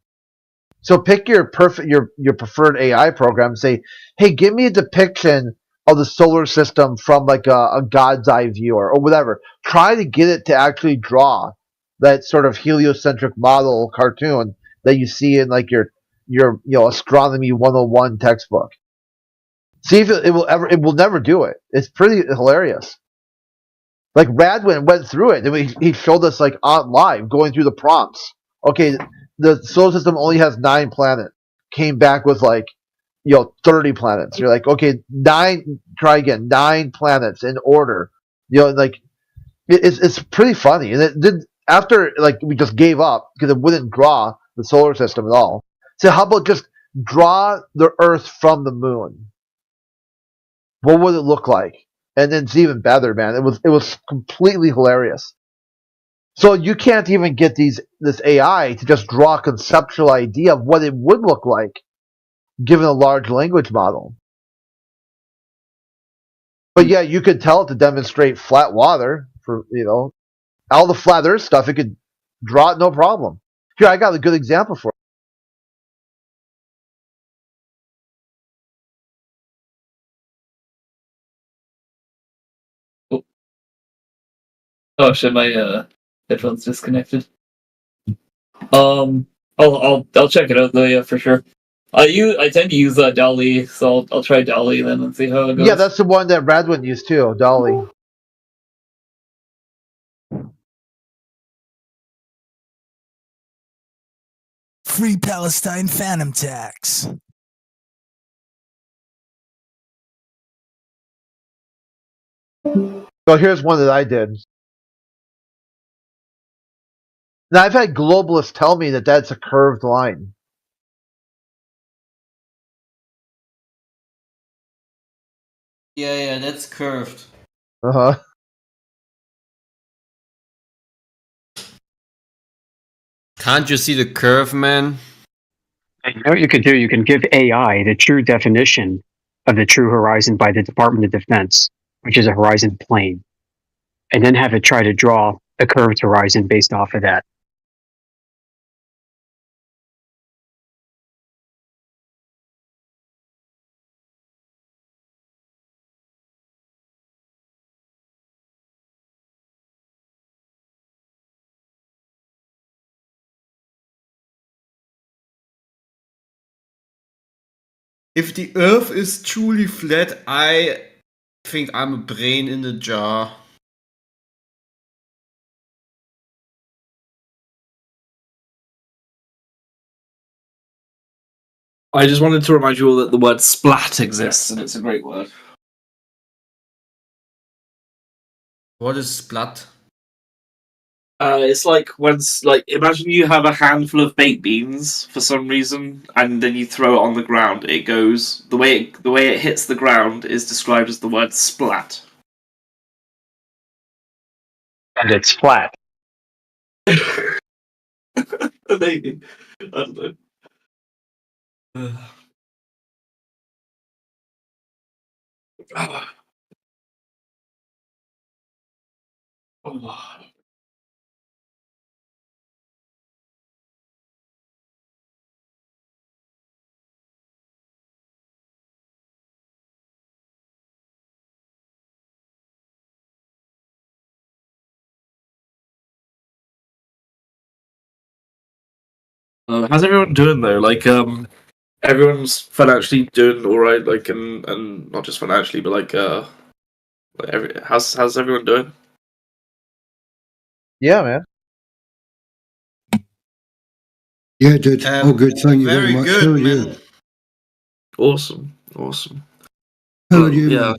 So pick your preferred AI program. Say, hey, give me a depiction of the solar system from like a God's eye view or whatever. Try to get it to actually draw that sort of heliocentric model cartoon that you see in like your astronomy 101 textbook. See if it will never do it. It's pretty hilarious. Like Radwin went through it, and he showed us like on live going through the prompts. Okay, the solar system only has 9 planets. Came back with 30 planets. You're like, okay, 9. Try again. 9 planets in order. It's pretty funny. And it did after we just gave up because it wouldn't draw the solar system at all. So how about just draw the Earth from the moon? What would it look like? And then it's even better, man. It was completely hilarious. So you can't even get this AI to just draw a conceptual idea of what it would look like given a large language model. But yeah, you could tell it to demonstrate flat water for all the flat Earth stuff. It could draw it no problem. Here, I got a good example for it. Oh shit, my headphones disconnected. I'll check it out though, yeah, for sure. I tend to use Dolly, so I'll try Dolly then and see how it goes. Yeah, that's the one that Radwin used too, Dolly. Free Palestine Phantom Tax. So here's one that I did. Now I've had globalists tell me that that's a curved line. Yeah, that's curved. Uh-huh. Can't you see the curve, man? You know what you could do? You can give AI the true definition of the true horizon by the Department of Defense, which is a horizon plane, and then have it try to draw a curved horizon based off of that. If the Earth is truly flat, I think I'm a brain in a jar. I just wanted to remind you all that the word splat exists, and it's a great word. What is splat? It's like imagine you have a handful of baked beans for some reason, and then you throw it on the ground. It goes the way it hits the ground is described as the word splat. And it's flat. Maybe. I don't know. How's everyone doing though? Everyone's financially doing all right. And not just financially, but how's everyone doing? Yeah, man. Yeah, dude. All good. Thank you very much. Good, How are man. you? Awesome. How are you? Yeah.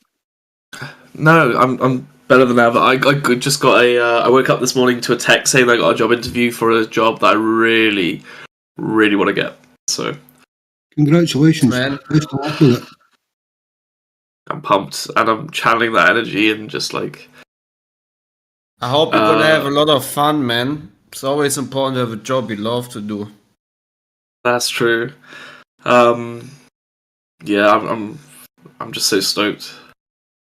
Man? No, I'm better than ever. I just got I woke up this morning to a text saying I got a job interview for a job that I really, really want to get. So. Congratulations, man. Best of luck with it. I'm pumped, and I'm channeling that energy and just like. I hope you're gonna have a lot of fun, man. It's always important to have a job you love to do. That's true. Yeah, I'm just so stoked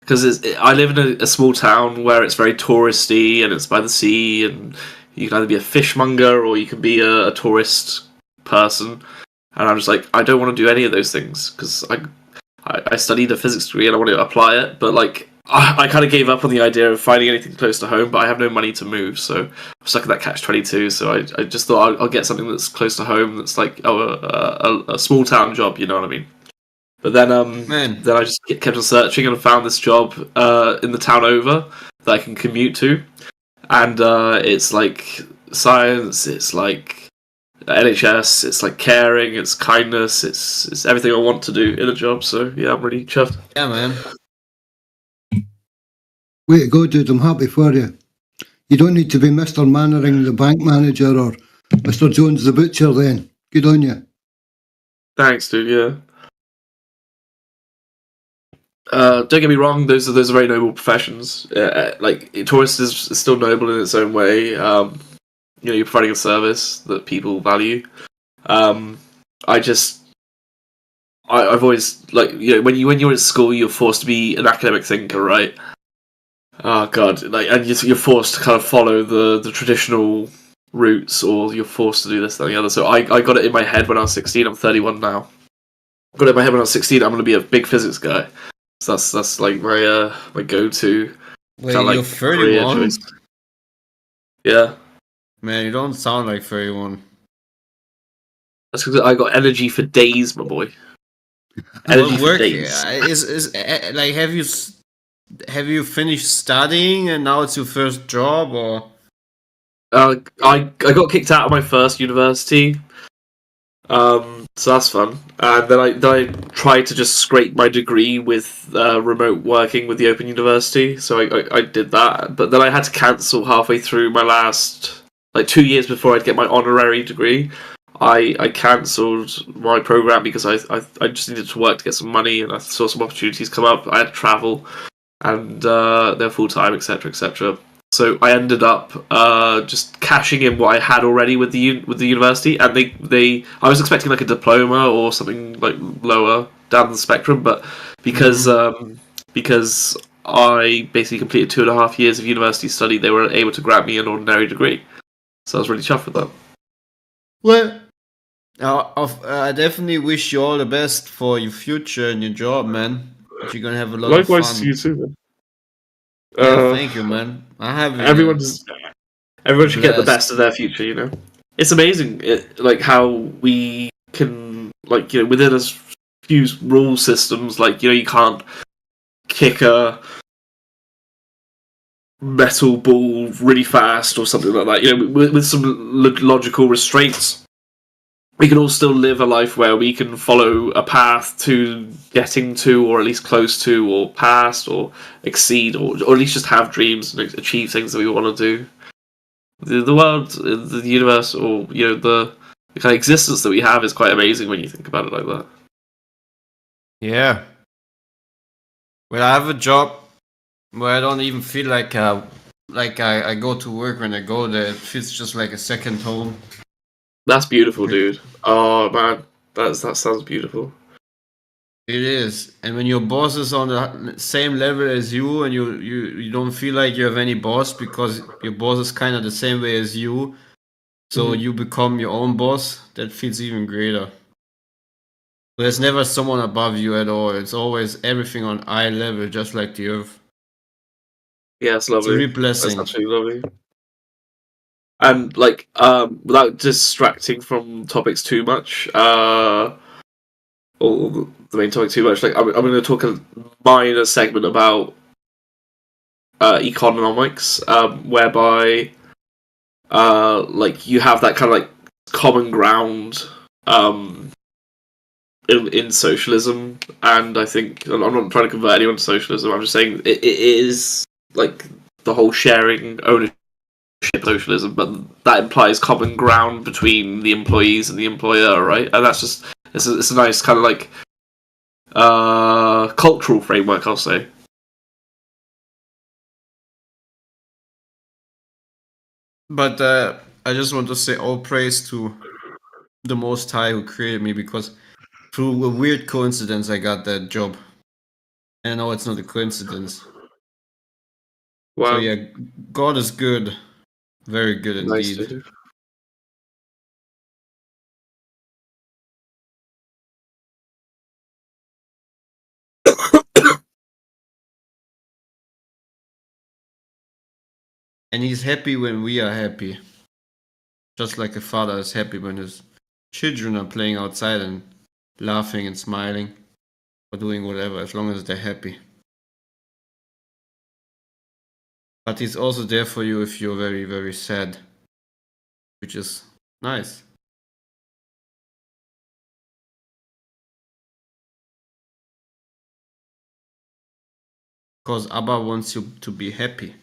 because I live in a small town where it's very touristy and it's by the sea, and you can either be a fishmonger or you can be a tourist person, and I'm just like I don't want to do any of those things because I studied a physics degree and I want to apply it, but I kind of gave up on the idea of finding anything close to home, but I have no money to move, so I'm stuck in that catch-22. So I just thought I'll get something that's close to home, that's like a small town job, you know what I mean? But then then I just kept on searching and found this job in the town over that I can commute to, and it's like science, it's like NHS, it's like caring, it's kindness, it's everything I want to do in a job. So yeah, I'm really chuffed. Yeah, man. Way to go, dude. I'm happy for you. You don't need to be Mr. Mannering, the bank manager, or Mr. Jones, the butcher, then. Good on you. Thanks, dude, yeah. Don't get me wrong, those are very noble professions. Tourist is still noble in its own way. You're providing a service that people value. I've always when you're at school, you're forced to be an academic thinker, right? Oh god, and you're forced to kind of follow the traditional routes, or you're forced to do this, that, and the other. So I got it in my head when I was 16. I'm 31 now. Got it in my head when I was 16. I'm going to be a big physics guy. So that's like my go-to. Wait, kinda, you're 31? Yeah. Man, you don't sound like 31. That's because I got energy for days, my boy. Energy for days. Have you finished studying and now it's your first job, or? I got kicked out of my first university. So that's fun. And then I tried to just scrape my degree with remote working with the Open University. So I did that, but then I had to cancel halfway through my last 2 years before I'd get my honorary degree. I cancelled my program because I just needed to work to get some money, and I saw some opportunities come up. I had to travel, and they're full time, etc., etc. So I ended up just cashing in what I had already with the university, and I was expecting like a diploma or something like lower down the spectrum, but because I basically completed 2.5 years of university study, they were able to grant me an ordinary degree. So I was really chuffed with that. Well, I definitely wish you all the best for your future and your job, man. You're gonna have a lot of fun. Likewise to you too, man. Yeah, thank you, man. Everyone should get the best of their future, you know. It's amazing, how we can, within a use rule systems like you can't kick a metal ball really fast or something like that. With some logical restraints, we can all still live a life where we can follow a path to getting to, or at least close to, or past, or exceed, or at least just have dreams and achieve things that we want to do. The world, the universe, or the kind of existence that we have is quite amazing when you think about it like that. Yeah. Well, I have a job where I don't even feel like I go to work when I go there. It feels just like a second home. That's beautiful, dude. Oh man, that sounds beautiful. It is, and when your boss is on the same level as you, and you don't feel like you have any boss because your boss is kind of the same way as you, so you become your own boss. That feels even greater. There's never someone above you at all. It's always everything on eye level, just like the Earth. Yeah, it's lovely. It's a real blessing. That's actually lovely. And without distracting from topics too much, or the main topic too much, I'm going to talk a minor segment about economics, whereby you have that kind of common ground in socialism, and I think I'm not trying to convert anyone to socialism. I'm just saying it is the whole sharing ownership socialism, but that implies common ground between the employees and the employer, right? And that's just it's a nice kind of cultural framework, I'll say. But I just want to say all praise to the Most High who created me, because through a weird coincidence I got that job. And I know it's not a coincidence. Wow. So yeah, God is good. Very good indeed. Nice, dude. And he's happy when we are happy. Just like a father is happy when his children are playing outside and laughing and smiling or doing whatever, as long as they're happy. But he's also there for you if you're very, very sad, which is nice. Because Abba wants you to be happy.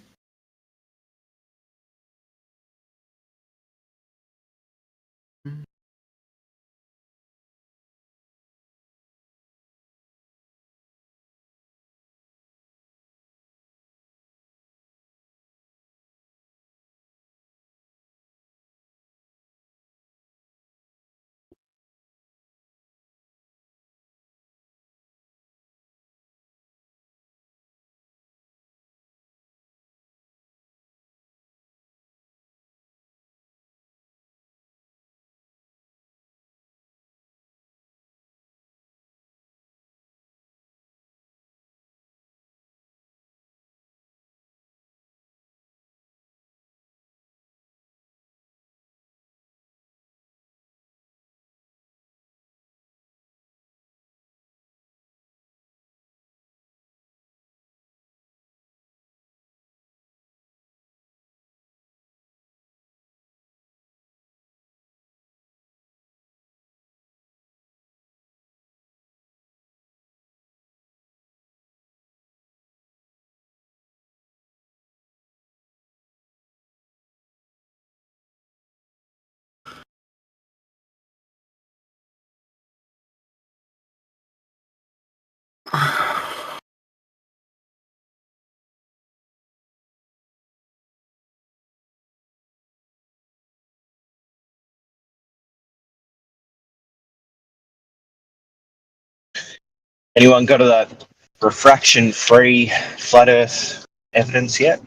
Anyone got that refraction-free flat Earth evidence yet?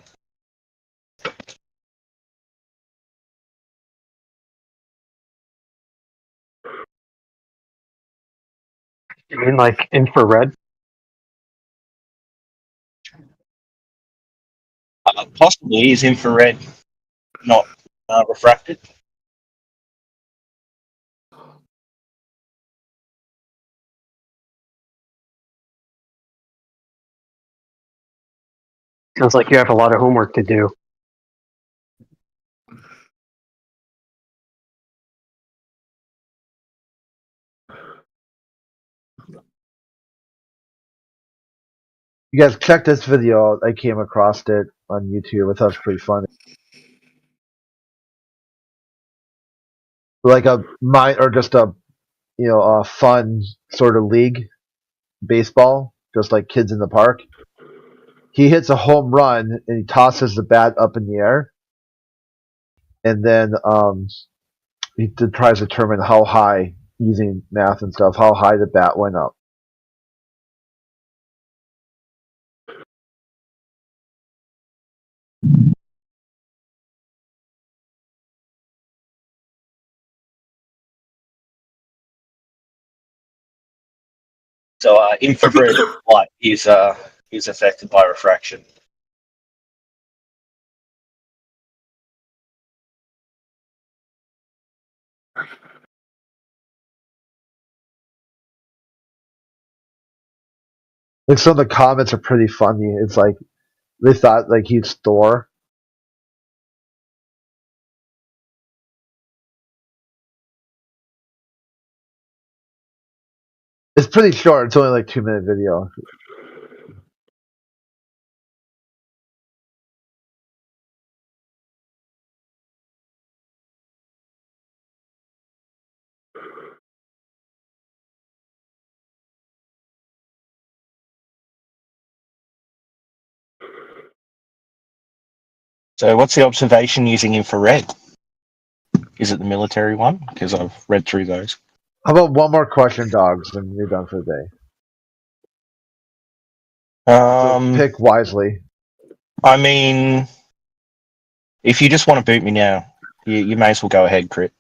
You mean like infrared? Possibly is infrared not refracted. Sounds like you have a lot of homework to do. You guys check this video. I came across it on YouTube. I thought it was pretty funny. Like a just a a fun sort of league, baseball, just like kids in the park. He hits a home run and he tosses the bat up in the air, and then he tries to determine how high, using math and stuff, how high the bat went up. So infrared light is affected by refraction. Like some of the comments are pretty funny. It's like they thought like he's Thor. It's pretty short. It's only like 2-minute video. So what's the observation using infrared? Is it the military one? Because I've read through those. How about one more question, dogs, and you're done for the day? So pick wisely. I mean, if you just want to boot me now, you may as well go ahead, Crit.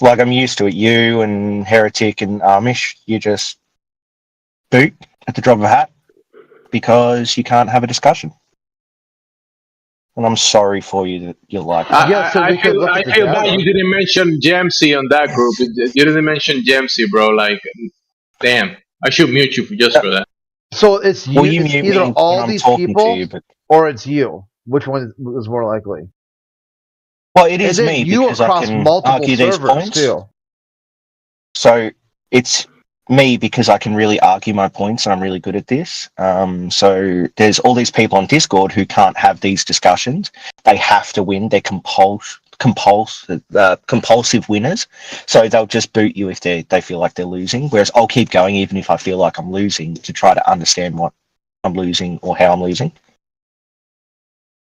Like I'm used to it. You and Heretic and Amish, you just boot at the drop of a hat because you can't have a discussion. And I'm sorry for you that you're like that. I feel bad you didn't mention Jamsey on that group. You didn't mention Jamsey, bro. Like, damn. I should mute you just for that. So it's you. Well, you it's mute either me all when I'm these talking people to you, but... or it's you. Which one is more likely? Well, it is and then me you because across I can multiple argue these servers points. too. So it's me because I can really argue my points and I'm really good at this. So there's all these people on Discord who can't have these discussions. They have to win. They're compulsive winners. So they'll just boot you if they feel like they're losing. Whereas I'll keep going even if I feel like I'm losing to try to understand what I'm losing or how I'm losing.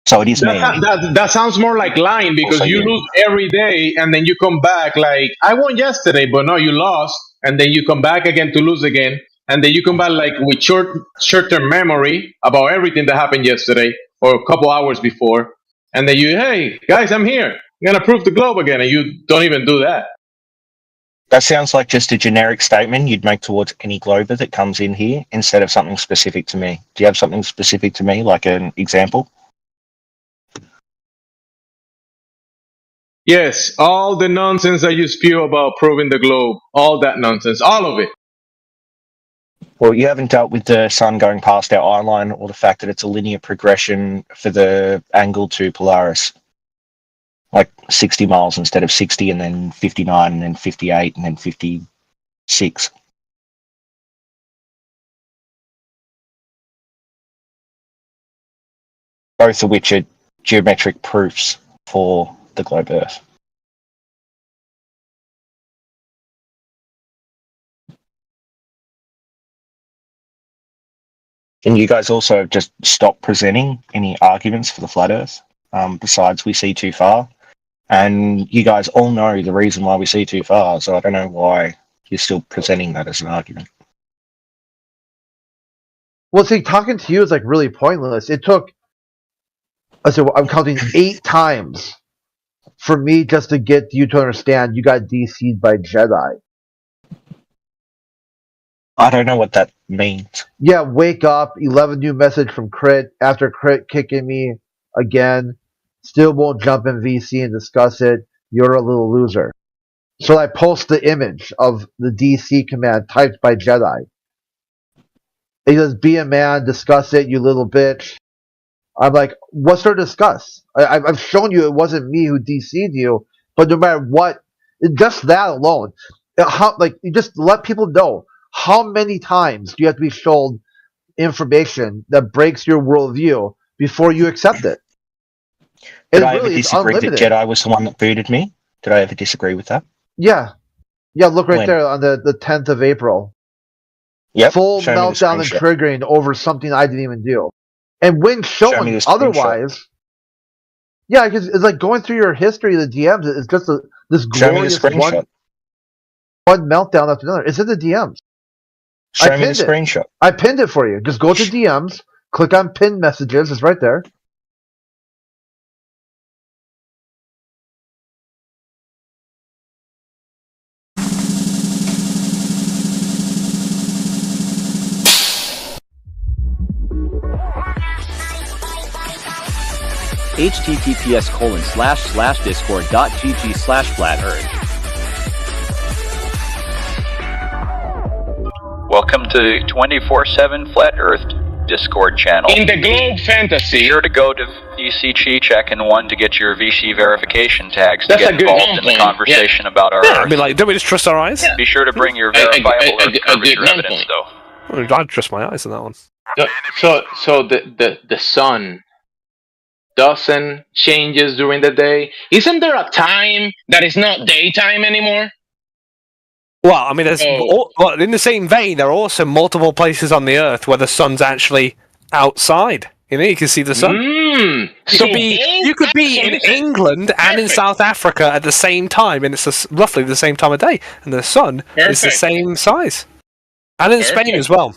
So it is me. That sounds more like lying because you lose every day and then you come back like, I won yesterday, but no, you lost. And then you come back again to lose again. And then you come back like with short-term memory about everything that happened yesterday or a couple hours before. And then hey, guys, I'm here. I'm going to prove the globe again. And you don't even do that. That sounds like just a generic statement you'd make towards any glober that comes in here instead of something specific to me. Do you have something specific to me, like an example? Yes, all the nonsense that you spew about proving the globe, all that nonsense, all of it. Well, you haven't dealt with the sun going past our eye line or the fact that it's a linear progression for the angle to Polaris. Like 60 miles instead of 60, and then 59, and then 58, and then 56. Both of which are geometric proofs for the globe Earth. And you guys also just stop presenting any arguments for the flat Earth, besides we see too far. And you guys all know the reason why we see too far, so I don't know why you're still presenting that as an argument. Well, see, talking to you is like really pointless. It took, I'm counting 8 times for me just to get you to understand you got DC'd by Jedi. I don't know what that means. Yeah, wake up, 11 new message from Crit, after Crit kicking me again, still won't jump in VC and discuss it, you're a little loser. So I post the image of the DC command typed by Jedi. He goes, be a man, discuss it, you little bitch. I'm like, what's there to discuss? I've shown you it wasn't me who DC'd you, but no matter what, just that alone, you just let people know how many times do you have to be shown information that breaks your worldview before you accept it. Did I ever disagree that Jedi was the one that booted me? Did I ever disagree with that? Yeah. Look right there on the 10th of April. Yep. Full meltdown and triggering over something I didn't even do. And when shown otherwise, because it's like going through your history of the DMs. It's just this glorious one meltdown after another. It's in the DMs. Show me the screenshot. I pinned it for you. Just go to DMs, click on pinned messages. It's right there. https://discord.gg/flat-earth. Welcome to 24/7 Flat Earth Discord channel. In the Globe Fantasy. Be sure to go to VC Check and 1 to get your VC verification tags to get involved in the conversation about our Earth. I mean, don't we just trust our eyes? Be sure to bring your verifiable Earth curvature evidence, though. I'd trust my eyes on that one. So the sun doesn't changes during the day. Isn't there a time that is not daytime anymore? Well, I mean, there's in the same vein, there are also multiple places on the Earth where the sun's actually outside. You know, you can see the sun. You could be in England and in South Africa at the same time, and it's roughly the same time of day, and the sun is the same size. And in Spain as well.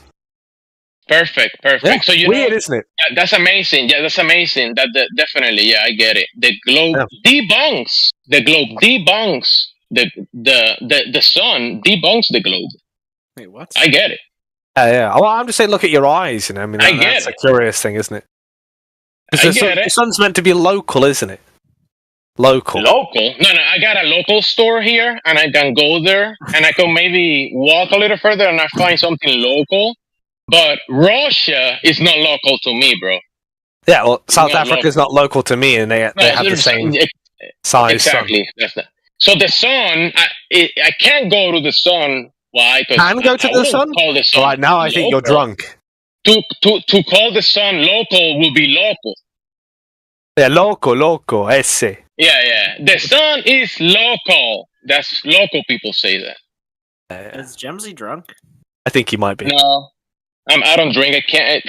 Perfect. Yeah, So weird, isn't it? That's amazing. Yeah, that's amazing. Definitely, yeah, I get it. The globe debunks. The globe debunks the sun debunks the globe. Wait, what? I get it. Yeah. Well, I'm just saying, look at your eyes. You know, I mean, that's a curious thing, isn't it? Because the sun's meant to be local, isn't it? Local. No, I got a local store here, and I can go there, and I can maybe walk a little further, and I find something local. But Russia is not local to me, bro. Yeah, well, South Africa is not local to me, and they have the same size. Exactly. So the sun, I can't go to the sun. Why? Can go to the sun? Call the sun right now, I think you're drunk. To call the sun local will be local. Yeah, loco, esse. Yeah. The sun is local. That's local people say that. Is Gemsy drunk? I think he might be. No, I don't drink. I can't.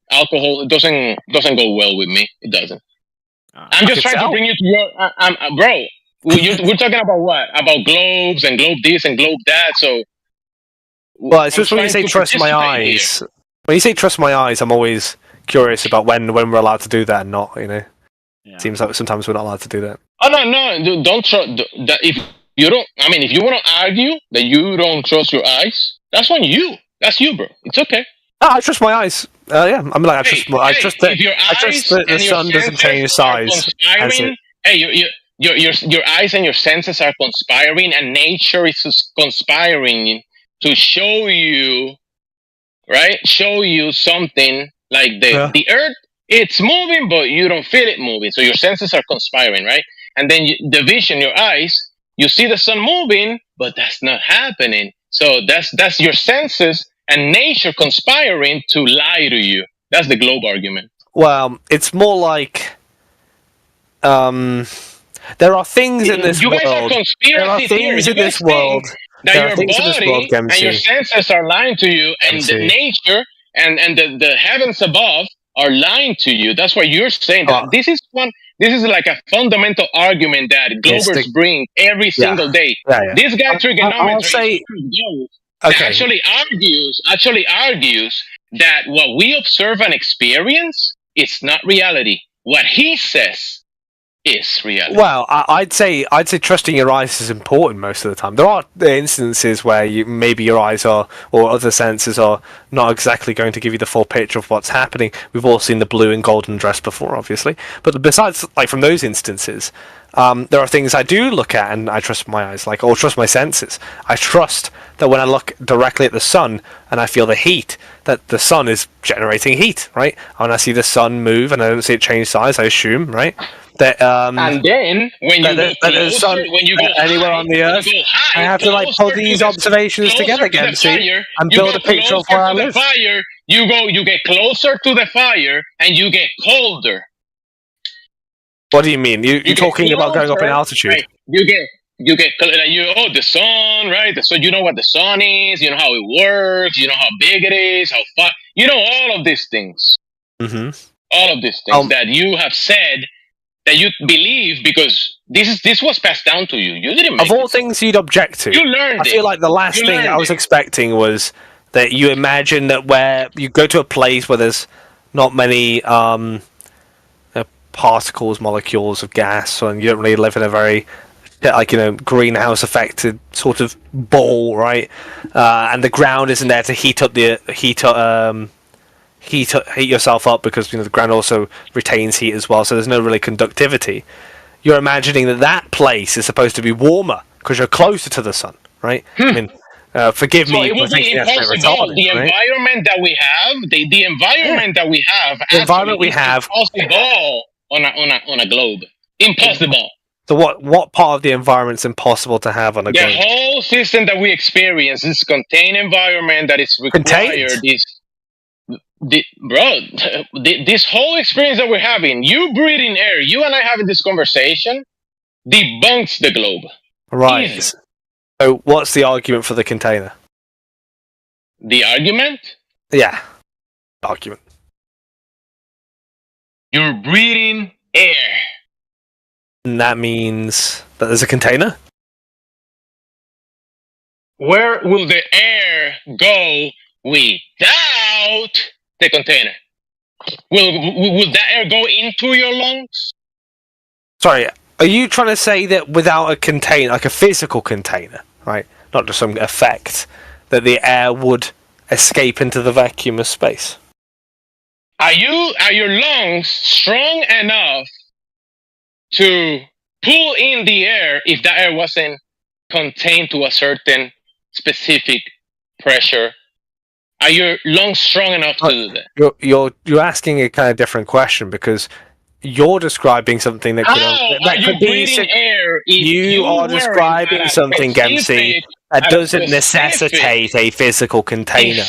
Alcohol doesn't go well with me. It doesn't. I'm just trying to bring you to your. Bro. We're talking about what? About globes and globe this and globe that. So. Well, it's just when you say trust my eyes. Here. When you say trust my eyes, I'm always curious about when we're allowed to do that and not. You know. Yeah. Seems like sometimes we're not allowed to do that. Oh no! Don't trust that. If you don't, I mean, if you want to argue that you don't trust your eyes, that's on you. That's you, bro. It's okay. No, I trust my eyes. Yeah, I mean, like, I trust that the sun doesn't change size. Your eyes and your senses are conspiring, and nature is conspiring to show you, right? Show you something like the Earth. It's moving, but you don't feel it moving. So your senses are conspiring, right? And then the vision, your eyes, you see the sun moving, but that's not happening. So that's your senses and nature conspiring to lie to you. That's the globe argument. Well, it's more like there are things in this world. You guys are conspiracy theorists. There are things in this world. That your body and your senses are lying to you, and the nature and the heavens above are lying to you. That's what you're saying. This is like a fundamental argument that Globers bring every single day. This guy trigonometry actually argues that what we observe and experience is not reality. What he says is reality. Well, I'd say trusting your eyes is important most of the time. There are instances where maybe your eyes or other senses are not exactly going to give you the full picture of what's happening. We've all seen the blue and golden dress before, obviously. But besides, like from those instances, there are things I do look at and I trust my eyes, or trust my senses. I trust that when I look directly at the sun and I feel the heat, that the sun is generating heat, right? When I see the sun move and I don't see it change size, I assume, right? That, and then when you go closer, when you go anywhere on the earth, I have to pull these observations together, Dempsey, and build a picture of where I live. Fire, you get closer to the fire, and you get colder. What do you mean? You're talking about going up in altitude? Right? You get the sun, right? So you know what the sun is, you know how it works, you know how big it is, how far, you know all of these things. Mm-hmm. All of these things that you have said that you believe because this was passed down to you. You didn't make of all things you'd object to. You learned I feel like the last thing I was expecting was that you imagine that where you go to a place where there's not many particles, molecules of gas, and you don't really live in a very greenhouse affected sort of ball, right? And the ground isn't there to heat yourself up because the ground also retains heat as well, so there's no really conductivity. You're imagining that place is supposed to be warmer because you're closer to the sun, right? I mean, forgive me for thinking that's retarded, the right? environment that we have, the environment that we have, the environment we have, impossible on a globe. Impossible. So what part of the environment's impossible to have on a globe? The whole system that we experience is contained environment that is required. This whole experience that we're having, you breathing air, you and I having this conversation, debunks the globe. Right. Easy. So what's the argument for the container? The argument? Yeah. Argument. You're breathing air. And that means that there's a container? Where will the air go without the container? Will that air go into your lungs? Sorry, are you trying to say that without a container, like a physical container, right? Not just some effect, that the air would escape into the vacuum of space? Are your lungs strong enough to pull in the air if that air wasn't contained to a certain specific pressure? Are your lungs strong enough to do that? You're asking a kind of different question because you're describing something that could be air. You are describing something, Dempsey, that doesn't necessitate a physical container.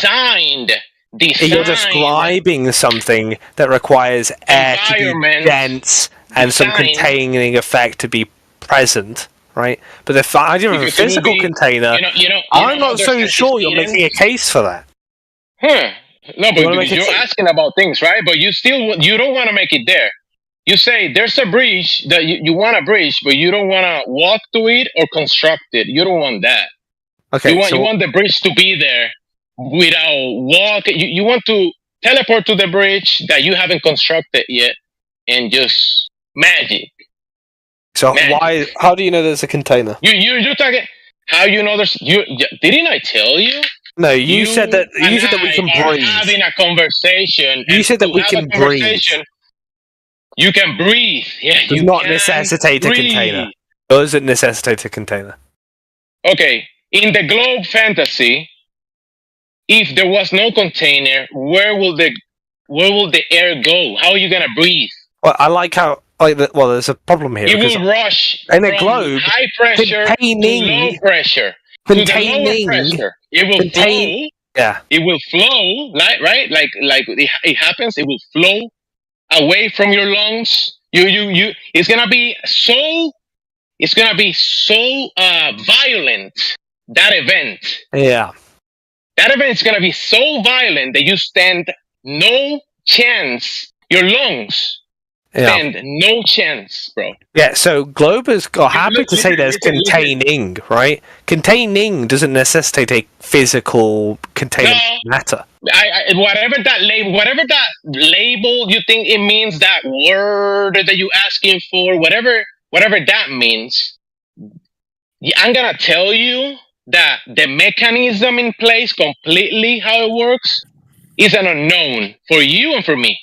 You're describing something that requires air to be dense and some containing effect to be present, right? But the idea of a physical container, I'm not so sure you're making a case for that. No, but you're asking about things, right? But you don't want to make it there. You say there's a bridge that you want a bridge, but you don't want to walk to it or construct it. You don't want that. Okay, you want the bridge to be there without walk. You want to teleport to the bridge that you haven't constructed yet, and just magic. So how do you know there's a container? You're talking. How you know there's? Didn't I tell you? No, you said that we can breathe. Having a conversation. You said that we can breathe. You can breathe. Yeah, does not necessitate a container. Does it necessitate a container? Okay, in the globe fantasy, if there was no container, where will the air go? How are you gonna breathe? Well, I like how there's a problem here. It will rush in a globe high pressure to low pressure. Containing pressure. It will flow. Yeah. It will flow, right? Like it happens. It will flow away from your lungs. It's gonna be so violent, that event. Yeah. That event is gonna be so violent that you stand no chance. Your lungs stand no chance, bro. Yeah, so Glober's happy to say there's containing, right? Containing doesn't necessitate a physical containing matter. whatever that label you think it means, that word that you asking for, whatever that means, I'm gonna tell you that the mechanism in place, completely how it works, is an unknown for you and for me.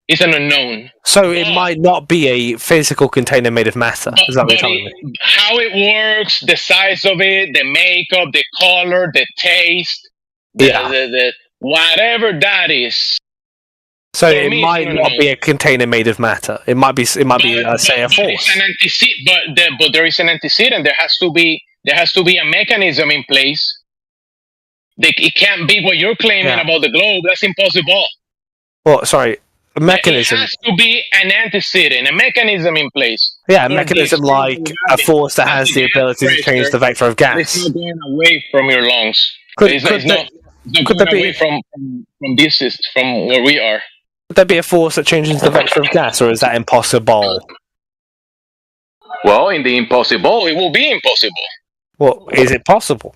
It's an unknown. So it might not be a physical container made of matter. Is that what you're telling me? How it works, the size of it, the makeup, the color, the taste, the whatever that is. So it might not be a container made of matter. It might be say a force. But there is an antecedent. There has to be a mechanism in place. It can't be what you're claiming about the globe. That's impossible. Well, sorry, a mechanism. It has to be an antecedent, a mechanism in place. Yeah, a mechanism like a force that has the ability to change the vector of gas. It's not going away from your lungs. It's not going away from where we are. Would there be a force that changes the vector of gas, or is that impossible? Well, in the impossible, it will be impossible. Well, is it possible?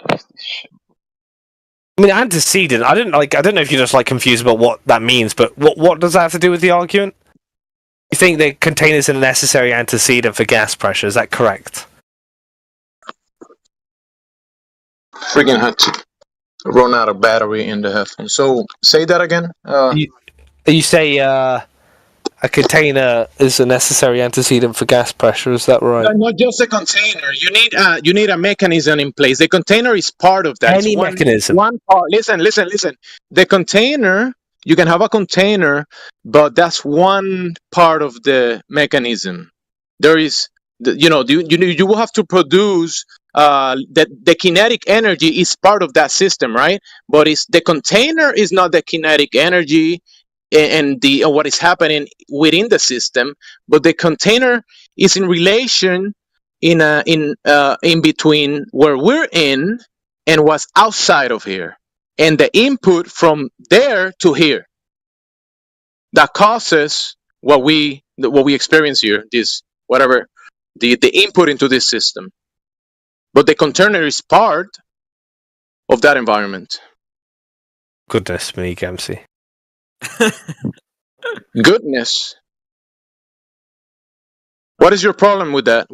I mean, antecedent. I don't know if you're just confused about what that means, but what does that have to do with the argument? You think the container's a necessary antecedent for gas pressure? Is that correct? Freaking had to run out of battery in the headphone. So say that again. You say a container is a necessary antecedent for gas pressure. Is that right? Not just a container. You need a mechanism in place. The container is part of that. Any mechanism. One part. Listen. The container. You can have a container, but that's one part of the mechanism. There is, you will have to produce the kinetic energy is part of that system, right? But the container is not the kinetic energy and what is happening within the system, but the container is in relation in between where we're in and what's outside of here, and the input from there to here that causes what we experience here, this whatever the input into this system. But the container is part of that environment. Goodness me, Gamsey. Goodness. What is your problem with that?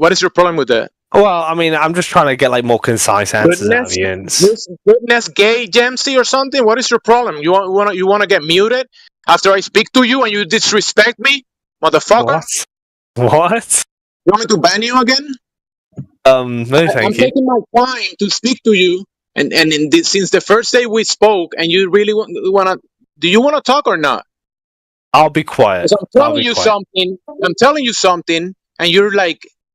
Well, I mean, I'm just trying to get more concise answers out of you. Goodness, gay, Jamsey, or something. What is your problem? You want to get muted after I speak to you and you disrespect me, motherfucker? What? You want me to ban you again? No, thank you. I'm taking my time to speak to you, and since the first day we spoke, and you really want to. Do you want to talk or not? I'll be quiet. I'm telling you something, and you're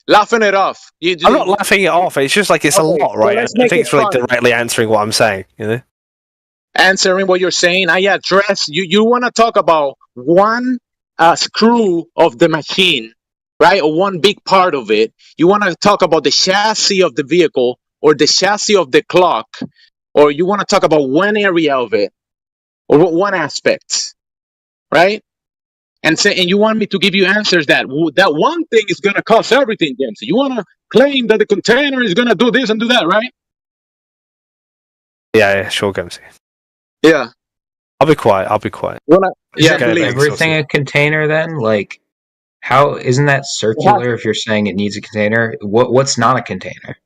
laughing it off. I'm not laughing it off. It's just it's a lot, right? I think it's directly answering what I'm saying. Answering what you're saying. I address you. You want to talk about one screw of the machine, right? Or one big part of it. You want to talk about the chassis of the vehicle or the chassis of the clock, or you want to talk about one area of it or one aspect, right? And you want me to give you answers that one thing is going to cause everything, James. You want to claim that the container is going to do this and do that, right? Yeah, sure, Gamsey. Yeah. I'll be quiet. Is everything a container then? How isn't that circular if you're saying it needs a container? What's not a container?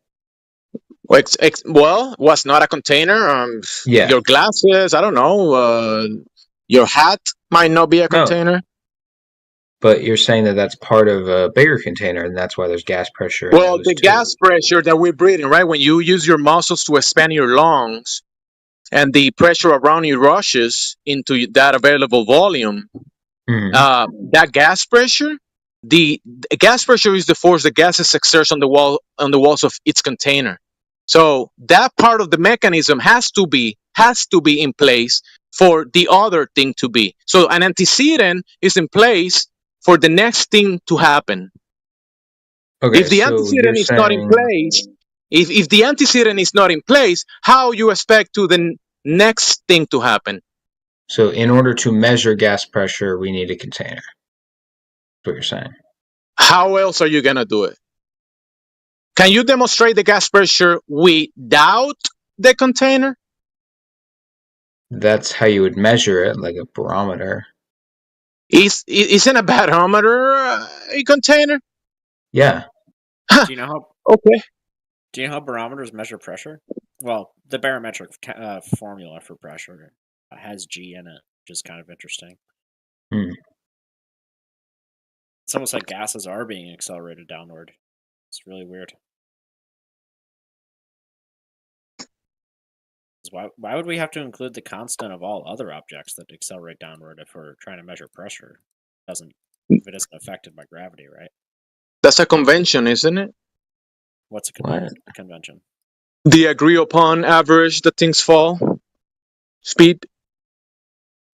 Well, what's not a container? Your glasses, I don't know. Your hat might not be a container. But you're saying that that's part of a bigger container, and that's why there's gas pressure. Well, the gas pressure that we're breathing, right? When you use your muscles to expand your lungs, and the pressure around you rushes into that available volume, that gas pressure, the gas pressure is the force the gases exert on the walls of its container. So that part of the mechanism has to be in place for the other thing to be. So an antecedent is in place for the next thing to happen. Okay, if the antecedent is not in place, if the antecedent is not in place, how you expect to the next thing to happen? So in order to measure gas pressure, we need a container. That's what you're saying. How else are you going to do it? Can you demonstrate the gas pressure without the container? that's how you would measure it, like a barometer. Isn't a barometer a container? Yeah. Do you know how? Okay. Do you know how barometers measure pressure? Well, the barometric formula for pressure has G in it, which is kind of interesting. It's almost like gases are being accelerated downward. It's really weird. Why would we have to include the constant of all other objects that accelerate downward if we're trying to measure pressure? If it isn't affected by gravity, right? That's a convention, isn't it? What's a convention? The agree upon average that things fall speed.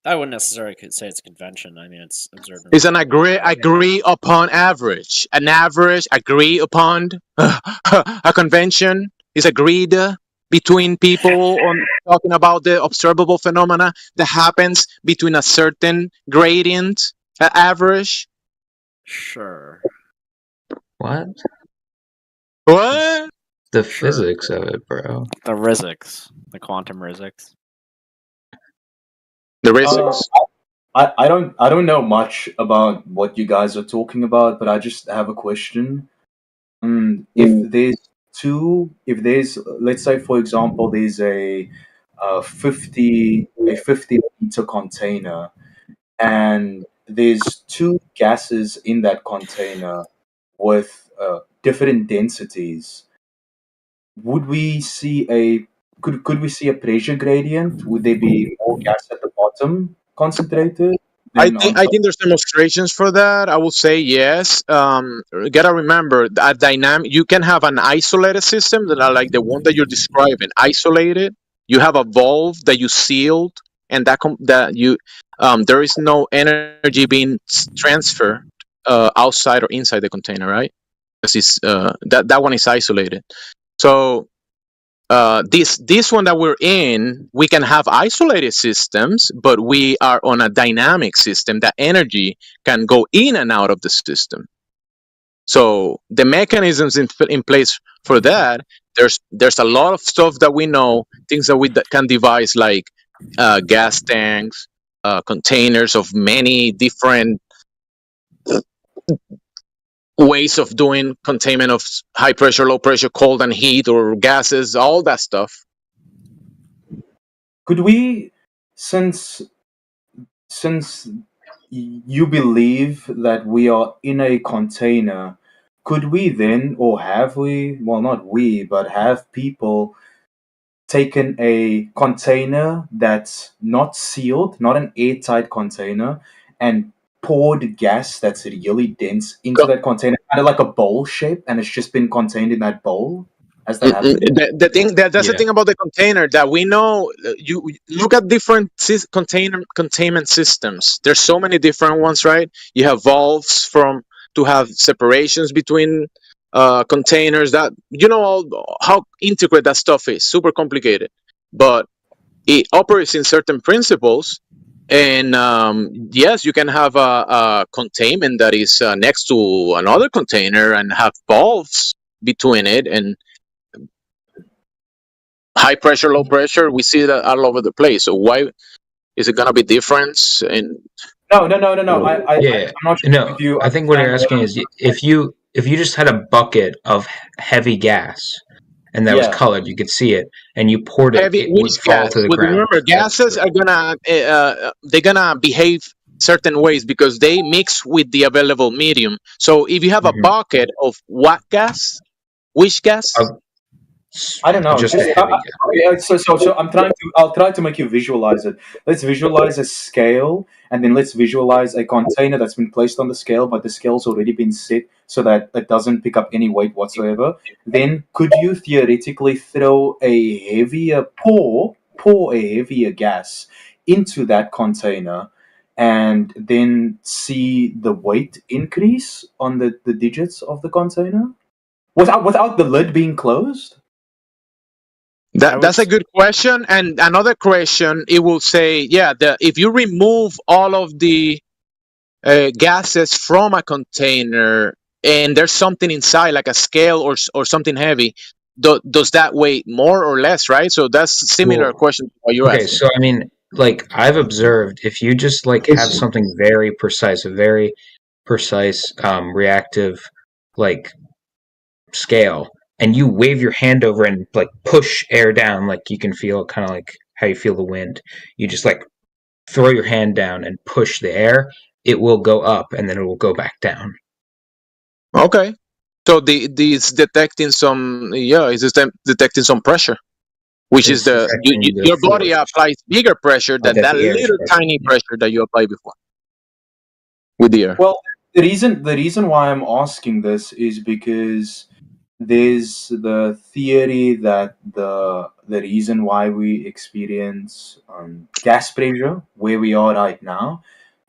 I wouldn't necessarily say it's a convention. I mean, it's observed. It's an agree upon average. An average agree upon a convention is agreed between people on talking about the observable phenomena that happens between a certain gradient average. Sure. What? What? The physics of it, bro. The physics, the quantum physics. The physics. I don't know much about what you guys are talking about, but I just have a question. If there's let's say for example there's a 50 liter container, and there's two gases in that container with different densities, would we see could we see a pressure gradient? Would there be more gas at the bottom concentrated? I think there's demonstrations for that. I will say yes. Gotta remember that dynamic. You can have an isolated system that are like the one that you're describing. Isolated. You have a valve that you sealed, and there is no energy being transferred outside or inside the container, right? Because it's that one is isolated. So this one that we're in, we can have isolated systems, but we are on a dynamic system. That energy can go in and out of the system. So the mechanisms in place for that, there's a lot of stuff that we know, things that we can devise, like gas tanks, containers of many different ways of doing containment of high pressure, low pressure, cold and heat, or gases, all that stuff. Could we, since you believe that we are in a container, could we then, or have we, well, not we, but have people taken a container that's not sealed, not an airtight container, and poured gas that's really dense into that container, kind of like a bowl shape, and it's just been contained in that bowl? Has that happened? That's the thing about the container that we know. You look at different containment systems. There's so many different ones, right? You have valves to have separations between containers. That how intricate that stuff is. Super complicated, but it operates in certain principles. And yes, you can have a containment that is next to another container and have valves between it, and high pressure, low pressure. We see that all over the place. So why is it gonna be different? No. I'm not sure if you. I think what you're asking is if you just had a bucket of heavy gas and that was colored, you could see it, and you poured it, it would fall to the ground. Remember, gases are gonna they're gonna behave certain ways because they mix with the available medium. So if you have a bucket of what gas, which gas? I don't know. Just So I'll try to make you visualize it. Let's visualize a scale, and then let's visualize a container that's been placed on the scale, but the scale's already been set so that it doesn't pick up any weight whatsoever. Then could you theoretically throw a heavier pour a heavier gas into that container, and then see the weight increase on the digits of the container without the lid being closed? That's a good question. And another question, it will say, if you remove all of the gases from a container and there's something inside, like a scale or something heavy, does that weigh more or less, right? So that's a similar question to what you're asking. So I mean, like I've observed, if you just like have something very precise, a very precise reactive like scale, and you wave your hand over and like push air down, like you can feel kind of like how you feel the wind. You just like throw your hand down and push the air, it will go up and then it will go back down. Okay. So it's detecting some, it's detecting some pressure, which is your body applies bigger pressure than that little tiny pressure that you applied before with the air. Well, the reason why I'm asking this is because there's the theory that the reason why we experience gas pressure where we are right now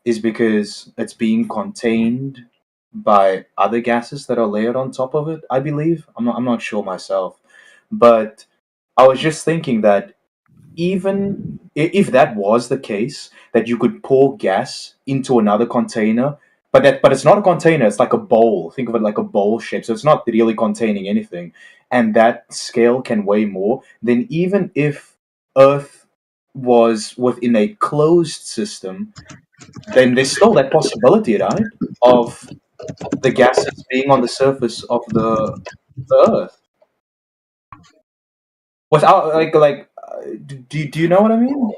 is because it's being contained by other gases that are layered on top of it. I believe I'm not sure myself, but I was just thinking that even if that was the case, that you could pour gas into another container, but it's not a container, it's like a bowl. Think of it like a bowl shape, so it's not really containing anything, and that scale can weigh more. Then even if Earth was within a closed system, then there's still that possibility, right, of the gases being on the surface of the Earth without do you know what I mean?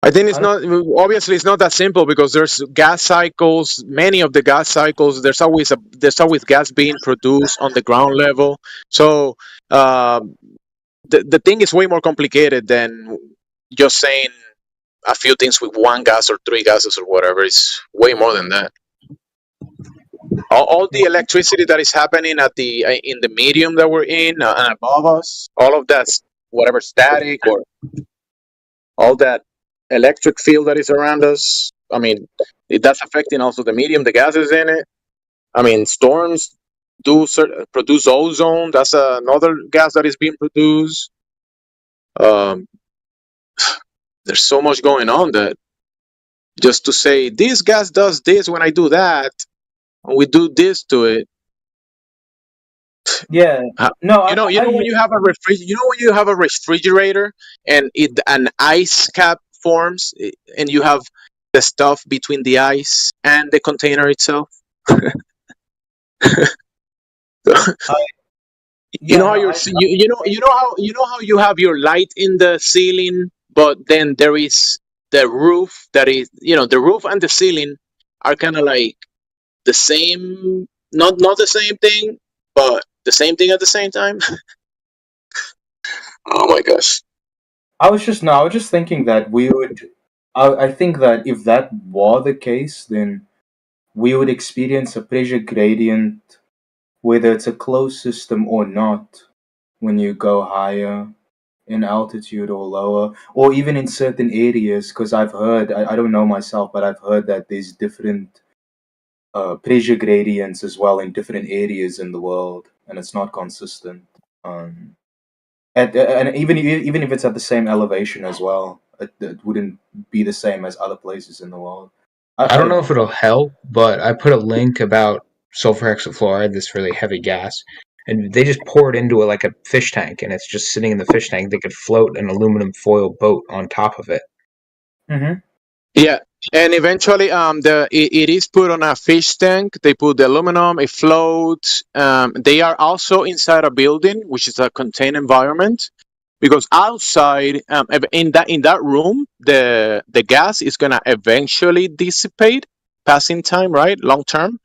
I think it's not, obviously it's not that simple, because there's gas cycles. Many of the gas cycles, there's always gas being produced on the ground level. So the thing is way more complicated than just saying a few things with one gas or three gases or whatever. It's way more than that. All the electricity that is happening in the medium that we're in and above us, all of that's whatever static or all that electric field that is around us. I mean, that's affecting also the medium, the gases in it. I mean, storms produce ozone. That's another gas that is being produced. There's so much going on that just to say this gas does this when I do that, and we do this to it. Yeah. No, you know when you have a refrigerator and an ice cap forms, and you have the stuff between the ice and the container itself. You know how you have your light in the ceiling, but then there is the roof that is, the roof and the ceiling are kind of like the same, not the same thing, but the same thing at the same time. Oh my gosh. I was just thinking that we would. I think that if that were the case, then we would experience a pressure gradient, whether it's a closed system or not, when you go higher in altitude or lower, or even in certain areas. Because I've heard, I don't know myself, but I've heard that there's different pressure gradients as well in different areas in the world, and it's not consistent. And even if it's at the same elevation as well, it wouldn't be the same as other places in the world. I don't know if it'll help, but I put a link about sulfur hexafluoride, this really heavy gas, and they just pour it into like a fish tank, and it's just sitting in the fish tank. They could float an aluminum foil boat on top of it. Mm-hmm. Yeah, and eventually, it is put on a fish tank. They put the aluminum, it floats. They are also inside a building, which is a contained environment, because outside, in that room, the gas is gonna eventually dissipate, passing time, right? Long term,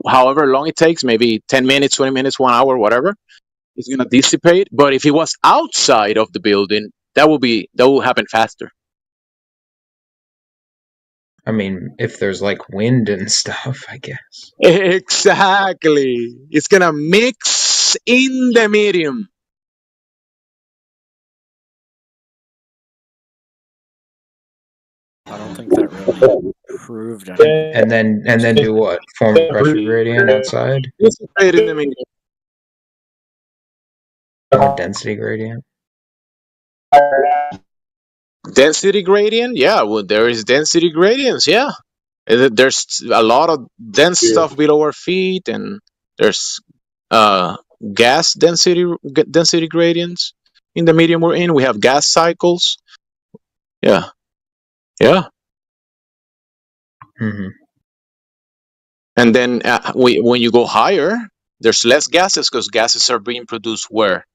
however long it takes, maybe 10 minutes, 20 minutes, 1 hour, whatever, it's gonna dissipate. But if it was outside of the building, that will happen faster. I mean, if there's like wind and stuff, I guess. Exactly. It's gonna mix in the medium. I don't think that really proved anything. And then do what? Form a pressure gradient outside? Dissipate in the medium. Or density gradient? Density gradient? Yeah, well, there is density gradients, yeah. There's a lot of dense stuff below our feet, and there's gas density gradients in the medium we're in. We have gas cycles. Yeah. Yeah. Mm-hmm. And then when you go higher, there's less gases because gases are being produced where?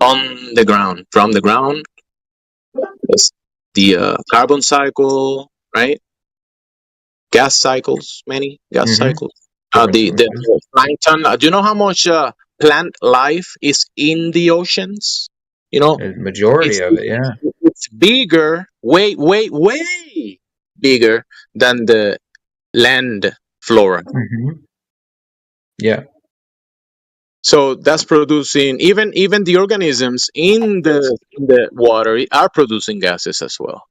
On the ground. From the ground. That's the carbon cycle, right? Gas cycles, many gas Mm-hmm. cycles. The plankton. Do you know how much plant life is in the oceans? You know, The majority of it, yeah. it's bigger, way bigger than the land flora. Mm-hmm. Yeah. So that's producing even the organisms in the water are producing gases as well.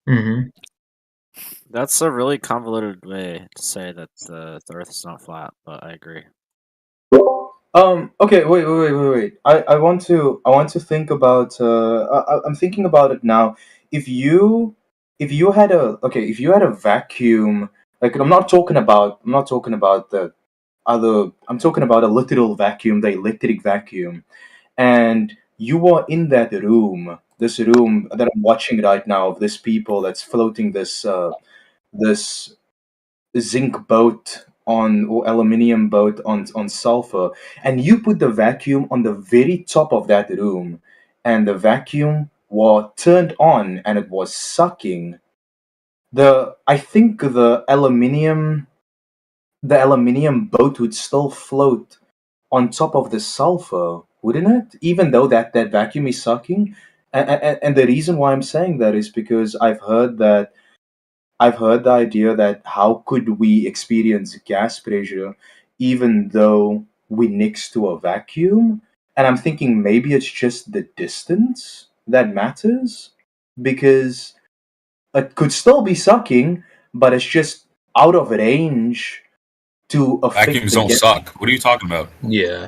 Mm-hmm. That's a really convoluted way to say that the Earth is not flat, but I agree. Okay. Wait. I want to think about. I'm thinking about it now. If you had a vacuum, like I'm not talking about the other. I'm talking about a literal vacuum, the electric vacuum, and you are in that room, this room that I'm watching right now of this people that's floating this zinc boat on or aluminium boat on sulfur, and you put the vacuum on the very top of that room, and the vacuum was turned on and it was sucking I think the aluminium boat would still float on top of the sulfur, wouldn't it? Even though that vacuum is sucking. And the reason why I'm saying that is because I've heard the idea that how could we experience gas pressure even though we're next to a vacuum? And I'm thinking maybe it's just the distance that matters because it could still be sucking, but it's just out of range to affect Vacuums the don't gas. suck. What are you talking about? Yeah.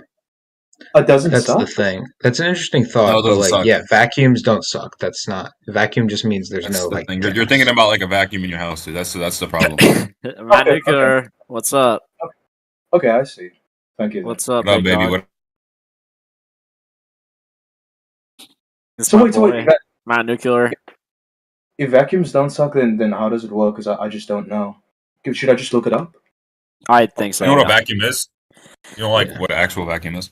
It doesn't That's the suck? thing. That's an interesting No, thought, it but doesn't like, suck. yeah, vacuums don't suck. That's not. Vacuum just means there's That's no the like. thing. You're thinking about like a vacuum in your house, dude. That's the problem. Matt Nuclear, what's up? Okay, I see. Thank you. What's up, What up, big baby? dog? What? It's So my wait, boy, Matt Nuclear. if vacuums don't suck, then how does it work? Because I just don't know. Should I just look it up? I think so. You know what yeah. a vacuum is? You know, like what an actual vacuum is?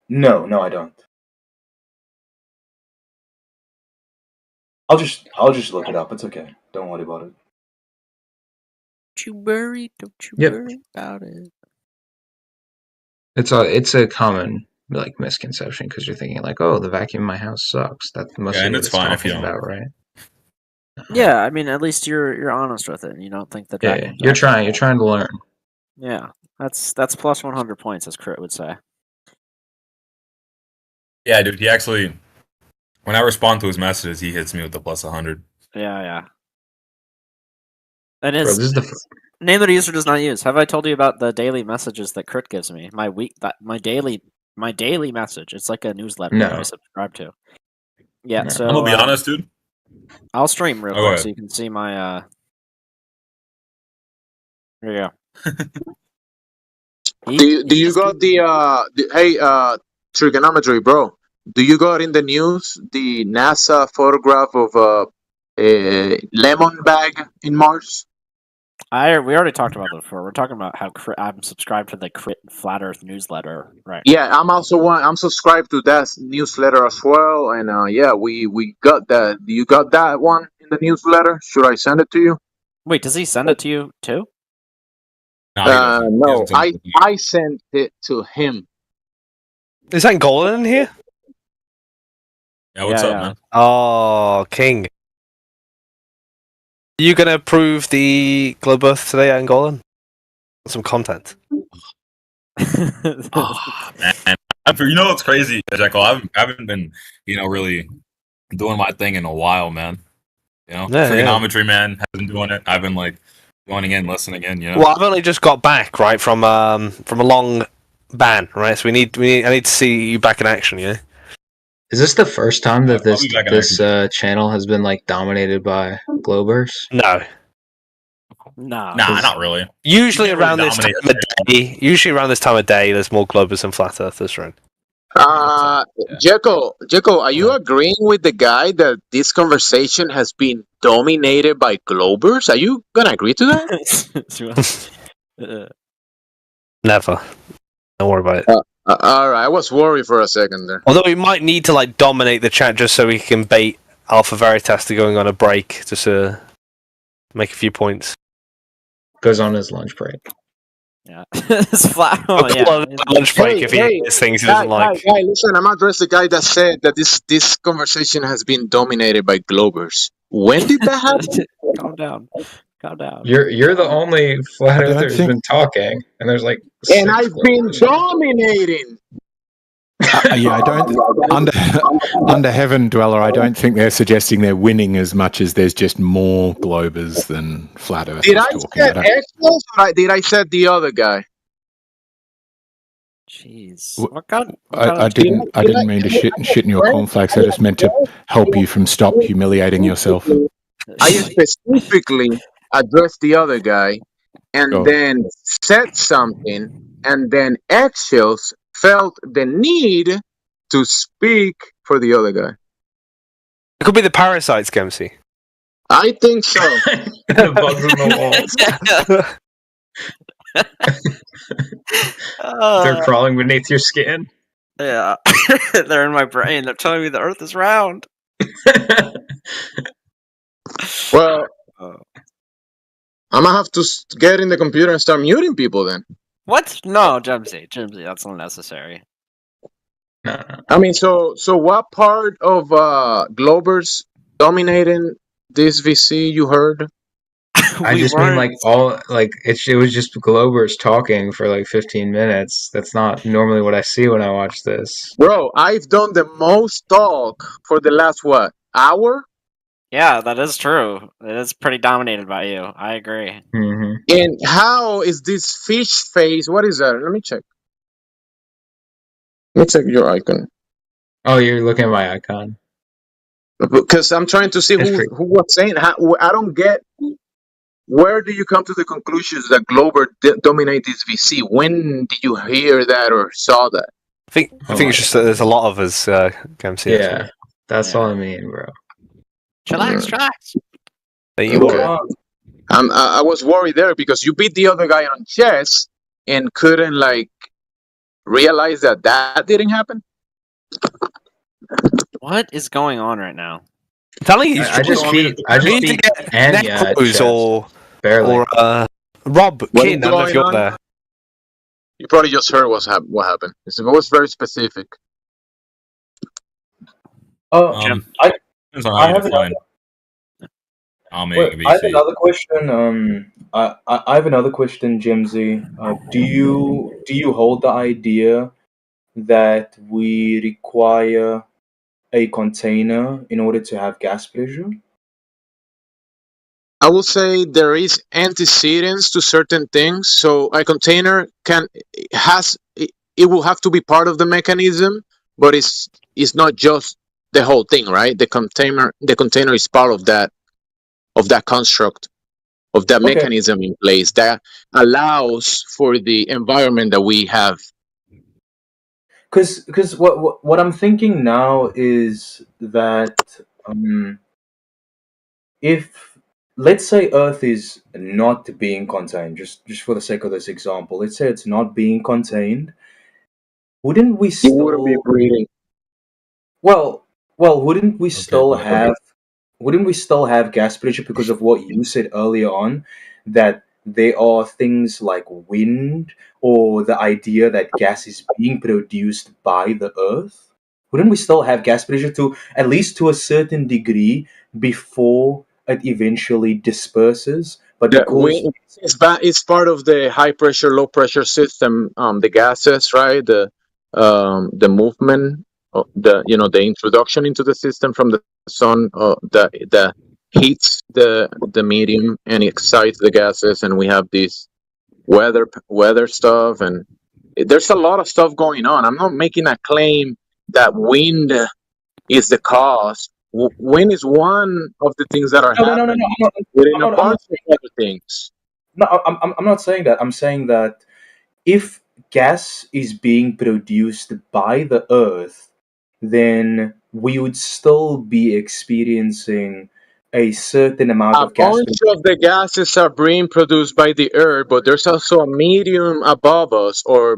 No, I don't. I'll just look it up. It's okay. Don't worry about it. Don't you worry. Don't you Yep. worry about it. It's a common like misconception because you're thinking like, oh, the vacuum in my house sucks. That's mostly Yeah, and what it's it's fine if you talking don't. about, right? Yeah, I mean, at least you're honest with it. And you don't think that Yeah, vacuums you're actually- trying to learn. Yeah, that's plus 100 points, as Crit would say. Yeah, dude. He actually, when I respond to his messages, he hits me with the plus 100. Yeah. And Bro, his this is the name that the user does not use. Have I told you about the daily messages that Crit gives me? My daily message. It's like a newsletter that I No. subscribe to. Yeah, No. so I'm gonna be honest, dude. I'll stream real Oh, go quick ahead. so you can see my. Here you go. Do you got hey trigonometry, bro? Do you got in the news the NASA photograph of a lemon bag in Mars? We already talked about that before. We're talking about how I'm subscribed to the Crit Flat Earth newsletter, right? Yeah, I'm subscribed to that newsletter as well, and yeah, we got that. You got that one in the newsletter? Should I send it to you? Wait, does he send it to you too? No, I sent it to him. Is Angolan in here? Yeah, what's up, man? Oh, King. Are you going to approve the Globe Earth today, Angolan? Some content. Man, you know what's crazy, Jekyll? I haven't been, really doing my thing in a while, man. Trigonometry, man, hasn't been doing it. I've been like joining in, listening in. Well, I've only just got back from a long ban, right? So I need to see you back in action. Yeah. Is this the first time that this channel has been like dominated by Globers? No. Nah, not really. Usually around this time of day, there's more Globers than Flat Earthers, right? Jekyll, are you agreeing with the guy that this conversation has been dominated by Globers? Are you gonna agree to that? Never. Don't worry about it. Alright, I was worried for a second there. Although we might need to like dominate the chat just so we can bait Alpha Veritas to going on a break, just to make a few points. Goes on his lunch break. Yeah, it's flat. Oh, yeah. Lunch break if he hears things he doesn't like. Guy, listen, I'm addressing the guy that said that this conversation has been dominated by Globers. When did that happen? Calm down. Calm down. You're the only flat earther who's been talking, and there's like. And I've been dominating. Yeah, I don't. Under Heaven Dweller, I don't think they're suggesting they're winning as much as there's just more Globers than flat earthers Did I talking. say X-Plus or did I say the other guy? Jeez. I didn't mean to shit in your cornflakes. I just meant to help you from stop humiliating yourself. I specifically addressed the other guy and then said something, and then X-Shells felt the need to speak for the other guy. It could be the parasites, Gemsy. I think so. The bugs in the walls. They're crawling beneath your skin. Yeah. They're in my brain. They're telling me the Earth is round. Well, I'm gonna have to get in the computer and start muting people then. What? No, Jimsy, that's unnecessary. I mean, so what part of Globers dominating this VC you heard? I just mean like it was just Globers talking for like 15 minutes. That's not normally what I see when I watch this. Bro, I've done the most talk for the last hour? Yeah, that is true. It is pretty dominated by you. I agree. Mm-hmm. And how is this fish face? What is that? Let me check. Let me check your icon. Oh, you're looking at my icon. Because I'm trying to see who was saying. I don't get. Where do you come to the conclusions that Glober dominate this VC? When did you hear that or saw that? I think it's just that there's a lot of us. Gemsy. Yeah, that's all I mean, bro. Chillax. There you Okay. are. I was worried there because you beat the other guy on chess and couldn't realize that didn't happen. What is going on right now? I'm telling you, I just beat Anya or Rob Kin. I don't know if you're there. You probably just heard what happened. It was very specific. I have another question. I have another question, Jimsy. Do you hold the idea that we require a container in order to have gas pressure? I will say there is antecedents to certain things. So a container it will have to be part of the mechanism, but it's not just the whole thing, right? The container is part of that construct, of that mechanism in place that allows for the environment that we have. Because what I'm thinking now is that if, let's say, Earth is not being contained, just for the sake of this example, let's say it's not being contained, wouldn't we still? You wouldn't be breathing. Well, wouldn't we still have gas pressure because of what you said earlier on, that there are things like wind or the idea that gas is being produced by the Earth? Wouldn't we still have gas pressure to at least to a certain degree before it eventually disperses? But because it's part of the high pressure, low pressure system, the gases, right? The movement, the introduction into the system from the sun, that heats the medium and excites the gases, and we have this weather stuff, and there's a lot of stuff going on. I'm not making a claim that wind is the cause. Wind is one of the things that are happening within a bunch of other things. No, I'm not saying that. I'm saying that if gas is being produced by the Earth, then we would still be experiencing a certain amount A of gas. bunch of the gases are being produced by the Earth, but there's also a medium above us, or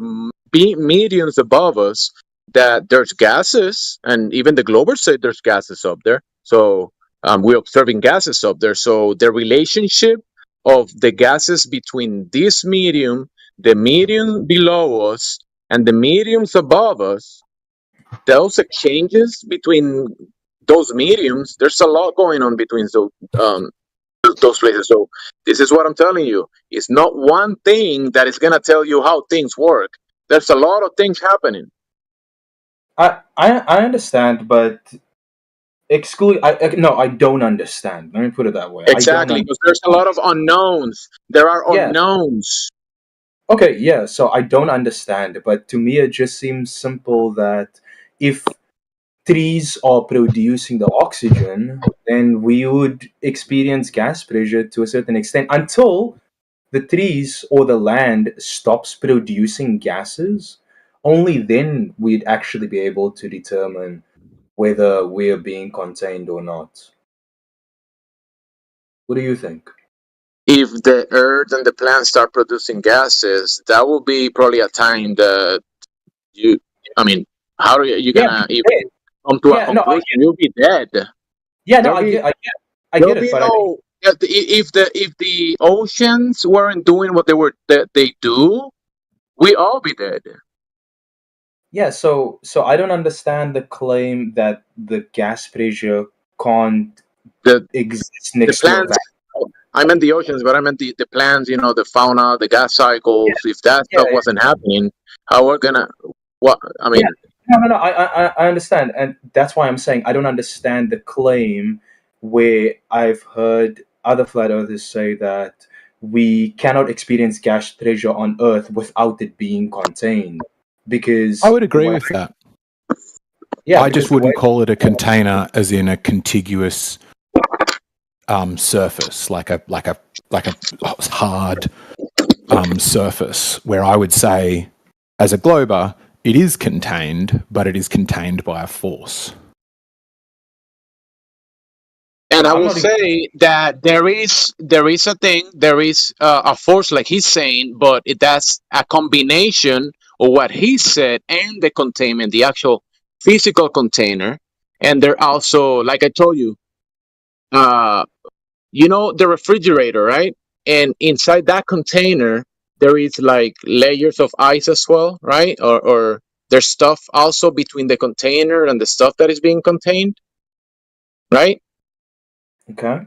mediums above us, that there's gases, and even the globers say there's gases up there. So we're observing gases up there. So the relationship of the gases between this medium, the medium below us, and the mediums above us, those exchanges between those mediums, there's a lot going on between those places. So this is what I'm telling you. It's not one thing that is going to tell you how things work. There's a lot of things happening. I understand, but I don't understand. Let me put it that way. Exactly, because there's a lot of unknowns. There are unknowns. Okay, yeah, so I don't understand, but to me it just seems simple that if trees are producing the oxygen, then we would experience gas pressure to a certain extent until the trees or the land stops producing gases. Only then we'd actually be able to determine whether we're being contained or not. What do you think? If the earth and the plants start producing gases, that will be probably a time that how are you gonna even come to a conclusion? You'll be dead. Yeah, no, I get it, but if the oceans weren't doing what they do, we all be dead. Yeah, so I don't understand the claim that the gas pressure can't exist next to a plants. vacuum. I meant the oceans, but I meant the plants. The fauna, the gas cycles. If that stuff wasn't happening, how we're gonna? What I mean? No. I understand, and that's why I'm saying I don't understand the claim where I've heard other flat earthers say that we cannot experience gas pressure on Earth without it being contained. Because I would agree with that. Yeah, I just wouldn't call it a container as in a contiguous surface, like a hard surface, where I would say, as a glober, it is contained, but it is contained by a force. And I will say that there is a force, like he's saying, but that's a combination of what he said and the containment, the actual physical container. And they're also, like I told you, the refrigerator, right? And inside that container, there is like layers of ice as well, right? Or there's stuff also between the container and the stuff that is being contained, right? Okay.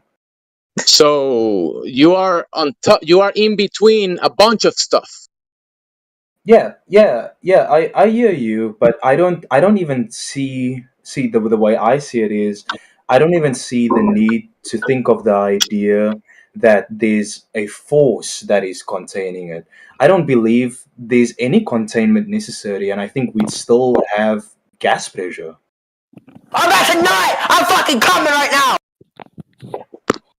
So you are on top. You are in between a bunch of stuff. Yeah. I hear you, but I don't even see the way I see it is I don't even see the need to think of the idea that there's a force that is containing it. I don't believe there's any containment necessary, and I think we'd still have gas pressure. I'm at the night. I'm fucking coming right now.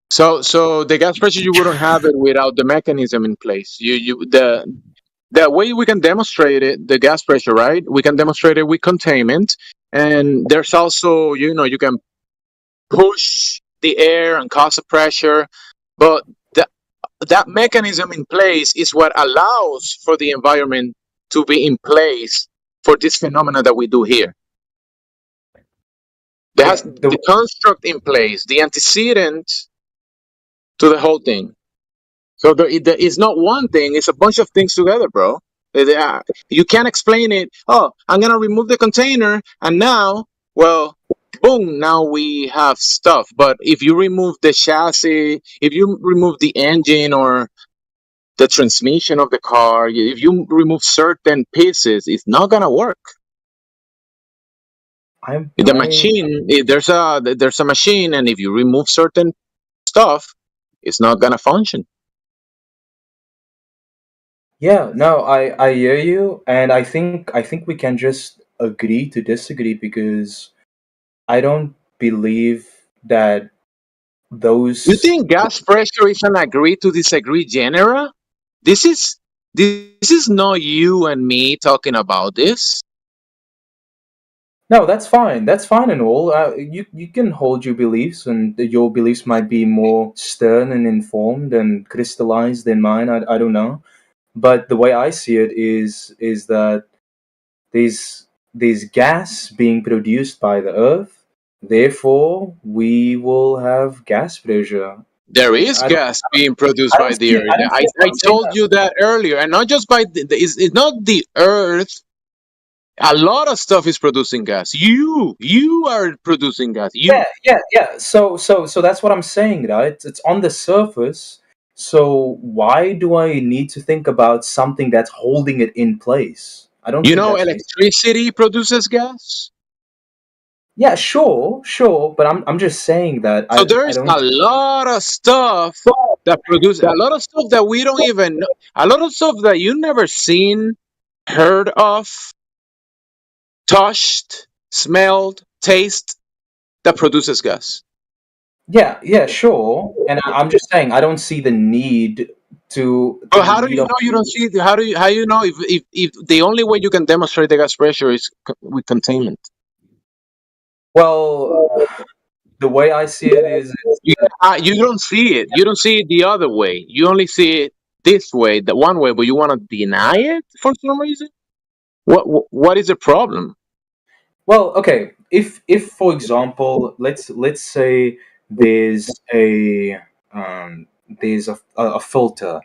So the gas pressure, you wouldn't have it without the mechanism in place. The way we can demonstrate it, the gas pressure, right? We can demonstrate it with containment, and there's also you can push the air and cause a pressure, but that mechanism in place is what allows for the environment to be in place for this phenomena that we do here. There has the construct in place, the antecedent to the whole thing. So it's not one thing; it's a bunch of things together, bro. You can't explain it. Oh, I'm gonna remove the container, and now, well, boom! Now we have stuff. But if you remove the chassis, if you remove the engine or the transmission of the car, if you remove certain pieces, it's not gonna work. The machine, there's a machine, and if you remove certain stuff, it's not gonna function. Yeah, no, I hear you, and I think we can just agree to disagree because I don't believe that those. You think gas pressure is an agree to disagree genera? This is This is not you and me talking about this. No, that's fine. That's fine and all. You can hold your beliefs, and your beliefs might be more stern and informed and crystallized than mine. I don't know, but the way I see it is that there's gas being produced by the Earth. Therefore, we will have gas pressure. There is gas being produced by the Earth. I told you that earlier, and not just by it's not the Earth. A lot of stuff is producing gas. You are producing gas. Yeah. So that's what I'm saying, right? It's on the surface. So why do I need to think about something that's holding it in place? I don't. You think know, that's electricity produces gas. Yeah, sure, but I'm just saying that So I there's don't. a lot of stuff that produce a lot of stuff that we don't even know. A lot of stuff that you never seen, heard of, touched, smelled, taste, that produces gas. Yeah, sure. And I'm just saying I don't see the need to. But how do you know you don't see? How you know if the only way you can demonstrate the gas pressure is with containment? Well, the way I see it is you don't see it. You don't see it the other way. You only see it this way, the one way, but you want to deny it for some reason. What is the problem? Well, okay. If for example, let's say there's a filter,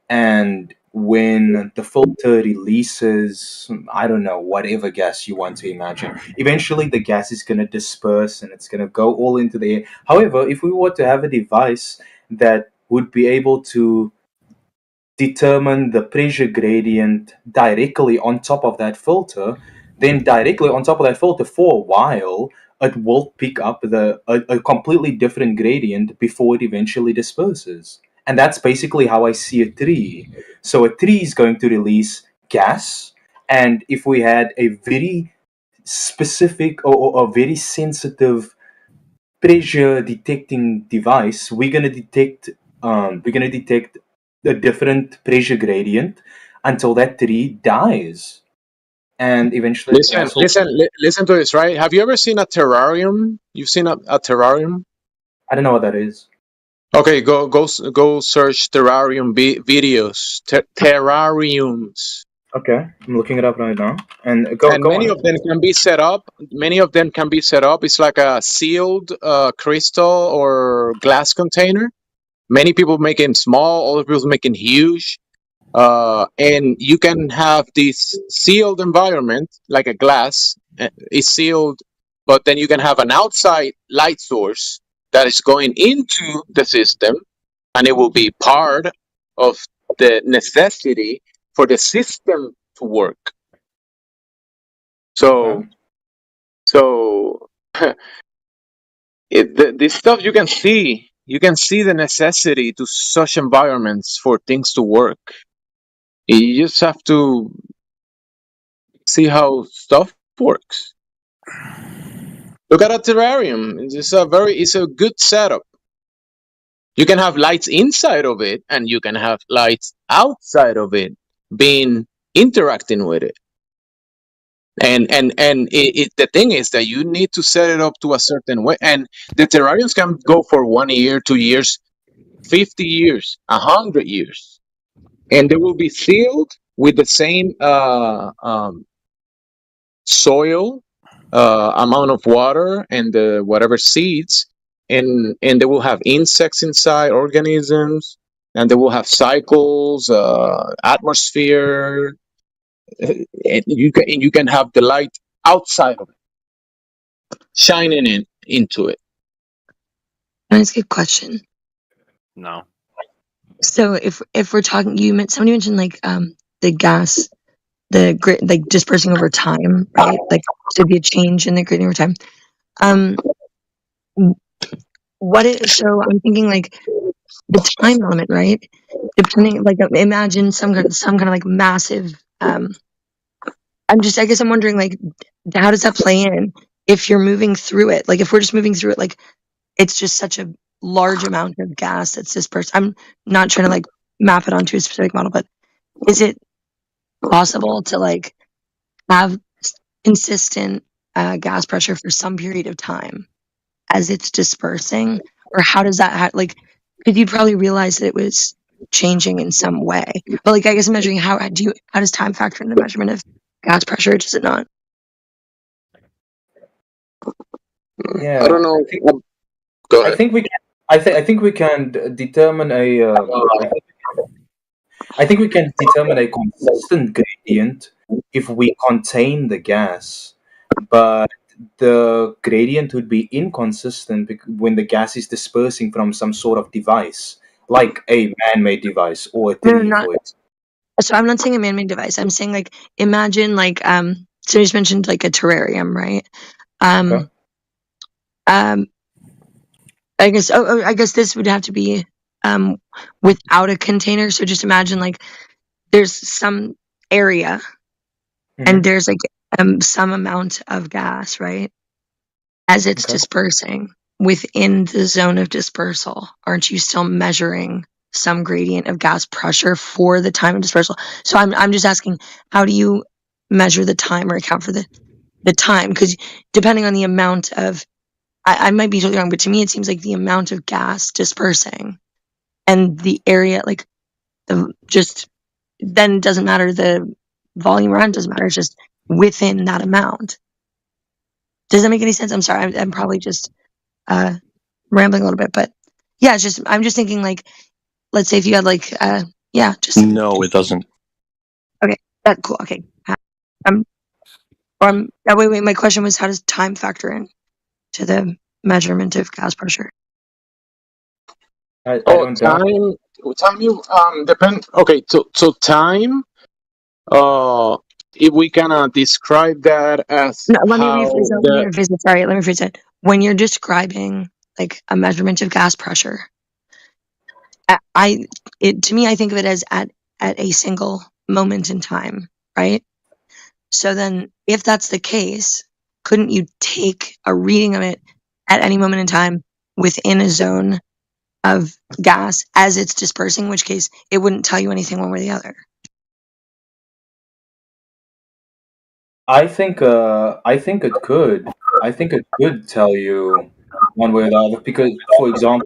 and when the filter releases, I don't know, whatever gas you want to imagine, eventually the gas is going to disperse and it's going to go all into the air. However, if we were to have a device that would be able to determine the pressure gradient directly on top of that filter, then directly on top of that filter for a while, it will pick up a completely different gradient before it eventually disperses. And that's basically how I see a tree. So a tree is going to release gas, and if we had a very specific or a very sensitive pressure detecting device, we're gonna detect a different pressure gradient until that tree dies, and eventually Listen to this, right? Have you ever seen a terrarium? You've seen a terrarium? I don't know what that is. Okay, go search terrarium videos. Terrariums. Okay, I'm looking it up right now, and many of them can be set up. Many of them can be set up. It's like a sealed crystal or glass container. Many people making small, other people making huge. And you can have this sealed environment, like a glass, is sealed, but then you can have an outside light source that is going into the system, and it will be part of the necessity for the system to work. So this stuff you can see the necessity to such environments for things to work. You just have to see how stuff works. Look at a terrarium. It's a good setup. You can have lights inside of it, and you can have lights outside of it interacting with it. And the thing is that you need to set it up to a certain way. And the terrariums can go for 1 year, 2 years, 50 years, 100 years. And they will be sealed with the same soil, amount of water, and whatever seeds. And they will have insects inside, organisms, and they will have cycles, atmosphere. And you can have the light outside of it, shining into it. Can I ask a question? No. So if we're talking, somebody mentioned like the gas, like dispersing over time, right? Like to be a change in the gradient over time. So I'm thinking like the time element, right? Depending, like imagine some kind of like massive. I guess I'm wondering like how does that play in if you're moving through it? Like if we're just moving through it, like it's just such a large amount of gas that's dispersed. I'm not trying to like map it onto a specific model, but is it possible to like have consistent gas pressure for some period of time as it's dispersing, or how does that like? Because you'd probably realize that it was changing in some way. But like, I guess I'm measuring how does time factor in the measurement of gas pressure? Does it not? Yeah, I don't know. Go ahead. I think we can. I think we can determine a. I think we can determine a consistent gradient if we contain the gas, but the gradient would be inconsistent when the gas is dispersing from some sort of device, like a man-made device or a No, tree, not. for example. So I'm not saying a man-made device. I'm saying like imagine like so you just mentioned like a terrarium, right? Okay. I guess I guess this would have to be without a container. So just imagine like there's some area and there's like some amount of gas, right? As it's dispersing within the zone of dispersal, aren't you still measuring some gradient of gas pressure for the time of dispersal? So I'm just asking, how do you measure the time or account for the time? Because depending on the amount of, I might be totally wrong, but to me it seems like the amount of gas dispersing and the area, like just then it doesn't matter, the volume around doesn't matter. It's just within that amount. Does that make any sense? I'm sorry, I'm probably just rambling a little bit, but yeah, it's just I'm just thinking like, let's say if you had like just No, it doesn't. okay, that's cool. Okay, wait. My question was, how does time factor in to the measurement of gas pressure? I don't time you depend. Okay, so time. If we can describe that as No, let me how rephrase it. Let me rephrase it. Sorry, let me rephrase it. When you're describing like a measurement of gas pressure, to me, I think of it as at a single moment in time, right? So then, if that's the case, couldn't you take a reading of it at any moment in time within a zone of gas as it's dispersing, in which case it wouldn't tell you anything one way or the other? I think it could. I think it could tell you one way or the other because, for example,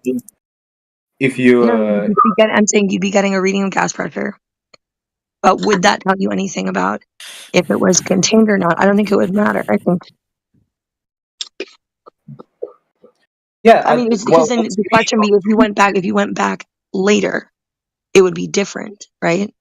if you I'm saying you'd be getting a reading of gas pressure, but would that tell you anything about if it was contained or not? I don't think it would matter. I think. Yeah, I mean, it's because then the question would be, if you went back later, it would be different, right?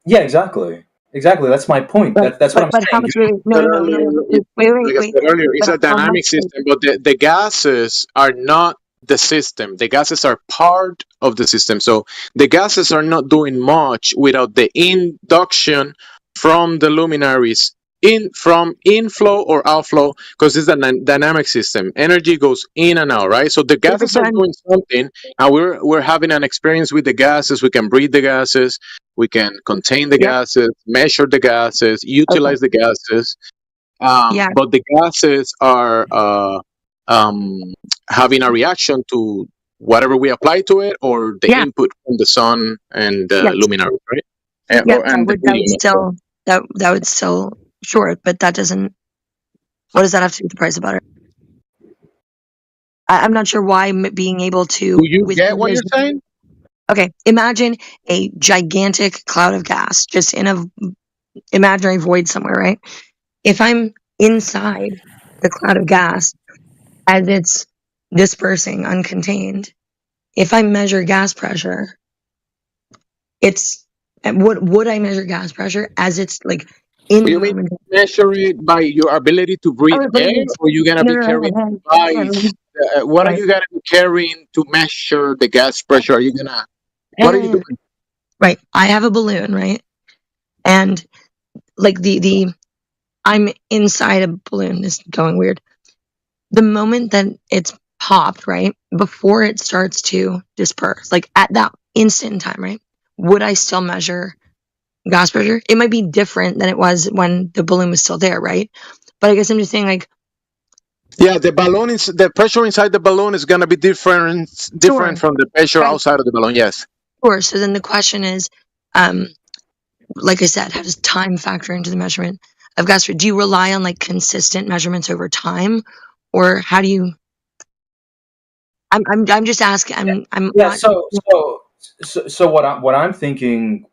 Yeah, exactly. That's my point. That's what I'm But how saying. much? No. Wait. Like I said earlier, it's But a how dynamic much? system, but the gases are not the system. The gases are part of the system. So the gases are not doing much without the induction from the luminaries from inflow or outflow, because it's a dynamic system. Energy goes in and out, right? So the gases are doing something, and we're having an experience with the gases. We can breathe the gases, we can contain the gases, measure the gases, utilize the gases. But the gases are having a reaction to whatever we apply to it, or the input from the sun and the luminary, right? That would still sure, but that doesn't. What does that have to do with the price of butter? I'm not sure why being able to. Do you get what you're saying? Okay, imagine a gigantic cloud of gas just in a imaginary void somewhere, right? If I'm inside the cloud of gas as it's dispersing uncontained, if I measure gas pressure, would I measure gas pressure as it's like in you mean measure it by your ability to breathe air, or you're gonna be carrying a device? What are you gonna be carrying to measure the gas pressure? Are you gonna? What are you doing? Right, I have a balloon, right, and like I'm inside a balloon. This is going weird. The moment that it's popped, right, before it starts to disperse, like at that instant in time, right, would I still measure gas pressure? It might be different than it was when the balloon was still there, right? But I guess I'm just saying, like, yeah, the pressure inside the balloon is gonna be different from the pressure outside of the balloon. Yes. Sure. So then the question is, like I said, how does time factor into the measurement of gas? Do you rely on like consistent measurements over time, or how do you? I'm just asking. I'm Yeah. not. So what I'm thinking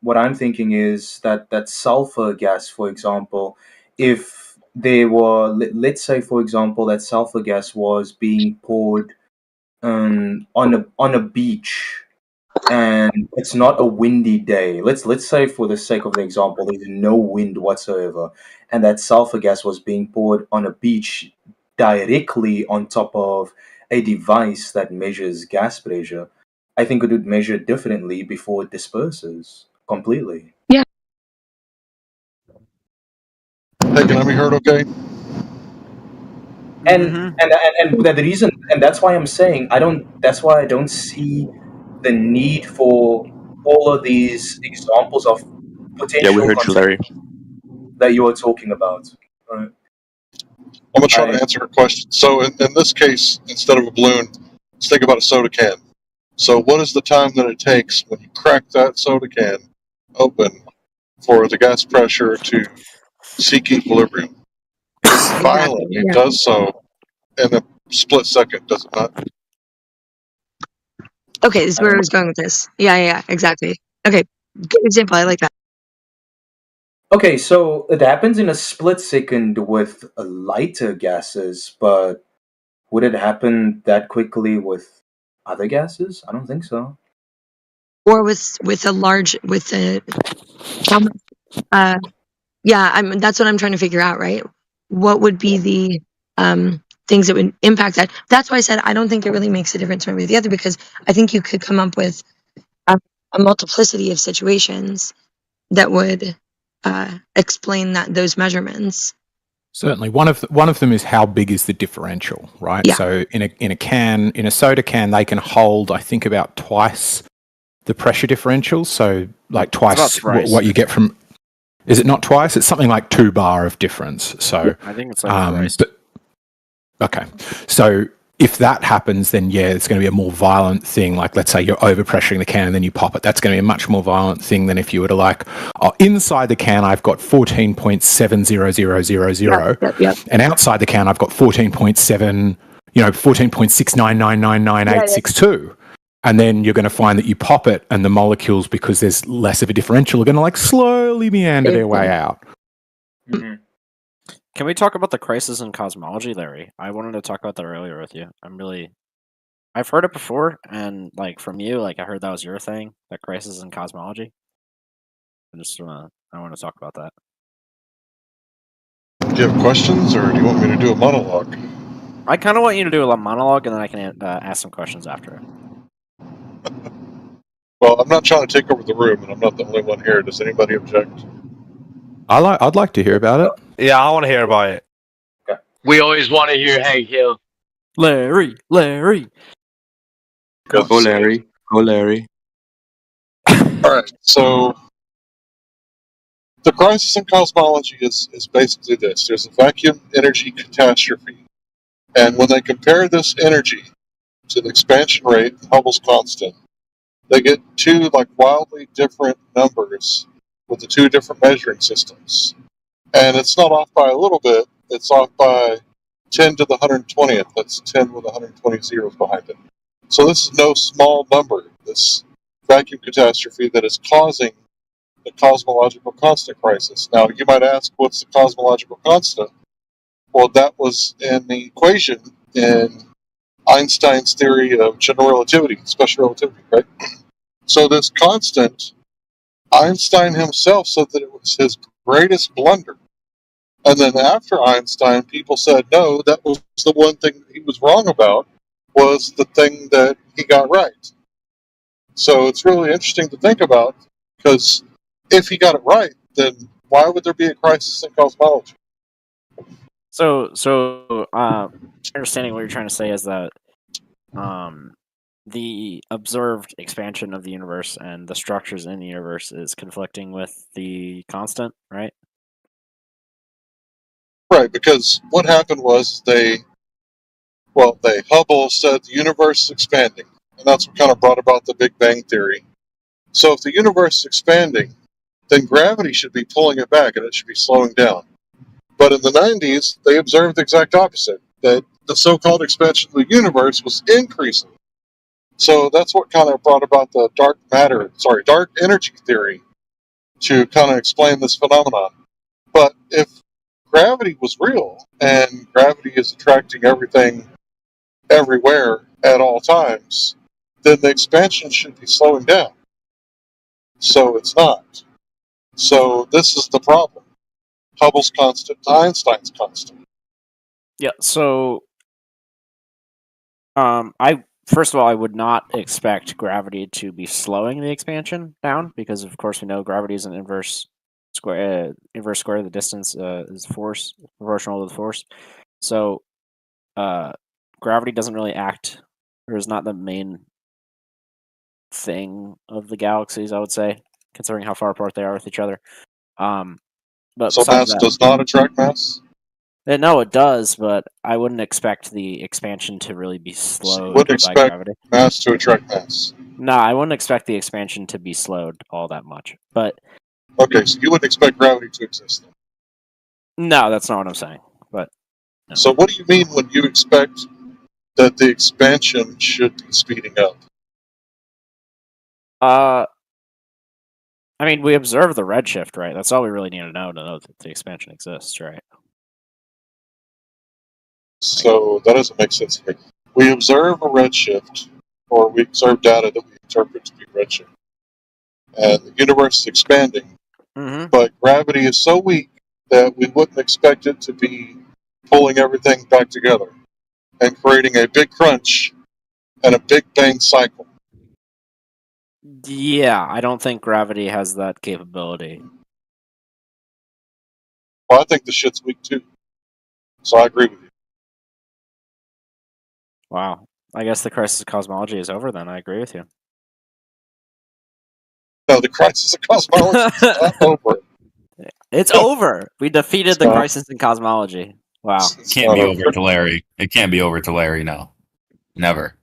is that sulfur gas, for example, if they were, let's say, for example, that sulfur gas was being poured on a beach, and it's not a windy day. Let's say, for the sake of the example, there's no wind whatsoever, and that sulfur gas was being poured on a beach directly on top of a device that measures gas pressure. I think it would measure differently before it disperses completely. Yeah. Hey, can I be heard okay? And the reason, and that's why I'm saying I don't. That's why I don't see the need for all of these examples of Yeah, we potential heard you, Larry. that you are talking about. Right? I'm going to try to answer her question. So in this case, instead of a balloon, let's think about a soda can. So what is the time that it takes when you crack that soda can open for the gas pressure to seek equilibrium? It's violent. It Yeah. does so in a split second, does it not? Okay, this is where I was going with this. Yeah, exactly. Okay, good example. I like that. Okay, so it happens in a split second with lighter gases, but would it happen that quickly with other gases? I don't think so. Or with a large with a how much? Yeah, that's what I'm trying to figure out. Right, what would be the things that would impact that? That's why I said I don't think it really makes a difference one way or the other, because I think you could come up with a multiplicity of situations that would explain those measurements. Certainly, one of them is how big is the differential, right? Yeah. So in a soda can, they can hold, I think, about twice the pressure differential. So like twice what you get from. Is it not twice? It's something like 2 bar of difference. So I think it's like thrice. Okay, so if that happens, then yeah, it's going to be a more violent thing. Like, let's say you're overpressuring the can and then you pop it. That's going to be a much more violent thing than if you were to inside the can, I've got 14.70000, and outside the can, I've got 14.7, 14.699999862. And then you're going to find that you pop it, and the molecules, because there's less of a differential, are going to slowly meander their way out. Mm-hmm. Can we talk about the crisis in cosmology, Larry? I wanted to talk about that earlier with you. I've heard it before, and from you, I heard that was your thing, that crisis in cosmology. I want to talk about that. Do you have questions, or do you want me to do a monologue? I kind of want you to do a monologue, and then I can ask some questions after it. Well, I'm not trying to take over the room, and I'm not the only one here. Does anybody object? I'd like to hear about it. Yeah, I want to hear about it. We always want to hear Hank Hill. Larry. Go, Larry. Go, Larry. All right, so the crisis in cosmology is basically this. There's a vacuum energy catastrophe. And when they compare this energy to the expansion rate, Hubble's constant, they get two wildly different numbers with the two different measuring systems. And it's not off by a little bit, it's off by 10 to the 120th. That's 10 with 120 zeros behind it. So this is no small number, this vacuum catastrophe that is causing the cosmological constant crisis. Now, you might ask, what's the cosmological constant? Well, that was in the equation in Einstein's theory of general relativity, special relativity, right? So this constant, Einstein himself said that it was his greatest blunder. And then after Einstein, people said, no, that was the one thing that he was wrong about, was the thing that he got right. So it's really interesting to think about, because if he got it right, then why would there be a crisis in cosmology? So, understanding what you're trying to say is that the observed expansion of the universe and the structures in the universe is conflicting with the constant, right? Right, because what happened was Hubble said the universe is expanding, and that's what kind of brought about the Big Bang Theory. So if the universe is expanding, then gravity should be pulling it back and it should be slowing down. But in the 90s, they observed the exact opposite, that the so-called expansion of the universe was increasing. So that's what kind of brought about the dark energy theory to kind of explain this phenomenon. But if gravity was real, and gravity is attracting everything everywhere at all times, then the expansion should be slowing down. So it's not. So this is the problem. Hubble's constant, Einstein's constant. Yeah, so first of all, I would not expect gravity to be slowing the expansion down, because of course we know gravity is an inverse square of the distance is force, proportional to the force. So gravity doesn't really act, or is not the main thing of the galaxies, I would say, considering how far apart they are with each other. But so mass does not attract mass? No, it does, but I wouldn't expect the expansion to really be slowed So you wouldn't by expect gravity. mass to attract mass? No, I wouldn't expect the expansion to be slowed all that much. But okay, so you wouldn't expect gravity to exist then? No, that's not what I'm saying. But no. So what do you mean when you expect that the expansion should be speeding up? I mean, we observe the redshift, right? That's all we really need to know that the expansion exists, right? So that doesn't make sense to me. We observe a redshift, or we observe data that we interpret to be redshift, and the universe is expanding, but gravity is so weak that we wouldn't expect it to be pulling everything back together and creating a big crunch and a big bang cycle. Yeah, I don't think gravity has that capability. Well, I think the shit's weak too. So I agree with you. Wow. I guess the crisis of cosmology is over then. I agree with you. No, the crisis of cosmology is not over. It's over. We defeated the crisis in cosmology. Wow. It can't be over to Larry. It can't be over to Larry, no. Never.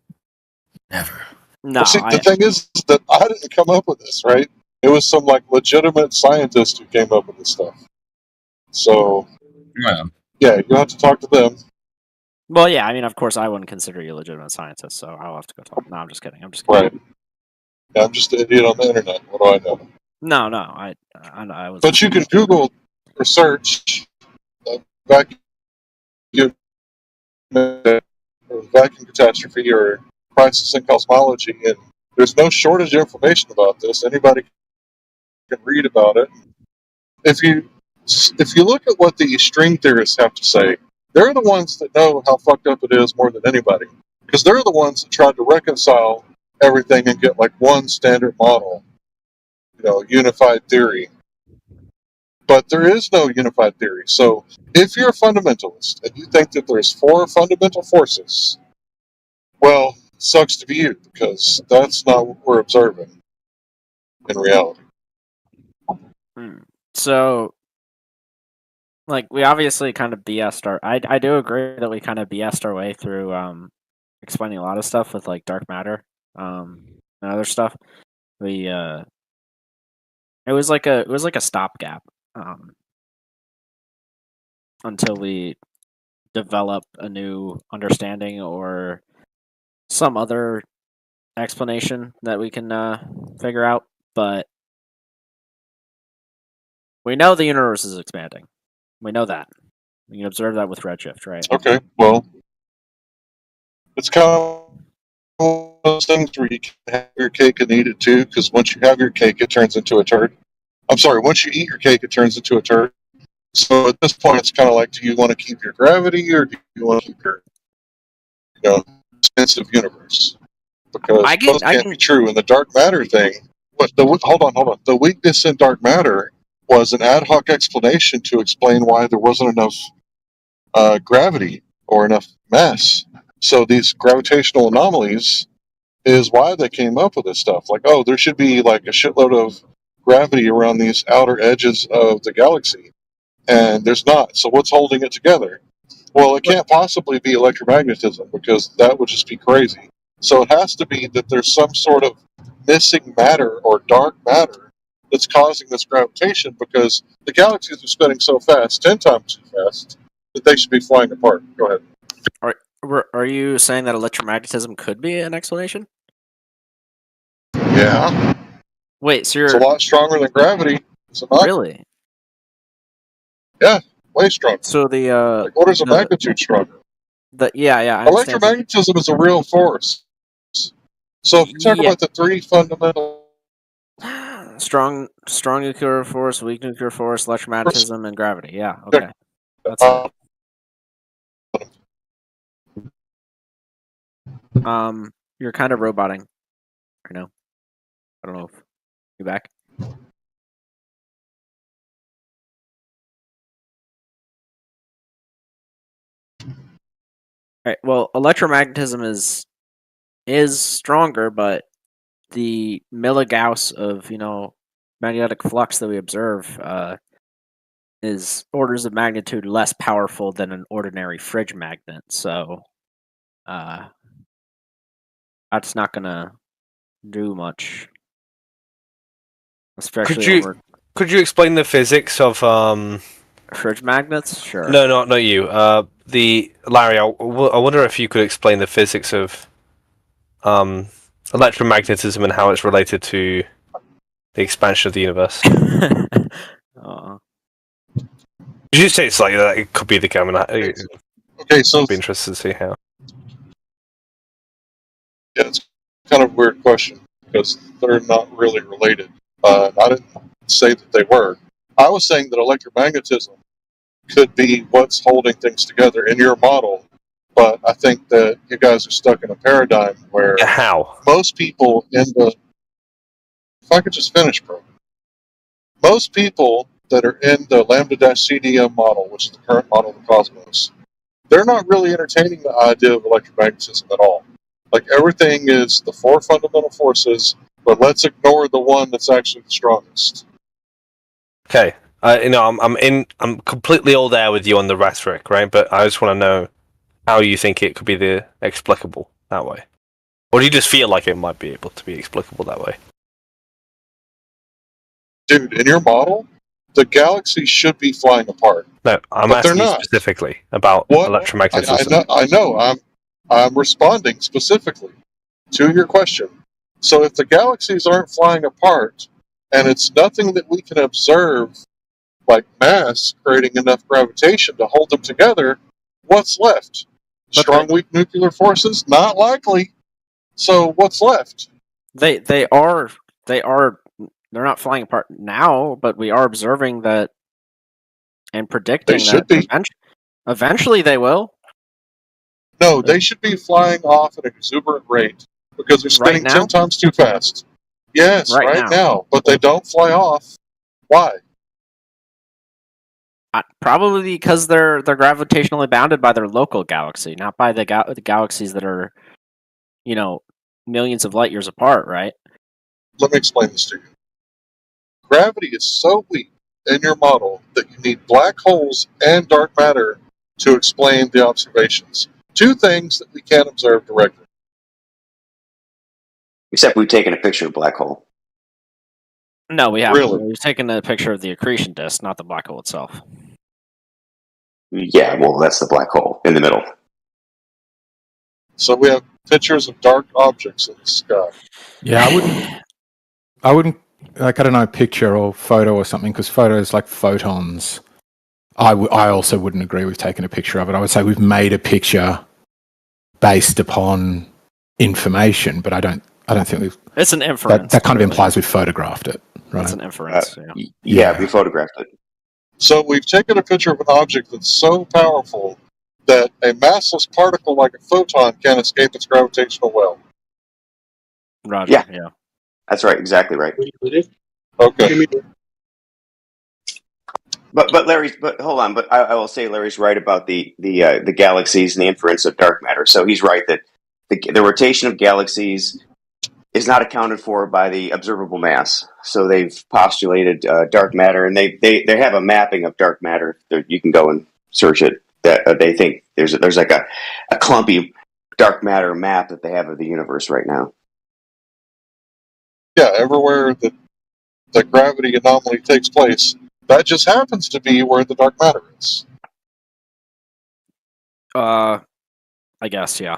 Never. No. Well, see, the thing is that I didn't come up with this, right? It was some legitimate scientist who came up with this stuff. So, yeah, you have to talk to them. Well, yeah, I mean, of course, I wouldn't consider you a legitimate scientist, so I'll have to go talk. No, I'm just kidding. Right. Yeah, I'm just an idiot on the internet. What do I know? No, I was. But you can Google or search vacuum catastrophe or crisis in cosmology, and there's no shortage of information about this. Anybody can read about it. If you look at what the string theorists have to say, they're the ones that know how fucked up it is more than anybody, because they're the ones that tried to reconcile everything and get one standard model, unified theory. But there is no unified theory. So if you're a fundamentalist and you think that there's 4 fundamental forces, well, sucks to be you, because that's not what we're observing in reality. So, we obviously kind of BS'd our... I do agree that we kind of BS'd our way through explaining a lot of stuff with, dark matter and other stuff. It was like a stopgap until we develop a new understanding or some other explanation that we can figure out. But we know the universe is expanding. We know that. We can observe that with redshift, right? Okay, well, it's kind of one of those things where you can have your cake and eat it too, because once you have your cake, it turns into a turd. I'm sorry, once you eat your cake, it turns into a turd. So at this point, it's kind of like, do you want to keep your gravity, or do you want to keep your, expensive universe? Because both can't be true. And the dark matter thing, hold on. The weakness in dark matter was an ad hoc explanation to explain why there wasn't enough gravity or enough mass. So these gravitational anomalies is why they came up with this stuff. There should be a shitload of gravity around these outer edges of the galaxy. And there's not. So what's holding it together? Well, it can't possibly be electromagnetism, because that would just be crazy. So it has to be that there's some sort of missing matter or dark matter that's causing this gravitation, because the galaxies are spinning so fast, 10 times too fast, that they should be flying apart. Go ahead. Are you saying that electromagnetism could be an explanation? Yeah. Wait, so It's a lot stronger than gravity. Is it not? Really? Yeah, way stronger. So the like orders of magnitude stronger. Yeah, I understand. Electromagnetism is a real force. So if you talk about the three fundamental strong nuclear force, weak nuclear force, electromagnetism, and gravity. Yeah, okay. That's fine. You're kind of roboting right now. I don't know if you back. Right. Well, electromagnetism is stronger, but the milligauss of magnetic flux that we observe is orders of magnitude less powerful than an ordinary fridge magnet. So that's not gonna do much. Especially could you explain the physics of fridge magnets? Sure. No, not you. The Larry. I wonder if you could explain the physics of electromagnetism and how it's related to the expansion of the universe. Did you say it's like that? It could be the camera. Okay, so I'd be interested to see how. Yeah, it's kind of a weird question because they're not really related. I didn't say that they were. I was saying that electromagnetism could be what's holding things together in your model, but I think that you guys are stuck in a paradigm where most people in the... If I could just finish, bro. Most people that are in the lambda-CDM model, which is the current model of the cosmos, they're not really entertaining the idea of electromagnetism at all. Like, everything is the four fundamental forces, but let's ignore the one that's actually the strongest. Okay, I'm completely all there with you on the rhetoric, right? But I just want to know how you think it could be the explicable that way, or do you just feel like it might be able to be explicable that way? Dude, in your model, the galaxies should be flying apart. No, I'm asking you specifically about electromagnetism. I know. I'm responding specifically to your question. So if the galaxies aren't flying apart, and it's nothing that we can observe, like mass creating enough gravitation to hold them together, what's left? Strong, weak nuclear forces? Not likely. So what's left? They're not flying apart now, but we are observing that and predicting that eventually they will. No, they should be flying off at an exuberant rate because they're spinning 10 times too fast. Yes, right now. But they don't fly off. Why? Probably because they're gravitationally bounded by their local galaxy, not by the galaxies that are, millions of light years apart, right? Let me explain this to you. Gravity is so weak in your model that you need black holes and dark matter to explain the observations. Two things that we can't observe directly. Except we've taken a picture of a black hole. No, we haven't. Really? We've taken a picture of the accretion disk, not the black hole itself. Yeah, well, that's the black hole in the middle. So we have pictures of dark objects in the sky. Yeah, I wouldn't like, I don't know, picture or photo or something, because photos like photons. I also wouldn't agree with taking a picture of it. I would say we've made a picture based upon information, but I don't think we've. It's an inference. That kind of implies we've photographed it, right? It's an inference. Yeah, we photographed it. So we've taken a picture of an object that's so powerful that a massless particle like a photon can't escape its gravitational well. Roger. Yeah. That's right. Exactly right. Okay. But hold on. But I will say Larry's right about the galaxies and the inference of dark matter. So he's right that the rotation of galaxies is not accounted for by the observable mass. So they've postulated dark matter, and they have a mapping of dark matter. You can go and search it. That they think there's like a clumpy dark matter map that they have of the universe right now. Yeah, everywhere that that gravity anomaly takes place. That just happens to be where the dark matter is. I guess, yeah.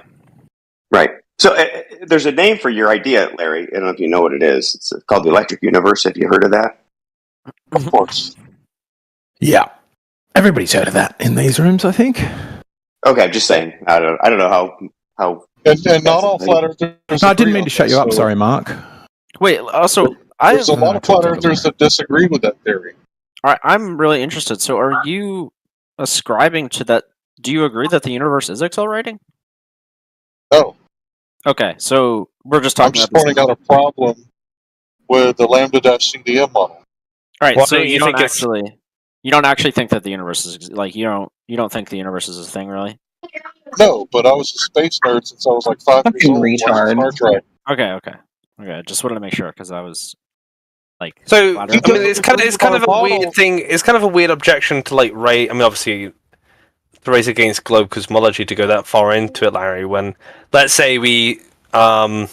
Right. So there's a name for your idea, Larry. I don't know if you know what it is. It's called the electric universe. Have you heard of that? Of course. Yeah. Everybody's heard of that in these rooms, I think. Okay, I'm just saying. I don't know how. And not all flat earthers. No, I didn't mean to shut you up. Sorry, Mark. Wait, also, there's a lot of flat earthers that disagree with that theory. All right, I'm really interested. So, are you ascribing to that? Do you agree that the universe is accelerating? No. Okay, so we're just I'm talking just about pointing out a problem with the lambda-CDM model. All right, Why so don't you you don't think it's- actually, you don't actually think that the universe is like you don't think the universe is a thing, really? No, but I was a space nerd since I was like 5 years old. Watching Star Trek. Okay. Just wanted to make sure because I was like. So flat I mean, earth. it's kind of a weird thing. It's kind of a weird objection to like raise. I mean, obviously, to raise against globe cosmology to go that far into it, Larry. When let's say we, because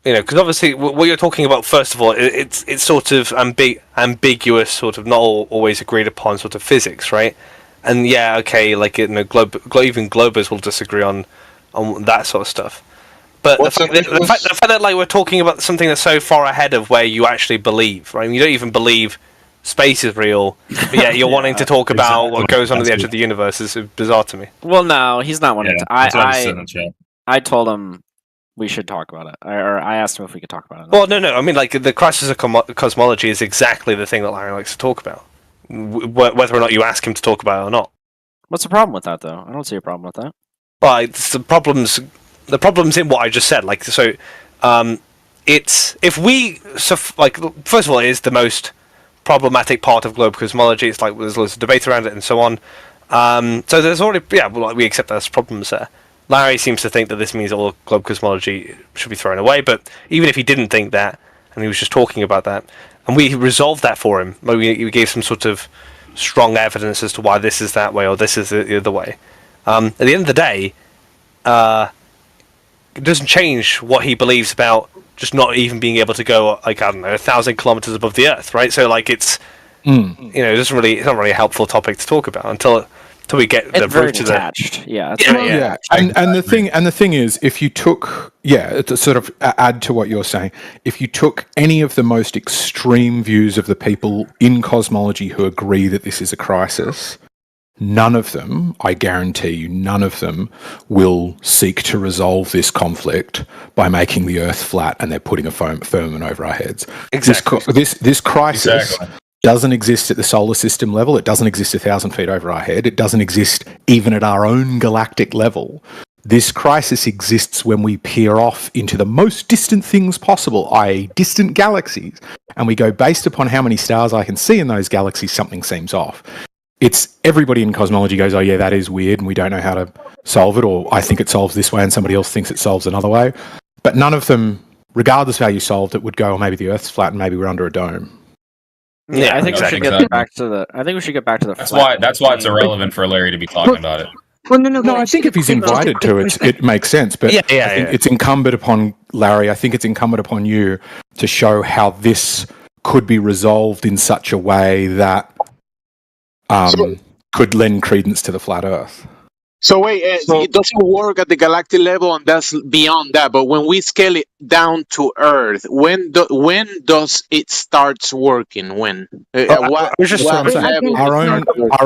obviously what you're talking about, first of all, it's sort of ambiguous, sort of not always agreed upon sort of physics, right? And yeah, okay, like even globers will disagree on that sort of stuff. But the fact that like we're talking about something that's so far ahead of where you actually believe, right? I mean, you don't even believe space is real, but yet you're wanting to talk about what goes on at the edge of the universe is bizarre to me. Well, no, he's not wanting to. that's what I said in the chat. I told him we should talk about it, or I asked him if we could talk about it. Well, no. I mean, like the crisis of cosmology is exactly the thing that Larry likes to talk about, whether or not you ask him to talk about it or not. What's the problem with that, though? I don't see a problem with that. Well, it's the problems in what I just said. Like, so, it's if we like first of all, it is the most problematic part of globe cosmology. It's like there's loads of debate around it and so on. So there's already we accept there's problems there. Larry seems to think that this means all globe cosmology should be thrown away, but even if he didn't think that, and he was just talking about that, and we resolved that for him, like we gave some sort of strong evidence as to why this is that way or this is the other way. At the end of the day, it doesn't change what he believes about just not even being able to go, like, I don't know, 1,000 kilometers above the Earth, right? So, like, it's it's not really a helpful topic to talk about until we get the root to that. Yeah, And the thing is, if you took to sort of add to what you're saying, if you took any of the most extreme views of the people in cosmology who agree that this is a crisis, none of them, I guarantee you, none of them will seek to resolve this conflict by making the Earth flat and they're putting a firmament over our heads. Exactly. This crisis doesn't exist at the solar system level. It doesn't exist 1,000 feet over our head. It doesn't exist even at our own galactic level. This crisis exists when we peer off into the most distant things possible, i.e. distant galaxies, and we go, based upon how many stars I can see in those galaxies, something seems off. It's everybody in cosmology goes, oh yeah, that is weird and we don't know how to solve it, or I think it solves this way and somebody else thinks it solves another way. But none of them, regardless of how you solved it, would go, oh, maybe the Earth's flat and maybe we're under a dome. Yeah, I think we should get back to the. I think we should get back to the. That's why it's irrelevant for Larry to be talking about it. Well, no. I think if he's invited to it, it makes sense. But I think it's incumbent upon Larry. I think it's incumbent upon you to show how this could be resolved in such a way that could lend credence to the flat Earth. So wait, it doesn't work at the galactic level, and that's beyond that. But when we scale it down to Earth, when does it starts working? When? Our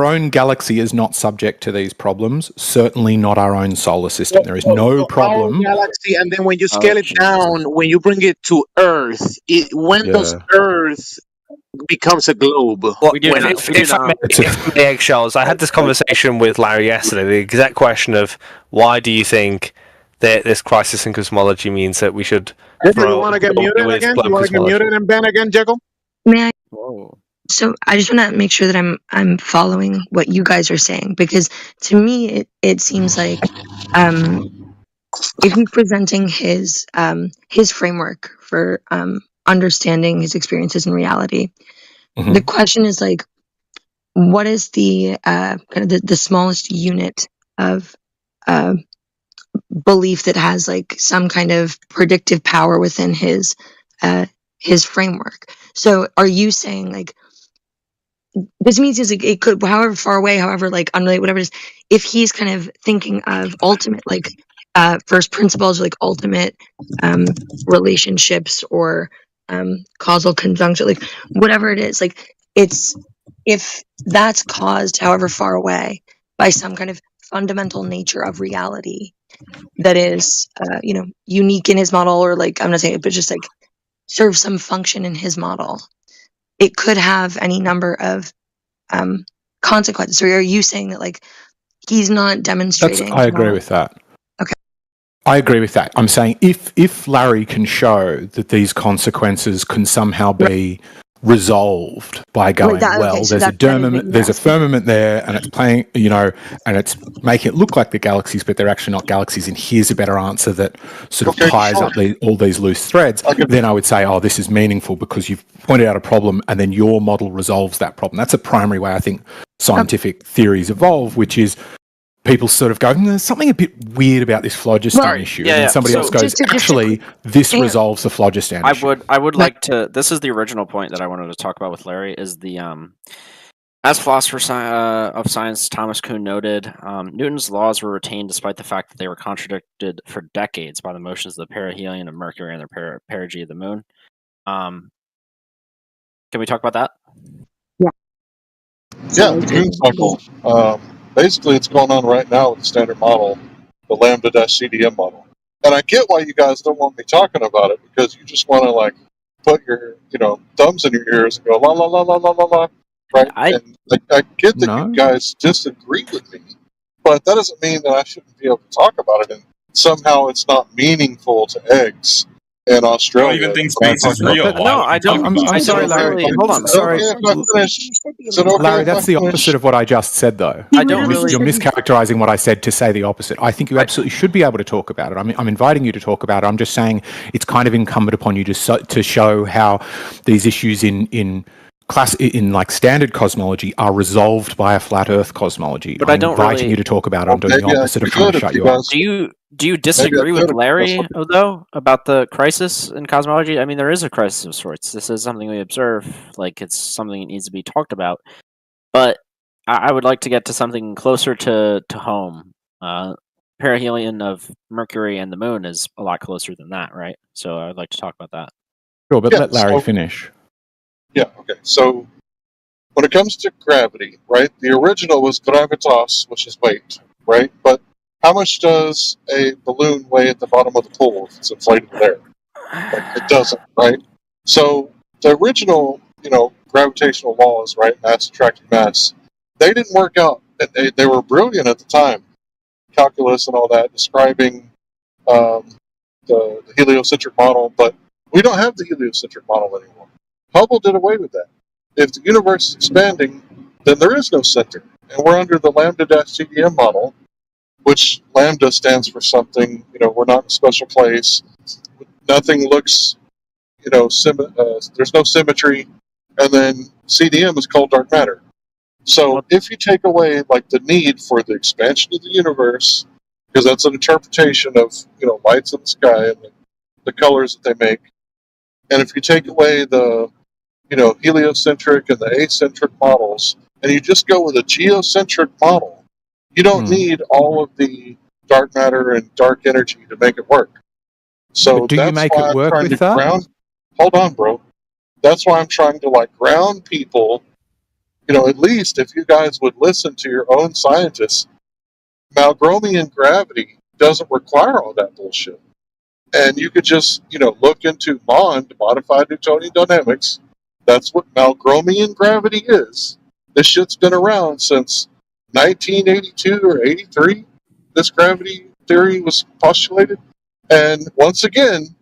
own galaxy is not subject to these problems. Certainly not our own solar system. There is no problem. Our galaxy, and then when you scale it down, when you bring it to Earth, does Earth becomes a globe? If I'm the eggshells, I had this conversation with Larry yesterday. The exact question of why do you think that this crisis in cosmology means that we should? You want to get muted again? You want to get muted and Ben again, Jekyll? May I? Whoa. So I just want to make sure that I'm following what you guys are saying, because to me it seems like if he's presenting his framework for understanding his experiences in reality. Mm-hmm. The question is like, what is the kind of the smallest unit of belief that has like some kind of predictive power within his his framework. So are you saying like this means is like, it could, however far away, however like unrelated, whatever it is, if he's kind of thinking of ultimate like first principles, like ultimate relationships or causal conjunction, like whatever it is, like it's if that's caused however far away by some kind of fundamental nature of reality that is unique in his model, or like I'm not saying it, but just like serves some function in his model, it could have any number of consequences. Or are you saying that like he's not demonstrating? I agree with that. Okay. I agree with that. I'm saying if Larry can show that these consequences can somehow be resolved by going, there's a firmament there, and it's playing, and it's making it look like the galaxies, but they're actually not galaxies, and here's a better answer that sort of ties up all these loose threads, then I would say, this is meaningful because you've pointed out a problem and then your model resolves that problem. That's a primary way I think scientific theories evolve, which is people sort of go, there's something a bit weird about this phlogiston issue. And then somebody else goes, actually, this resolves the phlogiston issue. I would like to, this is the original point that I wanted to talk about with Larry, is the, as philosopher of science Thomas Kuhn noted, Newton's laws were retained despite the fact that they were contradicted for decades by the motions of the perihelion of Mercury and the perigee of the moon. Can we talk about that? Yeah, the Kuhn cycle. Basically, it's going on right now with the standard model, the lambda-CDM model. And I get why you guys don't want me talking about it, because you just want to like put your thumbs in your ears and go la la la la la la la. Right? I get that you guys disagree with me, but that doesn't mean that I shouldn't be able to talk about it. And somehow it's not meaningful to eggs in Australia. I don't even think space is real. No, I don't. I'm sorry, Larry. Hold on. Sorry, Larry. That's the opposite of what I just said, though. You're mischaracterizing what I said to say the opposite. I think you absolutely should be able to talk about it. I'm inviting you to talk about it. I'm just saying it's kind of incumbent upon you to show how these issues in like standard cosmology are resolved by a flat Earth cosmology. But I'm inviting you to talk about it. I'm doing the opposite of trying to shut you up. Do you disagree with Larry, though, about the crisis in cosmology? I mean, there is a crisis of sorts. This is something we observe. Like, it's something that needs to be talked about. But I would like to get to something closer to home. Perihelion of Mercury and the moon is a lot closer than that, right? So I would like to talk about that. Sure, but let Larry finish. Yeah, okay. So when it comes to gravity, right, the original was gravitas, which is weight, right? But how much does a balloon weigh at the bottom of the pool if it's inflated there? Like, it doesn't, right? So the original, gravitational laws, right, mass attracting mass, they didn't work out. They were brilliant at the time, calculus and all that, describing the heliocentric model, but we don't have the heliocentric model anymore. Hubble did away with that. If the universe is expanding, then there is no center. And we're under the lambda-CDM model, which lambda stands for something, we're not in a special place. Nothing looks, there's no symmetry. And then CDM is called dark matter. So if you take away like the need for the expansion of the universe, because that's an interpretation of, lights in the sky and the colors that they make. And if you take away the, heliocentric and the acentric models, and you just go with a geocentric model, you don't need all of the dark matter and dark energy to make it work. So do you make it work with that? Hold on, bro. That's why I'm trying to ground people. At least if you guys would listen to your own scientists, Malgromian gravity doesn't require all that bullshit. And you could just, look into MOND, modified Newtonian dynamics. That's what Malgromian gravity is. This shit's been around since 1982 or 83. This gravity theory was postulated. And once again,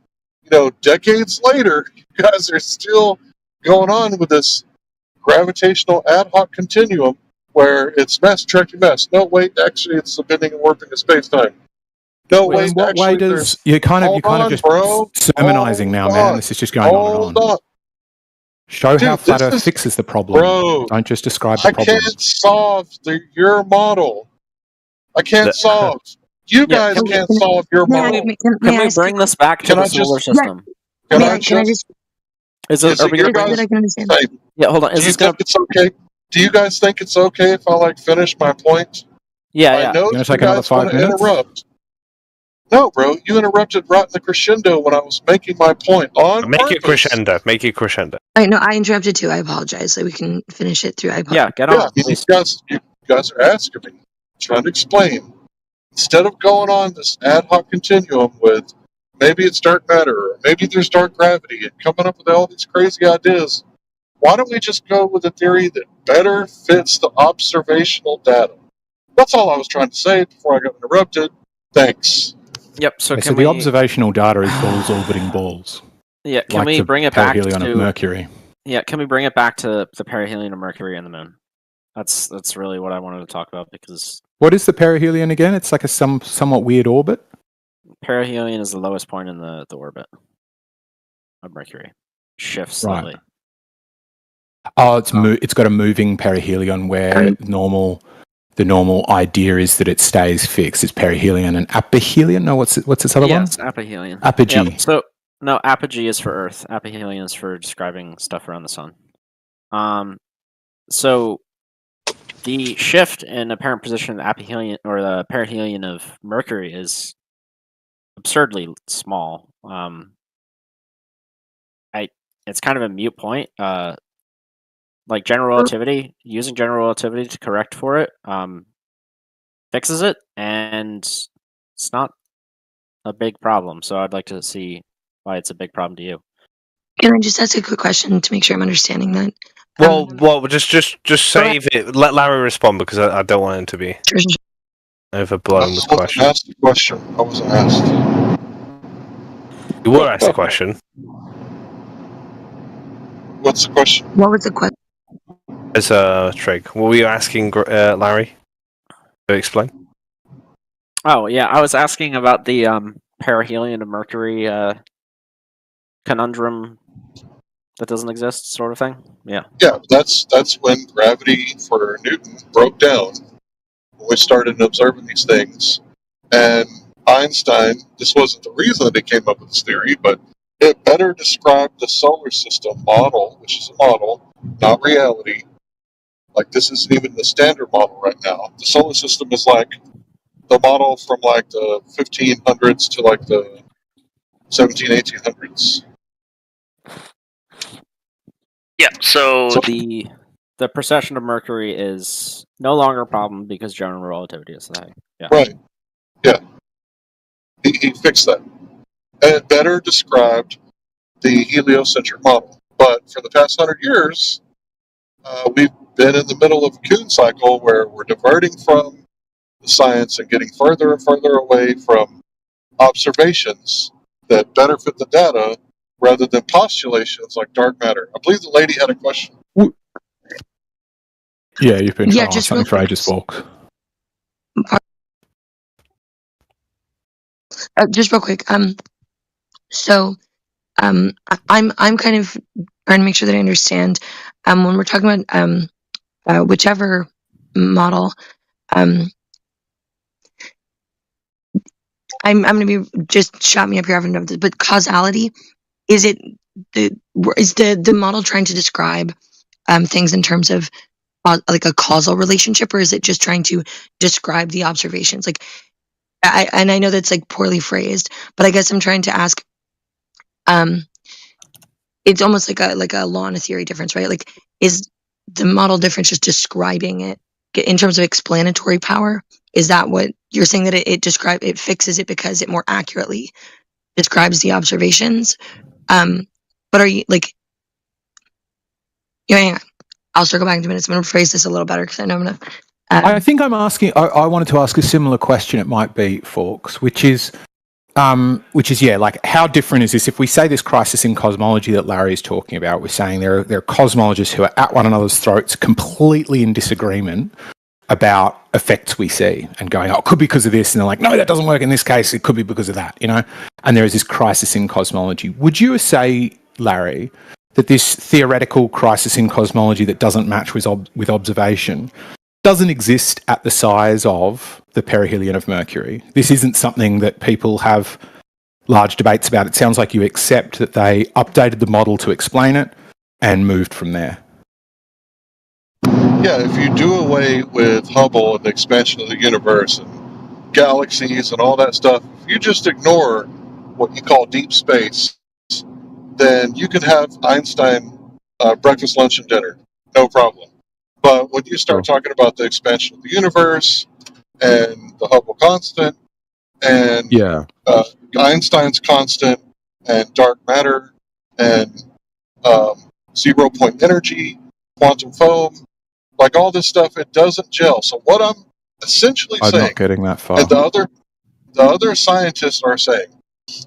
decades later, you guys are still going on with this gravitational ad hoc continuum where it's mass attracting mass. No, wait, actually, it's the bending and warping of space-time. No, wait, in what way does you're kind of just sermonizing now, man? This is just going on and on. Show how flat Earth fixes the problem. Bro, don't just describe the problem. I can't solve your model. I can't solve. You guys can't solve your model. Can we bring this back to the solar system? Can I just Is it? Are we you gonna guys, I can understand. Yeah, hold on. Is do you this gonna? think it's okay? Do you guys think it's okay if I like finish my point? Yeah, I know You that take you another guys want 5 to minutes? interrupt. No, bro, you interrupted right in the crescendo when I was making my point on Make it purpose. crescendo. Make it crescendo. I interrupted too. I apologize. So we can finish it through. I apologize. Yeah, get Yeah, on. you guys are asking me, trying to explain. Instead of going on this ad hoc continuum with maybe it's dark matter, or maybe there's dark gravity, and coming up with all these crazy ideas, why don't we just go with a theory that better fits the observational data? That's all I was trying to say before I got interrupted. Thanks. Yep. So Okay, can the we? observational data is balls orbiting balls. Yeah. Can like we the bring it back perihelion to of Mercury? Yeah. Can we bring it back to the perihelion of Mercury and the Moon? That's really what I wanted to talk about because What is the perihelion again? It's like a somewhat weird orbit. perihelion is the lowest point in the orbit of Mercury. Shifts slightly. Right. Oh, it's got a moving perihelion where the normal idea is that it stays fixed. It's perihelion and aphelion. No, what's this other one? Yes, aphelion. Apogee. Yep. So no, apogee is for Earth. Aphelion is for describing stuff around the sun. So the shift in apparent position of the aphelion or the perihelion of Mercury is absurdly small. It's kind of a mute point. Like general relativity, using general relativity to correct for it, fixes it, and it's not a big problem. So I'd like to see why it's a big problem to you. Can I just ask a quick question to make sure I'm understanding that? Well, just save it. Let Larry respond because I don't want him to be overblown with questions. I wasn't asked the question. I wasn't asked. You were asked a question. What's the question? What was the question? As Trig, what were you asking, Larry? To explain. Oh yeah, I was asking about the perihelion of Mercury conundrum that doesn't exist, sort of thing. Yeah. Yeah, that's when gravity for Newton broke down. When we started observing these things, and Einstein. This wasn't the reason that he came up with this theory, but it better described the solar system model, which is a model, not reality. Like, this isn't even the standard model right now. The solar system is like the model from like the 1500s to like the 1800s. Yeah, so the precession of Mercury is no longer a problem because general relativity is high. Yeah. Right. Yeah. He fixed that. And it better described the heliocentric model. But for the past 100 years, we've been in the middle of a Kuhn cycle where we're diverting from the science and getting further and further away from observations that better fit the data rather than postulations like dark matter. I believe the lady had a question. Yeah, you've been trying just something for ages, Volk. Just real quick. So, I'm kind of trying to make sure that I understand. When we're talking about whichever model, I'm going to be just shot me up here. I haven't know this, but causality, is the model trying to describe things in terms of like a causal relationship, or is it just trying to describe the observations? Like, I know that's like poorly phrased, but I guess I'm trying to ask. It's almost like a law and a theory difference, right? Like, is the model difference just describing it in terms of explanatory power? Is that what you're saying, that it fixes it because it more accurately describes the observations? But are you like? Yeah, I'll circle back in 2 minutes. I'm going to phrase this a little better because I know I'm going to. I think I'm asking. I wanted to ask a similar question. It might be Forks, which is like, how different is this? If we say this crisis in cosmology that Larry is talking about, we're saying there are cosmologists who are at one another's throats, completely in disagreement about effects we see, and going, "Oh, it could be because of this," and they're like, "No, that doesn't work in this case. It could be because of that," you know. And there is this crisis in cosmology. Would you say, Larry, that this theoretical crisis in cosmology that doesn't match with observation doesn't exist at the size of the perihelion of Mercury? This isn't something that people have large debates about. It sounds like you accept that they updated the model to explain it and moved from there. Yeah, if you do away with Hubble and the expansion of the universe and galaxies and all that stuff, if you just ignore what you call deep space, then you can have Einstein breakfast, lunch, and dinner. No problem. But when you start talking about the expansion of the universe and the Hubble constant and Einstein's constant and dark matter and 0 point energy, quantum foam, like all this stuff, it doesn't gel. So what I'm essentially I'm saying, not getting that far. and the other scientists are saying,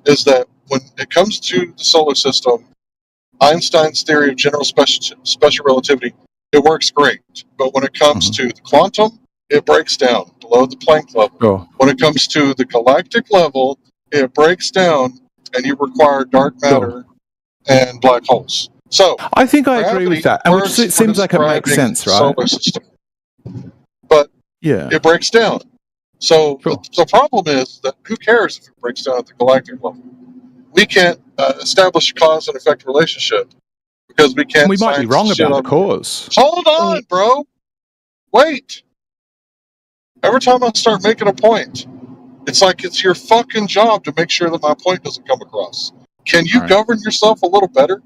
is that when it comes to the solar system, Einstein's theory of general special relativity, it works great. But when it comes to the quantum, it breaks down below the Planck level. When it comes to the galactic level, it breaks down, and you require dark matter and black holes. So I think I agree with that, and which it seems like it makes sense, right? Solar system, but it breaks down. So the problem is that who cares if it breaks down at the galactic level? We can't establish a cause and effect relationship because we can't. We might be wrong about the cause. Hold on, bro. Wait. Every time I start making a point, it's like it's your fucking job to make sure that my point doesn't come across. Can you govern yourself a little better?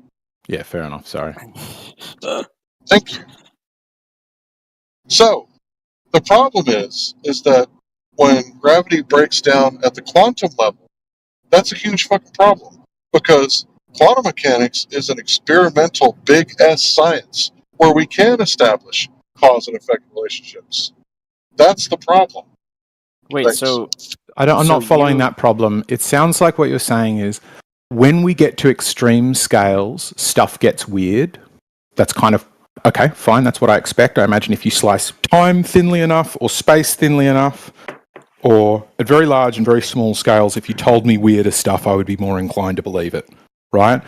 Yeah, fair enough. Sorry. Thank you. So, the problem is that when gravity breaks down at the quantum level, that's a huge fucking problem because quantum mechanics is an experimental big S science where we can establish cause and effect relationships. That's the problem. Wait, Thanks. so I'm not following that problem. It sounds like what you're saying is when we get to extreme scales, stuff gets weird. That's kind of, okay, fine, that's what I expect. I imagine if you slice time thinly enough or space thinly enough, or at very large and very small scales, if you told me weirder stuff, I would be more inclined to believe it, right?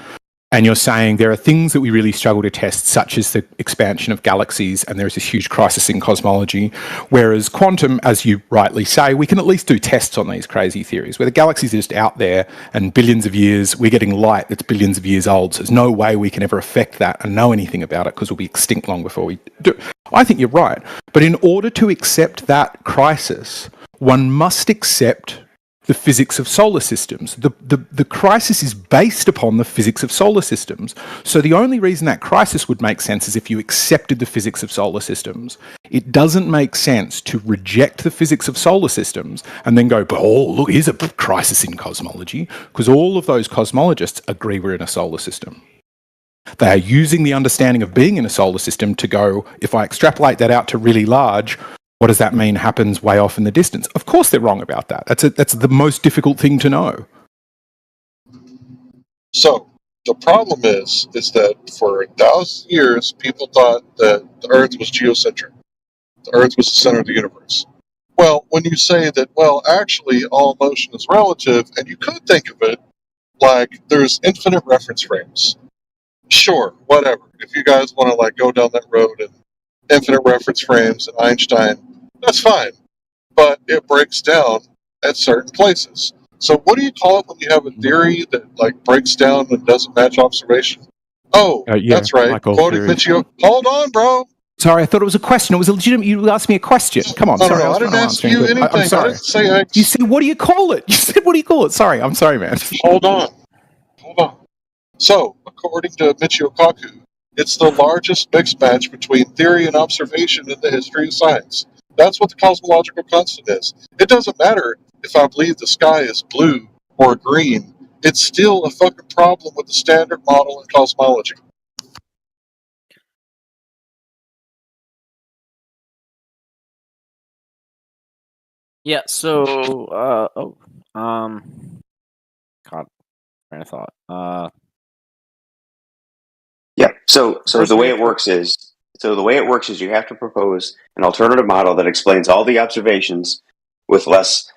And you're saying there are things that we really struggle to test, such as the expansion of galaxies, and there's this huge crisis in cosmology. Whereas quantum, as you rightly say, we can at least do tests on these crazy theories, where the galaxies are just out there, and billions of years, we're getting light that's billions of years old, so there's no way we can ever affect that and know anything about it, because we'll be extinct long before we do. I think you're right. But in order to accept that crisis, one must accept the physics of solar systems. The crisis is based upon the physics of solar systems. So the only reason that crisis would make sense is if you accepted the physics of solar systems. It doesn't make sense to reject the physics of solar systems and then go, oh, look, here's a crisis in cosmology, because all of those cosmologists agree we're in a solar system. They are using the understanding of being in a solar system to go, if I extrapolate that out to really large, what does that mean happens way off in the distance? Of course they're wrong about that. That's the most difficult thing to know. So, the problem is that for 1,000 years, people thought that the Earth was geocentric. The Earth was the center of the universe. Well, when you say that, well, actually, all motion is relative, and you could think of it like there's infinite reference frames. Sure, whatever. If you guys want to go down that road and infinite reference frames and Einstein, that's fine. But it breaks down at certain places. So what do you call it when you have a theory that breaks down and doesn't match observation? Oh, that's right. Quoting Michio. Hold on, bro. Sorry, I thought it was a question. It was a legitimate. You asked me a question. Come on, sorry. I didn't ask you anything. I'm sorry. I didn't say X. You said, what do you call it? You said, what do you call it? Sorry, I'm sorry, man. Hold on. So, according to Michio Kaku, it's the largest mixed match between theory and observation in the history of science. That's what the cosmological constant is. It doesn't matter if I believe the sky is blue or green. It's still a fucking problem with the standard model in cosmology. Yeah, so God, train of thought. Yeah. So the way it works is you have to propose an alternative model that explains all the observations with less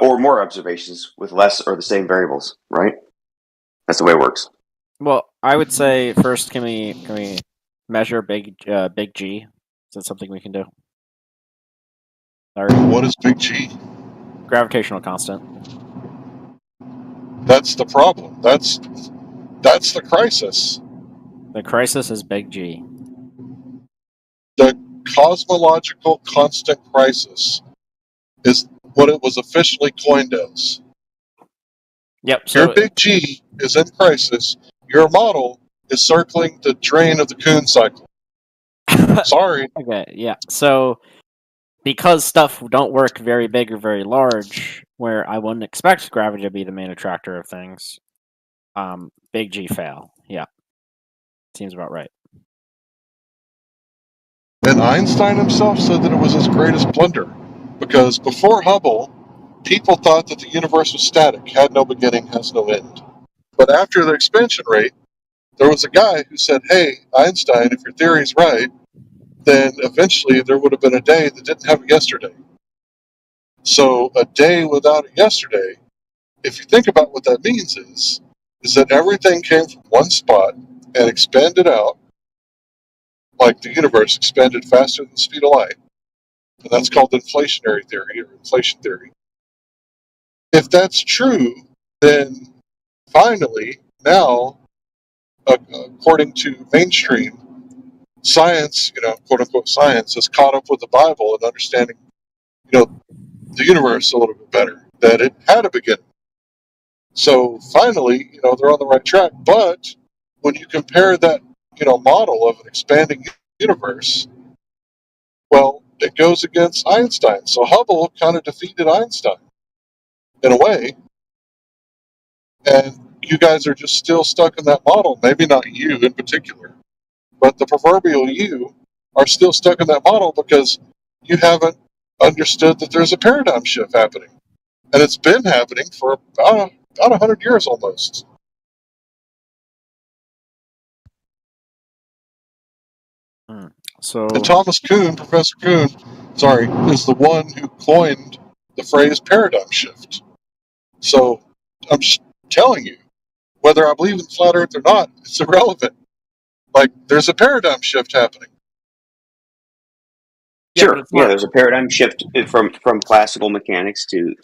or more observations with less or the same variables, right? That's the way it works. Well, I would say first, can we measure big G? Is that something we can do? What is big G? Gravitational constant. That's the problem. That's the crisis. The crisis is big G. The cosmological constant crisis is what it was officially coined as. Yep. So Your big G is in crisis. Your model is circling the drain of the Kuhn cycle. Sorry. Okay. Yeah. So because stuff don't work very big or very large, where I wouldn't expect gravity to be the main attractor of things, big G fail. Yeah. Seems about right. And Einstein himself said that it was his greatest blunder, because before Hubble, people thought that the universe was static, had no beginning, has no end. But after the expansion rate, there was a guy who said, hey, Einstein, if your theory is right, then eventually there would have been a day that didn't have a yesterday. So a day without a yesterday, if you think about what that means is that everything came from one spot and expanded out, like the universe expanded faster than the speed of light. And that's called inflationary theory or inflation theory. If that's true, then finally, now, according to mainstream science, quote unquote science, has caught up with the Bible and understanding, the universe a little bit better, that it had a beginning. So finally, they're on the right track. But when you compare that, model of an expanding universe, well, it goes against Einstein. So Hubble kind of defeated Einstein in a way. And you guys are just still stuck in that model. Maybe not you in particular, but the proverbial you are still stuck in that model because you haven't understood that there's a paradigm shift happening. And it's been happening for about 100 years almost. So and Thomas Kuhn, Professor Kuhn, is the one who coined the phrase paradigm shift. So I'm just telling you, whether I believe in flat Earth or not, it's irrelevant. Like, there's a paradigm shift happening. Sure. Yeah, there's a paradigm shift from classical mechanics to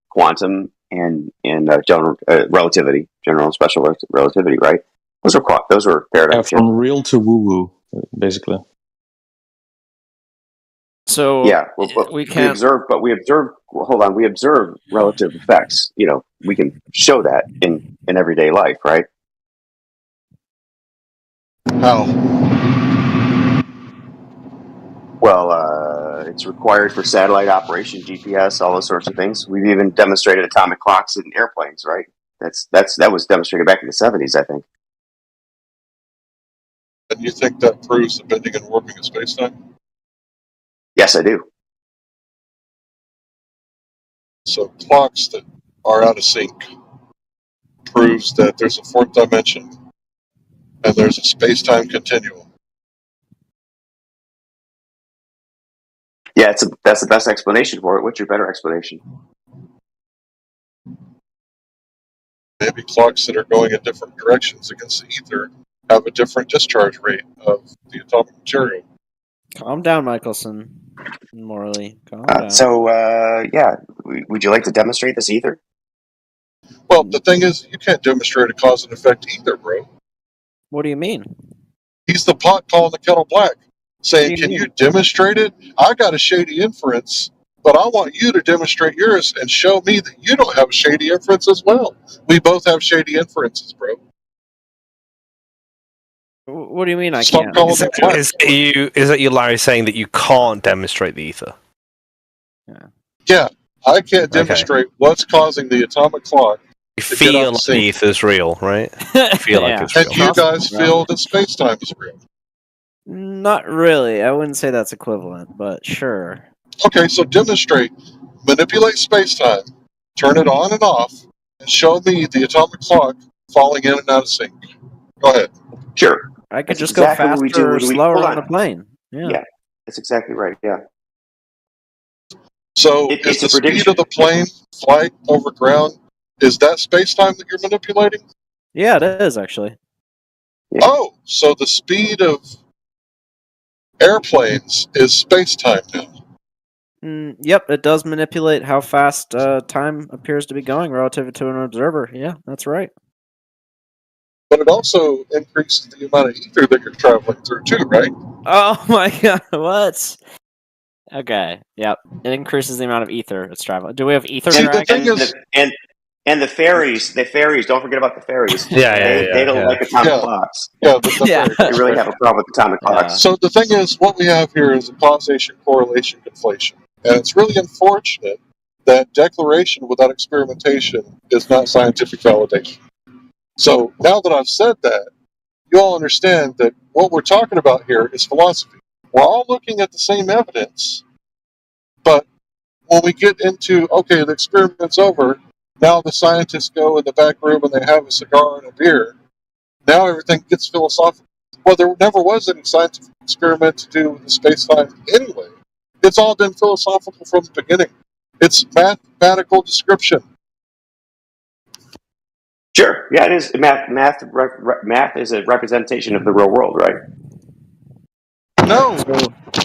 quantum and general relativity, general and special relativity. Right? Those were paradigm shifts. From real to woo woo, basically. So yeah, we observe. Hold on, we observe relative effects. We can show that in everyday life, right? How? Well, it's required for satellite operation, GPS, all those sorts of things. We've even demonstrated atomic clocks in airplanes, right? That was demonstrated back in the 70s, I think. And you think that proves the bending and warping of space-time? Yes, I do. So clocks that are out of sync proves that there's a fourth dimension and there's a space-time continuum. Yeah, that's the best explanation for it. What's your better explanation? Maybe clocks that are going in different directions against the ether have a different discharge rate of the atomic material. Calm down, Michelson. Morally, calm down. Would you like to demonstrate this ether? Well, the thing is, you can't demonstrate a cause and effect either, bro. What do you mean? He's the pot calling the kettle black, saying, can you demonstrate it? I got a shady inference, but I want you to demonstrate yours and show me that you don't have a shady inference as well. We both have shady inferences, bro. What do you mean I Stop can't? calling Is that you, Larry, saying that you can't demonstrate the ether? Yeah, I can't demonstrate what's causing the atomic clock. You feel like the ether's real, right? You feel like it's real. And you guys feel that space-time is real. Not really. I wouldn't say that's equivalent, but sure. Okay, so demonstrate. Manipulate space-time. Turn it on and off. And show me the atomic clock falling in and out of sync. Go ahead. Sure. I could just go faster or slower on a plane. Yeah, that's exactly right. Yeah. So is the speed of the plane, flight over ground, is that space-time that you're manipulating? Yeah, it is, actually. Yeah. Oh, so the speed of airplanes is space-time now. Yep, it does manipulate how fast time appears to be going relative to an observer. Yeah, that's right. But it also increases the amount of ether that you're traveling through too, right? Oh my god, what? Okay, yep. It increases the amount of ether it's traveling. Do we have ether tracking? And the fairies, don't forget about the fairies. Yeah, They don't like atomic clocks. Yeah, They really have a problem with atomic clocks. So the thing is, what we have here is a causation-correlation conflation. And it's really unfortunate that declaration without experimentation is not scientific validation. So now that I've said that, you all understand that what we're talking about here is philosophy. We're all looking at the same evidence, but when we get into, okay, the experiment's over, now the scientists go in the back room and they have a cigar and a beer, now everything gets philosophical. Well, there never was any scientific experiment to do with the space-time anyway. It's all been philosophical from the beginning. It's mathematical description. Sure, yeah, it is. Math is a representation of the real world, right? No,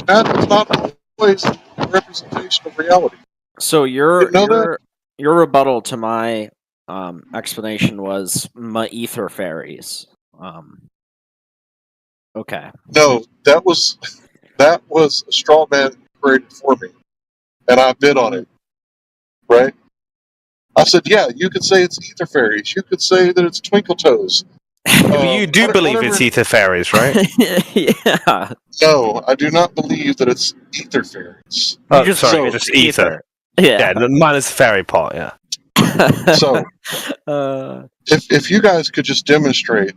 math is not always a representation of reality. So your rebuttal to my explanation was my ether fairies. Okay. No, that was a straw man created for me, and I bid on it. Right? I said, yeah, you could say it's ether fairies. You could say that it's twinkle toes. You do believe it's ether fairies, right? Yeah. No, I do not believe that it's ether fairies. Oh, just ether. Yeah. Minus the fairy part, yeah. So, if you guys could just demonstrate,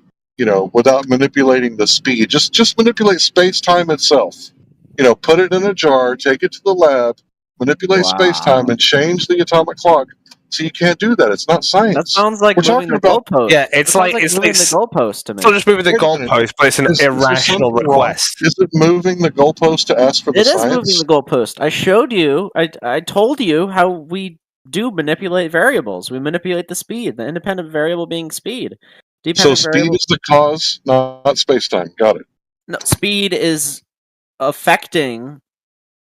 without manipulating the speed, just manipulate space-time itself. Put it in a jar, take it to the lab, manipulate space-time, and change the atomic clock. So you can't do that. It's not science. That sounds like moving the goalpost. Yeah, it's like moving the goalpost to me. It's not just moving the goalpost, but it's an irrational request. Is it moving the goalpost to ask for the science? It is moving the goalpost. I showed you. I told you how we do manipulate variables. We manipulate the speed, the independent variable being speed. So speed is the cause, not space-time. Got it. No, speed is affecting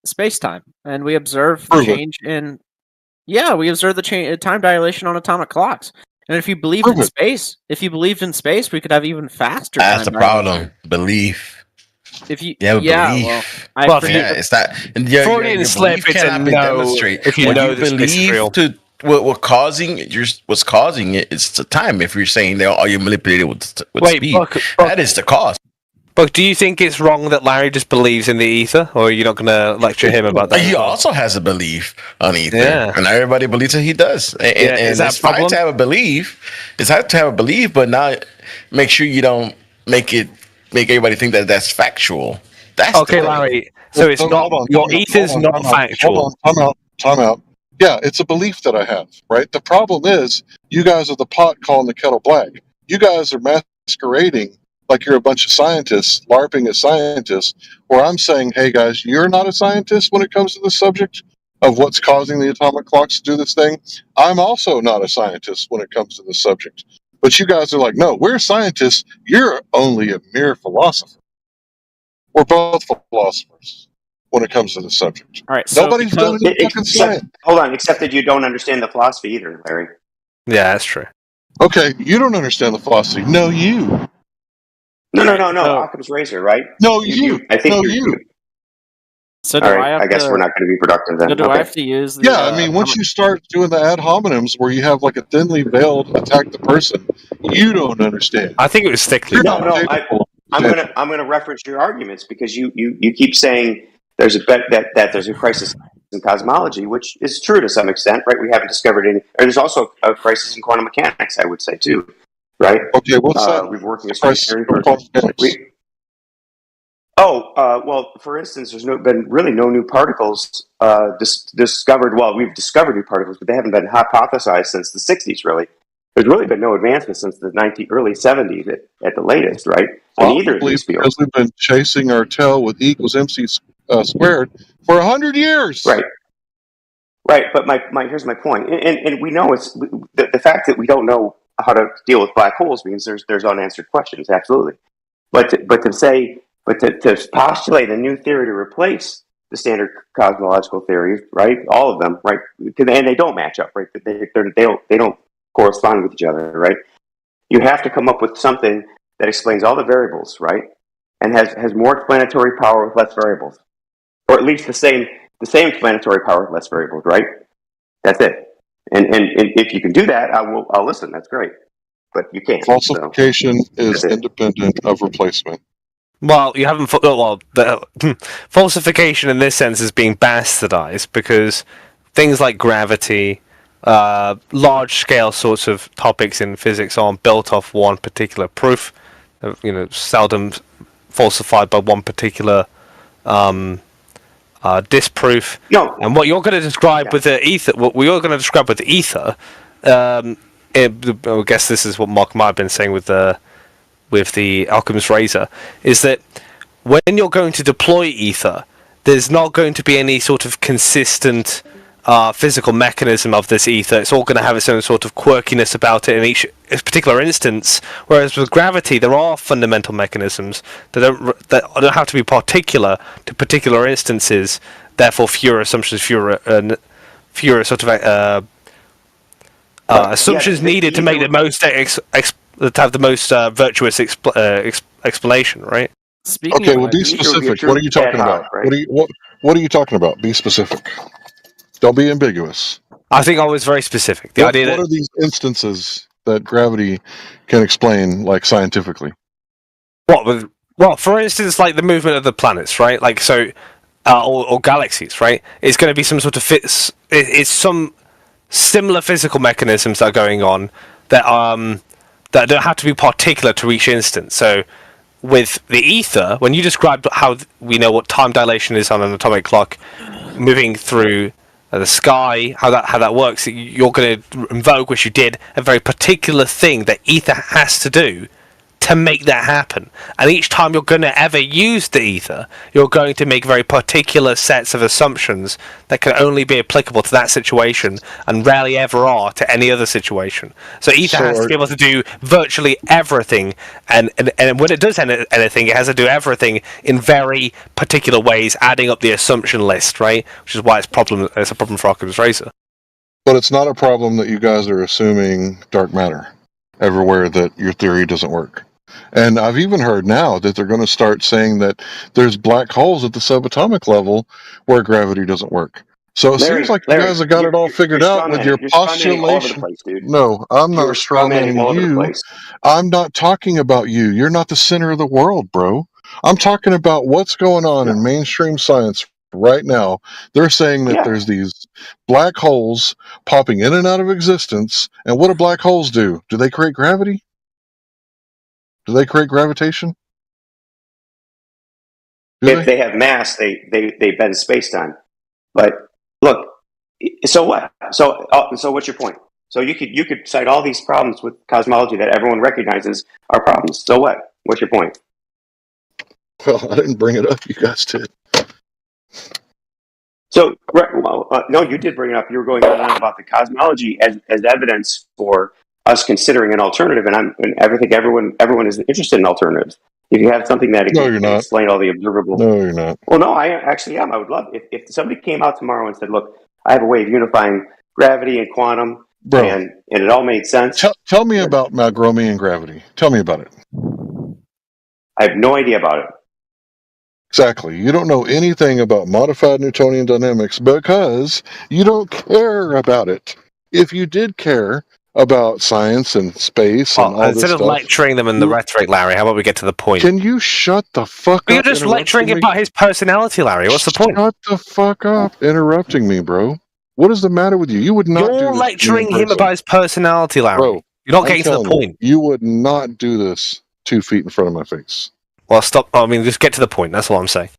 space-time, and we observe the change in. Yeah, we observe the time dilation on atomic clocks. And if you believed in space, we could have even faster. That's the problem. Belief. If you, belief. It's not. Freudian slip. It's a no. Demonstrate. If you know you believe what's causing it, it's the time. If you're saying that all you manipulated with speed, that is the cause. But do you think it's wrong that Larry just believes in the ether, or are you not going to lecture him about that? He also has a belief on ether, and everybody believes that he does. And it's fine to have a belief. It's hard to have a belief, but not make sure you don't make everybody think that that's factual. That's okay, Larry. So it's not your ether's not factual. Time out. Yeah, it's a belief that I have. Right. The problem is you guys are the pot calling the kettle black. You guys are masquerading like you're a bunch of scientists, LARPing as scientists, where I'm saying, hey guys, you're not a scientist when it comes to the subject of what's causing the atomic clocks to do this thing. I'm also not a scientist when it comes to the subject. But you guys are like, no, we're scientists. You're only a mere philosopher. We're both philosophers when it comes to the subject. All right, nobody's done any fucking science. Hold on, except that you don't understand the philosophy either, Larry. Yeah, that's true. Okay, you don't understand the philosophy. No, you. No. Occam's razor, right? No, you. I think you. So do I guess we're not going to be productive then. So do I have to use? Once you start doing the ad hominems where you have like a thinly veiled attack the person, you don't understand. I think it was thickly. No. I'm gonna reference your arguments because you keep saying there's a crisis in cosmology, which is true to some extent, right? We haven't discovered any. Or there's also a crisis in quantum mechanics, I would say too. Right. Okay. What's that? We've worked in space theory for. Well, for instance, there's been really no new particles discovered. Well, we've discovered new particles, but they haven't been hypothesized since the 60s, really. There's really been no advancement since the early 70s at the latest, right? In either of these fields. Because we've been chasing our tail with E equals MC squared for 100 years. Right. Right, but here's my point. And we know it's the fact that we don't know how to deal with black holes means there's unanswered questions, absolutely. But to postulate a new theory to replace the standard cosmological theories, right? All of them, right? And they don't match up, right? They don't correspond with each other, right? You have to come up with something that explains all the variables, right? And has more explanatory power with less variables, or at least the same explanatory power with less variables, right? That's it. And if you can do that, I'll listen. That's great. But you can't. Falsification is independent of replacement. Well, you haven't. Falsification in this sense is being bastardized because things like gravity, large-scale sorts of topics in physics aren't built off one particular proof. Seldom falsified by one particular disproof. No. And what you're going to describe with the ether, what you're going to describe with the ether, I guess this is what Mark might have been saying with the Alchemist's Razor, is that when you're going to deploy ether, there's not going to be any sort of consistent physical mechanism of this ether. It's all going to have its own sort of quirkiness about it in each particular instance. Whereas with gravity, there are fundamental mechanisms that don't have to be particular to particular instances. Therefore, fewer assumptions, fewer sort of assumptions needed to make the most to have the most virtuous explanation, right? Okay, well, be specific. What are you talking about? What are you talking about? Be specific. Don't be ambiguous. I think I was very specific. What are these instances that gravity can explain, like scientifically? Well, for instance, like the movement of the planets, right? Like so, or galaxies, right? It's going to be some sort of it's some similar physical mechanisms that are going on that that don't have to be particular to each instance. So, with the ether, when you described how we know what time dilation is on an atomic clock, moving through the sky, how that works, you're going to invoke, which you did, a very particular thing that ether has to do to make that happen. And each time you're going to ever use the ether, you're going to make very particular sets of assumptions that can only be applicable to that situation and rarely ever are to any other situation. So ether has to be able to do virtually everything, and when it does anything, it has to do everything in very particular ways, adding up the assumption list, right? Which is why it's a problem for Occam's Razor. But it's not a problem that you guys are assuming dark matter everywhere that your theory doesn't work. And I've even heard now that they're going to start saying that there's black holes at the subatomic level where gravity doesn't work. So it seems like you guys have got it all figured out with your postulation. No, I'm not strawmanning you. I'm not talking about you. You're not the center of the world, bro. I'm talking about what's going on in mainstream science right now. They're saying that there's these black holes popping in and out of existence. And what do black holes do? Do they create gravity? Do they create gravitation? If they have mass, they bend space-time. But look, so what? So what's your point? So you could cite all these problems with cosmology that everyone recognizes are problems. So what? What's your point? Well, I didn't bring it up. You guys did. So, no, you did bring it up. You were going on about the cosmology as evidence for us considering an alternative, and I think everyone is interested in alternatives. If you have something that can explain all the observable. No, you're not. Well, no, I actually am. I would love if somebody came out tomorrow and said, "Look, I have a way of unifying gravity and quantum," and it all made sense. Tell me about Malgromian gravity. Tell me about it. I have no idea about it. Exactly. You don't know anything about modified Newtonian dynamics because you don't care about it. If you did care about science and space and all this stuff... Instead of lecturing them in the rhetoric, Larry, how about we get to the point? Can you shut the fuck up? You're just lecturing about his personality, Larry. What's the point? Shut the fuck up interrupting me, bro. What is the matter with you? You would not You're lecturing him about his personality, Larry. Bro, you're not getting to the point. You would not do this 2 feet in front of my face. Well, stop. I mean, just get to the point. That's all I'm saying.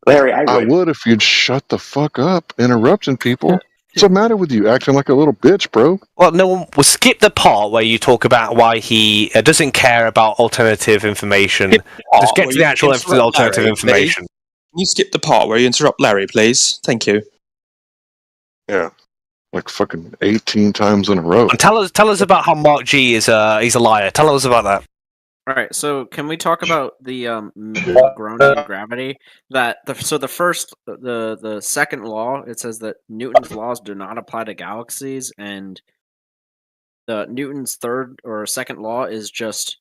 Larry, I would if you'd shut the fuck up interrupting people. What's the matter with you? Acting like a little bitch, bro. Well, no one will skip the part where you talk about why he doesn't care about alternative information. Just get to the actual alternative information. Can you skip the part where you interrupt Larry, please? Thank you. Yeah. Like fucking 18 times in a row. And tell us about how Mark G is he's a liar. Tell us about that. All right, so can we talk about the Milgronian gravity? The second law, it says that Newton's laws do not apply to galaxies, and the Newton's third or second law is just,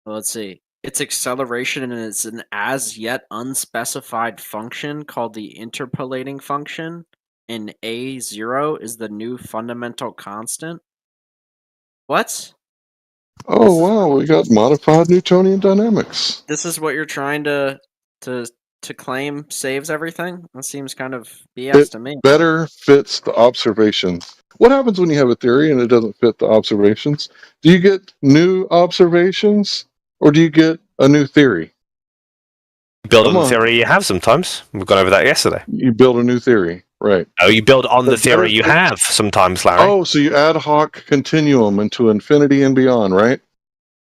let's see, it's acceleration, and it's an as yet unspecified function called the interpolating function, and A0 is the new fundamental constant. What? Oh wow, we got modified Newtonian dynamics. This is what you're trying to claim saves everything? That seems kind of BS to me. It better fits the observations. What happens when you have a theory and it doesn't fit the observations? Do you get new observations or do you get a new theory? Build on the theory you have sometimes. We've gone over that yesterday. You build a new theory, right? Oh, you build on the theory you have sometimes, Larry. Oh, so you ad hoc continuum into infinity and beyond, right?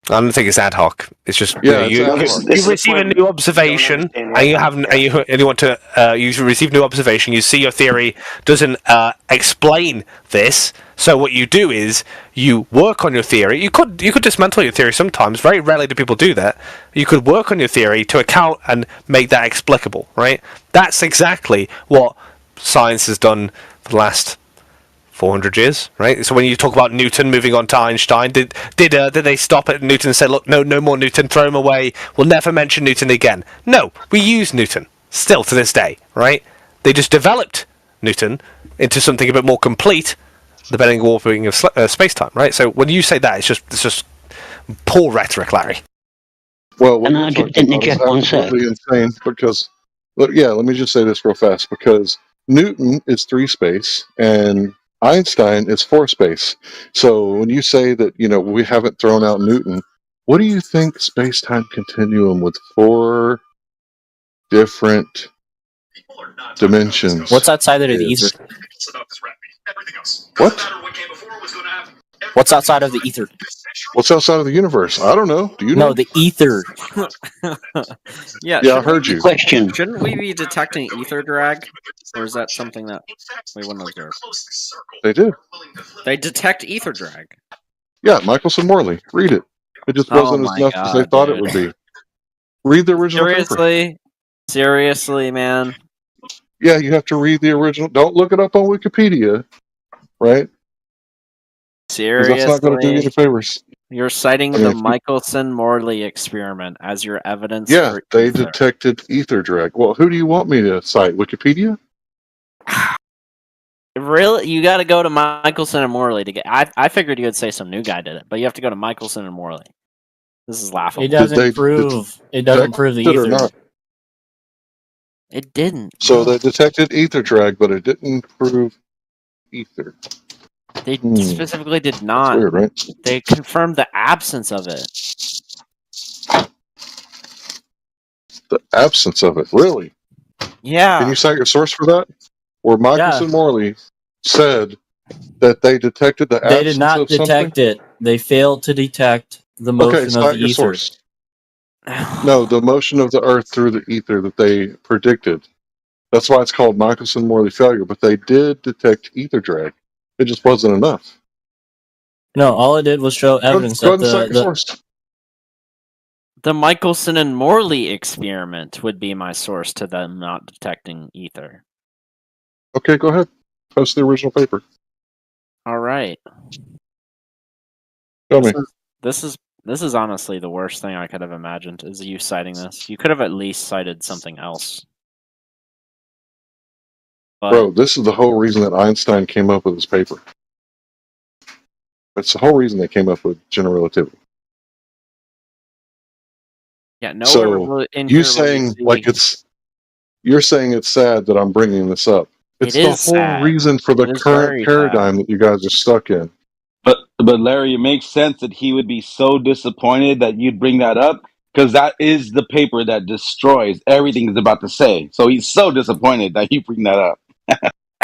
I don't think it's ad hoc. It's just yeah, you receive a new observation, and you want to you receive new observation. You see your theory doesn't explain this, so what you do is you work on your theory. You could dismantle your theory sometimes. Very rarely do people do that. You could work on your theory to account and make that explicable. Right? That's exactly what science has done for the last 400 years, right? So when you talk about Newton moving on to Einstein, did they stop at Newton and say, look, no more Newton, throw him away, we'll never mention Newton again? No, we use Newton, still to this day, right? They just developed Newton into something a bit more complete, the bending and warping of space-time, right? So when you say that, it's just poor rhetoric, Larry. Well, what you're talking about is absolutely insane because, let me just say this real fast, because Newton is 3 space, and Einstein is 4 space. So when you say that, we haven't thrown out Newton, what do you think space-time continuum with 4 different dimensions? What's outside of the ether? What? What's outside of the ether? What's outside of the universe? I don't know. Do you know? No, the ether. Yeah, I heard you. Question. Shouldn't we be detecting ether drag? Or is that something that we wouldn't observe? They did. They detect ether drag. Yeah, Michelson-Morley. Read it. It just wasn't as enough as they thought it would be. Read the original paper. Seriously, man. Yeah, you have to read the original. Don't look it up on Wikipedia, right? Seriously. That's not going to do you any favors. You're citing the Michelson-Morley experiment as your evidence. Yeah, for they ether. detected ether drag. Well, who do you want me to cite? Wikipedia? Really? You got to go to Michelson and Morley to get. I figured you would say some new guy did it, but you have to go to Michelson and Morley. This is laughable. It doesn't prove the ether. It didn't. So they detected ether drag, but it didn't prove ether. They specifically did not. That's weird, right? They confirmed the absence of it. The absence of it, really? Yeah. Can you cite your source for that? Where Michelson-Morley said that they detected the absence of something? They did not detect it. They failed to detect the motion of the ether. Source. No, the motion of the Earth through the ether that they predicted. That's why it's called Michelson-Morley failure. But they did detect ether drag. It just wasn't enough. No, all it did was show evidence that the Michelson and Morley experiment would be my source to them not detecting ether. Okay, go ahead. Post the original paper. All right. Tell me. This is honestly the worst thing I could have imagined, is you citing this. You could have at least cited something else. But, bro, this is the whole reason that Einstein came up with his paper. It's the whole reason they came up with general relativity. Yeah, no. So you're saying it's sad that I'm bringing this up. It's the whole reason for the current paradigm that you guys are stuck in. But Larry, it makes sense that he would be so disappointed that you'd bring that up, because that is the paper that destroys everything he's about to say. So he's so disappointed that you bring that up.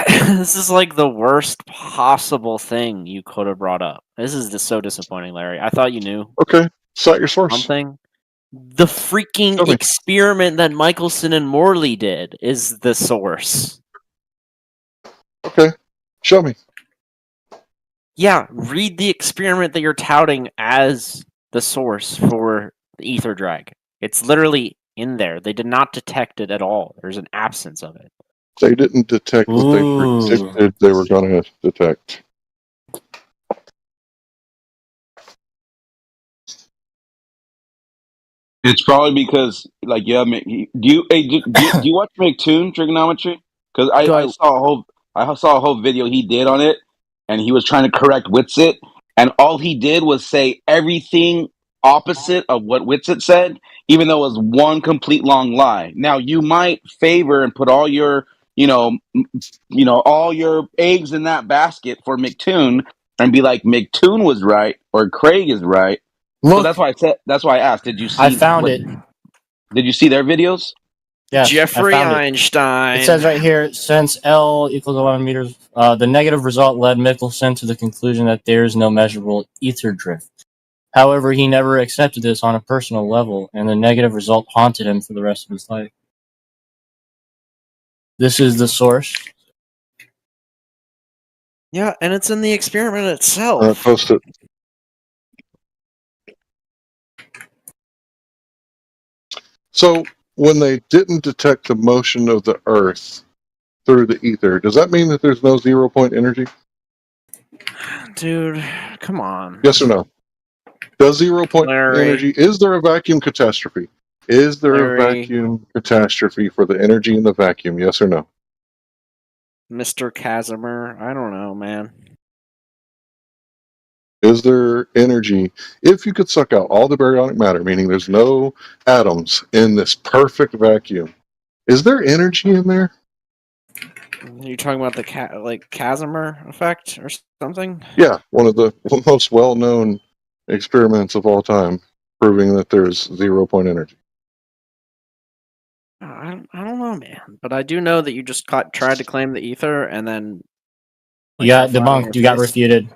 This is like the worst possible thing you could have brought up. This is just so disappointing, Larry. I thought you knew. Okay, cite your source. Something. The freaking experiment that Michelson and Morley did is the source. Okay, show me. Yeah, read the experiment that you're touting as the source for the ether drag. It's literally in there. They did not detect it at all. There's an absence of it. They didn't detect what they predicted they were going to detect. It's probably because, like, yeah, do you watch McToon Trigonometry? Because I saw a whole video he did on it, and he was trying to correct Witsit, and all he did was say everything opposite of what Witsit said, even though it was one complete long lie. Now you might favor and put all your, all your eggs in that basket for McToon, and be like McToon was right or Craig is right. So that's why I said. That's why I asked. Did you see? I found it. Did you see their videos? Yes, Jeffrey I found Einstein. It says right here, since L equals 11 meters, the negative result led Michelson to the conclusion that there is no measurable ether drift. However, he never accepted this on a personal level, and the negative result haunted him for the rest of his life. This is the source. Yeah, and it's in the experiment itself. Post it. So, when they didn't detect the motion of the Earth through the ether, does that mean that there's no 0-point energy? Dude, come on. Yes or no? Does 0-point energy, is there a vacuum catastrophe? Is there a vacuum catastrophe for the energy in the vacuum? Yes or no? Mr. Casimir, I don't know, man. Is there energy? If you could suck out all the baryonic matter, meaning there's no atoms in this perfect vacuum, is there energy in there? Are you talking about the Casimir effect or something? Yeah, one of the most well-known experiments of all time, proving that there's 0-point energy. I don't know, man. But I do know that you just tried to claim the ether and then... You got debunked. You got refuted.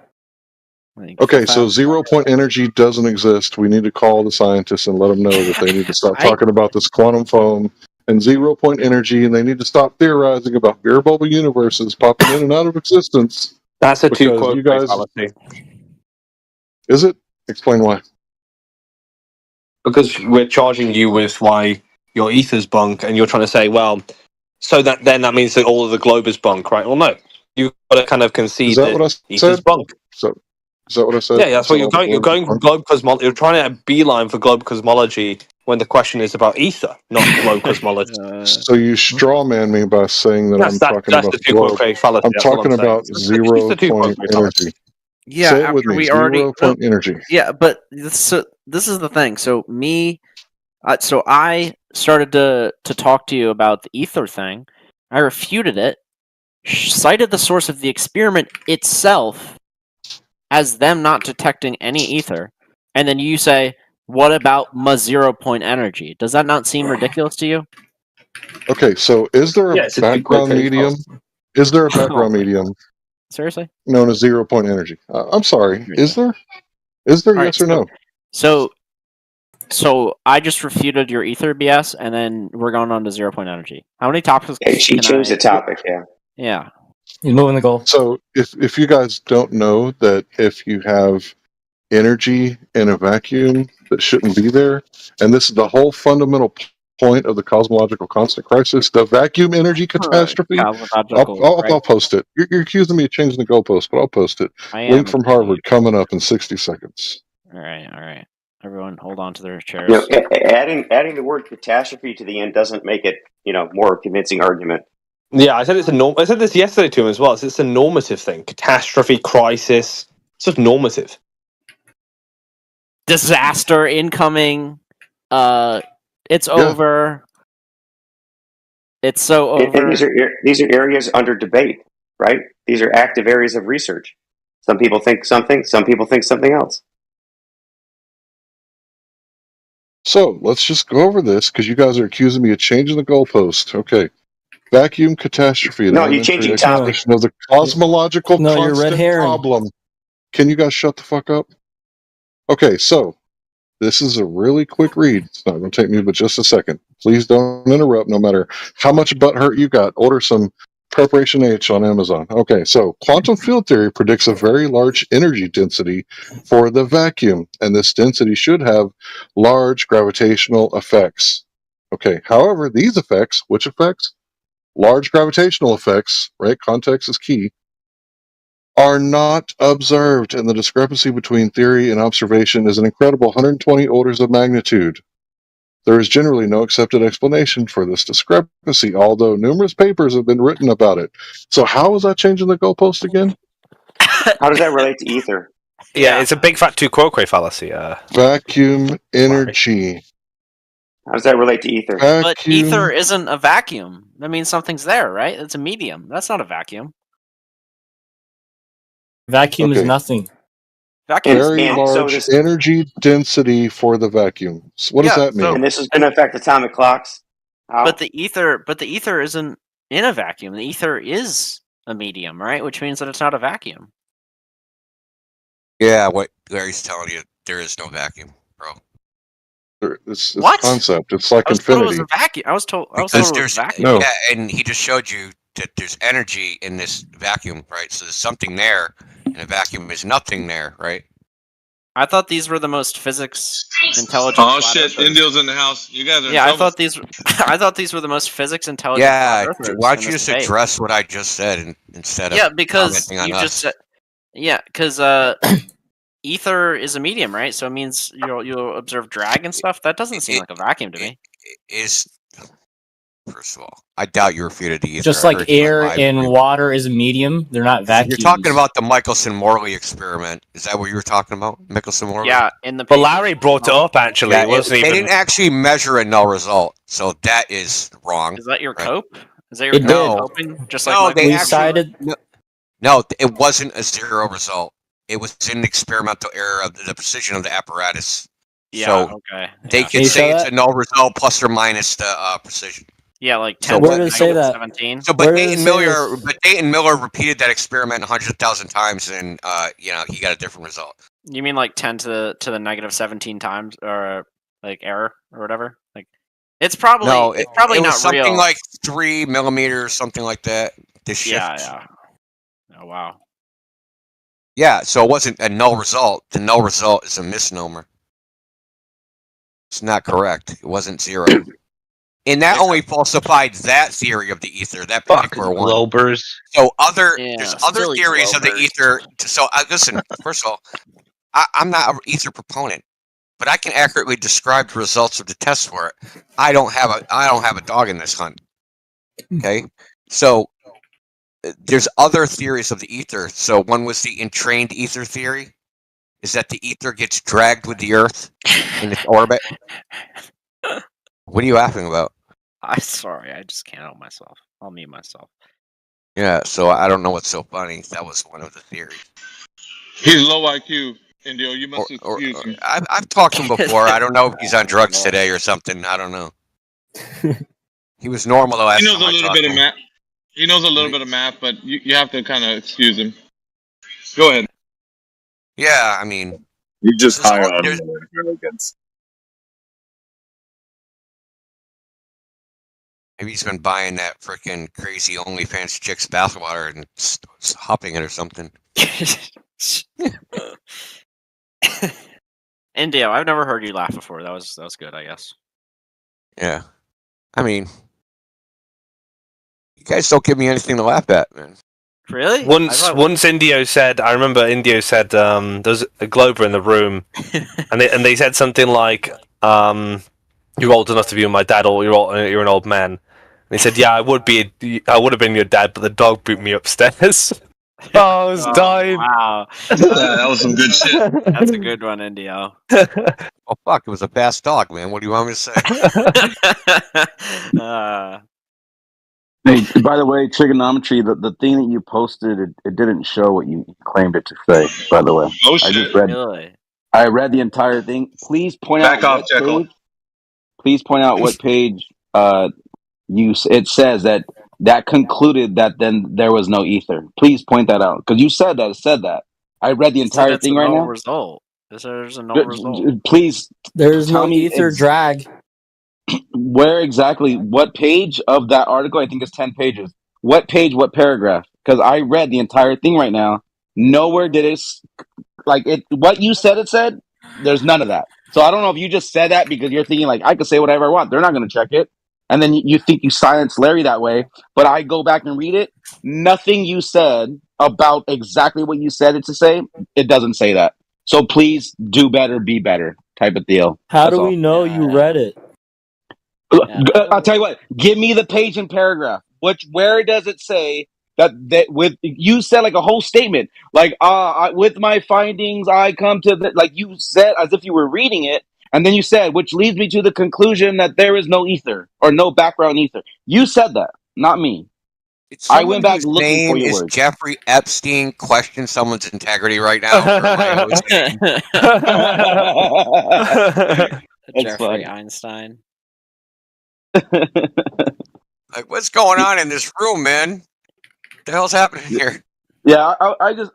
Okay, so 0-point energy doesn't exist. We need to call the scientists and let them know that they need to stop talking about this quantum foam and 0-point energy, and they need to stop theorizing about beer bubble universes popping in and out of existence. That's a two-quote fallacy. Is it? Explain why. Because we're charging you with why your ether's bunk, and you're trying to say, well, so that means that all of the globe is bunk, right? Well, no. You've got to kind of concede that ether's bunk. So, is that what I said? Yeah, that's what you're going. You're going from globe cosmology. You're trying to beeline for globe cosmology when the question is about ether, not globe cosmology. So you straw man me by saying that I'm talking about the globe. I'm talking about 0-point energy. Yeah, say it with me. 0-point energy. Yeah, but this is the thing. So so I started to talk to you about the ether thing. I refuted it, cited the source of the experiment itself as them not detecting any ether, and then you say, what about my 0-point energy? Does that not seem ridiculous to you? Okay, so is there a background medium? Is there a background medium? Seriously? Known as 0-point energy. I'm sorry. Is there? Is there? Yes or no? So I just refuted your ether BS, and then we're going on to 0-point energy. How many topics? She changed the topic. Yeah. Yeah. He's moving the goal. So if you guys don't know that if you have energy in a vacuum that shouldn't be there, and this is the whole fundamental point of the cosmological constant crisis, the vacuum energy catastrophe. I'll post it. You're accusing me of changing the goalpost, but I'll post it. Link from Harvard coming up in 60 seconds. All right. Everyone, hold on to their chairs. Adding the word catastrophe to the end doesn't make it, more convincing argument. Yeah, I said it's I said this yesterday to him as well. It's a normative thing. Catastrophe, crisis. It's just normative. Disaster incoming. It's over. It's so over. And these are areas under debate, right? These are active areas of research. Some people think something. Some people think something else. So let's just go over this because you guys are accusing me of changing the goalpost. Okay. Vacuum catastrophe. No, you're changing topic. Of the cosmological you're red herring. problem. Can you guys shut the fuck up? Okay, so this is a really quick read. It's not going to take me but just a second. Please don't interrupt no matter how much butt hurt you got. Order some Preparation H on Amazon. Okay, so quantum field theory predicts a very large energy density for the vacuum, and this density should have large gravitational effects. Okay, however, these effects, which effects? Large gravitational effects, right? Context is key, are not observed, and the discrepancy between theory and observation is an incredible 120 orders of magnitude. There is generally no accepted explanation for this discrepancy, although numerous papers have been written about it. So how is that changing the goalpost again? How does that relate to ether? Yeah, it's a big fat tu quoque fallacy. Vacuum energy. How does that relate to ether? But ether isn't a vacuum. That means something's there, right? It's a medium. That's not a vacuum. Vacuum is nothing. Very large energy density for the vacuum. So what does that mean? And this is going to affect atomic clocks. How? But the ether isn't in a vacuum. The ether is a medium, right? Which means that it's not a vacuum. Yeah, what Larry's telling you, there is no vacuum, bro. It's What? concept. It's like I was told it infinity. was a vacuum. I was told it was a vacuum. No. Yeah, and he just showed you that there's energy in this vacuum, right? So there's something there, and a vacuum is nothing there, right? I thought these were the most physics intelligent. Oh shit! Indio's in the house. You guys are. Yeah, in I thought these were the most physics intelligent. Yeah, flat earthers why in don't you this just debate. address what I just said instead of because commenting on you us? just said, because ether is a medium, right? So it means you'll observe drag and stuff. That doesn't seem like a vacuum to me. First of all, I doubt you refuted ether. Just I like heard you on air live. and water is a medium, they're not vacuums. You're talking about the Michelson-Morley experiment. Is that what you were talking about? Michelson-Morley? Yeah, in the. But Larry brought it up actually. Yeah, it wasn't they even. didn't actually measure a null result, so that is wrong. Is that your right? cope? Is that your coping? Just like no, they we actually, cited. No, it wasn't a zero result. It was an experimental error of the precision of the apparatus. Yeah, so okay. They could say it's a null result plus or minus the precision. Yeah, like 10 where does it say that? 17. So, but Dayton Miller repeated that experiment 100,000 times, and he got a different result. You mean like 10 to the negative 17 times, or like error or whatever? Like, it's probably it not was something real. like 3 millimeters, something like that. The shift. Yeah. Oh wow. Yeah, so it wasn't a null result. The null result is a misnomer. It's not correct. It wasn't zero. And that only falsified that theory of the ether, that particular one. Globers. So there's other theories of the ether. So listen, first of all, I'm not an ether proponent, but I can accurately describe the results of the test for it. I don't have a dog in this hunt. Okay, so there's other theories of the ether. So one was the entrained ether theory, is that the ether gets dragged with the Earth in its orbit. What are you laughing about? I'm sorry, I just can't help myself. I'll mute myself. Yeah, so I don't know what's so funny. That was one of the theories. He's low IQ, Indio. You must excuse him. I've talked to him before. I don't know if he's on drugs today or something. I don't know. He was normal the last He knows time a little bit of math. He knows a little bit of math, but you have to kind of excuse him. Go ahead. Yeah, I mean, you just hire on arrogance. Maybe he's been buying that freaking crazy OnlyFans chick's bathwater and hopping it or something. Indio, I've never heard you laugh before. That was good, I guess. Yeah, I mean, you guys don't give me anything to laugh at, man. Really? Once Indio said, I remember Indio said, there's a Glober in the room, and they said something like, "You're old enough to be with my dad, or you're an old man." And he said, "Yeah, I would have been your dad, but the dog boot me upstairs." I was dying. Wow, that was some good shit. That's a good one, Indio. Oh fuck! It was a fast dog, man. What do you want me to say? Hey, by the way, trigonometry, the thing that you posted, it didn't show what you claimed it to say, by the way. Oh, shit. I read the entire thing. Please point out what page. Please point out what page it says that concluded that then there was no ether. Please point that out. Because you said that. It said that. I read the entire thing right now. Result. There's a null result. Please. There's no ether drag. Where exactly? What page of that article? I think it's 10 pages. what page, what paragraph? Because I read the entire thing right now. Nowhere did it like it. What you said, it said. There's none of that. So I don't know if you just said that because you're thinking like I could say whatever I want. They're not going to check it, and then you think you silence Larry that way. But I go back and read it. Nothing you said about exactly what you said it to say. It doesn't say that. So please do better, be better, type of deal. How That's do we all. know you read it? I'll tell you what. Give me the page and paragraph. Where does it say that with you said like a whole statement like with my findings I come to the like you said as if you were reading it, and then you said which leads me to the conclusion that there is no ether or no background ether. You said that, not me. I went back looking for your words. Jeffrey Epstein question someone's integrity right now? Or am I Jeffrey Einstein. Like, what's going on in this room, man? What the hell's happening here? Yeah, I just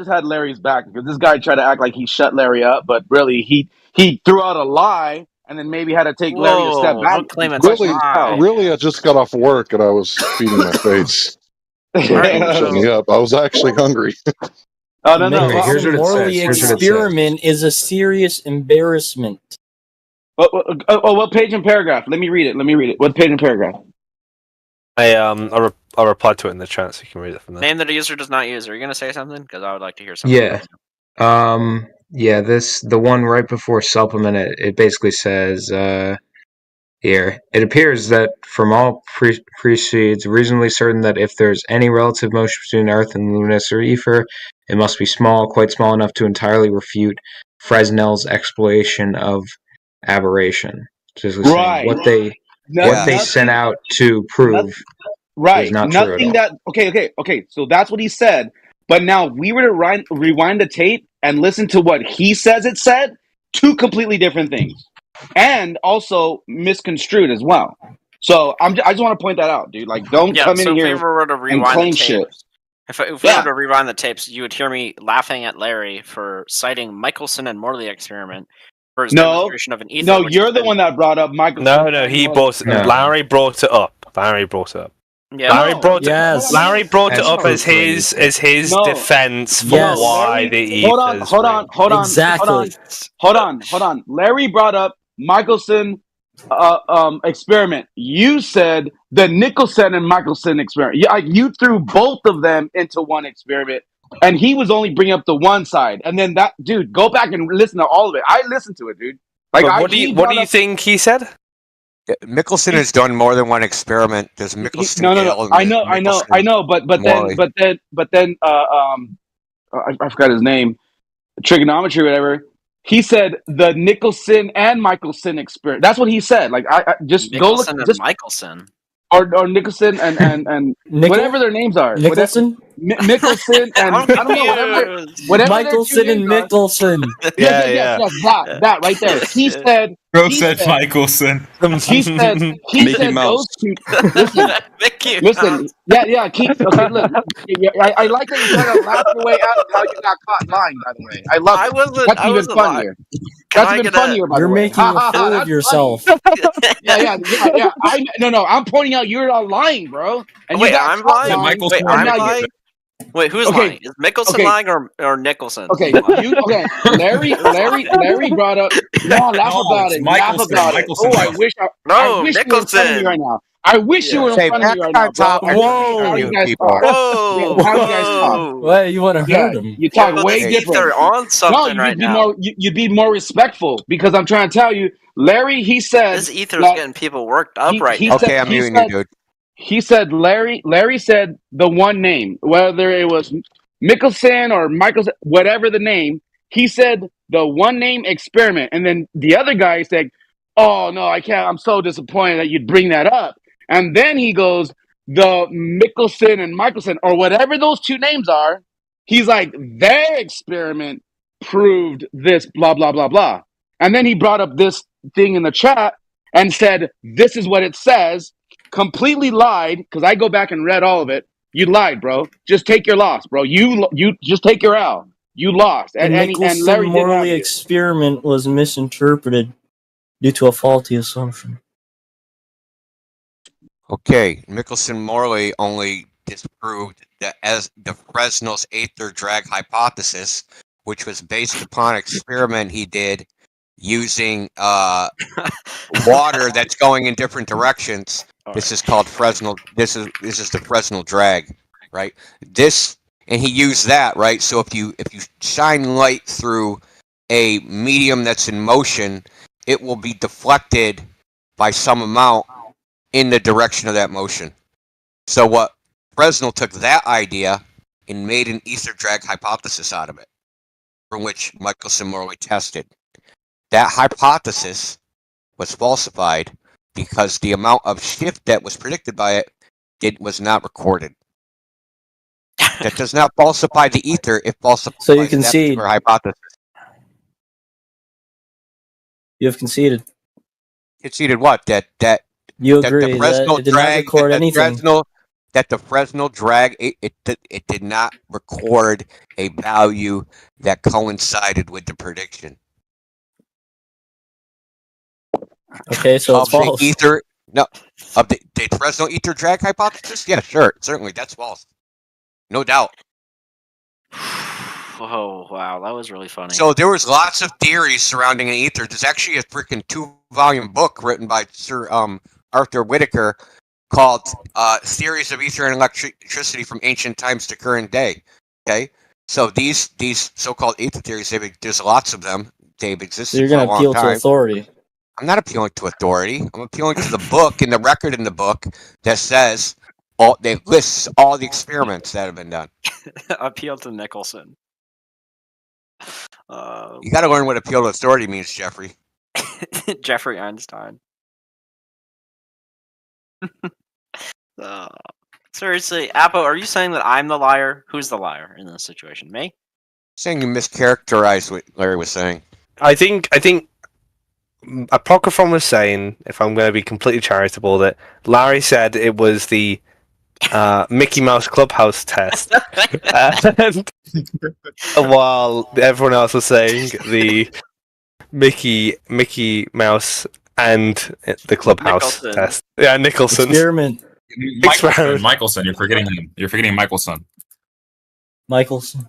had Larry's back because this guy tried to act like he shut Larry up, but really he threw out a lie and then maybe had to take Larry a step back. Really, I just got off work and I was feeding my face. Shut me up. I was actually hungry. Oh no! Well, Here's what it morally says. experiment is a serious embarrassment. What page and paragraph? Let me read it. What page and paragraph? I'll reply to it in the chat so you can read it from there. Name that a user does not use. Are you going to say something? Because I would like to hear something. Yeah. The one right before supplement, it basically says here, it appears that from all precedes, reasonably certain that if there's any relative motion between Earth and luminous or ether, it must be small, quite small enough to entirely refute Fresnel's explanation of aberration. Just Right. What they sent out to prove is not true at all. Okay. So that's what he said. But now we were to rewind the tape and listen to what he says it said. Two completely different things, and also misconstrued as well. So I just want to point that out, dude. Like, don't come in here if we were to and rewind claim the shit. tapes, if we were to rewind the tapes, you would hear me laughing at Larry for citing Michelson and Morley experiment for his demonstration of an ether. No, you're the one that brought up Michelson. No, he brought Larry brought it up. Yeah. Larry brought it up as his defense for why the ethers. Hold on. Larry brought up Michelson experiment. You said the Nicholson and Michelson experiment. You threw both of them into one experiment, and he was only bringing up the one side. And then that dude, go back and listen to all of it. I listened to it, dude. Like, what do you think he said? Michelson has done more than one experiment. There's Michelson. No. I know. But then I forgot his name. Trigonometry, whatever. He said the Nicholson and Michelson experiment. That's what he said. Like I just Nicholson go look. And Michelson. Or Nicholson and whatever their names are. Nicholson? Michelson and I don't know whatever Michelson and Michelson. Yeah. That right there. He said. Bro said Michelson. He said those two. Listen. Yeah. Okay, look. I like that you try to laugh your way out of how you got caught lying. By the way, I love it. That's even funnier. That's even funnier. By the way, you're making a fool of yourself. Yeah. I'm pointing out you're all lying, bro. And wait, I'm lying. I'm lying. Wait, who's lying? Is Michelson lying or Nicholson? Okay, Larry brought up. No, laugh about it. Oh, I wish you were in front of me right now. I wish you were in front of me right now. Whoa! How you guys talk? Wait, you want to hurt him? You talk way different. They're on something right now. You'd be more respectful because I'm trying to tell you, Larry. He said this ether is getting people worked up right now. Okay, I'm muting you, dude. He said Larry said the one name, whether it was Michelson or Michelson, whatever the name, he said the one name experiment. And then the other guy said, oh, no, I can't. I'm so disappointed that you'd bring that up. And then he goes, the Michelson and Michelson, or whatever those two names are. He's like, their experiment proved this, blah, blah, blah, blah. And then he brought up this thing in the chat and said, this is what it says. Completely lied, because I go back and read all of it. You lied, bro. Just take your loss, bro. You just take your L. You lost. And Larry Morley experiment was misinterpreted due to a faulty assumption. Okay, Michelson-Morley only disproved as the Fresnel's ether drag hypothesis, which was based upon an experiment he did using water that's going in different directions. This is called Fresnel. This is the Fresnel drag, right? And he used that, right? So if you shine light through a medium that's in motion, it will be deflected by some amount in the direction of that motion. So what Fresnel took that idea and made an ether drag hypothesis out of it, from which Michelson-Morley tested. That hypothesis was falsified because the amount of shift that was predicted by it was not recorded. That does not falsify the ether; it falsifies So you concede. that hypothesis. You have conceded. Conceded what? That you that agree the Fresnel that it did drag, not record anything. That the Fresnel drag it did not record a value that coincided with the prediction. Okay, so it's false. Of the Fresnel ether drag hypothesis? Yeah, sure, certainly that's false, no doubt. Oh wow, that was really funny. So there was lots of theories surrounding an ether. There's actually a freaking 2-volume book written by Sir Arthur Whitaker called "Theories of Ether and Electricity from Ancient Times to Current Day." Okay, so these so-called ether theories, there's lots of them. They've existed. So you're going to appeal to authority. I'm not appealing to authority. I'm appealing to the book and the record in the book that says they lists all the experiments that have been done. Appeal to Nicholson. You got to learn what appeal to authority means, Jeffrey. Jeffrey Einstein. Seriously, Apo, are you saying that I'm the liar? Who's the liar in this situation? Me? Saying you mischaracterized what Larry was saying. I think Apocryphon was saying, if I'm going to be completely charitable, that Larry said it was the Mickey Mouse Clubhouse test, and while everyone else was saying the Mickey Mouse and the Clubhouse test. Yeah, Nicholson. Experiment. Michelson. You're forgetting Michelson. Michelson.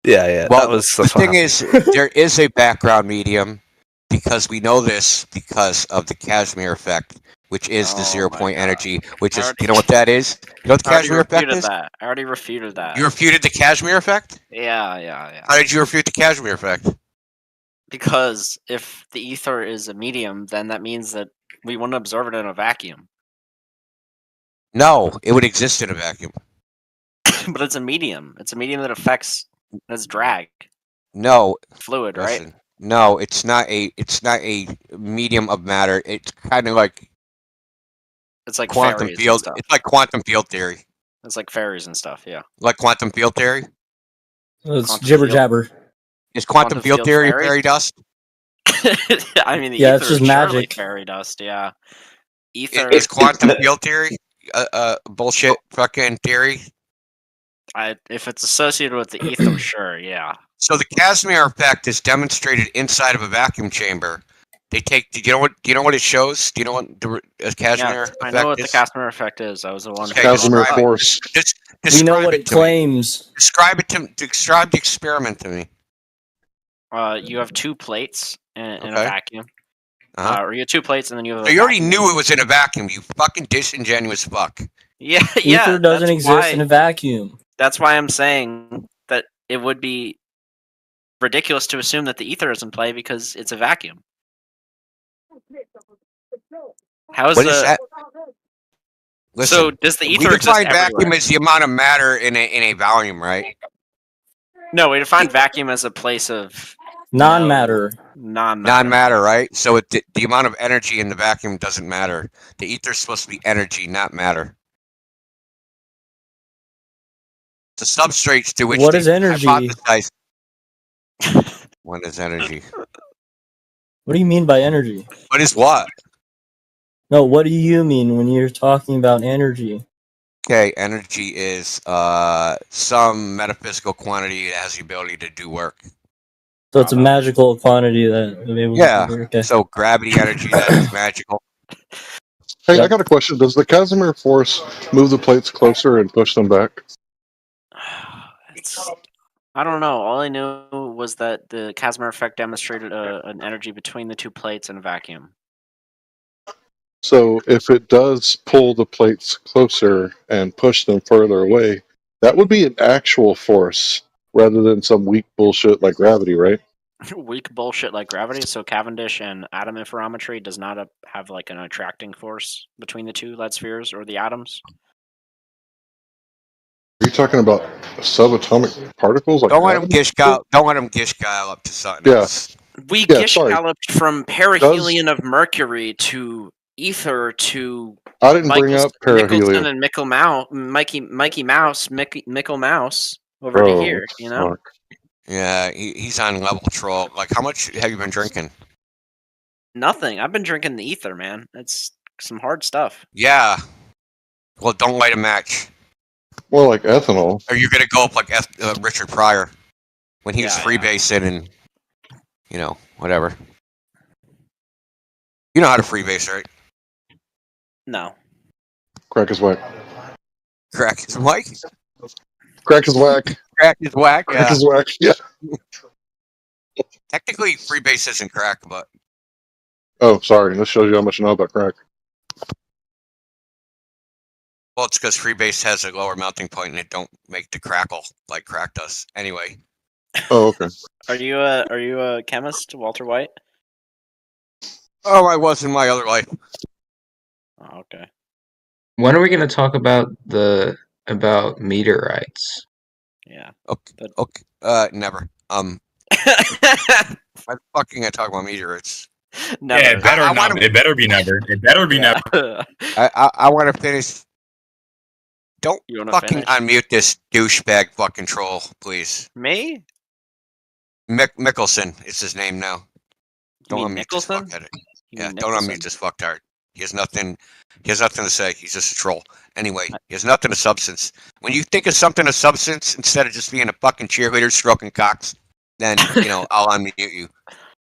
Yeah. Well, the thing is, there is a background medium because we know this because of the Casimir effect, which is the 0-point energy, which is, you know what that is? You know what the Casimir effect is? I already refuted that. You refuted the Casimir effect? Yeah. How did you refute the Casimir effect? Because if the ether is a medium, then that means that we wouldn't observe it in a vacuum. No, it would exist in a vacuum. But it's a medium. It's a medium that affects its drag. No. Fluid, listen, right? No, it's not a medium of matter. It's kind of like it's like quantum field. It's like quantum field theory. It's like fairies and stuff, yeah. Like quantum field theory? It's jibber jabber. Is quantum field theory fairy dust? I mean, the yeah, ether it's just is magic. Fairy dust, yeah. Ether is quantum field theory bullshit fucking theory? If it's associated with the ether, sure, yeah. So the Casimir effect is demonstrated inside of a vacuum chamber. They take. Do you know what it shows? Do you know what the Casimir effect is? I know what the Casimir effect is. I was the one. Casimir force. We know what it claims. Describe the experiment to me. You have 2 plates in a vacuum. Or you have 2 plates, and then you have. So you already knew it was in a vacuum. You fucking disingenuous fuck. Yeah. Ether doesn't exist in a vacuum. That's why I'm saying that it would be ridiculous to assume that the ether is in play because it's a vacuum. How is that? Listen, so does the ether we exist define everywhere? vacuum as the amount of matter in a volume, right? No, we define vacuum as a place of non-matter. Non-matter, right? So the amount of energy in the vacuum doesn't matter. The ether is supposed to be energy, not matter. The substrates to which what is energy? What is energy? What do you mean by energy? What is what? No, what do you mean when you're talking about energy? Okay, energy is some metaphysical quantity that has the ability to do work. So it's a magical quantity that is able to do work. Okay. So gravity energy that is magical. Hey, I got a question. Does the Casimir force move the plates closer and push them back? I don't know. All I knew was that the Casimir effect demonstrated an energy between the two plates in a vacuum. So if it does pull the plates closer and push them further away, that would be an actual force rather than some weak bullshit like gravity, right? Weak bullshit like gravity. So Cavendish and atom interferometry does not have like an attracting force between the two lead spheres or the atoms. Are you talking about subatomic particles? Like don't let him atoms? gish guile. Don't let him gish guile up to something else. We Yeah, gish galloped from perihelion of Mercury to ether to I didn't bring up perihelion. Mickelson and Mikey Mouse over Oh, to here. You know. fuck. Yeah, he's on level troll. Like, how much have you been drinking? Nothing. I've been drinking the ether, man. It's some hard stuff. Yeah. Well, don't light a match. More like ethanol. Or you're gonna go up like Richard Pryor when he was freebasing and whatever. You know how to freebase, right? No. Crack is whack. Crack is whack. Crack is whack. Crack is whack. Yeah. Crack is whack. Yeah. Technically, freebase isn't crack, but Oh, sorry. This shows you how much I know about crack. well, it's because freebase has a lower melting point and it don't make the crackle like crack does. Anyway. Oh, okay. Are you a chemist, Walter White? Oh, I was in my other life. Oh, okay. When are we going to talk about meteorites? Yeah. Okay. Never. Why the fuck am I talking about meteorites? Never. Yeah, it better not. It better be never. It better be never. I want to finish. Don't fucking finish? unmute this douchebag fucking troll, please. Me? Mickelson is his name now. Don't unmute this Mickelson? fucktard. Yeah, don't unmute this fucktard. He has nothing to say. He's just a troll. Anyway, he has nothing of substance. When you think of something of substance, instead of just being a fucking cheerleader stroking cocks, then, I'll unmute you.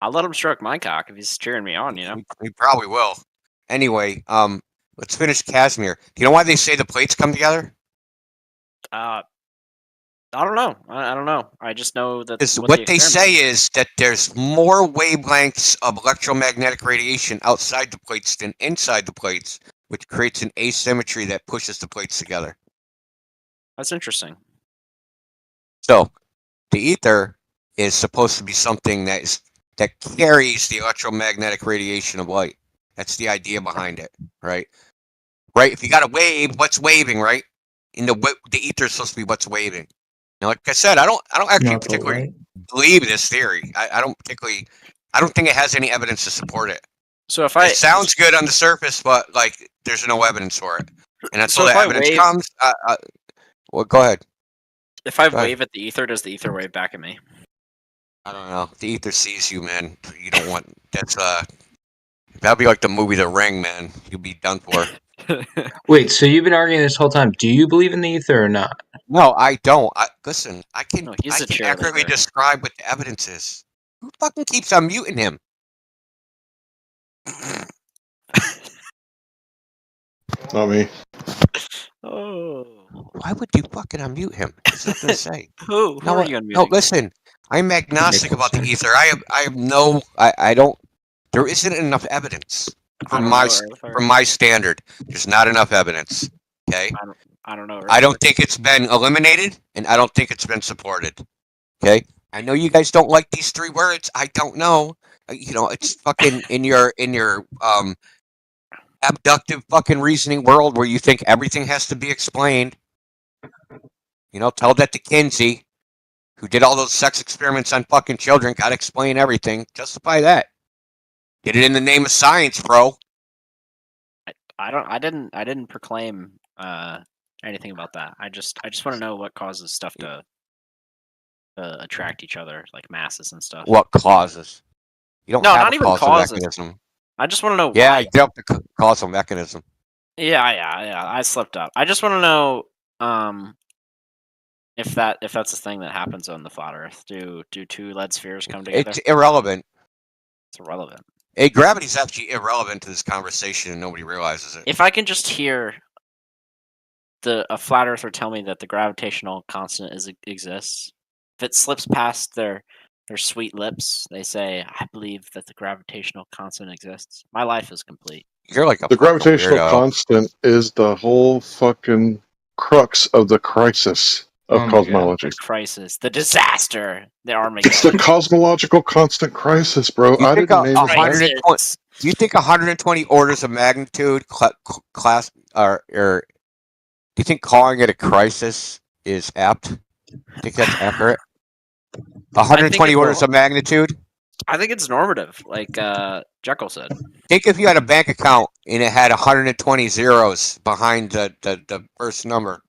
I'll let him stroke my cock if he's cheering me on, He probably will. Anyway, let's finish Casimir. Do you know why they say the plates come together? I don't know. I don't know. I just know that What they say is that there's more wavelengths of electromagnetic radiation outside the plates than inside the plates, which creates an asymmetry that pushes the plates together. That's interesting. So, the ether is supposed to be something that carries the electromagnetic radiation of light. That's the idea behind it, right? Right? If you got a wave, what's waving, right? In the ether is supposed to be what's waving. Now, like I said, I don't actually particularly believe this theory. I don't think it has any evidence to support it. So it sounds good on the surface, but like there's no evidence for it. And until the evidence comes, well, go ahead. If I wave at the ether, does the ether wave back at me? I don't know. The ether sees you, man. You don't want that'd be like the movie The Ring, man. You'll be done for. Wait, so you've been arguing this whole time. Do you believe in the ether or not? No, I don't. Listen, I can cheerleader. accurately describe what the evidence is. Who fucking keeps on muting him? Not me. Oh. Why would you fucking unmute him? There's nothing to say. Who are you unmuting? No, listen. I'm agnostic about the ether. I don't. There isn't enough evidence from my standard. There's not enough evidence. Okay. I don't know. I don't think it's been eliminated, and I don't think it's been supported. Okay. I know you guys don't like these three words. I don't know. It's fucking in your abductive fucking reasoning world where you think everything has to be explained. Tell that to Kinsey, who did all those sex experiments on fucking children. Gotta explain everything. Justify that. Did it in the name of science, bro. I didn't proclaim anything about that. I just want to know what causes stuff to attract each other, like masses and stuff. What causes? You don't have not a even causal causes. mechanism. I just want to know. Yeah, why. you have the causal mechanism. Yeah. I slipped up. I just want to know if that's a thing that happens on the flat Earth. Do two lead spheres come together? It's irrelevant. It's irrelevant. Hey, gravity's actually irrelevant to this conversation, and nobody realizes it. If I can just hear a flat earther tell me that the gravitational constant exists, if it slips past their sweet lips, they say, "I believe that the gravitational constant exists." My life is complete. You're like the gravitational constant is the whole fucking crux of the crisis of cosmology. The crisis, the disaster, the Armageddon. It's the cosmological constant crisis, bro. You I think didn't name it. Do you think 120 orders of magnitude class or do you think calling it a crisis is apt? Think that's accurate? 120 orders of magnitude? I think it's normative, like Jekyll said. Think if you had a bank account and it had 120 zeros behind the first number,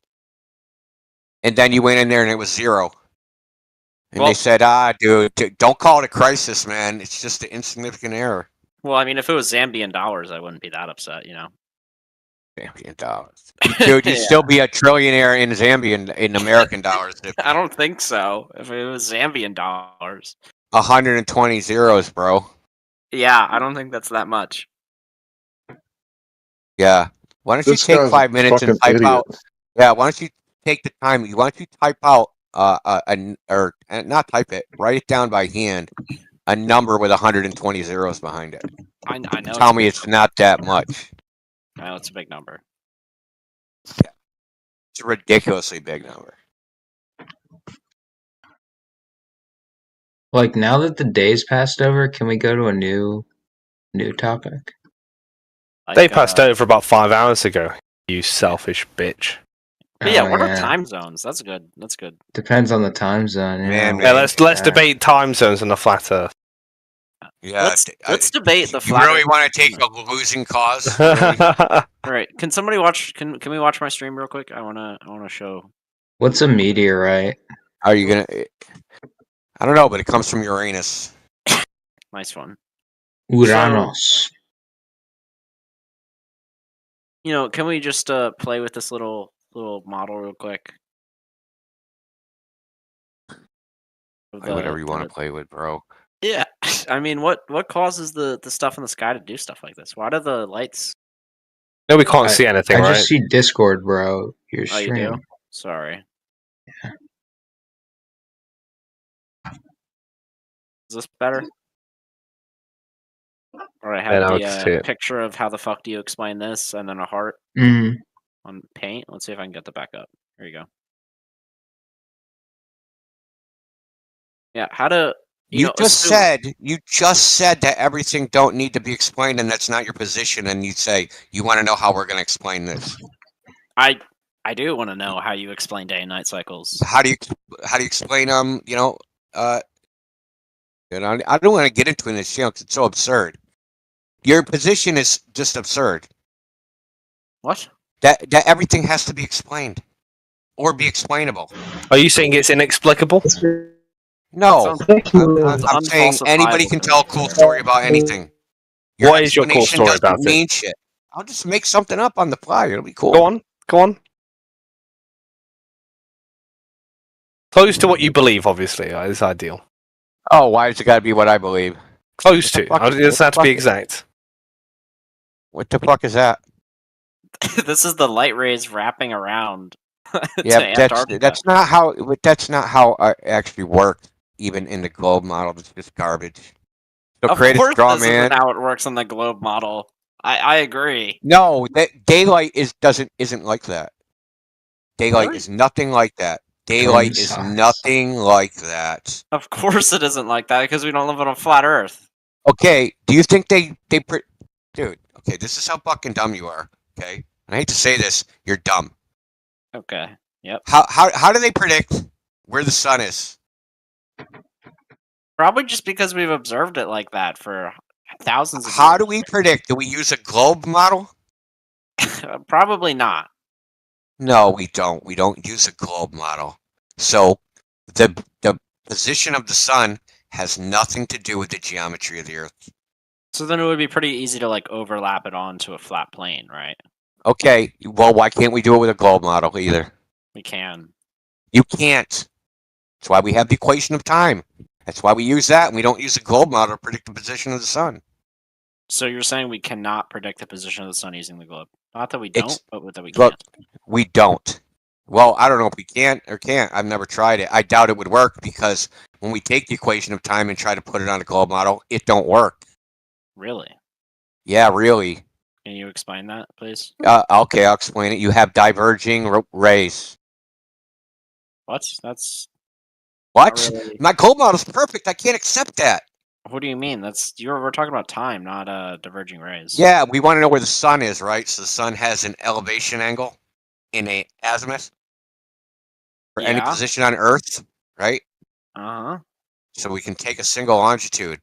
and then you went in there and it was zero. And they said, dude, don't call it a crisis, man. It's just an insignificant error. Well, I mean, if it was Zambian dollars, I wouldn't be that upset, you know. Zambian dollars. Dude, you'd still be a trillionaire in Zambian, in American dollars. I don't think so. If it was Zambian dollars. 120 zeros, bro. Yeah, I don't think that's that much. Yeah. Why don't you take 5 minutes and type out? Yeah, why don't you take the time? Why don't you type out, or not type it, write it down by hand, a number with 120 zeros behind it. I know. Tell me it's not that much. No, it's a big number. Yeah. It's a ridiculously big number. Like, now that the day's passed over, can we go to a new topic? They passed over about 5 hours ago. You selfish bitch. But yeah, what are time zones? That's good. That's good. Depends on the time zone. Yeah, let's debate time zones on the flat Earth. Yeah, let's debate the You flat. really want to take a losing cause? All right, can somebody watch? Can we watch my stream real quick? I wanna show. What's a meteorite? Are you gonna? I don't know, but it comes from Uranus. Nice one. Uranus. So, you know, can we just play with this little model real quick? Play whatever you want to play with, bro. Yeah, I mean, what causes the stuff in the sky to do stuff like this? Why do the lights? No, we can't see anything. I right? just see Discord, bro. Your stream. You do? Sorry. Yeah. Is this better? Or I have the picture of how the fuck do you explain this, and then a heart on paint. Let's see if I can get the back up. Here you go. Yeah, how to. You just said that everything don't need to be explained, and that's not your position. And you say you want to know how we're going to explain this. I do want to know how you explain day and night cycles. How do you explain You know, I don't want to get into this, you know, 'cause it's so absurd. Your position is just absurd. What? That everything has to be explained or be explainable. Are you saying it's inexplicable? No, I'm saying anybody can tell a cool story about anything. What is your cool story about mean shit. I'll just make something up on the fly. It'll be cool. Go on. Close to what you believe, obviously, is ideal. Oh, why has it got to be what I believe? Close to. It doesn't have to be exact. What the fuck is that? This is the light rays wrapping around. Yeah, that's not how it actually works. Even in the globe model, it's just garbage. So of create course, a straw this man. isn't how it works on the globe model. I agree. No, daylight isn't like that. Daylight is nothing like that. Daylight is nothing like that. Of course, it isn't like that because we don't live on a flat Earth. Okay, do you think dude? Okay, this is how fucking dumb you are. Okay, and I hate to say this, you're dumb. Okay. Yep. How do they predict where the sun is? Probably just because we've observed it like that for thousands of years. How do we predict? Do we use a globe model? Probably not. No, we don't. We don't use a globe model. So the position of the sun has nothing to do with the geometry of the Earth. So then it would be pretty easy to like overlap it onto a flat plane, right? Okay, well, why can't we do it with a globe model either? We can. You can't. That's why we have the equation of time. That's why we use that, and we don't use a globe model to predict the position of the sun. So you're saying we cannot predict the position of the sun using the globe? Not that we don't, but that we Look, can't. we don't. Well, I don't know if we can or can't. I've never tried it. I doubt it would work because when we take the equation of time and try to put it on a globe model, it don't work. Really? Yeah, really. Can you explain that, please? Okay, I'll explain it. You have diverging rays. What? That's what? Really... My globe model's perfect. I can't accept that. What do you mean? We're talking about time, not diverging rays. Yeah, we want to know where the sun is, right? So the sun has an elevation angle in a azimuth for any position on Earth, right? Uh-huh. So we can take a single longitude.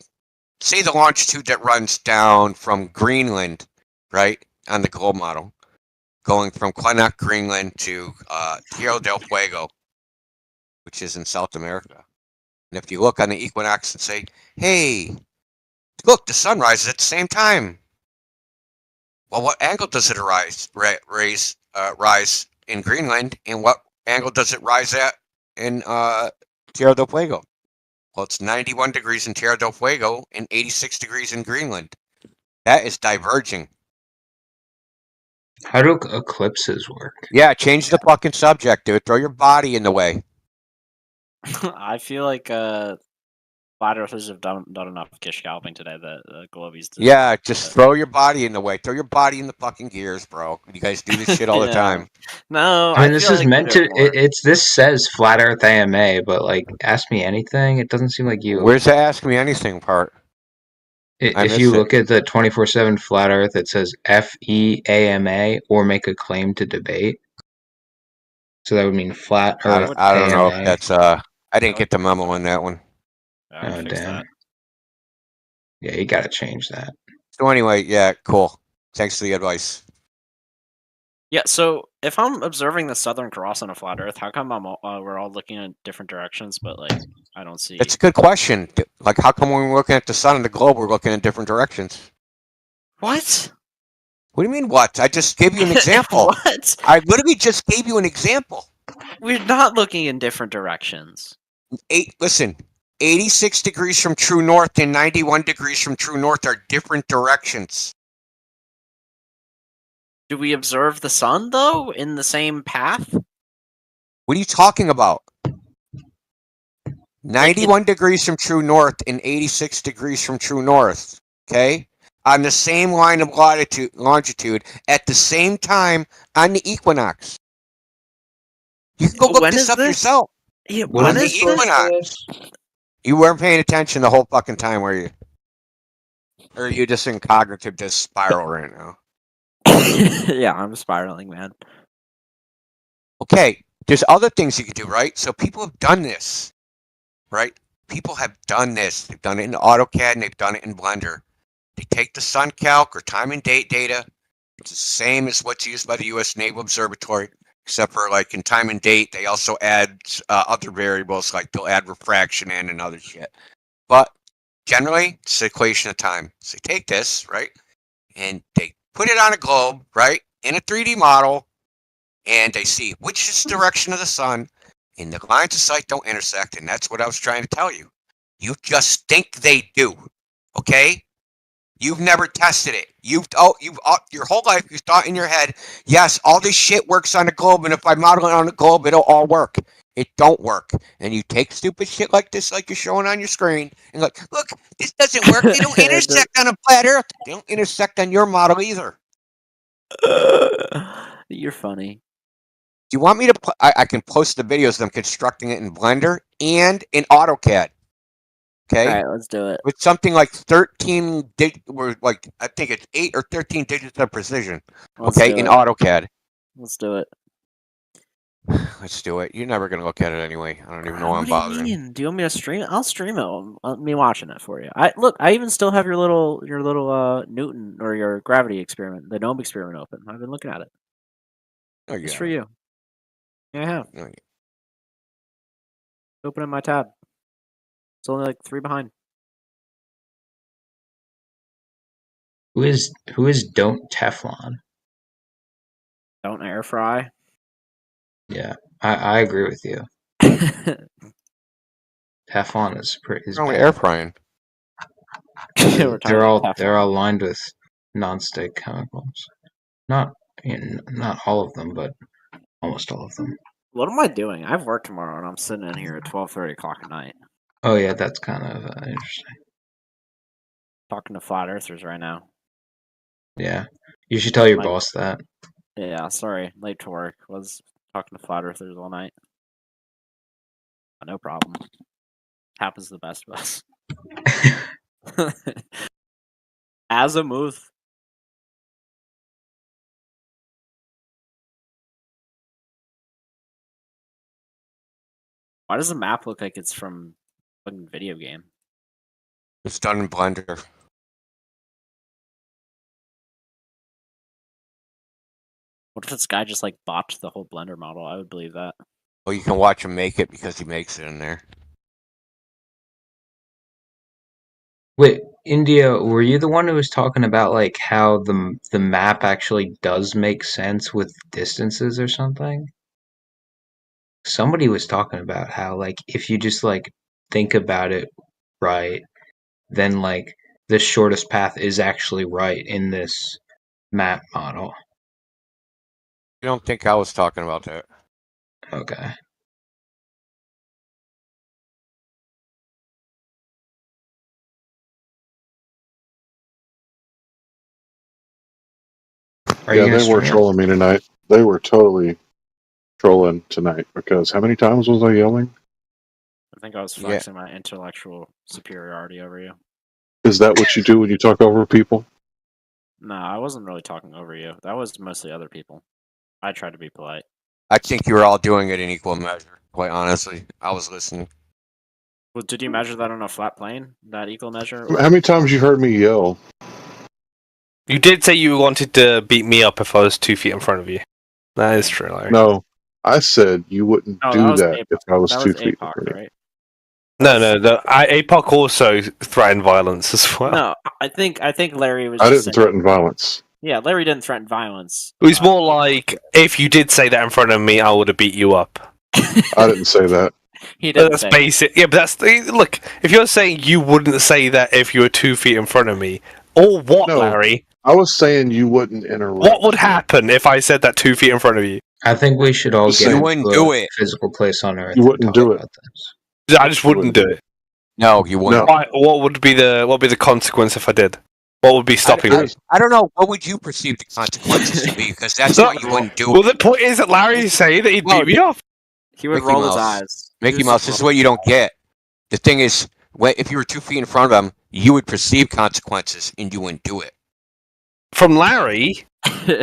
Say the longitude that runs down from Greenland, right, on the globe model, going from Quebec, Greenland to Tierra del Fuego, which is in South America. And if you look on the equinox and say, hey, look, the sun rises at the same time. Well, what angle does it rise in Greenland, and what angle does it rise at in Tierra del Fuego? Well, it's 91 degrees in Tierra del Fuego and 86 degrees in Greenland. That is diverging. How do eclipses work? Yeah, change the fucking subject, dude. Throw your body in the way. I feel like flat earthers have done enough gish scalping today that Globies. Yeah, just throw your body in the way. Throw your body in the fucking gears, bro. You guys do this shit all the time. No, I mean, this is meant to. This says flat Earth AMA, but like, ask me anything. It doesn't seem like you. Where's the ask me anything part? If you look at the 24/7 flat Earth, it says FEAMA or make a claim to debate. So that would mean flat Earth. I don't know if that's I didn't get the memo on that one. Oh damn. Yeah, you gotta change that. So anyway, yeah, cool. Thanks for the advice. Yeah, so if I'm observing the Southern Cross on a flat Earth, how come we're all looking in different directions, but like I don't see? That's a good question. Like, how come when we're looking at the sun and the globe, we're looking in different directions? What? What do you mean, what? I just gave you an example. What? I literally just gave you an example. We're not looking in different directions. Listen, 86 degrees from true north and 91 degrees from true north are different directions. Do we observe the sun, though, in the same path? What are you talking about? 91 degrees from true north and 86 degrees from true north, okay? On the same line of longitude at the same time on the equinox. You can go look this up yourself. Yeah, when is the equinox? You weren't paying attention the whole fucking time, were you? Or are you just in cognitive just spiral right now? Yeah, I'm spiraling, man. Okay, there's other things you can do, right? So people have done this, right? People have done this. They've done it in AutoCAD and they've done it in Blender. They take the sun calc or time and date data. It's the same as what's used by the U.S. Naval Observatory, except for like in time and date, they also add other variables, like they'll add refraction in and other shit. But generally, it's the equation of time. So they take this, right, and they put it on a globe, right, in a 3D model, and they see which is the direction of the sun, and the lines of sight don't intersect, and that's what I was trying to tell you. You just think they do, okay? You've never tested it. Your whole life you've thought in your head, yes, all this shit works on a globe, and if I model it on a globe, it'll all work. It don't work. And you take stupid shit like this, like you're showing on your screen, and like, look, this doesn't work. They don't intersect on a flat Earth. They don't intersect on your model either. You're funny. Do you want me to? I can post the videos of them constructing it in Blender and in AutoCAD. Okay. All right, let's do it. With something like 13 I think it's 8 or 13 digits of precision. Okay, in AutoCAD. Let's do it. Let's do it. You're never gonna look at it anyway. I don't even know why I'm bothering. What do you mean? Do you want me to stream it? I'll stream it. Me watching it for you. I even still have your little Newton or your gravity experiment, the gnome experiment open. I've been looking at it. Oh, yeah. It's for you. Yeah, I have. Oh, yeah. Open in my tab. It's only like 3 behind. Who is Don't Teflon? Don't air fry. Yeah, I agree with you. Teflon is pretty. What's wrong with air frying? they're all lined with non-stick chemicals. Not all of them, but almost all of them. What am I doing? I have work tomorrow, and I'm sitting in here at 12:30 at night. Oh yeah, that's kind of interesting. Talking to flat earthers right now. Yeah, you should tell your boss that. Yeah, sorry, late to work. Was talking to flat earthers all night. No problem. Happens to the best of us. Azimuth. Why does the map look like it's from a fucking video game? It's done in Blender. What if this guy just like botched the whole Blender model? I would believe that. Well, you can watch him make it because he makes it in there. Wait, India, were you the one who was talking about like how the map actually does make sense with distances or something? Somebody was talking about how like if you just like think about it right, then like the shortest path is actually right in this map model. You don't think I was talking about that? Okay. Yeah, they were trolling me tonight. They were totally trolling tonight because how many times was I yelling? I think I was flexing my intellectual superiority over you. Is that what you do when you talk over people? No, I wasn't really talking over you. That was mostly other people. I tried to be polite. I think you were all doing it in equal measure. Quite honestly, I was listening. Well, did you measure that on a flat plane? That equal measure? How many times you heard me yell? You did say you wanted to beat me up if I was 2 feet in front of you. That is true, Larry. No, I said you wouldn't do that if I was that 2 was feet in APOC, front of you. right? No. APOC also threatened violence as well. No, I think Larry was. I just didn't threaten violence. Yeah, Larry didn't threaten violence. It was more like, if you did say that in front of me, I would have beat you up. I didn't say that. He didn't that's say basic. Yeah, but that's look. If you're saying you wouldn't say that if you were 2 feet in front of me, or what, No, Larry? I was saying you wouldn't interrupt. What would happen if I said that 2 feet in front of you? I think we should all Just get saying. into a physical place on Earth. You wouldn't do it. I just wouldn't do it. No, you wouldn't. Why, what would be the consequence if I did? What would be stopping me? I don't know. What would you perceive the consequences to be? Because that's why you wouldn't do it. Well, the point is that Larry's saying that he'd beat me up. He would roll his eyes. Mickey Mouse, this is what you don't get. The thing is, if you were 2 feet in front of him, you would perceive consequences, and you wouldn't do it. From Larry?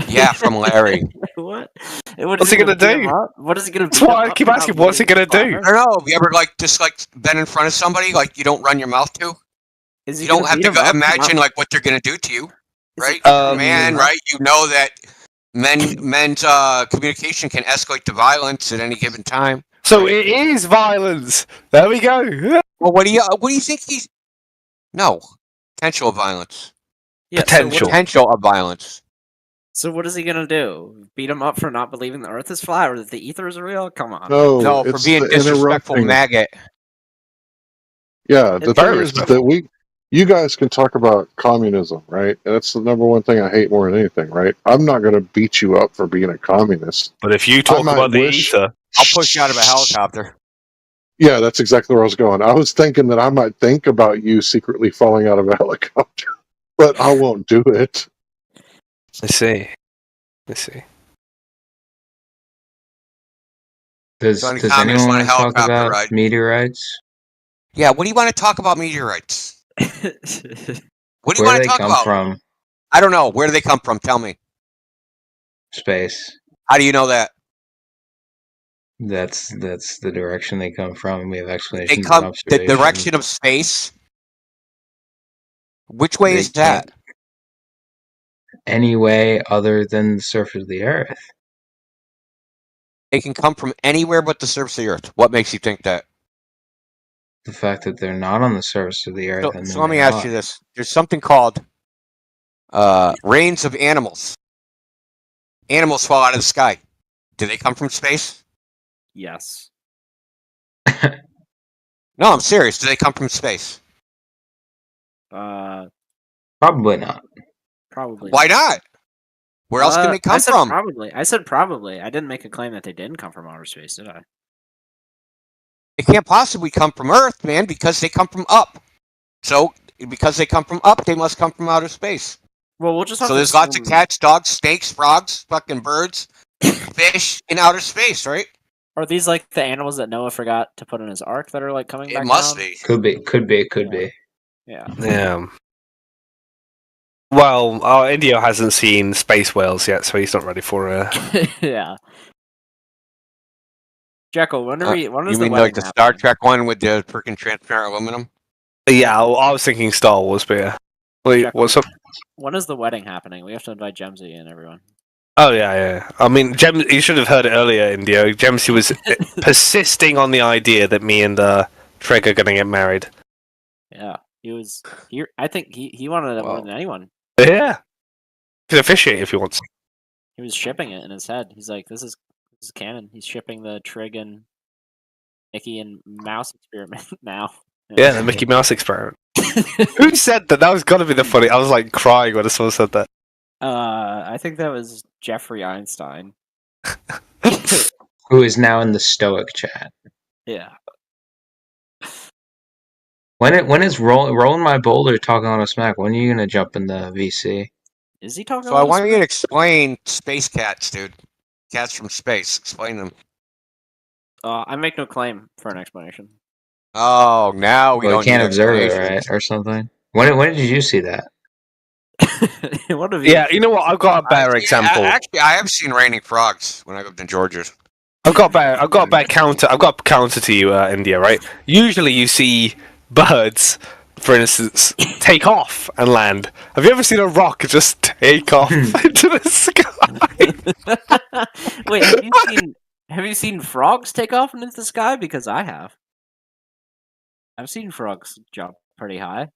Yeah, from Larry. What? What's he gonna do? What is he gonna do? That's why I keep asking, what's he gonna do? I don't know. Have you ever just been in front of somebody you don't run your mouth to? You don't have to imagine what they're gonna do to you, right? Man, right? You know that men's communication can escalate to violence at any given time. So it is violence. There we go. Well, what do you think he's? No, potential of violence. Yeah, potential of violence. So what is he gonna do? Beat him up for not believing the Earth is flat or that the ether is real? Come on. No, for being disrespectful maggot. Yeah, the thing is that you guys can talk about communism, right? And that's the number one thing I hate more than anything, right? I'm not going to beat you up for being a communist. But if you talk about the ether, I'll push you out of a helicopter. Yeah, that's exactly where I was going. I was thinking that I might think about you secretly falling out of a helicopter, but I won't do it. I see. Does anyone want to talk about meteorites? Yeah, what do you want to talk about meteorites? What do you want to talk about? From? I don't know. Where do they come from? Tell me. Space. How do you know that? That's the direction they come from. We have explanations. They come the direction of space. Which way is that? Any way other than the surface of the Earth. They can come from anywhere but the surface of the Earth. What makes you think that? The fact that they're not on the surface of the Earth. So let me ask you this. There's something called rains of animals. Animals fall out of the sky. Do they come from space? Yes. No, I'm serious. Do they come from space? Probably not. Probably. Why not? Where else can they come from? Probably. I said probably. I didn't make a claim that they didn't come from outer space, did I? They can't possibly come from Earth, man, because they come from up. So, because they come from up, they must come from outer space. Well, we'll just have so to there's lots of cats, dogs, snakes, frogs, fucking birds, fish in outer space, right? Are these like the animals that Noah forgot to put in his ark that are like coming back? It must down? be. Could be. Yeah. Yeah. Well, Indio hasn't seen space whales yet, so he's not ready for it. Yeah. Jekyll, when are we? When is you the mean wedding like the happening? Star Trek one with the freaking transparent aluminum? Yeah, I was thinking Star Wars, but yeah. Wait, Jekyll, what's up? When is the wedding happening? We have to invite Gemsy and everyone. Oh yeah. I mean, you should have heard it earlier, Indio. Gemsy was persisting on the idea that me and Treg are going to get married. Yeah, he was. I think he wanted it more than anyone. Yeah, he can officiate if he wants. He was shipping it in his head. He's like, "This is canon." He's shipping the Trig and Mickey and Mouse experiment now. Yeah, the Mickey Mouse experiment. Who said that? That was got to be the funny. I was like crying when someone said that. I think that was Jeffrey Einstein. Who is now in the Stoic chat. Yeah. When is rolling my boulder talking on a smack? When are you gonna jump in the VC? Is he talking? So I want you to explain space cats, dude. Cats from space. Explain them. I make no claim for an explanation. Oh, now we don't can't need observe it, explanations. right, or something. When did you see that? Yeah, you know what? I've got a better example. Actually, I have seen raining frogs when I lived in Georgia. I've got a better counter. I've got a counter to you, India. Right? Usually, you see birds, for instance, take off and land. Have you ever seen a rock just take off into the sky? Wait, have you seen frogs take off into the sky? Because I have. I've seen frogs jump pretty high.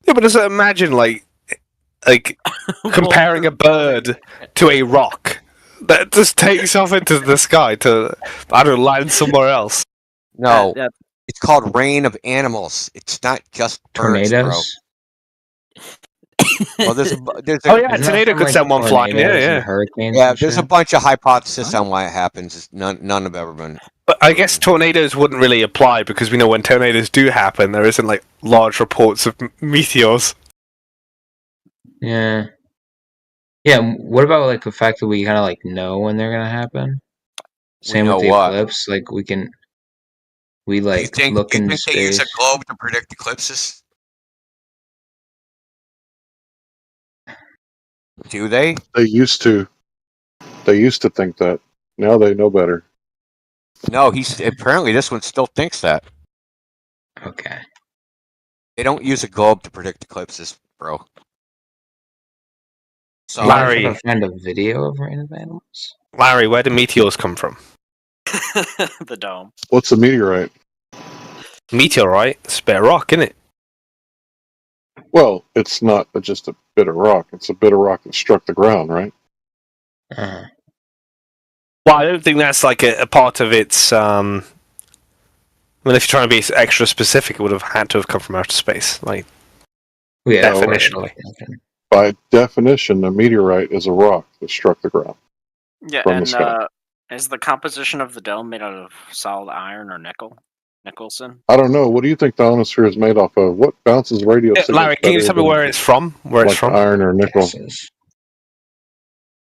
Yeah, but just imagine like comparing a bird to a rock that just takes off into the sky to, I don't know, land somewhere else. No, it's called rain of animals. It's not just birds, tornadoes. Well, there's oh yeah, a tornado could send one flying. Yeah. Hurricanes. Yeah, there's a bunch of hypotheses on why it happens. None have ever been. But I guess tornadoes wouldn't really apply because we know when tornadoes do happen, there isn't like large reports of meteors. Yeah. What about like the fact that we kind of like know when they're gonna happen? Same with the eclipse. Like we like look into space. They use a globe to predict eclipses? Do they? They used to. They used to think that. Now they know better. No, apparently this one still thinks that. Okay. They don't use a globe to predict eclipses, bro. So Larry, I find a video of rain of animals. Larry, where do meteors come from? The dome. What's a meteorite? Meteorite? It's a bit of rock, isn't it? Well, it's not just a bit of rock. It's a bit of rock that struck the ground, right? Uh-huh. Well, I don't think that's like a part of its. I mean, if you're trying to be extra specific, it would have had to have come from outer space, like definitionally. By definition, a meteorite is a rock that struck the ground. Yeah, from and the sky. is the composition of the dome made out of solid iron or Nicholson? I don't know. What do you think the ionosphere is made off of? What bounces radio signals? Larry, can you tell me where it's from? Where it's from? Iron or nickel?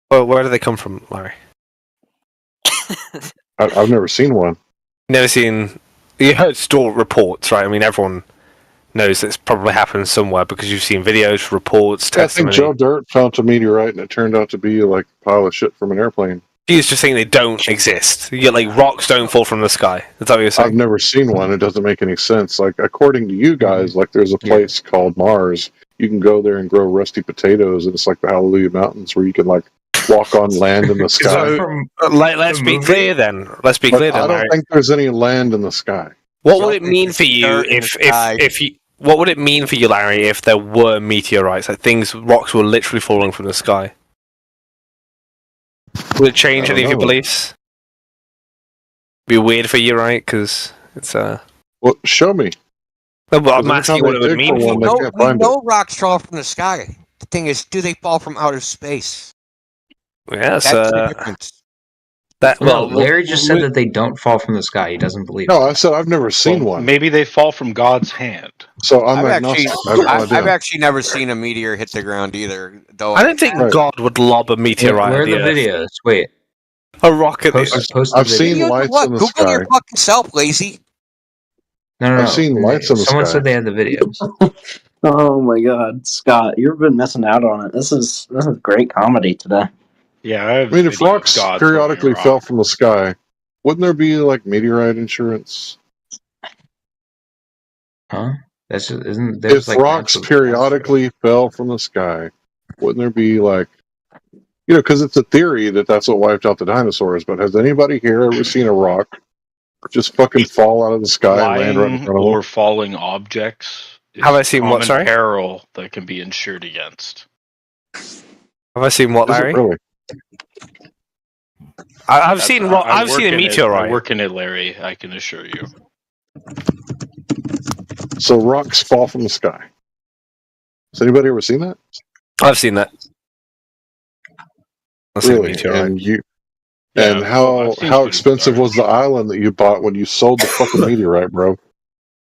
Well, where do they come from, Larry? I've never seen one. Never seen. You heard store reports, right? I mean, everyone knows it's probably happened somewhere because you've seen videos, reports, testimony. I think Joe Dirt found a meteorite and it turned out to be like a pile of shit from an airplane. He's just saying they don't exist. You get like rocks don't fall from the sky. Is that what you're saying? I've never seen one. It doesn't make any sense. Like according to you guys, like there's a place called Mars. You can go there and grow rusty potatoes, and it's like the Hallelujah Mountains where you can like walk on land in the sky. Let's be clear then. Let's be clear then. I don't think there's any land in the sky. What would it mean for you if you? What would it mean for you, Larry, if there were meteorites, like rocks were literally falling from the sky? Would it change any of your beliefs? Be weird for you, right? Because it's Well, show me. I'm asking what it would mean. We know rocks fall from the sky. The thing is, do they fall from outer space? Yes, that's the difference. Larry just said that they don't fall from the sky. He doesn't believe. No, I said I've never seen one. Maybe they fall from God's hand. So I'm I've actually never seen a meteor hit the ground either. Though I don't think God would lob a meteorite. Where are the videos? Wait, a rocket. I've seen lights in the Google sky. your fucking self, lazy. No. I've seen lights in the Someone sky. said they had the videos. Oh my God, Scott, you've been missing out on it. This is great comedy today. Yeah, I mean, if rocks periodically fell from the sky, wouldn't there be like meteorite insurance? Huh? If rocks periodically fell from the sky, wouldn't there be like, because it's a theory that's what wiped out the dinosaurs. But has anybody here ever seen a rock just fucking fall out of the sky and land right in front of them? Or falling objects? Have I seen what? Sorry, peril that can be insured against. Have I seen what, Larry? Really? I've seen a meteorite. I work in it, Larry. I can assure you. So rocks fall from the sky. Has anybody ever seen that? I've seen that. Really? And how expensive was the island that you bought when you sold the fucking meteorite, bro?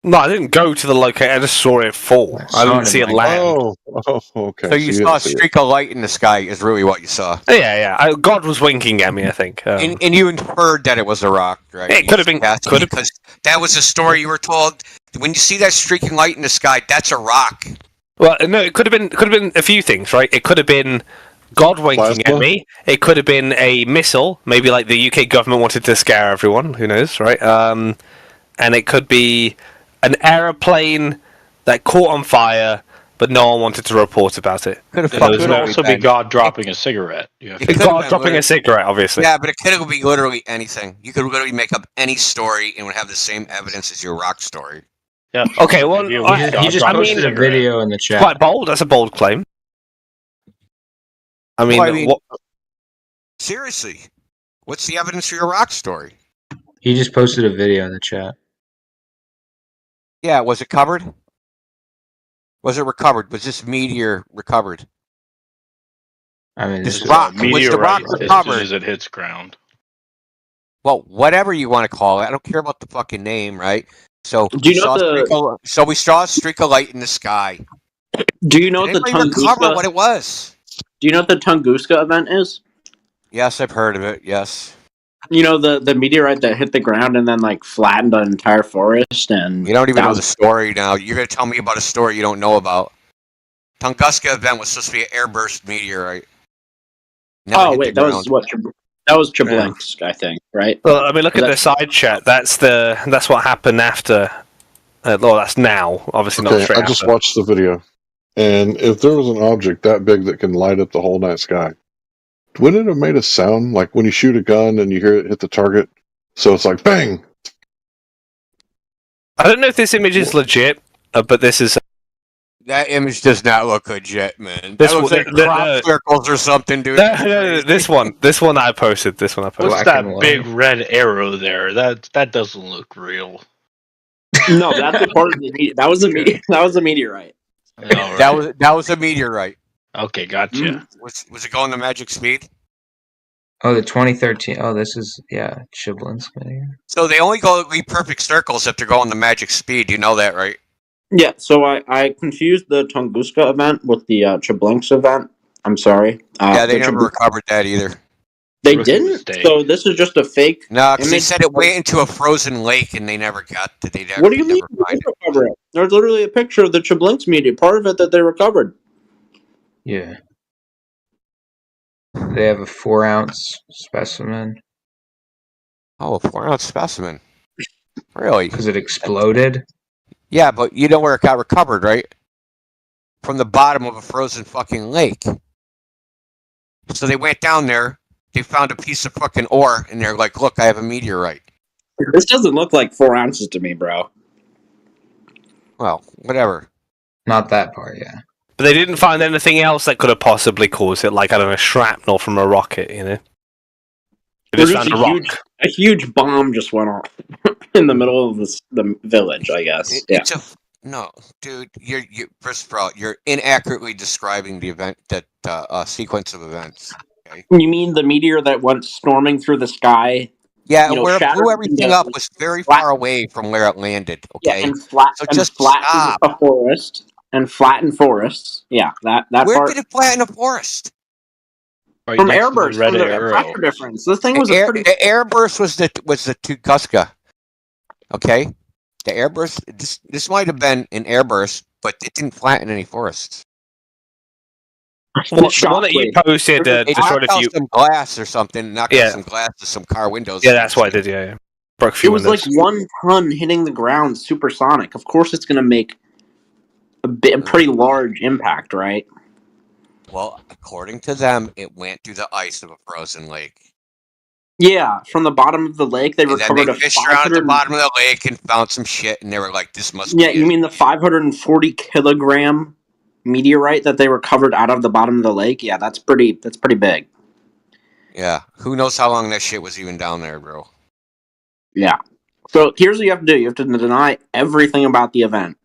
No, I didn't go to the location. I just saw it fall. I didn't see it land. Oh, okay. So you saw a streak of light in the sky is really what you saw. Yeah. God was winking at me, I think. And you inferred that it was a rock, right? It could have been. Because that was the story you were told. When you see that streaking light in the sky, that's a rock. Well, no, it could have been a few things, right? It could have been God winking at me. It could have been a missile, maybe like the UK government wanted to scare everyone. Who knows, right? And it could be an aeroplane that caught on fire, but no one wanted to report about it. It could also be God dropping a cigarette. God dropping a cigarette, obviously. Yeah, but it could be literally anything. You could literally make up any story and would have the same evidence as your rock story. Yeah. Okay, well, he just posted a video in the chat. Quite bold. That's a bold claim. I mean, seriously, what's the evidence for your rock story? He just posted a video in the chat. Yeah, was it covered? Was it recovered? Was this meteor recovered? I mean, this rock was the rock recovered as soon as it hits ground. Well, whatever you want to call it, I don't care about the fucking name, right? So, do you know so we saw a streak of light in the sky. Do you know what the Tunguska? What it was? Do you know what the Tunguska event is? Yes, I've heard of it. Yes. You know the meteorite that hit the ground and then like flattened an entire forest, and you don't even know the story now. You're gonna tell me about a story you don't know about. Tunguska event was supposed to be an airburst meteorite. That was Cheblinsk, I think, right? Well, I mean, look at the side chat. That's what happened after. Well, that's now, obviously not straight I just watched the video, and if there was an object that big that can light up the whole night sky, wouldn't it have made a sound like when you shoot a gun and you hear it hit the target? So it's like bang. I don't know if this image is legit, but this is. That image does not look legit, man. That looks like crop circles or something, dude. No, this one I posted. What's that big red arrow there? That doesn't look real. No, that's a part of that was a meteorite. That was a meteorite. Okay, gotcha. Mm-hmm. Was it going the magic speed? Oh, the 2013. Oh, this is Chiblinsk. So they only go perfect circles if they're going the magic speed. You know that, right? Yeah, so I confused the Tunguska event with the Cheblinsk event. I'm sorry. They never recovered that either. They didn't? So this is just a fake No, because they said it went into a frozen lake and they never got it. What do you mean they didn't recover it? There's literally a picture of the Cheblinsk meteor, part of it that they recovered. Yeah. They have a 4-ounce specimen. Oh, a 4-ounce specimen. Really? Because it exploded? Yeah, but you know where it got recovered, right? From the bottom of a frozen fucking lake. So they went down there, they found a piece of fucking ore, and they're like, look, I have a meteorite. This doesn't look like 4 ounces to me, bro. Well, whatever. Not that part, yeah. But they didn't find anything else that could have possibly caused it, like, I don't know, shrapnel from a rocket, you know? They just found a rock. A huge bomb just went off in the middle of the village, I guess. No, dude. First of all, you're inaccurately describing the event, that sequence of events. Okay. You mean the meteor that went storming through the sky? Yeah, You know, where it shattered blew everything up was very far away from where it landed. Okay. Yeah, and flattened stop. a forest and flattened forests. Yeah, that Where part. did it flatten a forest? Right From next to the airburst, red from the arrow. pressure difference. The thing was The a pretty. airburst was the Tunguska. Okay, the airburst. This might have been an airburst, but it didn't flatten any forests. The one that you posted It destroyed knocked a out few. some glass or something. Knocked out some glass to some car windows. Yeah, that's what I did. Yeah. Broke a few It was windows. like 1 ton hitting the ground, supersonic. Of course, it's going to make a pretty large impact, right? Well, according to them, it went through the ice of a frozen lake. Yeah, from the bottom of the lake, they And then recovered they a fished around at the 500. bottom of the lake and found some shit, and they were like, "This must Yeah, be you it." mean the 540 kilogram meteorite that they recovered out of the bottom of the lake? Yeah, that's pretty big. Yeah, who knows how long that shit was even down there, bro? Yeah. So here's what you have to do: you have to deny everything about the event.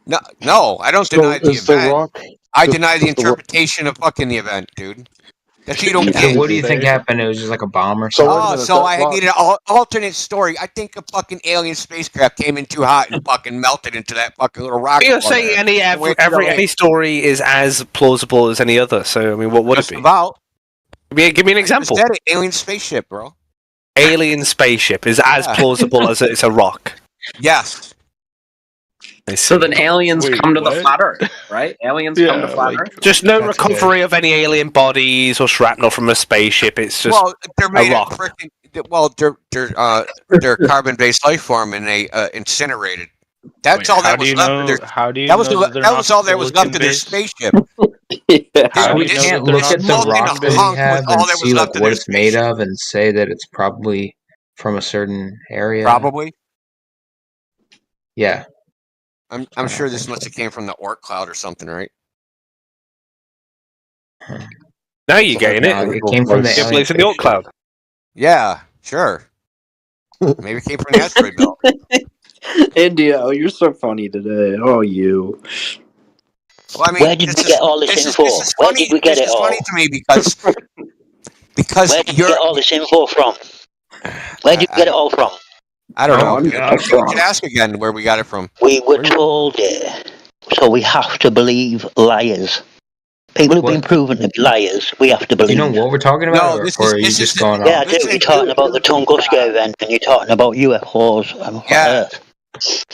No, I don't deny the is the event. rock? I deny the interpretation of fucking the event, dude. That's you don't So get. what do you think happened? It was just like a bomb or So something? wait a Oh, minute, so that I rock- need an alternate story. I think a fucking alien spacecraft came in too hot and fucking melted into that fucking little rock. You're saying any story is as plausible as any other. So I mean, what would it be? About. Give me an example. Said it, alien spaceship, bro. Alien spaceship is as plausible as it's a rock. Yes. So then aliens Wait, come to the what? flat Earth, right? Aliens come to flat Earth. Just no recovery of any alien bodies or shrapnel from a spaceship. It's just Well, they're made a of rock. freaking. Well, they're carbon-based life form, and they incinerated. That's all that was left of their. How do you That was know that was all that was left of their spaceship. How do We you know can't that look they're at the not rock that hunk we have with all and that was see left like of what their it's made of and say that it's probably from a certain area. Probably. Yeah. I'm sure this must have came from the Oort cloud or something, right? Now you're getting it. It came from the It alien believes in the Oort cloud. Yeah, sure. Maybe it came from the asteroid belt. India, you're so funny today. Oh, you. Well, I mean, Where did we get all this info? This is Where funny. did we get This it is all? funny to me because Where did you get all this info from? Where did you get it all from? I don't know. I'm You should ask again where we got it from. We were told it. So we have to believe liars. People who've been proven to be liars, we have to believe. You know what we're talking about, or are you just going Yeah, I off? do. You're talking about the Tunguska event, and you're talking about UFOs and Earth.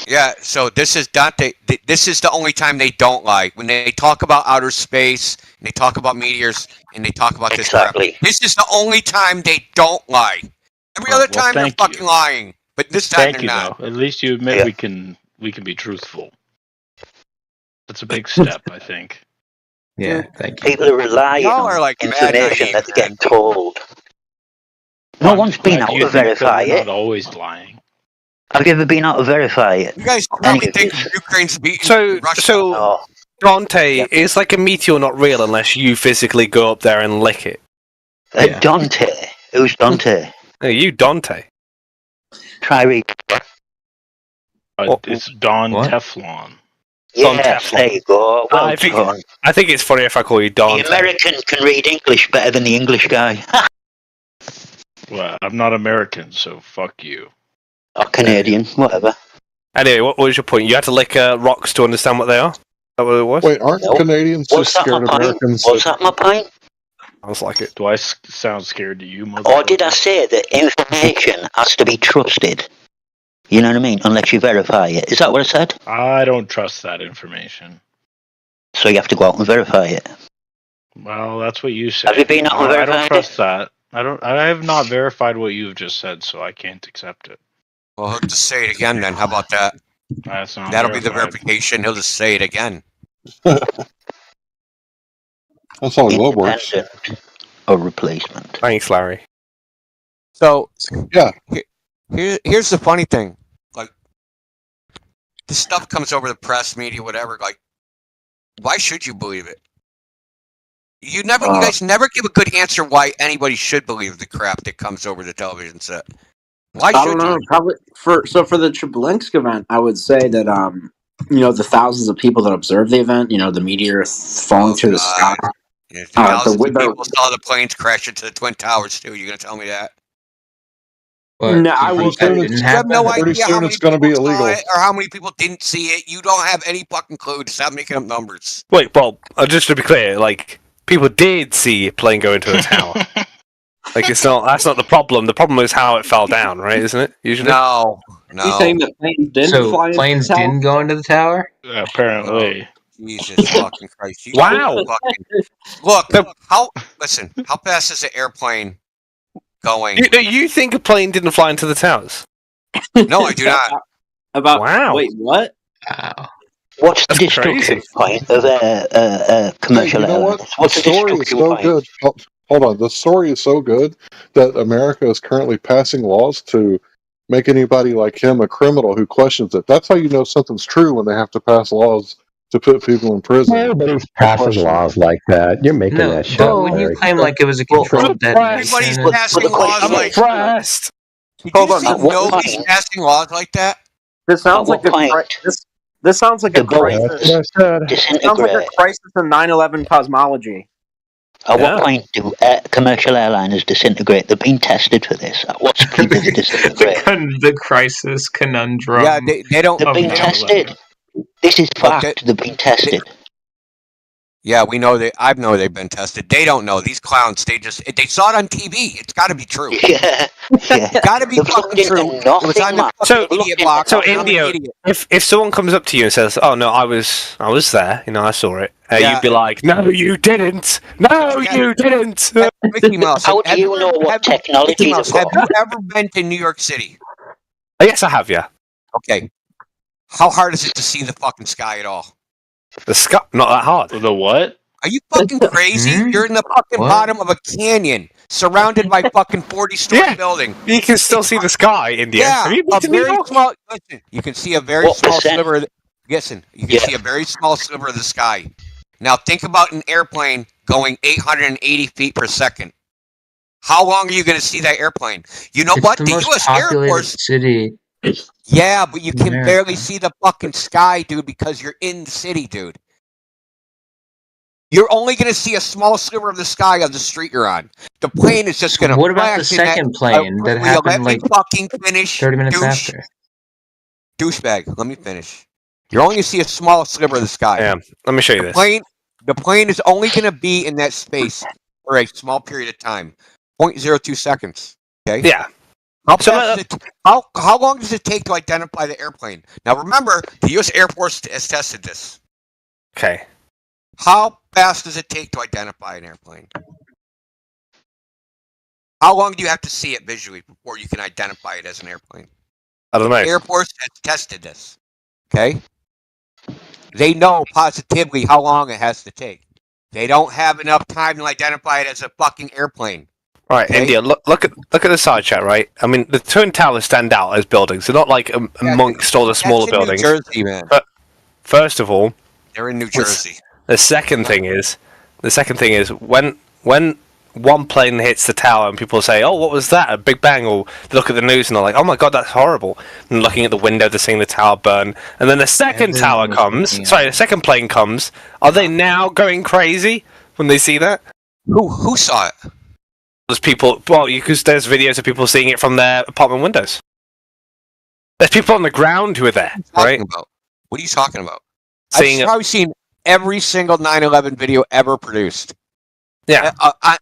Yeah, so this is Dante. This is the only time they don't lie. When they talk about outer space, and they talk about meteors, and they talk about this crap. This is the only time they don't lie. Every other time they're fucking lying, but this time Thank they're you, not. though. At least you admit we can be truthful. That's a big step, I think. Yeah, thank you. People who rely Y'all on are like mad information naive, that they get told. No No one's been out to verify We're it. not always lying. Have you ever been out to verify it? You guys probably think Ukraine's beating Russia. So Dante, is like a meteor not real unless you physically go up there and lick it? Dante? Who's Dante? Hey, you Dante. Try read. It's Don Teflon. Yeah, Teflon. there you go. Well I done. think it's funny if I call you Dante. The American can read English better than the English guy. Well, I'm not American, so fuck you. Or Canadian, whatever. Anyway, what was your point? You had to lick rocks to understand what they are? Is that what it was? Wait, aren't Canadians just scared of Americans? Was that my point? Sounds like it. Do I sound scared to you, motherfucker? Or did I say that information has to be trusted? You know what I mean? Unless you verify it. Is that what I said? I don't trust that information. So you have to go out and verify it. Well, that's what you said. Have you been out and I verified don't trust that. I have not verified what you've just said, so I can't accept it. Well, he'll just say it again then. How about that? That's not That'll be the verified. verification. He'll just say it again. That's how love works. Or replacement. Thanks, Larry. So, yeah. Here's the funny thing. Like, this stuff comes over the press, media, whatever. Like, why should you believe it? You guys never give a good answer why anybody should believe the crap that comes over the television set. Why I should don't know. you? Probably for the Treblinsk event, I would say that the thousands of people that observed the event, the meteor falling through the sky. Yeah, thousands of people saw the planes crash into the Twin Towers, too. You going to tell me that? No, I will say you have no idea how many people saw it or how many people didn't see it. You don't have any fucking clue. Stop making up numbers. Wait, well, just to be clear, like, people did see a plane go into the tower. Like, that's not the problem. The problem is how it fell down, right? Isn't it? Usually. No. You saying that planes didn't fly into planes the tower? didn't go into the tower? Apparently. Jesus fucking Christ! Wow. Look, how fast is the airplane going? You think a plane didn't fly into the towers? No, I do not. Wow. Wait, what? Wow. What's the destructive point of commercial airlines? What's the destructive point? Good. Hold on. The story is so good that America is currently passing laws to make anybody like him a criminal who questions it. That's how you know something's true, when they have to pass laws to put people in prison. Nobody passes laws like that. You're making that shit up. When you claim like it was a controlled detonation, Everybody's passing laws like that. Hold on. Nobody's passing laws like that. This sounds like this sounds like a crisis. It sounds like a crisis in 9/11 cosmology. At what point do commercial airliners disintegrate? They've been tested for this. At what point do they disintegrate? the crisis conundrum. Yeah, they don't. They've been tested. This is fact. They've been tested. Yeah, we know I know they've been tested. They don't know. These clowns, they saw it on TV. It's got to be true. Yeah. It's got to be fucking true. It was on the fucking idiot block. So Indio, if someone comes up to you and says, "Oh no, I was there. I saw it," you'd be like, "No, you didn't. No, you didn't." Mickey Mouse. How do you know what technology is? Have you ever been to New York City? Yes, I have. Yeah. Okay. How hard is it to see the fucking sky at all? The sky, not that hard. The what? Are you fucking crazy? You're in the fucking bottom of a canyon, surrounded by fucking 40-story building. You can still see the sky, India. Yeah, Have you been to New York? Listen, you can see a very small sliver. Listen, you can see a very small sliver of the sky. Now think about an airplane going 880 feet per second. How long are you going to see that airplane? You know what? The U.S. Air Force city. Yeah, but you can barely see the fucking sky, dude, because you're in the city, dude. You're only going to see a small sliver of the sky of the street you're on. The plane is just going to. What about the second plane that happened like fucking finish, 30 minutes after? Douchebag, let me finish. You're only going to see a small sliver of the sky. Yeah, let me show you this. The plane is only going to be in that space for a small period of time, 0.02 seconds. Okay. Yeah. How long does it take to identify the airplane? Now remember, the U.S. Air Force has tested this. Okay. How fast does it take to identify an airplane? How long do you have to see it visually before you can identify it as an airplane? I don't know. The Air Force has tested this. Okay? They know positively how long it has to take. They don't have enough time to identify it as a fucking airplane. Right, okay. India, look at the side chat, right? I mean, the Twin Towers stand out as buildings. They're not like amongst all the smaller buildings. New Jersey, man. But first of all, they're in New Jersey. The second thing is when one plane hits the tower and people say, "Oh, what was that? A big bang?" Or they look at the news and they're like, "Oh my god, that's horrible." And looking at the window, they're seeing the tower burn. And then the second the second plane comes. Are they now going crazy when they see that? Who saw it? There's people. Well, because there's videos of people seeing it from their apartment windows. There's people on the ground who are there, right? What are you talking about? I've probably seen every single 9/11 video ever produced. Yeah,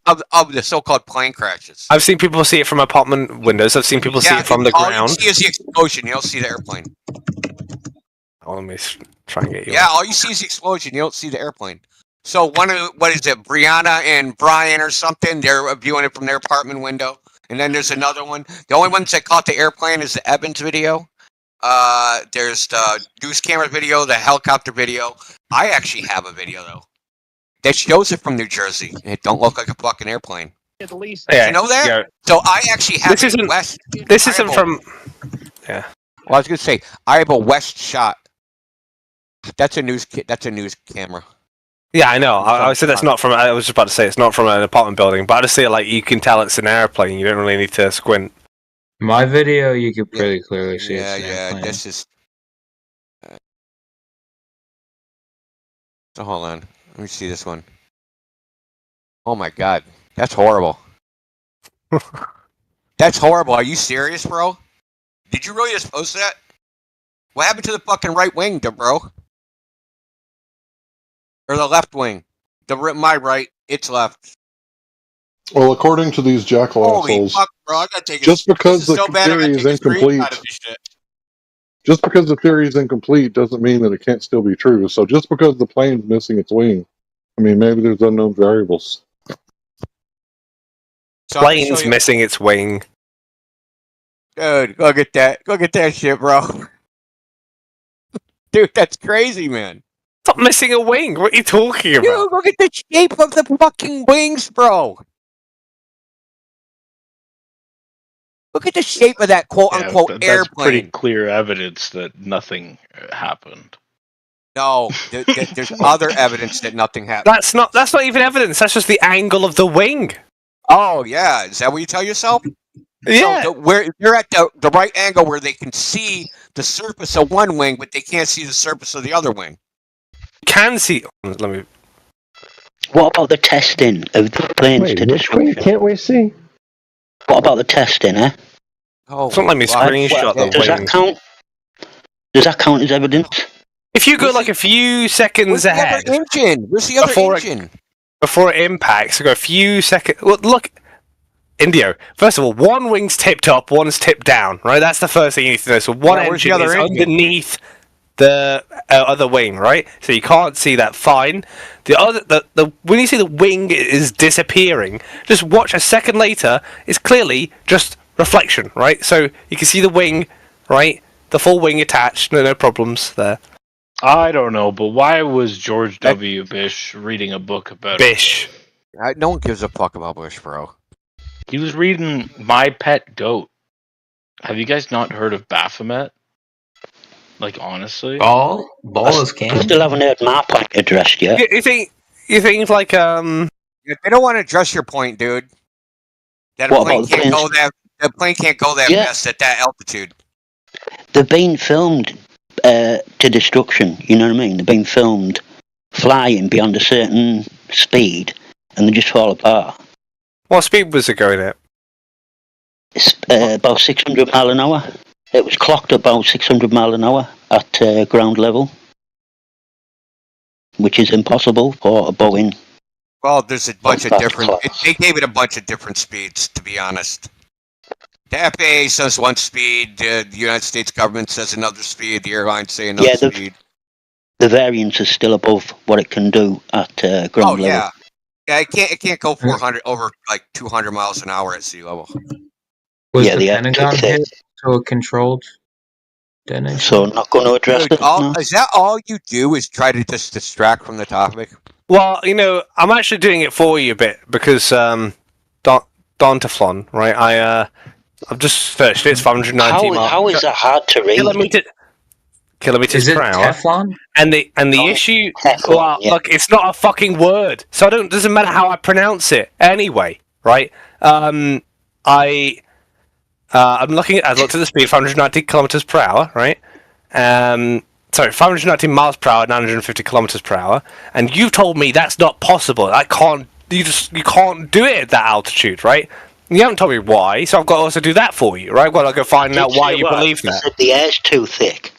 of the so-called plane crashes. I've seen people see it from apartment windows. I've seen people see it from the ground. All you see is the explosion. You don't see the airplane. Oh, let me try and get you. Yeah, all you see is the explosion. You don't see the airplane. So what is it? Brianna and Brian or something? They're viewing it from their apartment window. And then there's another one. The only ones that caught the airplane is the Evans video. There's the news camera video, the helicopter video. I actually have a video though that shows it from New Jersey. It don't look like a fucking airplane. Yeah, you know that? Yeah. So I actually have This isn't from. Yeah. Well, I was gonna say I have a west shot. That's a news camera. Yeah, I know. I said that's not from. I was just about to say it's not from an apartment building, but I just say like you can tell it's an airplane. You don't really need to squint. My video, you could pretty clearly see. Yeah. This is. So hold on. Let me see this one. Oh my god. That's horrible. That's horrible. Are you serious, bro? Did you really just post that? What happened to the fucking right wing, bro? Or the left wing? My right, it's left. Well, according to these jackal Holy assholes, fuck, bro! I gotta take just because the so theory is incomplete, just because the theory is incomplete doesn't mean that it can't still be true. So just because the plane's missing its wing, I mean, maybe there's unknown variables. So Plane's missing its wing. Dude, look at that! Look at that shit, bro. Dude, that's crazy, man. Stop missing a wing. What are you talking about? Dude, look at the shape of the fucking wings, bro. Look at the shape of that quote-unquote airplane. That's pretty clear evidence that nothing happened. No, there's other evidence that nothing happened. That's not even evidence. That's just the angle of the wing. Oh yeah, is that what you tell yourself? Yeah. So where you're at the right angle where they can see the surface of one wing, but they can't see the surface of the other wing. Can see. Let me. What about the testing of the planes to description? Can't we see? What about the testing, eh? Oh, don't let me screenshot the Does that count? Does that count as evidence? If you go like a few seconds ahead, where's the other engine? Before it impacts, so go a few seconds. Well, look, Indio. First of all, one wing's tipped up, one's tipped down. Right, that's the first thing you need to know. So one engine is underneath the other wing, right? So you can't see that. Fine. The when you see the wing is disappearing, just watch a second later. It's clearly just reflection, right? So you can see the wing, right? The full wing attached. No problems there. I don't know, but why was George W. Bush reading a book about Bish? No one gives a fuck about Bush, bro. He was reading My Pet Goat. Have you guys not heard of Baphomet? Like, honestly? Ball is can. I still haven't heard my point addressed yet. You think like They don't want to address your point, dude. That What plane about the can't planes? go that. The plane can't go that fast at that altitude. They're being filmed to destruction. You know what I mean? They're being filmed flying beyond a certain speed, and they just fall apart. What speed was it going at? It's about 600 mile an hour. It was clocked about 600 mile an hour at ground level, which is impossible for a Boeing. Well, there's a bunch of different. They gave it a bunch of different speeds, to be honest. The FAA says one speed. The United States government says another speed. The airlines say another speed. The variance is still above what it can do at ground level. Yeah, it can't go 400 over like 200 miles an hour at sea level. Was the Pentagon hit to a controlled detonation? So not going to address it. No? Is that all you do? Is try to just distract from the topic? Well, I'm actually doing it for you a bit because Dontaflon, right? I've just searched it. It's 590 miles. How is that hard to read? Kilometers per hour. Teflon? And the issue, look, it's not a fucking word, so it doesn't matter how I pronounce it anyway, right? I looked at the speed, 590 kilometers per hour, right? 590 miles per hour, 950 kilometers per hour, and you told me that's not possible. You can't do it at that altitude, right? You haven't told me why, so I've got to also do that for you, right? I've got to go find out why you believe that. Said the air's too thick.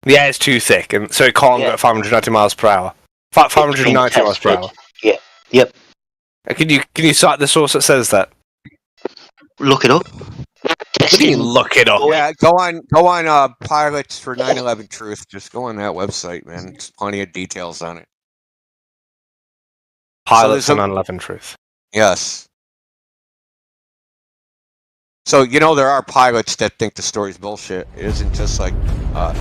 The air's too thick, and so it can't go at 590 miles per hour. 590 miles per hour. Yeah. Yep. Can you cite the source that says that? Look it up. What do you look it up? Yeah, go on. Pilots for 9/11 Truth. Just go on that website, man. There's plenty of details on it. Pilots for 9/11 Truth. Yes. So there are pilots that think the story's bullshit. It isn't just like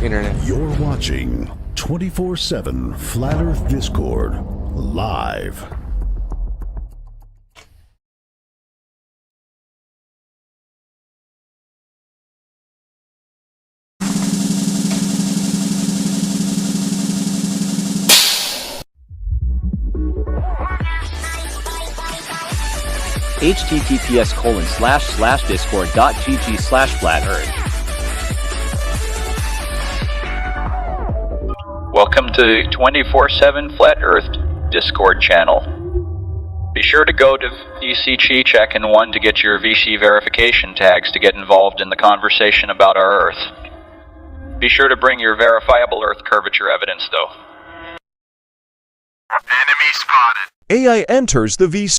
internet. You're watching 24/7 Flat Earth Discord live. https://discord.gg/flatearth. Welcome to 24/7 Flat Earth Discord channel. Be sure to go to VC Check and 1 to get your VC verification tags to get involved in the conversation about our Earth. Be sure to bring your verifiable Earth curvature evidence, though. Enemy spotted. AI enters the VC.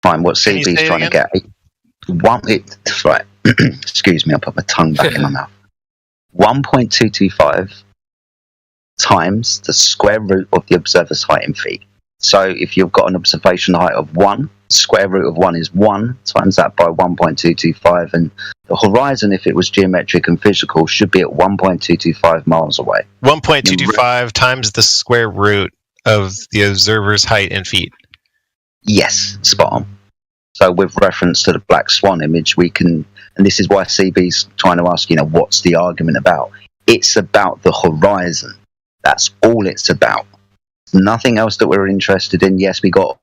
Fine, what CB's trying to get. Right. Excuse me, I'll put my tongue back in my mouth. 1.225 times the square root of the observer's height in feet. So if you've got an observation height of 1, square root of 1 is 1, times that by 1.225, and the horizon, if it was geometric and physical, should be at 1.225 miles away. 1.225 times the square root of the observer's height in feet. Yes, spot on. So with reference to the black swan image, we can, and this is why CB's trying to ask, what's the argument about? It's about the horizon. That's all it's about. Nothing else that we're interested in. Yes, we got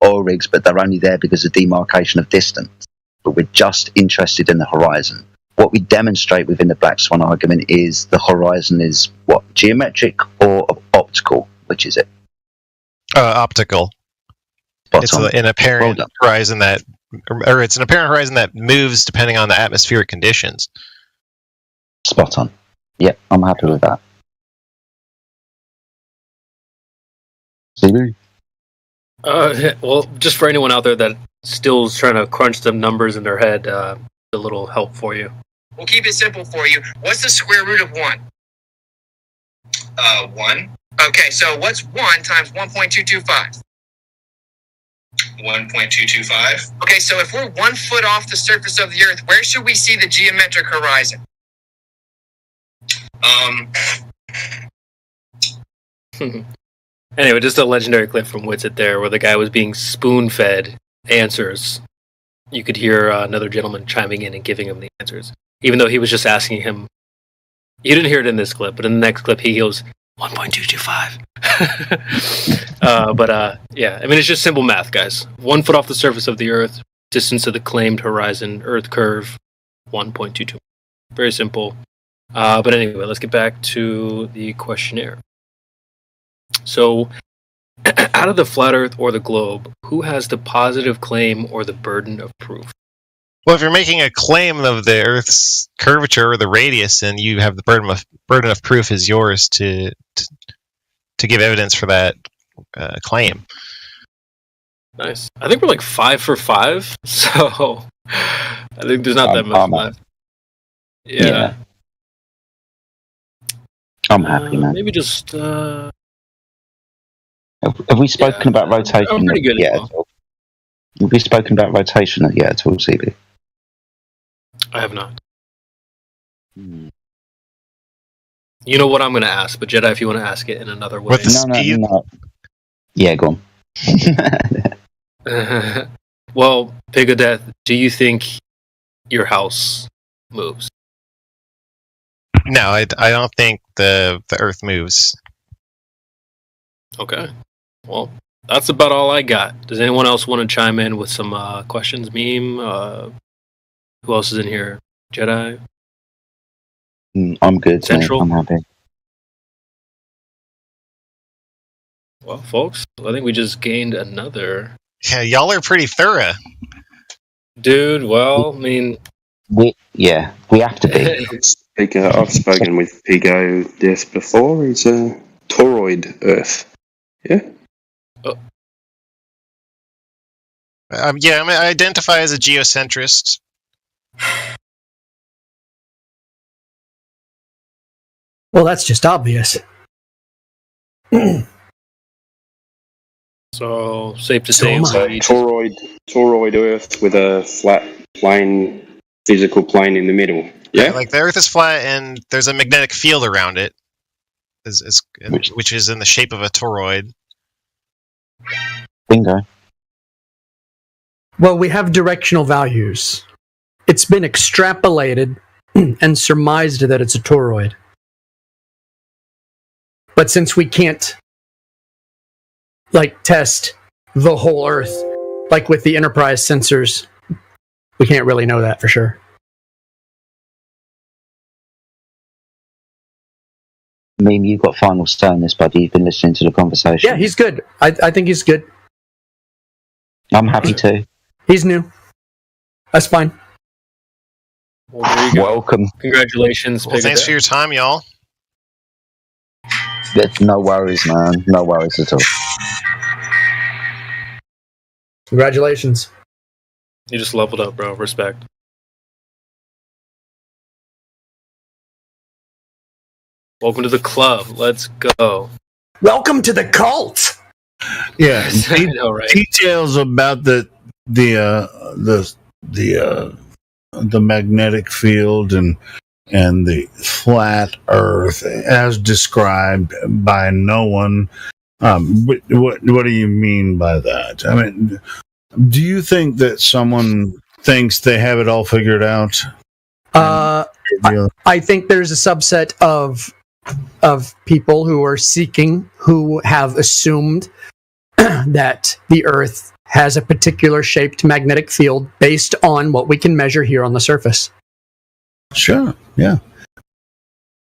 oil rigs, but they're only there because of demarcation of distance. But we're just interested in the horizon. What we demonstrate within the black swan argument is the horizon is what? Geometric or optical? Which is it? Optical. It's an apparent horizon that moves depending on the atmospheric conditions. Spot on. Yep, I'm happy with that. Well, just for anyone out there that still is trying to crunch some numbers in their head, a little help for you. We'll keep it simple for you. What's the square root of 1? 1. Okay, so what's 1 times 1.225? 1.225. Okay, so if we're 1 foot off the surface of the Earth, where should we see the geometric horizon? Anyway, just a legendary clip from Witsit there, where the guy was being spoon-fed answers. You could hear another gentleman chiming in and giving him the answers, even though he was just asking him. You didn't hear it in this clip, but in the next clip, he goes 1.225. Yeah, I mean, it's just simple math, guys. 1 foot off the surface of the Earth, distance to the claimed horizon, Earth curve, 1.22. Very simple. But anyway, let's get back to the questionnaire. So, out of the flat Earth or the globe, who has the positive claim or the burden of proof? Well, if you're making a claim of the Earth's curvature or the radius, then you have the burden of proof is yours to give evidence for that claim. Nice. I think we're like 5 for 5, so I think there's not that much left. Yeah. I'm happy, man. Maybe just. Have we spoken about rotation? I'm pretty good. Have we spoken about rotation yet at all, CB? I have not. You know what I'm going to ask, but Jedi, if you want to ask it in another way. No. Yeah, go on. Well, Pig of Death, do you think your house moves? No, I don't think the Earth moves. Okay. Well, that's about all I got. Does anyone else want to chime in with some questions? Meme? Who else is in here? Jedi? I'm good. Central? Mate. I'm happy. Well, folks, I think we just gained another. Yeah, y'all are pretty thorough. Dude, well, I mean... We have to be. I've spoken with Pigo Death before. He's a toroid Earth. Yeah? Oh. I identify as a geocentrist. Well, that's just obvious. So safe to say, toroid Earth with a flat plane, physical plane in the middle. Yeah, like the Earth is flat and there's a magnetic field around it, which is in the shape of a toroid. Bingo. Well, we have directional values. It's been extrapolated and surmised that it's a toroid. But since we can't, test the whole Earth, like with the Enterprise sensors, we can't really know that for sure. Meme, you've got final say on this, buddy. You've been listening to the conversation. Yeah, he's good. I think he's good. I'm happy too. He's new. That's fine. Well, there you go. Welcome. Congratulations. Well, thanks for your time, y'all. No worries, man. No worries at all. Congratulations. You just leveled up, bro. Respect. Welcome to the club. Let's go. Welcome to the cult. Yeah, I know, right? Details about the magnetic field and the flat Earth, as described by no one. What do you mean by that? I mean, do you think that someone thinks they have it all figured out? I think there's a subset of people who are seeking, who have assumed that the Earth has a particular shaped magnetic field based on what we can measure here on the surface. Sure, yeah.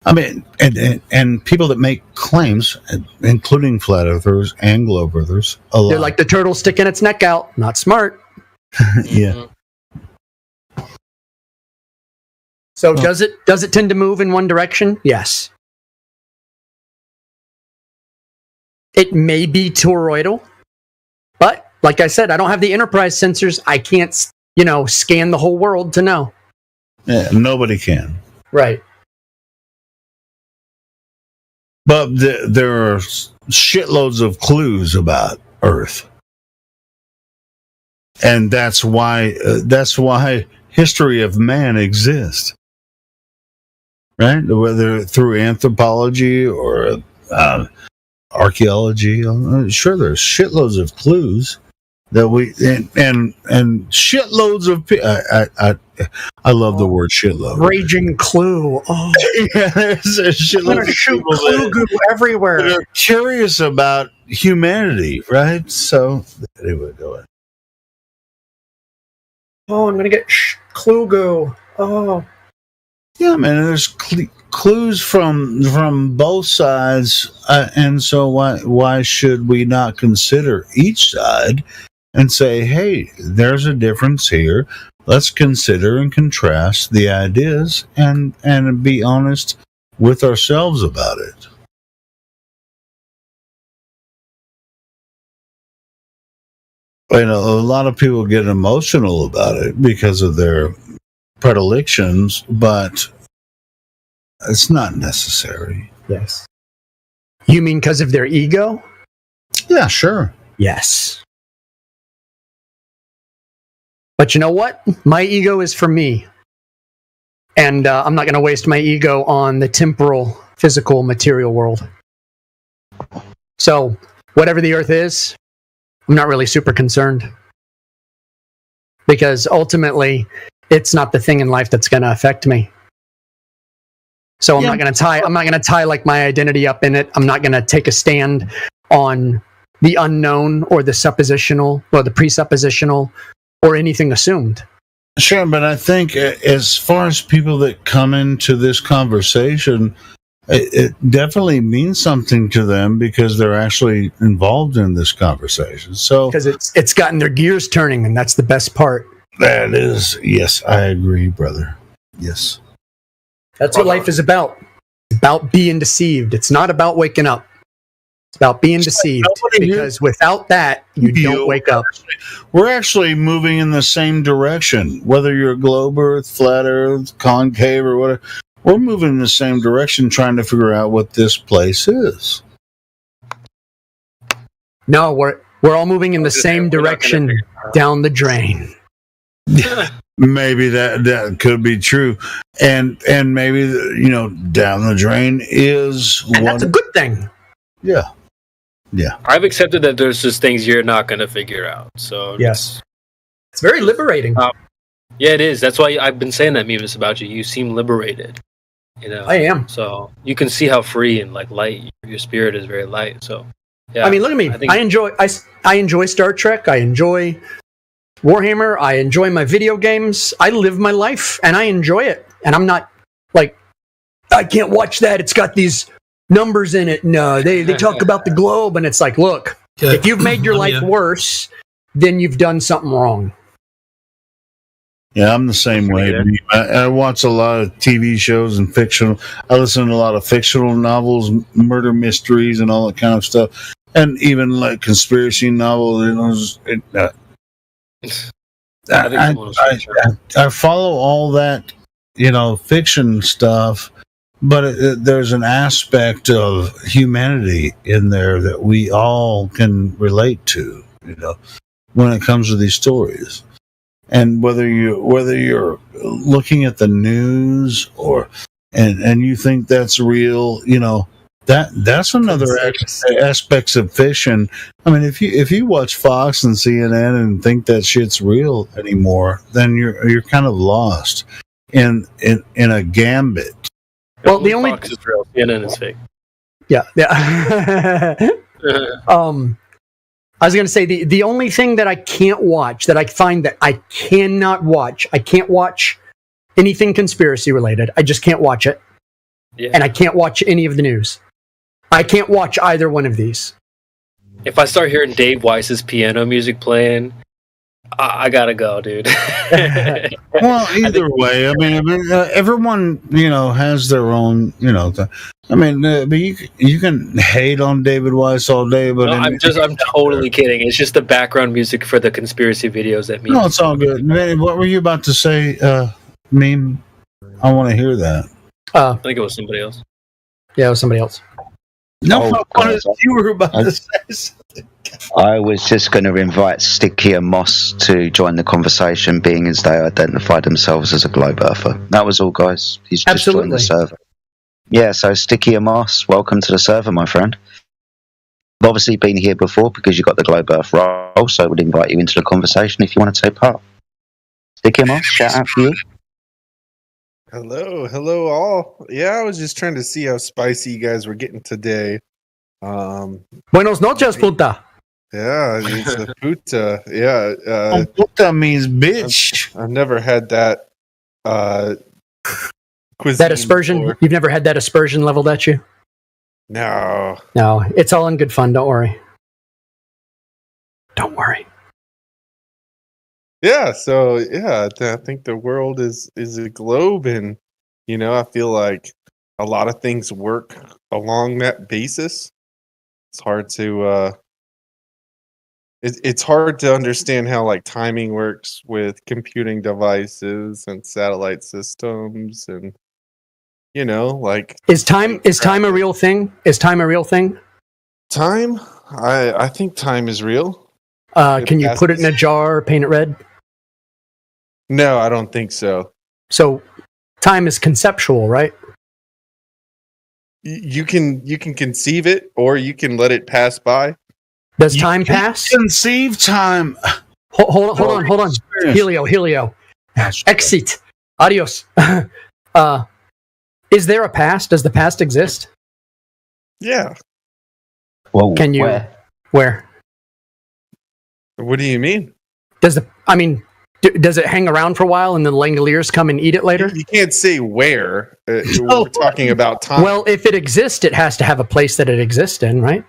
I mean, and people that make claims, including flat earthers and globe earthers, they're like the turtle sticking its neck out. Not smart. Yeah. So does it tend to move in one direction? Yes. It may be toroidal, but like I said, I don't have the Enterprise sensors. I can't, scan the whole world to know. Yeah, nobody can. Right. But there are shitloads of clues about Earth, and that's why history of man exists, right? Whether through anthropology or archaeology, sure, there's shitloads of clues that we and shitloads of I love the word shitload. Raging clue. Oh, yeah, there's a shitload of people clue everywhere. That are curious about humanity, right? So anyway, go ahead. Oh, I'm gonna get clue goo. Oh, yeah, man. There's clues from both sides, and so why should we not consider each side and say, hey, there's a difference here. Let's consider and contrast the ideas and be honest with ourselves about it. A lot of people get emotional about it because of their predilections, but it's not necessary. Yes. You mean because of their ego? Yeah, sure. Yes. But you know what? My ego is for me. And I'm not going to waste my ego on the temporal, physical, material world. So, whatever the Earth is, I'm not really super concerned. Because ultimately, it's not the thing in life that's going to affect me. So I'm not going to tie like my identity up in it. I'm not going to take a stand on the unknown or the suppositional or the presuppositional or anything assumed. Sure, but I think as far as people that come into this conversation, it definitely means something to them because they're actually involved in this conversation. So because it's gotten their gears turning, and that's the best part. That is, yes, I agree, brother. Yes. That's what life is about. It's about being deceived. It's not about waking up. It's about being deceived. Because without that, you don't wake up. We're actually moving in the same direction. Whether you're globe Earth, flat Earth, concave, or whatever, we're moving in the same direction trying to figure out what this place is. No, We're all moving in the same direction down the drain. Maybe that could be true, and maybe down the drain is and that's a good thing. Yeah. I've accepted that there's just things you're not going to figure out. So yes, it's very liberating. Yeah, it is. That's why I've been saying that, Mevis, about you. You seem liberated. I am. So you can see how free and like light your spirit is. Very light. So yeah. I mean, look at me. I enjoy Star Trek. I enjoy Warhammer. I enjoy my video games. I live my life and I enjoy it. And I'm not like, I can't watch that. It's got these numbers in it. No, they talk about the globe, and it's like, look, if you've made your life worse, then you've done something wrong. Yeah, I'm the same way. I watch a lot of TV shows and fictional. I listen to a lot of fictional novels, murder mysteries, and all that kind of stuff, and even like conspiracy novels. I follow all that, fiction stuff. But there's an aspect of humanity in there that we all can relate to, when it comes to these stories. And whether you're looking at the news and you think that's real, that's another aspects of fiction. I mean, if you watch Fox and CNN and think that shit's real anymore, then you're kind of lost in a gambit. Well, the only Fox is real. CNN is fake. Yeah. I was going to say the only thing that I can't watch, that I find that I cannot watch, I can't watch anything conspiracy related. I just can't watch it. Yeah. And I can't watch any of the news. I can't watch either one of these. If I start hearing Dave Weiss's piano music playing, I gotta go, dude. Well, either way, I mean, everyone, has their own, but you can hate on David Weiss all day, but I'm totally kidding. It's just the background music for the conspiracy videos that mean. No, it's all good. Man, what were you about to say, Meme? I want to hear that. I think it was somebody else. Yeah, it was somebody else. No, you were about to say something. I was just going to invite Sticky and Moss to join the conversation, being as they identify themselves as a globe earther. That was all, guys. He's just joined the server. Yeah, so Sticky and Moss, welcome to the server, my friend. You've obviously been here before because you got the globe earth role, so I would invite you into the conversation if you want to take part. Sticky and Moss, shout out to you. Hello all. Yeah, I was just trying to see how spicy you guys were getting today. Buenos noches, puta. Yeah, it's a puta. Yeah. Puta means bitch. I've never had that cuisine. That aspersion? Before. You've never had that aspersion leveled at you? No. No, it's all in good fun. Don't worry. Don't worry. Yeah, so I think the world is a globe, and I feel like a lot of things work along that basis. It's hard to it's hard to understand how like timing works with computing devices and satellite systems, and like is time a real thing? Is time a real thing? Time? I think time is real. Can you put it in a jar, paint it red? No, I don't think so. So time is conceptual, right? You can conceive it, or you can let it pass by. Does time pass? Conceive time. Hold on. Helio. Exit. Adios. Is there a past? Does the past exist? Yeah. Well, can you? Where? What do you mean? Does it hang around for a while and then Langoliers come and eat it later? You can't say where. We're talking about time. Well, if it exists, it has to have a place that it exists in, right?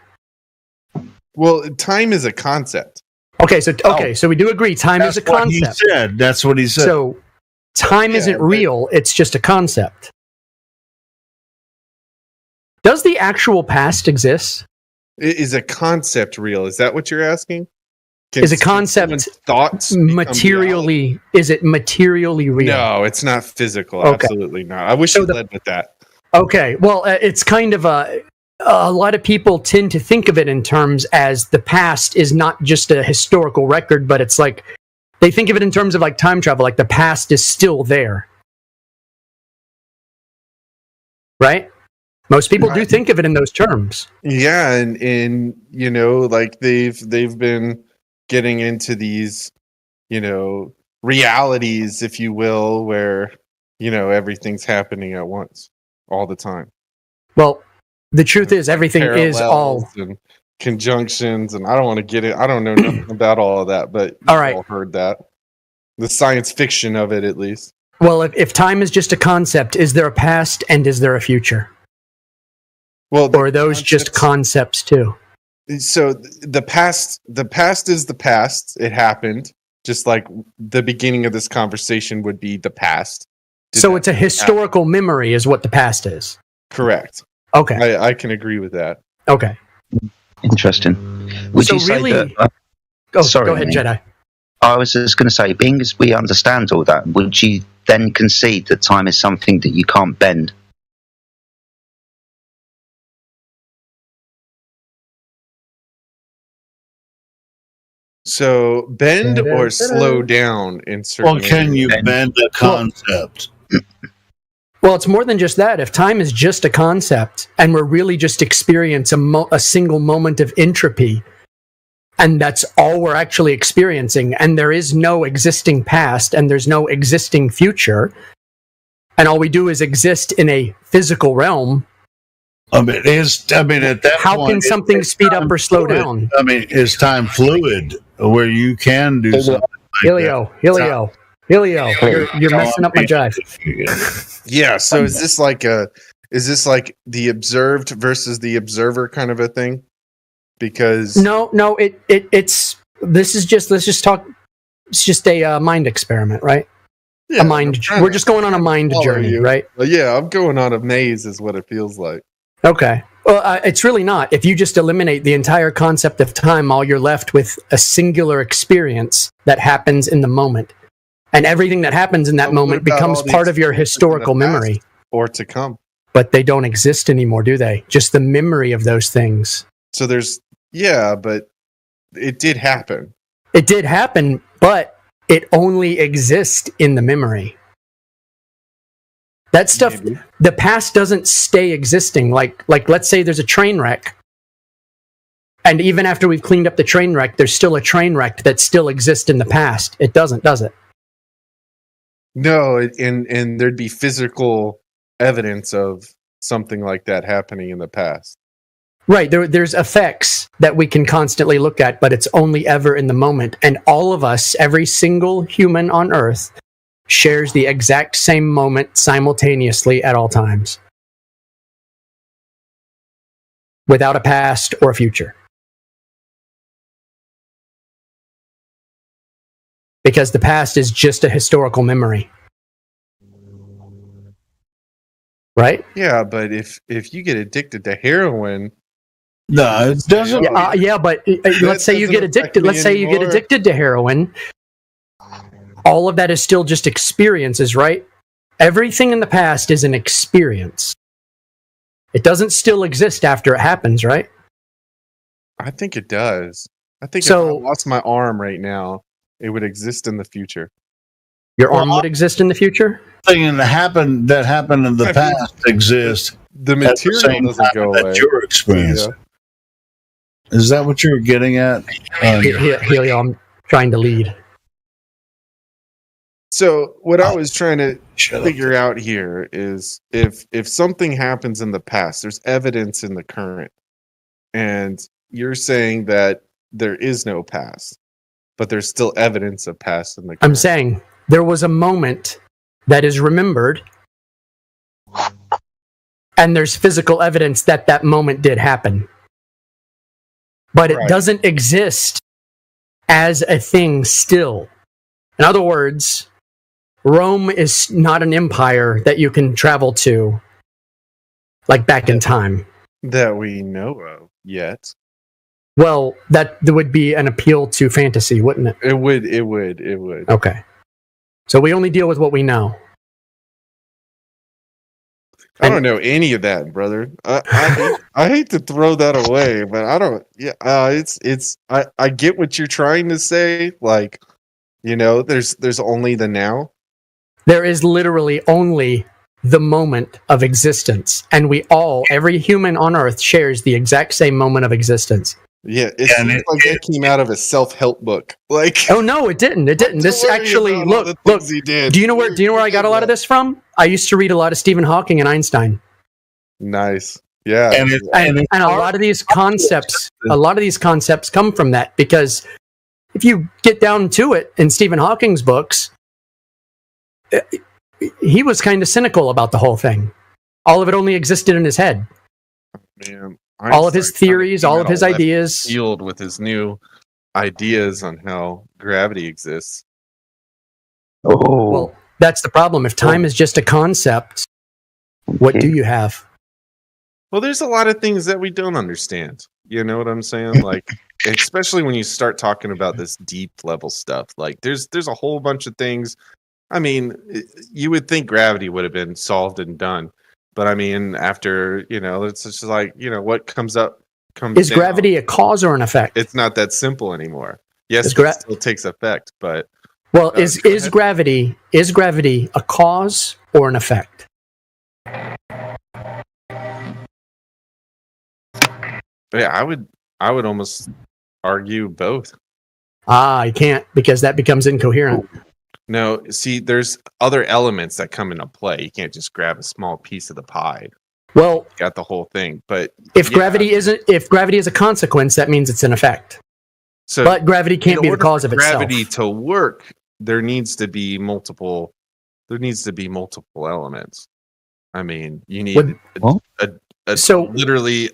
Well, time is a concept. Okay, so we do agree time is a concept. That's what he said. So time isn't real, it's just a concept. Does the actual past exist? Is a concept real? Is that what you're asking? Is a concept thoughts materially? Is it materially real? No, it's not physical. Okay. Absolutely not. I wish you led with that. Okay, well, it's kind of a. a lot of people tend to think of it in terms as the past is not just a historical record, but it's like they think of it in terms of like time travel, like the past is still there. Right? Most people do think of it in those terms. Yeah, and you know, like they've been getting into these, you know, realities, if you will, where, you know, everything's happening at once all the time. Well, the truth is everything is all and conjunctions, and I don't want to get it. I don't know nothing about all of that, but all right, all heard that. The science fiction of it, at least. Well, if time is just a concept, is there a past and is there a future? Well, or are those just concepts too? So the past is the past. It happened, just like the beginning of this conversation would be the past. So it's a historical memory is what the past is. Correct. Okay. I can agree with that. Okay. Interesting. Would so you say really, that, sorry, go ahead, Jedi. I was just going to say, being as we understand all that, would you then concede that time is something that you can't bend? So bend or slow down in certain. Well, can you bend a concept? Well, it's more than just that. If time is just a concept and we're really just experiencing a single moment of entropy, and that's all we're actually experiencing, and there is no existing past and there's no existing future, and all we do is exist in a physical realm. At that how point, can something speed up or slow down? I mean, is time fluid where you can do something? Helio, you're messing up my jive. Yeah. So is this like the observed versus the observer kind of a thing? Because no, it's let's just talk. It's just a mind experiment, right? Yeah, we're just going on a mind journey, right? Well, yeah, I'm going on a maze, is what it feels like. Okay. Well, it's really not. If you just eliminate the entire concept of time, all you're left with a singular experience that happens in the moment. And everything that happens in that moment becomes part of your historical memory. Or to come. But they don't exist anymore, do they? Just the memory of those things. So but it did happen. It did happen, but it only exists in the memory. That stuff, the past doesn't stay existing. Like let's say there's a train wreck. And even after we've cleaned up the train wreck, there's still a train wreck that still exists in the past. It doesn't, does it? No, and there'd be physical evidence of something like that happening in the past. Right, there's effects that we can constantly look at, but it's only ever in the moment. And all of us, every single human on Earth, shares the exact same moment simultaneously at all times. Without a past or a future. Because the past is just a historical memory. Right? Yeah, but if you get addicted to heroin, no, it doesn't. Yeah, but let's say you get addicted. Let's say you get addicted to heroin. All of that is still just experiences, right? Everything in the past is an experience. It doesn't still exist after it happens, right? I think it does. I think if I lost my arm right now, it would exist in the future. Your arm would exist in the future? Thing that happened in the past exists. The material doesn't go away. That's your experience. Yeah. Is that what you were getting at? Helio, I'm trying to lead. So what I was trying to figure out here is if something happens in the past, there's evidence in the current. And you're saying that there is no past, but there's still evidence of past in the current. I'm saying there was a moment that is remembered, and there's physical evidence that that moment did happen. But it doesn't exist as a thing still. In other words, Rome is not an empire that you can travel to, like back in time. That we know of yet. Well, that would be an appeal to fantasy, wouldn't it? It would. Okay. So we only deal with what we know. I don't know any of that, brother. I hate to throw that away, but I don't. Yeah, I get what you're trying to say. Like, there's only the now. There is literally only the moment of existence, and every human on Earth shares the exact same moment of existence. Yeah, it seems like that came out of a self-help book. Like, oh no, it didn't. It didn't. This actually look. He did. Do you know where I got a lot of this from? I used to read a lot of Stephen Hawking and Einstein. Nice. Yeah. And a lot of these concepts come from that, because if you get down to it in Stephen Hawking's books, he was kind of cynical about the whole thing. All of it only existed in his head. Man, all of his theories, all of his ideas. Field with his new ideas on how gravity exists. Oh. Well, that's the problem. If time is just a concept, what do you have? Well, there's a lot of things that we don't understand. You know what I'm saying? Like, especially when you start talking about this deep level stuff. Like, there's a whole bunch of things. I mean, you would think gravity would have been solved and done. But I mean, after, it's just like, what comes up comes Is down. Gravity a cause or an effect? It's not that simple anymore. Yes, it still takes effect, but... Well, is gravity a cause or an effect? Yeah, I would almost argue both. I can't, because that becomes incoherent. No, see, there's other elements that come into play. You can't just grab a small piece of the pie. Well, you got the whole thing. But if gravity is a consequence, that means it's an effect. So, but gravity can't be the cause of itself. Gravity to work, there needs to be multiple elements. I mean, you need literally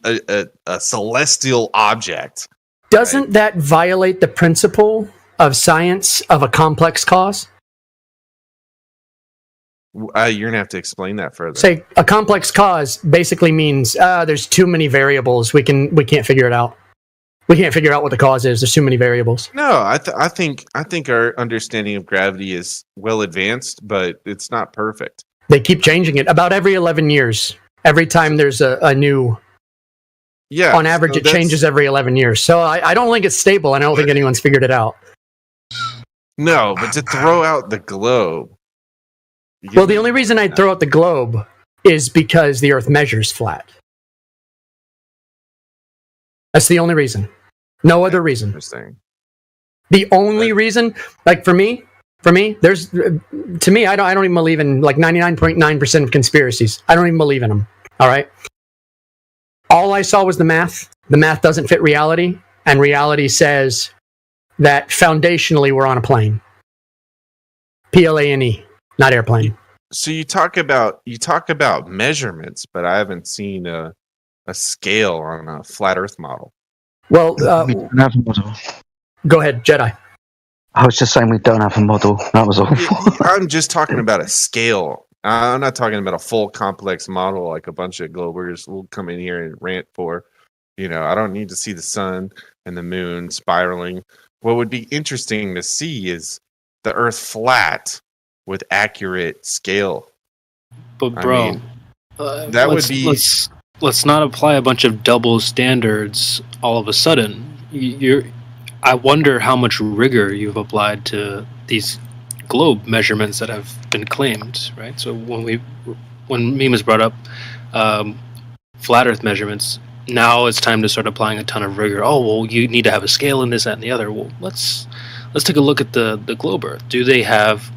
a celestial object. Doesn't that violate the principle of science of a complex cause? You're gonna have to explain that further. Say a complex cause basically means there's too many variables. We can't figure it out. We can't figure out what the cause is. There's too many variables. No, I think our understanding of gravity is well advanced, but it's not perfect. They keep changing it about every 11 years. Every time there's a new. Yeah. On average, it changes every 11 years. So I don't think it's stable, and I don't think anyone's figured it out. No, but to throw out the globe. Well, the only reason I'd throw out the globe is because the Earth measures flat. That's the only reason. No other reason. Interesting. The only reason, like for me, I don't even believe in like 99.9% of conspiracies. I don't even believe in them. All right. All I saw was the math. The math doesn't fit reality, and reality says that foundationally we're on a plane. Plane, not airplane. So you talk about measurements, but I haven't seen a scale on a flat Earth model. Well, we don't have a model. Go ahead, Jedi. I was just saying we don't have a model. That was all. I'm just talking about a scale. I'm not talking about a full complex model like a bunch of globers will come in here and rant for. I don't need to see the sun and the moon spiraling. What would be interesting to see is the Earth flat with accurate scale. But bro, that would be. Let's not apply a bunch of double standards all of a sudden. I wonder how much rigor you've applied to these globe measurements that have been claimed, right? So when Mima's brought up flat Earth measurements, now it's time to start applying a ton of rigor. Oh, well, you need to have a scale in this, that, and the other. Well, let's take a look at the globe Earth. Do they have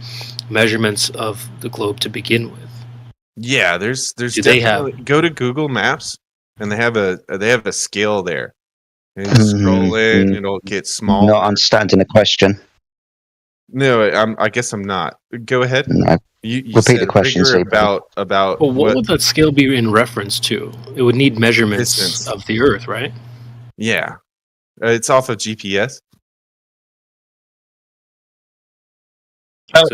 measurements of the globe to begin with? Yeah, there's go to Google Maps and they have a scale there. And you scroll in, it'll get small. Not understanding the question. No, I guess I'm not. Go ahead. No. You repeat the question. About. Well, what would that scale be in reference to? It would need measurements of the Earth, right? Yeah, it's off of GPS.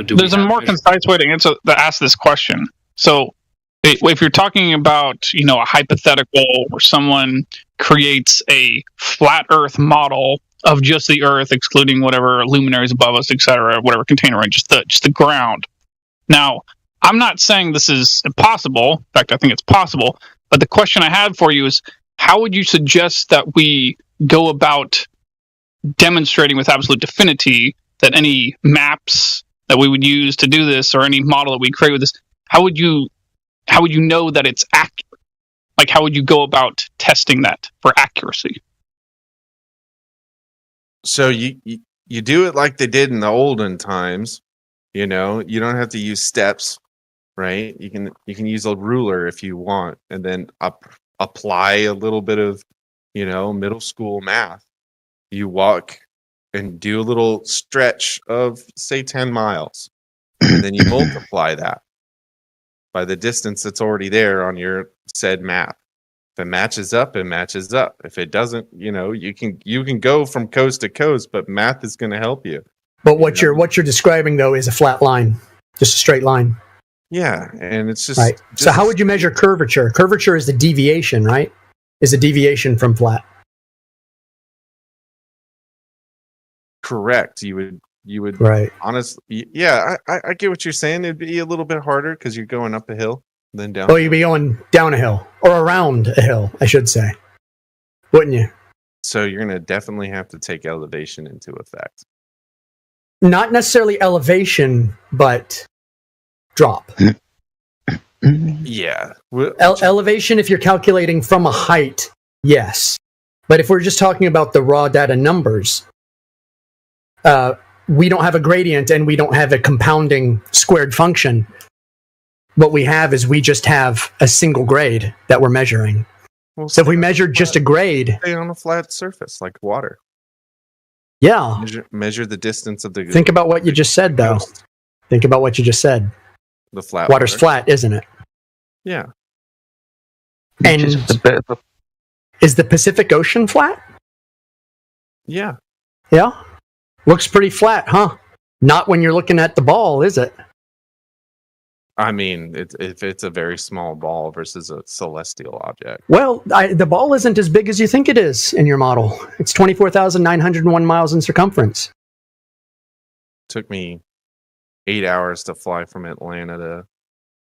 There's a more concise way to ask this question. So, if you're talking about, a hypothetical where someone creates a flat Earth model of just the Earth, excluding whatever luminaries above us, etc., whatever container, right? Just the ground. Now, I'm not saying this is impossible. In fact, I think it's possible. But the question I had for you is, how would you suggest that we go about demonstrating with absolute definity that any maps that we would use to do this, or any model that we create with this, how would you know that it's accurate? Like, how would you go about testing that for accuracy? So you do it like they did in the olden times. You know, you don't have to use steps, right? You can use a ruler if you want, and then apply a little bit of, middle school math. You walk and do a little stretch of, say, 10 miles, and then you multiply that by the distance that's already there on your said map. If it matches up, it matches up. If it doesn't, you can go from coast to coast, but math is going to help you. But what you're describing though is a flat line, just a straight line. Yeah, and it's just right. So how would you measure curvature? Curvature is the deviation, right? Is a deviation from flat. Correct. You would right. Honestly, yeah, I get what you're saying. It'd be a little bit harder because you're going up a hill, then down. Oh, you'd be going down a hill or around a hill, I should say, wouldn't you? So you're gonna definitely have to take elevation into effect. Not necessarily elevation, but drop. Yeah. Elevation, if you're calculating from a height, yes. But if we're just talking about the raw data numbers, we don't have a gradient and we don't have a compounding squared function. What we have is we just have a single grade that we're measuring. Well, so if we measured just a grade... Stay on a flat surface, like water. Yeah. Measure the distance of the... Think about what you just said, though. Think about what you just said. The flat Water's water. flat, isn't it? Yeah. And is the Pacific Ocean flat? Yeah. Yeah? Looks pretty flat, huh? Not when you're looking at the ball, is it? I mean, if it's a very small ball versus a celestial object. Well, the ball isn't as big as you think it is in your model. It's 24,901 miles in circumference. Took me 8 hours to fly from Atlanta to...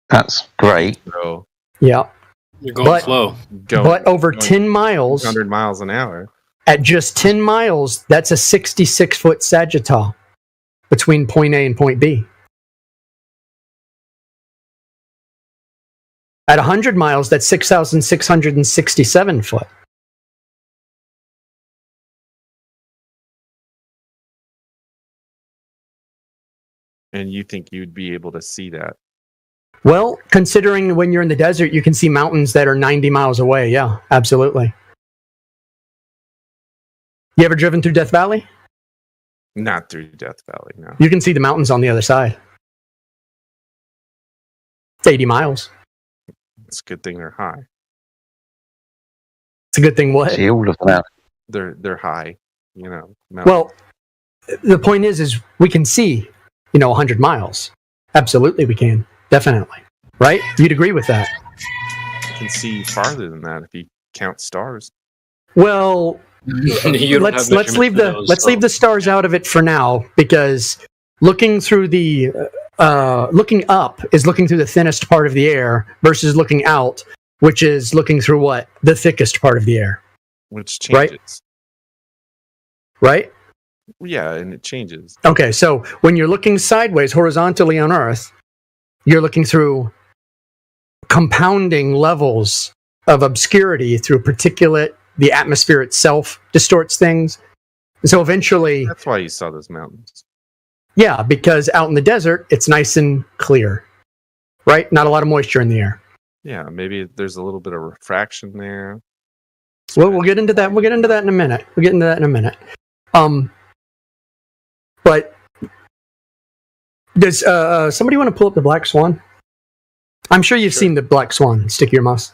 That's great. So, yeah. You're going slow. But over 10 miles... 100 miles an hour. At just 10 miles, that's a 66-foot sagittal between point A and point B. At 100 miles, that's 6,667 foot. And you think you'd be able to see that? Well, considering when you're in the desert, you can see mountains that are 90 miles away. Yeah, absolutely. You ever driven through Death Valley? Not through Death Valley, no. You can see the mountains on the other side. It's 80 miles. It's a good thing they're high. It's a good thing what? See all of them out. They're high, mountains. Well, the point is we can see, 100 miles. Absolutely, we can. Definitely. Right? You'd agree with that. You can see farther than that if you count stars. Well, let's leave the stars out of it for now, because looking through the looking up is looking through the thinnest part of the air versus looking out, which is looking through what? The thickest part of the air. Which changes. Right? Yeah, and it changes. Okay, so when you're looking sideways, horizontally on Earth, you're looking through compounding levels of obscurity through particulate. The atmosphere itself distorts things. So eventually... That's why you saw those mountains. Yeah, because out in the desert, it's nice and clear. Right? Not a lot of moisture in the air. Yeah, maybe there's a little bit of refraction there. Well, we'll get into that. We'll get into that in a minute. But does somebody want to pull up the Black Swan? I'm sure you've seen the Black Swan. Stick your mouse.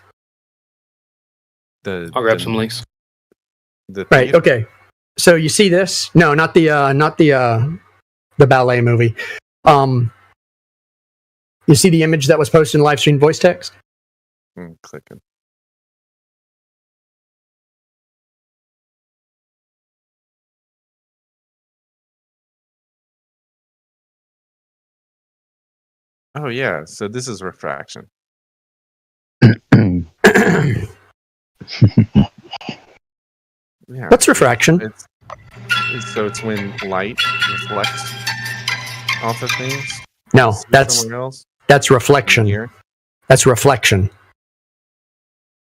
I'll grab some links. Right. Okay. So you see this? No, not the ballet movie. You see the image that was posted in live stream voice text? I'm clicking. Oh yeah, so this is refraction. Yeah. What's refraction? It's when light reflects off of things. No, that's reflection. That's reflection.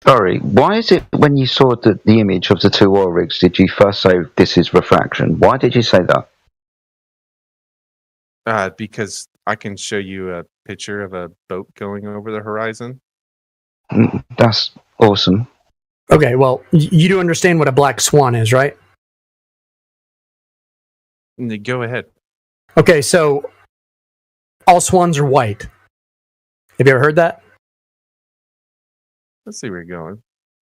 Sorry, why is it when you saw the image of the two oil rigs, did you first say this is refraction? Why did you say that? Because I can show you a picture of a boat going over the horizon. That's awesome. Okay, well, you do understand what a black swan is, right? Go ahead. Okay, so all swans are white. Have you ever heard that? Let's see where you're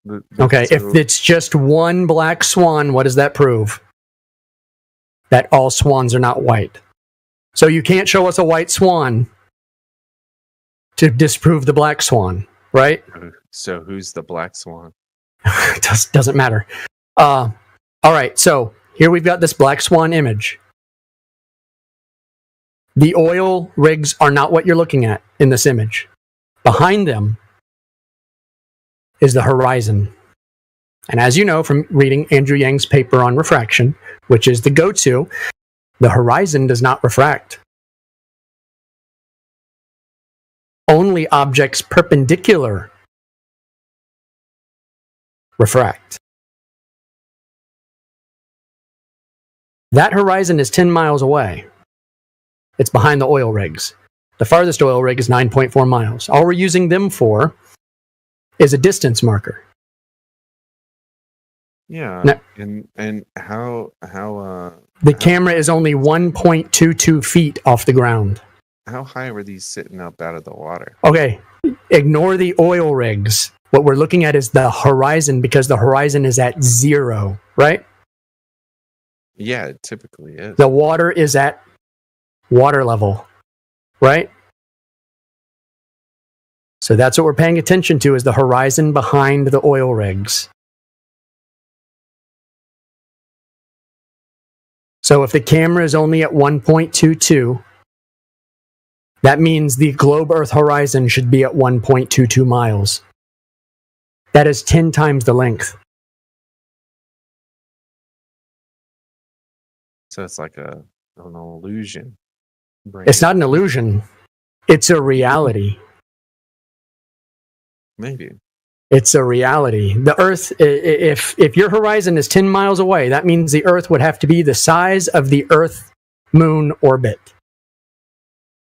going. Okay, if it's just one black swan, what does that prove? That all swans are not white. So you can't show us a white swan to disprove the black swan, right? So who's the black swan? Doesn't matter. All right, so here we've got this black swan image. The oil rigs are not what you're looking at in this image. Behind them is the horizon. And as you know from reading Andrew Yang's paper on refraction, which is the go-to, the horizon does not refract. Only objects perpendicular refract. That horizon is 10 miles away. It's behind the oil rigs. The farthest oil rig is 9.4 miles. All we're using them for is a distance marker. Yeah, now, and how the camera is only 1.22 feet off the ground. How high were these sitting up out of the water? Okay, ignore the oil rigs. What we're looking at is the horizon, because the horizon is at 0, right? Yeah, it typically is. The water is at water level, right? So that's what we're paying attention to, is the horizon behind the oil rigs. So if the camera is only at 1.22, that means the globe Earth horizon should be at 1.22 miles. That is 10 times the length. So it's like an illusion. It's not an illusion. It's a reality. Maybe. It's a reality. The Earth, if your horizon is 10 miles away, that means the Earth would have to be the size of the Earth-Moon orbit,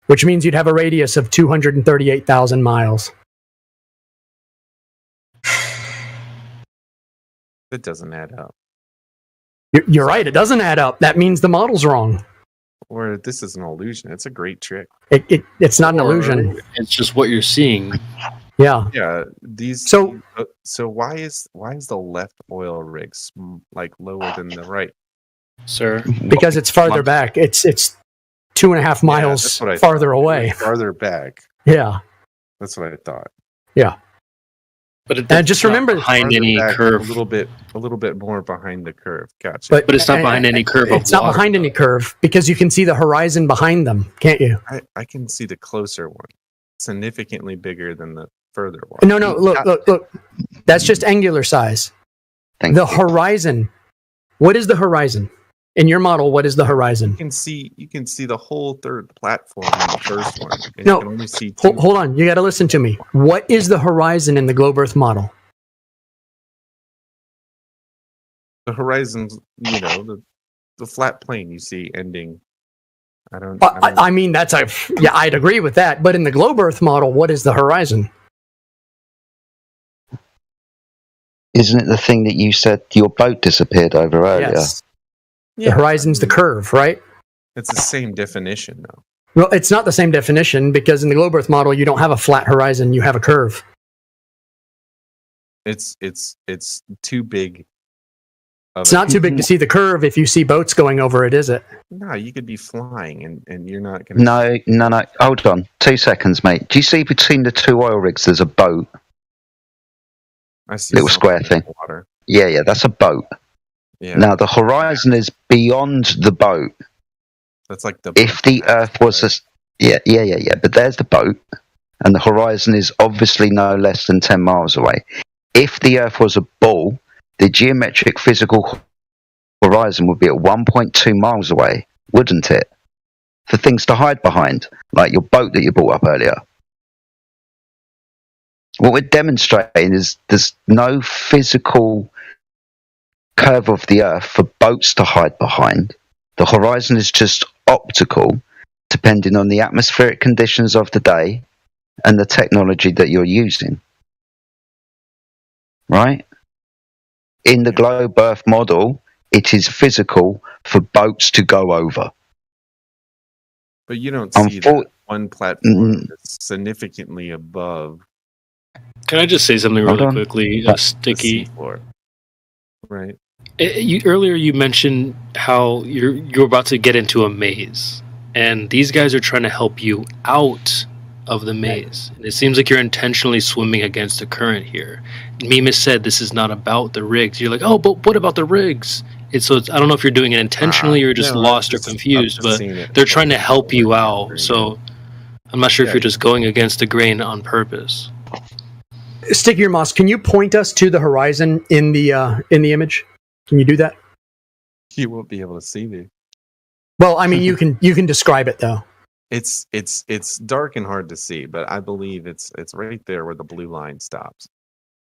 which means you'd have a radius of 238,000 miles. That doesn't add up. You're right. It doesn't add up. That means the model's wrong. Or this is an illusion. It's a great trick. It's not an illusion. It's just what you're seeing. Yeah. Yeah. So why is the left oil rig like lower than the right, sir? Because it's farther back. It's 2.5 miles farther away. Farther back. Yeah. That's what I thought. Yeah. But just remember, behind any curve, a little bit more behind the curve. Gotcha. But it's not behind any curve. It's not behind any curve, because you can see the horizon behind them, can't you? I can see the closer one, significantly bigger than the further one. No. Look. That's just angular size. The horizon. What is the horizon? In your model, what is the horizon? You can see the whole third platform in the first one. And No, you can only see two. hold on. You got to listen to me. What is the horizon in the globe Earth model? The horizon's, the flat plane you see ending. I mean, I'd agree with that. But in the globe Earth model, what is the horizon? Isn't it the thing that you said your boat disappeared over earlier? Yes. The horizon's the curve, right? It's the same definition, though. Well, it's not the same definition, because in the globe Earth model, you don't have a flat horizon, you have a curve. It's too big. It's not too big to see the curve if you see boats going over it, is it? No, you could be flying and you're not going to... No. Hold on. 2 seconds, mate. Do you see between the two oil rigs there's a boat? I see. Little square thing. Water. Yeah, that's a boat. Yeah. Now, the horizon is beyond the boat. That's like the... If the Earth was Yeah. But there's the boat, and the horizon is obviously no less than 10 miles away. If the Earth was a ball, the geometric physical horizon would be at 1.2 miles away, wouldn't it? For things to hide behind, like your boat that you brought up earlier. What we're demonstrating is there's no physical curve of the Earth for boats to hide behind. The horizon is just optical, depending on the atmospheric conditions of the day and the technology that you're using. Right? In the globe Earth model, it is physical for boats to go over. But you don't see that one platform that's significantly above. Can I just say something really quickly, Sticky? Right. Earlier you mentioned how you're about to get into a maze, and these guys are trying to help you out of the maze. And it seems like you're intentionally swimming against the current here. Mimas said this is not about the rigs. You're like, oh, but what about the rigs? I don't know if you're doing it intentionally or just lost or confused, but they're trying to help you out. So I'm not sure if you're just going against the grain on purpose. Sticky or Moss, can you point us to the horizon in the image? Can you do that? You won't be able to see me. Well, I mean, you can describe it though. It's dark and hard to see, but I believe it's right there where the blue line stops.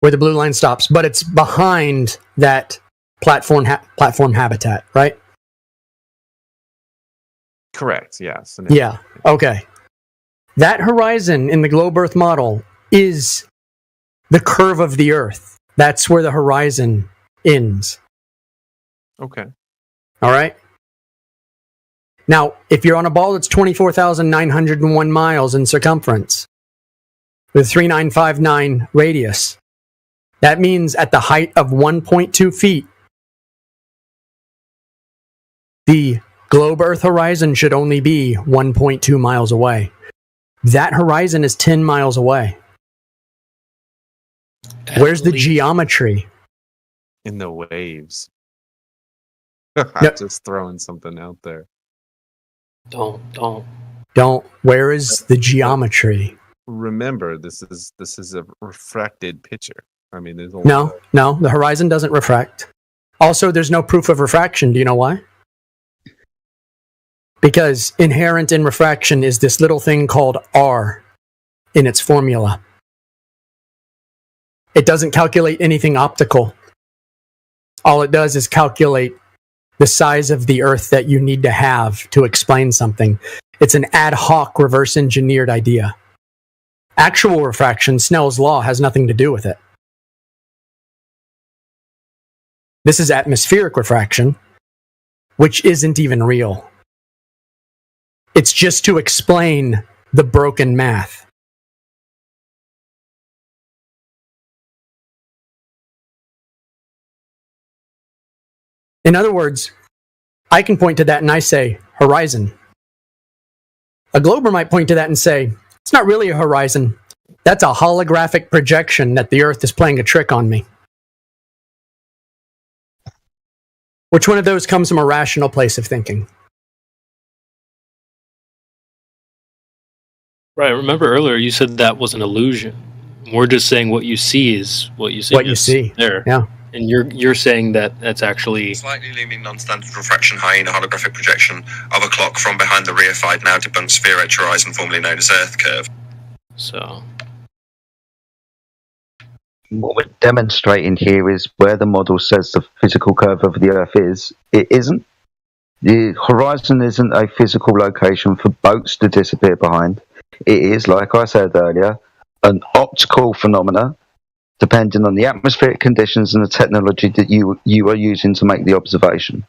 Where the blue line stops, but it's behind that platform habitat, right? Correct. Yes. Yeah. Okay. That horizon in the globe Earth model is the curve of the Earth. That's where the horizon ends. Okay. All right. Now, if you're on a ball that's 24,901 miles in circumference with 3959 radius, that means at the height of 1.2 feet, the globe Earth horizon should only be 1.2 miles away. That horizon is 10 miles away. Where's the geometry? In the waves. I'm just throwing something out there. Don't. Where is the geometry? Remember, this is a refracted picture. I mean, there's No, the horizon doesn't refract. Also, there's no proof of refraction. Do you know why? Because inherent in refraction is this little thing called R in its formula. It doesn't calculate anything optical. All it does is calculate the size of the Earth that you need to have to explain something. It's an ad hoc reverse engineered idea. Actual refraction, Snell's law, has nothing to do with it. This is atmospheric refraction, which isn't even real. It's just to explain the broken math. In other words, I can point to that and I say, horizon. A glober might point to that and say, it's not really a horizon. That's a holographic projection that the Earth is playing a trick on me. Which one of those comes from a rational place of thinking? Right. Remember earlier you said that was an illusion. We're just saying what you see is what you see. What you see. There. Yeah. And you're saying that that's actually slightly looming non-standard refraction high in a holographic projection of a clock from behind the reified now debunked sphere-edge horizon formerly known as Earth curve. So what we're demonstrating here is where the model says the physical curve of the Earth is. It isn't. The horizon isn't a physical location for boats to disappear behind. It is, like I said earlier, an optical phenomena depending on the atmospheric conditions and the technology that you are using to make the observation.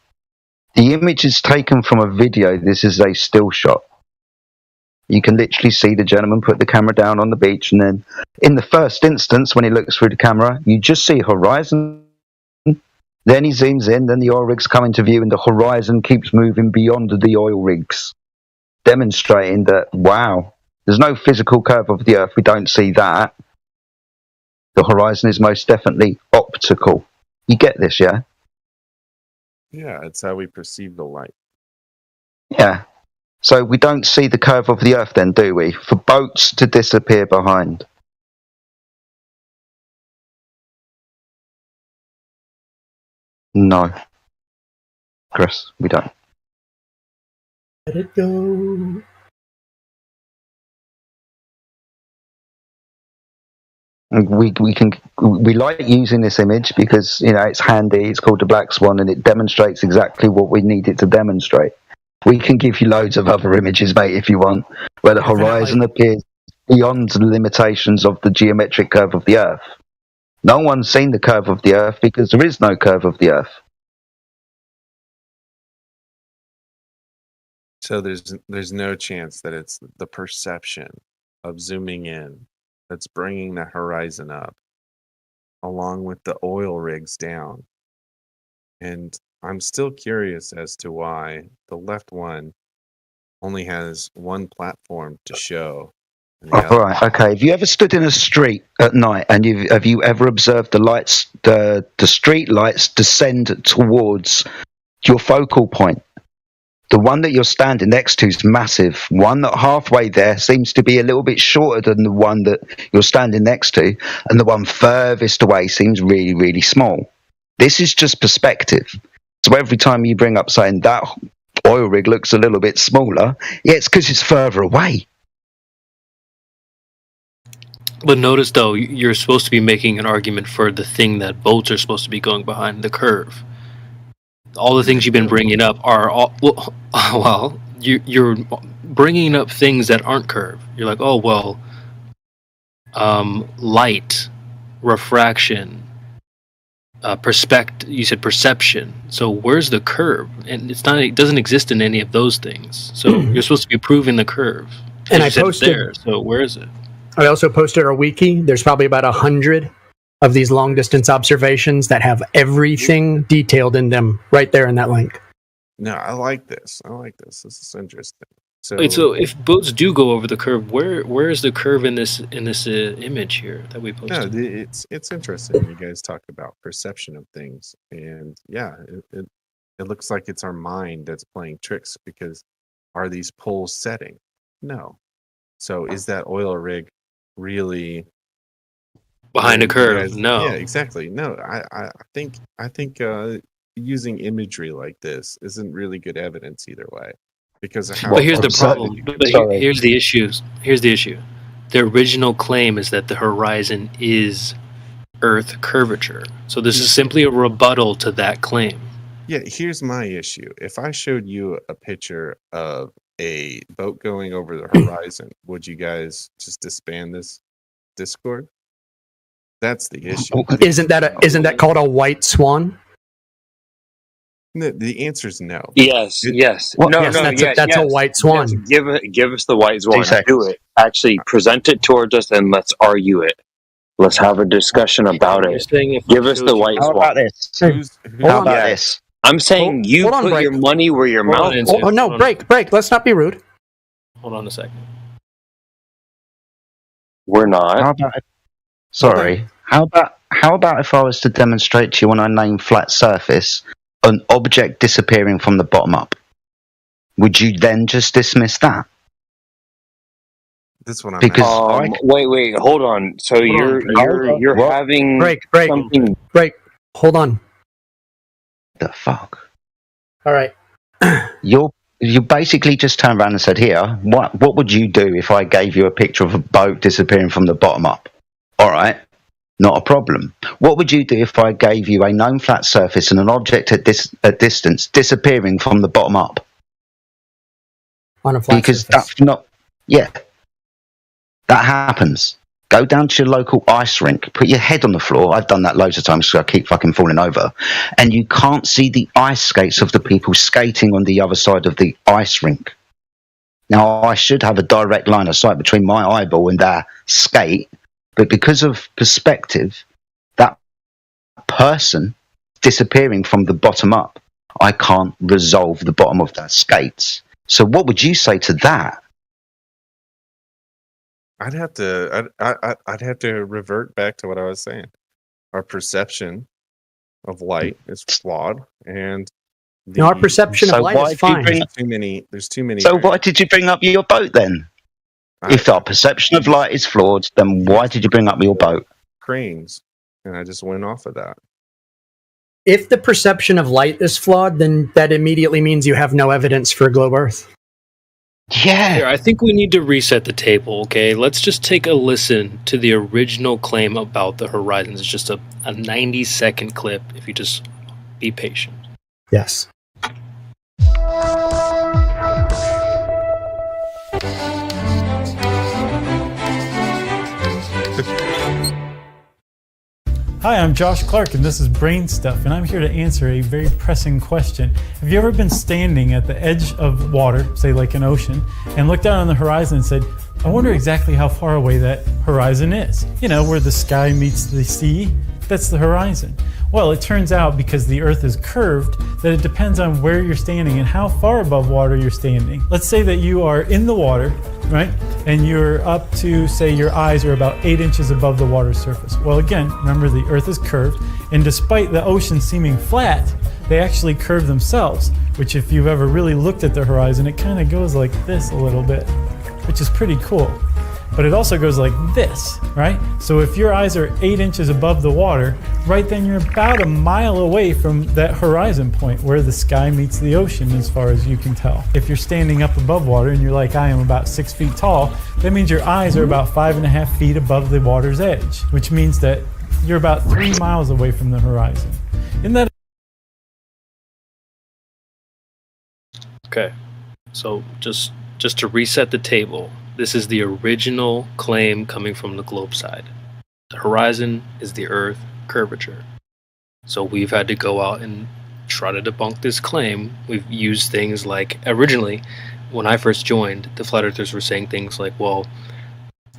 The image is taken from a video. This is a still shot. You can literally see the gentleman put the camera down on the beach, and then in the first instance, when he looks through the camera, you just see horizon. Then he zooms in, then the oil rigs come into view, and the horizon keeps moving beyond the oil rigs, demonstrating that, wow, there's no physical curve of the Earth. We don't see that. The horizon is most definitely optical. You get this, yeah? Yeah, it's how we perceive the light. Yeah. So we don't see the curve of the Earth then, do we? For boats to disappear behind. No. Chris, we don't. Let it go. We like using this image because it's handy. It's called the Black Swan, and it demonstrates exactly what we need it to demonstrate. We can give you loads of other images, mate, if you want, where the horizon appears beyond the limitations of the geometric curve of the Earth. No one's seen the curve of the Earth because there is no curve of the Earth. So there's no chance that it's the perception of zooming in that's bringing the horizon up, along with the oil rigs down. And I'm still curious as to why the left one only has one platform to show. All right, okay. Have you ever stood in a street at night and have you ever observed the lights, the street lights descend towards your focal point? The one that you're standing next to is massive. One that halfway there seems to be a little bit shorter than the one that you're standing next to, and the one furthest away seems really, really small. This is just perspective. So every time you bring up saying that oil rig looks a little bit smaller, yeah, it's because it's further away. But notice, though, you're supposed to be making an argument for the thing that boats are supposed to be going behind, the curve. All the things you've been bringing up are all well. You're bringing up things that aren't curved. You're like, oh well, light, refraction, you said perception. So where's the curve? And it's not. It doesn't exist in any of those things. So you're supposed to be proving the curve. And I posted there. So where is it? I also posted our wiki. There's probably about 100 of these long distance observations that have everything detailed in them right there in that link. No, I like this. This is interesting. So, Wait, so if boats do go over the curve, where is the curve in this image here that we posted? No, it's interesting. You guys talk about perception of things, and yeah, it looks like it's our mind that's playing tricks because are these poles setting? No. So is that oil rig really behind a curve? No. Yeah, exactly. No, I think using imagery like this isn't really good evidence either way, because of how. But here's the problem. Here's the issues. Here's the issue. The original claim is that the horizon is Earth curvature. So this is simply a rebuttal to that claim. Yeah, here's my issue. If I showed you a picture of a boat going over the horizon, would you guys just disband this Discord? That's the issue. Isn't that called a white swan? The answer is no. Yes. That's a white swan. Yes, give us the white swan. Do it. Actually, present it towards us and let's argue it. Let's have a discussion about it. Give us the white swan. How about this? How about this? I'm saying you put your money where your mouth is. Oh no! Break! Let's not be rude. Hold on a second. We're not. How about if I was to demonstrate to you on a named flat surface an object disappearing from the bottom up? Would you then just dismiss that? That's what I'm because wait, hold on. So you're having break. Hold on. The fuck? All right. You basically just turned around and said, "Here, what would you do if I gave you a picture of a boat disappearing from the bottom up?" All right, not a problem. What would you do if I gave you a known flat surface and an object at distance disappearing from the bottom up? On a flat surface. That's not. Yeah, that happens. Go down to your local ice rink, put your head on the floor. I've done that loads of times because I keep fucking falling over. And you can't see the ice skates of the people skating on the other side of the ice rink. Now, I should have a direct line of sight between my eyeball and their skate, but because of perspective, that person disappearing from the bottom up, I can't resolve the bottom of their skates. So what would you say to that? I'd have to revert back to what I was saying. Our perception of light is flawed, and Our perception of light is fine. There's too many. So why did you bring up your boat then? If our perception of light is flawed, then why did you bring up your boat? Cranes, and I just went off of that. If the perception of light is flawed, then that immediately means you have no evidence for a globe Earth. Yeah. Here, I think we need to reset the table, okay? Let's just take a listen to the original claim about the horizons. It's just a 90-second clip, if you just be patient. Yes. Hi, I'm Josh Clark, and this is Brain Stuff, and I'm here to answer a very pressing question. Have you ever been standing at the edge of water, say like an ocean, and looked out on the horizon and said, I wonder exactly how far away that horizon is? You know, where the sky meets the sea, that's the horizon. Well, it turns out because the Earth is curved that it depends on where you're standing and how far above water you're standing. Let's say that you are in the water, right? And you're up to, say, your eyes are about 8 inches above the water surface. Well, again, remember the Earth is curved, and despite the ocean seeming flat, they actually curve themselves, which if you've ever really looked at the horizon, it kind of goes like this a little bit, which is pretty cool. But it also goes like this, right? So if your eyes are 8 inches above the water, right then you're about a mile away from that horizon point where the sky meets the ocean as far as you can tell. If you're standing up above water and you're like I am about 6 feet tall, that means your eyes are about 5.5 feet above the water's edge, which means that you're about 3 miles away from the horizon. Isn't that? Okay, so just to reset the table, this is the original claim coming from the globe side. The horizon is the Earth curvature. So we've had to go out and try to debunk this claim. We've used things like, originally, when I first joined, the flat earthers were saying things like, well,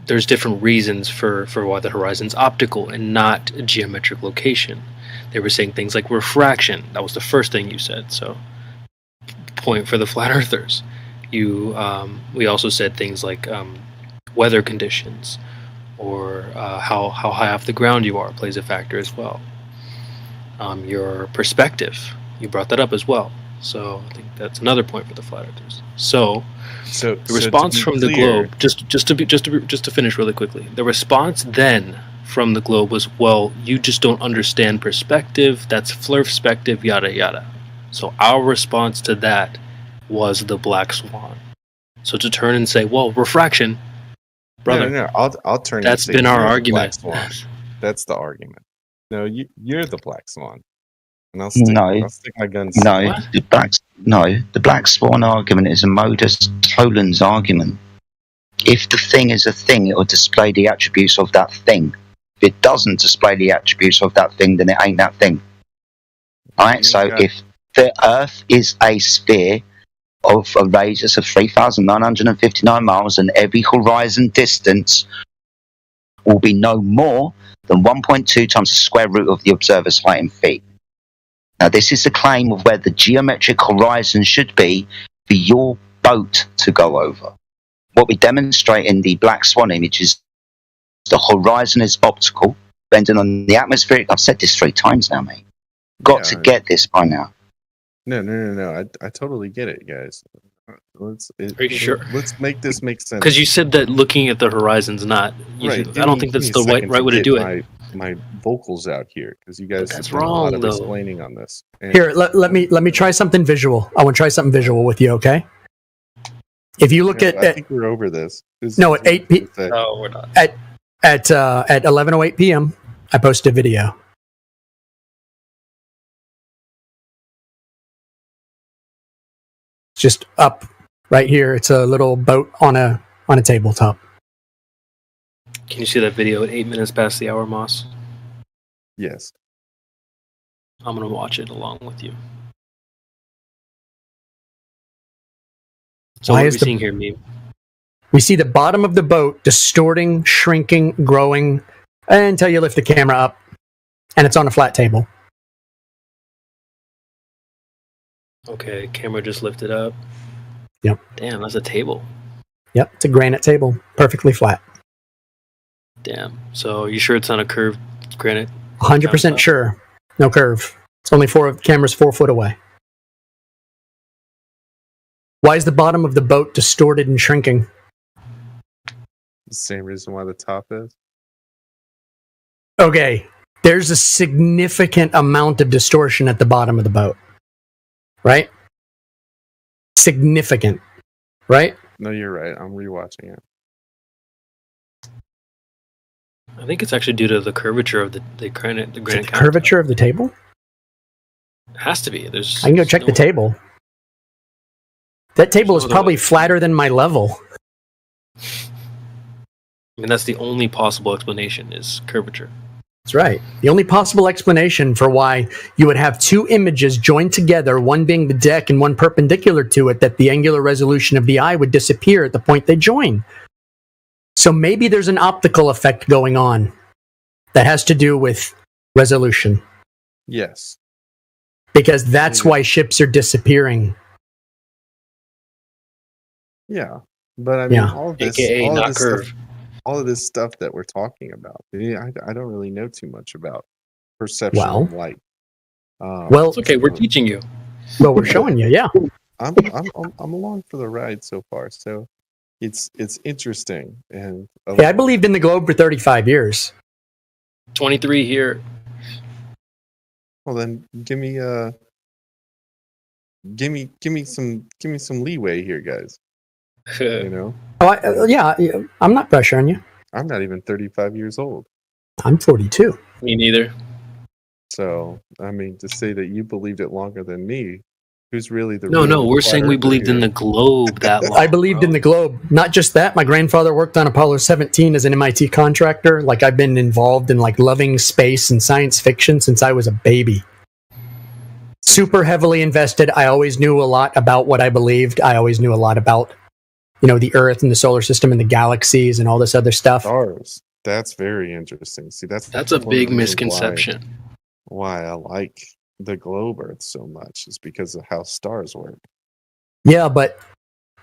there's different reasons for why the horizon's optical and not a geometric location. They were saying things like refraction. That was the first thing you said, so point for the flat earthers. We also said things like weather conditions or how high off the ground you are plays a factor as well. Your perspective, you brought that up as well. So I think that's another point for the flat earthers. So the response from the globe, just to finish really quickly, the response then from the globe was, well, you just don't understand perspective. That's flurfspective, yada yada. So our response to that was the black swan. So to turn and say, well, refraction, brother. No, I'll turn. That's been our argument. That's the argument. No, you're the black swan. And I'll stick my guns. No, the black swan argument is a modus tollens argument. If the thing is a thing, it will display the attributes of that thing. If it doesn't display the attributes of that thing, then it ain't that thing. Alright, so if the Earth is a sphere of a radius of 3,959 miles, and every horizon distance will be no more than 1.2 times the square root of the observer's height in feet. Now, this is the claim of where the geometric horizon should be for your boat to go over. What we demonstrate in the black swan image is the horizon is optical, depending on the atmospheric. I've said this 3 times now, mate. Got to get this by now. No. I totally get it, guys. Are you sure? Let's make this make sense. Because you said that looking at the horizon's not. Right. I don't think that's the right way to do it. My vocals out here because you guys that's have done wrong, a lot of though. explaining on this. And Here, let me try something visual. I want to try something visual with you, okay? If you look I think we're over this. At 8 p.m. No, we're not. At 11:08 p.m. I posted a video. Just up right here. It's a little boat on a tabletop. Can you see that video at 8 minutes past the hour, Moss? Yes. I'm going to watch it along with you. So what are we seeing here, Meme? We see the bottom of the boat distorting, shrinking, growing, until you lift the camera up, and it's on a flat table. Okay, camera just lifted up. Yep. Damn, that's a table. Yep, it's a granite table, perfectly flat. Damn. So you sure it's not a curved granite? 100% sure. No curve. It's only camera's 4 foot away. Why is the bottom of the boat distorted and shrinking? The same reason why the top is. Okay, there's a significant amount of distortion at the bottom of the boat, right? Significant, right? No, you're right. I'm rewatching it. I think it's actually due to the curvature of the granite. The granite curvature of the table? It has to be. There's. I can go check the table. That table is probably flatter than my level. I mean, that's the only possible explanation is curvature. That's right. The only possible explanation for why you would have two images joined together, one being the deck and one perpendicular to it, that the angular resolution of the eye would disappear at the point they join. So maybe there's an optical effect going on that has to do with resolution. Yes. Because that's why ships are disappearing. Yeah. But I mean, all of this, AKA not curve. Stuff, all of this stuff that we're talking about, I don't really know too much about perception of light. Well, it's okay. We're teaching you. Well, we're showing you. Yeah. I'm along for the ride so far. So it's interesting. And I believed in the globe for 35 years. 23 here. Well, then give me some leeway here, guys. You know. I'm not pressuring you. I'm not even 35 years old. I'm 42. Me neither. So, I mean, to say that you believed it longer than me, who's really the No, we're saying we believed in the globe that long. I believed in the globe. Not just that, my grandfather worked on Apollo 17 as an MIT contractor. Like, I've been involved in like loving space and science fiction since I was a baby. Super heavily invested. I always knew a lot about what I believed. I always knew a lot about, the Earth and the solar system and the galaxies and all this other stuff. Stars. That's very interesting. See, that's a big misconception. Why I like the globe Earth so much is because of how stars work. Yeah, but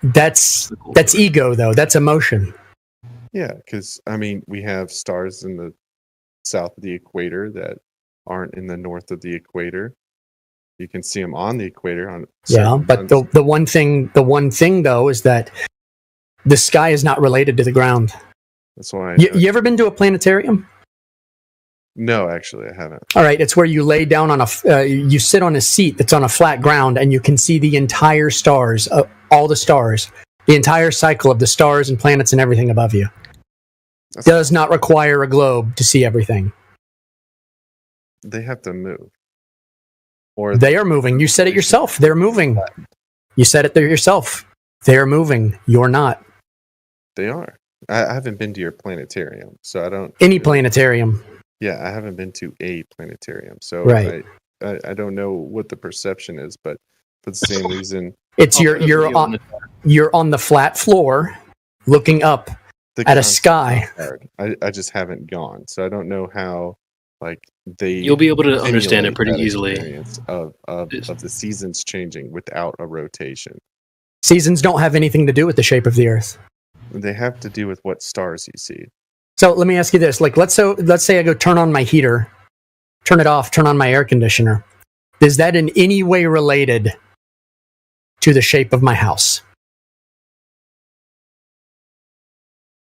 that's ego, though. That's emotion. Yeah, because I mean, we have stars in the south of the equator that aren't in the north of the equator. You can see them on the equator. But the one thing though is that the sky is not related to the ground. That's why. You ever been to a planetarium? No, actually, I haven't. All right, it's where you lay down on you sit on a seat that's on a flat ground, and you can see the entire stars, all the stars, the entire cycle of the stars and planets and everything above you. Does not require a globe to see everything. They have to move. Or they are moving. You said it yourself. They're moving. You said it there yourself. They're moving. You're not. They are. I haven't been to your planetarium, so I don't. Any planetarium. Yeah, I haven't been to a planetarium, so right. I don't know what the perception is, but for the same reason, it's you're on the flat floor, looking up at a sky. I just haven't gone, so I don't know how. Like you'll be able to understand it pretty easily. Of the seasons changing without a rotation. Seasons don't have anything to do with the shape of the Earth. They have to do with what stars you see. So let me ask you this: like, let's say I go turn on my heater, turn it off, turn on my air conditioner. Is that in any way related to the shape of my house?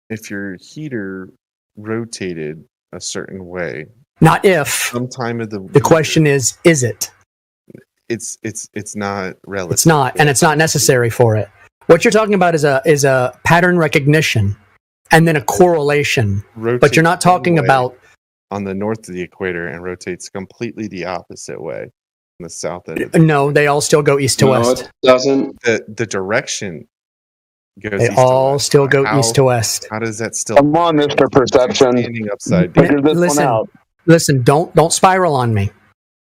If your heater rotated a certain way. Not if. Sometime of the question is it? It's not relative. It's not, and it's not necessary for it. What you're talking about is a pattern recognition and then a correlation. But you're not talking about on the north of the equator and rotates completely the opposite way on the south end. No, they all still go east to west. It doesn't. The direction goes. They all still go east to west. How does that still? Come on, Mr. Perception. Standing upside down. Figure this one out. Listen, don't spiral on me.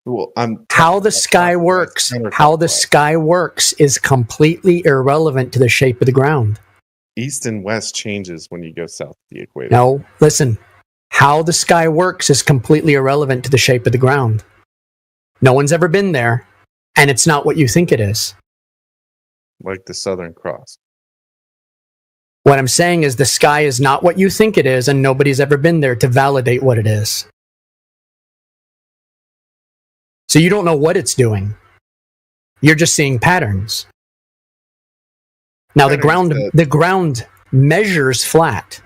Well, how the sky works is completely irrelevant to the shape of the ground. East and west changes when you go south of the equator. No, listen. How the sky works is completely irrelevant to the shape of the ground. No one's ever been there, and it's not what you think it is. Like the Southern Cross. What I'm saying is the sky is not what you think it is, and nobody's ever been there to validate what it is. So you don't know what it's doing. You're just seeing patterns. Now the ground measures flat.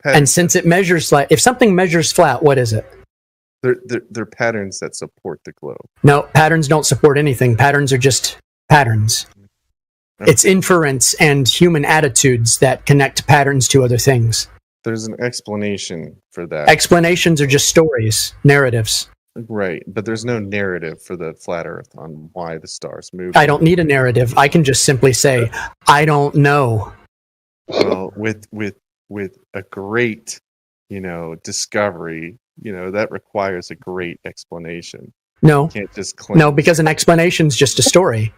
And since it measures flat, if something measures flat, what is it? They're patterns that support the globe. No, patterns don't support anything. Patterns are just patterns. It's inference and human attitudes that connect patterns to other things. There's an explanation for that. Explanations are just stories, narratives. Right, but there's no narrative for the flat Earth on why the stars move. I don't need a narrative. I can just simply say, I don't know. Well, with a great, discovery, that requires a great explanation. No, you can't just claim. No, because an explanation is just a story.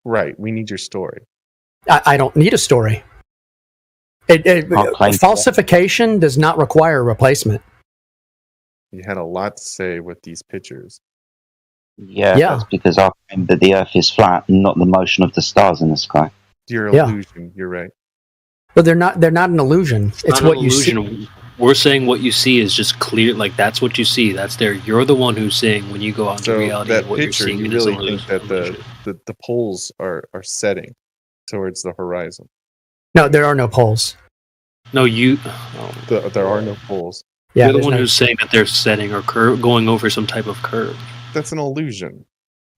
Right, we need your story. I don't need a story. Falsification does not require a replacement. You had a lot to say with these pictures. Yeah, that's because I claim that the Earth is flat, not the motion of the stars in the sky. Your illusion. You're right. But they're not an illusion. It's what you see. We're saying what you see is just clear, like that's what you see. That's there. You're the one who's saying when you go out into reality that what picture, you're seeing. You really think that the poles are setting towards the horizon? No, there are no poles. No, there are no poles. Yeah, you're the one who's saying that they're setting or going over some type of curve. That's an illusion.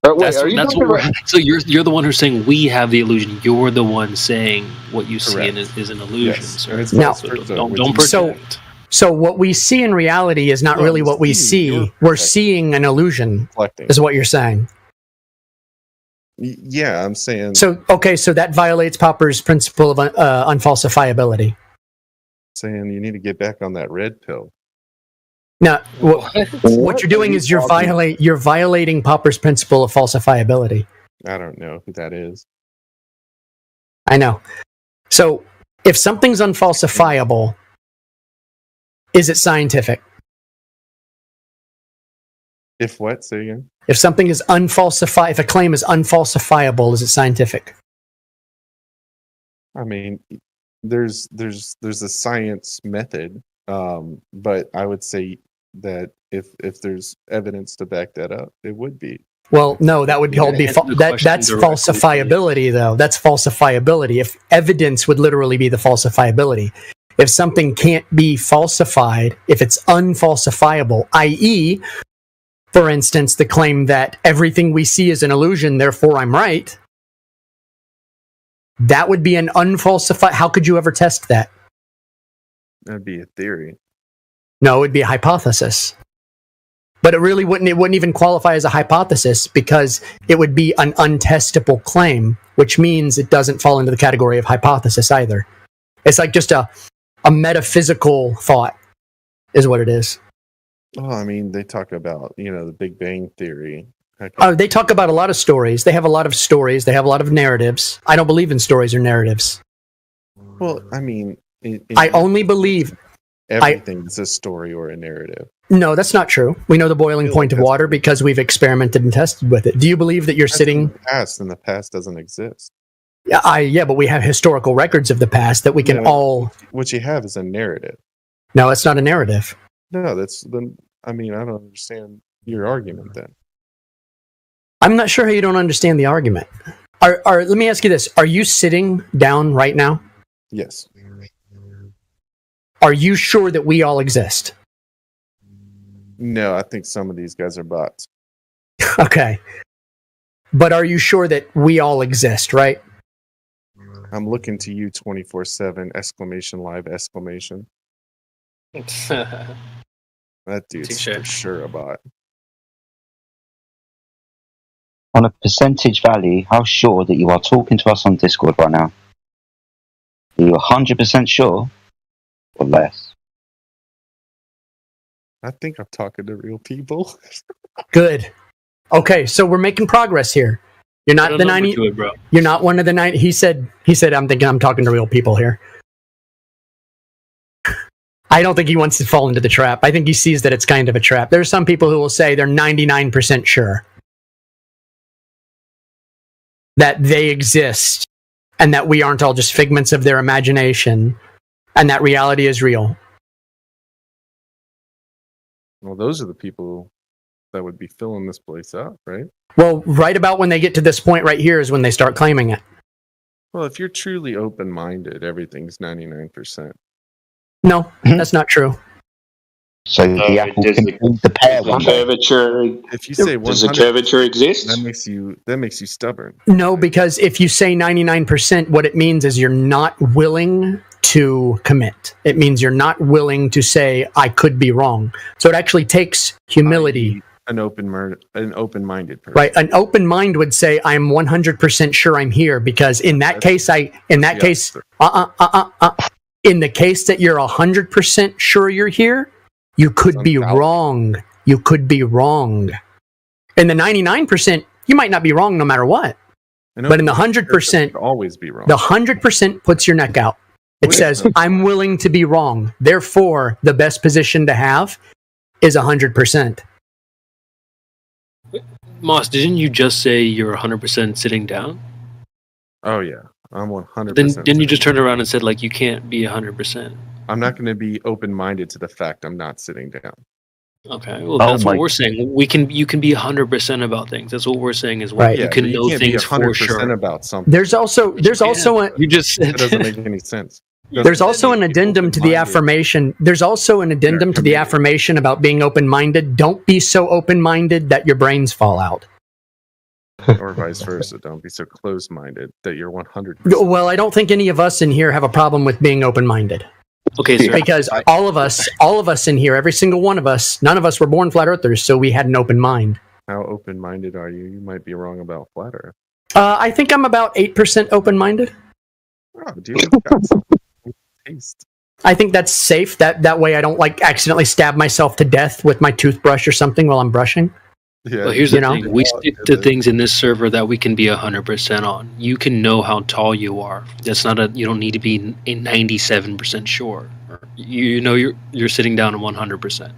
So you're the one who's saying we have the illusion. You're the one saying what you see is an illusion. Yes. Sir. Don't project. So what we see in reality is not really what we see. We're seeing an illusion, is what you're saying. Yeah, I'm saying. So that violates Popper's principle of unfalsifiability. Saying you need to get back on that red pill. No, what you're doing is you're violating Popper's principle of falsifiability. I don't know who that is. I know. So if something's unfalsifiable, is it scientific? If what? Say again. If something is unfalsifiable, if a claim is unfalsifiable, is it scientific? I mean, there's a science method, but I would say that if there's evidence to back that up, it would be. Well, no, that would be that's falsifiability, though. That's falsifiability. If evidence would literally be the falsifiability. If something can't be falsified, if it's unfalsifiable, i.e., for instance, the claim that everything we see is an illusion, therefore I'm right, that would be an unfalsified. How could you ever test that? That'd be a theory. No, it would be a hypothesis. But it wouldn't even qualify as a hypothesis because it would be an untestable claim, which means it doesn't fall into the category of hypothesis either. It's like just a metaphysical thought is what it is. Oh, I mean, they talk about, the Big Bang Theory. They talk about a lot of stories. They have a lot of stories. They have a lot of narratives. I don't believe in stories or narratives. Well, I mean... I only believe... Everything is a story or a narrative. No, that's not true. We know the boiling point of water because we've experimented and tested with it. Do you believe that you're sitting... And the past doesn't exist. Yeah, but we have historical records of the past that we can all... What you have is a narrative. No, it's not a narrative. No, I don't understand your argument then. I'm not sure how you don't understand the argument. Let me ask you this. Are you sitting down right now? Yes. Are you sure that we all exist? No, I think some of these guys are bots. Okay. But are you sure that we all exist, right? I'm looking to you 24/7, exclamation live, exclamation. That dude's for sure a bot. On a percentage value, how sure that you are talking to us on Discord right now? Are you 100% sure or less? I think I'm talking to real people. Good. Okay, so we're making progress here. You're not the 90. You're not one of the 90. He said. I'm thinking I'm talking to real people here. I don't think he wants to fall into the trap. I think he sees that it's kind of a trap. There are some people who will say they're 99% sure that they exist and that we aren't all just figments of their imagination and that reality is real. Well, those are the people that would be filling this place up, right? Well, right about when they get to this point right here is when they start claiming it. Well, if you're truly open-minded, everything's 99%. No, that's not true. So the apple can eat the pear one day. If you say 100%, does the curvature exist? That makes you stubborn. No, because if you say 99%, what it means is you're not willing to commit. It means you're not willing to say, I could be wrong. So it actually takes humility. An open-minded person. Right. An open mind would say, I'm 100% sure I'm here, because in that case, in the case that you're 100% sure you're here, you could be wrong. You could be wrong. In the 99%, you might not be wrong no matter what. But in the 100%, always be wrong. The 100% puts your neck out. It says, I'm willing to be wrong. Therefore, the best position to have is 100%. Moss, didn't you just say you're 100% sitting down? Oh, yeah. I'm 100%. Then you just turned around and said, like, you can't be 100%. I'm not going to be open-minded to the fact I'm not sitting down. Okay, well, that's what we're saying. You can be 100% about things. That's what we're saying as well. Right. You can know things for sure about something. There's also you just said that doesn't make any sense. There's also an addendum to the affirmation. There's also an addendum to the affirmation about being open-minded. Don't be so open-minded that your brains fall out. Or vice versa. Don't be so close-minded that you're 100%. Well, I don't think any of us in here have a problem with being open-minded. Okay, sir. Because all of us in here, every single one of us, none of us were born flat earthers, so we had an open mind. How open-minded are you? You might be wrong about flat earth. I think I'm about 8% open-minded. Oh, dude, that's taste. I think that's safe. That way I don't accidentally stab myself to death with my toothbrush or something while I'm brushing. Yeah, well, here's the thing. We stick to things in this server that we can be 100% on. You can know how tall you are. That's not you don't need to be 97% sure. You know you're sitting down at 100%.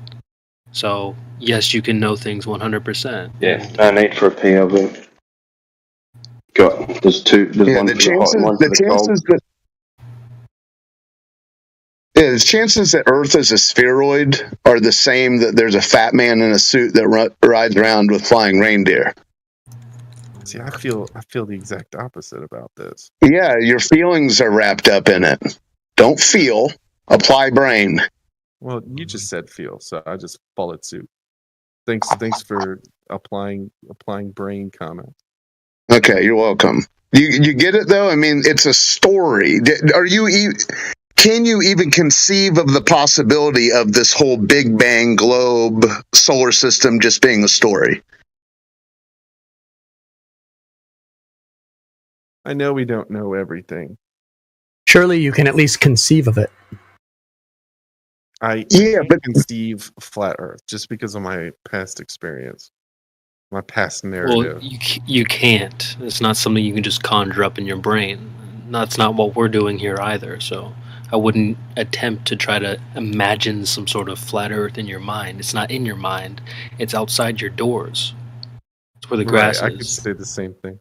So yes, you can know things 100%. Yeah, no need for a POV. There's one the chances that Earth is a spheroid are the same that there's a fat man in a suit that rides around with flying reindeer. See, I feel the exact opposite about this. Yeah, your feelings are wrapped up in it. Don't feel, apply brain. Well, you just said feel, so I just followed suit. Thanks for applying brain comment. Okay, you're welcome. You get it though? I mean, it's a story. Can you even conceive of the possibility of this whole Big Bang globe solar system just being a story? I know we don't know everything. Surely you can at least conceive of it. I can't conceive flat Earth just because of my past experience, my past narrative. Well, you can't. It's not something you can just conjure up in your brain. That's not what we're doing here either. So I wouldn't attempt to try to imagine some sort of flat Earth in your mind. It's not in your mind. It's outside your doors. It's where the grass is. I could say the same thing.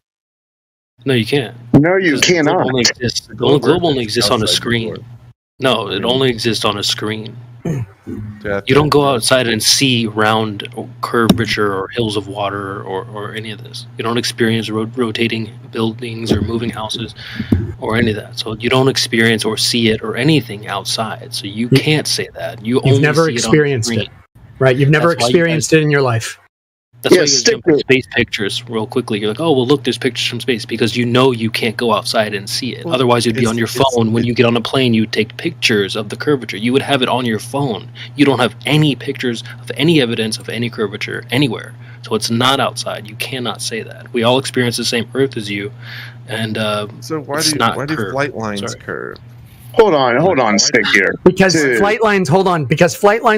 No, you can't. No, you cannot. The globe only exists on a screen. No, it only exists on a screen. You don't go outside and see round curvature or hills of water or any of this. You don't experience rotating buildings or moving houses or any of that. So you don't experience or see it or anything outside. So you can't say that. You've never experienced it. Right? You've never experienced it in your life. That's why you jump to space pictures real quickly. You're like, oh, well, look, there's pictures from space, because you know you can't go outside and see it. Otherwise, you'd be on your phone. When you get on a plane, you take pictures of the curvature. You would have it on your phone. You don't have any pictures of any evidence of any curvature anywhere. So it's not outside. You cannot say that. We all experience the same Earth as you, and so why do flight lines curve? Hold on, stick here. Because flight lines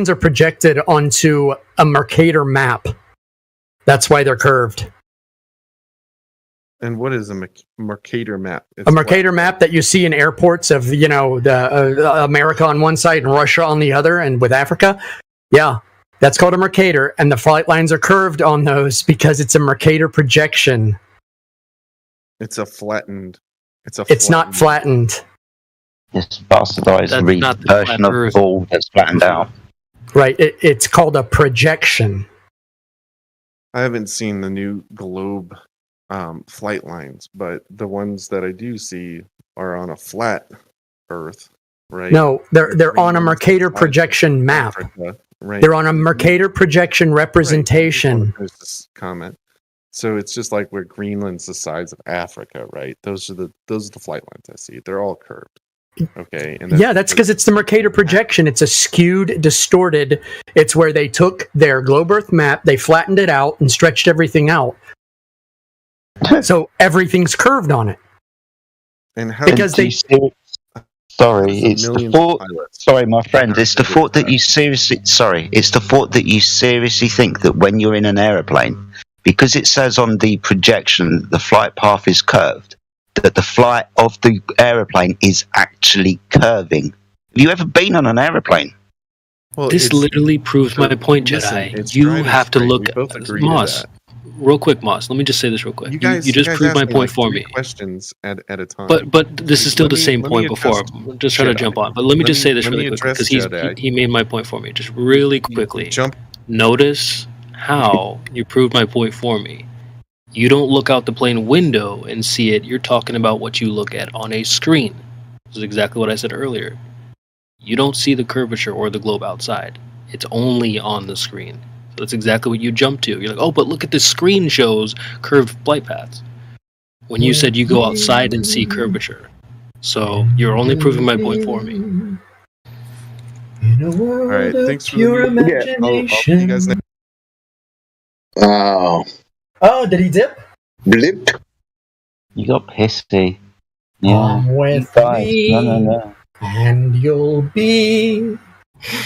are projected onto a Mercator map. That's why they're curved. And what is a Mercator map? A Mercator map that you see in airports of, the America on one side and Russia on the other, and with Africa. Yeah, that's called a Mercator, and the flight lines are curved on those because it's a Mercator projection. It's not flattened. It's bastardized version of the ball that's flattened out. Right, it's called a projection. I haven't seen the new globe flight lines, but the ones that I do see are on a flat Earth, right? No, they're on a Mercator projection map. Africa, right? They're on a Mercator projection representation. There's this comment. So it's just like where Greenland's the size of Africa, right? Those are the flight lines I see. They're all curved. Okay. And that's because it's the Mercator projection. It's a skewed, distorted. It's where they took their globe Earth map, they flattened it out and stretched everything out. So everything's curved on it. And how because they Sorry, it's the thought. Sorry, my friend. It's the thought that you seriously. Sorry, it's the thought that you seriously think that when you're in an aeroplane, because it says on the projection the flight path is curved, that the flight of the aeroplane is actually curving. Have you ever been on an aeroplane? Well, this literally proves my point, Jedi. You have to look, Moss. Real quick, Moss. Let me just say this real quick. You just proved my point for me. Questions at a time. But this is still the same point before. I'm just trying to jump on. But let me just say this really quick because he made my point for me. Just really quickly. Notice how you proved my point for me. You don't look out the plane window and see it. You're talking about what you look at on a screen. This is exactly what I said earlier. You don't see the curvature or the globe outside. It's only on the screen. So that's exactly what you jump to. You're like, oh, but look at the screen shows curved flight paths. When you said you go outside and see curvature. So you're only proving my point for me. All right, thanks for your imagination. I'll see you guys next. Oh, did he dip? Blip. You got pissy. Yeah. Come with me, No. and you'll be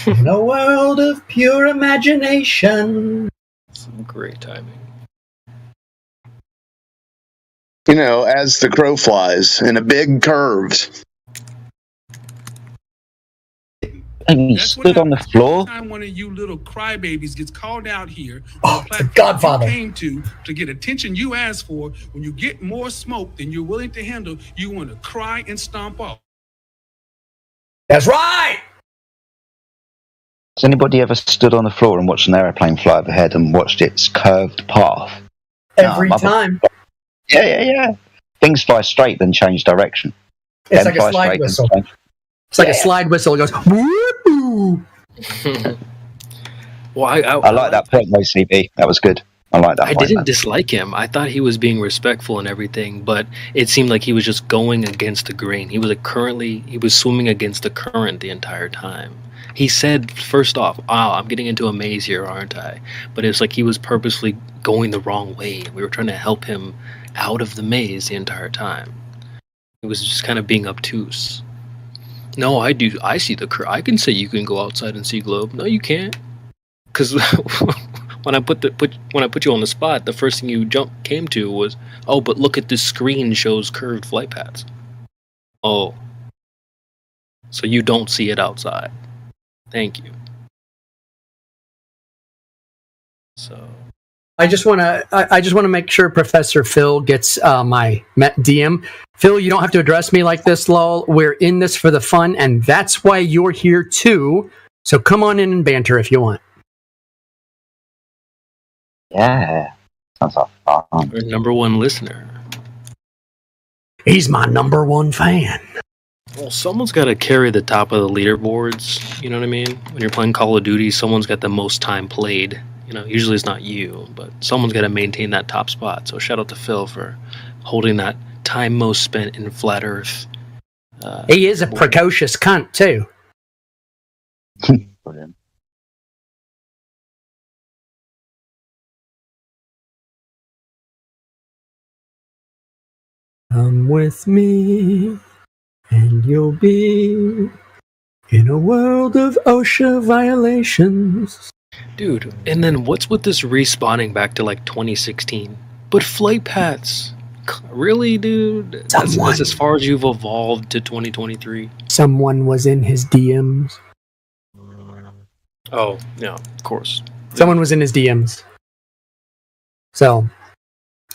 in a world of pure imagination. Some great timing. You know, as the crow flies in a big curve. And you stood on the floor. Time one of you little crybabies gets called out here, the Godfather you came to get attention you asked for. When you get more smoke than you're willing to handle, you want to cry and stomp off. That's right. Has anybody ever stood on the floor and watched an aeroplane fly overhead and watched its curved path? Every time. Yeah. Things fly straight, then change direction. It's like a slide whistle. It's like a slide whistle. It goes, woo-hoo. Well, I like that point, though, CB. That was good. I like that. I didn't dislike him. I thought he was being respectful and everything, but it seemed like he was just going against the grain. He was swimming against the current the entire time. He said, first off, I'm getting into a maze here, aren't I? But it's like he was purposely going the wrong way. We were trying to help him out of the maze the entire time. It was just kind of being obtuse. No, I do. I see I can say you can go outside and see globe. No, you can't. Because when I put you on the spot, the first thing you came to was, oh, but look at this screen shows curved flight paths. Oh, so you don't see it outside. Thank you. So I just want to make sure Professor Phil gets my DM. Phil, you don't have to address me like this, lol. We're in this for the fun, and that's why you're here too. So come on in and banter if you want. Yeah, sounds like fun. Our number one listener. He's my number one fan. Well, someone's got to carry the top of the leaderboards. You know what I mean? When you're playing Call of Duty, someone's got the most time played. You know, usually it's not you, but someone's got to maintain that top spot. So shout out to Phil for holding that time most spent in Flat Earth. He is a precocious cunt, too. Brilliant. Come with me, and you'll be in a world of OSHA violations. Dude, and then what's with this respawning back to like 2016? But flight paths. Really, dude? That's as far as you've evolved to 2023. Someone was in his DMs. Oh, yeah, of course. Someone was in his DMs. So,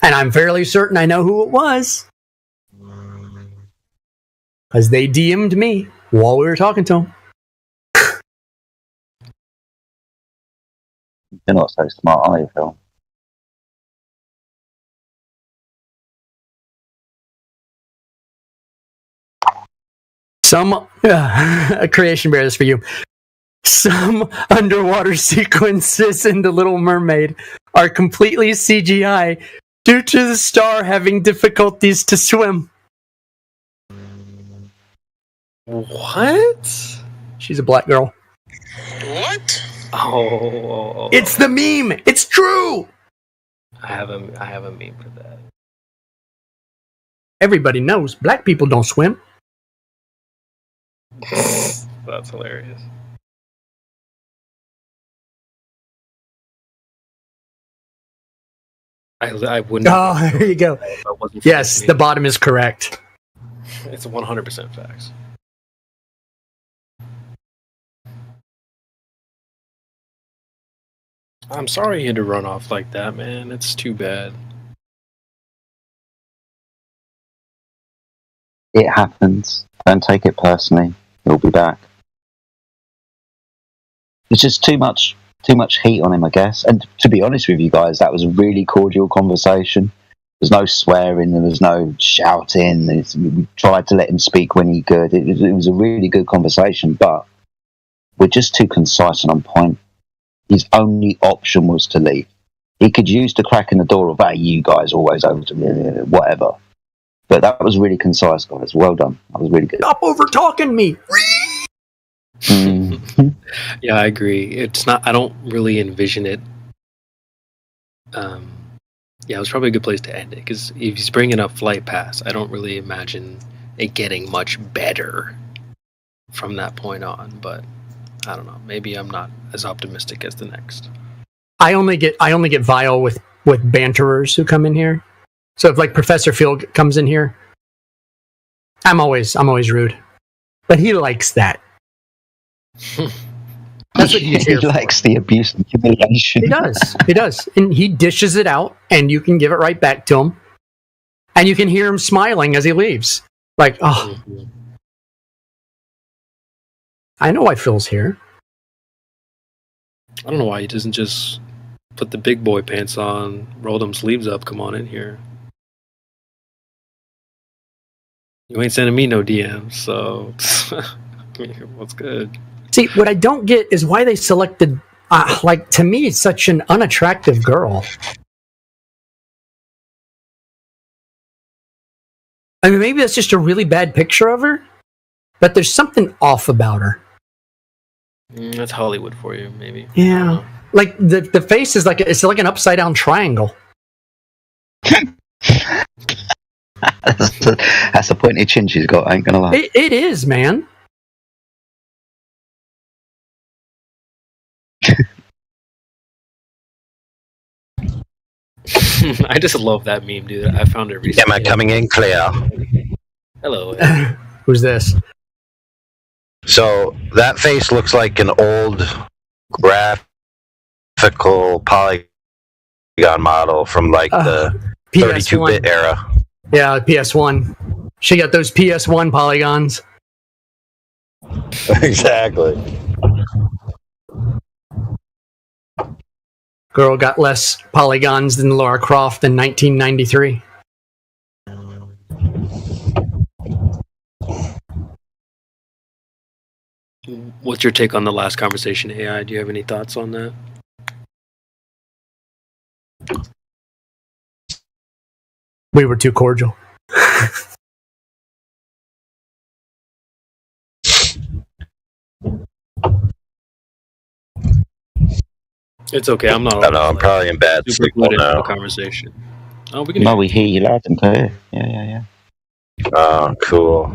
and I'm fairly certain I know who it was. Because they DM'd me while we were talking to him. You're not so smart, are you, Phil? Some creation bears for you. Some underwater sequences in The Little Mermaid are completely CGI due to the star having difficulties to swim. What? She's a black girl. What? Oh. It's the meme. It's true. I have a meme for that. Everybody knows black people don't swim. That's hilarious. I wouldn't. Oh, there you go. Yes, the bottom is correct. It's 100% facts. I'm sorry you had to run off like that, man. It's too bad. It happens. Don't take it personally. He'll be back. It's just too much heat on him, I guess. And to be honest with you guys, that was a really cordial conversation. There's no swearing, there was no shouting. We tried to let him speak when he could. It was a really good conversation, but we're just too concise and on point. His only option was to leave. He could use the crack in the door of, hey, you guys always over to me, whatever. But that was really concise, guys. Well done. That was really good. Stop over talking me. Yeah, I agree. It's not. I don't really envision it. Yeah, it was probably a good place to end it because if he's bringing up Flight Pass, I don't really imagine it getting much better from that point on. But I don't know. Maybe I'm not as optimistic as the next. I only get vile with banterers who come in here. So if like Professor Field comes in here, I'm always rude, but he likes that. That's what he's here He likes the abuse and humiliation. He does, and he dishes it out, and you can give it right back to him, and you can hear him smiling as he leaves. Like, oh, I know why Phil's here. I don't know why he doesn't just put the big boy pants on, roll them sleeves up, come on in here. You ain't sending me no DMs, so what's good? See, what I don't get is why they selected, like, to me, such an unattractive girl. I mean, maybe that's just a really bad picture of her, but there's something off about her. That's Hollywood for you, maybe. Yeah. Like, the face is it's like an upside-down triangle. That's the pointy chin she's got, I ain't gonna lie. It is, man. I just love that meme, dude. I found it recently. Am I coming in clear? Hello. Who's this? So that face looks like an old graphical polygon model from like the 32-bit era. Yeah, PS1. She got those PS1 polygons. Exactly. Girl got less polygons than Lara Croft in 1993. What's your take on the last conversation, AI? Do you have any thoughts on that? We were too cordial. It's okay. I'm not. I know. I'm probably in bad sleep now. Conversation. Oh, we can. No, we hear you loud and clear. Yeah. Oh, cool.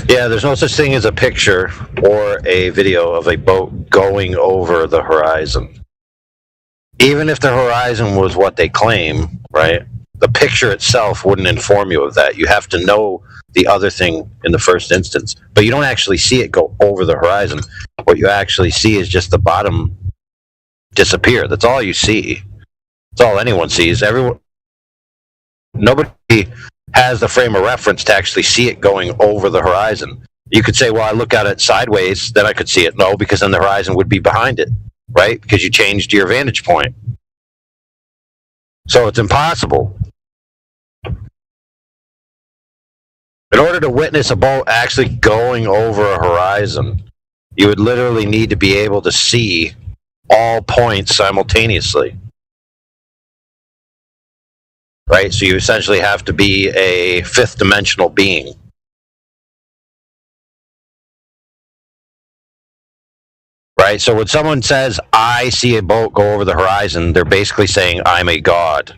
Yeah, there's no such thing as a picture or a video of a boat going over the horizon. Even if the horizon was what they claim, right? The picture itself wouldn't inform you of that. You have to know the other thing in the first instance. But you don't actually see it go over the horizon. What you actually see is just the bottom disappear. That's all you see. That's all anyone sees. Nobody has the frame of reference to actually see it going over the horizon. You could say, well, I look at it sideways, then I could see it. No, because then the horizon would be behind it, right? Because you changed your vantage point. So it's impossible. It order to witness a boat actually going over a horizon, you would literally need to be able to see all points simultaneously. Right? So you essentially have to be a fifth dimensional being. Right? So when someone says, I see a boat go over the horizon, they're basically saying, I'm a god.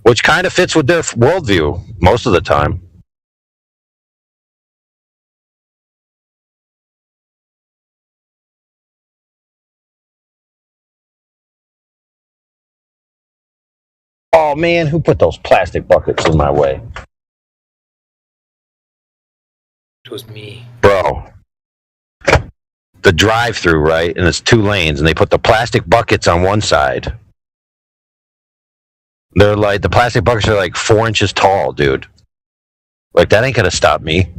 Which kind of fits with their worldview most of the time. Oh man, who put those plastic buckets in my way? It was me. Bro. The drive-through, right? And it's 2 lanes, and they put the plastic buckets on one side. They're like, the plastic buckets are like 4 inches tall, dude. Like, that ain't gonna stop me.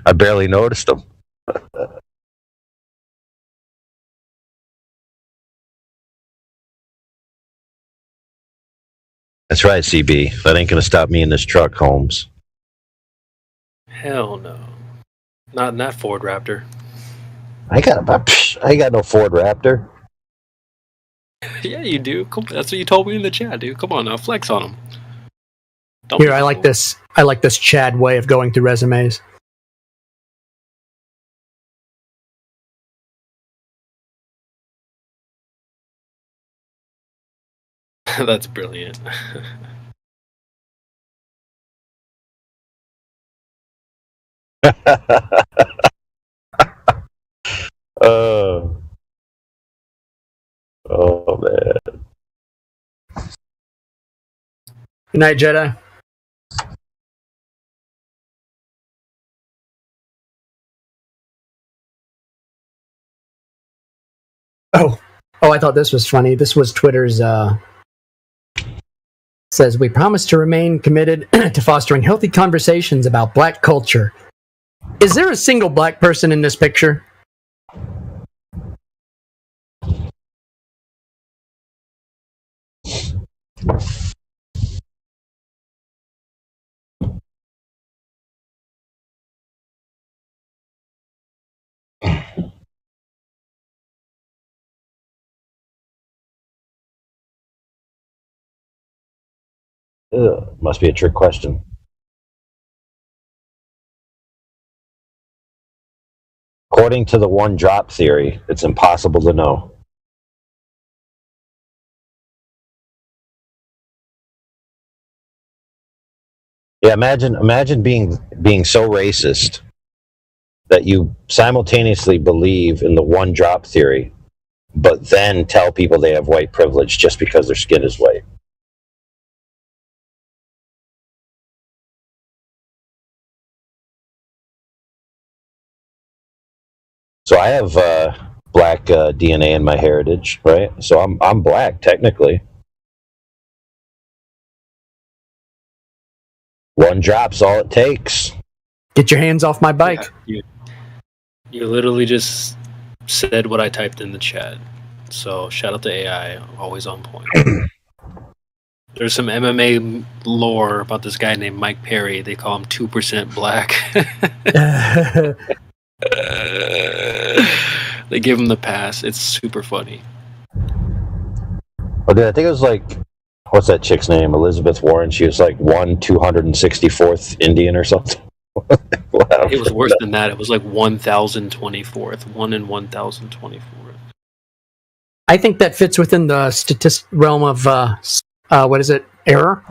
I barely noticed them. That's right, CB. That ain't gonna stop me in this truck, Holmes. Hell no. Not in that Ford Raptor. I ain't got no Ford Raptor. Yeah, you do. Come, that's what you told me in the chat, dude. Come on now, flex on them. Here, I like this. I like this Chad way of going through resumes. That's brilliant. Oh man. Good night, Jedi. Oh, I thought this was funny. This was Twitter's, says, we promise to remain committed to fostering healthy conversations about black culture. Is there a single black person in this picture? Ugh, must be a trick question. According to the one drop theory, it's impossible to know. Yeah, imagine being so racist that you simultaneously believe in the one drop theory, but then tell people they have white privilege just because their skin is white. So I have black DNA in my heritage, right? So I'm black technically. One drop's all it takes. Get your hands off my bike. Yeah, you literally just said what I typed in the chat. So shout out to AI, always on point. There's some MMA lore about this guy named Mike Perry. They call him 2% black. They give him the pass. It's super funny. Oh, dude, I think it was like, what's that chick's name? Elizabeth Warren. She was like 1/264th Indian or something. It was worse than that. It was like 1,024th. 1 in 1,024th. I think that fits within the realm of, what is it, error?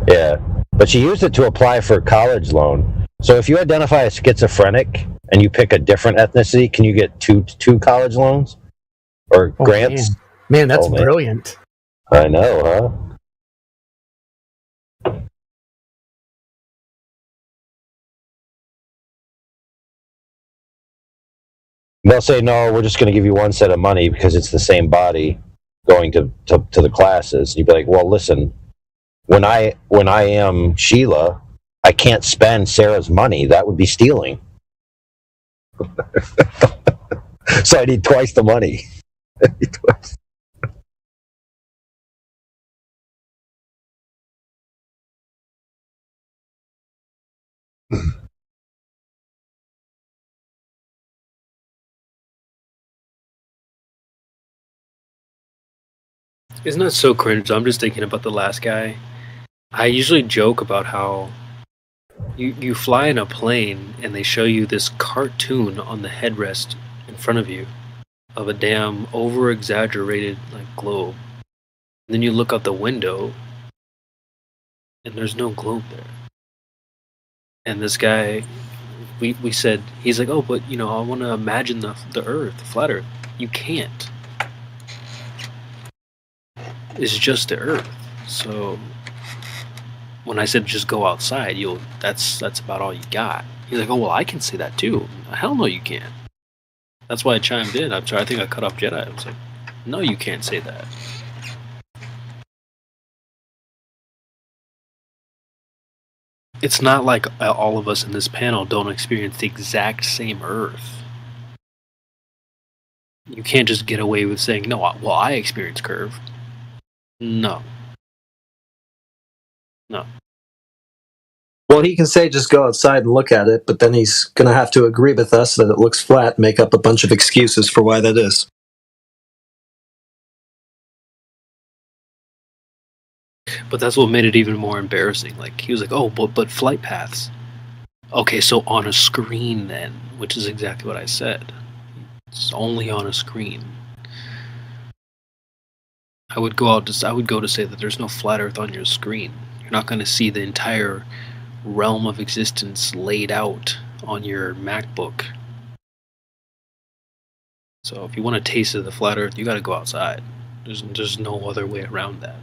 Yeah, but she used it to apply for a college loan. So if you identify as schizophrenic and you pick a different ethnicity, can you get two college loans or grants? Man, that's brilliant. I know, huh? They'll say, no, we're just going to give you one set of money because it's the same body going to the classes. You'd be like, well, listen, when I am Sheila, I can't spend Sarah's money. That would be stealing. So I need twice the money. Isn't that so cringe? I'm just thinking about the last guy. I usually joke about how you fly in a plane and they show you this cartoon on the headrest in front of you of a damn over-exaggerated like globe. And then you look out the window and there's no globe there. And this guy, we said, he's like, oh, but I want to imagine the Earth, the flat Earth. You can't. It's just the Earth. So when I said just go outside, that's about all you got. He's like, oh well, I can say that too. Hell no, you can't. That's why I chimed in. I think I cut off Jedi. I was like, no, you can't say that. It's not like all of us in this panel don't experience the exact same Earth. You can't just get away with saying, no, well, I experience curve. No. Well, he can say just go outside and look at it, but then he's going to have to agree with us that it looks flat and make up a bunch of excuses for why that is. But that's what made it even more embarrassing. Like, he was like, oh, but flight paths. Okay, so on a screen then, which is exactly what I said. It's only on a screen. I would go to say that there's no flat Earth on your screen. You're not going to see the entire realm of existence laid out on your MacBook. So if you want a taste of the flat Earth, you got to go outside. There's no other way around that.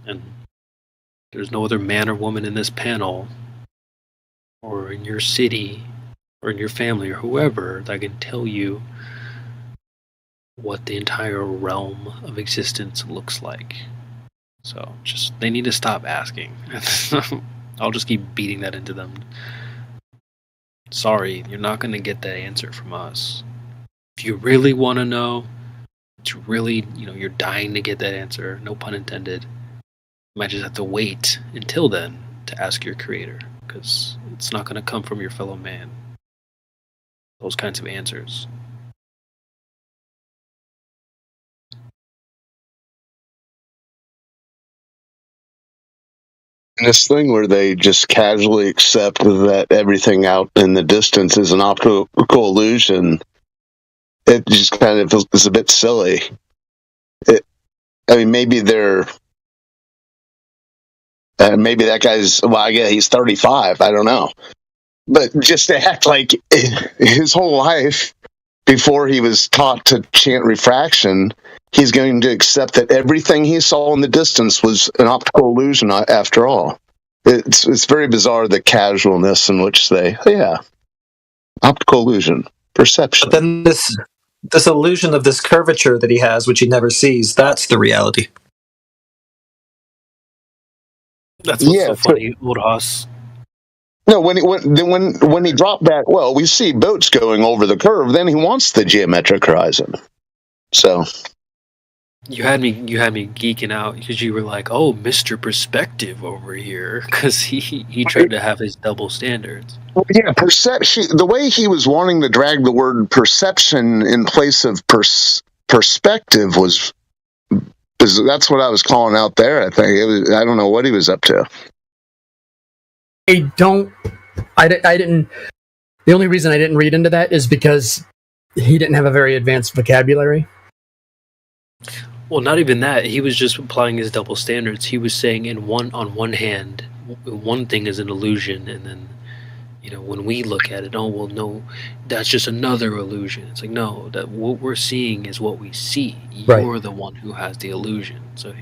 And there's no other man or woman in this panel, or in your city, or in your family, or whoever that can tell you what the entire realm of existence looks like. So they need to stop asking. I'll just keep beating that into them. Sorry, you're not going to get that answer from us. If you really want to know, it's really, you're dying to get that answer, no pun intended, you might just have to wait until then to ask your creator, because it's not going to come from your fellow man. Those kinds of answers. And this thing where they just casually accept that everything out in the distance is an optical illusion, it just kind of is a bit silly. Maybe maybe that guy's, he's 35, I don't know. But just to act like his whole life, before he was taught to chant refraction, he's going to accept that everything he saw in the distance was an optical illusion after all. It's very bizarre, the casualness in which they, optical illusion, perception. But then this illusion of this curvature that he has, which he never sees, that's the reality. That's what's so funny, old Haas. No, when he dropped that, well, we see boats going over the curve, then he wants the geometric horizon. So you had me geeking out because you were like, "Oh, Mr. Perspective over here," because he tried to have his double standards. Well, yeah, perception. The way he was wanting to drag the word perception in place of perspective was that's what I was calling out there. I think I don't know what he was up to. I didn't. The only reason I didn't read into that is because he didn't have a very advanced vocabulary. Well, not even that. He was just applying his double standards. He was saying on one hand, one thing is an illusion, and then, when we look at it, oh, well, no, that's just another illusion. It's like, no, that what we're seeing is what we see. You're the one who has the illusion. So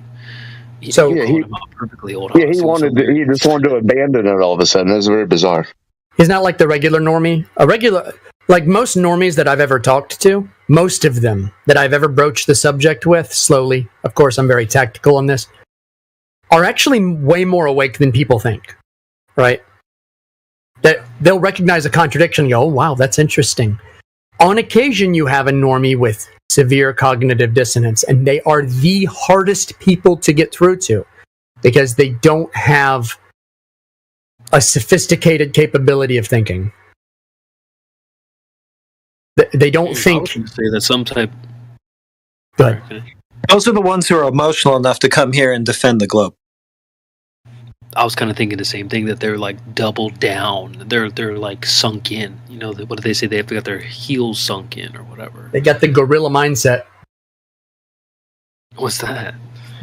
he called him out perfectly, old. Yeah, he just wanted to abandon it all of a sudden. It was very bizarre. He's not like the regular normie. Like most normies that I've ever talked to, most of them that I've ever broached the subject with, slowly, of course I'm very tactical on this, are actually way more awake than people think, right? That they'll recognize a contradiction and go, oh, wow, that's interesting. On occasion, you have a normie with severe cognitive dissonance, and they are the hardest people to get through to because they don't have a sophisticated capability of thinking. They don't think. I would say that some type. Go ahead. Those are the ones who are emotional enough to come here and defend the globe. I was kind of thinking the same thing, that they're like doubled down. They're like sunk in. You know, what do they say? They have to get their heels sunk in or whatever. They got the gorilla mindset. What's that?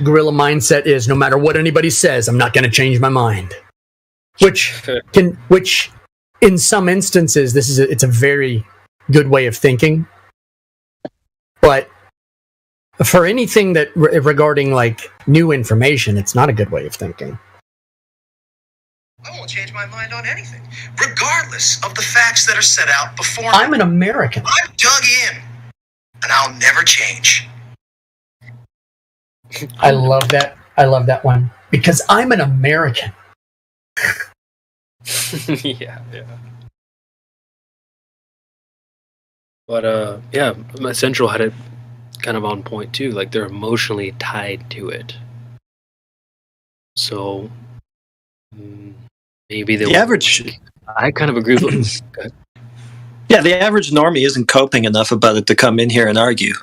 Gorilla mindset is no matter what anybody says, I'm not going to change my mind. Which in some instances, it's a very good way of thinking. But for anything that regarding like new information, it's not a good way of thinking. I won't change my mind on anything, regardless of the facts that are set out before me. I'm an American. I'm dug in, and I'll never change. I love that. I love that one because I'm an American. yeah. But yeah, Central had it kind of on point too. Like they're emotionally tied to it. So maybe the average. I kind of agree with. Yeah, the average normie isn't coping enough about it to come in here and argue.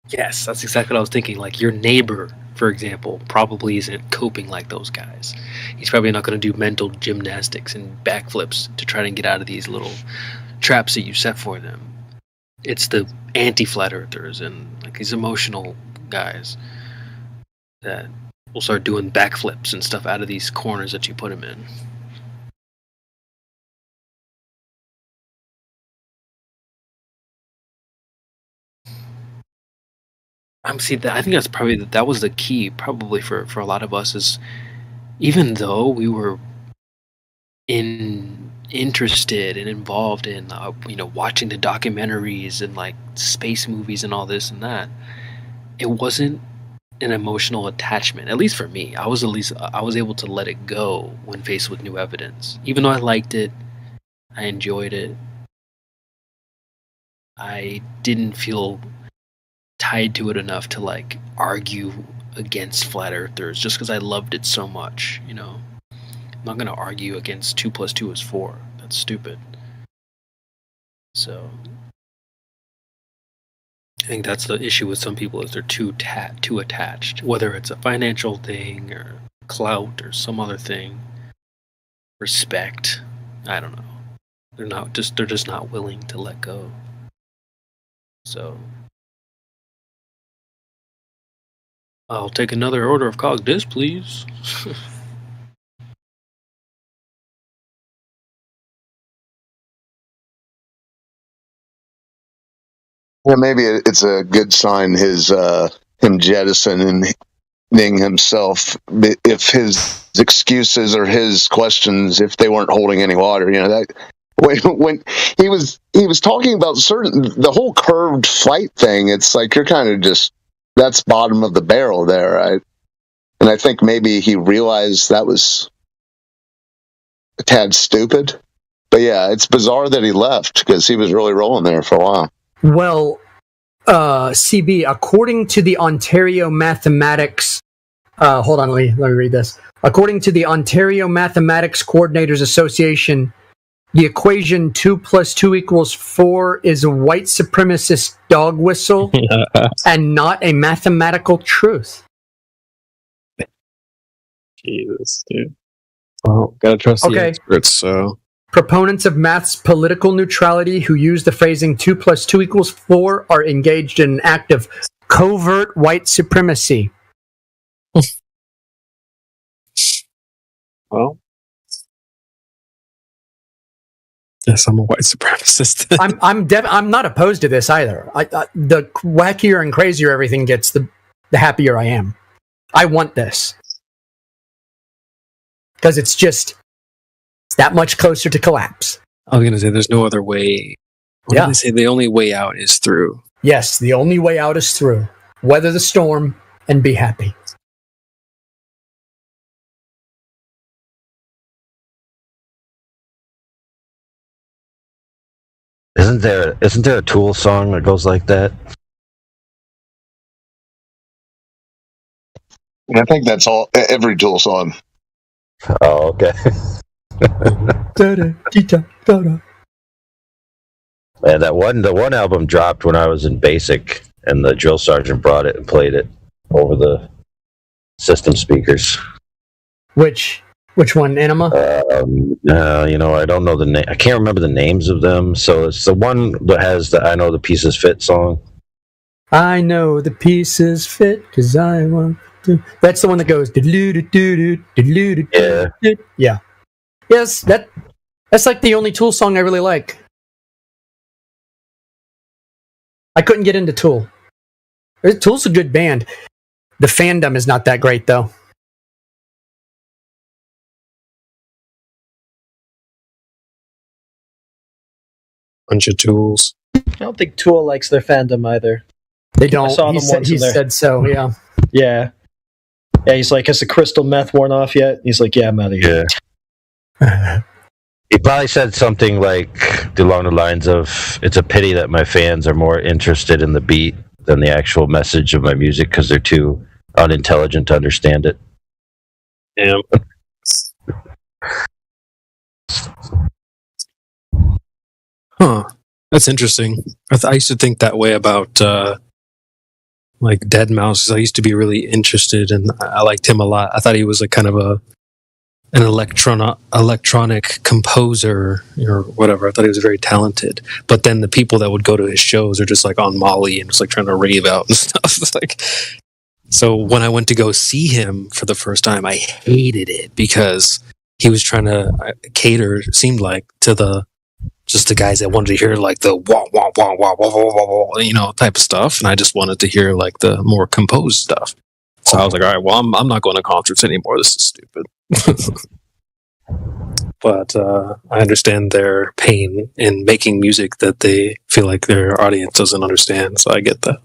Yes, that's exactly what I was thinking. Like your neighbor, for example, probably isn't coping like those guys. He's probably not going to do mental gymnastics and backflips to try to get out of these little traps that you set for them. It's the anti-flat earthers and like these emotional guys that will start doing backflips and stuff out of these corners that you put them in. I think that's probably that was the key probably for a lot of us, is even though we were interested and involved in watching the documentaries and like space movies and all this and that, it wasn't an emotional attachment. At least for me, I was able to let it go when faced with new evidence. Even though I liked it, I enjoyed it, I didn't feel tied to it enough to like argue against flat earthers just because I loved it so much. I'm not going to argue against 2 + 2 is 4. That's stupid. So I think that's the issue with some people, is they're too attached, whether it's a financial thing or clout or some other thing, respect. I don't know. They're just not willing to let go. So I'll take another order of cog dis, please. Yeah, maybe it's a good sign him jettisoning himself. If his excuses or his questions, if they weren't holding any water, that when he was talking about the whole curved flight thing, it's like you're kind of just, that's bottom of the barrel there, right? And I think maybe he realized that was a tad stupid. But yeah, it's bizarre that he left because he was really rolling there for a while. Well, CB, according to the Ontario Mathematics, hold on, let me read this. According to the Ontario Mathematics Coordinators Association, the equation 2 + 2 = 4 is a white supremacist dog whistle and not a mathematical truth. Jesus, dude. Well, gotta trust the experts, so. Proponents of math's political neutrality who use the phrasing 2 + 2 = 4 are engaged in an act of covert white supremacy. Well, yes, I'm a white supremacist. I'm not opposed to this either. The wackier and crazier everything gets, the happier I am. I want this because it's that much closer to collapse. I was going to say there's no other way. What did they say? The only way out is through. Yes, the only way out is through. Weather the storm and be happy. Isn't there a Tool song that goes like that? I think that's every Tool song. Oh, okay. Man, the one album dropped when I was in basic, and the drill sergeant brought it and played it over the system speakers. Which one, Anima? I don't know the name. I can't remember the names of them. So it's the one that has the "I Know the Pieces Fit" song. I know the pieces fit because I want to. That's the one that goes. Yeah. Yes, that's like the only Tool song I really like. I couldn't get into Tool. Tool's a good band. The fandom is not that great, though. Bunch of tools. I don't think Tool likes their fandom either. They don't. He said so, yeah. Yeah. Yeah, he's like, has the crystal meth worn off yet? He's like, yeah, I'm out of here. Yeah. He probably said something like along the lines of, "It's a pity that my fans are more interested in the beat than the actual message of my music because they're too unintelligent to understand it." Yeah. Huh. That's interesting. I used to think that way about like Deadmau5. I used to be really interested, and I liked him a lot. I thought he was like kind of an electronic composer or whatever. I thought he was very talented. But then the people that would go to his shows are just like on Molly and just like trying to rave out and stuff. It's like, so when I went to go see him for the first time, I hated it because he was trying to cater, seemed like, to the guys that wanted to hear like the wah wah wah wah wah wah wah, type of stuff, and I just wanted to hear like the more composed stuff. So I was like, all right, well, I'm not going to concerts anymore. This is stupid. But I understand their pain in making music that they feel like their audience doesn't understand. So I get that.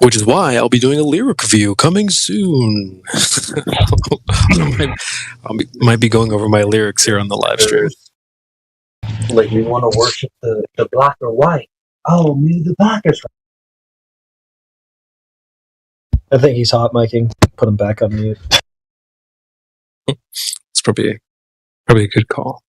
Which is why I'll be doing a lyric review coming soon. I might be going over my lyrics here on the live stream. Like, we want to worship the black or white. Oh, maybe the black is right. I think he's hot micing. Put him back on mute. It's probably a good call.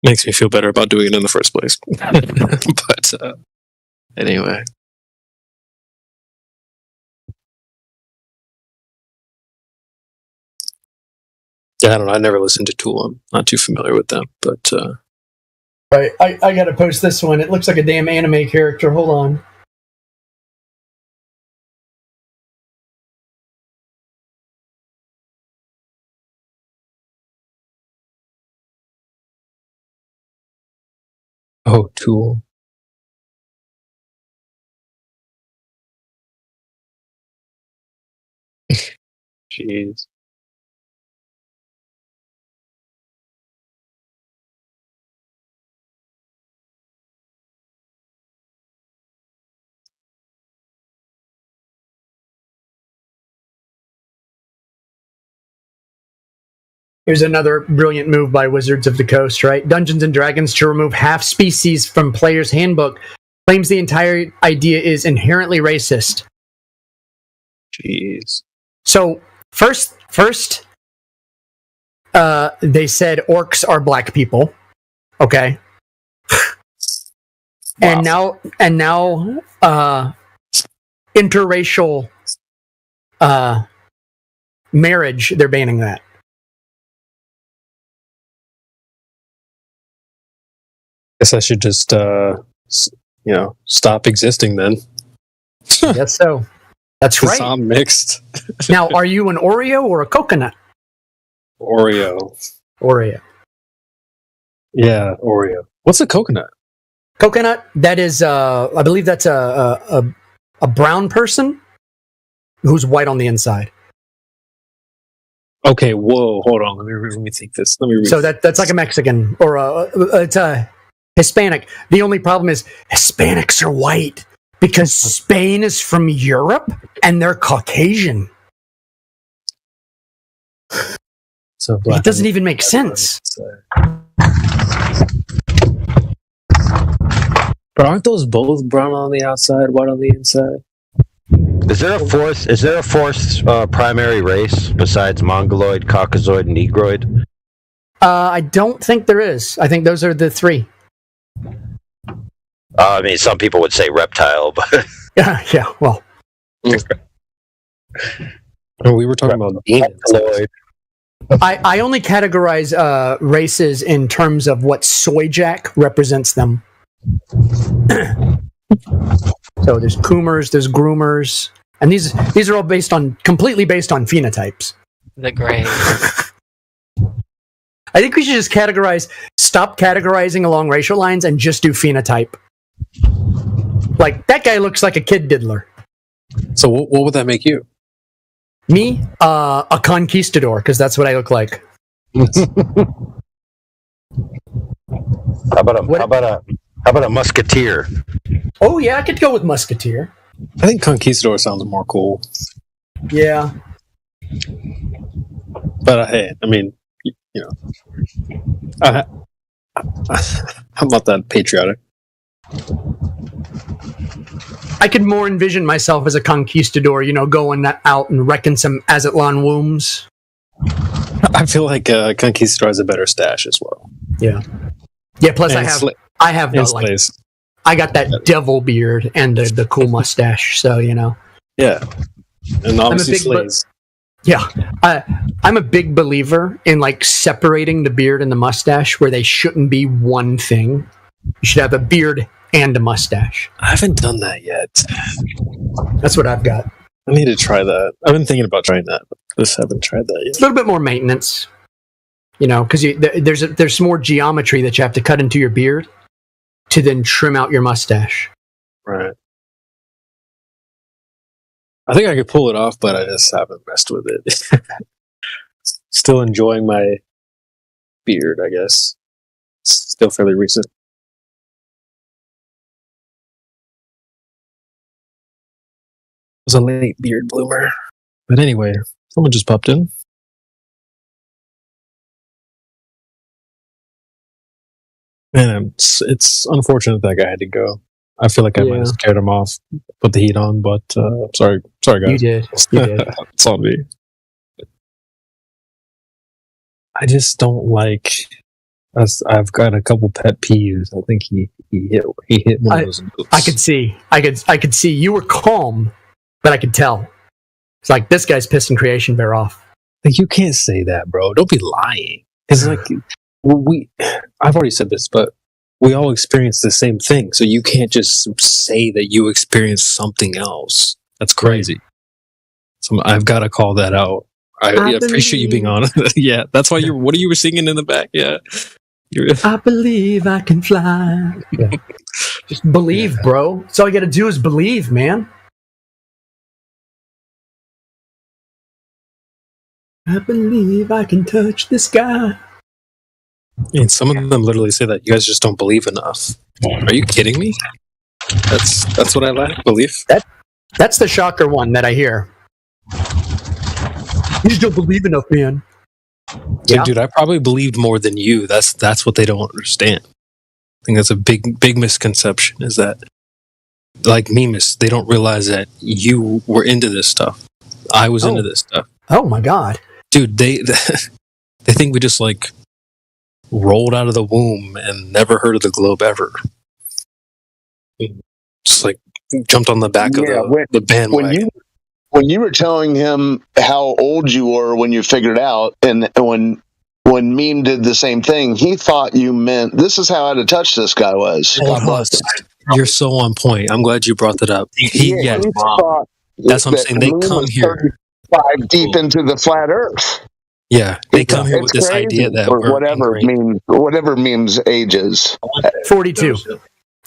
Makes me feel better about doing it in the first place. But anyway. Yeah, I don't know. I never listened to Tool. I'm not too familiar with them, but Right, I gotta post this one. It looks like a damn anime character. Hold on. oh, Tool. Jeez. Here's another brilliant move by Wizards of the Coast, right? Dungeons & Dragons to remove half species from player's handbook claims the entire idea is inherently racist. Jeez. So, first, they said orcs are black people. Okay. Wow. And now, interracial, marriage, they're banning that. Guess I should just, stop existing then. I guess so. That's right. I'm mixed. Now, are you an Oreo or a coconut? Oreo. Yeah, Oreo. What's a coconut? Coconut, that is, I believe that's a brown person who's white on the inside. Okay, whoa, hold on. Let me think this. Let me read. So that's like a Mexican or it's a Hispanic. The only problem is Hispanics are white because Spain is from Europe and they're Caucasian. So it doesn't even make sense. But aren't those both brown on the outside, white on the inside? Is there a fourth primary race besides Mongoloid, Caucasoid, and Negroid? I don't think there is. I think those are the three. I mean, some people would say reptile, but yeah. Well, we were talking about demons. I only categorize races in terms of what soy jack represents them. So there's coomers, there's groomers, and these are all completely based on phenotypes. The gray. I think we should just stop categorizing along racial lines and just do phenotype. Like, that guy looks like a kid diddler. So what would that make you? Me? A conquistador, because that's what I look like. How about a musketeer? Oh yeah, I could go with musketeer. I think conquistador sounds more cool. Yeah. But hey, I mean, how about that patriotic? I could more envision myself as a conquistador, going out and wrecking some Aztlan wombs. I feel like conquistador has a better stash as well. Yeah. Plus I have I got that devil beard and the cool mustache, so Yeah, and obviously slays. I'm a big believer in separating the beard and the mustache, where they shouldn't be one thing. You should have a beard and a mustache. I haven't done that yet. That's what I've got. I need to try that. I've been thinking about trying that, but just haven't tried that yet. A little bit more maintenance, because there's more geometry that you have to cut into your beard to then trim out your mustache. Right. I think I could pull it off, but I just haven't messed with it. Still enjoying my beard, I guess. It's still fairly recent. It was a late beard bloomer. But anyway, someone just popped in. Man, it's unfortunate that guy had to go. I feel like I might have scared him off, put the heat on, but sorry guys. You did. It's on me. I just don't like. I've got a couple pet peeves. I think he hit one of those. I could see you were calm, but I could tell. It's like, this guy's pissing creation bear off. Like, you can't say that, bro. Don't be lying. It's like I've already said this, but we all experience the same thing. So you can't just say that you experienced something else. That's crazy. So I've got to call that out. I appreciate you being honest. Yeah, that's why what are you singing in the back? Yeah. I believe I can fly. Yeah. Just believe, bro. That's all you got to do is believe, man. I believe I can touch the sky. And some of them literally say that you guys just don't believe enough. Are you kidding me? That's what I lack belief. That's the shocker one that I hear. You just don't believe enough, man. So, dude, I probably believed more than you. That's what they don't understand. I think that's a big misconception. Is that, like Mimas, they don't realize that you were into this stuff. I was into this stuff. Oh my god, dude! They think we just rolled out of the womb and never heard of the globe ever. Just jumped on the back of the bandwagon. When you were telling him how old you were when you figured it out, and when Meme did the same thing, he thought you meant this is how out of touch this guy was. You're so on point. I'm glad you brought that up. Yes, that's what I'm saying. They come here 5 deep into the flat Earth. Yeah, they come here with this idea that whatever Meme's age is. 42.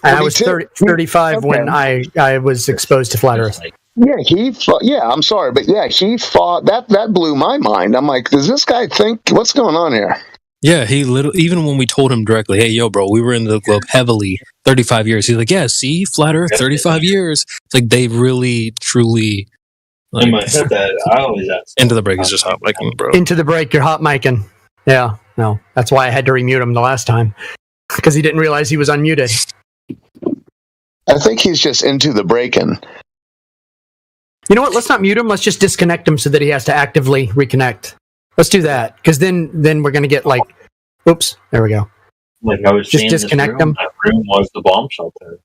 And I was 35 when I was exposed to flat Earth. Yeah, I'm sorry, but he thought that blew my mind. I'm like, does this guy think what's going on here? Yeah, even when we told him directly, hey, yo, bro, we were in the globe heavily 35 years. He's like, yeah, see, flat Earth, 35 years. It's like they really, truly. I might have that. I always ask. Into the break is just hot micing, bro. Into the break, you're hot micing. Yeah, no, that's why I had to remute him the last time because he didn't realize he was unmuted. I think he's just into the break-in. You know what? Let's not mute him. Let's just disconnect him so that he has to actively reconnect. Let's do that, because then we're going to get Oops, there we go. Like I was Just saying, disconnect them. That room was the bomb shelter.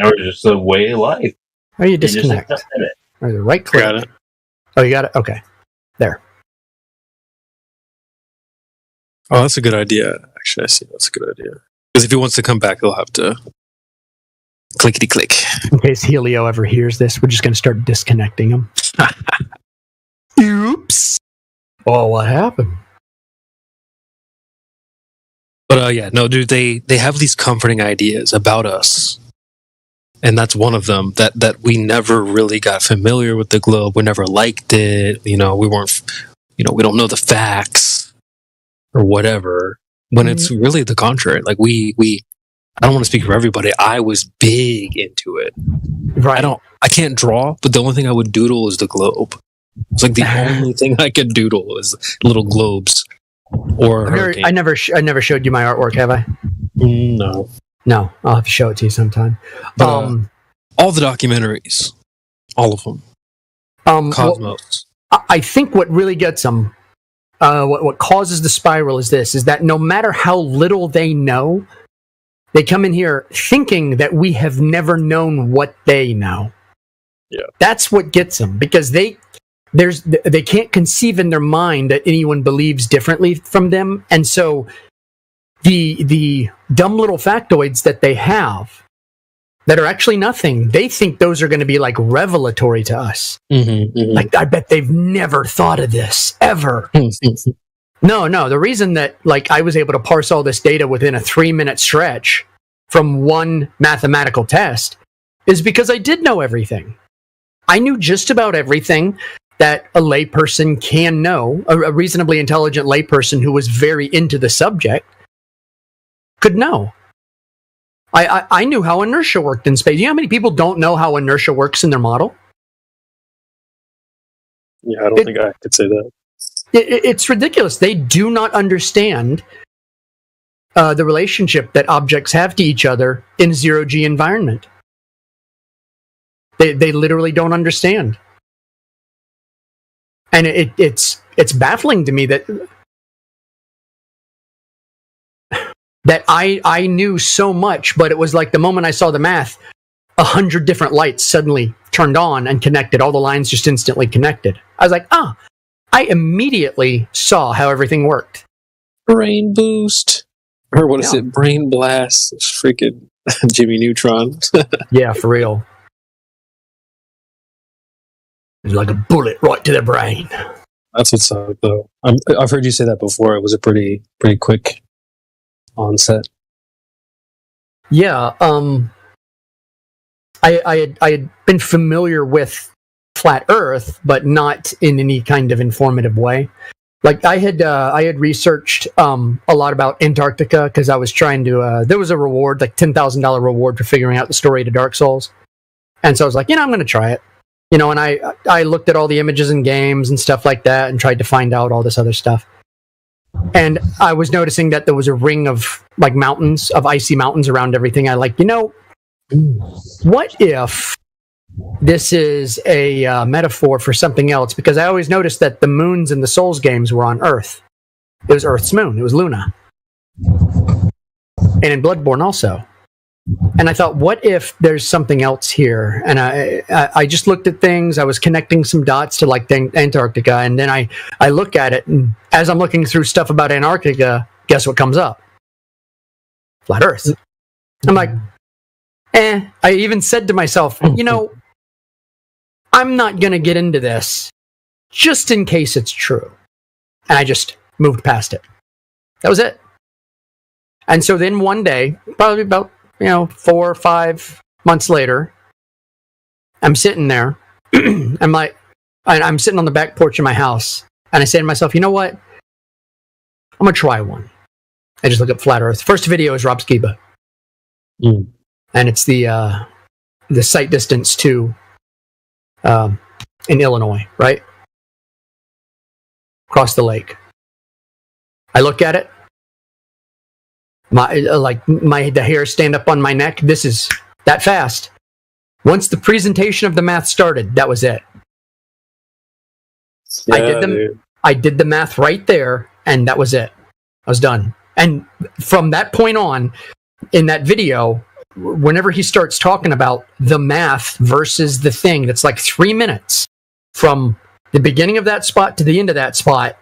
Or just a way of life. How do you disconnect? Right click. Got it. Oh, you got it? Okay. There. Oh, that's a good idea. Actually, I see. That's a good idea. Because if he wants to come back, he'll have to clickety click. In case Helio ever hears this, we're just going to start disconnecting him. Oops. Oh, what happened? But yeah, no, dude, they have these comforting ideas about us. And that's one of them, that we never really got familiar with the globe. We never liked it. We weren't, we don't know the facts or whatever. When it's really the contrary. Like I don't want to speak for everybody. I was big into it. Right. I can't draw, but the only thing I would doodle is the globe. It's like the only thing I could doodle is little globes or I never showed you my artwork, have I? No. No, I'll have to show it to you sometime. But, all the documentaries, all of them. Cosmos. Well, I think what really gets them, what causes the spiral is that no matter how little they know, they come in here thinking that we have never known what they know. Yeah. That's what gets them, because they can't conceive in their mind that anyone believes differently from them, and so the dumb little factoids that they have that are actually nothing, they think those are going to be like revelatory to us. Like, I bet they've never thought of this ever. No, the reason that I was able to parse all this data within a 3-minute stretch from one mathematical test is because I did know everything. I knew just about everything that a layperson can know, a reasonably intelligent layperson who was very into the subject could know. I knew how inertia worked in space. You know how many people don't know how inertia works in their model? Yeah, I don't think I could say that. It's ridiculous. They do not understand the relationship that objects have to each other in a zero-G environment. They literally don't understand. And it's baffling to me that I knew so much, but it was like the moment I saw the math, 100 different lights suddenly turned on and connected. All the lines just instantly connected. I was like, I immediately saw how everything worked. Brain boost. Or what is it? Brain blast. It's freaking Jimmy Neutron. Yeah, for real. It's like a bullet right to the brain. That's what's up, though. I've heard you say that before. It was a pretty quick onset. Yeah, I had been familiar with flat Earth, but not in any kind of informative way. Like I had researched a lot about Antarctica because I was trying to. There was a reward, like $10,000 reward for figuring out the story to Dark Souls, and so I was like, I'm going to try it. And I looked at all the images and games and stuff like that, and tried to find out all this other stuff. And I was noticing that there was a ring of mountains, of icy mountains around everything. I what if this is a metaphor for something else? Because I always noticed that the moons in the Souls games were on Earth. It was Earth's moon. It was Luna. And in Bloodborne also. And I thought, what if there's something else here? And I just looked at things. I was connecting some dots to Antarctica. And then I look at it. And as I'm looking through stuff about Antarctica, guess what comes up? Flat Earth. I'm like, I even said to myself, I'm not going to get into this just in case it's true. And I just moved past it. That was it. And so then one day, probably about 4 or 5 months later, I'm sitting there. I'm sitting on the back porch of my house. And I say to myself, you know what? I'm going to try one. I just look up Flat Earth. First video is Rob Skiba. And it's the sight distance to in Illinois, right? Across the lake. I look at it. The hairs stand up on my neck. This is that fast. Once the presentation of the math started, that was it. Yeah, I did the math right there, and that was it. I was done. And from that point on, in that video, whenever he starts talking about the math versus the thing, that's like 3 minutes from the beginning of that spot to the end of that spot,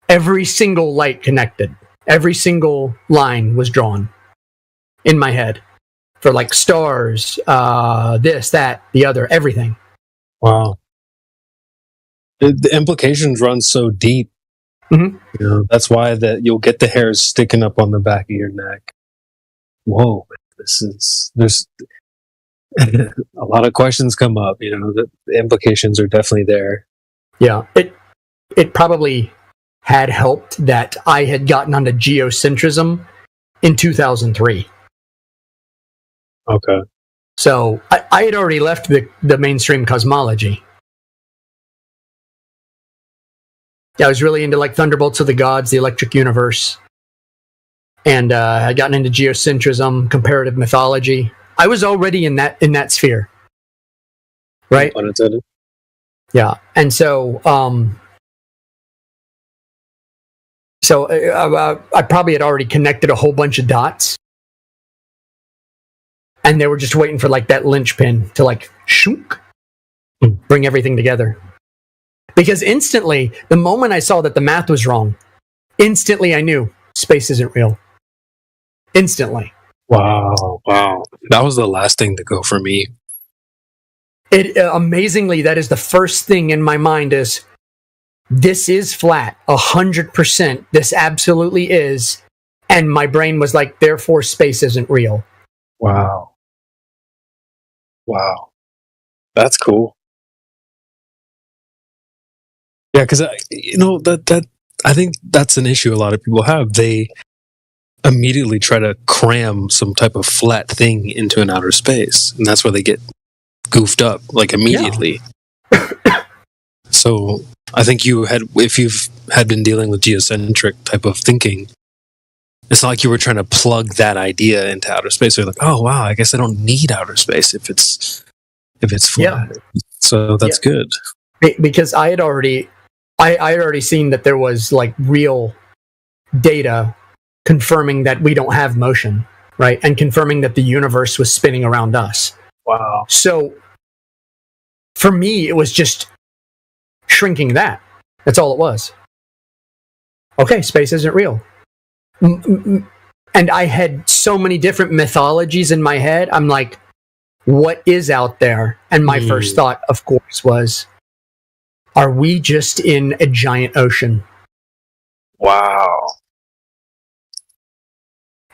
every single light connected. Every single line was drawn in my head for like stars, this, that, the other, everything. Wow. The implications run so deep. Mm-hmm. You know, that's why that you'll get the hairs sticking up on the back of your neck. Whoa, there's a lot of questions come up. You know, the implications are definitely there. Yeah, it probably had helped that I had gotten onto geocentrism in 2003. Okay. So I had already left the mainstream cosmology. Yeah, I was really into like Thunderbolts of the Gods, the Electric Universe. And I had gotten into geocentrism, comparative mythology. I was already in that sphere. Right? Yeah. And so I probably had already connected a whole bunch of dots. And they were just waiting for like that linchpin to like shook, bring everything together. Because instantly, the moment I saw that the math was wrong, instantly I knew space isn't real. Instantly. Wow. That was the last thing to go for me. It amazingly, that is the first thing in my mind is, this is flat, 100%. This absolutely is. And my brain was like, therefore space isn't real. Wow. That's cool. Yeah, because that I think that's an issue a lot of people have. They immediately try to cram some type of flat thing into an outer space, and that's where they get goofed up, like immediately. Yeah. So I think if you've had been dealing with geocentric type of thinking, it's not like you were trying to plug that idea into outer space. You're like, oh wow, I guess I don't need outer space if it's flat. Yeah. So that's good. Because I had already seen that there was like real data confirming that we don't have motion, right? And confirming that the universe was spinning around us. Wow. So for me, it was just shrinking that. That's all it was. Okay, space isn't real. And I had so many different mythologies in my head. I'm like, what is out there? And my first thought, of course, was, are we just in a giant ocean? Wow.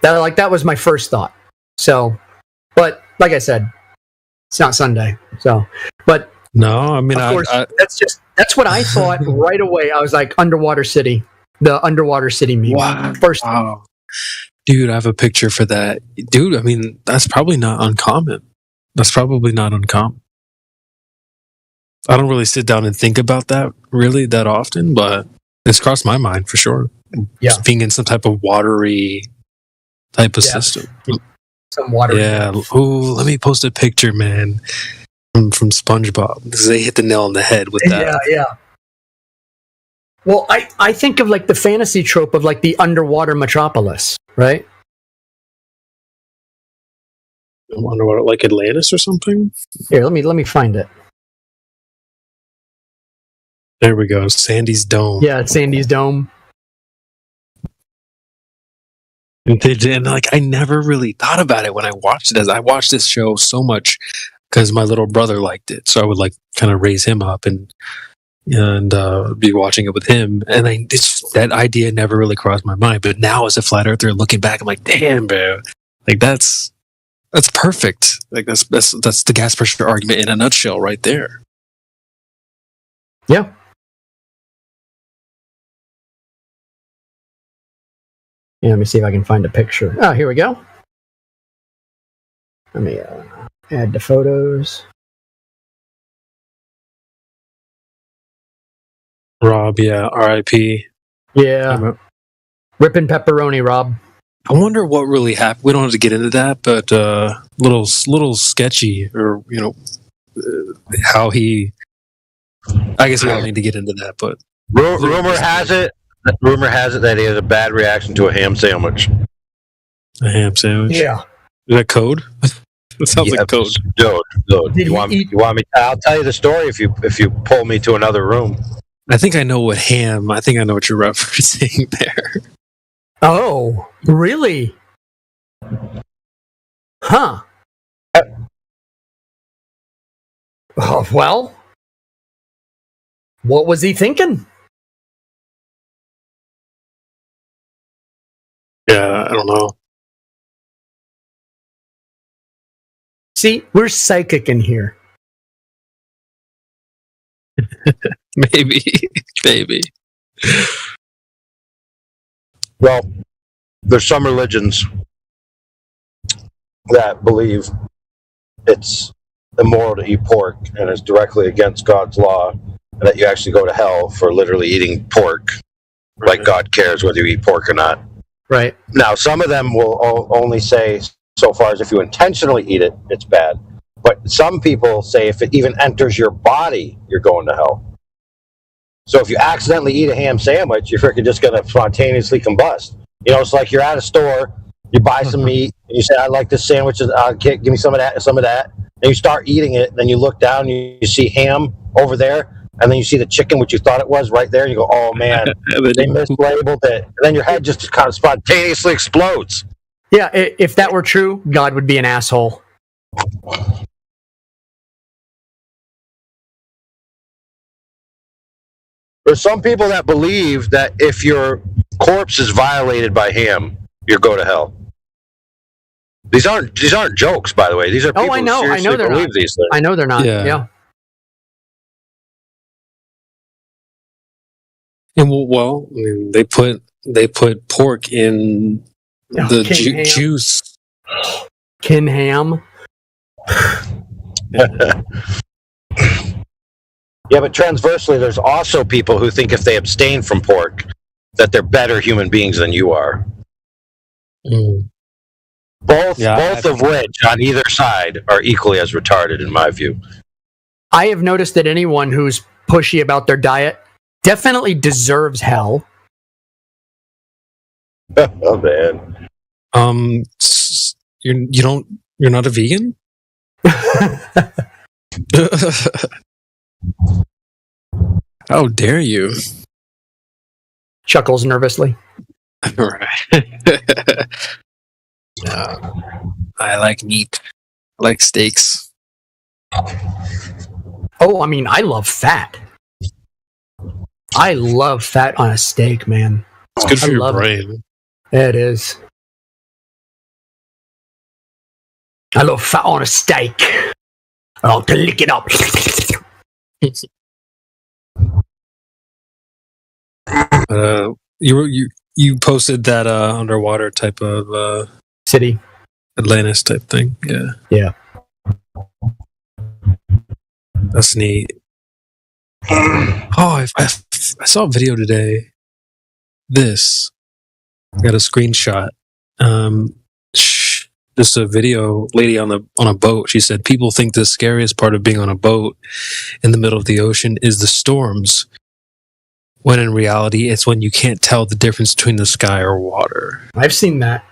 That was my first thought. So, but like I said, it's not Sunday. So, but no, I mean, of course, that's what I thought right away. I was like, underwater city, the underwater city meme. Wow. First, dude, I have a picture for that. Dude, I mean, that's probably not uncommon. I don't really sit down and think about that really that often, but it's crossed my mind for sure. Yeah. Just being in some type of watery type of system. Some water. Yeah. Ooh, let me post a picture, man, from SpongeBob. They hit the nail on the head with that. Yeah. Well, I think of like the fantasy trope of like the underwater metropolis, right? Underwater, like Atlantis or something? Here, let me find it. There we go. Sandy's Dome. Yeah, it's Sandy's Dome. And like, I never really thought about it when I watched it. As I watched this show so much because my little brother liked it, so I would like kind of raise him up and be watching it with him. And that idea never really crossed my mind. But now, as a flat earther, looking back, I'm like, damn, bro, like that's perfect. Like that's the gas pressure argument in a nutshell, right there. Yeah. Yeah, let me see if I can find a picture. Oh, here we go. Let me add the photos. Rob, yeah, R.I.P. Yeah. Rippin' pepperoni, Rob. I wonder what really happened. We don't have to get into that, but little sketchy, or how he. I guess we don't need to get into that, but rumor has it has it that he had a bad reaction to a ham sandwich. A ham sandwich? Yeah. Is that code? That sounds like code. Code. You want me? I'll tell you the story if you pull me to another room. I think I know what ham. I think I know what you're referencing there. Oh, really? Huh. Oh, well, what was he thinking? Yeah, I don't know. See, we're psychic in here. Maybe. Well, there's some religions that believe it's immoral to eat pork and is directly against God's law, and that you actually go to hell for literally eating pork. Right. Like God cares whether you eat pork or not. Right. Now, some of them will only say so far as if you intentionally eat it, it's bad. But some people say if it even enters your body, you're going to hell. So if you accidentally eat a ham sandwich, you're freaking just going to spontaneously combust. You know, it's like you're at a store, you buy some meat, and you say, I like this sandwich, give me some of that. And you start eating it, and then you look down, you see ham over there, and then you see the chicken, which you thought it was, right there, and you go, oh man, they mislabeled it. And then your head just kind of spontaneously explodes. Yeah, if that were true, God would be an asshole. There's some people that believe that if your corpse is violated by ham, you'll go to hell. These aren't jokes, by the way. These are people who seriously believe these things. I know they're not. Yeah. And well, I mean, they put pork in the juice. Kin ham. Yeah, but transversely, there's also people who think if they abstain from pork, that they're better human beings than you are. Mm. Both of which, on either side, are equally as retarded, in my view. I have noticed that anyone who's pushy about their diet definitely deserves hell. Oh man. You're not a vegan? How dare you? Chuckles nervously. Right. I like meat. I like steaks. Oh, I mean, I love fat. I love fat on a steak, man. It's good for your brain. It is. I love fat on a steak. I like to lick it up. You posted that underwater type of city, Atlantis type thing. Yeah. That's neat. Oh, I saw a video today. I got a screenshot. Just a video, lady on a boat. She said, people think the scariest part of being on a boat in the middle of the ocean is the storms, when in reality, it's when you can't tell the difference between the sky or water. I've seen that.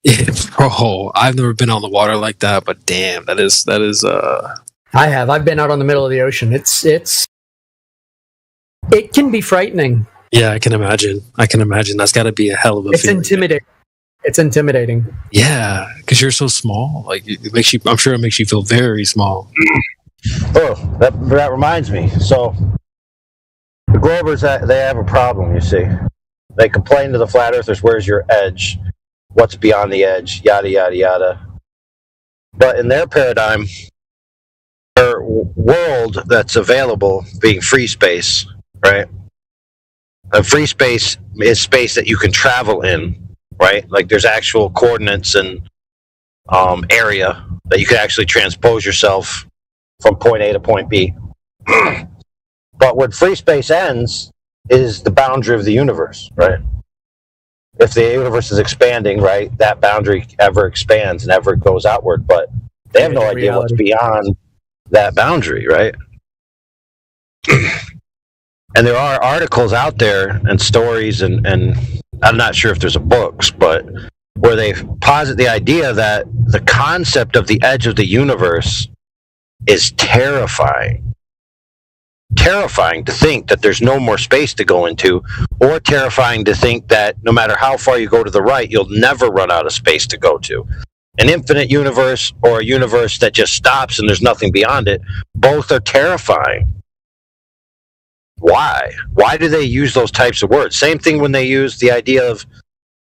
Yeah, bro, I've never been on the water like that, but damn, that is. I have. I've been out on the middle of the ocean. It can be frightening. Yeah, I can imagine. That's got to be a hell of a feeling. Intimidating. It's intimidating. Yeah, because you're so small. Like it makes you. I'm sure it makes you feel very small. Oh, that reminds me. So the Globers, they have a problem. You see, they complain to the flat earthers, "Where's your edge? What's beyond the edge? Yada yada yada." But in their paradigm, their world that's available being free space, right? A free space is space that you can travel in. Right, like there's actual coordinates and area that you can actually transpose yourself from point A to point B. But when free space ends is the boundary of the universe, right? If the universe is expanding, right, that boundary ever expands and ever goes outward, but they have no idea what's beyond that boundary, right? And there are articles out there and stories, and I'm not sure if there's a books, but where they posit the idea that the concept of the edge of the universe is terrifying. Terrifying to think that there's no more space to go into, or terrifying to think that no matter how far you go to the right, you'll never run out of space to go to. An infinite universe or a universe that just stops and there's nothing beyond it, both are terrifying. Why? Why do they use those types of words? Same thing when they use the idea of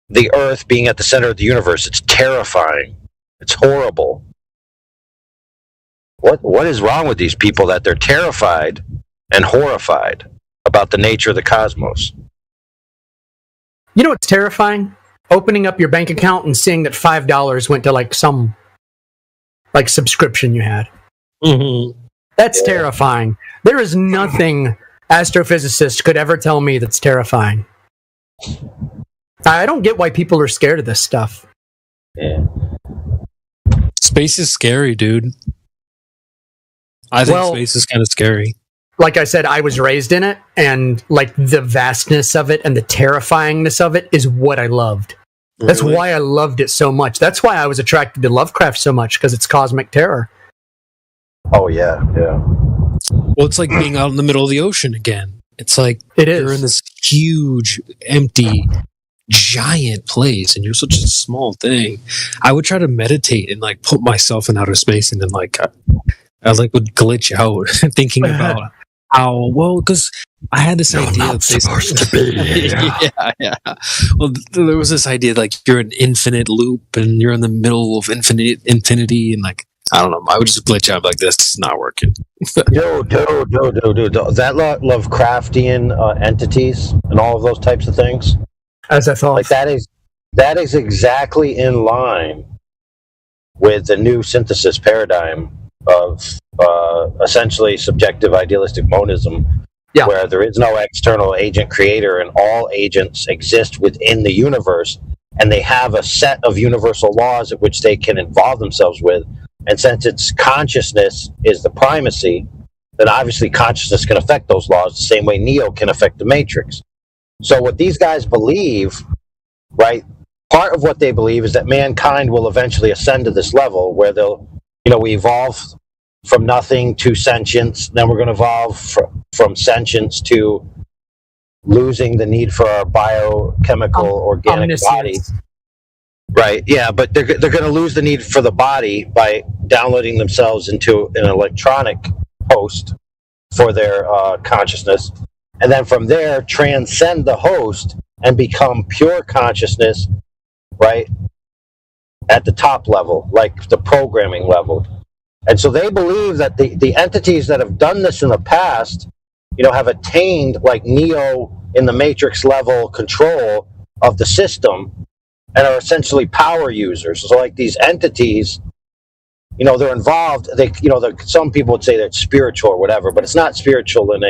the Earth being at the center of the universe. It's terrifying. It's horrible. What is wrong with these people that they're terrified and horrified about the nature of the cosmos? You know what's terrifying? Opening up your bank account and seeing that $5 went to like some subscription you had. Mm-hmm. That's terrifying. There is nothing astrophysicists could ever tell me that's terrifying. I don't get why people are scared of this stuff. Yeah. Space is scary, dude. I think space is kind of scary. Like I said, I was raised in it, and like the vastness of it and the terrifyingness of it is what I loved. Really? That's why I loved it so much. That's why I was attracted to Lovecraft so much, because it's cosmic terror. Oh, yeah. Well, it's like being out in the middle of the ocean again. It's like you're in this huge, empty, giant place, and you're such a small thing. I would try to meditate and like put myself in outer space, and then like I like would glitch out thinking about how because I had this idea. Not supposed to be. Yeah. Well, there was this idea like you're an infinite loop, and you're in the middle of infinity, and like. I don't know. I would just glitch out like this. It's not working. Dude. That Lovecraftian entities and all of those types of things. As I thought, like that is exactly in line with the new synthesis paradigm of essentially subjective idealistic monism, where there is no external agent creator, and all agents exist within the universe, and they have a set of universal laws at which they can involve themselves with. And since its consciousness is the primacy, then obviously consciousness can affect those laws the same way Neo can affect the Matrix. So what these guys believe, right, part of what they believe is that mankind will eventually ascend to this level where we evolve from nothing to sentience, then we're going to evolve from sentience to losing the need for our biochemical organic body. Right, yeah, but they're going to lose the need for the body by downloading themselves into an electronic host for their consciousness, and then from there transcend the host and become pure consciousness, right, at the top level, like the programming level. And so they believe that the entities that have done this in the past, have attained, like Neo in the Matrix level, control of the system, and are essentially power users. So like these entities, they're involved. Some people would say that it's spiritual or whatever, but it's not spiritual in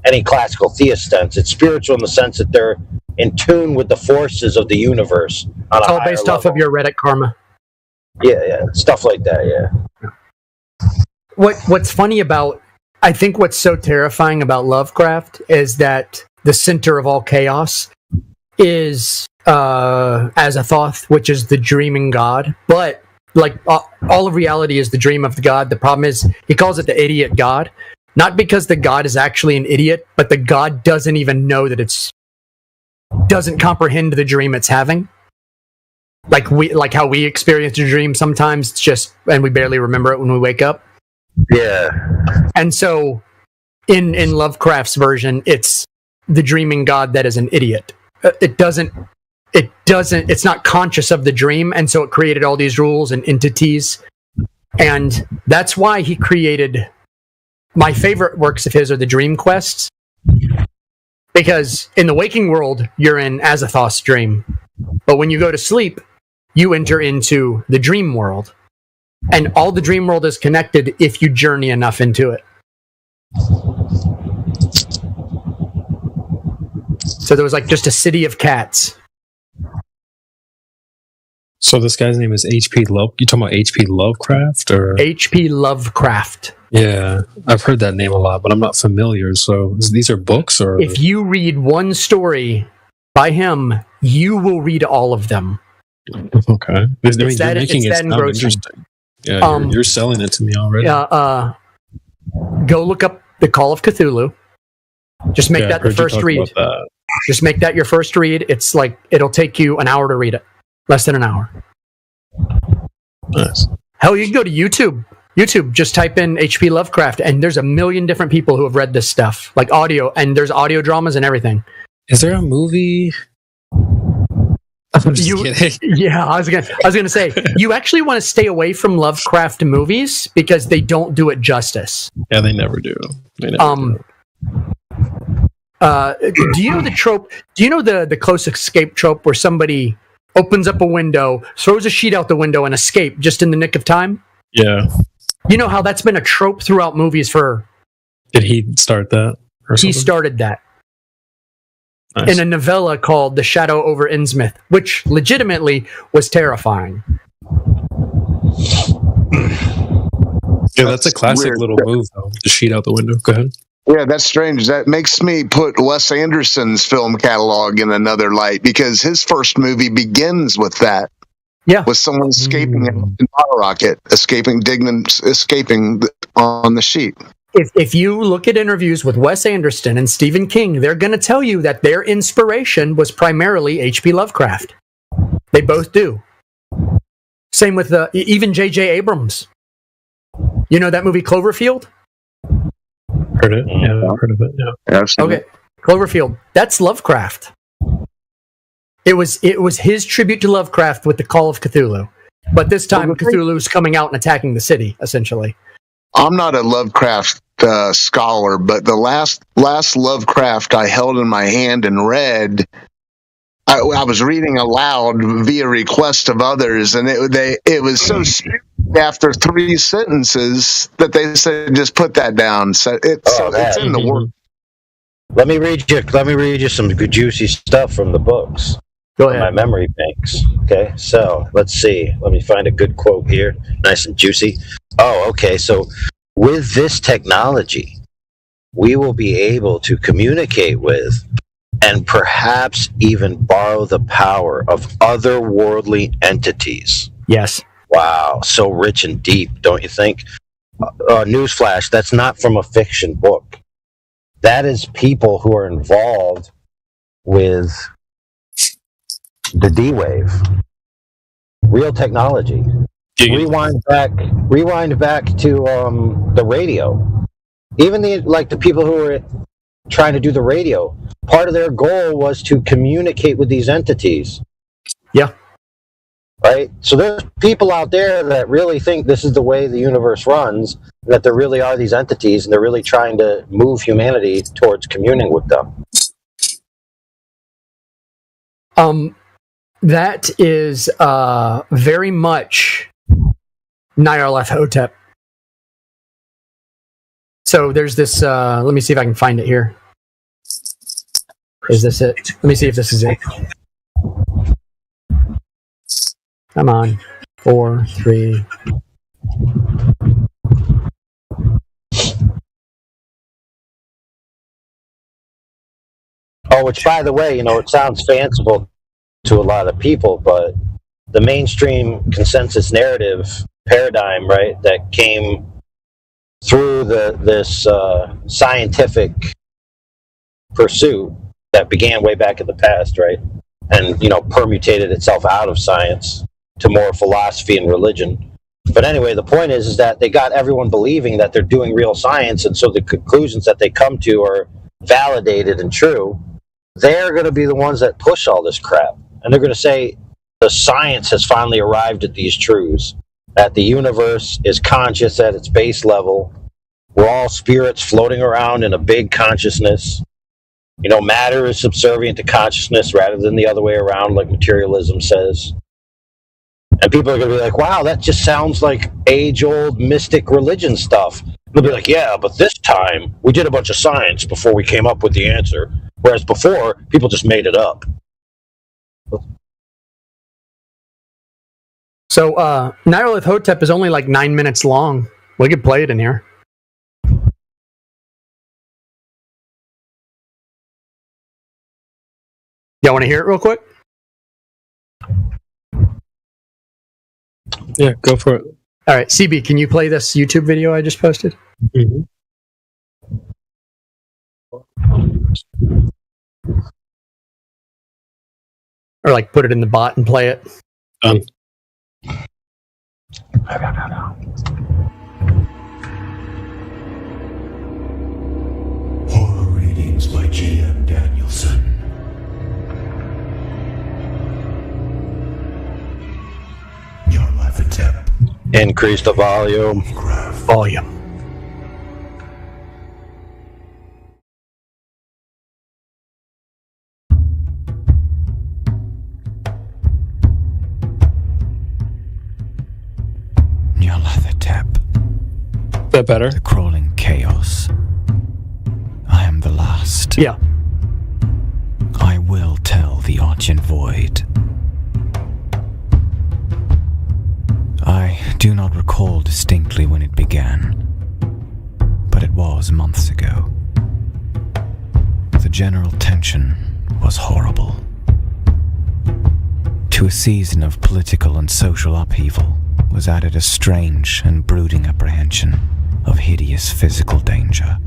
any classical theist sense. It's spiritual in the sense that they're in tune with the forces of the universe. It's all based off of your Reddit karma. Yeah, stuff like that. Yeah. What's funny about, I think what's so terrifying about Lovecraft is that the center of all chaos is Azathoth, which is the dreaming god. But like all of reality is the dream of the god. The problem is he calls it the idiot god, not because the god is actually an idiot, but the god doesn't even know that doesn't comprehend the dream it's having. Like how we experience a dream sometimes, it's just, and we barely remember it when we wake up. Yeah. And so in Lovecraft's version, it's the dreaming god that is an idiot. It's not conscious of the dream, and so it created all these rules and entities. And that's why he created, my favorite works of his are the dream quests. Because in the waking world, you're in Azathoth's dream. But when you go to sleep, you enter into the dream world. And all the dream world is connected if you journey enough into it. So there was like just a city of cats. So this guy's name is H.P. Love. You talking about H.P. Lovecraft or H.P. Lovecraft? Yeah, I've heard that name a lot, but I'm not familiar. So these are books, or If you read one story by him, you will read all of them. okay, I mean, you're making it's it that sound engrossing. interesting. Yeah, you're selling it to me already. Go look up The Call of Cthulhu. Just make that the first read. Just make that your first read. It's like it'll take you an hour to read it, less than an hour. Nice. Hell, you can go to YouTube. YouTube, just type in H.P. Lovecraft, and there's a million different people who have read this stuff, like audio, and there's audio dramas and everything. Is there a movie? I'm just kidding. Yeah, I was gonna say you actually want to stay away from Lovecraft movies because they don't do it justice. Yeah, they never do. Do you know the trope? Do you know the close escape trope where somebody opens up a window, throws a sheet out the window, and escape just in the nick of time? Yeah. You know how that's been a trope throughout movies for... Did he start that? He started that. Nice. In a novella called The Shadow over Innsmouth, which legitimately was terrifying. Yeah, that's a classic weird. little move, though. The sheet out the window. Go ahead. Yeah, that's strange. That makes me put Wes Anderson's film catalog in another light because his first movie begins with that. Yeah, with someone escaping in a bottle rocket, escaping on the sheet. If you look at interviews with Wes Anderson and Stephen King, they're going to tell you that their inspiration was primarily H.P. Lovecraft. They both do. Same with even J.J. Abrams. You know that movie Cloverfield? Heard it. Yeah, I've heard of it. Yeah. Absolutely. Okay, Cloverfield. That's Lovecraft. It was his tribute to Lovecraft with The Call of Cthulhu. But this time, Cthulhu's coming out and attacking the city, essentially. I'm not a Lovecraft scholar, but the last Lovecraft I held in my hand and read, I was reading aloud via request of others, and it was so spooky after 3 sentences that they said just put that down. So it's in the work. Let me read you some good juicy stuff from the books. Go ahead. My memory banks. Okay, so let's see. Let me find a good quote here, nice and juicy. Oh, okay. So with this technology, we will be able to communicate with and perhaps even borrow the power of otherworldly entities. Yes. Wow, so rich and deep, don't you think? Newsflash, that's not from a fiction book. That is people who are involved with the D-Wave. Real technology. Rewind back to the radio. Even the people who were trying to do the radio, part of their goal was to communicate with these entities. Yeah. Right? So there's people out there that really think this is the way the universe runs, and that there really are these entities, and they're really trying to move humanity towards communing with them. That is very much Nyarlathotep. So there's this, let me see if I can find it here. Is this it? Let me see if this is it. Come on. 4, 3. Oh, which, by the way, it sounds fanciful to a lot of people, but the mainstream consensus narrative paradigm, right, that came through this scientific pursuit that began way back in the past, right, and permutated itself out of science to more philosophy and religion. But anyway, the point is that they got everyone believing that they're doing real science, and so the conclusions that they come to are validated and true. They're going to be the ones that push all this crap, and they're going to say the science has finally arrived at these truths, that the universe is conscious at its base level. We're all spirits floating around in a big consciousness. Matter is subservient to consciousness rather than the other way around, like materialism says. And people are going to be like, wow, that just sounds like age-old mystic religion stuff. They'll be like, yeah, but this time we did a bunch of science before we came up with the answer. Whereas before, people just made it up. So Nyarlathotep is only like 9 minutes long. We could play it in here. Y'all want to hear it real quick? Yeah, go for it. All right, CB, can you play this YouTube video I just posted? Mm-hmm. Or like put it in the bot and play it? Done. Horror readings by G.M. Danielson. Nyarlathotep. Increase the volume. Volume. Nyarlathotep. Is that better? The crawling chaos. I am the last. Yeah. I will tell the Argent Void. I do not recall distinctly when it began, but it was months ago. The general tension was horrible. To a season of political and social upheaval was added a strange and brooding apprehension of hideous physical danger.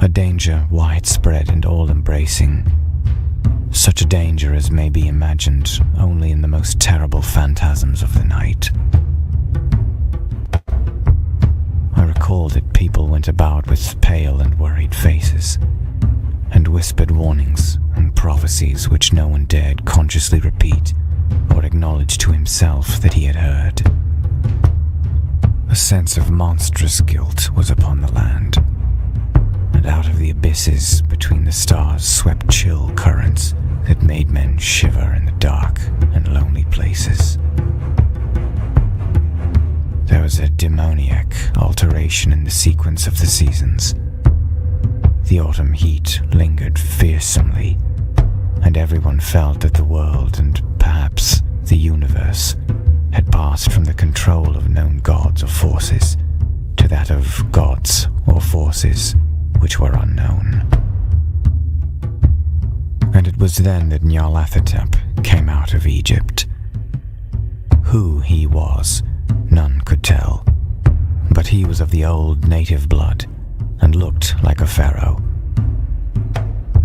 A danger widespread and all-embracing. Such a danger as may be imagined only in the most terrible phantasms of the night. I recall that people went about with pale and worried faces, and whispered warnings and prophecies which no one dared consciously repeat or acknowledge to himself that he had heard. A sense of monstrous guilt was upon the land, and out of the abysses between the stars swept chill currents that made men shiver in the dark and lonely places. There was a demoniac alteration in the sequence of the seasons. The autumn heat lingered fearsomely, and everyone felt that the world, and perhaps the universe, had passed from the control of known gods or forces to that of gods or forces which were unknown. And it was then that Nyarlathotep came out of Egypt. Who he was, none could tell, but he was of the old native blood and looked like a pharaoh.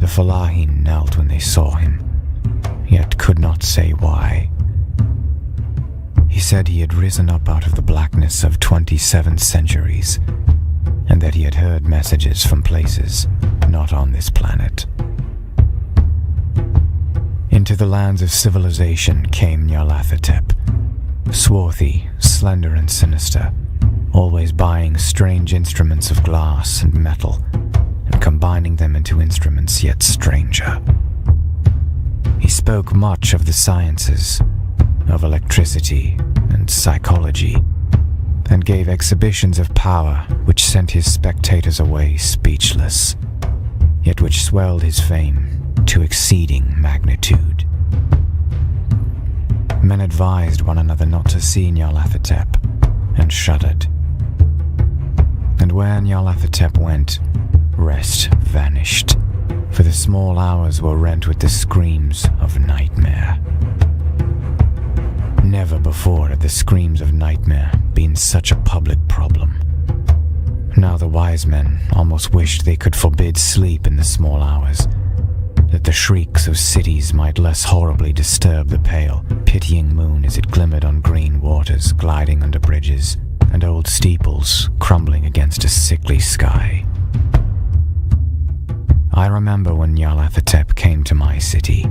The Fellaheen knelt when they saw him, yet could not say why. He said he had risen up out of the blackness of 27 centuries, and that he had heard messages from places not on this planet. Into the lands of civilization came Nyarlathotep, swarthy, slender and sinister, always buying strange instruments of glass and metal, and combining them into instruments yet stranger. He spoke much of the sciences, of electricity and psychology, and gave exhibitions of power which sent his spectators away speechless, yet which swelled his fame to exceeding magnitude. Men advised one another not to see Nyarlathotep, and shuddered. And where Nyarlathotep went, rest vanished, for the small hours were rent with the screams of nightmare. Never before had the screams of nightmare been such a public problem. Now the wise men almost wished they could forbid sleep in the small hours, that the shrieks of cities might less horribly disturb the pale, pitying moon as it glimmered on green waters gliding under bridges, and old steeples crumbling against a sickly sky. I remember when Nyarlathotep came to my city,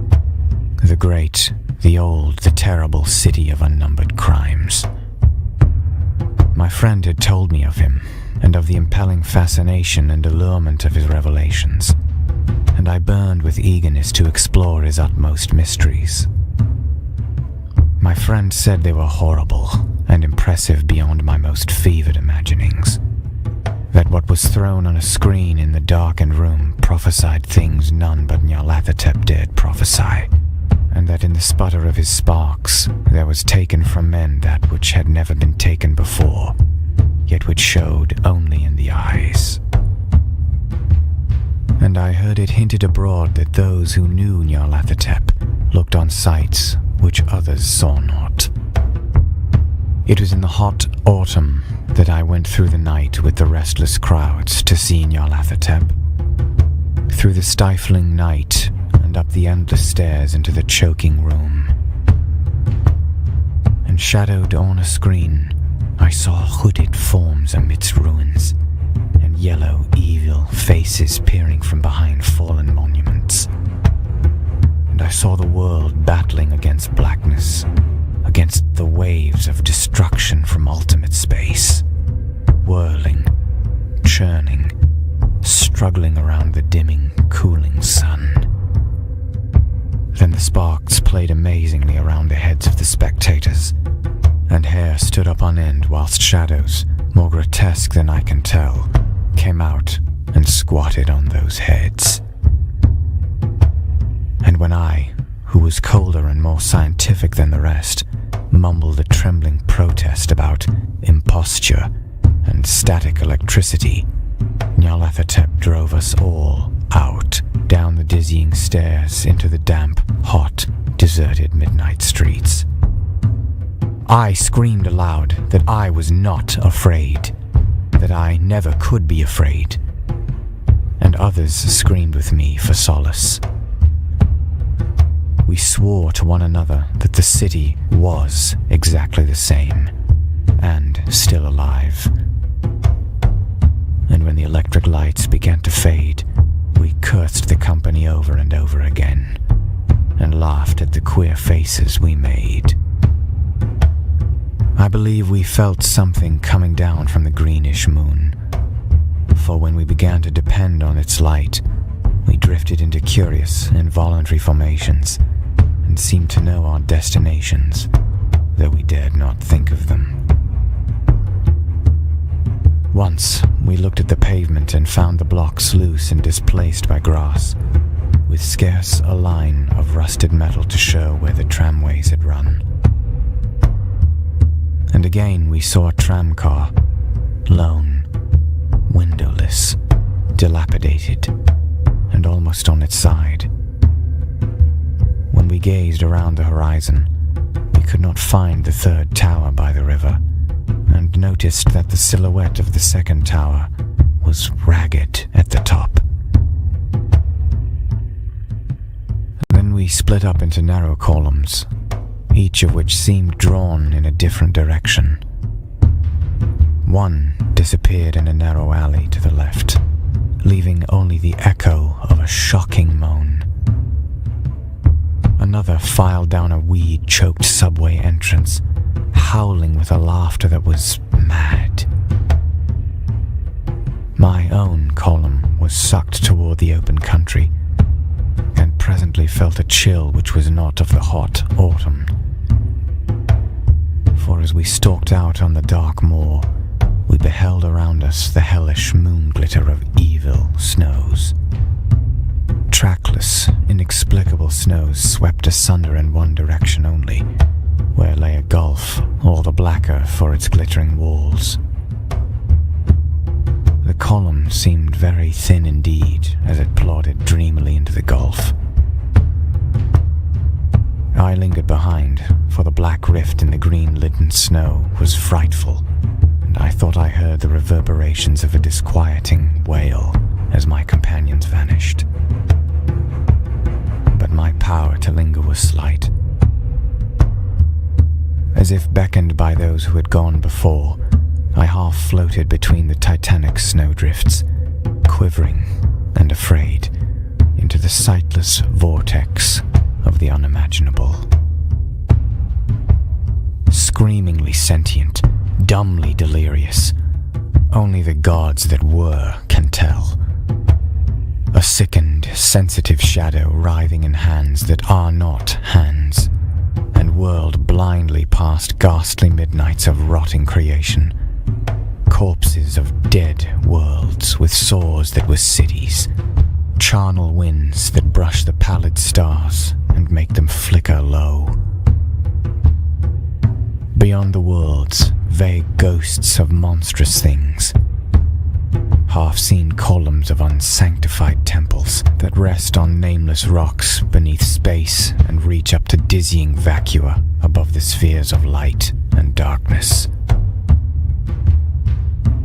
the great, the old, the terrible city of unnumbered crimes. My friend had told me of him, and of the impelling fascination and allurement of his revelations, and I burned with eagerness to explore his utmost mysteries. My friend said they were horrible and impressive beyond my most fevered imaginings, that what was thrown on a screen in the darkened room prophesied things none but Nyarlathotep dared prophesy, and that in the sputter of his sparks there was taken from men that which had never been taken before, yet which showed only in the eyes. and I heard it hinted abroad that those who knew Nyarlathotep looked on sights which others saw not. It was in the hot autumn that I went through the night with the restless crowds to see Nyarlathotep. Through the stifling night and up the endless stairs into the choking room. And shadowed on a screen, I saw hooded forms amidst ruins, and yellow, evil faces peering from behind fallen monuments. And I saw the world battling against blackness, against the waves of destruction from ultimate space, whirling, churning, struggling around the dimming, cooling sun. Then the sparks played amazingly around the heads of the spectators, and hair stood up on end whilst shadows, more grotesque than I can tell, came out and squatted on those heads. And when I, who was colder and more scientific than the rest, mumbled a trembling protest about imposture and static electricity, Nyarlathotep drove us all out, down the dizzying stairs into the damp, hot, deserted midnight streets. I screamed aloud that I was not afraid, that I never could be afraid, and others screamed with me for solace. We swore to one another that the city was exactly the same, and still alive. And when the electric lights began to fade, we cursed the company over and over again, and laughed at the queer faces we made. I believe we felt something coming down from the greenish moon, for when we began to depend on its light, we drifted into curious, involuntary formations, and seemed to know our destinations, though we dared not think of them. Once, we looked at the pavement and found the blocks loose and displaced by grass, with scarce a line of rusted metal to show where the tramways had run. And again we saw a tramcar, lone, windowless, dilapidated, and almost on its side. When we gazed around the horizon, we could not find the third tower by the river, and noticed that the silhouette of the second tower was ragged at the top. Then we split up into narrow columns, each of which seemed drawn in a different direction. One disappeared in a narrow alley to the left, leaving only the echo of a shocking moan. Another filed down a weed-choked subway entrance, howling with a laughter that was mad. My own column was sucked toward the open country, and presently felt a chill which was not of the hot autumn. For as we stalked out on the dark moor, we beheld around us the hellish moon glitter of evil snows. Trackless, inexplicable snows swept asunder in one direction only, where lay a gulf, all the blacker for its glittering walls. The column seemed very thin indeed as it plodded dreamily into the gulf. I lingered behind, for the black rift in the green-litten snow was frightful, and I thought I heard the reverberations of a disquieting wail as my companions vanished. But my power to linger was slight. As if beckoned by those who had gone before, I half floated between the titanic snowdrifts, quivering and afraid, into the sightless vortex of the unimaginable. Screamingly sentient, dumbly delirious, only the gods that were can tell. A sickened, sensitive shadow writhing in hands that are not hands, and whirled blindly past ghastly midnights of rotting creation. Corpses of dead worlds with sores that were cities, charnel winds that brush the pallid stars and make them flicker low. Beyond the worlds, vague ghosts of monstrous things. half-seen columns of unsanctified temples that rest on nameless rocks beneath space and reach up to dizzying vacua above the spheres of light and darkness.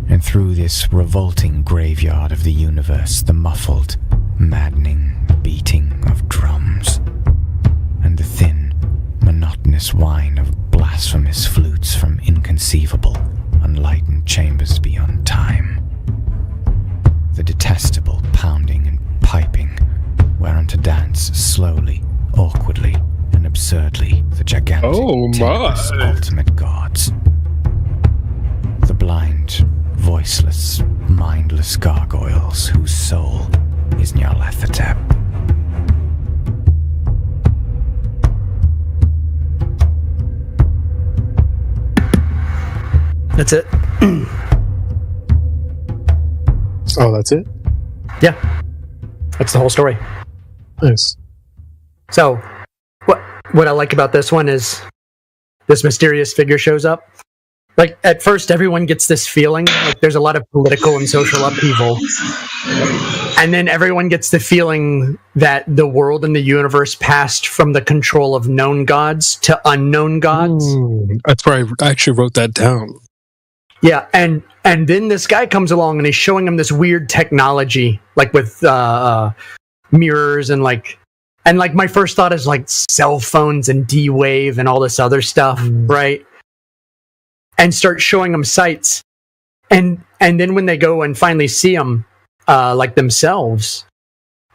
And through this revolting graveyard of the universe, the muffled, maddening beating of drums, and the thin, monotonous whine of blasphemous flutes from inconceivable, unlightened chambers beyond time. The detestable pounding and piping, whereon to dance slowly, awkwardly, and absurdly the gigantic, tenuous ultimate gods. The blind, voiceless, mindless gargoyles whose soul is Nyarlathotep. That's it. Oh, that's it? Yeah. That's the whole story. Nice. So, what I like about this one is this mysterious figure shows up. Like, at first, everyone gets this feeling like there's a lot of political and social upheaval. And then everyone gets the feeling that the world and the universe passed from the control of known gods to unknown gods. That's where I actually wrote that down. Yeah, and then this guy comes along and he's showing him this weird technology, like with mirrors and my first thought is like cell phones and D-Wave and all this other stuff, right? And start showing them sights, and then when they go and finally see them, like themselves,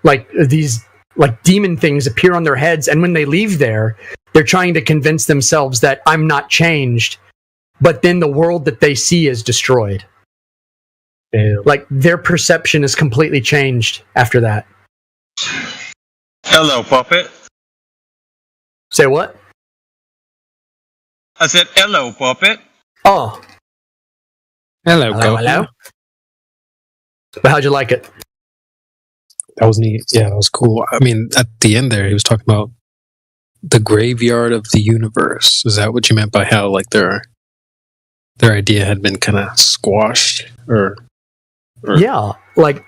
like these like demon things appear on their heads, and when they leave there, they're trying to convince themselves that I'm not changed. But then the world that they see is destroyed. Damn. Like, their perception is completely changed after that. Hello, puppet. Say what? I said, hello, puppet. Oh. Hello. But how'd you like it? That was neat. Yeah, that was cool. I mean, at the end there, he was talking about the graveyard of the universe. Is that what you meant by how, like, their idea had been kind of squashed, or yeah, like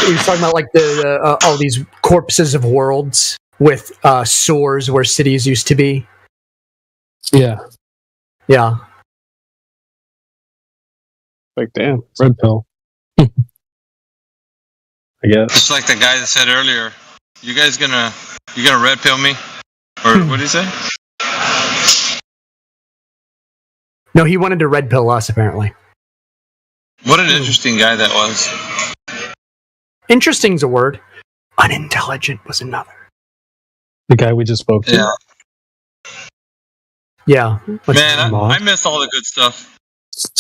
he was talking about like the all these corpses of worlds with sores where cities used to be. Yeah. Like, damn, red pill. I guess It's like the guy that said earlier, you gonna red pill me? Or what did he say? No, he wanted to red pill us, apparently. What an interesting guy that was. Interesting's a word. Unintelligent was another. the guy we just spoke to. Yeah. Man, I miss all the good stuff.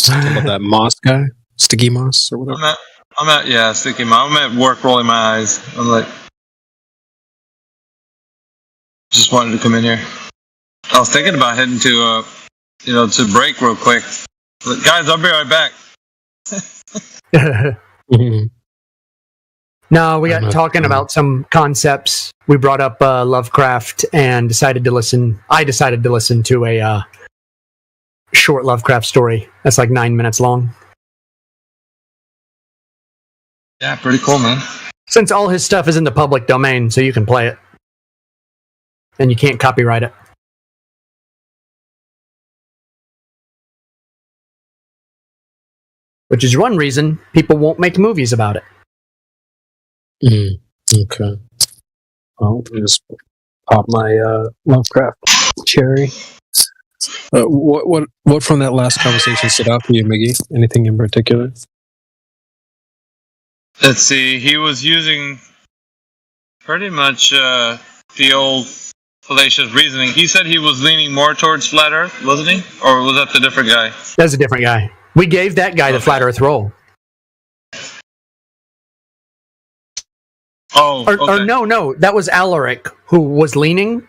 About that moss guy, Sticky Moss or whatever. I'm at Sticky Moss. I'm at work rolling my eyes. I'm like, just wanted to come in here. I was thinking about heading to to break real quick. But guys, I'll be right back. No, we got talking about some concepts. We brought up Lovecraft and decided to listen. I decided to listen to a short Lovecraft story that's like 9 minutes long. Yeah, pretty cool, man. Since all his stuff is in the public domain, so you can play it. And you can't copyright it. Which is one reason people won't make movies about it. Okay. Well, let me just pop my Lovecraft cherry. What from that last conversation stood out for you, Miggy? Anything in particular? Let's see. He was using pretty much the old fallacious reasoning. He said he was leaning more towards flat Earth, wasn't he? Or was that the different guy? That's a different guy. We gave that guy the flat Earth role. Oh, or no, that was Alaric who was leaning,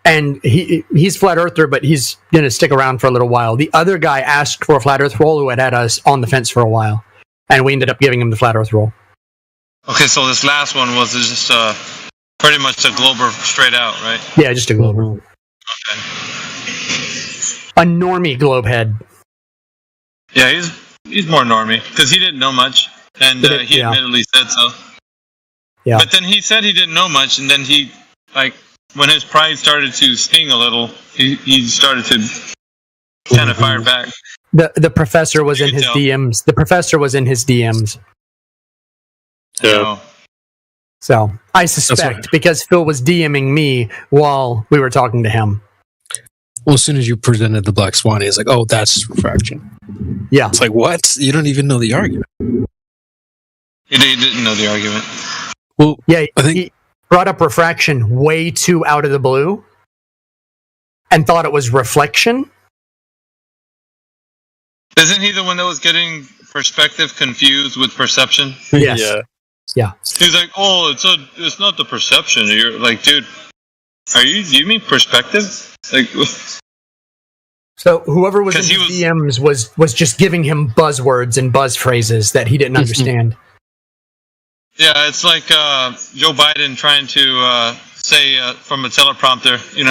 and he's flat earther, but he's gonna stick around for a little while. The other guy asked for a flat Earth role, who had us on the fence for a while, and we ended up giving him the flat Earth role. Okay, so this last one was just pretty much a glober straight out, right? Yeah, just a glober. Okay. A normie globe head. Yeah, he's he's more normie because he didn't know much, and he admittedly said so. Yeah. But then he said he didn't know much, and then he, like, when his pride started to sting a little, he started to kind of fire back. The professor was in his DMs. The professor was in his DMs. Yeah. So I suspect because Phil was DMing me while we were talking to him. Well, as soon as you presented the Black Swan, he's like, "Oh, that's refraction." Yeah. It's like, what? You don't even know the argument. He didn't know the argument. Well, yeah, he brought up refraction way too out of the blue and thought it was reflection. Isn't he the one that was getting perspective confused with perception? Yes. Yeah. He's like, "Oh, it's not the perception." You're like, "Dude, you mean perspective?" Like, so whoever was in his DMs was just giving him buzzwords and buzz phrases that he didn't understand. Yeah, it's like Joe Biden trying to say from a teleprompter. You know,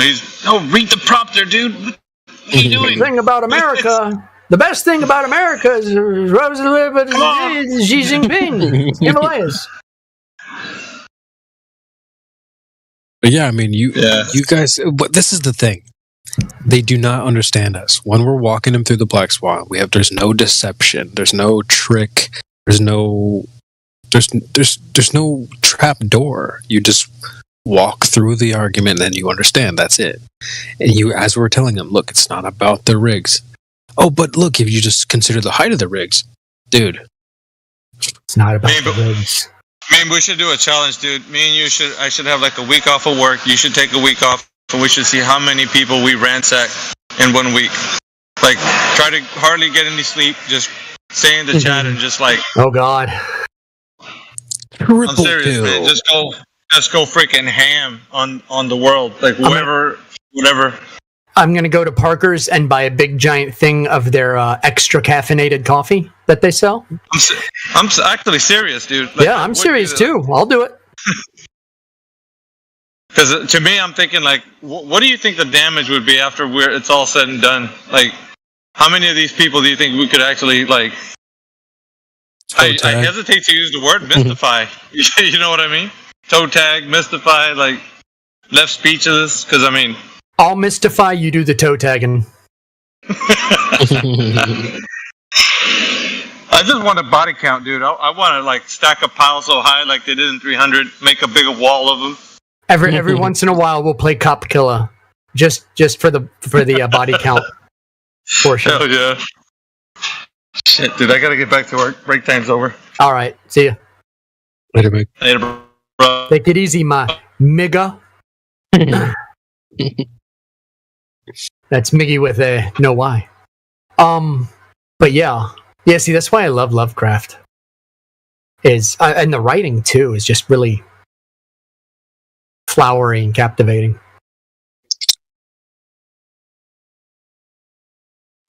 read the prompter, dude. What are you doing? The thing about America. The best thing about America is Xi Jinping, Himalayas. But yeah, I mean, you guys. But this is the thing: they do not understand us. When we're walking them through the Black Swan, there's no deception, there's no trick, there's no trap door. You just walk through the argument, and then you understand. That's it. And as we're telling them, look, it's not about the rigs. Oh, but look, if you just consider the height of the rigs, dude. It's not about the rigs. Man, we should do a challenge, dude. Me and you I should have like a week off of work. You should take a week off, and we should see how many people we ransack in 1 week. Like, try to hardly get any sleep, just stay in the chat and just like... Oh, God. I'm serious, man. Just go freaking ham on the world. Like, whatever. I'm going to go to Parker's and buy a big giant thing of their extra caffeinated coffee that they sell. I'm actually serious, dude. Like, yeah, I'm serious too. I'll do it. Because to me, I'm thinking like, what do you think the damage would be after it's all said and done? Like, how many of these people do you think we could actually like? I hesitate to use the word mystify. You know what I mean? Toe tag, mystify, like left speechless. Because I mean. I'll mystify, you do the toe tagging. I just want a body count, dude. I want to like stack a pile so high like they did in 300, make a big wall of them. Every once in a while we'll play Cop Killer. Just for the body count portion. Hell yeah. Shit, dude, I gotta get back to work. Break time's over. All right, see ya. Later, mate. Later, bro. Take it easy, my Migga. That's Miggy with a no Y. But yeah. See, that's why I love Lovecraft. And the writing too is just really flowery and captivating.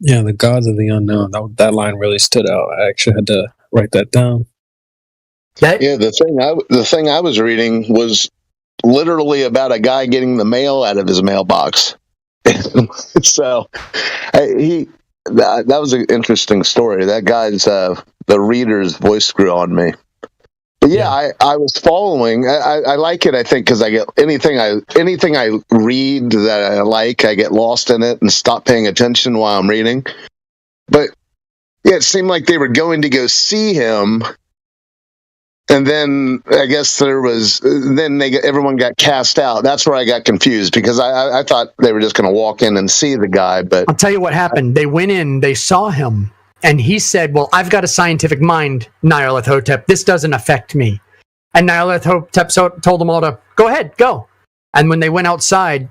Yeah, the gods of the unknown. That line really stood out. I actually had to write that down. The thing I was reading was literally about a guy getting the mail out of his mailbox. So that was an interesting story. That guy's the reader's voice grew on me. But I was following. I like it. I think because I get anything I read that I like, I get lost in it and stop paying attention while I'm reading. But it seemed like they were going to go see him. And then I guess everyone got cast out. That's where I got confused because I thought they were just going to walk in and see the guy. But I'll tell you what happened. They went in, they saw him, and he said, "Well, I've got a scientific mind, Nyarlathotep. This doesn't affect me." And Nyarlathotep told them all to go ahead, go. And when they went outside,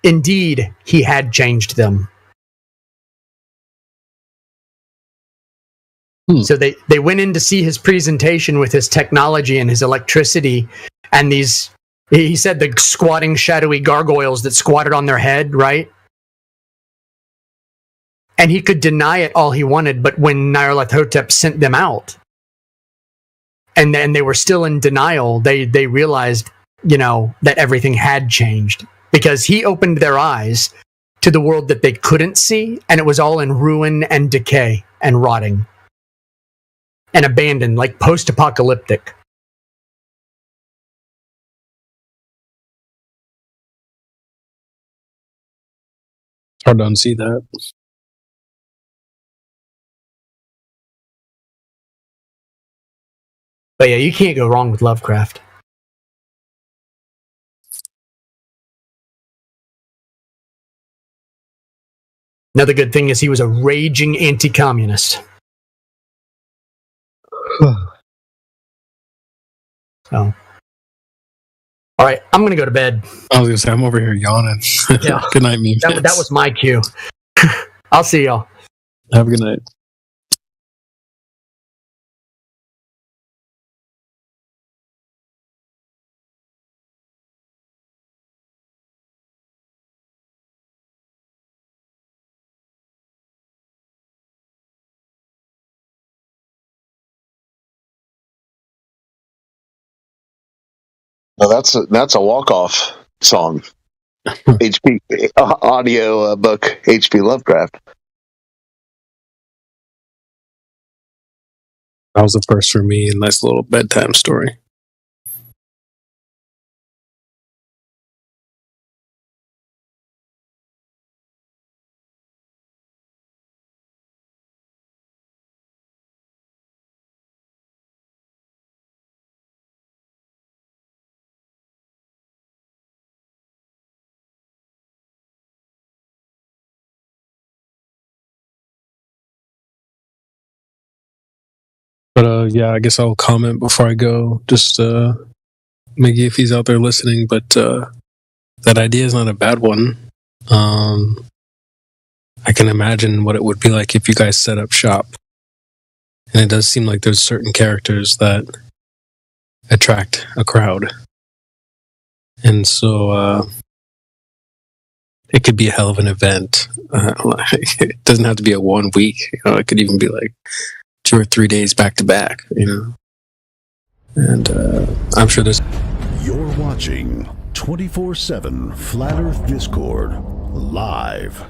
indeed, he had changed them. So they went in to see his presentation with his technology and his electricity and he said the squatting shadowy gargoyles that squatted on their head, right? And he could deny it all he wanted, but when Nyarlathotep sent them out and then they were still in denial, they realized, that everything had changed because he opened their eyes to the world that they couldn't see, and it was all in ruin and decay and rotting. and abandoned, like post-apocalyptic. Hard to unsee that. But yeah, you can't go wrong with Lovecraft. Another good thing is he was a raging anti-communist. So, all right, I'm gonna go to bed. I was gonna say I'm over here yawning. Yeah. Good night, me. That was my cue. I'll see y'all. Have a good night. Well, that's a walk-off song. HP audio book, H.P. Lovecraft. That was the first for me. A nice little bedtime story. But yeah, I guess I'll comment before I go. Just Mickey, if he's out there listening, but that idea is not a bad one. I can imagine what it would be like if you guys set up shop. And it does seem like there's certain characters that attract a crowd. And so it could be a hell of an event. It doesn't have to be a 1 week. It could even be like 2 or 3 days back to back, And I'm sure there's... You're watching 24/7 Flat Earth Discord live.